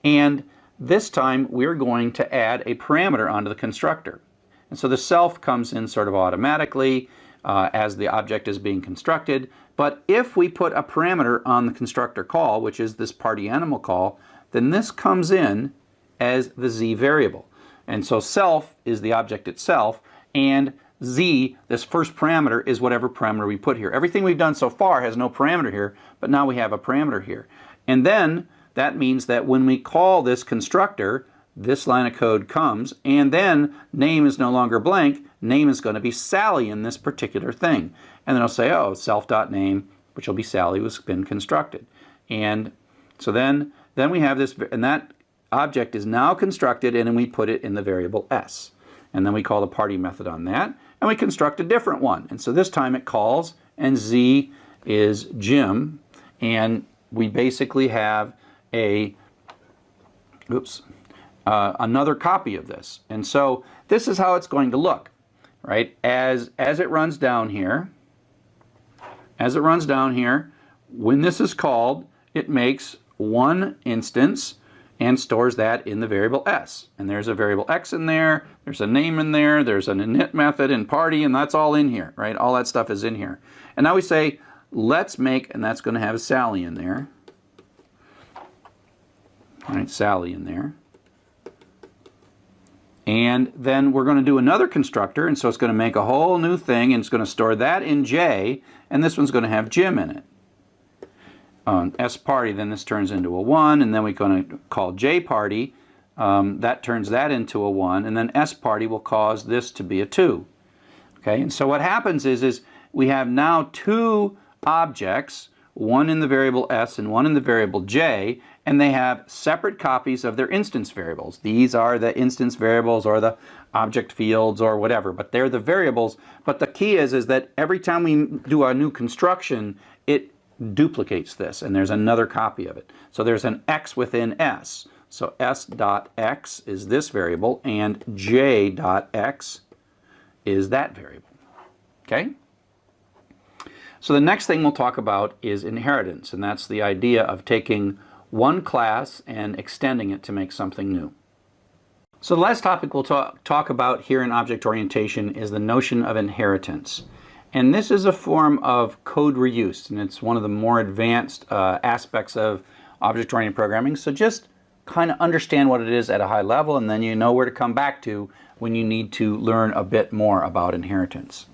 [SPEAKER 1] And this time we're going to add a parameter onto the constructor. And so the self comes in sort of automatically as the object is being constructed. But if we put a parameter on the constructor call, which is this party animal call, then this comes in as the z variable. And so self is the object itself, and z, this first parameter, is whatever parameter we put here. Everything we've done so far has no parameter here, but now we have a parameter here. And then that means that when we call this constructor, this line of code comes, and then name is no longer blank. Name is going to be Sally in this particular thing. And then I'll say, oh, self.name, which will be Sally, has been constructed. And so then we have this, and that object is now constructed, and then we put it in the variable s. And then we call the party method on that, and we construct a different one. And so this time it calls, and z is Jim, and we basically have another copy of this. And so this is how it's going to look, right? As it runs down here, when this is called, it makes one instance and stores that in the variable s. And there's a variable x in there, there's a name in there, there's an init method and party, and that's all in here, right? All that stuff is in here. And now we say, let's make, and that's going to have Sally in there. All right, Sally in there. And then we're going to do another constructor, and so it's going to make a whole new thing, and it's going to store that in J, and this one's going to have Jim in it. S party, then this turns into a 1, and then we're going to call J party. That turns that into a 1, and then S party will cause this to be a 2. Okay, and so what happens is we have now two objects, one in the variable S and one in the variable J, and they have separate copies of their instance variables. These are the instance variables or the object fields or whatever, but they're the variables. But the key is that every time we do a new construction, it duplicates this, and there's another copy of it. So there's an x within s. So s.x is this variable, and j.x is that variable. Okay? So the next thing we'll talk about is inheritance, and that's the idea of taking one class and extending it to make something new. So the last topic we'll talk about here in object orientation is the notion of inheritance. And this is a form of code reuse, and it's one of the more advanced aspects of object-oriented programming. So just kind of understand what it is at a high level, and then you know where to come back to when you need to learn a bit more about inheritance.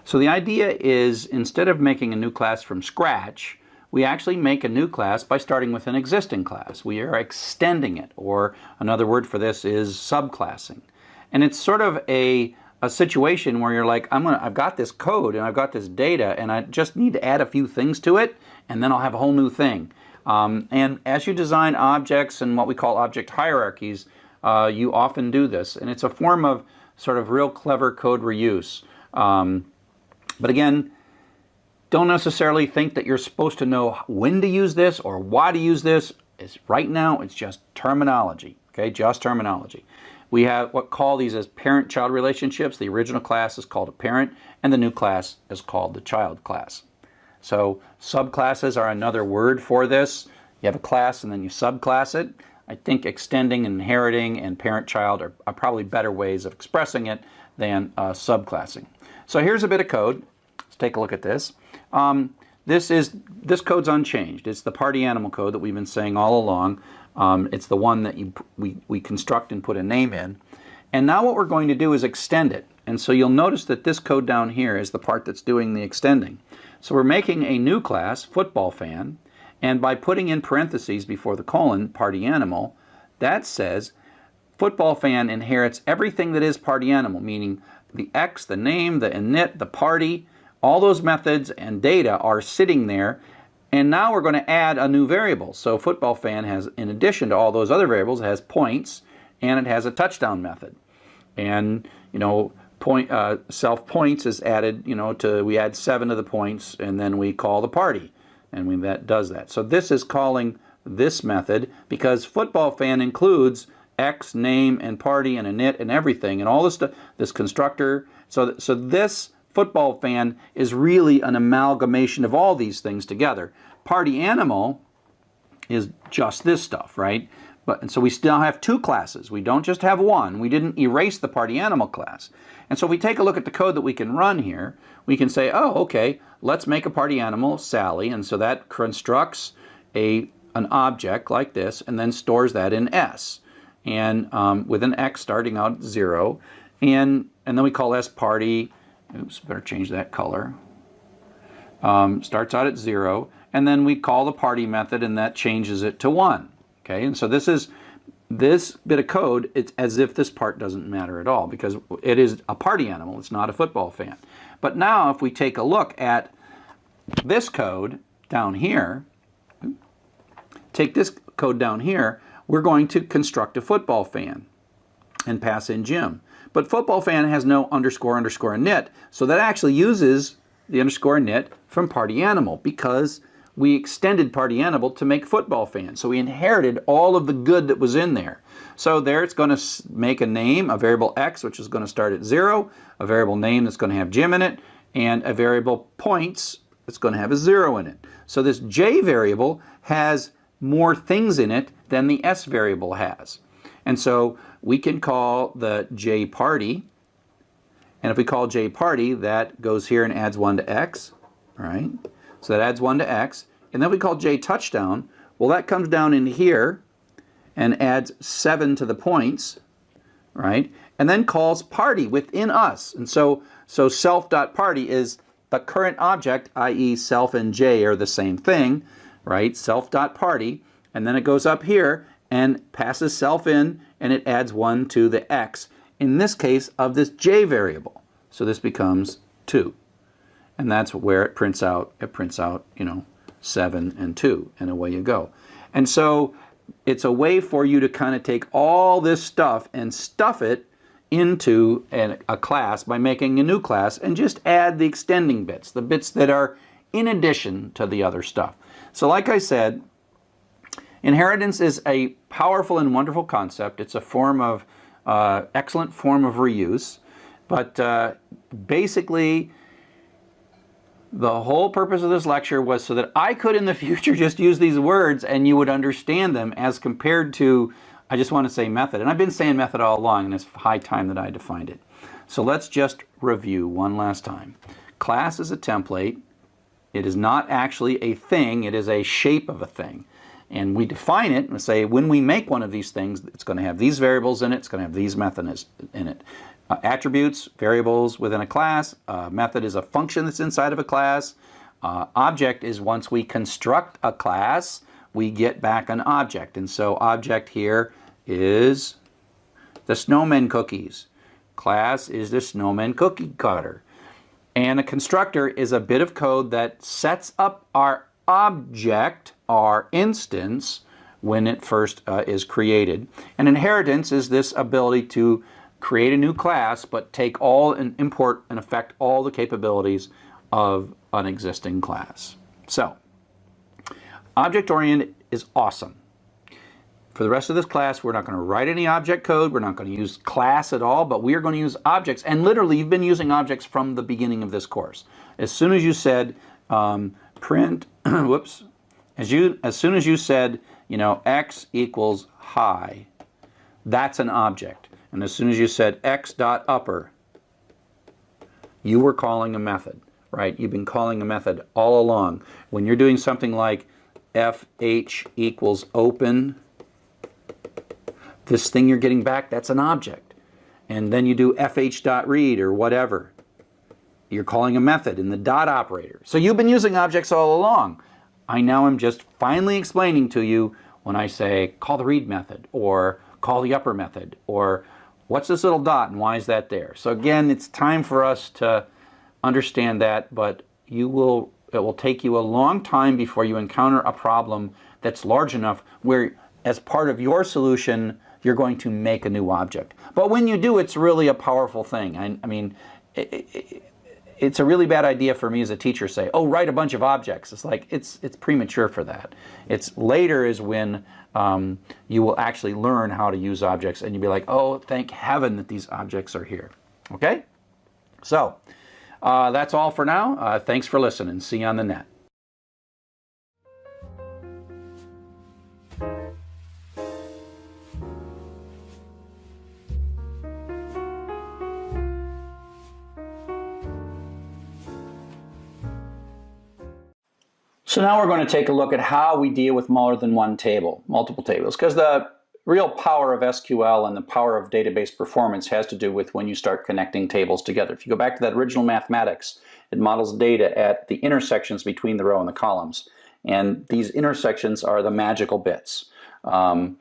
[SPEAKER 1] So the idea is, instead of making a new class from scratch, we actually make a new class by starting with an existing class. We are extending it, or another word for this is subclassing. And it's sort of a situation where you're like, I've got this code and I've got this data and I just need to add a few things to it and then I'll have a whole new thing. And as you design objects and what we call object hierarchies, you often do this. And it's a form of sort of real clever code reuse. But again, don't necessarily think that you're supposed to know when to use this or why to use this. Right now, it's just terminology, okay? Just terminology. We have what call these as parent-child relationships. The original class is called a parent, and the new class is called the child class. So subclasses are another word for this. You have a class and then you subclass it. I think extending, inheriting, and parent-child are probably better ways of expressing it than subclassing. So here's a bit of code. Let's take a look at this. This code's unchanged. It's the party animal code that we've been saying all along. It's the one that we construct and put a name in. And now what we're going to do is extend it. And so you'll notice that this code down here is the part that's doing the extending. So we're making a new class, football fan, and by putting in parentheses before the colon, party animal, that says football fan inherits everything that is party animal, meaning the X, the name, the init, the party, all those methods and data are sitting there. And now we're going to add a new variable. So football fan has, in addition to all those other variables, it has points and it has a touchdown method. And self points is added, we add 7 to the points and then we call the party. And that does that. So this is calling this method because football fan includes X, name, and party, and init, and everything, and all this stuff, this constructor. So this football fan is really an amalgamation of all these things together. Party animal is just this stuff, right? And so we still have 2 classes. We don't just have one. We didn't erase the party animal class. And so if we take a look at the code that we can run here, we can say, oh, okay, let's make a party animal, Sally, and so that constructs an object like this and then stores that in S. And with an X starting out at 0, and then we call S party. Oops, better change that color. Starts out at 0, and then we call the party method, and that changes it to 1. Okay, and so this bit of code, it's as if this part doesn't matter at all because it is a party animal. It's not a football fan. But now, if we take a look at this code down here, take this code down here, we're going to construct a football fan and pass in Jim. But football fan has no underscore init, so that actually uses the underscore init from party animal because we extended party animal to make football fan. So we inherited all of the good that was in there. So there it's going to make a name, a variable X, which is going to start at 0, a variable name that's going to have Jim in it, and a variable points that's going to have a 0 in it. So this J variable has more things in it than the S variable has. And so we can call the J party, and if we call J party, that goes here and adds 1 to X, right? So that adds 1 to X, and then we call J touchdown. Well, that comes down in here and adds 7 to the points, right? And then calls party within us. And so self.party is the current object, i.e. self and J are the same thing, right? Self.party, and then it goes up here and passes self in, and it adds 1 to the X, in this case of this J variable. So this becomes 2. And that's where it prints out, 7 and 2, and away you go. And so it's a way for you to kind of take all this stuff and stuff it into a class by making a new class and just add the extending bits, the bits that are in addition to the other stuff. So like I said, inheritance is a powerful and wonderful concept. It's a form of, excellent form of reuse, but basically, the whole purpose of this lecture was so that I could in the future just use these words and you would understand them as compared to, I just want to say method. And I've been saying method all along and it's high time that I defined it. So let's just review one last time. Class is a template. It is not actually a thing, it is a shape of a thing. And we define it and say when we make one of these things, it's going to have these variables in it, it's going to have these methods in it. Attributes, variables within a class. Method is a function that's inside of a class. Object is once we construct a class, we get back an object. And so object here is the snowman cookies. Class is the snowman cookie cutter. And a constructor is a bit of code that sets up our object, our instance, when it first is created. And inheritance is this ability to create a new class, but take all and import and affect all the capabilities of an existing class. So, object-oriented is awesome. For the rest of this class, we're not going to write any object code. We're not going to use class at all, but we are going to use objects. And literally, you've been using objects from the beginning of this course. As soon as you said print, whoops, as soon as you said, you know, x equals high, that's an object. And as soon as you said x dot upper, you were calling a method, right? You've been calling a method all along. When you're doing something like fh equals open, this thing you're getting back, that's an object. And then you do fh.read or whatever. You're calling a method in the dot operator. So you've been using objects all along. I now am just finally explaining to you when I say call the read method or call the upper method or what's this little dot and why is that there? So again, it's time for us to understand that, but it will take you a long time before you encounter a problem that's large enough where as part of your solution, you're going to make a new object. But when you do, it's really a powerful thing. I mean, it's a really bad idea for me as a teacher to say, oh, write a bunch of objects. It's like, it's premature for that. It's later is when you will actually learn how to use objects and you'll be like, oh, thank heaven that these objects are here. Okay? So, that's all for now. Thanks for listening. See you on the net. So now we're going to take a look at how we deal with more than one table, multiple tables, because the real power of SQL and the power of database performance has to do with when you start connecting tables together. If you go back to that original mathematics, it models data at the intersections between the row and the columns. And these intersections are the magical bits. And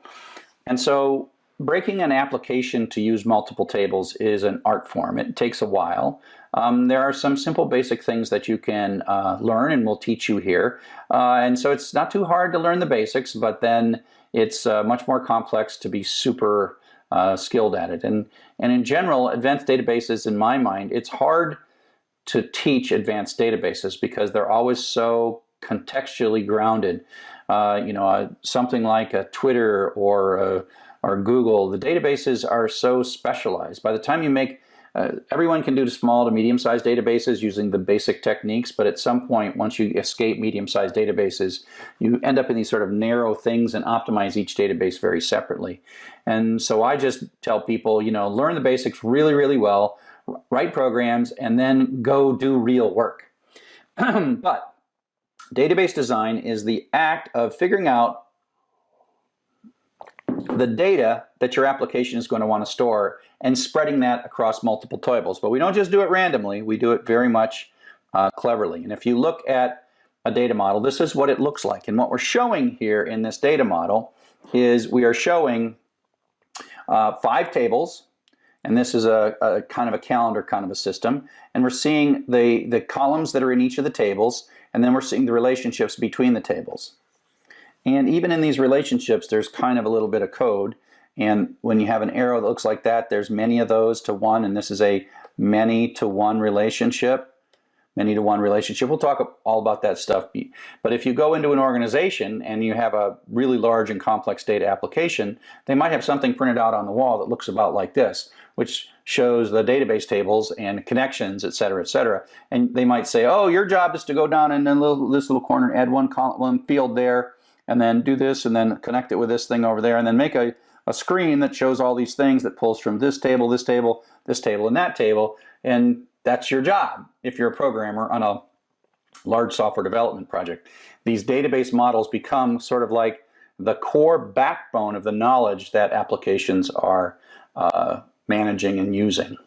[SPEAKER 1] so breaking an application to use multiple tables is an art form. It takes a while. There are some simple basic things that you can learn and we'll teach you here. And so it's not too hard to learn the basics, but then it's much more complex to be super skilled at it. And in general, advanced databases, in my mind, it's hard to teach advanced databases because they're always so contextually grounded. Something like a Twitter or Google, the databases are so specialized. By the time you make everyone can do small to medium-sized databases using the basic techniques, but at some point, once you escape medium-sized databases, you end up in these sort of narrow things and optimize each database very separately. And so I just tell people, learn the basics really, really well, write programs, and then go do real work. But database design is the act of figuring out the data that your application is going to want to store and spreading that across multiple tables. But we don't just do it randomly, we do it very much cleverly. And if you look at a data model, this is what it looks like. And what we're showing here in this data model is we are showing 5 tables, and this is a kind of a calendar kind of a system. And we're seeing the columns that are in each of the tables, and then we're seeing the relationships between the tables. And even in these relationships, there's kind of a little bit of code. And when you have an arrow that looks like that, there's many of those to one, and this is a many-to-one relationship. Many-to-one relationship. We'll talk all about that stuff. But if you go into an organization and you have a really large and complex data application, they might have something printed out on the wall that looks about like this, which shows the database tables and connections, et cetera, et cetera. And they might say, oh, your job is to go down in this little corner, add one field there, and then do this, and then connect it with this thing over there, and then make a screen that shows all these things that pulls from this table, this table, this table, and that table. And that's your job if you're a programmer on a large software development project. These database models become sort of like the core backbone of the knowledge that applications are managing and using.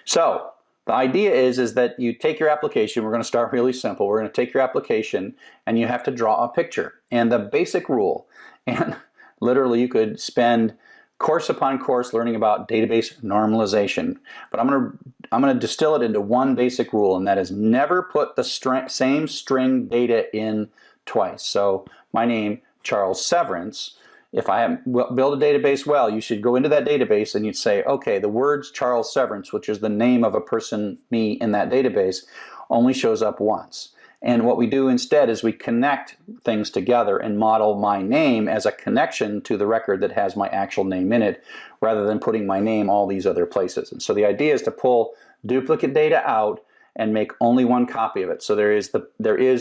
[SPEAKER 1] So The idea is that you take your application. We're going to start really simple. We're going to take your application and you have to draw a picture. And the basic rule, and literally you could spend course upon course learning about database normalization, but I'm going to distill it into one basic rule, and that is never put the same string data in twice. So my name, Charles Severance. If I build a database well, you should go into that database and you'd say, okay, the words Charles Severance, which is the name of a person, me, in that database, only shows up once. And what we do instead is we connect things together and model my name as a connection to the record that has my actual name in it, rather than putting my name all these other places. And so the idea is to pull duplicate data out and make only one copy of it. So there is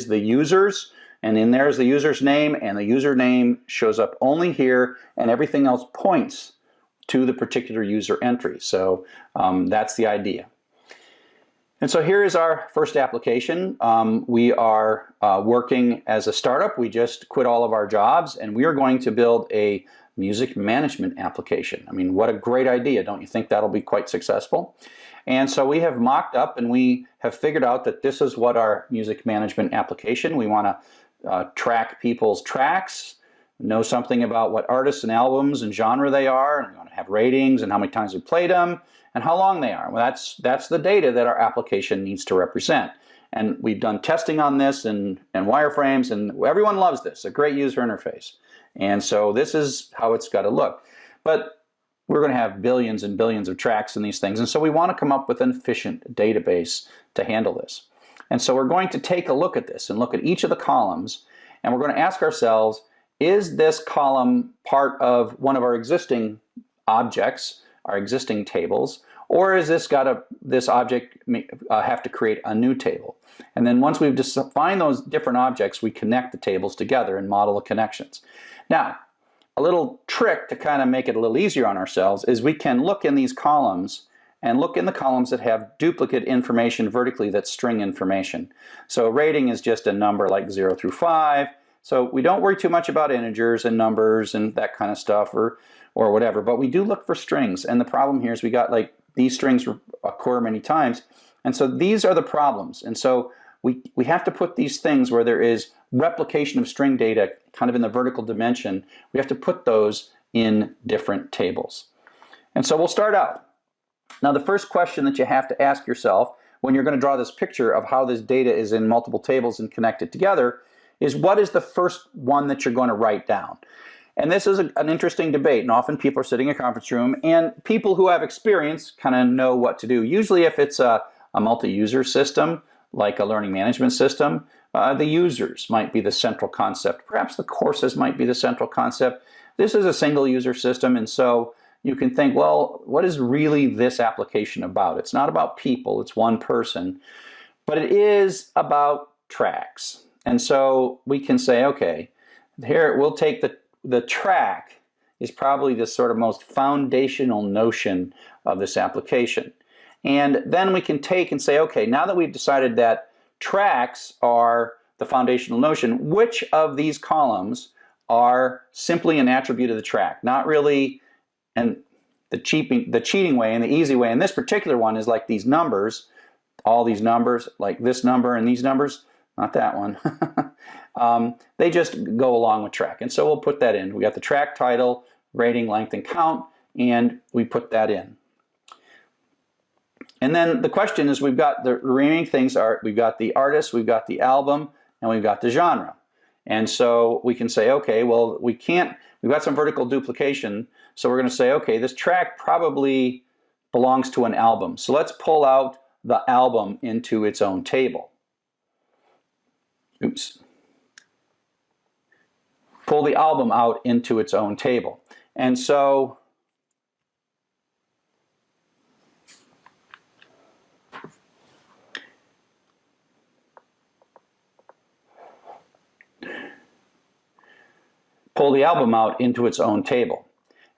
[SPEAKER 1] the users, and in there is the user's name, and the username shows up only here, and everything else points to the particular user entry. So that's the idea. And so here is our first application. We are working as a startup. We just quit all of our jobs, and we are going to build a music management application. I mean, what a great idea. Don't you think that'll be quite successful? And so we have mocked up and we have figured out that this is what our music management application. We want to track people's tracks, know something about what artists and albums and genre they are, and we want to have ratings and how many times we played them and how long they are. Well, that's the data that our application needs to represent. And we've done testing on this and wireframes, and everyone loves this. A great user interface. And so this is how it's got to look. But we're going to have billions and billions of tracks in these things, and so we want to come up with an efficient database to handle this. And so we're going to take a look at this and look at each of the columns, and we're going to ask ourselves, is this column part of one of our existing objects, our existing tables, or is this object have to create a new table? And then once we've defined those different objects, we connect the tables together and model the connections. Now, a little trick to kind of make it a little easier on ourselves is we can look in these columns and look in the columns that have duplicate information vertically that's string information. So a rating is just a number like 0 through 5. So we don't worry too much about integers and numbers and that kind of stuff or whatever, but we do look for strings. And the problem here is we got like these strings occur many times. And so these are the problems. And so we have to put these things where there is replication of string data kind of in the vertical dimension. We have to put those in different tables. And so we'll start out. Now the first question that you have to ask yourself when you're going to draw this picture of how this data is in multiple tables and connected together is, what is the first one that you're going to write down? And this is an interesting debate, and often people are sitting in a conference room, and people who have experience kind of know what to do. Usually if it's a multi-user system, like a learning management system, the users might be the central concept. Perhaps the courses might be the central concept. This is a single user system, and so you can think, well, what is really this application about? It's not about people, it's one person, but it is about tracks. And so we can say, okay, here we'll take the track is probably the sort of most foundational notion of this application. And then we can take and say, okay, now that we've decided that tracks are the foundational notion, which of these columns are simply an attribute of the track? Not really, and the cheating way and the easy way in this particular one is like these numbers, all these numbers, like this number and these numbers, not that one. They just go along with track. And so we'll put that in. We got the track title, rating, length, and count, and we put that in. And then the question is, we've got the remaining things are, we've got the artist, we've got the album, and we've got the genre. And so we can say, okay, well, we've got some vertical duplication, so we're going to say, okay, this track probably belongs to an album. So let's pull out the album into its own table. Oops. Pull the album out into its own table. And so pull the album out into its own table.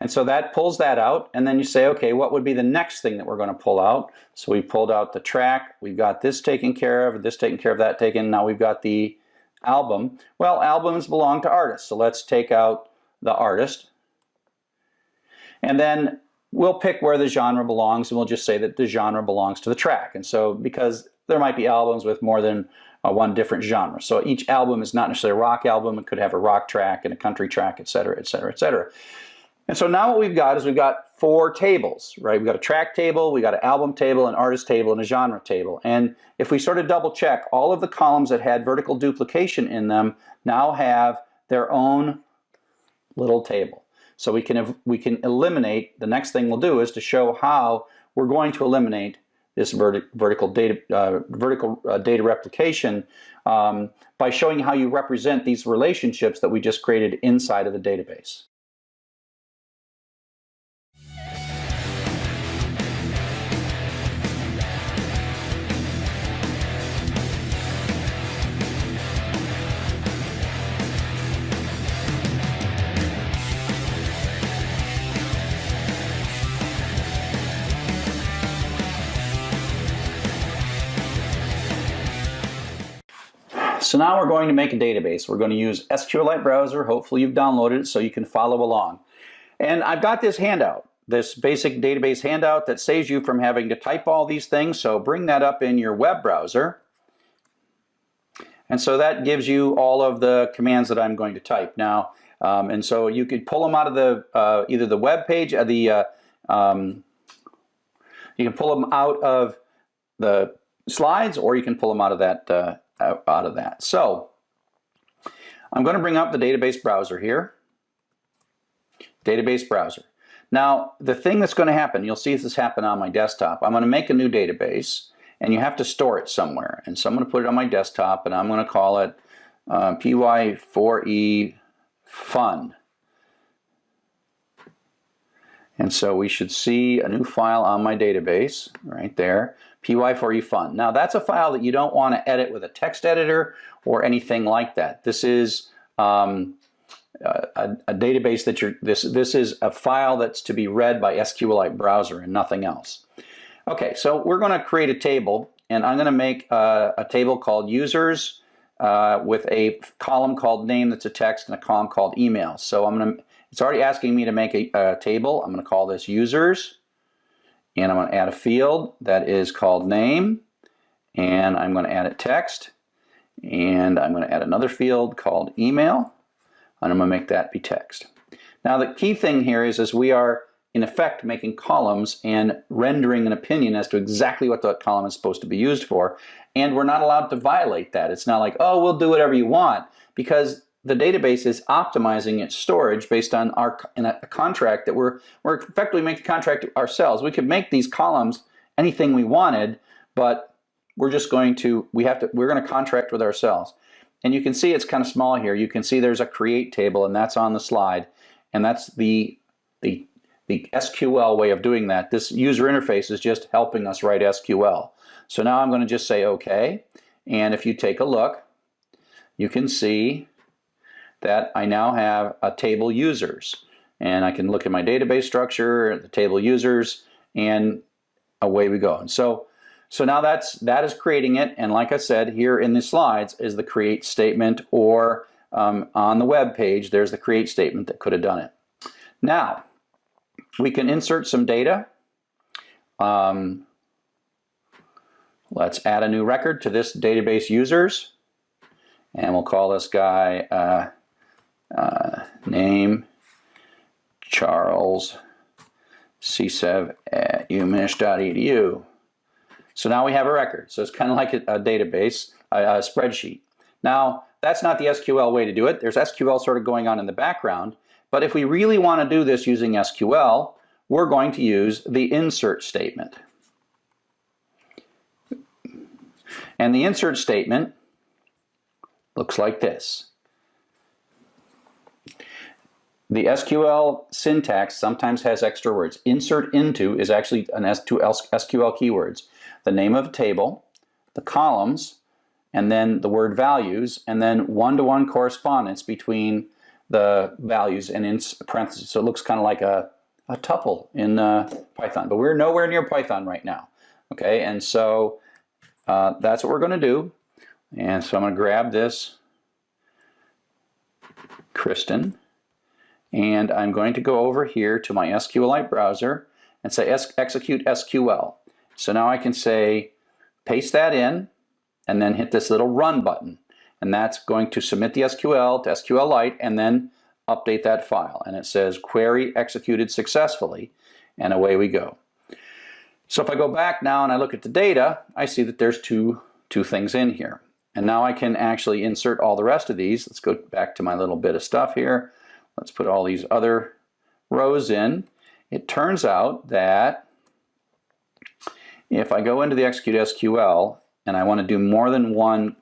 [SPEAKER 1] And so that pulls that out, and then you say, okay, what would be the next thing that we're going to pull out? So we pulled out the track, we've got this taken care of, this taken care of, that taken, now we've got the album. Well, albums belong to artists, so let's take out the artist. And then we'll pick where the genre belongs, and we'll just say that the genre belongs to the track. And so, because there might be albums with more than one different genre. So each album is not necessarily a rock album. It could have a rock track and a country track, et cetera, et cetera, et cetera. And so now what we've got is we've got 4 tables, right? We've got a track table, we've got an album table, an artist table, and a genre table. And if we sort of double check, all of the columns that had vertical duplication in them now have their own little table. So we can eliminate, the next thing we'll do is to show how we're going to eliminate this vertical data replication by showing how you represent these relationships that we just created inside of the database. So now we're going to make a database. We're going to use SQLite browser. Hopefully you've downloaded it so you can follow along. And I've got this handout, this basic database handout that saves you from having to type all these things. So bring that up in your web browser. And so that gives you all of the commands that I'm going to type now. And so you could pull them out of the either the web page, you can pull them out of the slides, or you can pull them out of that. So I'm going to bring up the database browser here. Database browser. Now the thing that's going to happen, you'll see this happen on my desktop. I'm going to make a new database, and you have to store it somewhere. And so I'm going to put it on my desktop, and I'm going to call it py4e fun. And so we should see a new file on my database right there, py4e fun. Now that's a file that you don't want to edit with a text editor or anything like that. This is a database that this is a file that's to be read by SQLite browser and nothing else. Okay, so we're going to create a table, and I'm going to make a table called users with a column called name that's a text and a column called email. So it's already asking me to make a table. I'm going to call this users, and I'm going to add a field that is called name, and I'm going to add a text, and I'm going to add another field called email, and I'm going to make that be text. Now the key thing here is we are in effect making columns and rendering an opinion as to exactly what that column is supposed to be used for, and we're not allowed to violate that. It's not like, oh, we'll do whatever you want, because the database is optimizing its storage based on a contract that we're effectively making the contract ourselves. We could make these columns anything we wanted, but we're going to contract with ourselves. And you can see it's kind of small here. You can see there's a create table, and that's on the slide, and that's the SQL way of doing that. This user interface is just helping us write SQL. So now I'm going to just say OK, and if you take a look, you can see that I now have a table users, and I can look at my database structure, the table users, and away we go. And so now that is creating it, and like I said, here in the slides is the create statement, or on the web page there's the create statement that could have done it. Now we can insert some data. Let's add a new record to this database users, and we'll call this guy name Charles C7 at umich.edu. So now we have a record. So it's kind of like a database, a spreadsheet. Now that's not the SQL way to do it. There's SQL sort of going on in the background, but if we really want to do this using SQL, we're going to use the insert statement. And the insert statement looks like this. The SQL syntax sometimes has extra words. Insert into is actually two SQL keywords. The name of a table, the columns, and then the word values, and then one-to-one correspondence between the values and in parentheses. So it looks kind of like a tuple in Python, but we're nowhere near Python right now. Okay, and so that's what we're going to do. And so I'm going to grab this Kristen, and I'm going to go over here to my SQLite browser, and say execute SQL. So now I can say paste that in and then hit this little run button. And that's going to submit the SQL to SQLite and then update that file. And it says query executed successfully, and away we go. So if I go back now and I look at the data, I see that there's two things in here. And now I can actually insert all the rest of these. Let's go back to my little bit of stuff here. Let's put all these other rows in. It turns out that if I go into the execute SQL and I want to do more than one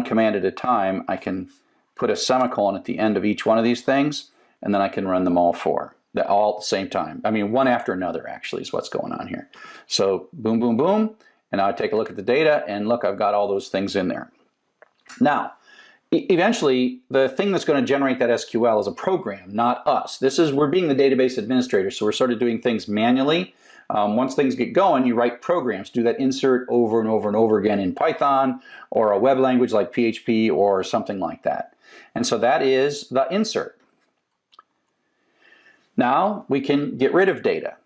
[SPEAKER 1] command at a time, I can put a semicolon at the end of each one of these things, and then I can run them all all at the same time. I mean, one after another actually is what's going on here. So boom, boom, boom, and now I take a look at the data, and look, I've got all those things in there. Now, eventually, the thing that's going to generate that SQL is a program, not us. We're being the database administrator, so we're sort of doing things manually. Once things get going, you write programs, do that insert over and over and over again in Python or a web language like PHP or something like that. And so that is the insert. Now we can get rid of data.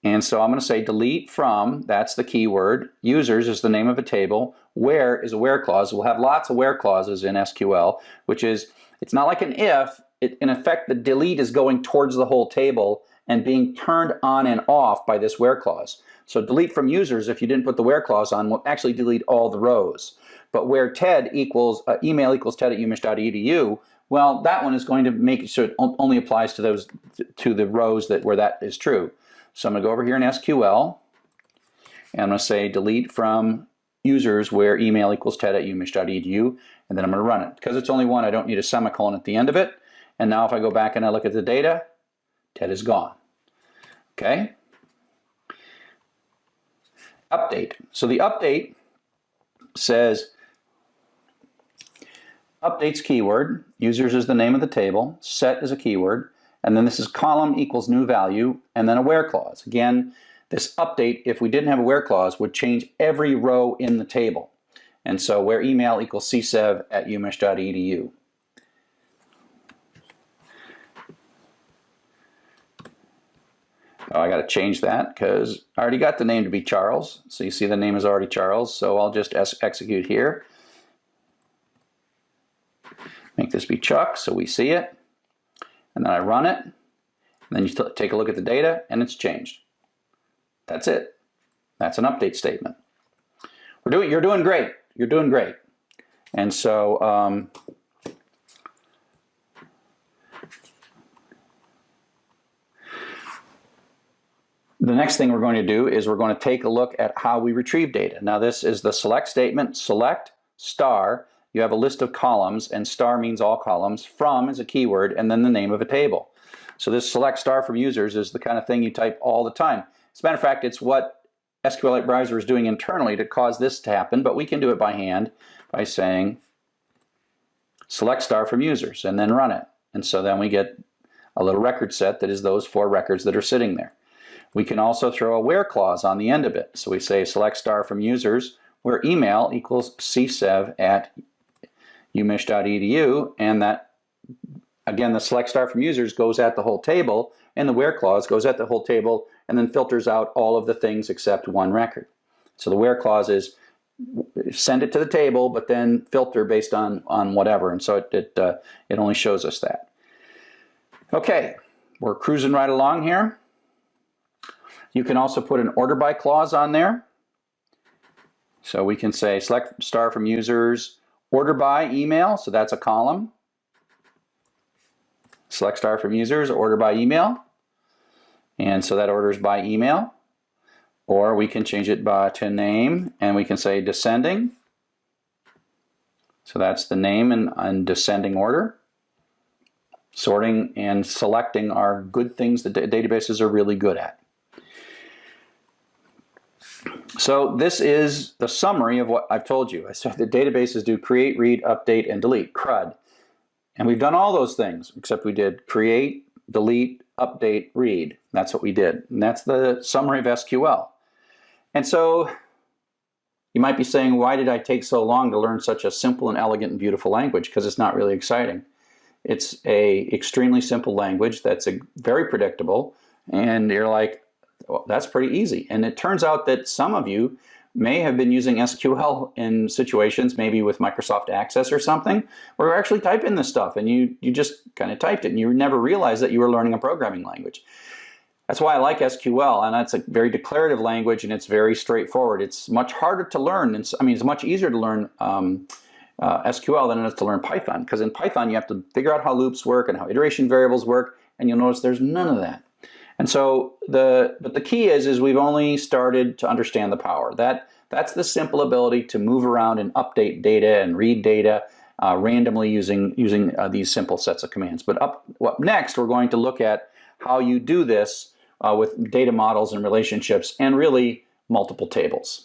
[SPEAKER 1] And so I'm going to say delete from, that's the keyword, users is the name of a table, where is a where clause. We'll have lots of where clauses in SQL, which is, it's not like an if, in effect the delete is going towards the whole table and being turned on and off by this where clause. So delete from users, if you didn't put the where clause on, will actually delete all the rows. But where ted equals, email equals ted@umich.edu, well, that one is going to make it so it only applies to the rows where that is true. So I'm going to go over here in SQL, and I'm going to say delete from users where email equals ted@umich.edu, and then I'm going to run it. Because it's only one, I don't need a semicolon at the end of it. And now if I go back and I look at the data, Ted is gone. Okay? Update. So the update says, updates keyword, users is the name of the table, set is a keyword, and then this is column equals new value, and then a where clause. Again, this update, if we didn't have a where clause, would change every row in the table. And so where email equals csev@umich.edu. Oh, I got to change that because I already got the name to be Charles. So you see the name is already Charles. So I'll just execute here. Make this be Chuck so we see it. And then I run it. And then you take a look at the data and it's changed. That's it. That's an update statement. You're doing great. You're doing great. And so the next thing we're going to do is we're going to take a look at how we retrieve data. Now this is the select statement, select, star, you have a list of columns, and star means all columns, from is a keyword, and then the name of a table. So this select star from users is the kind of thing you type all the time. As a matter of fact, it's what SQLite browser is doing internally to cause this to happen, but we can do it by hand by saying select star from users, and then run it. And so then we get a little record set that is those 4 records that are sitting there. We can also throw a where clause on the end of it. So we say select star from users where email equals csev@umich.edu, and that, again, the select star from users goes at the whole table, and the where clause goes at the whole table and then filters out all of the things except one record. So the where clause is send it to the table, but then filter based on whatever, and so it only shows us that. Okay, we're cruising right along here. You can also put an order by clause on there. So we can say select star from users, order by email, so that's a column. Select star from users, order by email. And so that orders by email. Or we can change it to name, and we can say descending. So that's the name in descending order. Sorting and selecting are good things that databases are really good at. So this is the summary of what I've told you. I said the databases do create, read, update, and delete, CRUD. And we've done all those things, except we did create, delete, update, read. That's what we did. And that's the summary of SQL. And so you might be saying, why did I take so long to learn such a simple and elegant and beautiful language? Because it's not really exciting. It's an extremely simple language that's very predictable, And you're like, well, that's pretty easy. And it turns out that some of you may have been using SQL in situations, maybe with Microsoft Access or something, where you're actually typing this stuff and you just kind of typed it and you never realized that you were learning a programming language. That's why I like SQL, and that's a very declarative language, and it's very straightforward. It's much harder to learn. It's much easier to learn SQL than it is to learn Python, because in Python you have to figure out how loops work and how iteration variables work, and you'll notice there's none of that. And so but the key is we've only started to understand the power. That's the simple ability to move around and update data and read data randomly using these simple sets of commands. But up next, we're going to look at how you do this with data models and relationships and really multiple tables.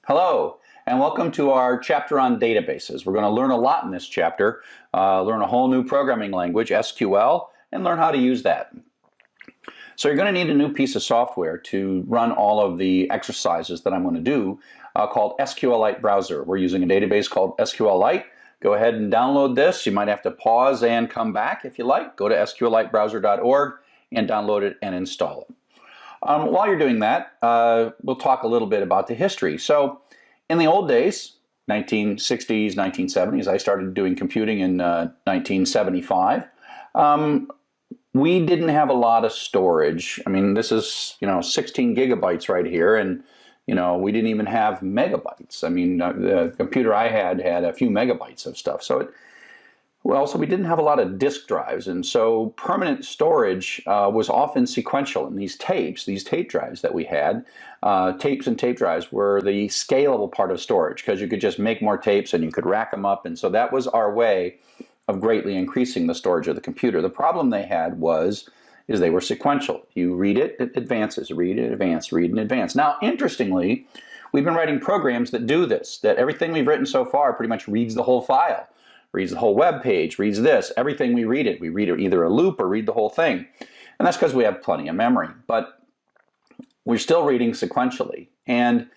[SPEAKER 1] Hello, and welcome to our chapter on databases. We're going to learn a lot in this chapter, learn a whole new programming language, SQL, and learn how to use that. So you're going to need a new piece of software to run all of the exercises that I'm going to do called SQLite Browser. We're using a database called SQLite. Go ahead and download this. You might have to pause and come back if you like. Go to sqlitebrowser.org and download it and install it. While you're doing that, we'll talk a little bit about the history. So in the old days, 1960s, 1970s, I started doing computing in 1975. We didn't have a lot of storage. I mean, this is 16 gigabytes right here, and we didn't even have megabytes. I mean, the computer I had a few megabytes of stuff. So we didn't have a lot of disk drives, and so permanent storage was often sequential. And these tape drives that we had, tapes and tape drives were the scalable part of storage, because you could just make more tapes and you could rack them up, and so that was our way of greatly increasing the storage of the computer. The problem they had is they were sequential. You read it, it advances, read it, advance, read and advance. Now, interestingly, we've been writing programs that do this, that everything we've written so far pretty much reads the whole file. Reads the whole web page, reads this, everything we read it either a loop or read the whole thing. And that's because we have plenty of memory, but we're still reading sequentially. And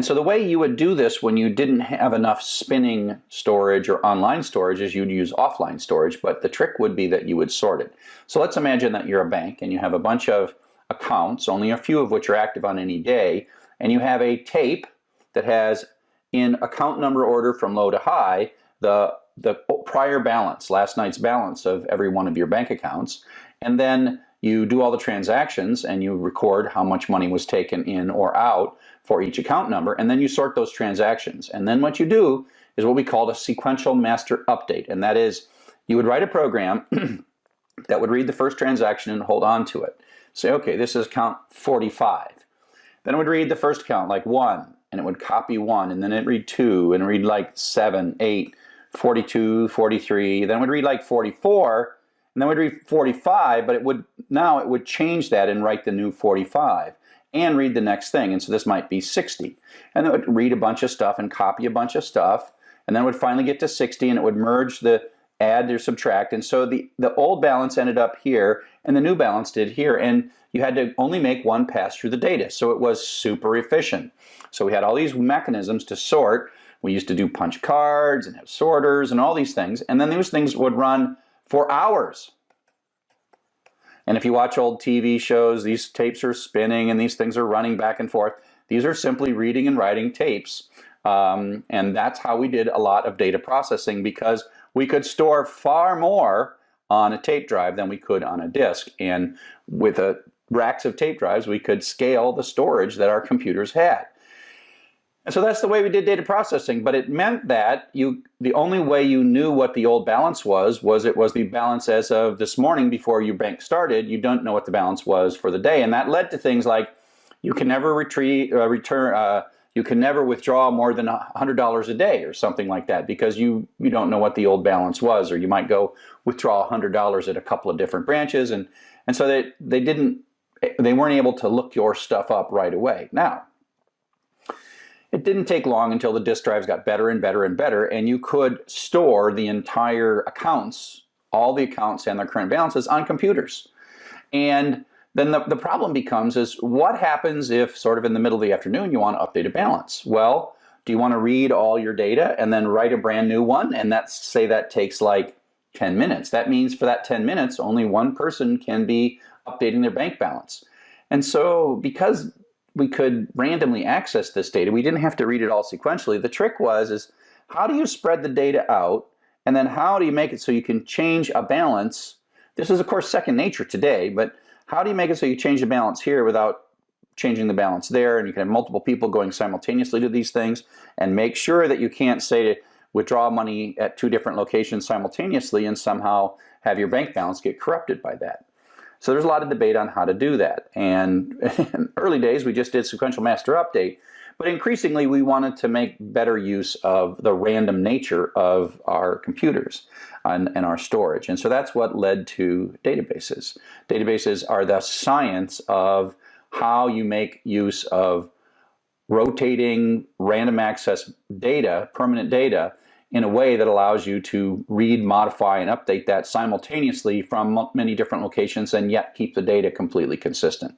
[SPEAKER 1] so the way you would do this when you didn't have enough spinning storage or online storage is you'd use offline storage, but the trick would be that you would sort it. So let's imagine that you're a bank and you have a bunch of accounts, only a few of which are active on any day, and you have a tape that has, in account number order from low to high, the prior balance, last night's balance of every one of your bank accounts, and then you do all the transactions and you record how much money was taken in or out for each account number, and then you sort those transactions. And then what you do is what we call a sequential master update, and that is you would write a program that would read the first transaction and hold on to it. Say, okay, this is count 45. Then it would read the first count, like 1, and it would copy 1, and then it read 2, and read like 7, 8, 42, 43, then it would read like 44, and then it would read 45, but it would change that and write the new 45 and read the next thing. And so this might be 60. And it would read a bunch of stuff and copy a bunch of stuff, and then it would finally get to 60, and it would merge the add or subtract. And so the old balance ended up here, and the new balance did here, and you had to only make one pass through the data. So it was super efficient. So we had all these mechanisms to sort. We used to do punch cards and have sorters and all these things, and then these things would run for hours. And if you watch old TV shows, these tapes are spinning and these things are running back and forth. These are simply reading and writing tapes. And that's how we did a lot of data processing, because we could store far more on a tape drive than we could on a disk. And with racks of tape drives, we could scale the storage that our computers had. And so that's the way we did data processing, but it meant that the only way you knew what the old balance was it was the balance as of this morning before your bank started. You don't know what the balance was for the day, and that led to things like you can never you can never withdraw more than $100 a day or something like that, because you don't know what the old balance was, or you might go withdraw $100 at a couple of different branches, and so they weren't able to look your stuff up right away. Now, It didn't take long until the disk drives got better and better and better, and you could store the entire accounts, all the accounts and their current balances on computers. And then the problem becomes is what happens if sort of in the middle of the afternoon you want to update a balance? Well, do you want to read all your data and then write a brand new one? And say that takes like 10 minutes. That means for that 10 minutes, only one person can be updating their bank balance. And so because we could randomly access this data, we didn't have to read it all sequentially. The trick is how do you spread the data out, and then how do you make it so you can change a balance? This is of course second nature today, but how do you make it so you change the balance here without changing the balance there? And you can have multiple people going simultaneously to these things, and make sure that you can't say to withdraw money at 2 different locations simultaneously and somehow have your bank balance get corrupted by that. So there's a lot of debate on how to do that. And in early days, we just did sequential master update. But increasingly, we wanted to make better use of the random nature of our computers and our storage. And so that's what led to databases. Databases are the science of how you make use of rotating random access data, permanent data, in a way that allows you to read, modify, and update that simultaneously from many different locations and yet keep the data completely consistent.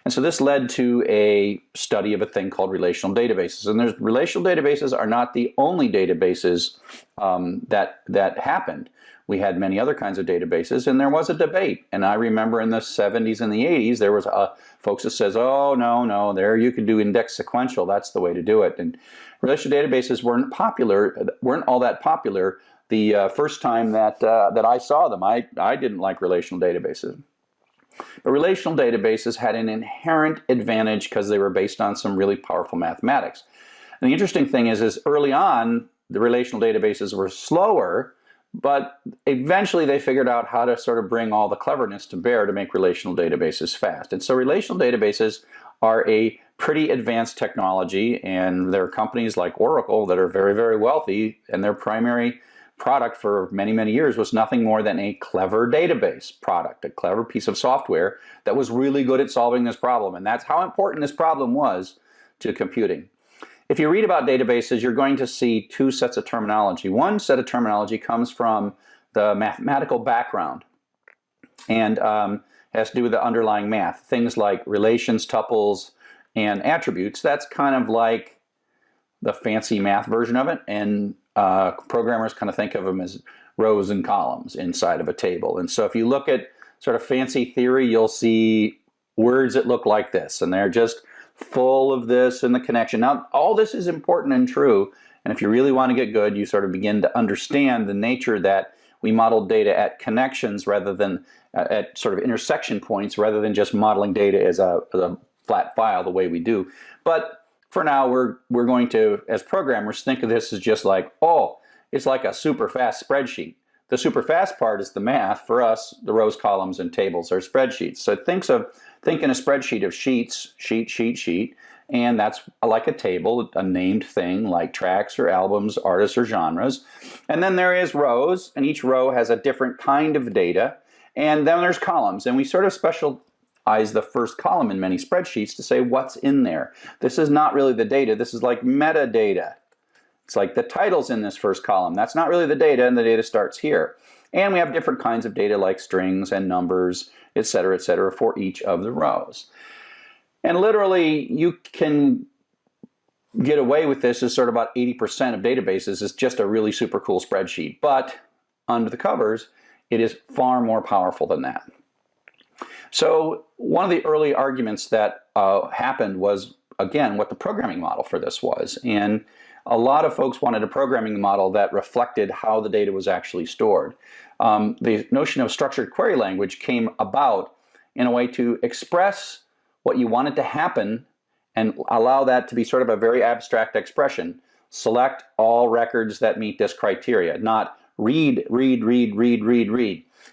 [SPEAKER 1] And so this led to a study of a thing called relational databases. And relational databases are not the only databases that happened. We had many other kinds of databases, and there was a debate. And I remember in the 70s and the 80s, there was folks that says, oh, no, there you could do index sequential. That's the way to do it. And relational databases weren't all that popular the first time that I saw them. I didn't like relational databases. But relational databases had an inherent advantage because they were based on some really powerful mathematics. And the interesting thing is early on, the relational databases were slower, but eventually they figured out how to sort of bring all the cleverness to bear to make relational databases fast. And so relational databases are a pretty advanced technology, and there are companies like Oracle that are very, very wealthy, and their primary product for many, many years was nothing more than a clever database product, a clever piece of software that was really good at solving this problem. And that's how important this problem was to computing. If you read about databases, you're going to see 2 sets of terminology. One set of terminology comes from the mathematical background and has to do with the underlying math. Things like relations, tuples, and attributes. That's kind of like the fancy math version of it, and programmers kind of think of them as rows and columns inside of a table. And so if you look at sort of fancy theory, you'll see words that look like this, and they're just full of this and the connection. Now, all this is important and true, and if you really want to get good, you sort of begin to understand the nature that we model data at connections rather than at sort of intersection points, rather than just modeling data as a flat file the way we do. But for now, we're going to, as programmers, think of this as just like, oh, it's like a super fast spreadsheet. The super fast part is the math. For us, the rows, columns, and tables are spreadsheets. So think in a spreadsheet of sheets, sheet, and that's like a table, a named thing like tracks or albums, artists or genres. And then there is rows, and each row has a different kind of data. And then there's columns, and we sort of specialize the first column in many spreadsheets to say what's in there. This is not really the data. This is like metadata. It's like the title's in this first column. That's not really the data, and the data starts here. And we have different kinds of data like strings and numbers, et cetera, for each of the rows. And literally, you can get away with this as sort of about 80% of databases is just a really super cool spreadsheet. But under the covers, it is far more powerful than that. So one of the early arguments that happened was, again, what the programming model for this was. And a lot of folks wanted a programming model that reflected how the data was actually stored. The notion of structured query language came about in a way to express what you wanted to happen and allow that to be sort of a very abstract expression. Select all records that meet this criteria, not read.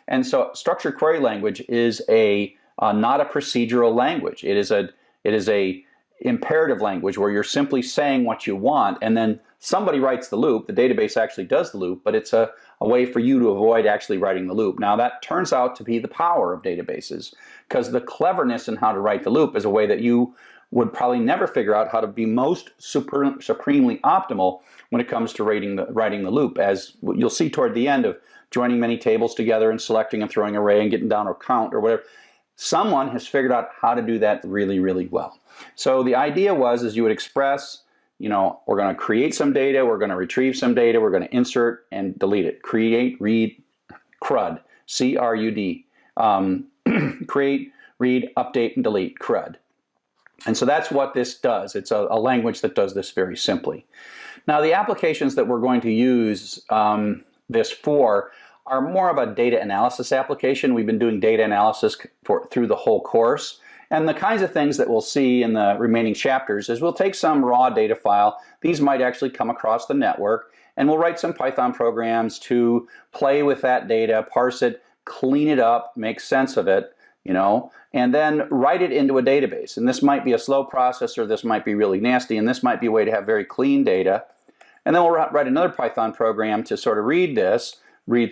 [SPEAKER 1] And so structured query language is not a procedural language. It is a imperative language where you're simply saying what you want, and then somebody writes the loop. The database actually does the loop, but it's a way for you to avoid actually writing the loop. Now that turns out to be the power of databases, because the cleverness in how to write the loop is a way that you would probably never figure out how to be most supremely optimal when it comes to writing the loop, as you'll see toward the end of joining many tables together and selecting and throwing array and getting down to a count or whatever. Someone has figured out how to do that really, really well. So the idea is you would express, we're going to create some data, we're going to retrieve some data, we're going to insert and delete it. Create, read, CRUD, C-R-U-D. Create, read, update, and delete, CRUD. And so that's what this does. It's a language that does this very simply. Now, the applications that we're going to use this for are more of a data analysis application. We've been doing data analysis through the whole course. And the kinds of things that we'll see in the remaining chapters is we'll take some raw data file. These might actually come across the network, and we'll write some Python programs to play with that data, parse it, clean it up, make sense of it, and then write it into a database. And this might be a slow process, or this might be really nasty, and this might be a way to have very clean data. And then we'll write another Python program to sort of read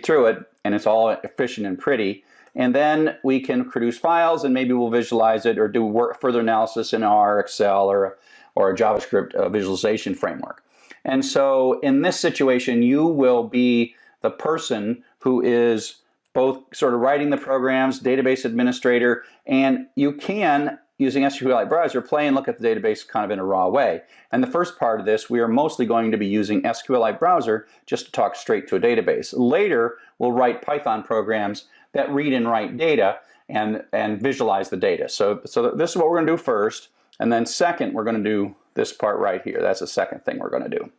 [SPEAKER 1] through it, and it's all efficient and pretty. And then we can produce files, and maybe we'll visualize it or do further analysis in R, Excel, or a JavaScript visualization framework. And so in this situation, you will be the person who is both sort of writing the programs, database administrator, and you can, using SQLite Browser, play and look at the database kind of in a raw way. And the first part of this, we are mostly going to be using SQLite Browser just to talk straight to a database. Later, we'll write Python programs that read and write data and visualize the data. So this is what we're going to do first, and then second, we're going to do this part right here. That's the second thing we're going to do.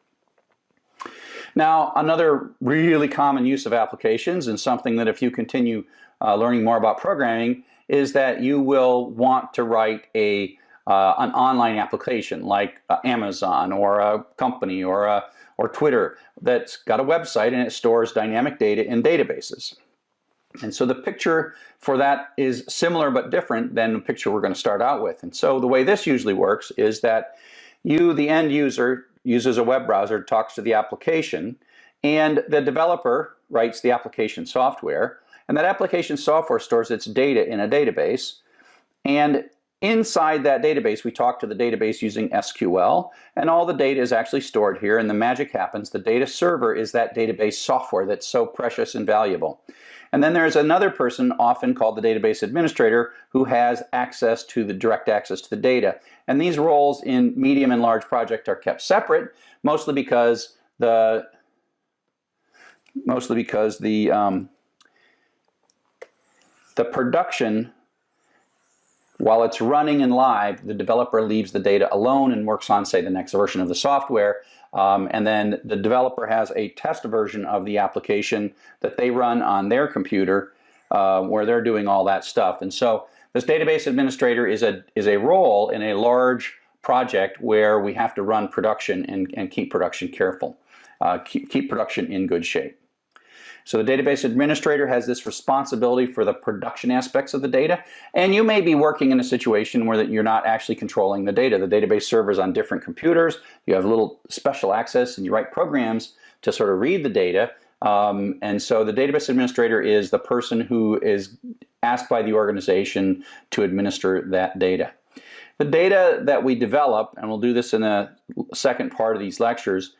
[SPEAKER 1] Now, another really common use of applications, and something that if you continue learning more about programming, is that you will want to write an online application like Amazon or a company or Twitter that's got a website and it stores dynamic data in databases. And so the picture for that is similar but different than the picture we're going to start out with. And so the way this usually works is that you, the end user, uses a web browser, talks to the application, and the developer writes the application software, and that application software stores its data in a database, and inside that database we talk to the database using SQL, and all the data is actually stored here, and the magic happens. The data server is that database software that's so precious and valuable. And then there's another person, often called the database administrator, who has direct access to the data. And these roles in medium and large projects are kept separate, mostly because the production, while it's running and live, the developer leaves the data alone and works on, say, the next version of the software. And then the developer has a test version of the application that they run on their computer where they're doing all that stuff. And so this database administrator is a role in a large project where we have to run production and keep production careful, keep production in good shape. So the database administrator has this responsibility for the production aspects of the data, and you may be working in a situation where you're not actually controlling the data. The database server is on different computers, you have a little special access, and you write programs to sort of read the data. And so the database administrator is the person who is asked by the organization to administer that data. The data that we develop, and we'll do this in the second part of these lectures,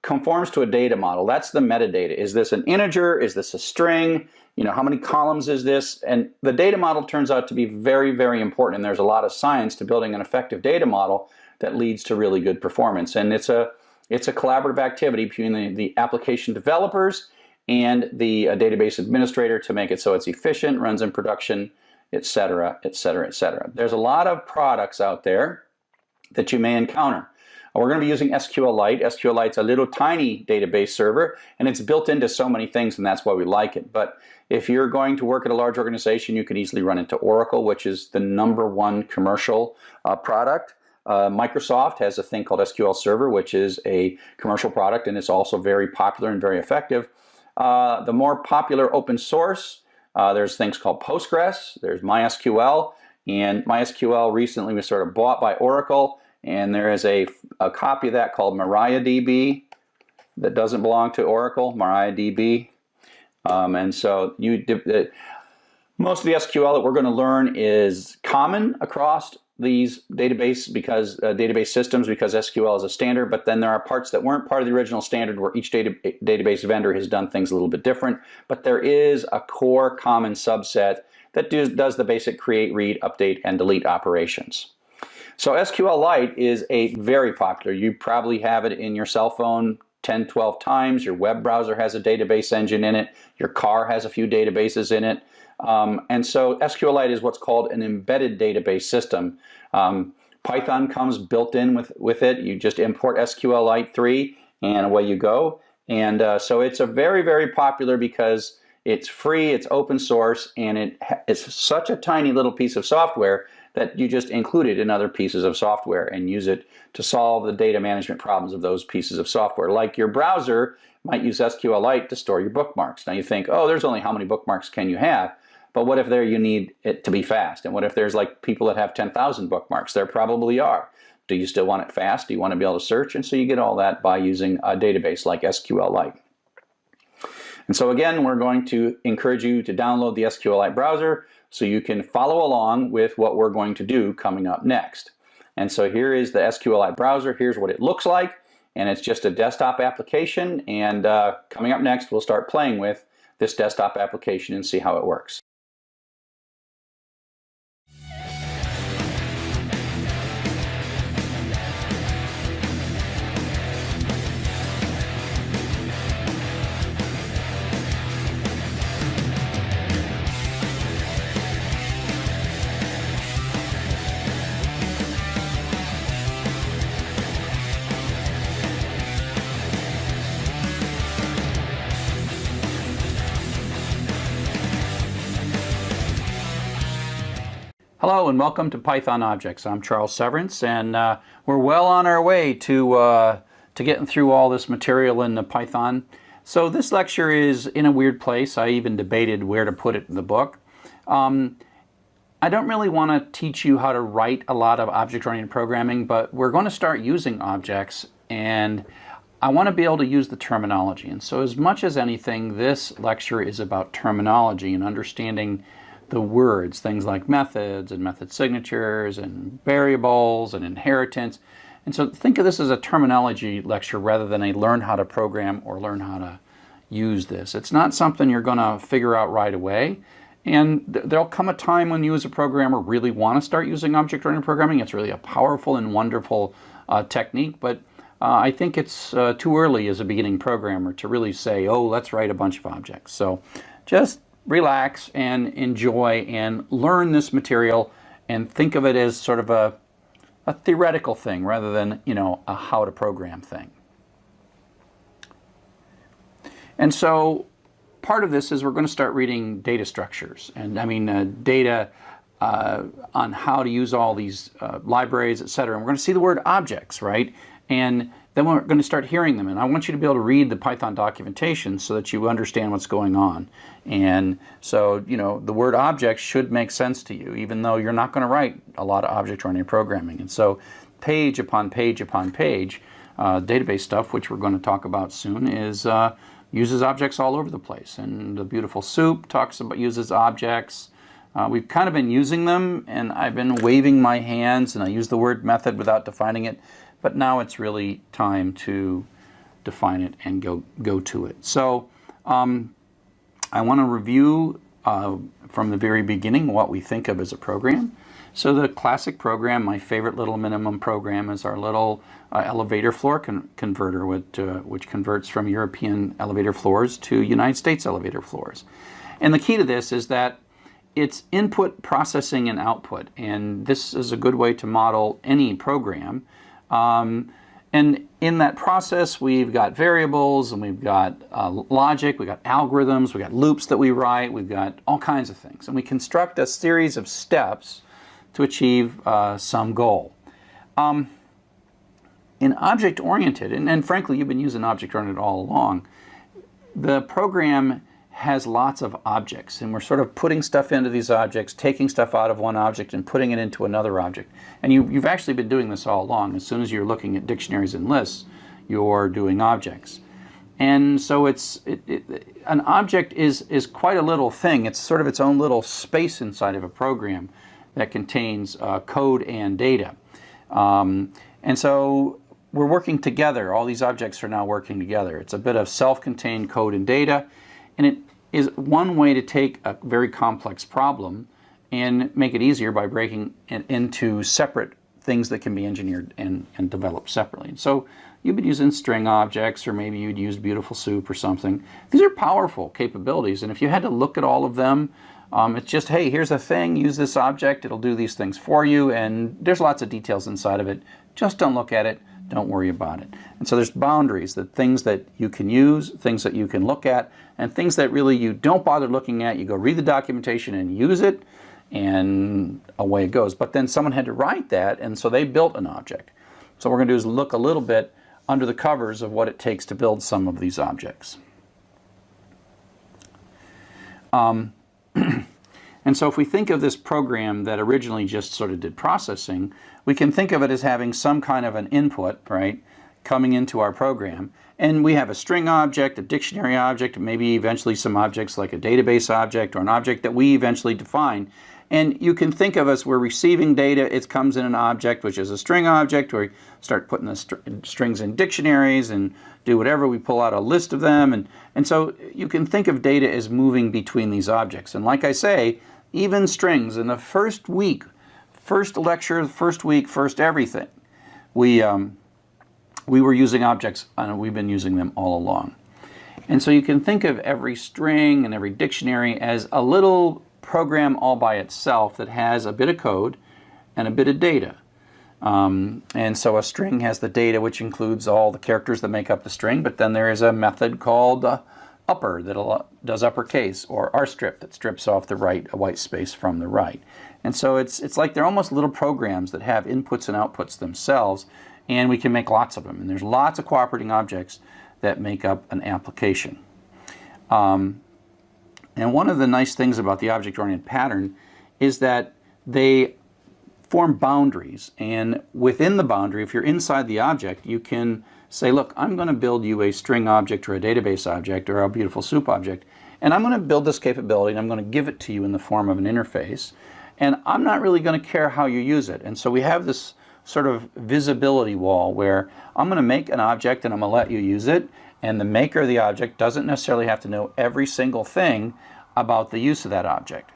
[SPEAKER 1] conforms to a data model. That's the metadata. Is this an integer? Is this a string? How many columns is this? And the data model turns out to be very, very important. And there's a lot of science to building an effective data model that leads to really good performance. And it's a collaborative activity between the application developers and the database administrator to make it so it's efficient, runs in production, etc., etc., etc. There's a lot of products out there that you may encounter. We're going to be using SQLite. SQLite's a little tiny database server, and it's built into so many things, and that's why we like it. But if you're going to work at a large organization, you could easily run into Oracle, which is the #1 commercial product. Microsoft has a thing called SQL Server, which is a commercial product, and it's also very popular and very effective. The more popular open source, there's things called Postgres, there's MySQL, and MySQL recently was sort of bought by Oracle. And there is a copy of that called MariaDB that doesn't belong to Oracle, MariaDB. And so Most of the SQL that we're going to learn is common across these database systems because SQL is a standard, but then there are parts that weren't part of the original standard where each database vendor has done things a little bit different, but there is a core common subset that does the basic create, read, update, and delete operations. So SQLite is a very popular. You probably have it in your cell phone 10, 12 times. Your web browser has a database engine in it. Your car has a few databases in it. And so SQLite is what's called an embedded database system. Python comes built in with it. You just import SQLite 3 and away you go. And so it's a very, very popular because it's free, it's open source, and it's such a tiny little piece of software that you just include it in other pieces of software and use it to solve the data management problems of those pieces of software. Like your browser might use SQLite to store your bookmarks. Now you think, oh, there's only how many bookmarks can you have? But what if you need it to be fast? And what if there's like people that have 10,000 bookmarks? There probably are. Do you still want it fast? Do you want to be able to search? And so you get all that by using a database like SQLite. And so again, we're going to encourage you to download the SQLite browser so you can follow along with what we're going to do coming up next. And so here is the SQLite browser. Here's what it looks like. And it's just a desktop application. And coming up next, we'll start playing with this desktop application and see how it works. Hello and welcome to Python Objects. I'm Charles Severance, and we're well on our way to getting through all this material in the Python. So this lecture is in a weird place. I even debated where to put it in the book. I don't really want to teach you how to write a lot of object-oriented programming, but we're going to start using objects, and I want to be able to use the terminology. And so as much as anything, this lecture is about terminology and understanding the words, things like methods and method signatures and variables and inheritance. And so think of this as a terminology lecture rather than a learn how to program or learn how to use this. It's not something you're going to figure out right away. And there'll come a time when you as a programmer really want to start using object-oriented programming. It's really a powerful and wonderful technique, but I think it's too early as a beginning programmer to really say, oh, let's write a bunch of objects. So just relax and enjoy and learn this material and think of it as sort of a theoretical thing rather than, a how to program thing. And so part of this is we're going to start reading data structures and data on how to use all these libraries, etc. And we're going to see the word objects, right? And then we're going to start hearing them. And I want you to be able to read the Python documentation so that you understand what's going on. And so, the word objects should make sense to you, even though you're not going to write a lot of object-oriented programming. And so page upon page upon page, database stuff, which we're going to talk about soon, uses objects all over the place. And the beautiful soup uses objects. We've kind of been using them, and I've been waving my hands, and I use the word method without defining it. But now it's really time to define it and go to it. So I want to review from the very beginning what we think of as a program. So the classic program, my favorite little minimum program, is our little elevator floor converter, which converts from European elevator floors to United States elevator floors. And the key to this is that it's input, processing, and output. And this is a good way to model any program. And in that process, we've got variables, and we've got logic, we've got algorithms, we've got loops that we write, we've got all kinds of things. And we construct a series of steps to achieve some goal. In object-oriented, and frankly, you've been using object-oriented all along, the program has lots of objects, and we're sort of putting stuff into these objects, taking stuff out of one object and putting it into another object. And you've actually been doing this all along. As soon as you're looking at dictionaries and lists, you're doing objects. And so an object is quite a little thing. It's sort of its own little space inside of a program that contains code and data. And so we're working together. All these objects are now working together. It's a bit of self-contained code and data, and it is one way to take a very complex problem and make it easier by breaking it into separate things that can be engineered and developed separately. And so you've been using string objects, or maybe you'd use Beautiful Soup or something. These are powerful capabilities, and if you had to look at all of them, it's just, hey, here's a thing, use this object, it'll do these things for you, and there's lots of details inside of it. Just don't look at it, don't worry about it. And so there's boundaries, that things that you can use, things that you can look at, and things that really you don't bother looking at. You go read the documentation and use it, and away it goes. But then someone had to write that, and so they built an object. So what we're going to do is look a little bit under the covers of what it takes to build some of these objects. And so if we think of this program that originally just sort of did processing, we can think of it as having some kind of an input, right, coming into our program. And we have a string object, a dictionary object, maybe eventually some objects like a database object or an object that we eventually define. And you can think of us, we're receiving data, it comes in an object, which is a string object, where we start putting the strings in dictionaries and do whatever, we pull out a list of them. And so you can think of data as moving between these objects. And like I say, even strings, in the first week, first lecture, first week, first everything, we were using objects, and we've been using them all along. And so you can think of every string and every dictionary as a little program all by itself that has a bit of code and a bit of data. And so a string has the data, which includes all the characters that make up the string, but then there is a method called upper that does uppercase, or rstrip that strips off the white space from the right. And so it's like they're almost little programs that have inputs and outputs themselves, and we can make lots of them. And there's lots of cooperating objects that make up an application. And one of the nice things about the object-oriented pattern is that they form boundaries, and within the boundary, if you're inside the object, you can say, look, I'm going to build you a string object or a database object or a Beautiful Soup object, and I'm going to build this capability, and I'm going to give it to you in the form of an interface, and I'm not really going to care how you use it. And so we have this sort of visibility wall where I'm going to make an object and I'm going to let you use it, and the maker of the object doesn't necessarily have to know every single thing about the use of that object.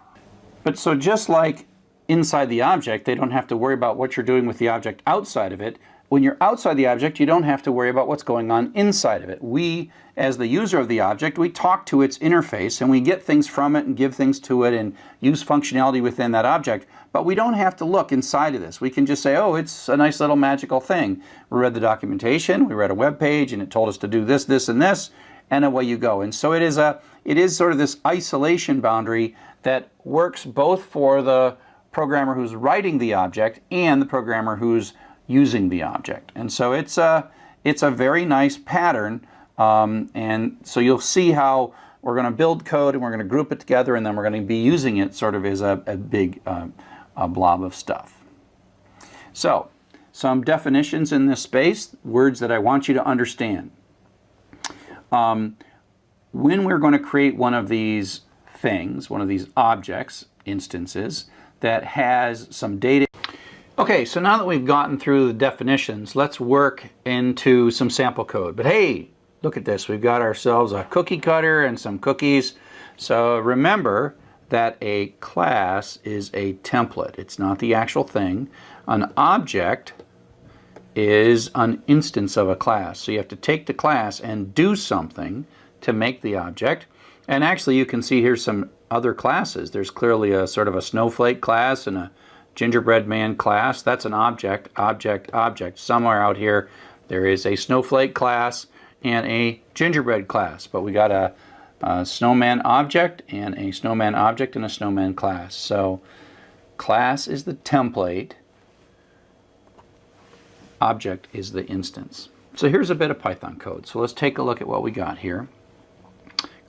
[SPEAKER 1] But so just like inside the object, they don't have to worry about what you're doing with the object outside of it. When you're outside the object, you don't have to worry about what's going on inside of it. We, as the user of the object, we talk to its interface and we get things from it and give things to it and use functionality within that object, but we don't have to look inside of this. We can just say, oh, it's a nice little magical thing. We read the documentation, we read a web page, and it told us to do this, this, and this, and away you go. And so it is sort of this isolation boundary that works both for the programmer who's writing the object and the programmer who's using the object. And so it's a very nice pattern, and so you'll see how we're going to build code and we're going to group it together, and then we're going to be using it sort of as a big blob of stuff. So some definitions in this space, words that I want you to understand. When we're going to create one of these things, one of these objects, instances, that has some data. Okay, so now that we've gotten through the definitions, let's work into some sample code. But hey, look at this. We've got ourselves a cookie cutter and some cookies. So remember that a class is a template. It's not the actual thing. An object is an instance of a class. So you have to take the class and do something to make the object. And actually you can see here's some other classes. There's clearly a sort of a snowflake class and a gingerbread man class. That's an object, object, object. Somewhere out here there is a snowflake class and a gingerbread class, but we got a snowman object and a snowman object and a snowman class. So class is the template, object is the instance. So here's a bit of Python code. So let's take a look at what we got here.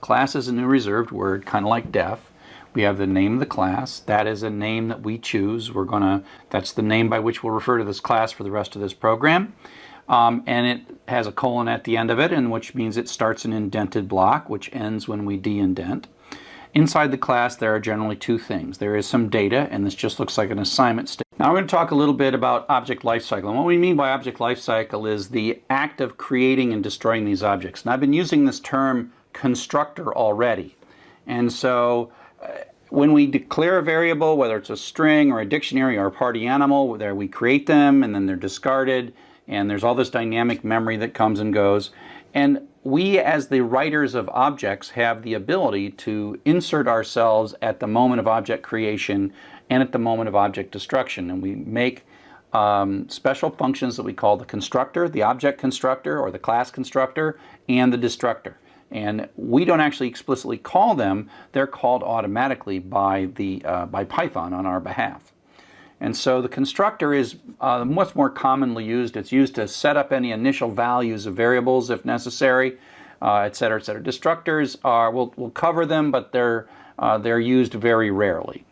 [SPEAKER 1] Class is a new reserved word, kind of like def. We have the name of the class. That is a name that we choose. That's the name by which we'll refer to this class for the rest of this program. and it has a colon at the end of it, and which means it starts an indented block, which ends when we de-indent. Inside the class, there are generally two things. There is some data, and this just looks like an assignment statement. Now we're going to talk a little bit about object lifecycle. And what we mean by object lifecycle is the act of creating and destroying these objects. And I've been using this term constructor already. And so when we declare a variable, whether it's a string or a dictionary or a party animal, there we create them and then they're discarded, and there's all this dynamic memory that comes and goes. And we, as the writers of objects, have the ability to insert ourselves at the moment of object creation and at the moment of object destruction. And we make special functions that we call the constructor, the object constructor, or the class constructor, and the destructor. And we don't actually explicitly call them, they're called automatically by Python on our behalf. And so the constructor is much more commonly used. It's used to set up any initial values of variables if necessary, et cetera, et cetera. Destructors are, we'll cover them, but they're used very rarely.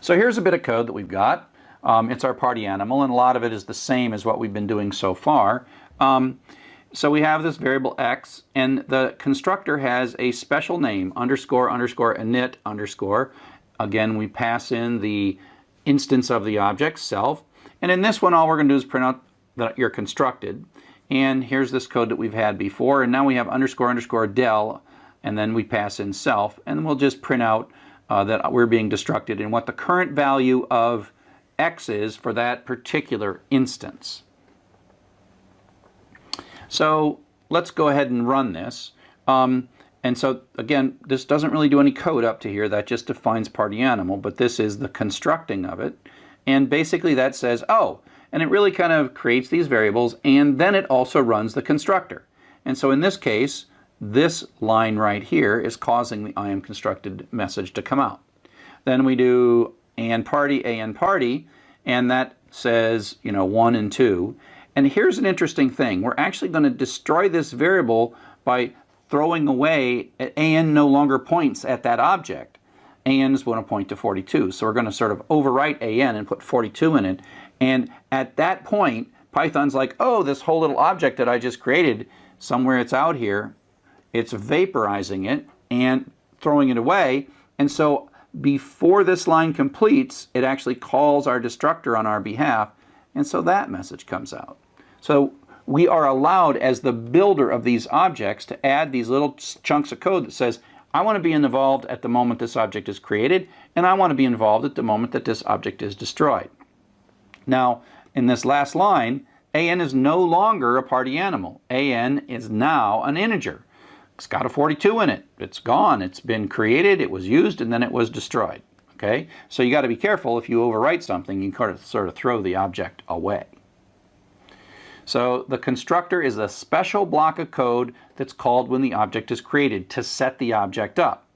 [SPEAKER 1] So here's a bit of code that we've got. It's our party animal, and a lot of it is the same as what we've been doing so far. So we have this variable x, and the constructor has a special name, underscore, underscore, init, underscore. Again, we pass in the instance of the object, self. And in this one, all we're going to do is print out that you're constructed. And here's this code that we've had before. And now we have underscore, underscore, del, and then we pass in self. And we'll just print out that we're being destructed and what the current value of x is for that particular instance. So let's go ahead and run this. And so again, this doesn't really do any code up to here. That just defines party animal, but this is the constructing of it. And basically that says, oh, and it really kind of creates these variables, and then it also runs the constructor. And so in this case, this line right here is causing the I am constructed message to come out. Then we do an party, and that says, 1 and 2. And here's an interesting thing. We're actually going to destroy this variable by throwing away an no longer points at that object. An is going to point to 42. So we're going to sort of overwrite an and put 42 in it. And at that point, Python's like, oh, this whole little object that I just created, somewhere it's out here, it's vaporizing it and throwing it away. And so before this line completes, it actually calls our destructor on our behalf. And so that message comes out. So we are allowed, as the builder of these objects, to add these little chunks of code that says, I want to be involved at the moment this object is created, and I want to be involved at the moment that this object is destroyed. Now, in this last line, an is no longer a party animal. An is now an integer. It's got a 42 in it. It's gone. It's been created, it was used, and then it was destroyed. Okay? So you got to be careful. If you overwrite something, you can sort of throw the object away. So the constructor is a special block of code that's called when the object is created to set the object up.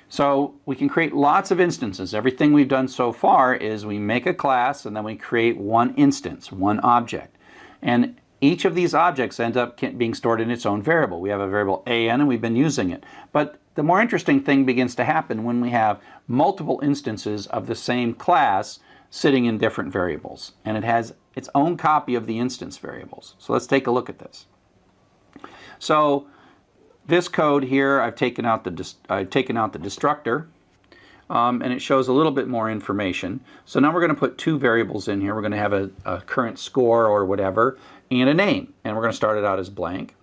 [SPEAKER 1] So we can create lots of instances. Everything we've done so far is we make a class and then we create one instance, one object. And each of these objects ends up being stored in its own variable. We have a variable an and we've been using it. But the more interesting thing begins to happen when we have multiple instances of the same class sitting in different variables. And it has its own copy of the instance variables. So let's take a look at this. So this code here, I've taken out the destructor, and it shows a little bit more information. So now we're going to put two variables in here. We're going to have a current score or whatever, and a name. And we're going to start it out as blank.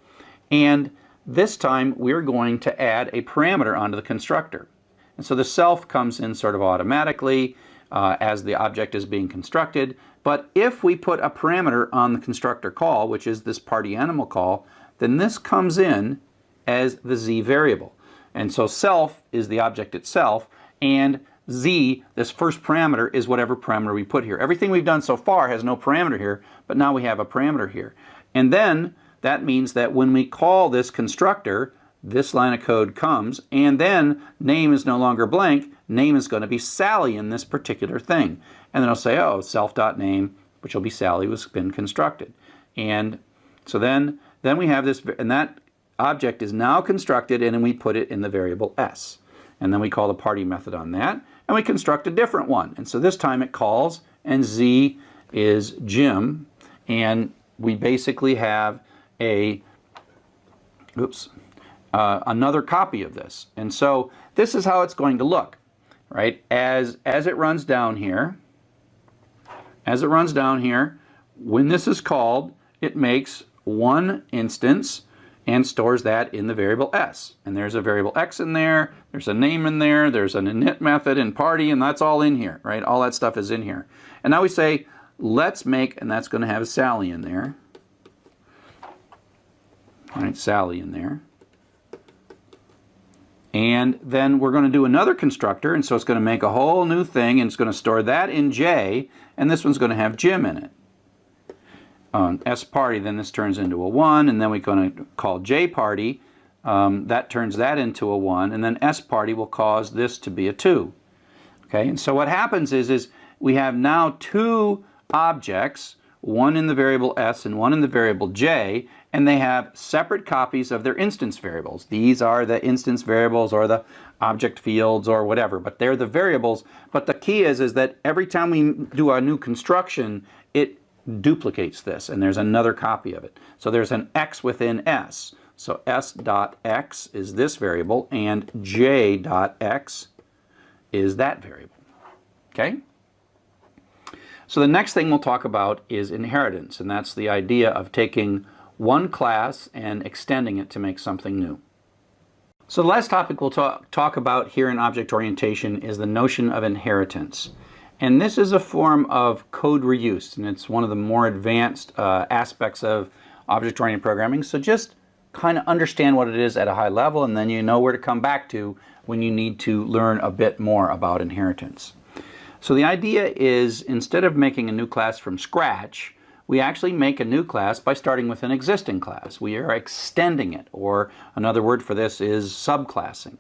[SPEAKER 1] And this time we're going to add a parameter onto the constructor. And so the self comes in sort of automatically as the object is being constructed. But if we put a parameter on the constructor call, which is this party animal call, then this comes in as the z variable. And so self is the object itself, and z, this first parameter, is whatever parameter we put here. Everything we've done so far has no parameter here, but now we have a parameter here. And then that means that when we call this constructor, this line of code comes, and then name is no longer blank. Name is going to be Sally in this particular thing. And then I'll say, oh, self.name, which will be Sally, has been constructed. And so then we have this, and that object is now constructed, and then we put it in the variable s. And then we call the party method on that, and we construct a different one. And so this time it calls, and z is Jim, and we basically have a, another copy of this. And so this is how it's going to look, right? As it runs down here, when this is called, it makes one instance and stores that in the variable s. And there's a variable x in there, there's a name in there, there's an init method and party, and that's all in here, right? All that stuff is in here. And now we say, let's make, and that's going to have Sally in there. All right, Sally in there. And then we're going to do another constructor, and so it's going to make a whole new thing, and it's going to store that in J, and this one's going to have Jim in it. S party, then this turns into a 1, and then we're going to call J party. That turns that into a 1, and then S party will cause this to be a 2. Okay, and so what happens is we have now two objects, one in the variable S and one in the variable J, and they have separate copies of their instance variables. These are the instance variables or the object fields or whatever, but they're the variables. But the key is that every time we do a new construction, it duplicates this, and there's another copy of it. So there's an X within S. So S dot X is this variable, and J dot X is that variable. Okay? So the next thing we'll talk about is inheritance, and that's the idea of taking one class and extending it to make something new. So the last topic we'll talk about here in object orientation is the notion of inheritance. And this is a form of code reuse, and it's one of the more advanced aspects of object-oriented programming. So just kind of understand what it is at a high level, and then you know where to come back to when you need to learn a bit more about inheritance. So the idea is, instead of making a new class from scratch, we actually make a new class by starting with an existing class. We are extending it, or another word for this is subclassing.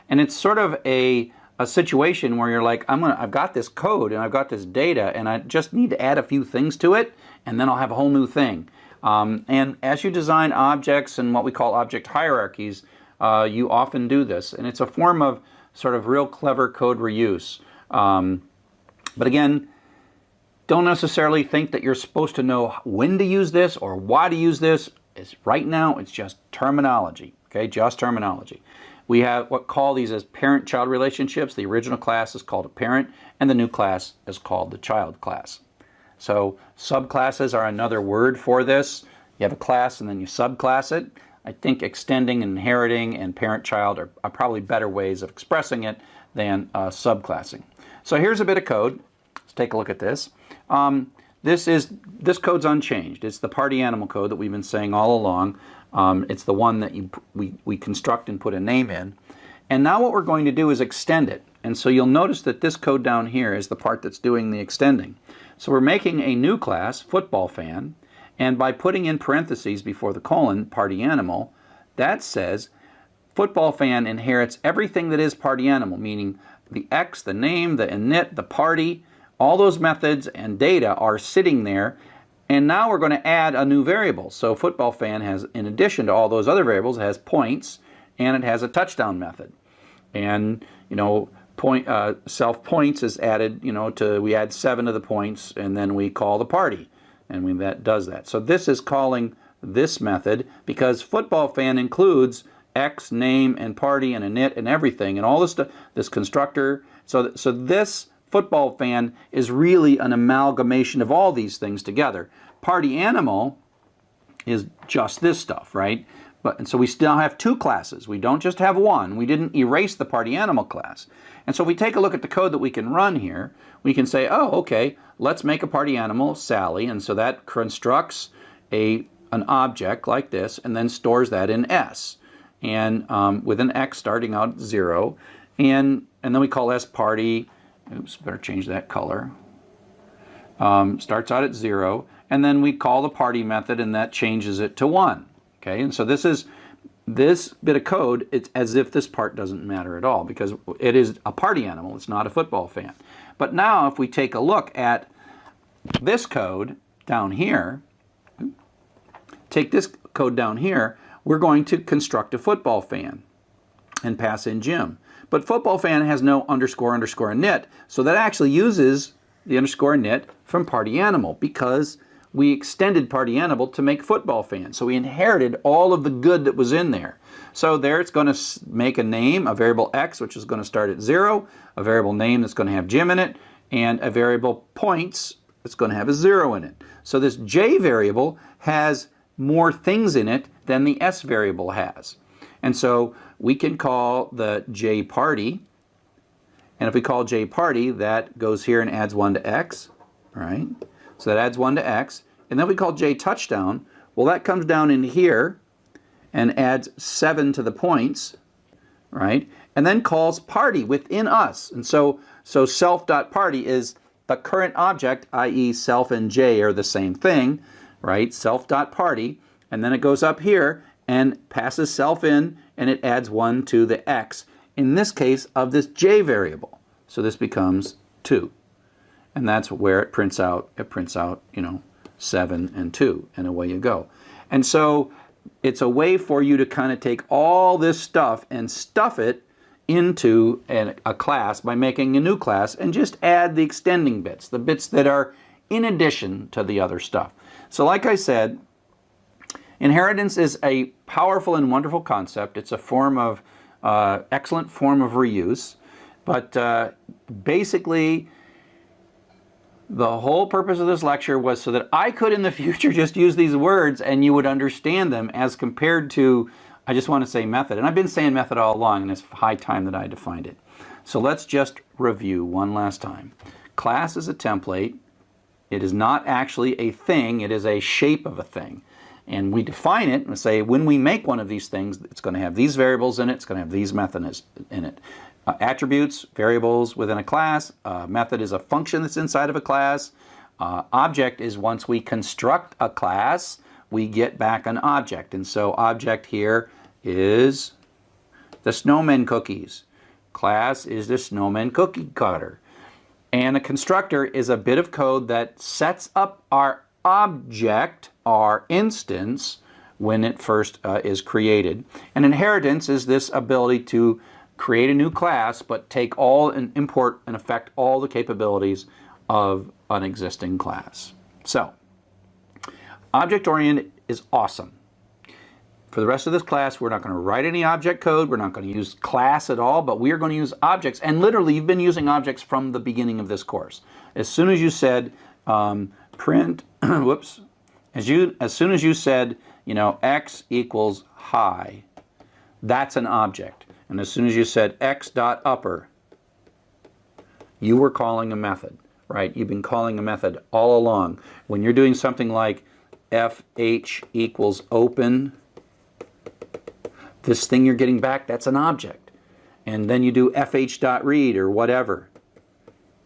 [SPEAKER 1] And it's sort of a situation where you're like, I've got this code and I've got this data, and I just need to add a few things to it, and then I'll have a whole new thing. And as you design objects and what we call object hierarchies, you often do this, and it's a form of sort of real clever code reuse. But again, don't necessarily think that you're supposed to know when to use this or why to use this. Right now, it's just terminology, okay? Just terminology. We have what call these as parent-child relationships. The original class is called a parent, and the new class is called the child class. So subclasses are another word for this. You have a class and then you subclass it. I think extending, inheriting, and parent-child are probably better ways of expressing it than subclassing. So here's a bit of code. Let's take a look at this. This code's unchanged. It's the party animal code that we've been saying all along. It's the one that we construct and put a name in. And now what we're going to do is extend it. And so you'll notice that this code down here is the part that's doing the extending. So we're making a new class, football fan, and by putting in parentheses before the colon, party animal, that says football fan inherits everything that is party animal, meaning the X, the name, the init, the party, all those methods and data are sitting there. And now we're going to add a new variable. So football fan has, in addition to all those other variables, it has points, and it has a touchdown method. And self points is added. We add 7 to the points, and then we call the party, and that does that. So this is calling this method because football fan includes X, name, and party, and init, and everything, and all this stuff. This constructor. So this football fan is really an amalgamation of all these things together. Party animal is just this stuff, right? And so we still have two classes. We don't just have one. We didn't erase the party animal class. And so if we take a look at the code that we can run here, we can say, oh, okay, let's make a party animal, Sally, and so that constructs an object like this and then stores that in S, and with an X starting out at 0, and then we call S party. Oops, better change that color. Starts out at 0, and then we call the party method, and that changes it to 1. Okay, and so this bit of code, it's as if this part doesn't matter at all because it is a party animal, it's not a football fan. But now if we take a look at this code down here, take this code down here, we're going to construct a football fan and pass in Jim. But football fan has no underscore init, so that actually uses the underscore init from party animal because we extended party animal to make football fans. So we inherited all of the good that was in there. So there it's going to make a name, a variable x, which is going to start at 0, a variable name that's going to have Jim in it, and a variable points that's going to have a 0 in it. So this j variable has more things in it than the s variable has. And so we can call the j party, and if we call j party, that goes here and adds 1 to x, right? So that adds 1 to x. And then we call j touchdown. Well, that comes down in here and adds 7 to the points, right? And then calls party within us. And so self.party is the current object, i.e. self and j are the same thing, right? Self.party. And then it goes up here and passes self in, and it adds 1 to the x, in this case of this j variable. So this becomes 2. And that's where it prints out, you know, 7 and 2, and away you go. And so it's a way for you to kind of take all this stuff and stuff it into a class by making a new class and just add the extending bits, the bits that are in addition to the other stuff. So like I said, inheritance is a powerful and wonderful concept. It's a form of, excellent form of reuse, but basically, the whole purpose of this lecture was so that I could in the future just use these words and you would understand them, as compared to, I just want to say method. And I've been saying method all along, and it's high time that I defined it. So let's just review one last time. Class is a template. It is not actually a thing, it is a shape of a thing. And we define it and say when we make one of these things, it's going to have these variables in it, it's going to have these methods in it. Attributes, variables within a class. Method is a function that's inside of a class. Object is once we construct a class, we get back an object. And so object here is the snowman cookies. Class is the snowman cookie cutter. And a constructor is a bit of code that sets up our object, our instance, when it first is created. And inheritance is this ability to create a new class, but take all and import and affect all the capabilities of an existing class. So, object-oriented is awesome. For the rest of this class, we're not going to write any object code, we're not going to use class at all, but we are going to use objects, and literally you've been using objects from the beginning of this course. As soon as you said print, whoops, as soon as you said, you know, x equals high, that's an object. And as soon as you said x.upper, you were calling a method, right? You've been calling a method all along. When you're doing something like fh equals open, this thing you're getting back, that's an object. And then you do fh.read or whatever.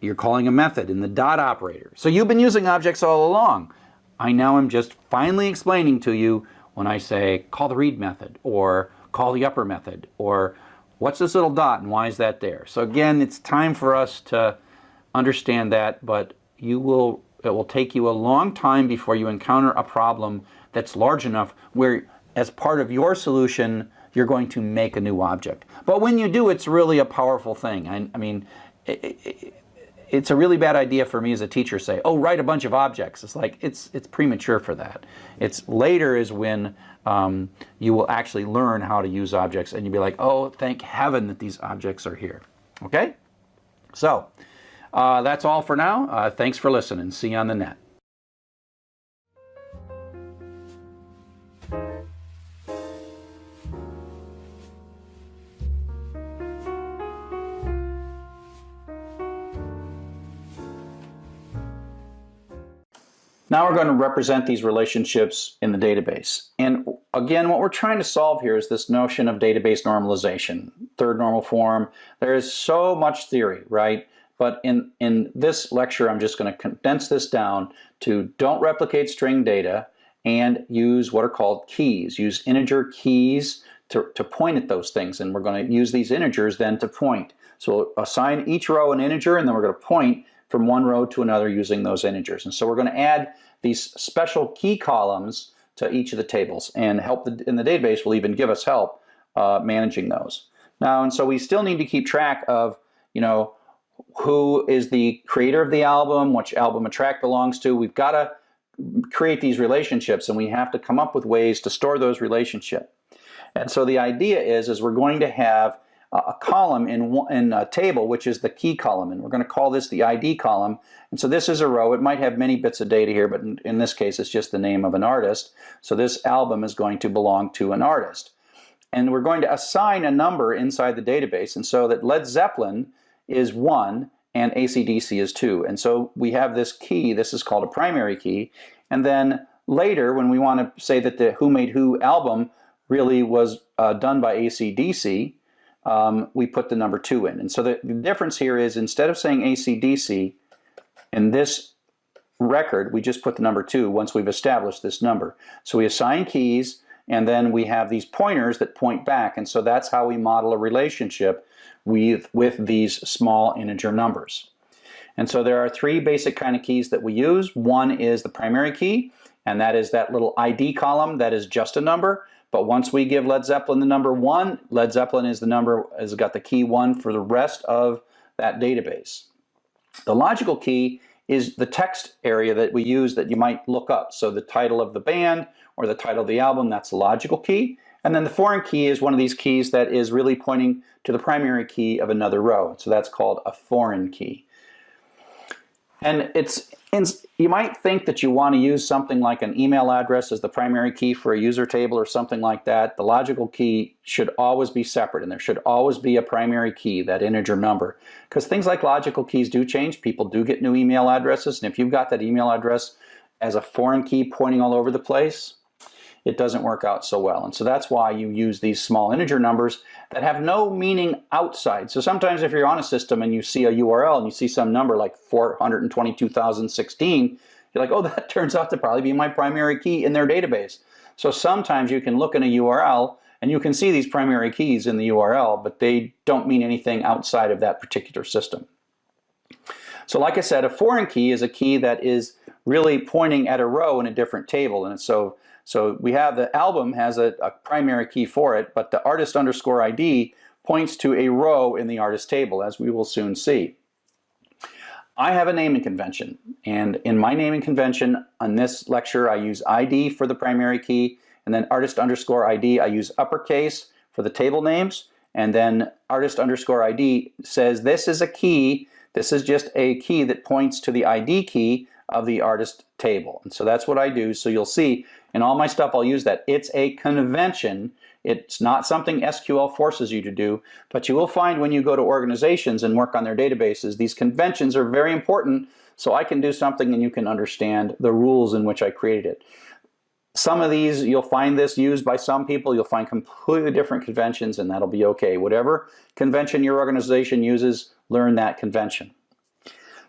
[SPEAKER 1] You're calling a method in the dot operator. So you've been using objects all along. I now am just finally explaining to you when I say call the read method or call the upper method, or what's this little dot and why is that there? So again, it's time for us to understand that, but it will take you a long time before you encounter a problem that's large enough where as part of your solution, you're going to make a new object. But when you do, it's really a powerful thing. I mean, it's a really bad idea for me as a teacher to say, oh, write a bunch of objects. It's like, it's premature for that. It's later is when you will actually learn how to use objects and you'll be like, oh, thank heaven that these objects are here. Okay? So, that's all for now. Thanks for listening. See you on the net. Now we're going to represent these relationships in the database. And again, what we're trying to solve here is this notion of database normalization, third normal form. There is so much theory, right? But in this lecture, I'm just going to condense this down to don't replicate string data and use what are called keys. Use integer keys to point at those things. And we're going to use these integers then to point. So we'll assign each row an integer, and then we're going to point from one row to another using those integers. And so we're going to add these special key columns to each of the tables, and help in the database will even give us help managing those. Now, and so we still need to keep track of, you know, who is the creator of the album, which album a track belongs to. We've got to create these relationships, and we have to come up with ways to store those relationships. And so the idea is we're going to have a column in a table, which is the key column, and we're going to call this the ID column. And so this is a row. It might have many bits of data here, but in this case, it's just the name of an artist. So this album is going to belong to an artist. And we're going to assign a number inside the database, and so that Led Zeppelin is 1 and AC/DC is 2. And so we have this key. This is called a primary key. And then later, when we want to say that the Who Made Who album really was done by AC/DC, we put the number 2 in. And so the difference here is, instead of saying AC/DC in this record, we just put the number 2 once we've established this number. So we assign keys, and then we have these pointers that point back. And so that's how we model a relationship with these small integer numbers. And so there are 3 basic kind of keys that we use. One is the primary key, and that is that little ID column that is just a number. But once we give Led Zeppelin the number 1, Led Zeppelin is the number, has got the key 1 for the rest of that database. The logical key is the text area that we use that you might look up. So the title of the band or the title of the album, that's the logical key. And then the foreign key is one of these keys that is really pointing to the primary key of another row. So that's called a foreign key. And you might think that you want to use something like an email address as the primary key for a user table or something like that. The logical key should always be separate, and there should always be a primary key, that integer number. Because things like logical keys do change. People do get new email addresses, and if you've got that email address as a foreign key pointing all over the place, it doesn't work out so well. And so that's why you use these small integer numbers that have no meaning outside. So sometimes if you're on a system and you see a URL and you see some number like 422,016, you're like, oh, that turns out to probably be my primary key in their database. So sometimes you can look in a URL and you can see these primary keys in the URL, but they don't mean anything outside of that particular system. So like I said, a foreign key is a key that is really pointing at a row in a different table. And so we have the album has a primary key for it, but the artist underscore ID points to a row in the artist table, as we will soon see. I have a naming convention, and in my naming convention on this lecture, I use ID for the primary key, and then artist underscore ID, I use uppercase for the table names, and then artist underscore ID says this is a key, this is just a key that points to the ID key of the artist table. And so that's what I do. So you'll see in all my stuff I'll use that. It's a convention. It's not something SQL forces you to do, but you will find when you go to organizations and work on their databases, these conventions are very important, so I can do something and you can understand the rules in which I created it. Some of these, you'll find this used by some people, you'll find completely different conventions, and that'll be okay. Whatever convention your organization uses, learn that convention.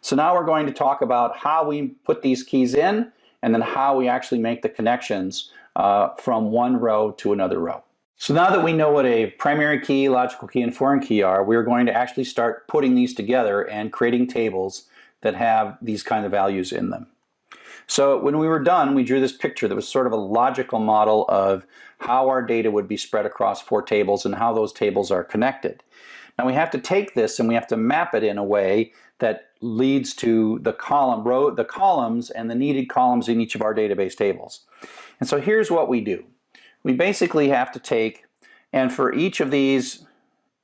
[SPEAKER 1] So now we're going to talk about how we put these keys in, and then how we actually make the connections from one row to another row. So now that we know what a primary key, logical key, and foreign key are, we're going to actually start putting these together and creating tables that have these kind of values in them. So when we were done, we drew this picture that was sort of a logical model of how our data would be spread across 4 tables and how those tables are connected. Now we have to take this and we have to map it in a way that leads to the columns and the needed columns in each of our database tables. And so here's what we do. We basically have to take, and for each of these,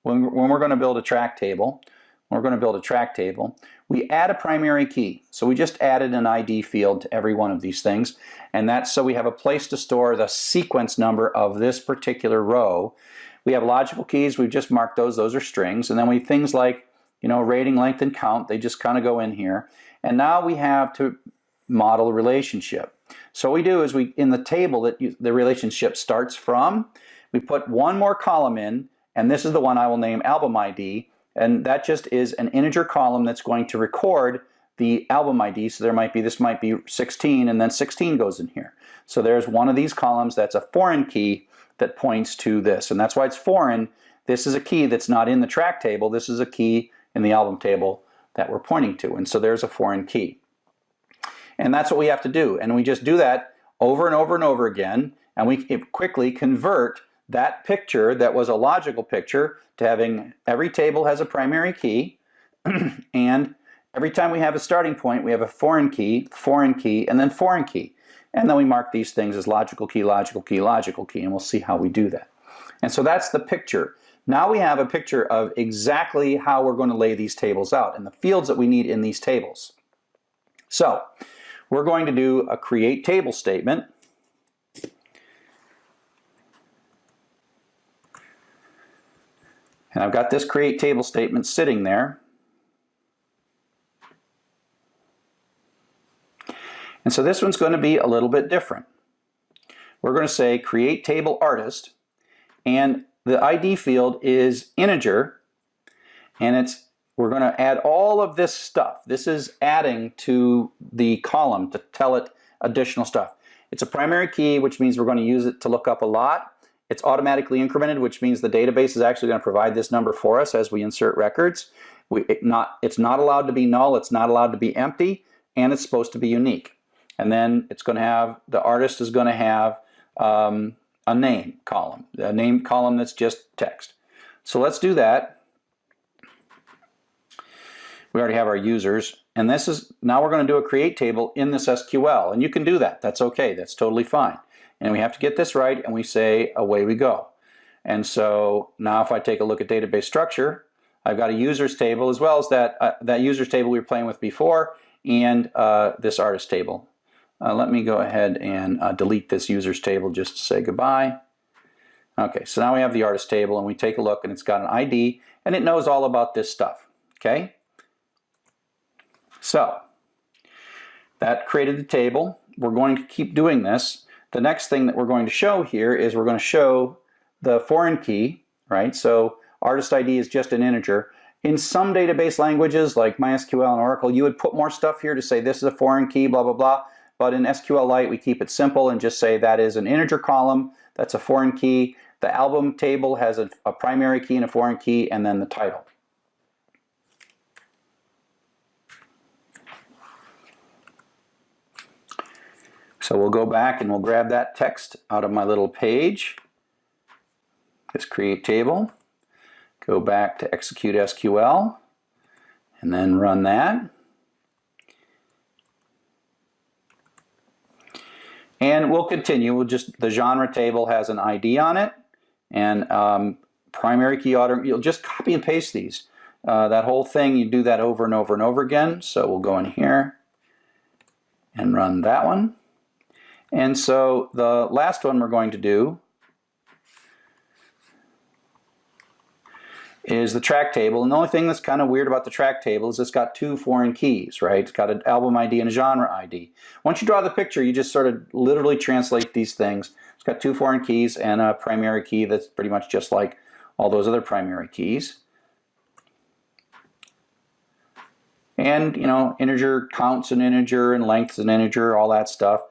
[SPEAKER 1] when we're going to build a track table, we add a primary key. So we just added an ID field to every one of these things, and that's so we have a place to store the sequence number of this particular row. We have logical keys, we've just marked those are strings, and then we have things like, rating, length, and count, they just kind of go in here. And now we have to model a relationship. So what we do is in the table that the relationship starts from, we put one more column in, and this is the one I will name album ID, and that just is an integer column that's going to record the album ID. So this might be 16, and then 16 goes in here. So there's one of these columns that's a foreign key that points to this, and that's why it's foreign. This is a key that's not in the track table. This is a key in the album table that we're pointing to, and so there's a foreign key. And that's what we have to do, and we just do that over and over and over again, and we quickly convert that picture that was a logical picture to having every table has a primary key, And every time we have a starting point, we have a foreign key, and then foreign key. And then we mark these things as logical key, logical key, logical key, and we'll see how we do that. And so that's the picture. Now we have a picture of exactly how we're going to lay these tables out and the fields that we need in these tables. So we're going to do a create table statement. And I've got this create table statement sitting there. And so this one's going to be a little bit different. We're going to say create table artist, and the ID field is integer, and we're going to add all of this stuff. This is adding to the column to tell it additional stuff. It's a primary key, which means we're going to use it to look up a lot. It's automatically incremented, which means the database is actually going to provide this number for us as we insert records. It's not allowed to be null, it's not allowed to be empty, and it's supposed to be unique. And then it's going to have, the artist is going to have a name column, a name column that's just text. So let's do that. We already have our users, and this is, now we're going to do a create table in this SQL, and you can do that. That's okay, that's totally fine. And we have to get this right, and we say away we go. And so now if I take a look at database structure, I've got a users table as well as that users table we were playing with before, and this artist table. Let me go ahead and delete this users table just to say goodbye. Okay, so now we have the artist table, and we take a look, and it's got an ID, and it knows all about this stuff. Okay? So that created the table. We're going to keep doing this. The next thing that we're going to show here is we're going to show the foreign key, right? So artist ID is just an integer. In some database languages like MySQL and Oracle, you would put more stuff here to say this is a foreign key, blah, blah, blah. But in SQLite, we keep it simple and just say that is an integer column, that's a foreign key. The album table has a primary key and a foreign key, and then the title. So we'll go back and we'll grab that text out of my little page, this create table, go back to execute SQL, and then run that. And we'll continue. The genre table has an ID on it, and primary key order. You'll just copy and paste these. That whole thing, you do that over and over and over again. So we'll go in here and run that one. And so the last one we're going to do is the track table. And the only thing that's kind of weird about the track table is it's got two foreign keys, right? It's got an album ID and a genre ID. Once you draw the picture, you just sort of literally translate these things. It's got two foreign keys and a primary key that's pretty much just like all those other primary keys. And, you know, integer counts an integer and length's an integer, all that stuff.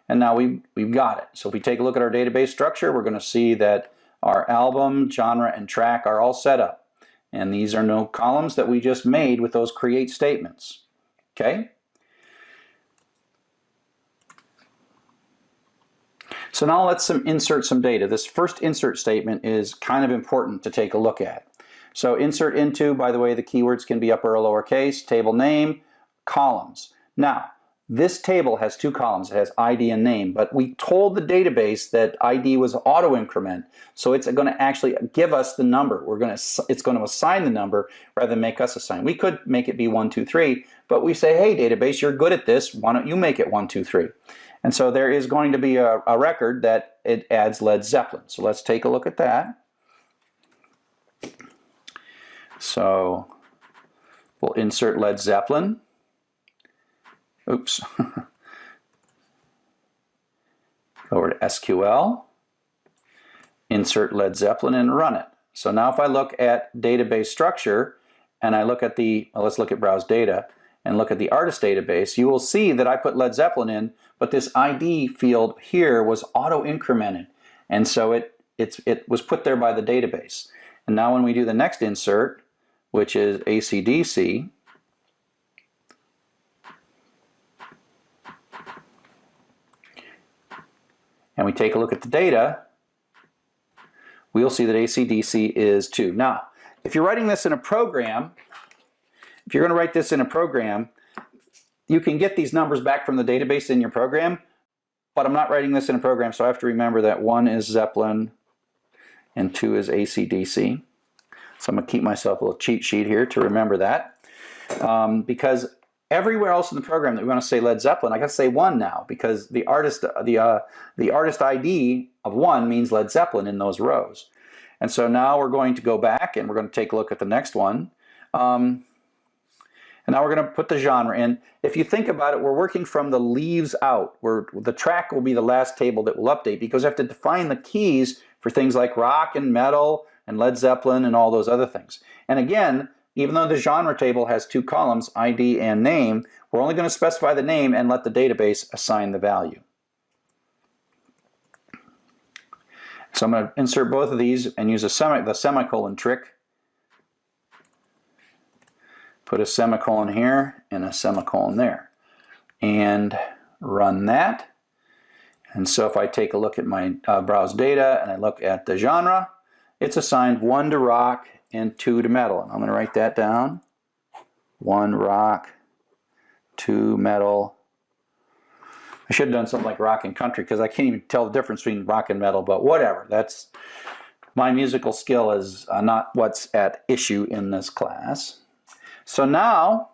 [SPEAKER 1] And now we've got it. So if we take a look at our database structure, we're going to see that our album, genre, and track are all set up. And these are no columns that we just made with those create statements. Okay? So now let's insert some data. This first insert statement is kind of important to take a look at. So insert into, by the way, the keywords can be upper or lowercase, table name, columns. Now, this table has two columns. It has ID and name, but we told the database that ID was auto increment, so it's going to actually give us the number. It's going to assign the number rather than make us assign. We could make it be 1, 2, 3, but we say, hey, database, you're good at this. Why don't you make it 1, 2, 3? And so there is going to be a record that it adds Led Zeppelin. So let's take a look at that. So we'll insert Led Zeppelin. Oops. Over to SQL, insert Led Zeppelin, and run it. So now if I look at database structure and I look at let's look at browse data and look at the artist database, you will see that I put Led Zeppelin in, but this ID field here was auto incremented. And so it was put there by the database. And now when we do the next insert, which is AC/DC, and we take a look at the data, we'll see that AC/DC is 2. Now, if you're writing this in a program if you're going to write this in a program, you can get these numbers back from the database in your program, but I'm not writing this in a program, so I have to remember that 1 is Zeppelin and 2 is AC/DC. So I'm going to keep myself a little cheat sheet here to remember that. Because everywhere else in the program that we want to say Led Zeppelin, I got to say 1 now, because the artist ID of 1 means Led Zeppelin in those rows. And so now we're going to go back and we're going to take a look at the next one. And now we're going to put the genre in. If you think about it, we're working from the leaves out, where the track will be the last table that will update, because we have to define the keys for things like rock and metal and Led Zeppelin and all those other things. And again, even though the genre table has 2 columns, ID and name, we're only going to specify the name and let the database assign the value. So I'm going to insert both of these and use the semicolon trick. Put a semicolon here and a semicolon there. And run that. And so if I take a look at my browse data and I look at the genre, it's assigned 1 to rock and 2 to metal. And I'm going to write that down. 1 rock, 2 metal. I should have done something like rock and country, because I can't even tell the difference between rock and metal, but whatever. That's my musical skill is not what's at issue in this class. So now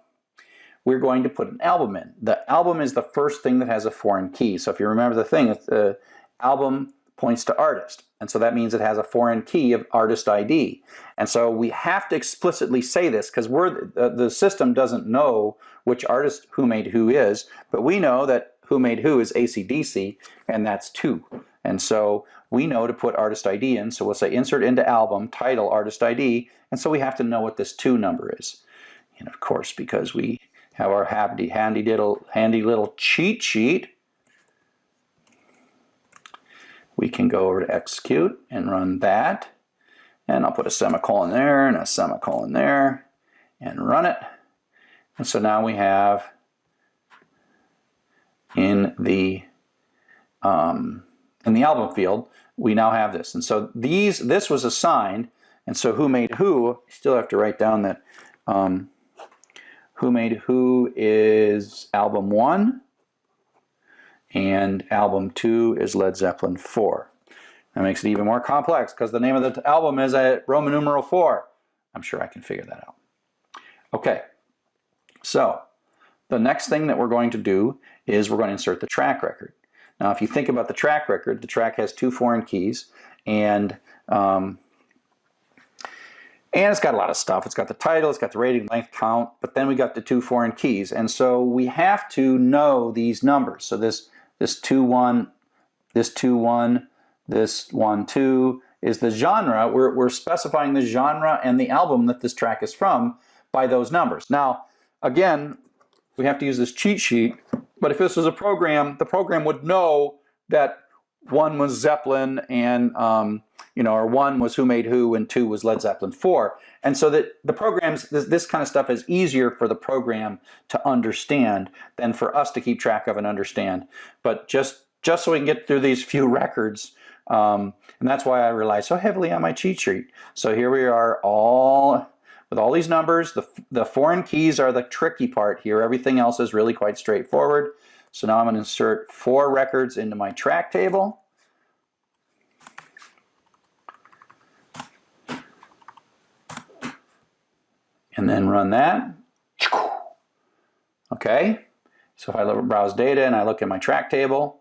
[SPEAKER 1] we're going to put an album in. The album is the first thing that has a foreign key. So if you remember the thing, the album points to artist. And so that means it has a foreign key of artist ID. And so we have to explicitly say this, because the system doesn't know which artist Who Made Who is, but we know that Who Made Who is AC/DC, and that's 2. And so we know to put artist ID in, so we'll say insert into album, title, artist ID, and so we have to know what this 2 number is. And of course, because we have our handy little cheat sheet, we can go over to execute and run that. And I'll put a semicolon there and a semicolon there and run it. And so now we have in the album field, we now have this. And so this was assigned, and so Who Made Who, still have to write down that Who Made Who is album 1, and album 2 is Led Zeppelin 4. That makes it even more complex, because the name of the album is Roman numeral 4. I'm sure I can figure that out. Okay, so the next thing that we're going to do is we're going to insert the track record. Now, if you think about the track record, the track has 2 foreign keys, and it's got a lot of stuff. It's got the title, it's got the rating, length, count, but then we got the 2 foreign keys. And so we have to know these numbers. So this 2-1, this 2-1, this 1-2 is the genre. We're specifying the genre and the album that this track is from by those numbers. Now, again, we have to use this cheat sheet, but if this was a program, the program would know that 1 was Zeppelin and or 1 was Who Made Who and 2 was Led Zeppelin 4. And so that the programs, this kind of stuff is easier for the program to understand than for us to keep track of and understand. But just so we can get through these few records, and that's why I rely so heavily on my cheat sheet. So here we are with all these numbers. The foreign keys are the tricky part here. Everything else is really quite straightforward. So now I'm going to insert 4 records into my track table. And then run that. Okay, so if I browse data and I look at my track table,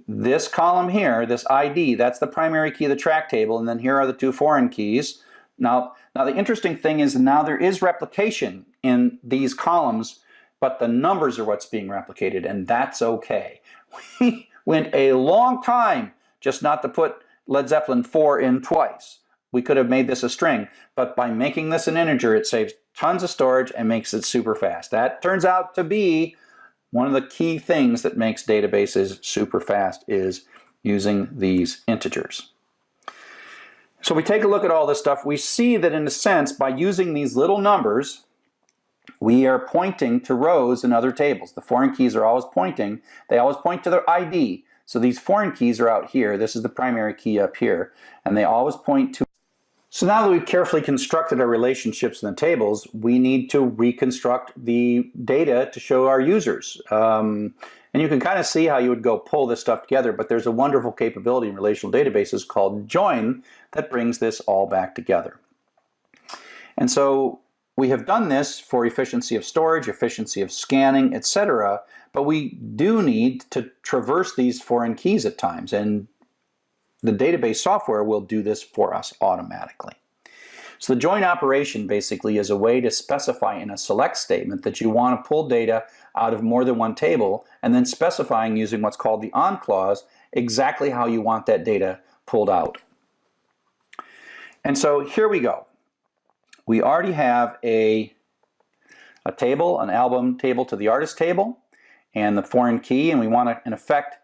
[SPEAKER 1] this column here, this ID, that's the primary key of the track table, and then here are the 2 foreign keys. Now the interesting thing is now there is replication in these columns, but the numbers are what's being replicated, and that's okay. We went a long time just not to put Led Zeppelin 4 in twice. We could have made this a string, but by making this an integer, it saves tons of storage and makes it super fast. That turns out to be one of the key things that makes databases super fast, is using these integers. So we take a look at all this stuff. We see that in a sense, by using these little numbers, we are pointing to rows in other tables. The foreign keys are always pointing. They always point to their ID. So these foreign keys are out here. This is the primary key up here. And they always point to. So now that we've carefully constructed our relationships in the tables, we need to reconstruct the data to show our users. And you can kind of see how you would go pull this stuff together, but there's a wonderful capability in relational databases called join that brings this all back together. And so we have done this for efficiency of storage, efficiency of scanning, etc. But we do need to traverse these foreign keys at times, and the database software will do this for us automatically. So the join operation basically is a way to specify in a select statement that you want to pull data out of more than one table, and then specifying using what's called the on clause exactly how you want that data pulled out. And so here we go. We already have a table, an album table to the artist table, and the foreign key, and we want to, in effect,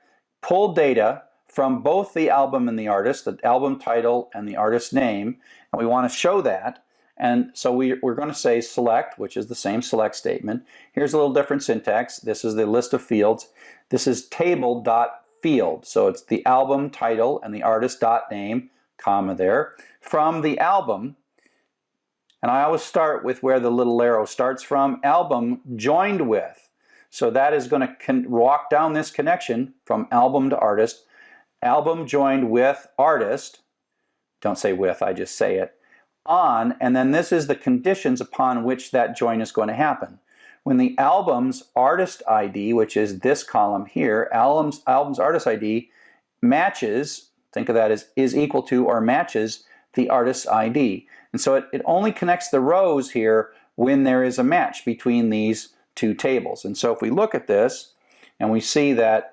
[SPEAKER 1] pull data from both the album and the artist, the album title and the artist name, and we want to show that. And so we're going to say select, which is the same select statement. Here's a little different syntax. This is the list of fields. This is table.field, so it's the album title and the artist dot name, comma there, from the album. And I always start with where the little arrow starts from, album joined with. So that is going to walk down this connection from album to artist, album joined with artist, don't say with, I just say it, on, and then this is the conditions upon which that join is going to happen. When the album's artist ID, which is this column here, album's artist ID matches, think of that as is equal to or matches the artist's ID. And so it only connects the rows here when there is a match between these two tables. And so if we look at this and we see that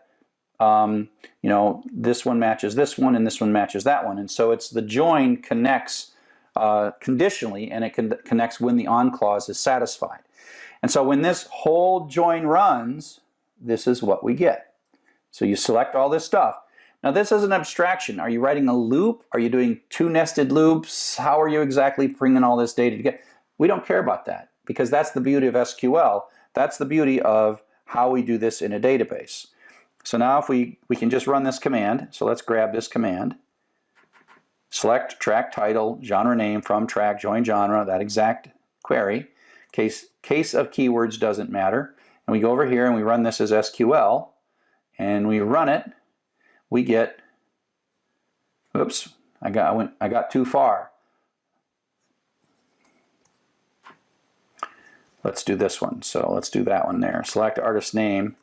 [SPEAKER 1] you know, this one matches this one and this one matches that one, and so it's the join connects conditionally, and it connects when the on clause is satisfied. And so when this whole join runs, this is what we get. So you select all this stuff. Now this is an abstraction. Are you writing a loop? Are you doing two nested loops? How are you exactly bringing all this data together? We don't care about that, because that's the beauty of SQL. That's the beauty of how we do this in a database. So now if we can just run this command. So let's grab this command. Select track title, genre name from track, join genre, that exact query. Case of keywords doesn't matter. And we go over here and we run this as SQL, and we run it. We get, oops, I got too far. Let's do this one. So let's do that one there. Select artist name.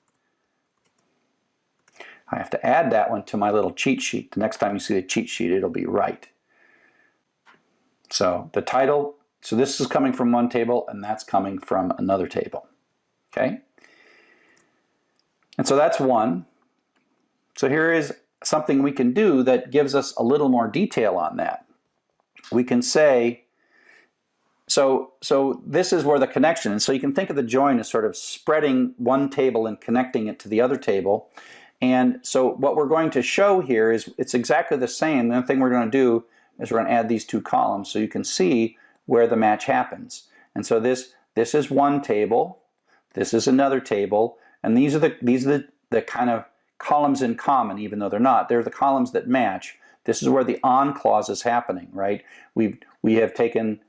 [SPEAKER 1] I have to add that one to my little cheat sheet. The next time you see the cheat sheet, it'll be right. So the title, so this is coming from one table and that's coming from another table. Okay? And so that's one. So here is something we can do that gives us a little more detail on that. We can say, so this is where the connection, and so you can think of the join as sort of spreading one table and connecting it to the other table. And so what we're going to show here is it's exactly the same. The only thing we're going to do is we're going to add these two columns so you can see where the match happens. And so this is one table, this is another table, and these are the kind of columns in common, even though they're not. They're the columns that match. This is where the on clause is happening, right? We have taken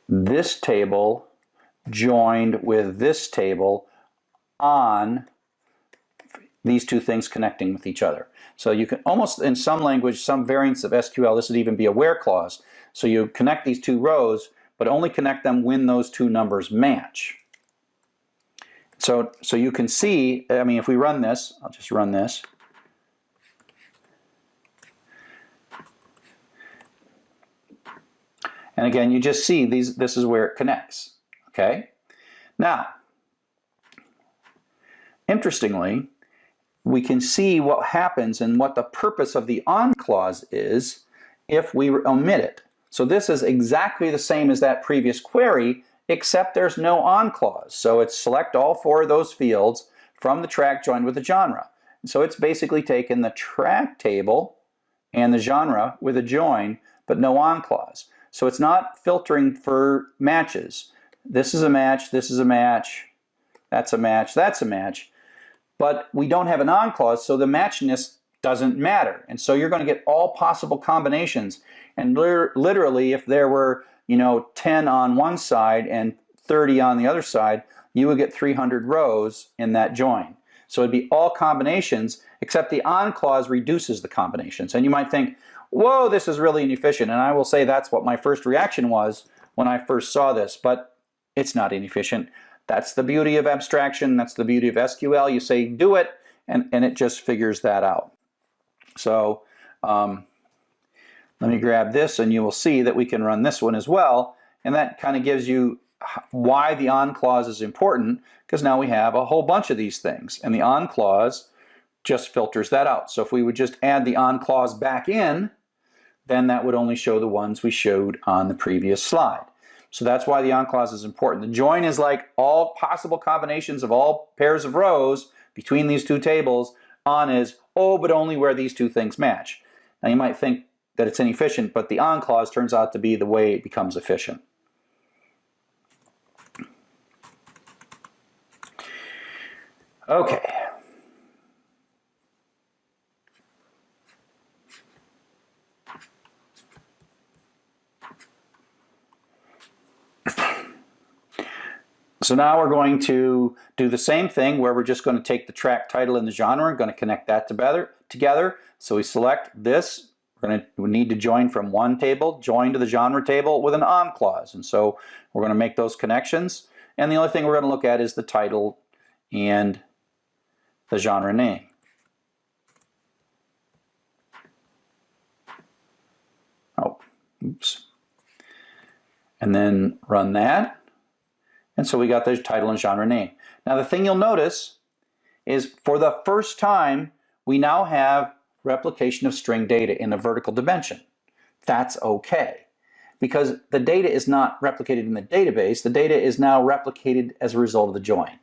[SPEAKER 1] this table joined with this table on these two things connecting with each other. So you can almost, in some language, some variants of SQL, this would even be a where clause. So you connect these two rows, but only connect them when those two numbers match. So you can see, I mean, if we run this, I'll just run this. And again, you just see this is where it connects, okay? Now, interestingly, we can see what happens and what the purpose of the on clause is if we omit it. So this is exactly the same as that previous query, except there's no on clause. So it's select all four of those fields from the track joined with the genre. So it's basically taken the track table and the genre with a join, but no on clause. So it's not filtering for matches. This is a match, this is a match, that's a match, that's a match. But we don't have an on clause, so the matchness doesn't matter. And so you're going to get all possible combinations. And literally, if there were, 10 on one side and 30 on the other side, you would get 300 rows in that join. So it'd be all combinations, except the on clause reduces the combinations. And you might think, whoa, this is really inefficient. And I will say that's what my first reaction was when I first saw this, but it's not inefficient. That's the beauty of abstraction. That's the beauty of SQL. You say do it, and it just figures that out. So let me grab this, and you will see that we can run this one as well. And that kind of gives you why the on clause is important, because now we have a whole bunch of these things. And the on clause just filters that out. So if we would just add the on clause back in, then that would only show the ones we showed on the previous slide. So that's why the on clause is important. The join is like all possible combinations of all pairs of rows between these two tables. On is, oh, but only where these two things match. Now you might think that it's inefficient, but the on clause turns out to be the way it becomes efficient. Okay. So now we're going to do the same thing where we're just going to take the track title and the genre and going to connect that together. So we select this. We need to join from one table, join to the genre table with an on clause. And so we're going to make those connections. And the only thing we're going to look at is the title and the genre name. Oh, oops. And then run that. And so we got the title and genre name. Now the thing you'll notice is for the first time, we now have replication of string data in a vertical dimension. That's okay, because the data is not replicated in the database. The data is now replicated as a result of the join.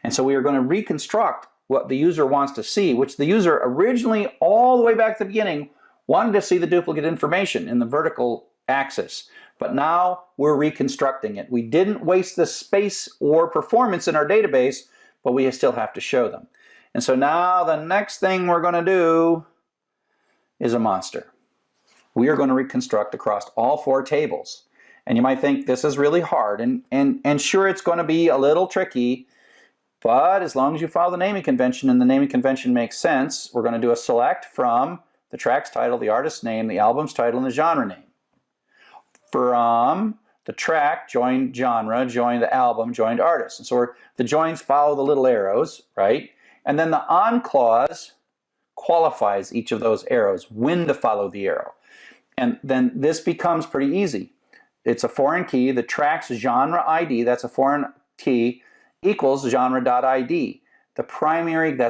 [SPEAKER 1] And so we are going to reconstruct what the user wants to see, which the user originally, all the way back to the beginning, wanted to see the duplicate information in the vertical axis. But now we're reconstructing it. We didn't waste the space or performance in our database, but we still have to show them. And so now the next thing we're going to do is a monster. We are going to reconstruct across all four tables. And you might think this is really hard, and sure, it's going to be a little tricky, but as long as you follow the naming convention and the naming convention makes sense, we're going to do a select from the track's title, the artist's name, the album's title, and the genre name. From the track, join genre, join the album, joined artist. And so the joins follow the little arrows, right? And then the on clause qualifies each of those arrows, when to follow the arrow. And then this becomes pretty easy. It's a foreign key. The track's genre ID, that's a foreign key, equals genre.id. That's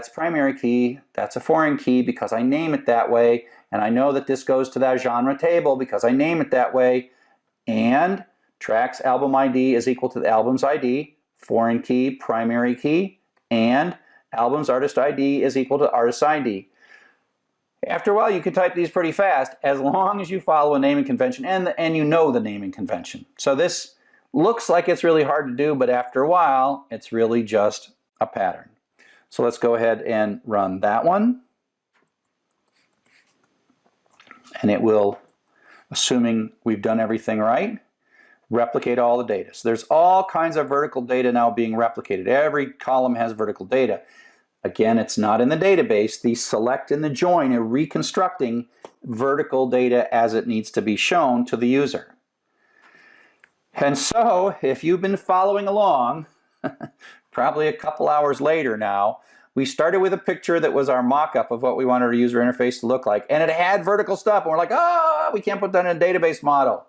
[SPEAKER 1] primary key, that's a foreign key because I name it that way. And I know that this goes to that genre table because I name it that way. And track's album ID is equal to the album's ID, foreign key, primary key, and album's artist ID is equal to artist's ID. After a while, you can type these pretty fast as long as you follow a naming convention and you know the naming convention. So this looks like it's really hard to do, but after a while, it's really just a pattern. So let's go ahead and run that one. And it will, assuming we've done everything right, replicate all the data. So there's all kinds of vertical data now being replicated. Every column has vertical data. Again, it's not in the database. The select and the join are reconstructing vertical data as it needs to be shown to the user. And so, if you've been following along, probably a couple hours later now, we started with a picture that was our mock-up of what we wanted our user interface to look like. And it had vertical stuff. And we're like, oh, we can't put that in a database model.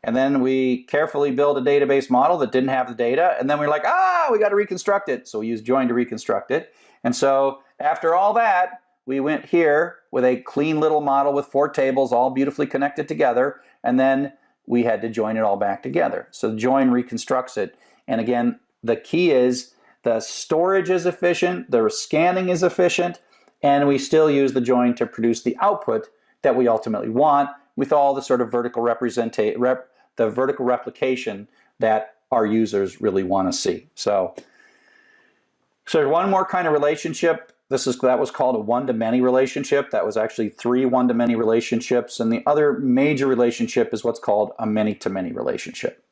[SPEAKER 1] And then we carefully built a database model that didn't have the data. And then we're like, we got to reconstruct it. So we used join to reconstruct it. And so after all that, we went here with a clean little model with 4 tables all beautifully connected together. And then we had to join it all back together. So join reconstructs it. And again, the key is the storage is efficient, the scanning is efficient, and we still use the join to produce the output that we ultimately want with all the sort of vertical vertical replication that our users really want to see. So there's one more kind of relationship that was called a one-to-many relationship. That was actually 3 one-to-many relationships, and the other major relationship is what's called a many-to-many relationship.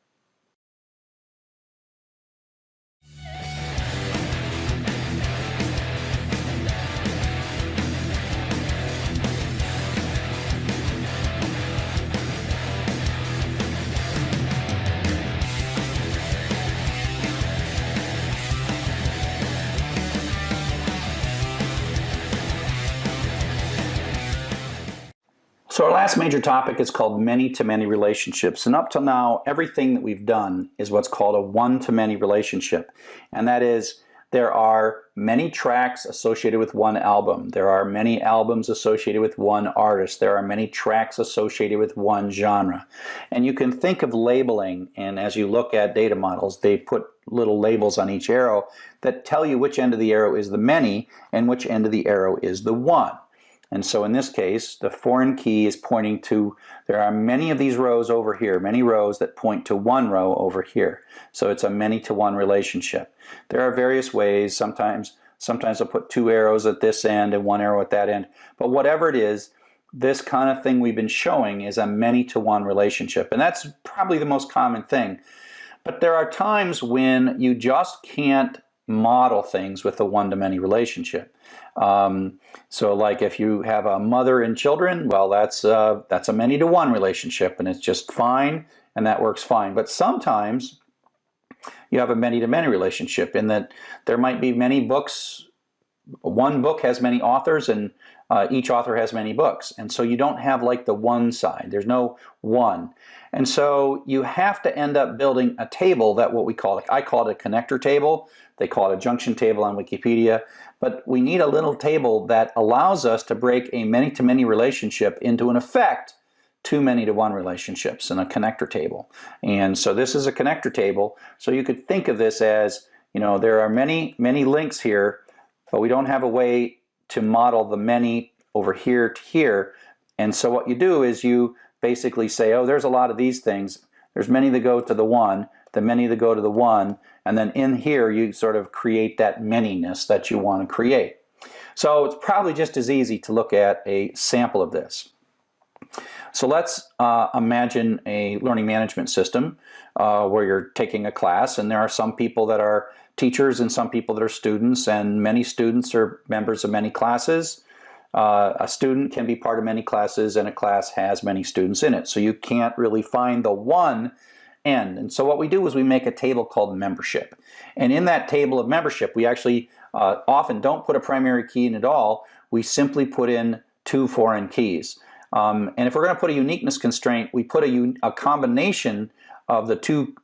[SPEAKER 1] So our last major topic is called many-to-many relationships. And up till now, everything that we've done is what's called a one-to-many relationship. And that is, there are many tracks associated with one album. There are many albums associated with one artist. There are many tracks associated with one genre. And you can think of labeling, and as you look at data models, they put little labels on each arrow that tell you which end of the arrow is the many and which end of the arrow is the one. And so in this case, the foreign key is pointing to, there are many of these rows over here, many rows that point to one row over here. So it's a many-to-one relationship. There are various ways. Sometimes I'll put 2 arrows at this end and 1 arrow at that end. But whatever it is, this kind of thing we've been showing is a many-to-one relationship. And that's probably the most common thing. But there are times when you just can't model things with a one-to-many relationship. So like if you have a mother and children, well, that's a many-to-one relationship, and it's just fine, and that works fine. But sometimes you have a many-to-many relationship in that there might be many books. One book has many authors, and each author has many books. And so you don't have like the one side. There's no one. And so you have to end up building a table that what we call, I call it a connector table. They call it a junction table on Wikipedia. But we need a little table that allows us to break a many-to-many relationship into, in effect, 2 many-to-one relationships in a connector table. And so this is a connector table. So you could think of this as, you know, there are many links here, but we don't have a way to model the many over here to here. And so what you do is you basically say, oh, there's a lot of these things. There's many that go to the one, the many that go to the one, and then in here you sort of create that manyness that you want to create. So it's probably just as easy to look at a sample of this. So let's imagine a learning management system where you're taking a class, and there are some people that are teachers and some people that are students, and many students are members of many classes. A student can be part of many classes, and a class has many students in it. So you can't really find the one end. And so what we do is we make a table called membership. And in that table of membership, we actually often don't put a primary key in at all. We simply put in 2 foreign keys. And if we're going to put a uniqueness constraint, we put a combination of the 2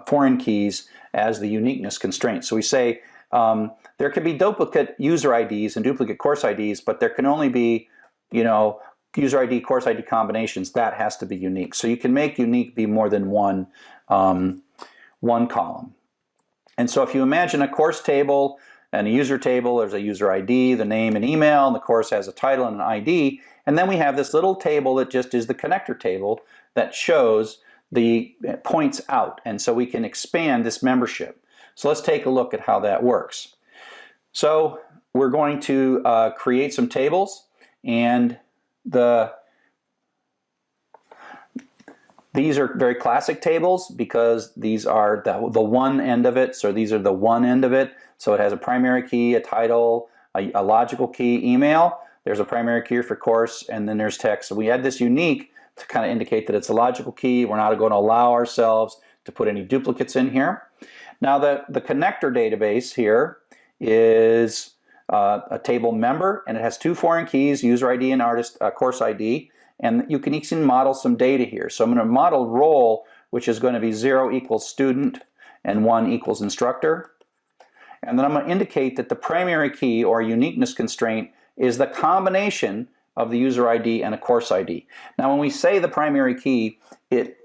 [SPEAKER 1] foreign keys as the uniqueness constraint. So we say there can be duplicate user IDs and duplicate course IDs, but there can only be, you know, user ID, course ID combinations. That has to be unique. So you can make unique be more than one column. And so if you imagine a course table and a user table, there's a user ID, the name and email, and the course has a title and an ID. And then we have this little table that just is the connector table that shows the points out. And so we can expand this membership. So let's take a look at how that works. So we're going to create some tables, and these are very classic tables because these are the one end of it. So these are the one end of it. So it has a primary key, a title, a logical key, email. There's a primary key for course, and then there's text. So we add this unique to kind of indicate that it's a logical key. We're not going to allow ourselves to put any duplicates in here. Now the connector database here is a table member, and it has 2 foreign keys, user ID and artist course ID. And you can even model some data here. So I'm going to model role, which is going to be 0 equals student and 1 equals instructor. And then I'm going to indicate that the primary key or uniqueness constraint is the combination of the user ID and a course ID. Now when we say the primary key, it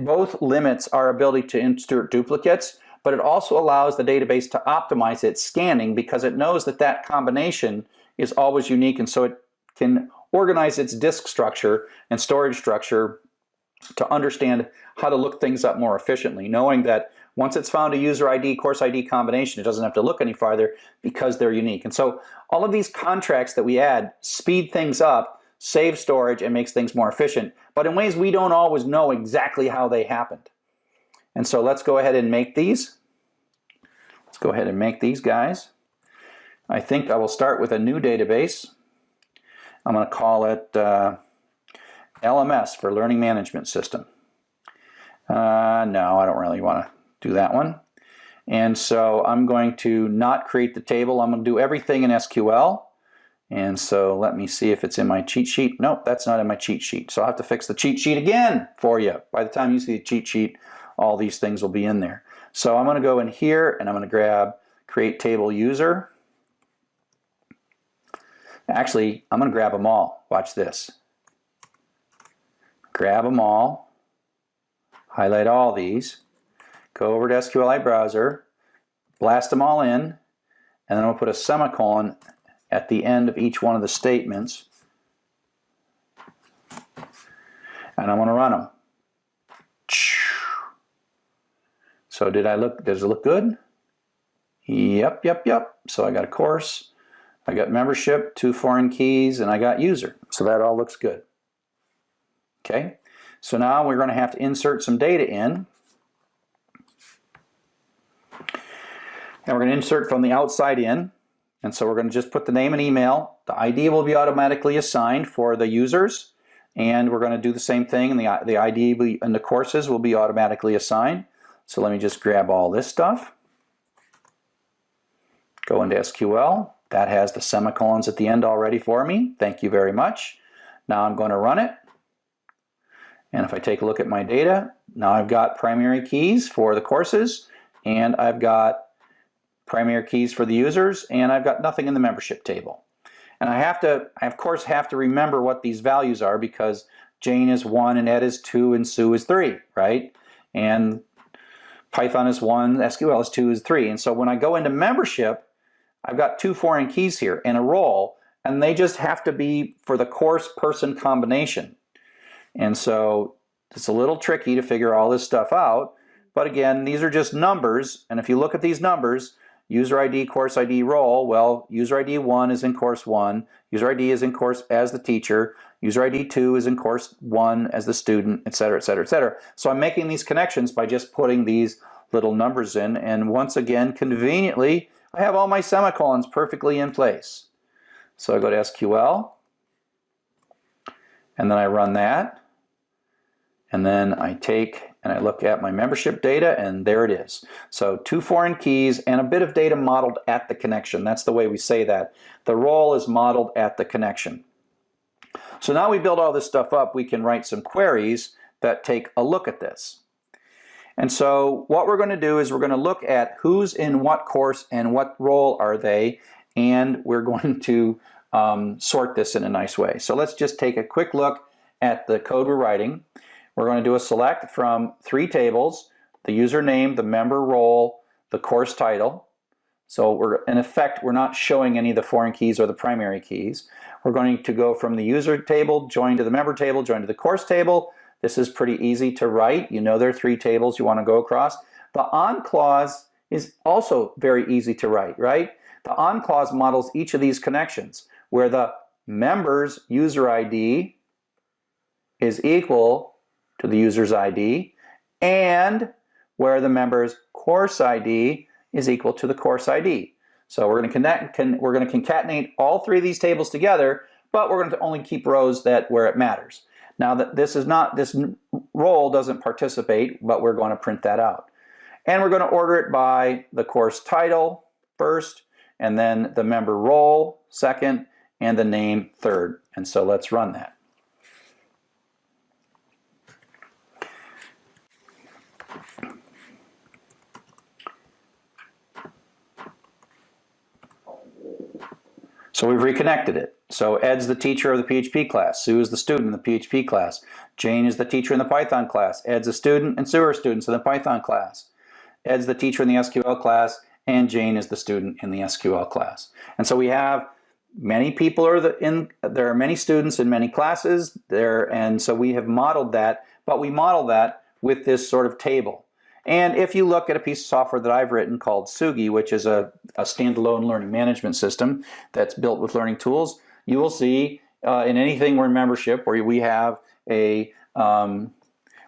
[SPEAKER 1] both limits our ability to insert duplicates, but it also allows the database to optimize its scanning because it knows that that combination is always unique, and so it can organize its disk structure and storage structure to understand how to look things up more efficiently, knowing that Once it's found a user ID, course ID combination, it doesn't have to look any farther because they're unique. And so all of these contracts that we add speed things up, save storage, and makes things more efficient, but in ways we don't always know exactly how they happened. And so let's go ahead and make these. Let's go ahead and make these guys. I think I will start with a new database. I'm going to call it LMS for Learning Management System. No, I don't really want to do that one. And so I'm going to not create the table. I'm going to do everything in SQL. And so let me see if it's in my cheat sheet. Nope, that's not in my cheat sheet. So I'll have to fix the cheat sheet again for you. By the time you see the cheat sheet, all these things will be in there. So I'm going to go in here and I'm going to grab Create Table User. Actually, I'm going to grab them all. Watch this. Grab them all. Highlight all these. Go over to SQLite Browser. Blast them all in. And then I'm going to put a semicolon at the end of each one of the statements. And I'm going to run them. So does it look good? Yep. So I got a course, I got membership, 2 foreign keys, and I got user. So that all looks good. Okay, so now we're going to have to insert some data in. And we're going to insert from the outside in. And so we're going to just put the name and email. The ID will be automatically assigned for the users. And we're going to do the same thing. And the ID and the courses will be automatically assigned. So let me just grab all this stuff. Go into SQL. That has the semicolons at the end already for me. Thank you very much. Now I'm going to run it. And if I take a look at my data, now I've got primary keys for the courses, and I've got primary keys for the users, and I've got nothing in the membership table. And I of course have to remember what these values are, because Jane is 1 and Ed is 2 and Sue is 3, right? And Python is 1, SQL is 2, is 3. And so when I go into membership, I've got 2 foreign keys here and a role, and they just have to be for the course person combination. And so it's a little tricky to figure all this stuff out. But again, these are just numbers. And if you look at these numbers, user ID, course ID, role, well, user ID 1 is in course 1. User ID is in course as the teacher. User ID 2 is in course 1 as the student, etc., etc., etc. So I'm making these connections by just putting these little numbers in. And once again, conveniently, I have all my semicolons perfectly in place. So I go to SQL, and then I run that. And then I take and I look at my membership data, and there it is. So 2 foreign keys and a bit of data modeled at the connection. That's the way we say that. The role is modeled at the connection. So now we build all this stuff up, we can write some queries that take a look at this. And so what we're going to do is we're going to look at who's in what course and what role are they, and we're going to sort this in a nice way. So let's just take a quick look at the code we're writing. We're going to do a select from 3 tables: the username, the member role, the course title. So in effect, we're not showing any of the foreign keys or the primary keys. We're going to go from the user table, join to the member table, join to the course table. This is pretty easy to write. You know there are 3 tables you want to go across. The on clause is also very easy to write, right? The on clause models each of these connections, where the member's user ID is equal to the user's ID, and where the member's course ID is equal to the course ID. So we're going to concatenate all 3 of these tables together, but we're going to only keep rows where it matters. Now that this role doesn't participate, but we're going to print that out. And we're going to order it by the course title first, and then the member role second, and the name third. And so let's run that. So we've reconnected it. So Ed's the teacher of the PHP class. Sue is the student in the PHP class. Jane is the teacher in the Python class. Ed's a student, and Sue are students in the Python class. Ed's the teacher in the SQL class, and Jane is the student in the SQL class. And so we have many people there are many students in many classes there, and so we have modeled that, but we model that with this sort of table. And if you look at a piece of software that I've written called Sugi, which is a standalone learning management system that's built with learning tools, you will see in anything we're in membership where we have a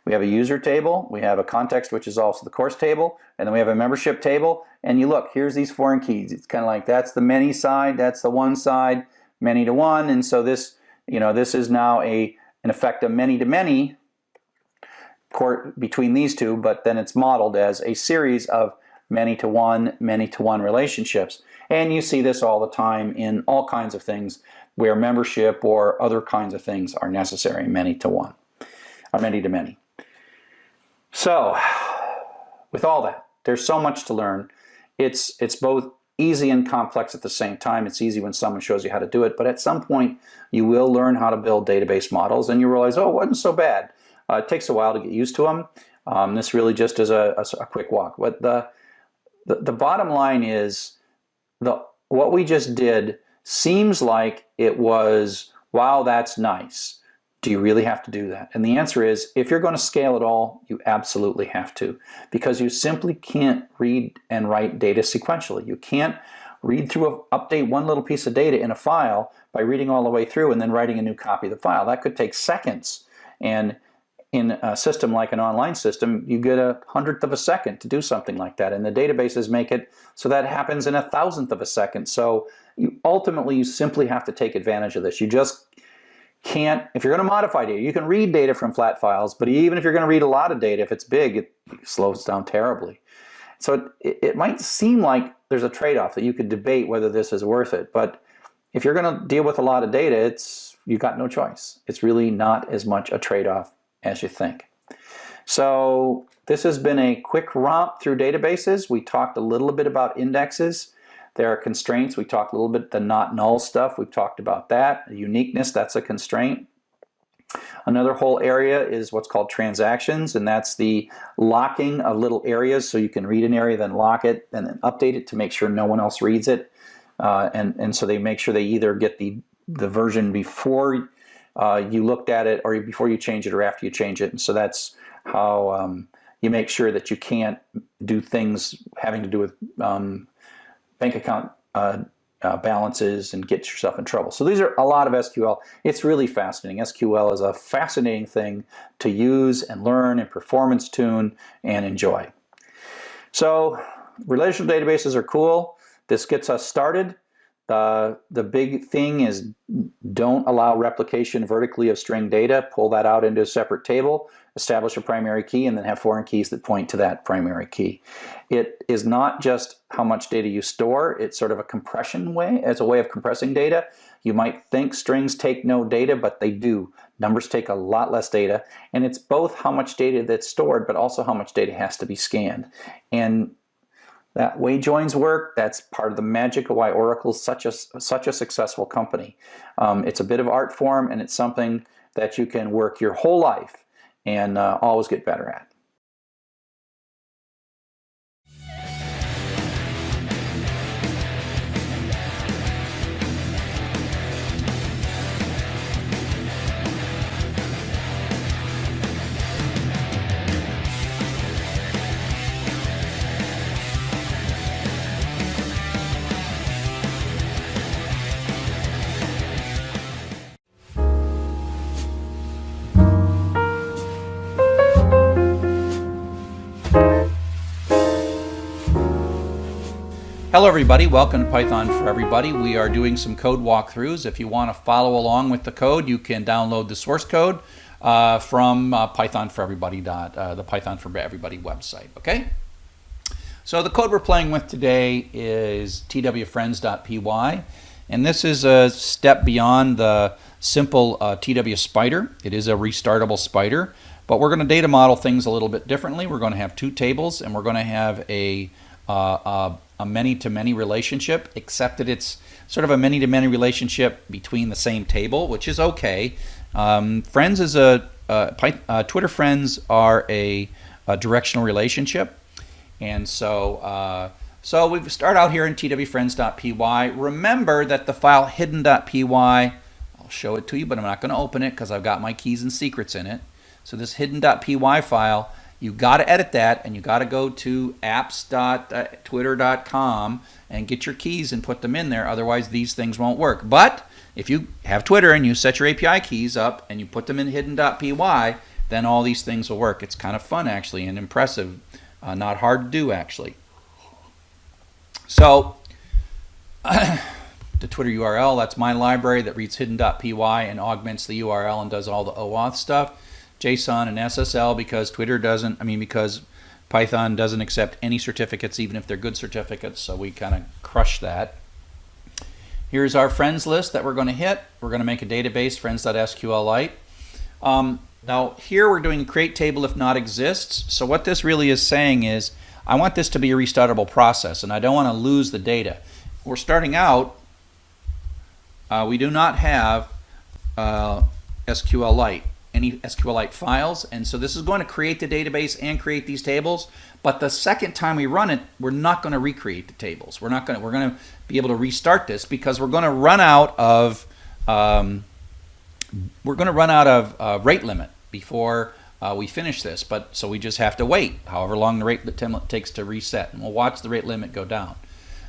[SPEAKER 1] user table, we have a context, which is also the course table, and then we have a membership table. And you look, here's these foreign keys. It's kind of like that's the many side, that's the one side, many to one. And so this, this is now in effect a many to many between these two, but then it's modeled as a series of many to one relationships. And you see this all the time in all kinds of things where membership or other kinds of things are necessary, many to one, or many to many. So, with all that, there's so much to learn. It's both easy and complex at the same time. It's easy when someone shows you how to do it, but at some point you will learn how to build database models and you realize, oh, it wasn't so bad. It takes a while to get used to them. This really just is a quick walk. But the bottom line is what we just did seems like it was, wow, that's nice. Do you really have to do that? And the answer is, if you're going to scale at all, you absolutely have to, because you simply can't read and write data sequentially. You can't read through, update one little piece of data in a file by reading all the way through and then writing a new copy of the file. That could take seconds. And in a system like an online system, you get 1/100th of a second to do something like that. And the databases make it so that happens in 1,000th of a second. So ultimately, you simply have to take advantage of this. You just can't, if you're going to modify data, you can read data from flat files, but even if you're going to read a lot of data, if it's big, it slows down terribly. So it might seem like there's a trade-off that you could debate whether this is worth it, but if you're going to deal with a lot of data, you've got no choice. It's really not as much a trade-off as you think. So this has been a quick romp through databases. We talked a little bit about indexes. There are constraints. We talked a little bit the not null stuff. We've talked about that. Uniqueness, that's a constraint. Another whole area is what's called transactions, and that's the locking of little areas, so you can read an area, then lock it, and then update it to make sure no one else reads it. And so they make sure they either get the version before you looked at it, or before you change it, or after you change it. And so that's how you make sure that you can't do things having to do with bank account balances and get yourself in trouble. So these are a lot of SQL. It's really fascinating. SQL is a fascinating thing to use and learn and performance tune and enjoy. So relational databases are cool. This gets us started. The big thing is don't allow replication vertically of string data. Pull that out into a separate table, establish a primary key, and then have foreign keys that point to that primary key. It is not just how much data you store. It's sort of a compression way, as a way of compressing data. You might think strings take no data, but they do. Numbers take a lot less data, and it's both how much data that's stored, but also how much data has to be scanned. And that way joins work. That's part of the magic of why Oracle's such a successful company. It's a bit of art form, and it's something that you can work your whole life and always get better at.
[SPEAKER 2] Hello everybody, welcome to Python for Everybody. We are doing some code walkthroughs. If you want to follow along with the code, you can download the source code from Python for Everybody, the Python for Everybody website, okay? So the code we're playing with today is twfriends.py, and this is a step beyond the simple TW spider. It is a restartable spider, but we're going to data model things a little bit differently. We're going to have two tables, and we're going to have a many-to-many relationship, except that it's sort of a many-to-many relationship between the same table, which is okay. Friends is Twitter friends are a directional relationship, and so we start out here in twfriends.py. Remember that the file hidden.py, I'll show it to you, but I'm not going to open it because I've got my keys and secrets in it. So this hidden.py file, you got to edit that, and you got to go to apps.twitter.com and get your keys and put them in there. Otherwise, these things won't work. But if you have Twitter and you set your API keys up and you put them in hidden.py, then all these things will work. It's kind of fun, actually, and impressive. Not hard to do, actually. So the Twitter URL, that's my library that reads hidden.py and augments the URL and does all the OAuth stuff. JSON and SSL because because Python doesn't accept any certificates, even if they're good certificates, so we kind of crush that. Here's our friends list that we're going to hit. We're going to make a database, friends.sqlite. Now here we're doing create table if not exists. So what this really is saying is I want this to be a restartable process, and I don't want to lose the data. We're starting out, we do not have SQLite, any SQLite files, and so this is going to create the database and create these tables, but the second time we run it, we're not going to recreate the tables. We're going to be able to restart this because we're going to run out of rate limit before we finish this, so we just have to wait however long the rate limit takes to reset, and we'll watch the rate limit go down.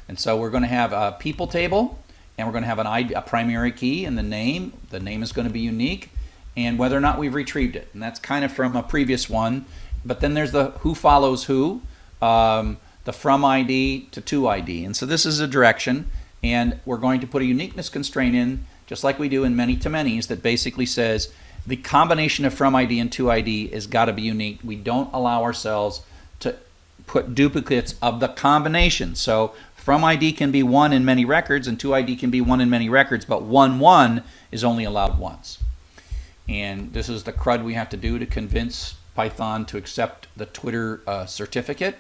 [SPEAKER 2] And so we're going to have a people table, and we're going to have a primary key and the name. The name is going to be unique, and whether or not we've retrieved it. And that's kind of from a previous one. But then there's the who follows who, the from ID to to ID. And so this is a direction, and we're going to put a uniqueness constraint in, just like we do in many-to-manys, that basically says the combination of from ID and to ID has got to be unique. We don't allow ourselves to put duplicates of the combination. So from ID can be 1 in many records, and to ID can be 1 in many records, but 1 is only allowed once. And this is the CRUD we have to do to convince Python to accept the Twitter certificate.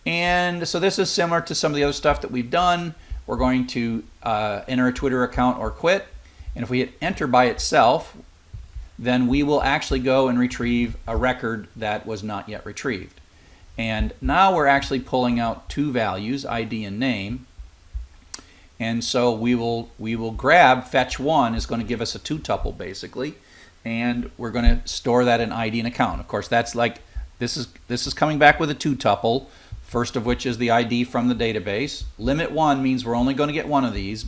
[SPEAKER 2] And so this is similar to some of the other stuff that we've done. We're going to enter a Twitter account or quit, and if we hit enter by itself, then we will actually go and retrieve a record that was not yet retrieved. And now we're actually pulling out two values, ID and name. And so we will grab fetch1 is going to give us a two-tuple basically, and we're going to store that in ID and account. Of course, that's like this is coming back with a two-tuple, first of which is the ID from the database. Limit 1 means we're only going to get one of these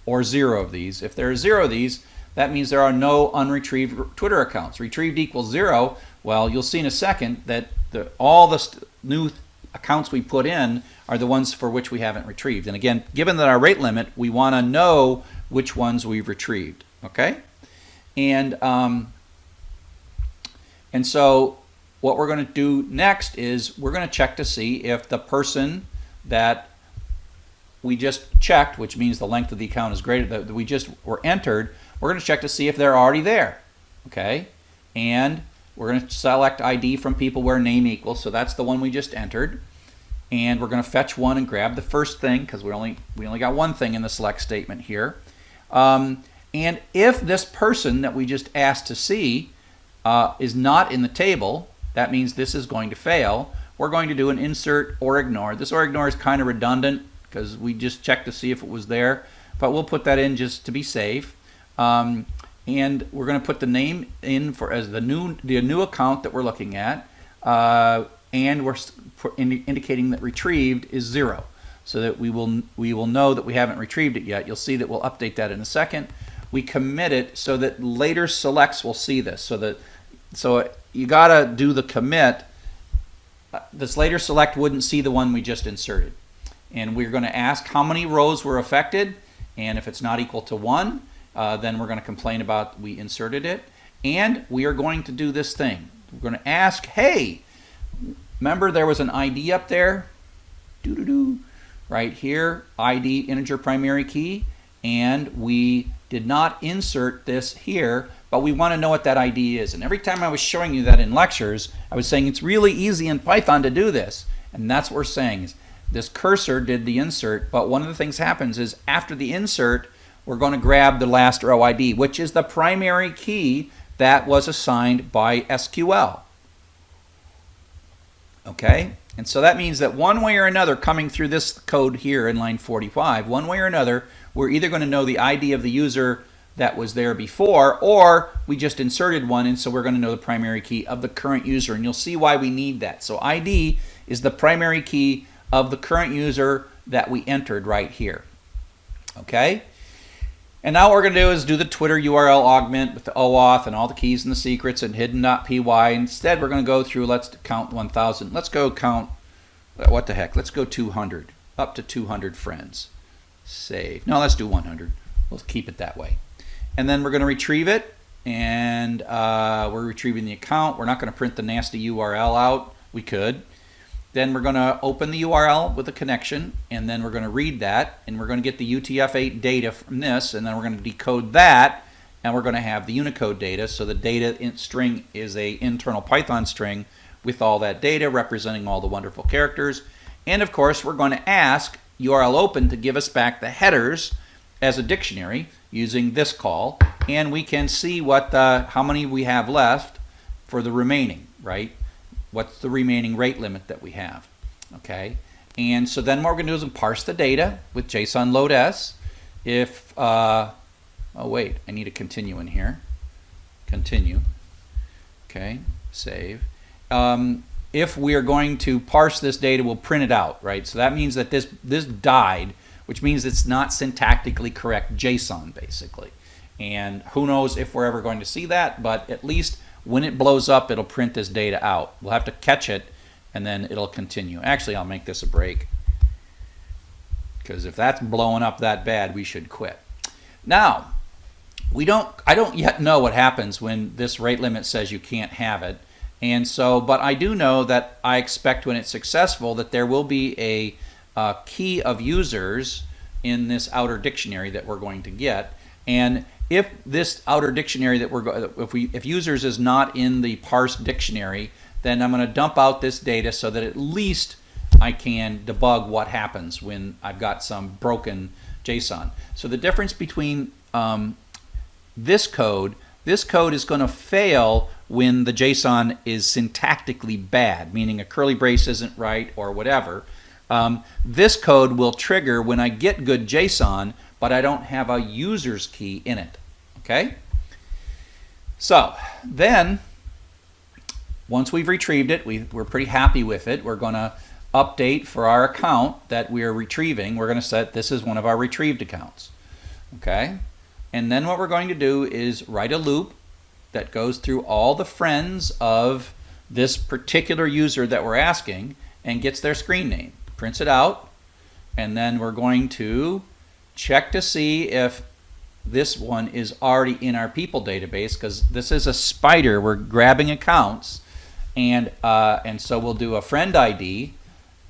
[SPEAKER 2] or 0 of these. If there are 0 of these, that means there are no unretrieved Twitter accounts. Retrieved equals 0. Well, you'll see in a second that all the new accounts we put in are the ones for which we haven't retrieved. And again, given that our rate limit, we want to know which ones we've retrieved. Okay, and so what we're going to do next is we're going to check to see if the person that we just checked, which means the length of the account is greater, that we just were entered, we're going to check to see if they're already there. Okay, and we're going to select ID from people where name equals, so that's the one we just entered. And we're going to fetch 1 and grab the first thing because we only got one thing in the select statement here. And if this person that we just asked to see is not in the table, that means this is going to fail. We're going to do an insert or ignore. This or ignore is kind of redundant because we just checked to see if it was there, but we'll put that in just to be safe. And we're going to put the name in as the new account that we're looking at, and we're indicating that retrieved is 0, so that we will know that we haven't retrieved it yet. You'll see that we'll update that in a second. We commit it so that later selects will see this. So you got to do the commit. This later select wouldn't see the one we just inserted, and we're going to ask how many rows were affected, and if it's not equal to 1. Then we're going to complain about we inserted it, and we are going to do this thing. We're going to ask, hey, remember there was an ID up there? Right here, ID integer primary key, and we did not insert this here, but we want to know what that ID is. And every time I was showing you that in lectures, I was saying it's really easy in Python to do this, and that's what we're saying is this cursor did the insert, but one of the things happens is after the insert, we're going to grab the last row ID, which is the primary key that was assigned by SQL. Okay, and so that means that one way or another, coming through this code here in line 45, one way or another, we're either going to know the ID of the user that was there before, or we just inserted one, and so we're going to know the primary key of the current user, and you'll see why we need that. So ID is the primary key of the current user that we entered right here. Okay? And now what we're going to do is do the Twitter URL augment with the OAuth and all the keys and the secrets and hidden.py. Instead, we're going to go through, let's count 1,000. Let's go count, what the heck, let's go 200, up to 200 friends. Save. No, let's do 100. We'll keep it that way. And then we're going to retrieve it, and we're retrieving the account. We're not going to print the nasty URL out. We could. Then we're going to open the URL with a connection, and then we're going to read that, and we're going to get the UTF-8 data from this, and then we're going to decode that, and we're going to have the Unicode data. So the data string is a internal Python string with all that data representing all the wonderful characters. And of course, we're going to ask URL open to give us back the headers as a dictionary using this call, and we can see what how many we have left for the remaining, right? What's the remaining rate limit that we have, okay? And so then what we're going to do is parse the data with JSON load S. If, oh wait, I need a continue in here. Continue, okay, save. If we are going to parse this data, we'll print it out, right? So that means that this died, which means it's not syntactically correct JSON, basically. And who knows if we're ever going to see that, but at least when it blows up, it'll print this data out. We'll have to catch it, and then it'll continue. Actually, I'll make this a break, because if that's blowing up that bad, we should quit. Now, I don't yet know what happens when this rate limit says you can't have it. And so, but I do know that I expect when it's successful that there will be a key of users in this outer dictionary that we're going to get. And if this outer dictionary that if users is not in the parsed dictionary, then I'm going to dump out this data so that at least I can debug what happens when I've got some broken JSON. So the difference between this code is going to fail when the JSON is syntactically bad, meaning a curly brace isn't right or whatever. This code will trigger when I get good JSON, but I don't have a user's key in it, okay? So then, once we've retrieved it, we're pretty happy with it. We're going to update for our account that we are retrieving. We're going to set this as one of our retrieved accounts, okay? And then what we're going to do is write a loop that goes through all the friends of this particular user that we're asking and gets their screen name, prints it out, and then we're going to check to see if this one is already in our people database, because this is a spider. We're grabbing accounts, and so we'll do a friend ID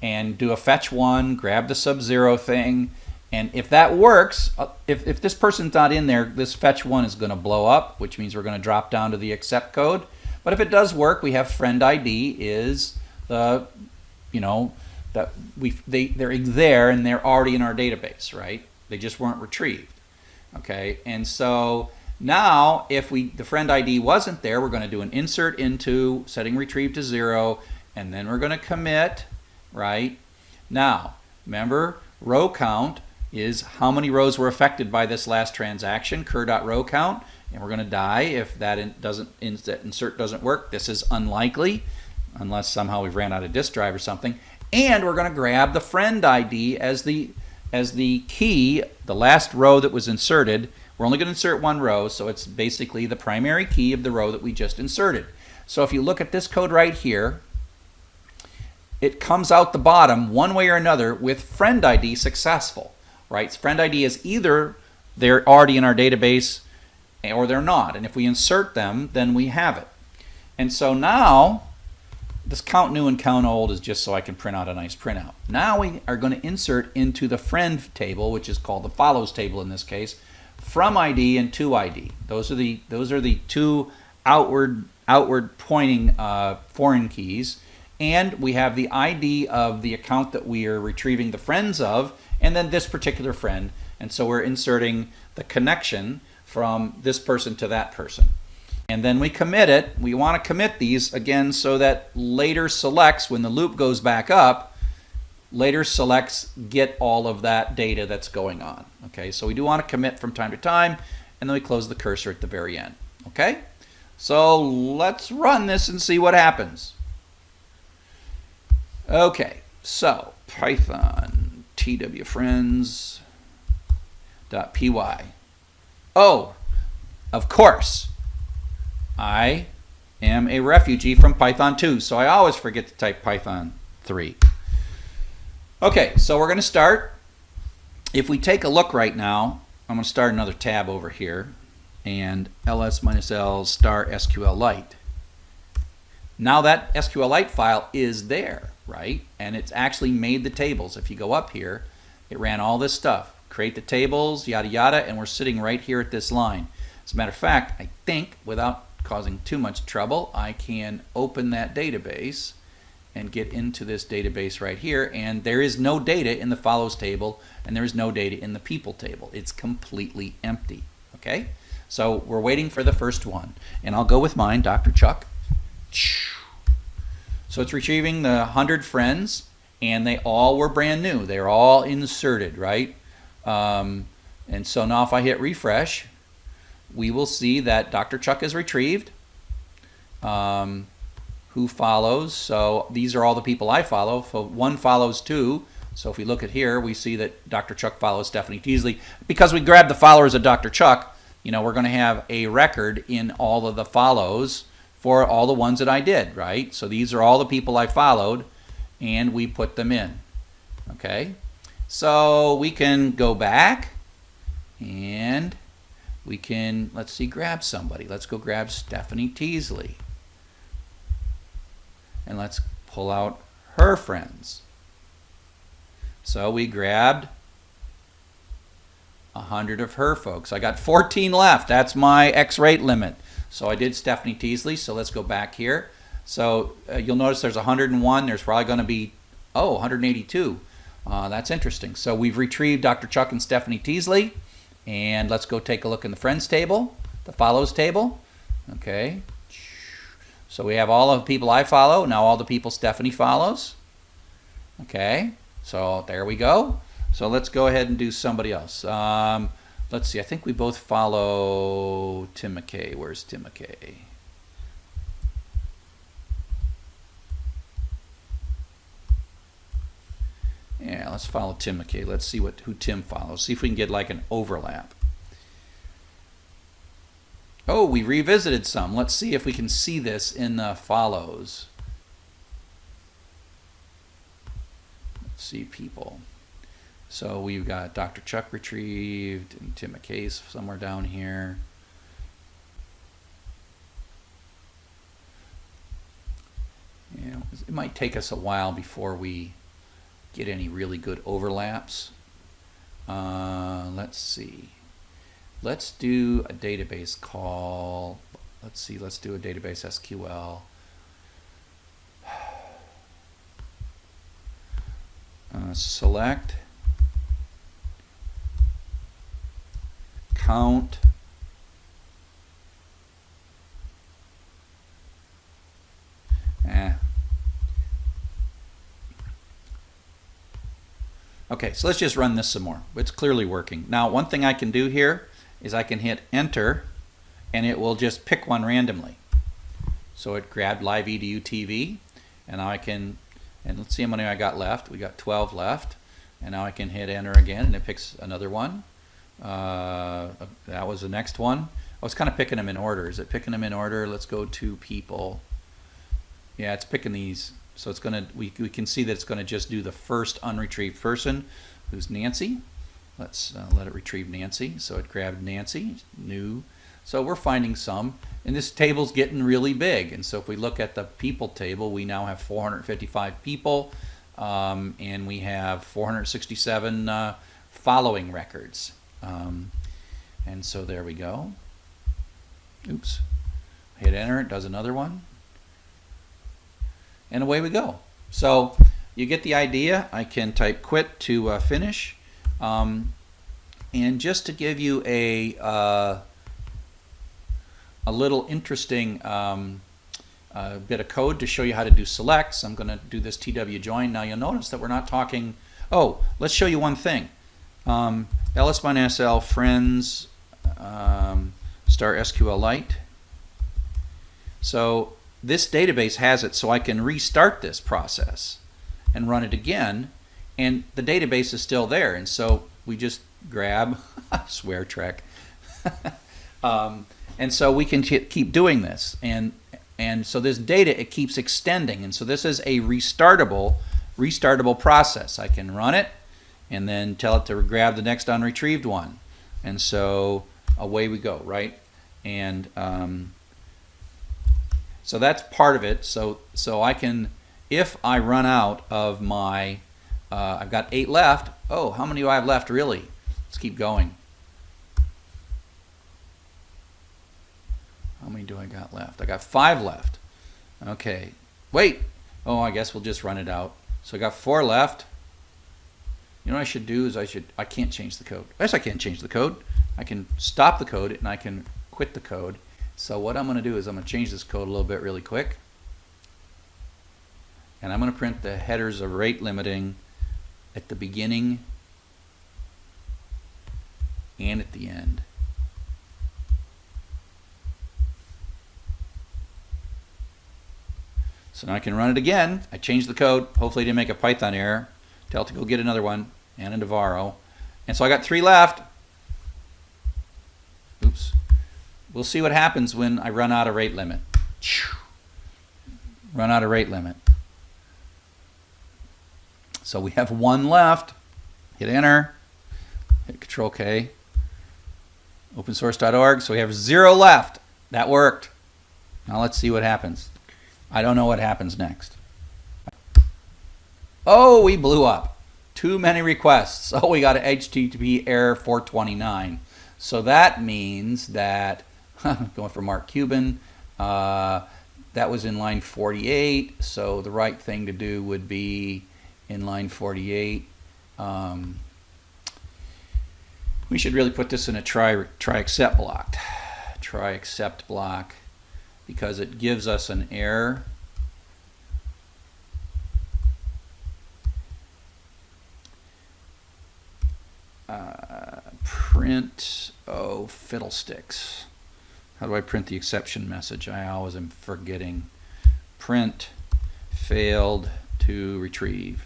[SPEAKER 2] and do a fetch one, grab the sub-zero thing, and if that works, if this person's not in there, this fetch one is going to blow up, which means we're going to drop down to the accept code. But if it does work, we have friend ID is the, that they're there and they're already in our database, right? They just weren't retrieved, okay? And so now if the friend ID wasn't there, we're going to do an insert into setting retrieve to 0, and then we're going to commit, right? Now, remember, row count is how many rows were affected by this last transaction, cur.row count, and we're going to die if that insert doesn't work. This is unlikely, unless somehow we've ran out of disk drive or something. And we're going to grab the friend ID as the key, the last row that was inserted. We're only going to insert one row, so it's basically the primary key of the row that we just inserted. So if you look at this code right here, it comes out the bottom one way or another with friend ID successful. Right? Friend ID is either they're already in our database or they're not. And if we insert them, then we have it. And so now, this count new and count old is just so I can print out a nice printout. Now we are going to insert into the friend table, which is called the follows table in this case, from ID and to ID. Those are the two outward pointing foreign keys. And we have the ID of the account that we are retrieving the friends of, and then this particular friend. And so we're inserting the connection from this person to that person. And then we commit it. We want to commit these again so that later selects, when the loop goes back up, later selects get all of that data that's going on. Okay, so we do want to commit from time to time, and then we close the cursor at the very end. Okay? So let's run this and see what happens. Okay, so Python twfriends.py. Oh, of course, I am a refugee from Python 2, so I always forget to type Python 3. Okay, so we're going to start. If we take a look right now, I'm going to start another tab over here, and ls-l star SQLite. Now that SQLite file is there, right? And it's actually made the tables. If you go up here, it ran all this stuff. Create the tables, yada yada, and we're sitting right here at this line. As a matter of fact, I think without causing too much trouble, I can open that database and get into this database right here, and there is no data in the follows table, and there is no data in the people table. It's completely empty. Okay? So we're waiting for the first one, and I'll go with mine, Dr. Chuck. So it's retrieving the 100 friends, and they all were brand new. They're all inserted, right? And so now if I hit refresh, we will see that Dr. Chuck is retrieved. Who follows? So these are all the people I follow. So one follows two. So if we look at here, we see that Dr. Chuck follows Stephanie Teasley. Because we grabbed the followers of Dr. Chuck, you know, we're going to have a record in all of the follows for all the ones that I did, right? So these are all the people I followed, and we put them in. Okay? So we can go back, and we can, let's see, grab somebody. Let's go grab Stephanie Teasley. And let's pull out her friends. So we grabbed 100 of her folks. I got 14 left. That's my X rate limit. So I did Stephanie Teasley. So let's go back here. So you'll notice there's 101. There's probably going to be, 182. That's interesting. So we've retrieved Dr. Chuck and Stephanie Teasley. And let's go take a look in the friends table, the follows table. Okay. So we have all of the people I follow, now all the people Stephanie follows. Okay, so there we go. So let's go ahead and do somebody else. Let's see, I think we both follow Tim McKay. Where's Tim McKay? Yeah, let's follow Tim McKay. Let's see who Tim follows. See if we can get like an overlap. Oh, we revisited some. Let's see if we can see this in the follows. Let's see people. So we've got Dr. Chuck retrieved, and Tim McKay's somewhere down here. You know, it might take us a while before we get any really good overlaps. Let's see. Let's do a database call. Let's see, let's do a database SQL. Select, count, Okay, so let's just run this some more. It's clearly working. Now, one thing I can do here is I can hit enter, and it will just pick one randomly. So it grabbed Live EDU TV, and now I can, and let's see how many I got left. We got 12 left, and now I can hit enter again, and it picks another one. That was the next one. I was kind of picking them in order. Is it picking them in order? Let's go to people. Yeah, it's picking these. So it's gonna, we can see that it's gonna just do the first unretrieved person, who's Nancy. Let's let it retrieve Nancy. So it grabbed Nancy, new. So we're finding some, and this table's getting really big. And so if we look at the people table, we now have 455 people, and we have 467 following records. And so there we go. Oops. Hit enter, it does another one. And away we go. So you get the idea. I can type quit to finish. And just to give you a little interesting bit of code to show you how to do selects, I'm going to do this TW join. Now you'll notice that we're not talking. Oh, let's show you one thing. ls-l friends Star SQLite. So this database has it, so I can restart this process and run it again, and the database is still there. And so we just grab swear trek, and so we can keep doing this, and so this data, it keeps extending, and so this is a restartable process. I can run it and then tell it to grab the next unretrieved one, and so away we go, right? And so that's part of it. So I can, if I run out of my, I've got 8 left. Oh, how many do I have left really? Let's keep going. How many do I got left? I got 5 left. Okay, wait. Oh, I guess we'll just run it out. So I got 4 left. You know what I should do is I can't change the code. Yes, I can change the code. I can stop the code and I can quit the code. So what I'm going to do is I'm going to change this code a little bit really quick. And I'm going to print the headers of rate limiting at the beginning and at the end. So now I can run it again. I changed the code. Hopefully I didn't make a Python error. Tell it to go get another one and a Navarro. And so I got 3 left. Oops. We'll see what happens when I run out of rate limit. Run out of rate limit. So we have 1 left. Hit enter. Hit Control K. Opensource.org. So we have 0 left. That worked. Now let's see what happens. I don't know what happens next. Oh, we blew up. Too many requests. Oh, we got an HTTP error 429. So that means that, going for Mark Cuban, that was in line 48. So the right thing to do would be in line 48. We should really put this in a try except block. Try except block, because it gives us an error. Print, oh fiddlesticks. How do I print the exception message? I always am forgetting. Print failed to retrieve.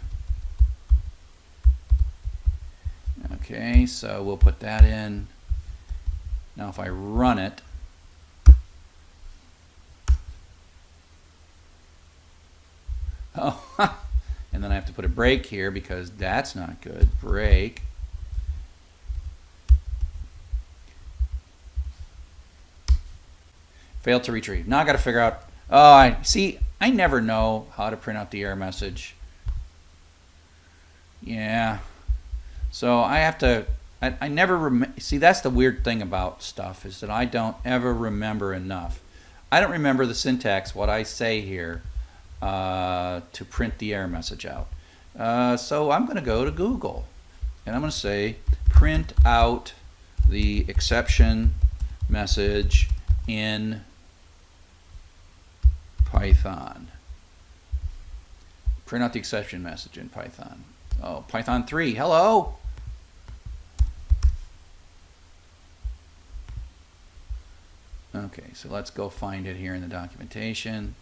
[SPEAKER 2] Okay, so we'll put that in. Now if I run it, oh, and then I have to put a break here because that's not good. Break. Failed to retrieve. Now I got to figure out. Oh, I never know how to print out the error message. Yeah. So I have to. I never see. That's the weird thing about stuff, is that I don't ever remember enough. I don't remember the syntax, what I say here, to print the error message out. So I'm going to go to Google, and I'm going to say print out the exception message in Python. Print out the exception message in Python. Oh, Python 3, hello. Okay, so let's go find it here in the documentation.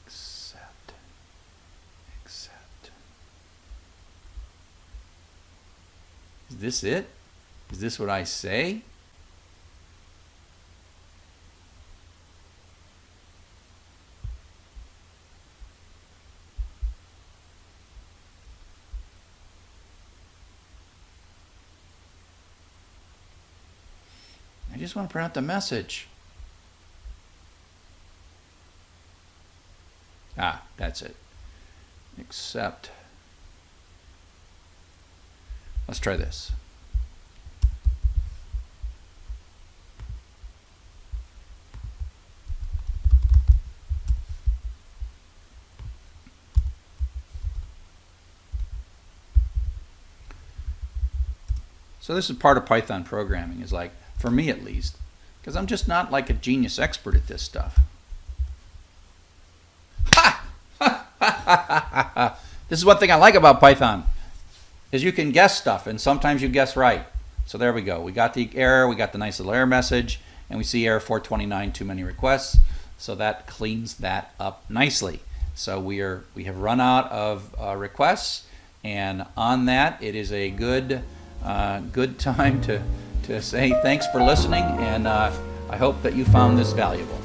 [SPEAKER 2] Accept. Is this it? Is this what I say? I just want to print out the message. Ah, that's it. Accept. Let's try this. So this is part of Python programming, is like, for me at least, because I'm just not like a genius expert at this stuff. Ha! This is one thing I like about Python. is you can guess stuff, and sometimes you guess right. So there we go. We got the error, we got the nice little error message, and we see error 429, too many requests. So that cleans that up nicely. So we have run out of requests, and on that, it is a good time to say thanks for listening, and I hope that you found this valuable.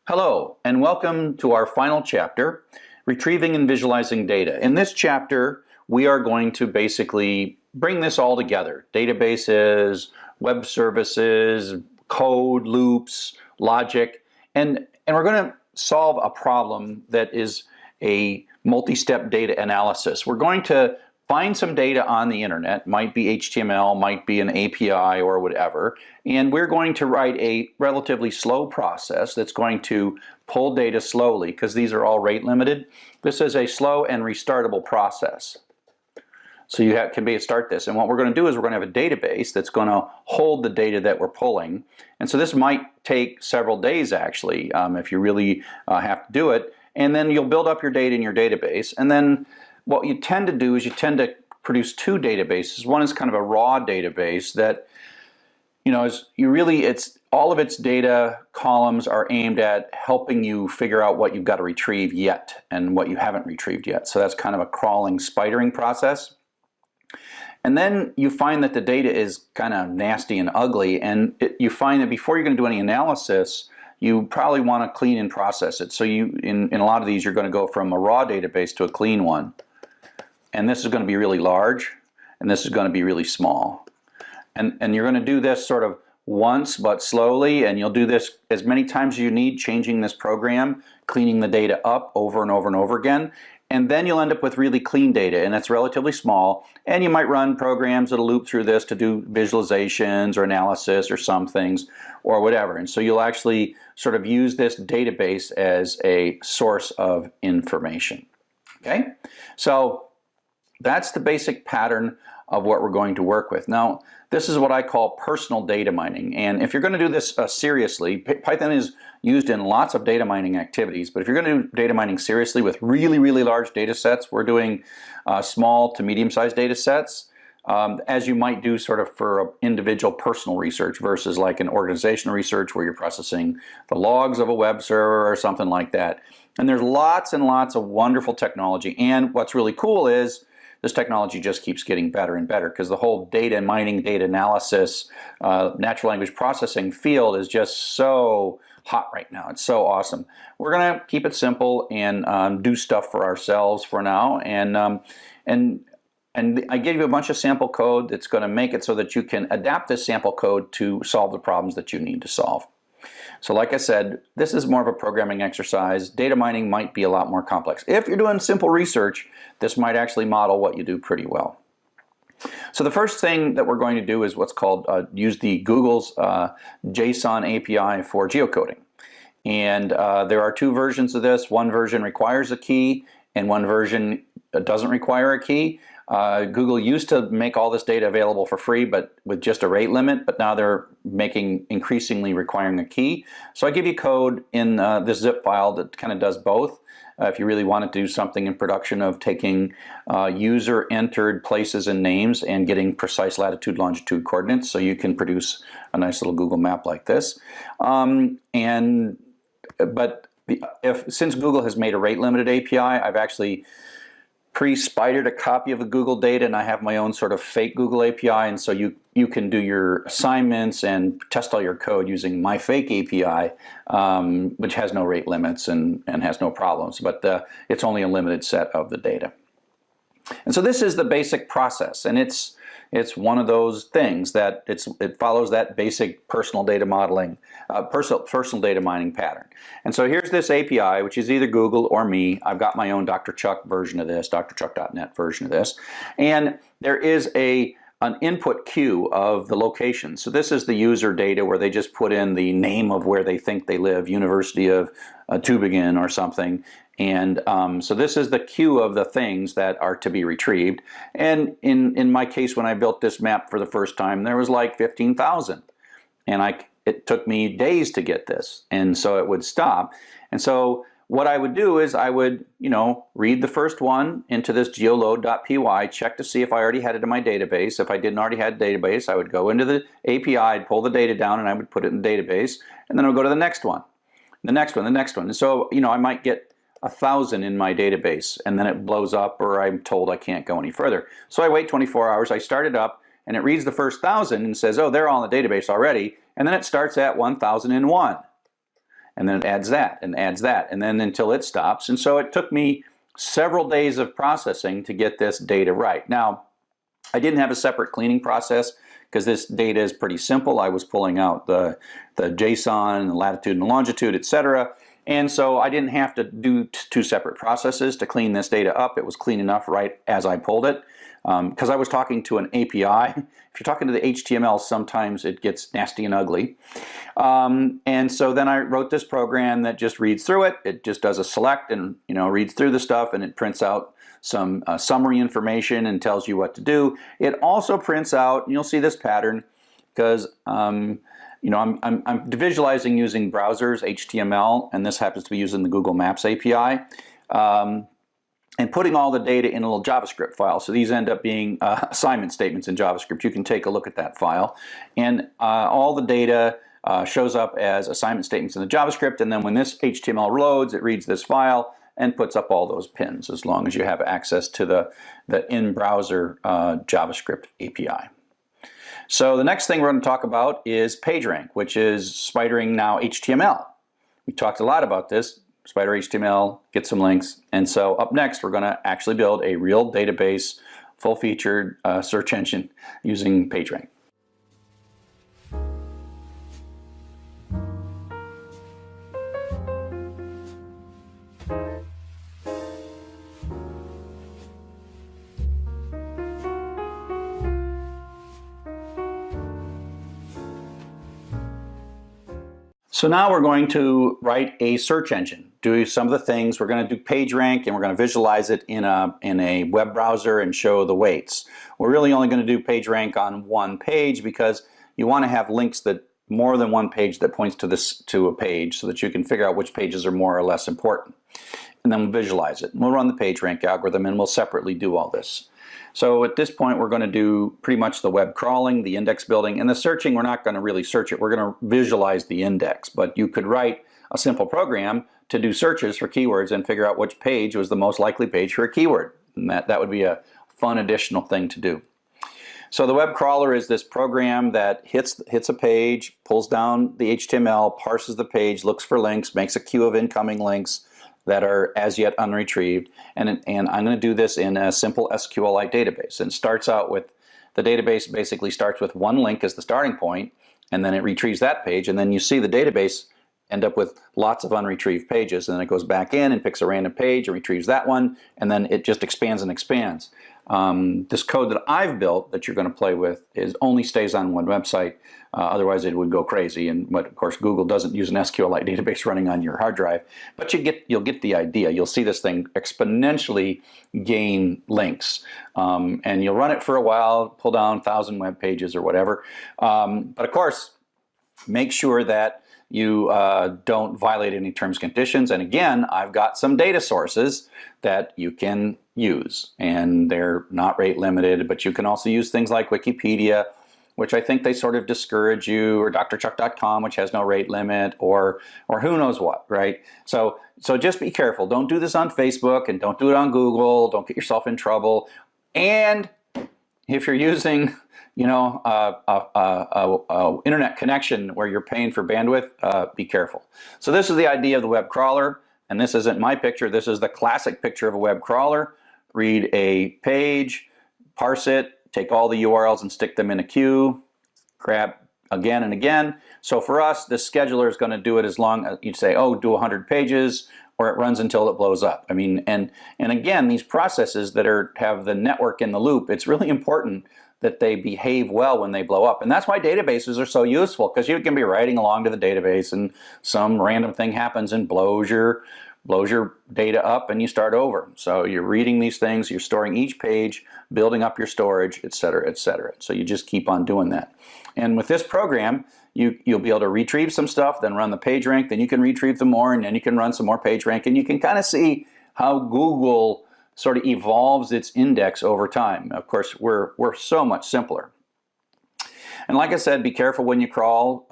[SPEAKER 1] Hello, and welcome to our final chapter, Retrieving and Visualizing Data. In this chapter, we are going to basically bring this all together. Databases, web services, code, loops, logic, and we're going to solve a problem that is a multi-step data analysis. We're going to find some data on the internet, might be HTML, might be an API or whatever, and we're going to write a relatively slow process that's going to pull data slowly, because these are all rate limited. This is a slow and restartable process. So you can start this, and what we're going to do is we're going to have a database that's going to hold the data that we're pulling, and so this might take several days actually, if you really have to do it, and then you'll build up your data in your database, and then what you tend to do is you tend to produce two databases. One is kind of a raw database that, it's all of its data columns are aimed at helping you figure out what you've got to retrieve yet and what you haven't retrieved yet. So that's kind of a crawling, spidering process. And then you find that the data is kind of nasty and ugly, and you find that before you're going to do any analysis, you probably want to clean and process it. So in a lot of these, you're going to go from a raw database to a clean one. And this is going to be really large, and this is going to be really small. And you're going to do this sort of once, but slowly, and you'll do this as many times as you need, changing this program, cleaning the data up over and over and over again. And then you'll end up with really clean data, and it's relatively small. And you might run programs that'll loop through this to do visualizations or analysis or some things or whatever. And so you'll actually sort of use this database as a source of information. Okay? So that's the basic pattern of what we're going to work with. Now, this is what I call personal data mining. And if you're going to do this seriously, Python is used in lots of data mining activities, but if you're going to do data mining seriously with really, really large data sets, we're doing small to medium-sized data sets, as you might do sort of for individual personal research versus like an organizational research where you're processing the logs of a web server or something like that. And there's lots and lots of wonderful technology. And what's really cool is this technology just keeps getting better and better, because the whole data mining, data analysis, natural language processing field is just so hot right now. It's so awesome. We're going to keep it simple and do stuff for ourselves for now. And I gave you a bunch of sample code that's going to make it so that you can adapt this sample code to solve the problems that you need to solve. So like I said, this is more of a programming exercise. Data mining might be a lot more complex. If you're doing simple research, this might actually model what you do pretty well. So the first thing that we're going to do is what's called use the Google's JSON API for geocoding. And there are two versions of this. One version requires a key, and one version doesn't require a key. Google used to make all this data available for free, but with just a rate limit, but now they're making increasingly requiring a key. So I give you code in this zip file that kind of does both. If you really want to do something in production of taking user entered places and names and getting precise latitude, longitude coordinates, so you can produce a nice little Google map like this. Since Google has made a rate limited API, I've actually pre-spidered a copy of the Google data, and I have my own sort of fake Google API, and so you can do your assignments and test all your code using my fake API, which has no rate limits and has no problems, but it's only a limited set of the data. And so this is the basic process, and it's one of those things that it follows that basic personal data modeling, personal data mining pattern. And so here's this API, which is either Google or me. I've got my own Dr. Chuck version of this, drchuck.net version of this, and there is a an input queue of the location. So this is the user data where they just put in the name of where they think they live, University of Tübingen or something. And so this is the queue of the things that are to be retrieved. And in my case, when I built this map for the first time, there was like 15,000. And it took me days to get this. And so it would stop. And so what I would do is I would, read the first one into this geoload.py, check to see if I already had it in my database. If I didn't already have a database, I would go into the API, I'd pull the data down, and I would put it in the database. And then I would go to the next one, the next one, the next one. And so, I might get 1,000 in my database, and then it blows up, or I'm told I can't go any further. So I wait 24 hours, I start it up, and it reads the first 1,000 and says, oh, they're all in the database already. And then it starts at 1,001. And then it adds that, and then until it stops. And so it took me several days of processing to get this data right. Now, I didn't have a separate cleaning process because this data is pretty simple. I was pulling out the JSON, the latitude and longitude, etc. And so I didn't have to do two separate processes to clean this data up. It was clean enough right as I pulled it. Because I was talking to an API. If you're talking to the HTML, sometimes it gets nasty and ugly. And so then I wrote this program that just reads through it. It just does a select and reads through the stuff, and it prints out some summary information and tells you what to do. It also prints out, and you'll see this pattern, because I'm visualizing using browsers, HTML, and this happens to be using the Google Maps API. And putting all the data in a little JavaScript file. So these end up being assignment statements in JavaScript. You can take a look at that file. And all the data shows up as assignment statements in the JavaScript. And then when this HTML loads, it reads this file and puts up all those pins, as long as you have access to the in-browser JavaScript API. So the next thing we're going to talk about is PageRank, which is spidering now HTML. We talked a lot about this. Spider HTML, get some links. And so up next, we're going to actually build a real database, full-featured search engine using PageRank. So now we're going to write a search engine, do some of the things. We're going to do PageRank, and we're going to visualize it in a web browser and show the weights. We're really only going to do PageRank on one page because you want to have links that more than one page that points to a page, so that you can figure out which pages are more or less important. And then we'll visualize it. We'll run the PageRank algorithm, and we'll separately do all this. So at this point, we're going to do pretty much the web crawling, the index building, and the searching. We're not going to really search it. We're going to visualize the index. But you could write a simple program to do searches for keywords and figure out which page was the most likely page for a keyword. And that would be a fun additional thing to do. So the web crawler is this program that hits a page, pulls down the HTML, parses the page, looks for links, makes a queue of incoming links that are as yet unretrieved, and I'm going to do this in a simple SQLite database. And starts out with, the database basically starts with one link as the starting point, and then it retrieves that page, and then you see the database end up with lots of unretrieved pages, and then it goes back in and picks a random page and retrieves that one, and then it just expands and expands. This code that I've built that you're going to play with only stays on one website. Otherwise it would go crazy, but of course Google doesn't use an SQLite database running on your hard drive. But you'll get the idea. You'll see this thing exponentially gain links, and you'll run it for a while, pull down 1,000 web pages or whatever. But of course, make sure that you don't violate any terms and conditions. And again, I've got some data sources that you can use, and they're not rate limited, but you can also use things like Wikipedia, which I think they sort of discourage you, or drchuck.com, which has no rate limit, or who knows what, right? So just be careful. Don't do this on Facebook, and don't do it on Google. Don't get yourself in trouble. And if you're using, a internet connection where you're paying for bandwidth, be careful. So this is the idea of the web crawler, and this isn't my picture. This is the classic picture of a web crawler. Read a page, parse it, take all the URLs and stick them in a queue, grab again and again. So for us, the scheduler is going to do it as long as you say, oh, do 100 pages, or it runs until it blows up. I mean, and again, these processes that have the network in the loop, it's really important that they behave well when they blow up. And that's why databases are so useful, because you can be writing along to the database and some random thing happens and blows your data up and you start over. So you're reading these things, you're storing each page, building up your storage, etc., etc. So you just keep on doing that. And with this program, you'll be able to retrieve some stuff, then run the PageRank, then you can retrieve some more, and then you can run some more PageRank, and you can kind of see how Google sort of evolves its index over time. Of course, we're so much simpler. And like I said, be careful when you crawl.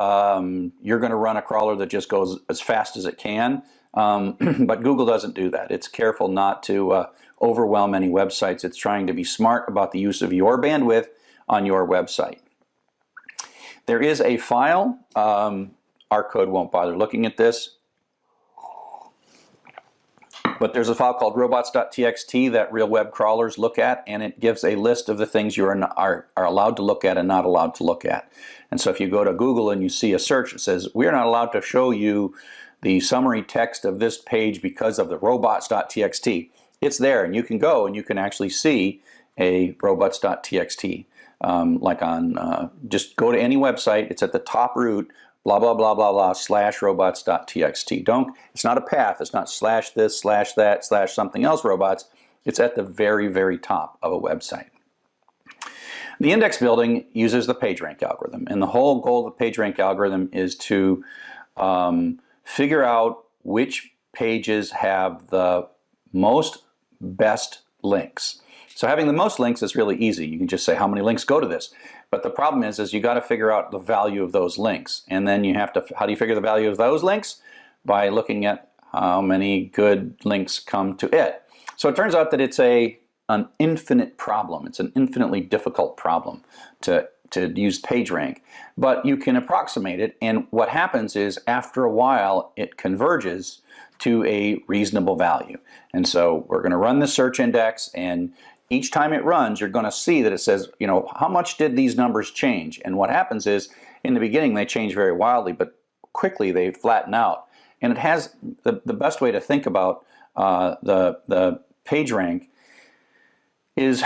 [SPEAKER 1] You're going to run a crawler that just goes as fast as it can, but Google doesn't do that. It's careful not to overwhelm any websites. It's trying to be smart about the use of your bandwidth on your website. There is a file. Our code won't bother looking at this. But there's a file called robots.txt that real web crawlers look at, and it gives a list of the things you are allowed to look at and not allowed to look at. And so if you go to Google and you see a search that says, we're not allowed to show you the summary text of this page because of the robots.txt, it's there, and you can go and you can actually see a robots.txt. Like on, just go to any website, it's at the top root, blah, blah, blah, blah, blah, /robots.txt. It's not a path, it's not slash this, slash that, slash something else robots. It's at the very, very top of a website. The index building uses the PageRank algorithm, and the whole goal of the PageRank algorithm is to figure out which pages have the best links. So having the most links is really easy. You can just say how many links go to this. But the problem is you got to figure out the value of those links. And then you have to, how do you figure the value of those links? By looking at how many good links come to it. So it turns out that it's an infinite problem. It's an infinitely difficult problem to use PageRank. But you can approximate it, and what happens is after a while it converges to a reasonable value. And so we're going to run the search index, and each time it runs, you're going to see that it says, you know, how much did these numbers change? And what happens is, in the beginning, they change very wildly, but quickly they flatten out. And it has the best way to think about the PageRank is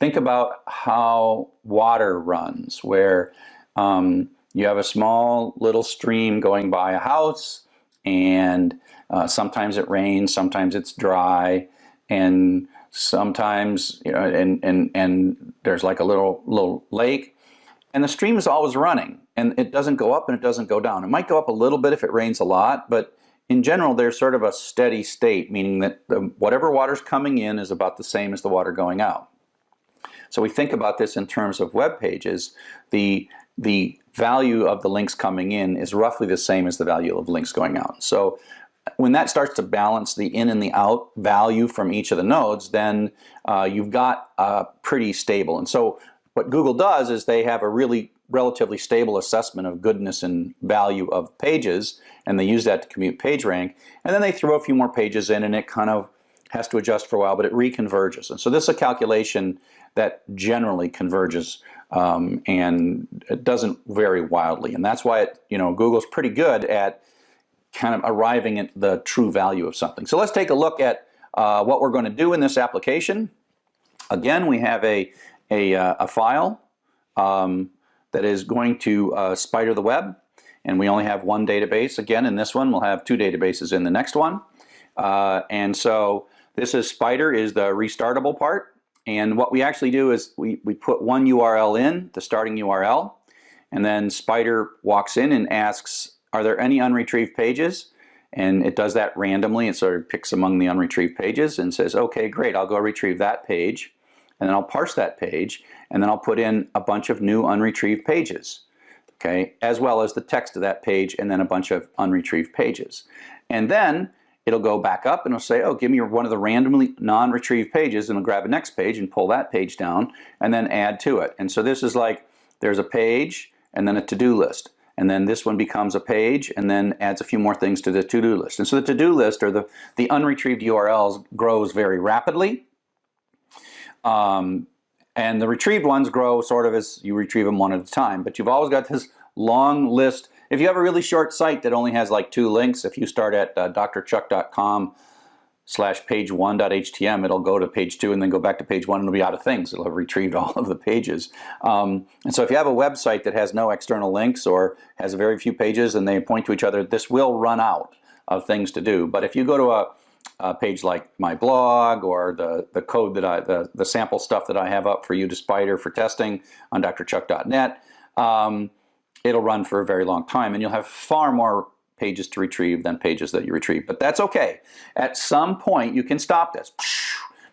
[SPEAKER 1] think about how water runs, where you have a small little stream going by a house, and sometimes it rains, sometimes it's dry, and sometimes, you know, and there's like a little lake, and the stream is always running, and it doesn't go up and it doesn't go down. It might go up a little bit if it rains a lot, but in general there's sort of a steady state, meaning that whatever water's coming in is about the same as the water going out. So we think about this in terms of web pages. The value of the links coming in is roughly the same as the value of links going out. So when that starts to balance the in and the out value from each of the nodes, then you've got pretty stable. And so what Google does is they have a really relatively stable assessment of goodness and value of pages, and they use that to compute PageRank. And then they throw a few more pages in, and it kind of has to adjust for a while, but it reconverges. And so this is a calculation that generally converges, and it doesn't vary wildly. And that's why Google's pretty good at kind of arriving at the true value of something. So let's take a look at what we're going to do in this application. Again, we have a file that is going to spider the web, and we only have one database. Again, in this one, we'll have two databases in the next one. And so this is spider is the restartable part. And what we actually do is we put one URL in, the starting URL, and then spider walks in and asks, are there any unretrieved pages? And it does that randomly. It sort of picks among the unretrieved pages and says, okay, great, I'll go retrieve that page, and then I'll parse that page, and then I'll put in a bunch of new unretrieved pages, okay, as well as the text of that page, and then a bunch of unretrieved pages. And then it'll go back up and it'll say, oh, give me one of the randomly non-retrieved pages, and it'll grab a next page and pull that page down and then add to it. And so this is like, there's a page and then a to-do list. And then this one becomes a page and then adds a few more things to the to-do list. And so the to-do list, or the unretrieved URLs, grows very rapidly. And the retrieved ones grow sort of as you retrieve them one at a time. But you've always got this long list If you have a really short site that only has like 2 links, if you start at drchuck.com/page1.htm, it'll go to page 2 and then go back to page 1 and it'll be out of things. It'll have retrieved all of the pages. And so if you have a website that has no external links or has very few pages and they point to each other, this will run out of things to do. But if you go to a page like my blog or the code that the sample stuff that I have up for you to spider for testing on drchuck.net, it'll run for a very long time and you'll have far more pages to retrieve than pages that you retrieve. But that's okay. At some point you can stop this.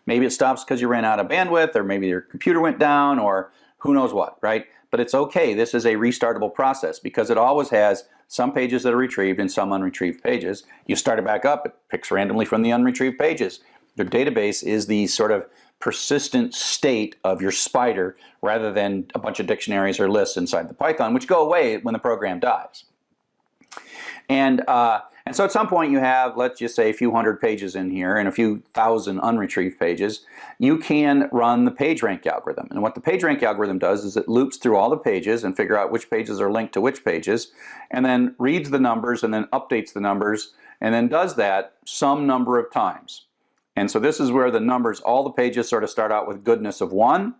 [SPEAKER 1] Maybe it stops because you ran out of bandwidth, or maybe your computer went down, or who knows what, right? But it's okay. This is a restartable process because it always has some pages that are retrieved and some unretrieved pages. You start it back up, it picks randomly from the unretrieved pages. Your database is the sort of persistent state of your spider rather than a bunch of dictionaries or lists inside the Python, which go away when the program dies. And so at some point you have, let's just say, a few hundred pages in here and a few thousand unretrieved pages. You can run the PageRank algorithm. And what the PageRank algorithm does is it loops through all the pages and figure out which pages are linked to which pages, and then reads the numbers and then updates the numbers, and then does that some number of times. And so this is where the numbers, all the pages sort of start out with goodness of 1.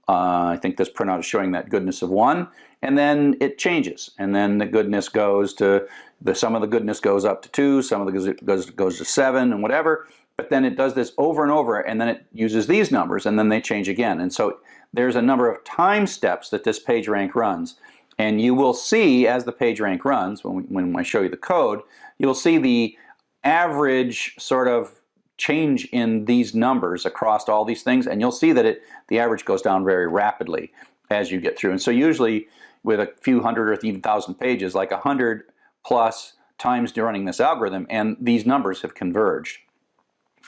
[SPEAKER 1] I think this printout is showing that goodness of 1, and then it changes, and then the goodness goes to some of the goodness goes up to 2, some of the goes to 7, and whatever. But then it does this over and over, and then it uses these numbers, and then they change again. And so there's a number of time steps that this PageRank runs, and you will see as the PageRank runs, when I show you the code, you'll see the average sort of change in these numbers across all these things, and you'll see that the average goes down very rapidly as you get through. And so usually with a few hundred or even 1,000 pages, like 100 plus times running this algorithm, and these numbers have converged.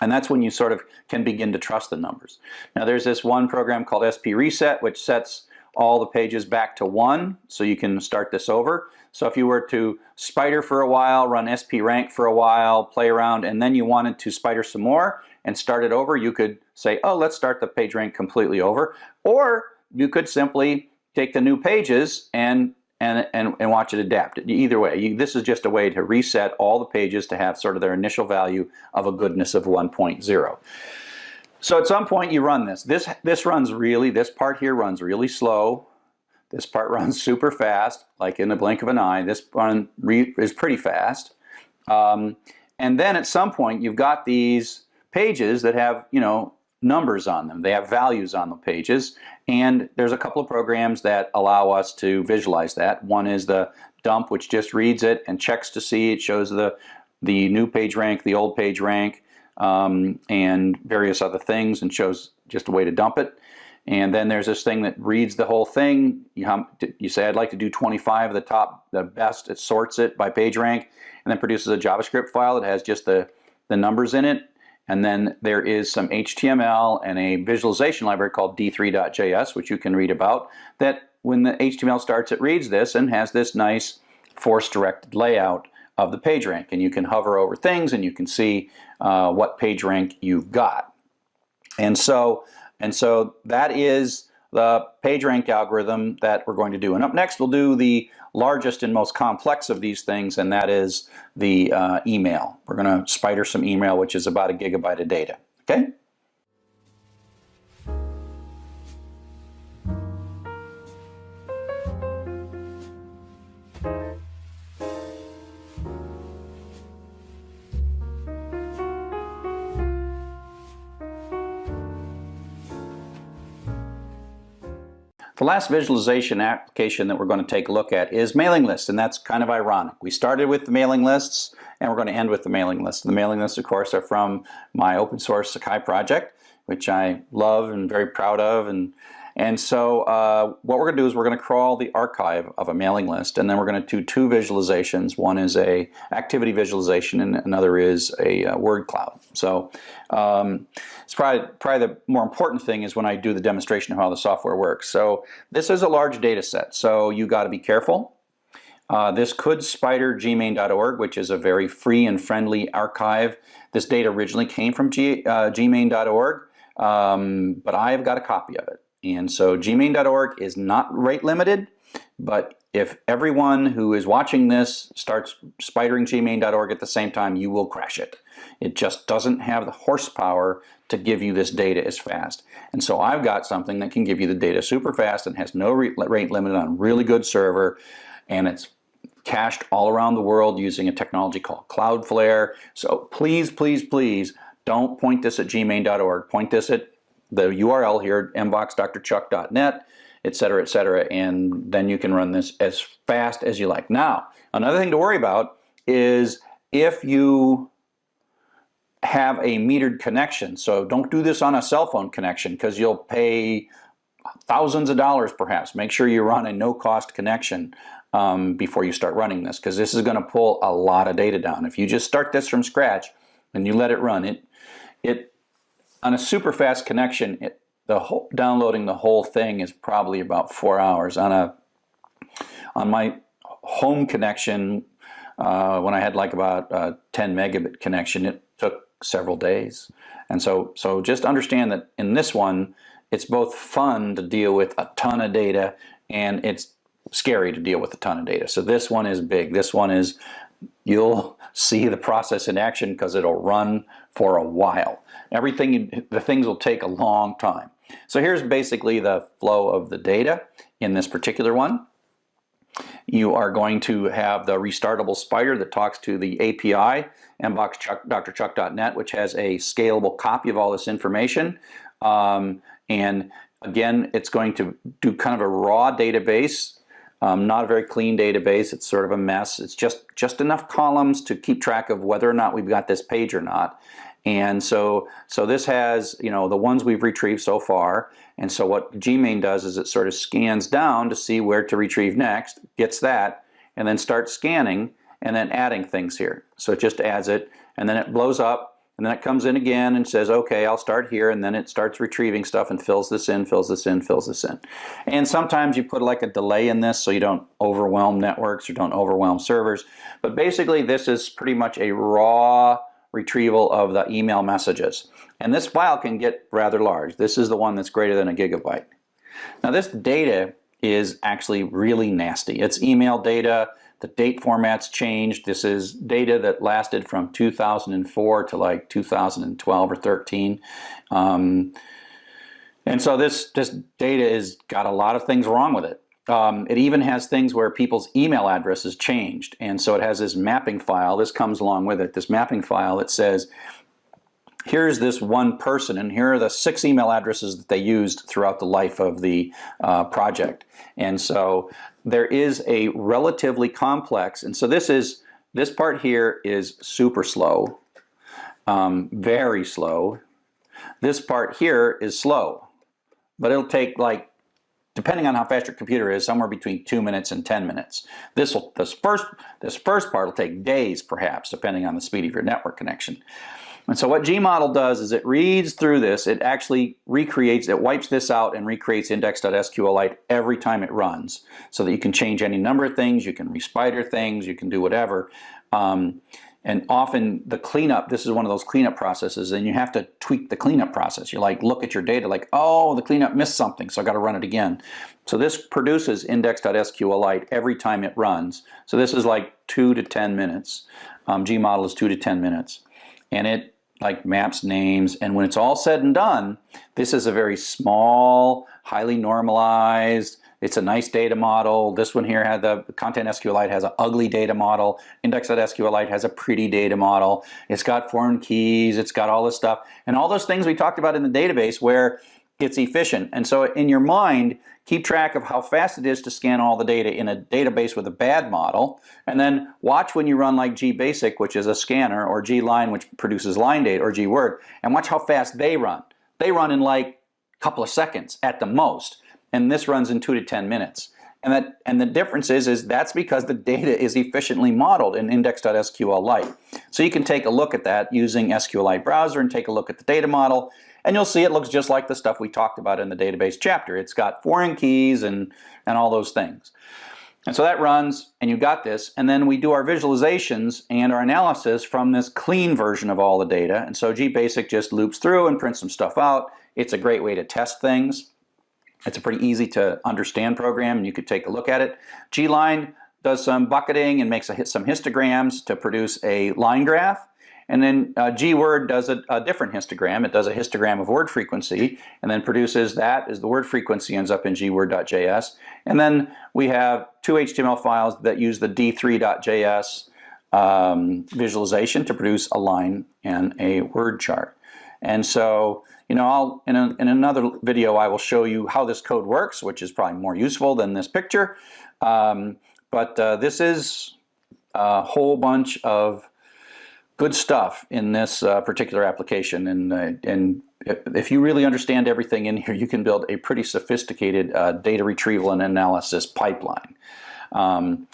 [SPEAKER 1] And that's when you sort of can begin to trust the numbers. Now there's this one program called SP Reset, which sets all the pages back to 1, so you can start this over. So if you were to spider for a while, run SP Rank for a while, play around, and then you wanted to spider some more and start it over, you could say, oh, let's start the PageRank completely over. Or you could simply take the new pages and watch it adapt. Either way, this is just a way to reset all the pages to have sort of their initial value of a goodness of 1.0. So at some point you run this. This part here runs really slow. This part runs super fast, like in the blink of an eye. This one is pretty fast. And then at some point you've got these pages that have, numbers on them. They have values on the pages, and there's a couple of programs that allow us to visualize that. One is the dump, which just reads it and checks to see. It shows the new page rank, the old page rank, and various other things, and shows just a way to dump it. And then there's this thing that reads the whole thing. You say, I'd like to do 25 of the best. It sorts it by page rank, and then produces a JavaScript file that has just the numbers in it. And then there is some HTML and a visualization library called d3.js, which you can read about, that when the HTML starts, it reads this and has this nice force-directed layout of the page rank. And you can hover over things and you can see what page rank you've got. And so that is the PageRank algorithm that we're going to do. And up next, we'll do the largest and most complex of these things, and that is the email. We're going to spider some email, which is about 1 gigabyte of data. Okay? The last visualization application that we're going to take a look at is mailing lists, and that's kind of ironic. We started with the mailing lists, and we're going to end with the mailing lists. The mailing lists, of course, are from my open source Sakai project, which I love and very proud of. And so what we're going to do is we're going to crawl the archive of a mailing list, and then we're going to do 2 visualizations. One is a activity visualization, and another is a word cloud. So it's probably the more important thing is when I do the demonstration of how the software works. So this is a large data set, so you got to be careful. This could spider gmain.org, which is a very free and friendly archive. This data originally came from gmain.org, but I've got a copy of it. And so gmain.org is not rate limited, but if everyone who is watching this starts spidering gmain.org at the same time, you will crash it. It just doesn't have the horsepower to give you this data as fast. And so I've got something that can give you the data super fast and has no rate limit on a really good server, and it's cached all around the world using a technology called Cloudflare. So please, please, please don't point this at gmain.org. Point this at the URL here, mboxdrchuck.net, etc., and then you can run this as fast as you like. Now, another thing to worry about is if you have a metered connection. So don't do this on a cell phone connection because you'll pay thousands of dollars perhaps. Make sure you run a no-cost connection before you start running this, because this is going to pull a lot of data down. If you just start this from scratch and you let it run, it on a super fast connection, downloading the whole thing is probably about 4 hours. On my home connection, when I had like about a 10 megabit connection, it took several days. And so just understand that in this one, it's both fun to deal with a ton of data and it's scary to deal with a ton of data. So this one is big. This one is, you'll see the process in action because it'll run for a while. The things will take a long time. So here's basically the flow of the data in this particular one. You are going to have the restartable spider that talks to the API, mboxdrchuck.net, which has a scalable copy of all this information. And again, it's going to do kind of a raw database, not a very clean database. It's sort of a mess. It's just enough columns to keep track of whether or not we've got this page or not. And so this has, the ones we've retrieved so far. And so what Gmain does is it sort of scans down to see where to retrieve next, gets that, and then starts scanning and then adding things here. So it just adds it, and then it blows up, and then it comes in again and says, okay, I'll start here, and then it starts retrieving stuff and fills this in, fills this in, fills this in. And sometimes you put like a delay in this so you don't overwhelm networks or don't overwhelm servers. But basically this is pretty much a raw retrieval of the email messages. And this file can get rather large. This is the one that's greater than a gigabyte. Now this data is actually really nasty. It's email data. The date format's changed. This is data that lasted from 2004 to like 2012 or 13. And so this data has got a lot of things wrong with it. It even has things where people's email addresses changed. And so it has this mapping file. This comes along with it. This mapping file that says, here's this one person, and here are the 6 email addresses that they used throughout the life of the project. And so there is a relatively complex, and so this part here is super slow, very slow. This part here is slow, but it'll take, like, depending on how fast your computer is, somewhere between 2 minutes and 10 minutes. This first part will take days, perhaps, depending on the speed of your network connection. And so what Gmodel does is it reads through this. It actually it wipes this out and recreates index.sqlite every time it runs, so that you can change any number of things, you can respider things, you can do whatever. And often the cleanup, this is one of those cleanup processes, and you have to tweak the cleanup process. You like look at your data like, oh, the cleanup missed something, so I got to run it again. So this produces index.sqlite every time it runs. So this is like 2 to 10 minutes. Gmodel is 2 to 10 minutes. And it like maps names, and when it's all said and done, this is a very small, highly normalized, it's a nice data model. This one here had the Content SQLite has an ugly data model. Index.SQLite has a pretty data model. It's got foreign keys, it's got all this stuff, and all those things we talked about in the database where it's efficient. And so in your mind, keep track of how fast it is to scan all the data in a database with a bad model, and then watch when you run like gbasic, which is a scanner, or gline, which produces line data, or gword, and watch how fast they run. They run in like a couple of seconds at the most, and this runs in 2 to 10 minutes. And the difference is that's because the data is efficiently modeled in index.sqlite. So you can take a look at that using SQLite browser and take a look at the data model, and you'll see it looks just like the stuff we talked about in the database chapter. It's got foreign keys and all those things. And so that runs, and you got this, and then we do our visualizations and our analysis from this clean version of all the data. And so gbasic just loops through and prints some stuff out. It's a great way to test things. It's a pretty easy to understand program, and you could take a look at it. Gline does some bucketing and makes some histograms to produce a line graph. And then GWord does a different histogram. It does a histogram of word frequency and then produces that as the word frequency ends up in gword.js. And then we have two HTML files that use the d3.js visualization to produce a line and a word chart. And so, you know, in another video I will show you how this code works, which is probably more useful than this picture. But this is a whole bunch of good stuff in this particular application, and if you really understand everything in here, you can build a pretty sophisticated data retrieval and analysis pipeline. And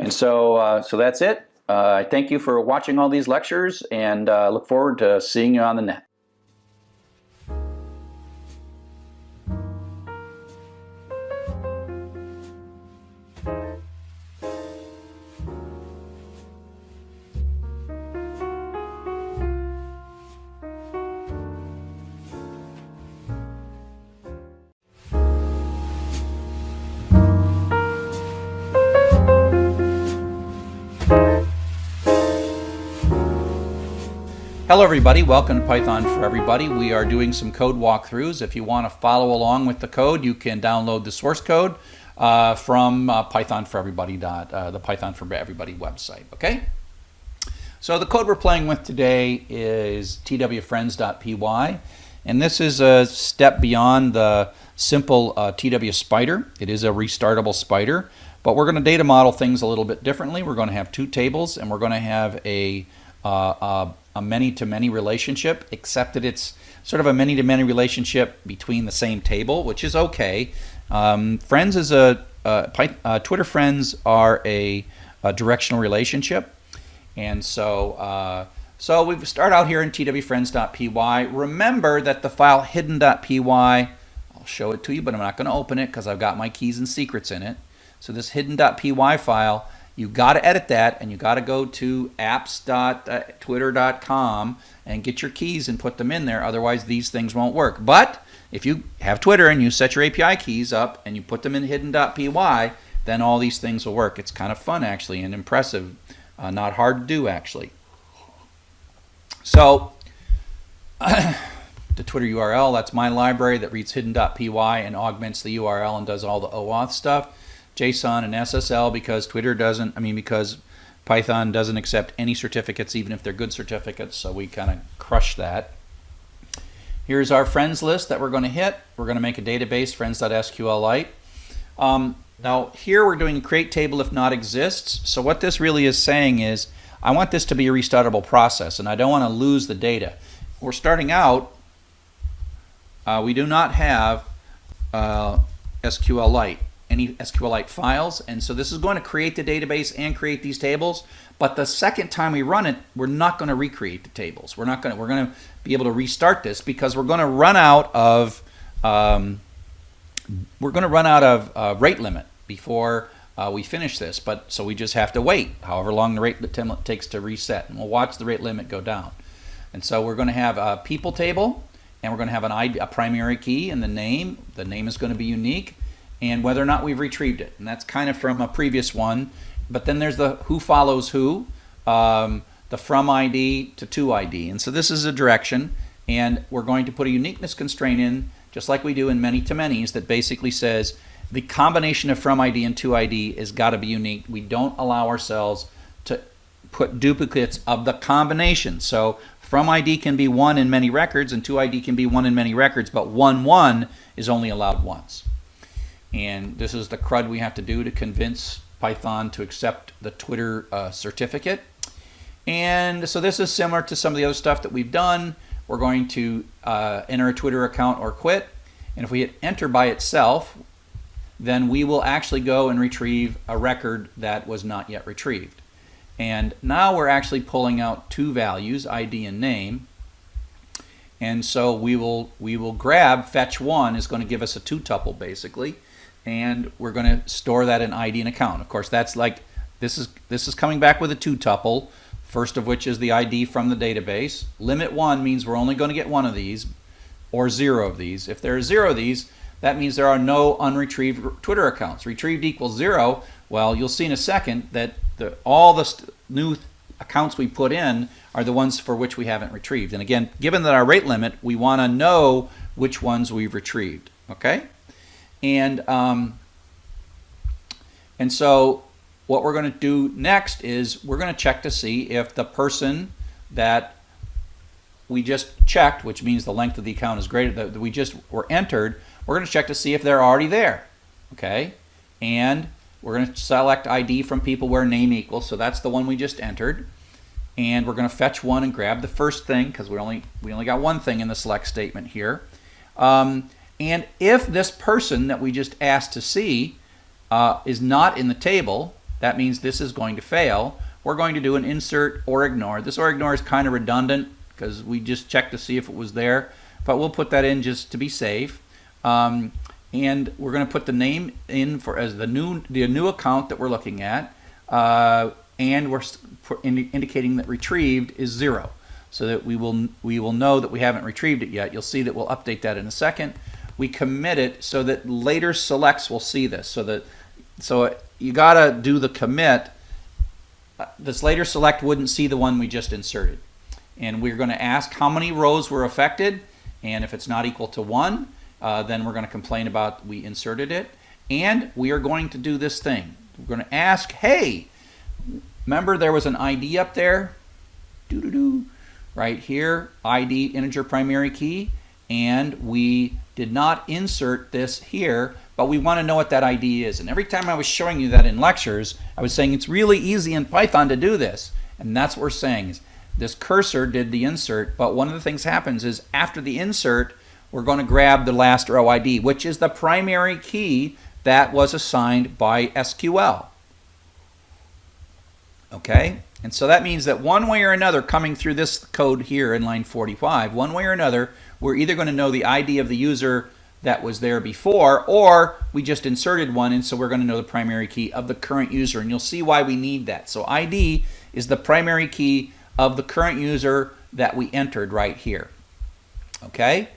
[SPEAKER 1] so that's it. I thank you for watching all these lectures, and look forward to seeing you on the net.
[SPEAKER 2] Hello everybody, welcome to Python for Everybody. We are doing some code walkthroughs. If you want to follow along with the code, you can download the source code from Python for Everybody, the Python for Everybody website. Okay? So the code we're playing with today is twfriends.py, and this is a step beyond the simple TW spider. It is a restartable spider, but we're going to data model things a little bit differently. We're going to have two tables, and we're going to have a many-to-many relationship, except that it's sort of a many-to-many relationship between the same table, which is okay. Friends is Twitter friends are a directional relationship, and so we start out here in twfriends.py. Remember that the file hidden.py, I'll show it to you, but I'm not going to open it because I've got my keys and secrets in it. So this hidden.py file, you got to edit that, and you got to go to apps.twitter.com and get your keys and put them in there. Otherwise, these things won't work. But if you have Twitter and you set your API keys up and you put them in hidden.py, then all these things will work. It's kind of fun, actually, and impressive. Not hard to do, actually. So the Twitter URL, that's my library that reads hidden.py and augments the URL and does all the OAuth stuff. JSON and SSL because because Python doesn't accept any certificates, even if they're good certificates, so we kind of crush that. Here's our friends list that we're going to hit. We're going to make a database, friends.sqlite. Now here we're doing create table if not exists. So what this really is saying is I want this to be a restartable process, and I don't want to lose the data. We're starting out, we do not have SQLite. Any SQLite files, and so this is going to create the database and create these tables, but the second time we run it, we're not going to recreate the tables. We're going to be able to restart this because we're going to run out of rate limit before we finish this. But so we just have to wait however long the rate limit takes to reset, and we'll watch the rate limit go down. And so we're going to have a people table, and we're going to have a primary key and the name. The name is going to be unique, and whether or not we've retrieved it. And that's kind of from a previous one. But then there's the who follows who, the from ID to to ID. And so this is a direction, and we're going to put a uniqueness constraint in, just like we do in many-to-manys, that basically says the combination of from ID and to ID has got to be unique. We don't allow ourselves to put duplicates of the combination. So from ID can be 1 in many records, and to ID can be 1 in many records, but 1 is only allowed once. And this is the CRUD we have to do to convince Python to accept the Twitter certificate. And so this is similar to some of the other stuff that we've done. We're going to enter a Twitter account or quit. And if we hit enter by itself, then we will actually go and retrieve a record that was not yet retrieved. And now we're actually pulling out two values, ID and name. And so we will grab fetch1 is going to give us a two-tuple basically. And we're going to store that in ID and account. Of course, that's like this is coming back with a two-tuple, first of which is the ID from the database. Limit 1 means we're only going to get one of these, or 0 of these. If there are 0 of these, that means there are no unretrieved Twitter accounts. Retrieved equals 0. Well, you'll see in a second that all the new accounts we put in are the ones for which we haven't retrieved. And again, given that our rate limit, we want to know which ones we've retrieved. Okay? And so what we're going to do next is we're going to check to see if the person that we just checked, which means the length of the account is greater, that we just were entered, we're going to check to see if they're already there. Okay? And we're going to select ID from people where name equals, so that's the one we just entered. And we're going to fetch one and grab the first thing, because we only got one thing in the select statement here. And if this person that we just asked to see is not in the table, that means this is going to fail. We're going to do an insert or ignore. This or ignore is kind of redundant because we just checked to see if it was there, but we'll put that in just to be safe. And we're going to put the name in as the new account that we're looking at, and we're indicating that retrieved is 0, so that we will know that we haven't retrieved it yet. You'll see that we'll update that in a second. We commit it so that later selects will see this. So you got to do the commit. This later select wouldn't see the one we just inserted, and we're going to ask how many rows were affected, and if it's not equal to 1. Then we're going to complain about we inserted it, and we are going to do this thing. We're going to ask, hey, remember there was an ID up there? Right here, ID, integer primary key, and we did not insert this here, but we want to know what that ID is. And every time I was showing you that in lectures, I was saying it's really easy in Python to do this, and that's what we're saying. Is this cursor did the insert, but one of the things happens is after the insert, we're going to grab the last row ID, which is the primary key that was assigned by SQL. Okay? And so that means that one way or another, coming through this code here in line 45, one way or another, we're either going to know the ID of the user that was there before, or we just inserted one, and so we're going to know the primary key of the current user. And you'll see why we need that. So ID is the primary key of the current user that we entered right here. Okay?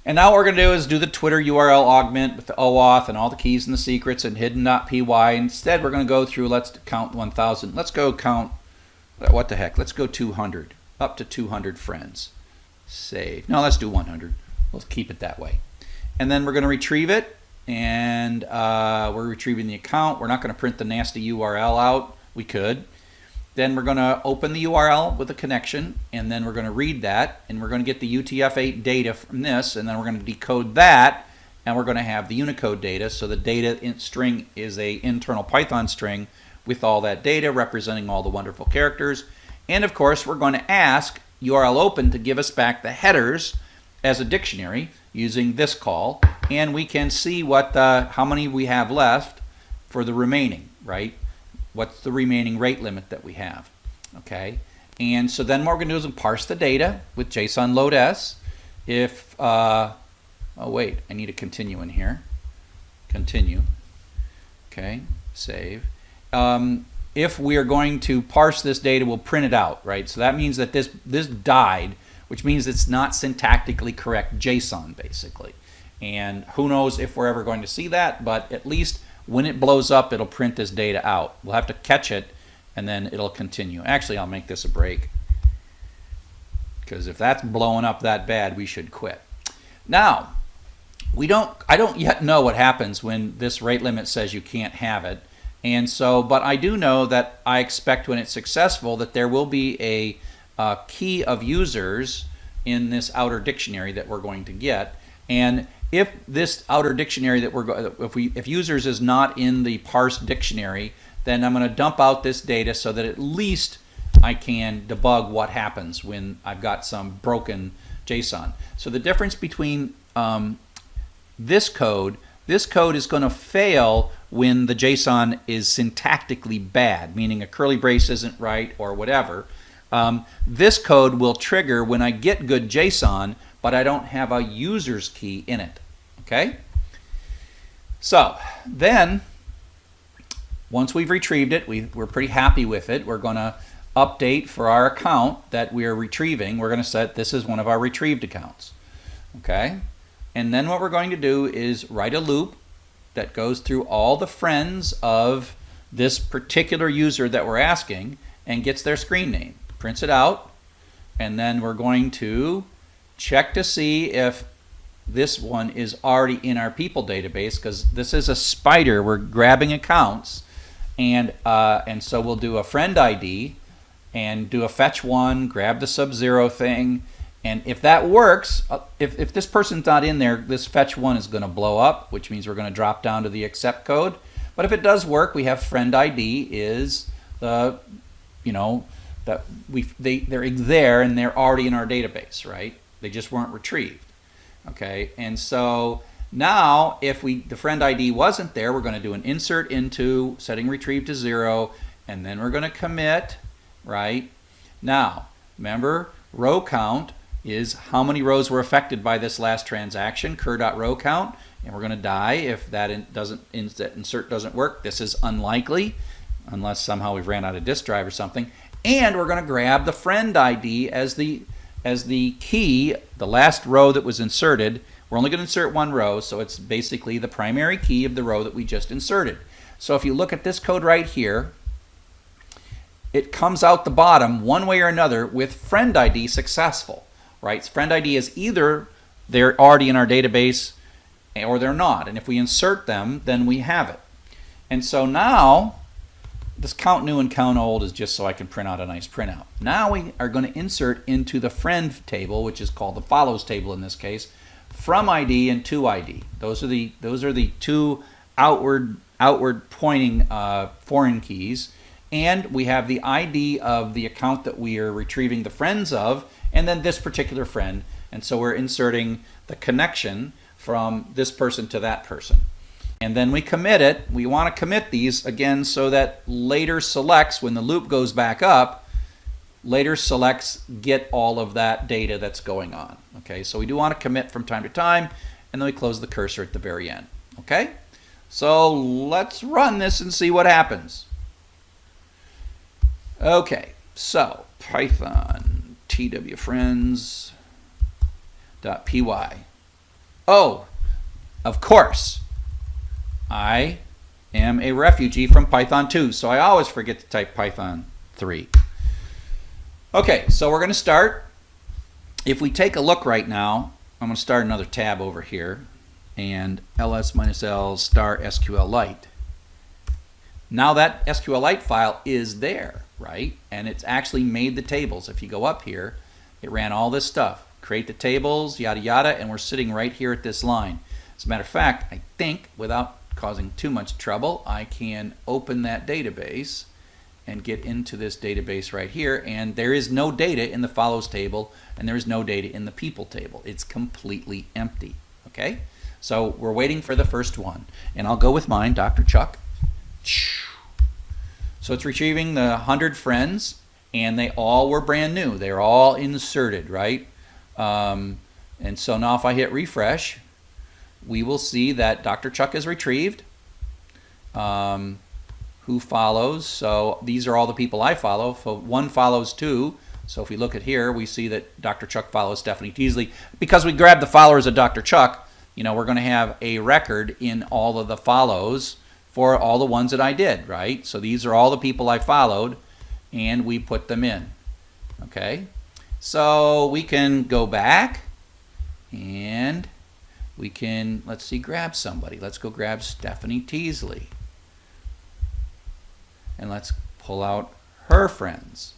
[SPEAKER 2] And now what we're going to do is do the Twitter URL augment with the OAuth and all the keys and the secrets and hidden.py. Instead, we're going to go through, let's count 1,000. Let's go count, what the heck, let's go 200, up to 200 friends. Save. No, let's do 100. We'll keep it that way. And then we're going to retrieve it, and we're retrieving the account. We're not going to print the nasty URL out. We could. Then we're going to open the URL with a connection, and then we're going to read that, and we're going to get the UTF-8 data from this, and then we're going to decode that, and we're going to have the Unicode data. So the data string is an internal Python string with all that data representing all the wonderful characters. And of course, we're going to ask URL open to give us back the headers as a dictionary using this call, and we can see how many we have left for the remaining, right? What's the remaining rate limit that we have, okay? And so then what we're going to do is parse the data with JSON load S. If, oh wait, I need a continue in here. Continue, okay, save. If we are going to parse this data, we'll print it out, right? So that means that this died, which means it's not syntactically correct JSON, basically. And who knows if we're ever going to see that, but at least when it blows up, it'll print this data out. We'll have to catch it, and then it'll continue. Actually, I'll make this a break, because if that's blowing up that bad, we should quit. Now, I don't yet know what happens when this rate limit says you can't have it, and so, but I do know that I expect when it's successful that there will be a key of users in this outer dictionary that we're going to get, and if this outer dictionary that if users is not in the parsed dictionary, then I'm going to dump out this data so that at least I can debug what happens when I've got some broken JSON. So the difference between this code is going to fail when the JSON is syntactically bad, meaning a curly brace isn't right or whatever. This code will trigger when I get good JSON, but I don't have a user's key in it, okay? So then, once we've retrieved it, we're pretty happy with it. We're going to update for our account that we are retrieving. We're going to set this as one of our retrieved accounts, okay? And then what we're going to do is write a loop that goes through all the friends of this particular user that we're asking and gets their screen name, prints it out, and then we're going to check to see if this one is already in our people database, because this is a spider. We're grabbing accounts, and so we'll do a friend ID and do a fetch one, grab the sub-zero thing, and if that works, if this person's not in there, this fetch one is going to blow up, which means we're going to drop down to the accept code. But if it does work, we have friend ID is the, that they're there and they're already in our database, right? They just weren't retrieved. Okay, and so now if the friend ID wasn't there, we're going to do an insert into setting retrieve to 0, and then we're going to commit, right? Now, remember, row count is how many rows were affected by this last transaction, cur.row count, and we're going to die if that insert doesn't work. This is unlikely, unless somehow we've ran out of disk drive or something. And we're going to grab the friend ID as the key, the last row that was inserted. We're only going to insert one row, so it's basically the primary key of the row that we just inserted. So if you look at this code right here, it comes out the bottom one way or another with friend ID successful, right? Friend ID is either they're already in our database or they're not. And if we insert them, then we have it. And so now, this count new and count old is just so I can print out a nice printout. Now we are going to insert into the friend table, which is called the follows table in this case, from ID and to ID. Those are the two outward pointing foreign keys, and we have the ID of the account that we are retrieving the friends of, and then this particular friend. And so we're inserting the connection from this person to that person. And then we commit it. We want to commit these again so that later selects, when the loop goes back up, later selects get all of that data that's going on. Okay, so we do want to commit from time to time, and then we close the cursor at the very end. Okay, so let's run this and see what happens. Okay, so Python twfriends.py. Oh, of course, I am a refugee from Python 2, so I always forget to type Python 3. Okay, so we're going to start. If we take a look right now, I'm going to start another tab over here, and ls-l star SQLite. Now that SQLite file is there, right? And it's actually made the tables. If you go up here, it ran all this stuff. Create the tables, yada yada, and we're sitting right here at this line. As a matter of fact, I think without causing too much trouble, I can open that database and get into this database right here, and there is no data in the follows table, and there is no data in the people table. It's completely empty. Okay, so we're waiting for the first one, and I'll go with mine, Dr. Chuck. So it's retrieving the 100 friends, and they all were brand new. They're all inserted, right? And so now if I hit refresh, we will see that Dr. Chuck is retrieved. Who follows? So these are all the people I follow. So one follows two. So if we look at here, we see that Dr. Chuck follows Stephanie Teasley. Because we grabbed the followers of Dr. Chuck, we're going to have a record in all of the follows for all the ones that I did, right? So these are all the people I followed, and we put them in. Okay, so we can go back, and we can, let's see, grab somebody. Let's go grab Stephanie Teasley. And let's pull out her friends.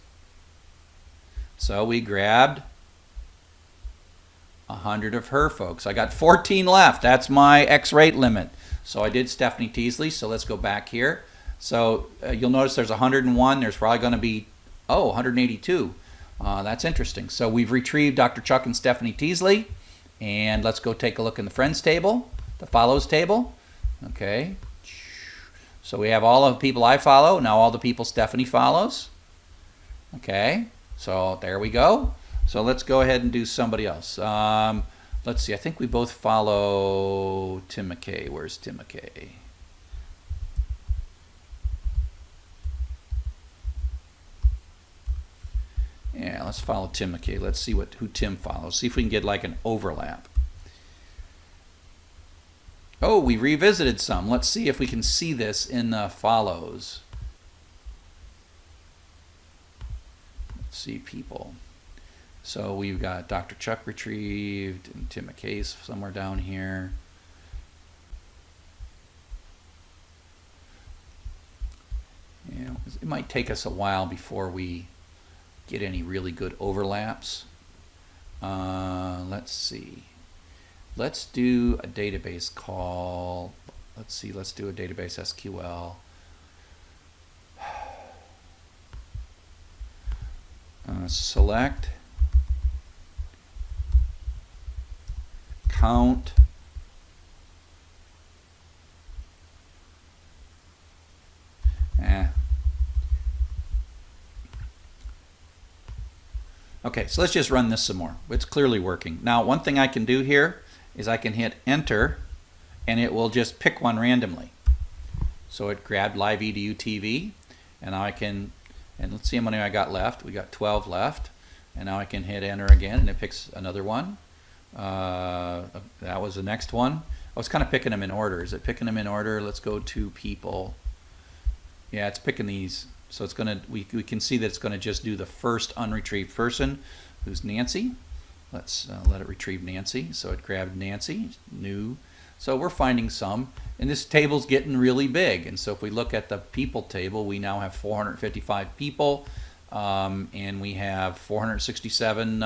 [SPEAKER 2] So we grabbed 100 of her folks. I got 14 left. That's my X rate limit. So I did Stephanie Teasley. So let's go back here. So you'll notice there's 101. There's probably going to be, 182. That's interesting. So we've retrieved Dr. Chuck and Stephanie Teasley. And let's go take a look in the friends table, the follows table. Okay. So we have all of the people I follow, now all the people Stephanie follows. Okay, so there we go. So let's go ahead and do somebody else. Let's see, I think we both follow Tim McKay. Where's Tim McKay? Yeah, let's follow Tim McKay. Let's see who Tim follows. See if we can get like an overlap. Oh, we revisited some. Let's see if we can see this in the follows. Let's see people. So we've got Dr. Chuck retrieved and Tim McKay's somewhere down here. You know, it might take us a while before we get any really good overlaps. Let's see. Let's do a database call. Let's see, let's do a database SQL. Select, count, Okay, so let's just run this some more. It's clearly working. Now, one thing I can do here is I can hit enter and it will just pick one randomly. So it grabbed live edu TV, and now I can, and let's see how many I got left. We got 12 left, and now I can hit enter again and it picks another one. That was the next one. I was kind of picking them in order. Is it picking them in order? Let's go to people. Yeah, it's picking these. So it's gonna, we can see that it's gonna just do the first unretrieved person, who's Nancy. Let's let it retrieve Nancy. So it grabbed Nancy, new. So we're finding some, and this table's getting really big. And so if we look at the people table, we now have 455 people, and we have 467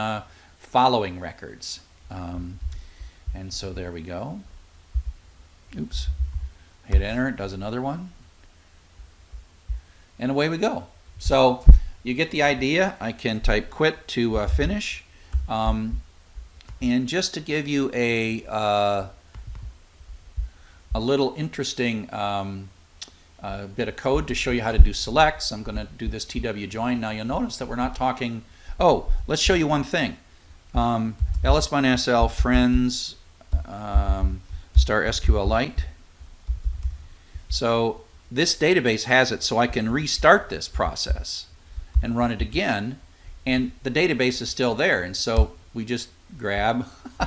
[SPEAKER 2] following records. And so there we go. Oops. Hit enter, it does another one. And away we go. So you get the idea. I can type quit to finish. And just to give you a little interesting bit of code to show you how to do selects, I'm going to do this TW join. Now you'll notice that we're not talking. Oh, let's show you one thing. ls-sl friends star SQLite. So this database has it, so I can restart this process and run it again, and the database is still there. And so we just grab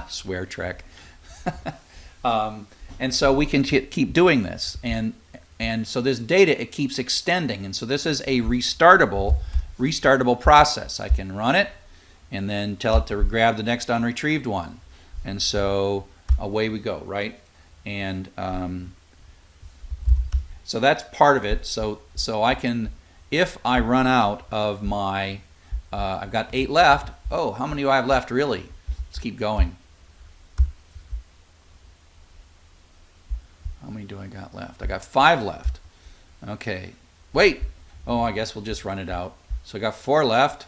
[SPEAKER 2] swear trek, and so we can keep doing this, and so this data, it keeps extending, and so this is a restartable process. I can run it and then tell it to grab the next unretrieved one, and so away we go, right? And so that's part of it. So I can, if I run out of my, I've got 8 left. Oh, how many do I have left really? Let's keep going. How many do I got left? I got 5 left. Okay, wait. Oh, I guess we'll just run it out. So I got 4 left.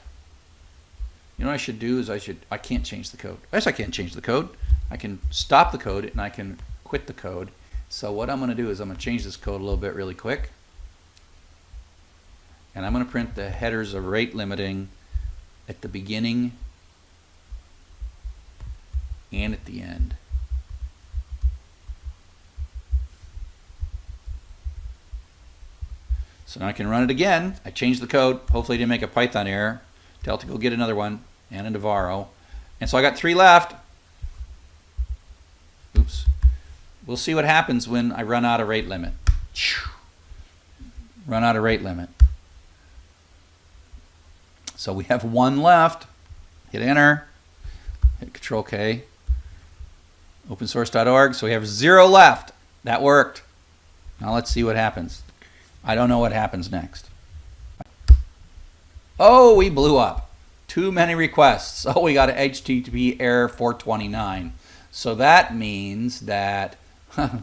[SPEAKER 2] You know what I should do is I can't change the code. Yes, I can change the code. I can stop the code and I can quit the code. So what I'm going to do is I'm going to change this code a little bit really quick. And I'm going to print the headers of rate limiting at the beginning and at the end. So now I can run it again. I changed the code. Hopefully I didn't make a Python error. Tell it to go get another one and a Navarro. And so I got 3 left. Oops. We'll see what happens when I run out of rate limit. Run out of rate limit. So we have 1 left. Hit enter. Hit Control K. Opensource.org. So we have 0 left. That worked. Now let's see what happens. I don't know what happens next. Oh, we blew up. Too many requests. Oh, we got an HTTP error 429. So that means that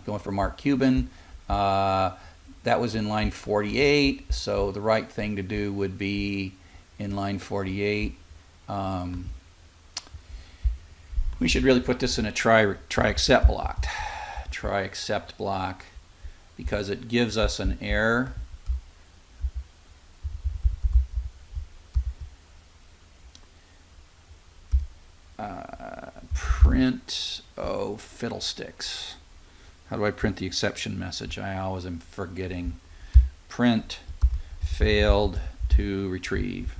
[SPEAKER 2] going for Mark Cuban, that was in line 48, so the right thing to do would be in line 48. We should really put this in a try except block. Try except block, because it gives us an error. Print, oh fiddlesticks. How do I print the exception message? I always am forgetting. Print failed to retrieve.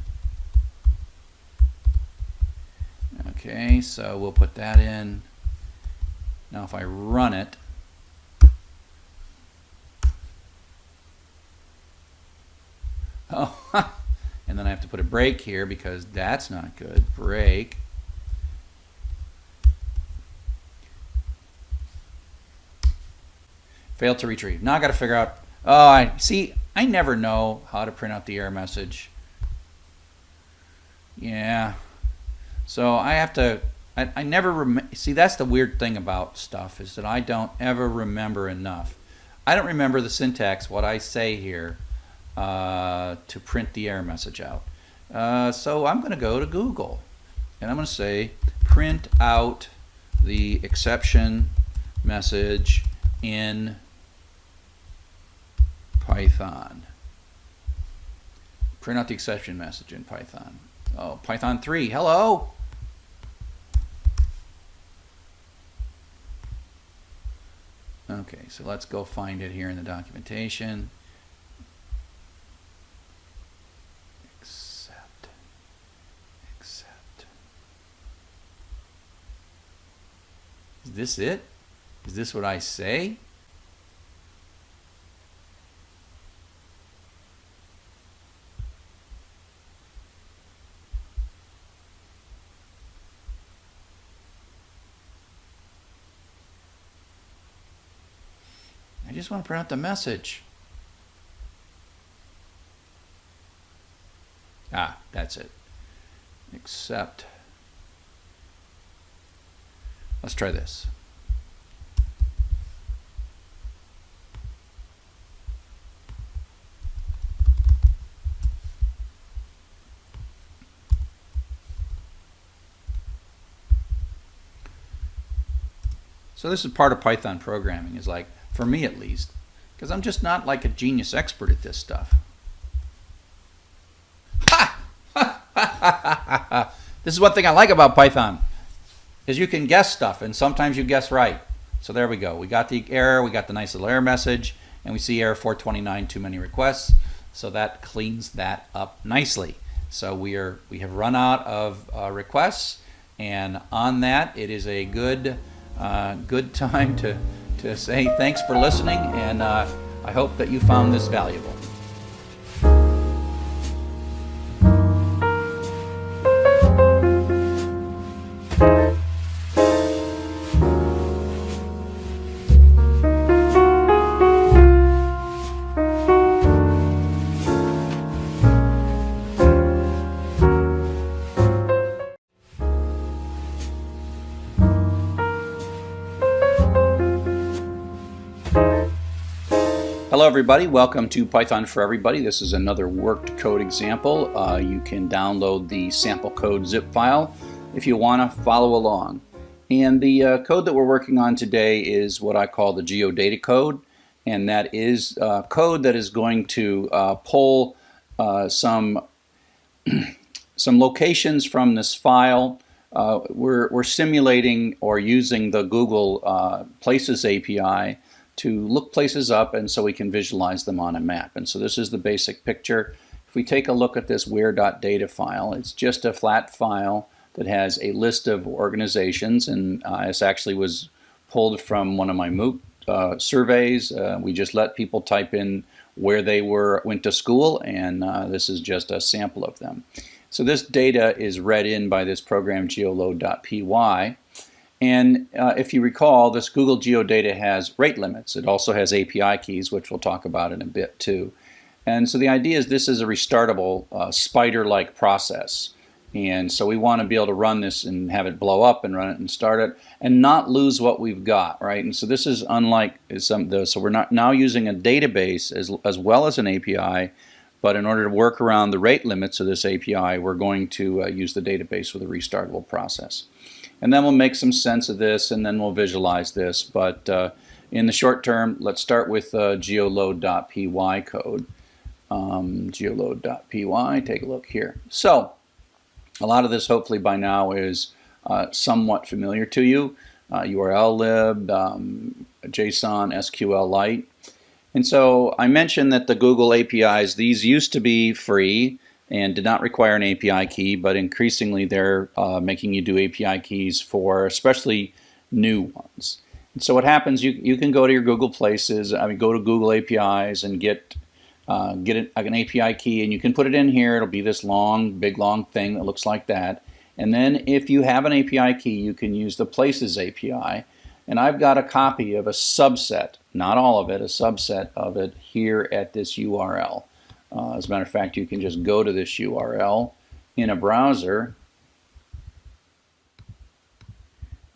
[SPEAKER 2] Okay, so we'll put that in. Now if I run it, Oh, and then I have to put a break here because that's not good. Break. Failed to retrieve. Now I got to figure out. Oh, I never know how to print out the error message. Yeah. So I have to. I never see. That's the weird thing about stuff, is that I don't ever remember enough. I don't remember the syntax, what I say here, to print the error message out. So I'm going to go to Google, and I'm going to say print out the exception message in Python. Print out the exception message in Python. Oh, Python 3, hello. Okay, so let's go find it here in the documentation. Accept. Is this it? Is this what I say? I just want to print out the message. Ah, that's it. Accept. Let's try this. So this is part of Python programming, is like, for me at least, because I'm just not like a genius expert at this stuff. Ha! This is one thing I like about Python, is you can guess stuff, and sometimes you guess right. So there we go. We got the error, we got the nice little error message, and we see error 429, too many requests. So that cleans that up nicely. So we have run out of requests, and on that, it is a good time to say thanks for listening, and I hope that you found this valuable. Hello everybody, welcome to Python for Everybody. This is another worked code example. You can download the sample code zip file if you want to follow along. And the code that we're working on today is what I call the geodata code, and that is code that is going to pull some locations from this file. We're simulating or using the Google Places API to look places up, and so we can visualize them on a map. And so this is the basic picture. If we take a look at this where.data file, it's just a flat file that has a list of organizations, and this actually was pulled from one of my MOOC surveys. We just let people type in where they went to school, and this is just a sample of them. So this data is read in by this program geoload.py. And if you recall, this Google Geodata has rate limits. It also has API keys, which we'll talk about in a bit too. And so the idea is this is a restartable spider-like process. And so we want to be able to run this and have it blow up and run it and start it and not lose what we've got, right? And so this is unlike some of those. So we're not now using a database as well as an API, but in order to work around the rate limits of this API, we're going to use the database with a restartable process. And then we'll make some sense of this, and then we'll visualize this. But in the short term, let's start with geoload.py code. Geoload.py, take a look here. So a lot of this hopefully by now is somewhat familiar to you. URL lib, JSON, SQLite. And so I mentioned that the Google APIs, these used to be free and did not require an API key, but increasingly they're making you do API keys for especially new ones. And so what happens, you can go to your Google Places, go to Google APIs and get
[SPEAKER 1] get an API key, and you can put it in here. It'll be this long, big, long thing that looks like that. And then if you have an API key, you can use the Places API. And I've got a copy of a subset, not all of it, a subset of it here at this URL. As a matter of fact, you can just go to this URL in a browser,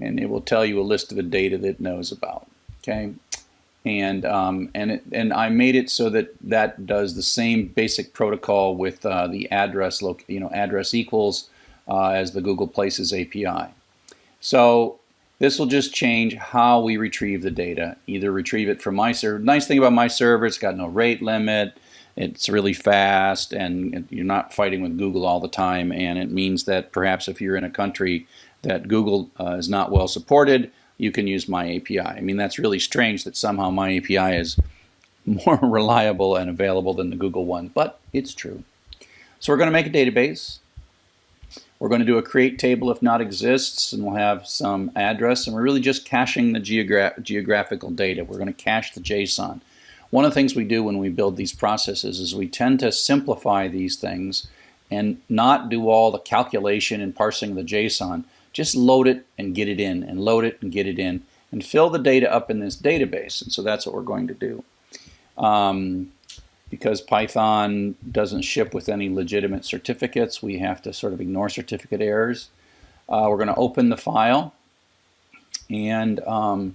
[SPEAKER 1] and it will tell you a list of the data that it knows about. Okay, and I made it so that that does the same basic protocol with the address address equals as the Google Places API. So this will just change how we retrieve the data. Either retrieve it from my server. Nice thing about my server, it's got no rate limit. It's really fast, and you're not fighting with Google all the time, and it means that perhaps if you're in a country that Google is not well supported, you can use my API. I mean, that's really strange that somehow my API is more reliable and available than the Google one, but it's true. So we're going to make a database. We're going to do a create table if not exists, and we'll have some address, and we're really just caching the geographical data. We're going to cache the JSON. One of the things we do when we build these processes is we tend to simplify these things and not do all the calculation and parsing of the JSON. Just load it and get it in, and load it and get it in, and fill the data up in this database. And so that's what we're going to do. Because Python doesn't ship with any legitimate certificates, we have to sort of ignore certificate errors. We're going to open the file, and we're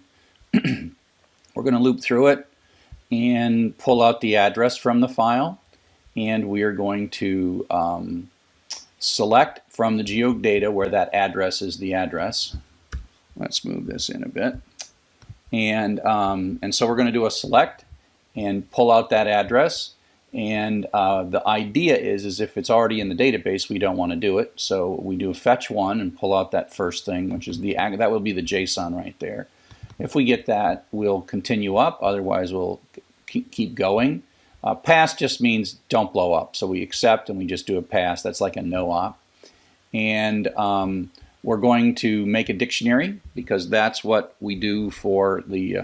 [SPEAKER 1] going to loop through it and pull out the address from the file, and we are going to select from the geodata where that address is the address. Let's move this in a bit, and so we're going to do a select and pull out that address. And the idea is if it's already in the database, we don't want to do it. So we do a fetch one and pull out that first thing, which is that will be the JSON right there. If we get that, we'll continue up. Otherwise, we'll keep going. Pass just means don't blow up. So we accept and we just do a pass. That's like a no op. And we're going to make a dictionary, because that's what we do for the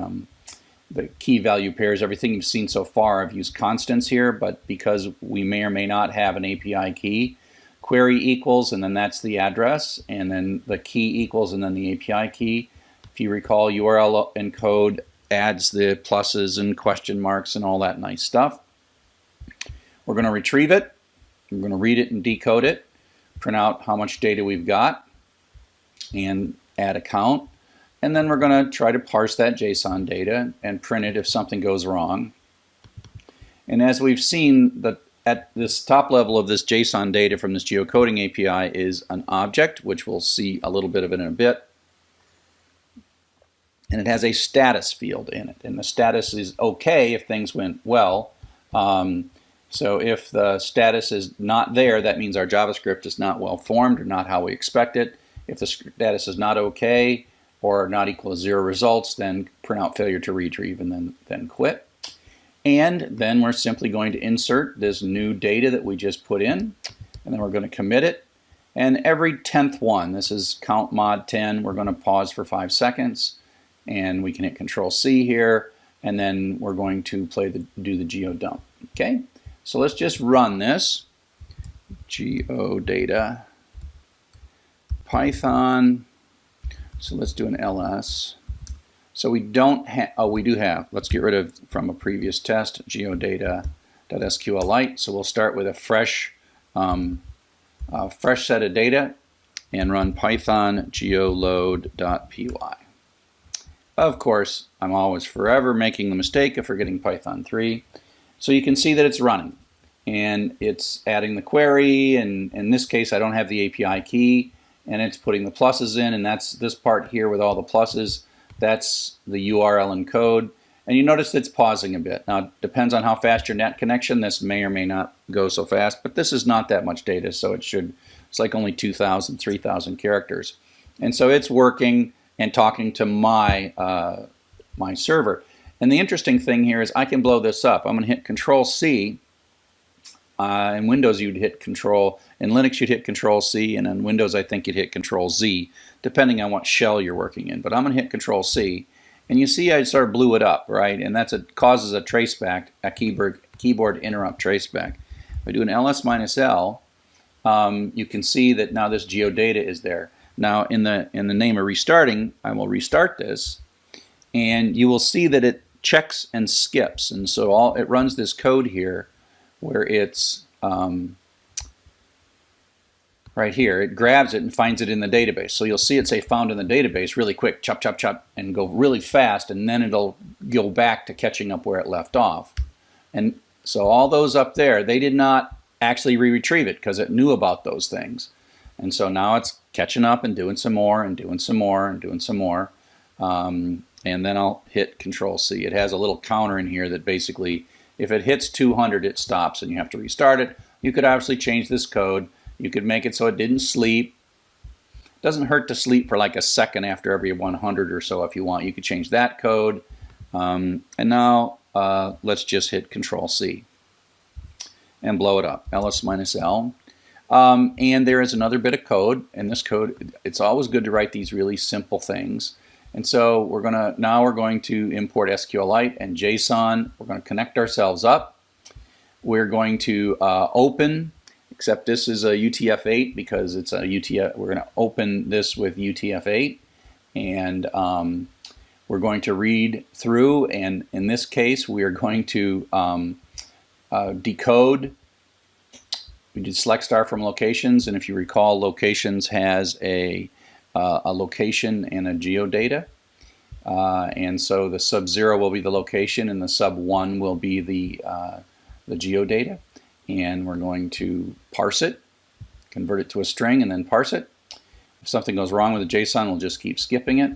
[SPEAKER 1] key value pairs. Everything you've seen so far, I've used constants here, but because we may or may not have an API key, query equals, and then that's the address, and then the key equals, and then the API key. If you recall, URL encode adds the pluses and question marks and all that nice stuff. We're going to retrieve it. We're going to read it and decode it, print out how much data we've got, and add a count. And then we're going to try to parse that JSON data and print it if something goes wrong. And as we've seen, at this top level of this JSON data from this geocoding API is an object, which we'll see a little bit of it in a bit. And it has a status field in it. And the status is okay if things went well. So if the status is not there, that means our JavaScript is not well formed or not how we expect it. If the status is not okay, or not equal to 0 results, then print out failure to retrieve and then quit. And then we're simply going to insert this new data that we just put in, and then we're going to commit it. And every 10th one, this is count mod 10, we're going to pause for 5 seconds, and we can hit Control C here, and then we're going to do the geodump. Okay, so let's just run this. Geodata Python. So let's do an ls. So we don't have, oh, we do have, let's get rid of from a previous test, geodata.sqlite. So we'll start with a fresh set of data and run python geoload.py. Of course, I'm always forever making the mistake of forgetting Python 3. So you can see that it's running, and it's adding the query, and in this case I don't have the API key, and it's putting the pluses in, and that's this part here with all the pluses. That's the URL encode, and you notice it's pausing a bit. Now, it depends on how fast your net connection. This may or may not go so fast, but this is not that much data, so it's like only 2,000, 3,000 characters. And so it's working and talking to my server. And the interesting thing here is I can blow this up. I'm going to hit Control C. In Windows you'd hit Control, in Linux you'd hit Control C, and in Windows I think you'd hit Control Z, depending on what shell you're working in. But I'm going to hit Control C, and you see I sort of blew it up, right? And causes a traceback, a keyboard interrupt traceback. If I do an ls-l, you can see that now this geodata is there. Now in the name of restarting, I will restart this, and you will see that it checks and skips, and so it runs this code here where it's right here. It grabs it and finds it in the database. So you'll see it say found in the database really quick, chop, chop, chop, and go really fast, and then it'll go back to catching up where it left off. And so all those up there, they did not actually retrieve it because it knew about those things. And so now it's catching up and doing some more and doing some more and doing some more. And then I'll hit Control-C. It has a little counter in here that basically, if it hits 200, it stops and you have to restart it. You could obviously change this code. You could make it so it didn't sleep. It doesn't hurt to sleep for like a second after every 100 or so if you want. You could change that code. And now let's just hit Control-C and blow it up, ls-l. And there is another bit of code. And this code, it's always good to write these really simple things. And so we're going to import SQLite and JSON. We're going to connect ourselves up. We're going to open, except this is a UTF-8 because it's a UTF. We're going to open this with UTF-8, and we're going to read through. And in this case, we are going to decode. We did select star from locations, and if you recall, locations has a location and a geodata. And so the sub-0 will be the location, and the sub-1 will be the geodata. And we're going to parse it, convert it to a string, and then parse it. If something goes wrong with the JSON, we'll just keep skipping it.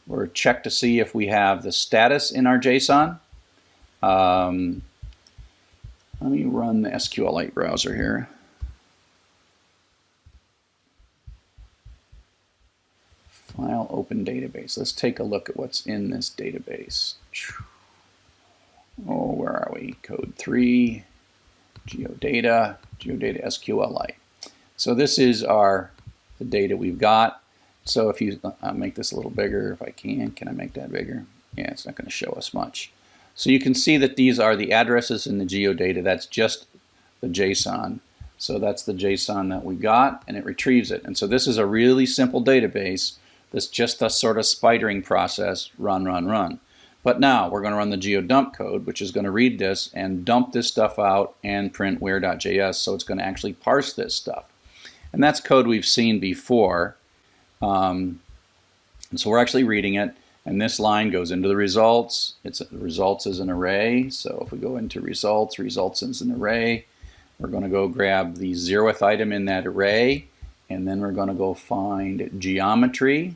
[SPEAKER 1] We'll check to see if we have the status in our JSON. Let me run the SQLite browser here. File open database. Let's take a look at what's in this database. Oh, where are we? Code 3. Geodata SQLite. So this is the data we've got. So if you make this a little bigger, if I can I make that bigger? Yeah, it's not going to show us much. So you can see that these are the addresses in the geodata. That's just the JSON. So that's the JSON that we got, and it retrieves it. And so this is a really simple database. That's just a sort of spidering process, run, run, run. But now we're going to run the geodump code, which is going to read this and dump this stuff out and print where.js. So it's going to actually parse this stuff. And that's code we've seen before. And so we're actually reading it. And this line goes into the results. Results is an array. So if we go into results, results is an array. We're going to go grab the 0th item in that array. And then we're going to go find geometry,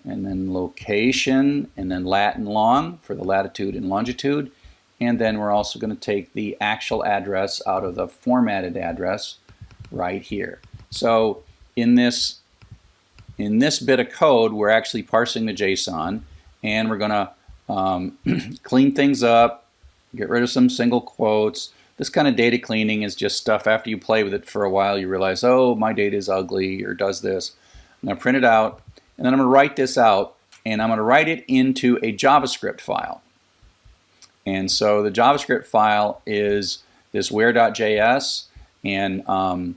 [SPEAKER 1] and then location, and then lat and long for the latitude and longitude. And then we're also going to take the actual address out of the formatted address right here. So in this bit of code, we're actually parsing the JSON, and we're going to clean things up, get rid of some single quotes. This kind of data cleaning is just stuff after you play with it for a while, you realize, oh, my data is ugly or does this. I'm going to print it out. And then I'm going to write this out, and I'm going to write it into a JavaScript file. And so the JavaScript file is this where.js, and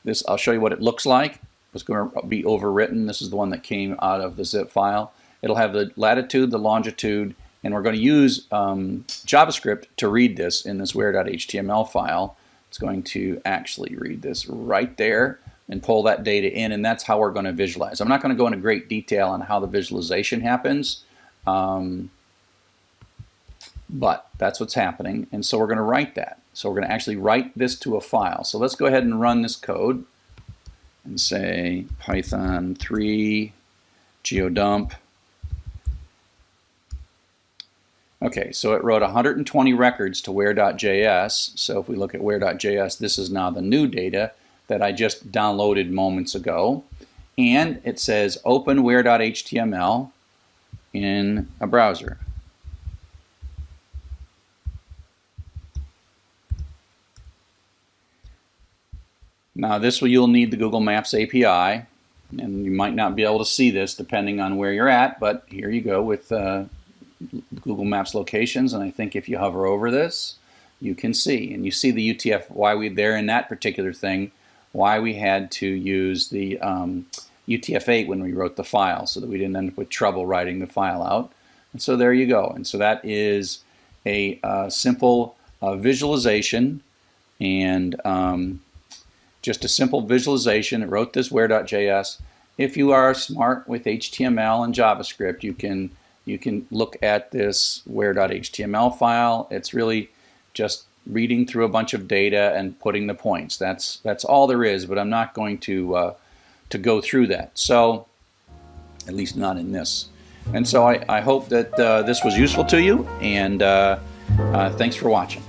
[SPEAKER 1] this, I'll show you what it looks like. It's going to be overwritten. This is the one that came out of the zip file. It'll have the latitude, the longitude, and we're going to use JavaScript to read this in this where.html file. It's going to actually read this right there and pull that data in, and that's how we're going to visualize. I'm not going to go into great detail on how the visualization happens, but that's what's happening, and so we're going to write that. So we're going to actually write this to a file. So let's go ahead and run this code and say Python 3 geodump. Okay, so it wrote 120 records to where.js. So if we look at where.js, this is now the new data that I just downloaded moments ago. And it says open where.html in a browser. Now this will, you'll need the Google Maps API, and you might not be able to see this depending on where you're at, but here you go with Google Maps locations, and I think if you hover over this, you can see. And you see the UTF, why we there in that particular thing, why we had to use the UTF-8 when we wrote the file, so that we didn't end up with trouble writing the file out. And so there you go. And so that is a simple visualization, and just a simple visualization. It wrote this where.js. If you are smart with HTML and JavaScript, you can look at this where.html file. It's really just reading through a bunch of data and putting the points. That's all there is, but I'm not going to go through that. So, at least not in this. And so I hope that this was useful to you, and thanks for watching.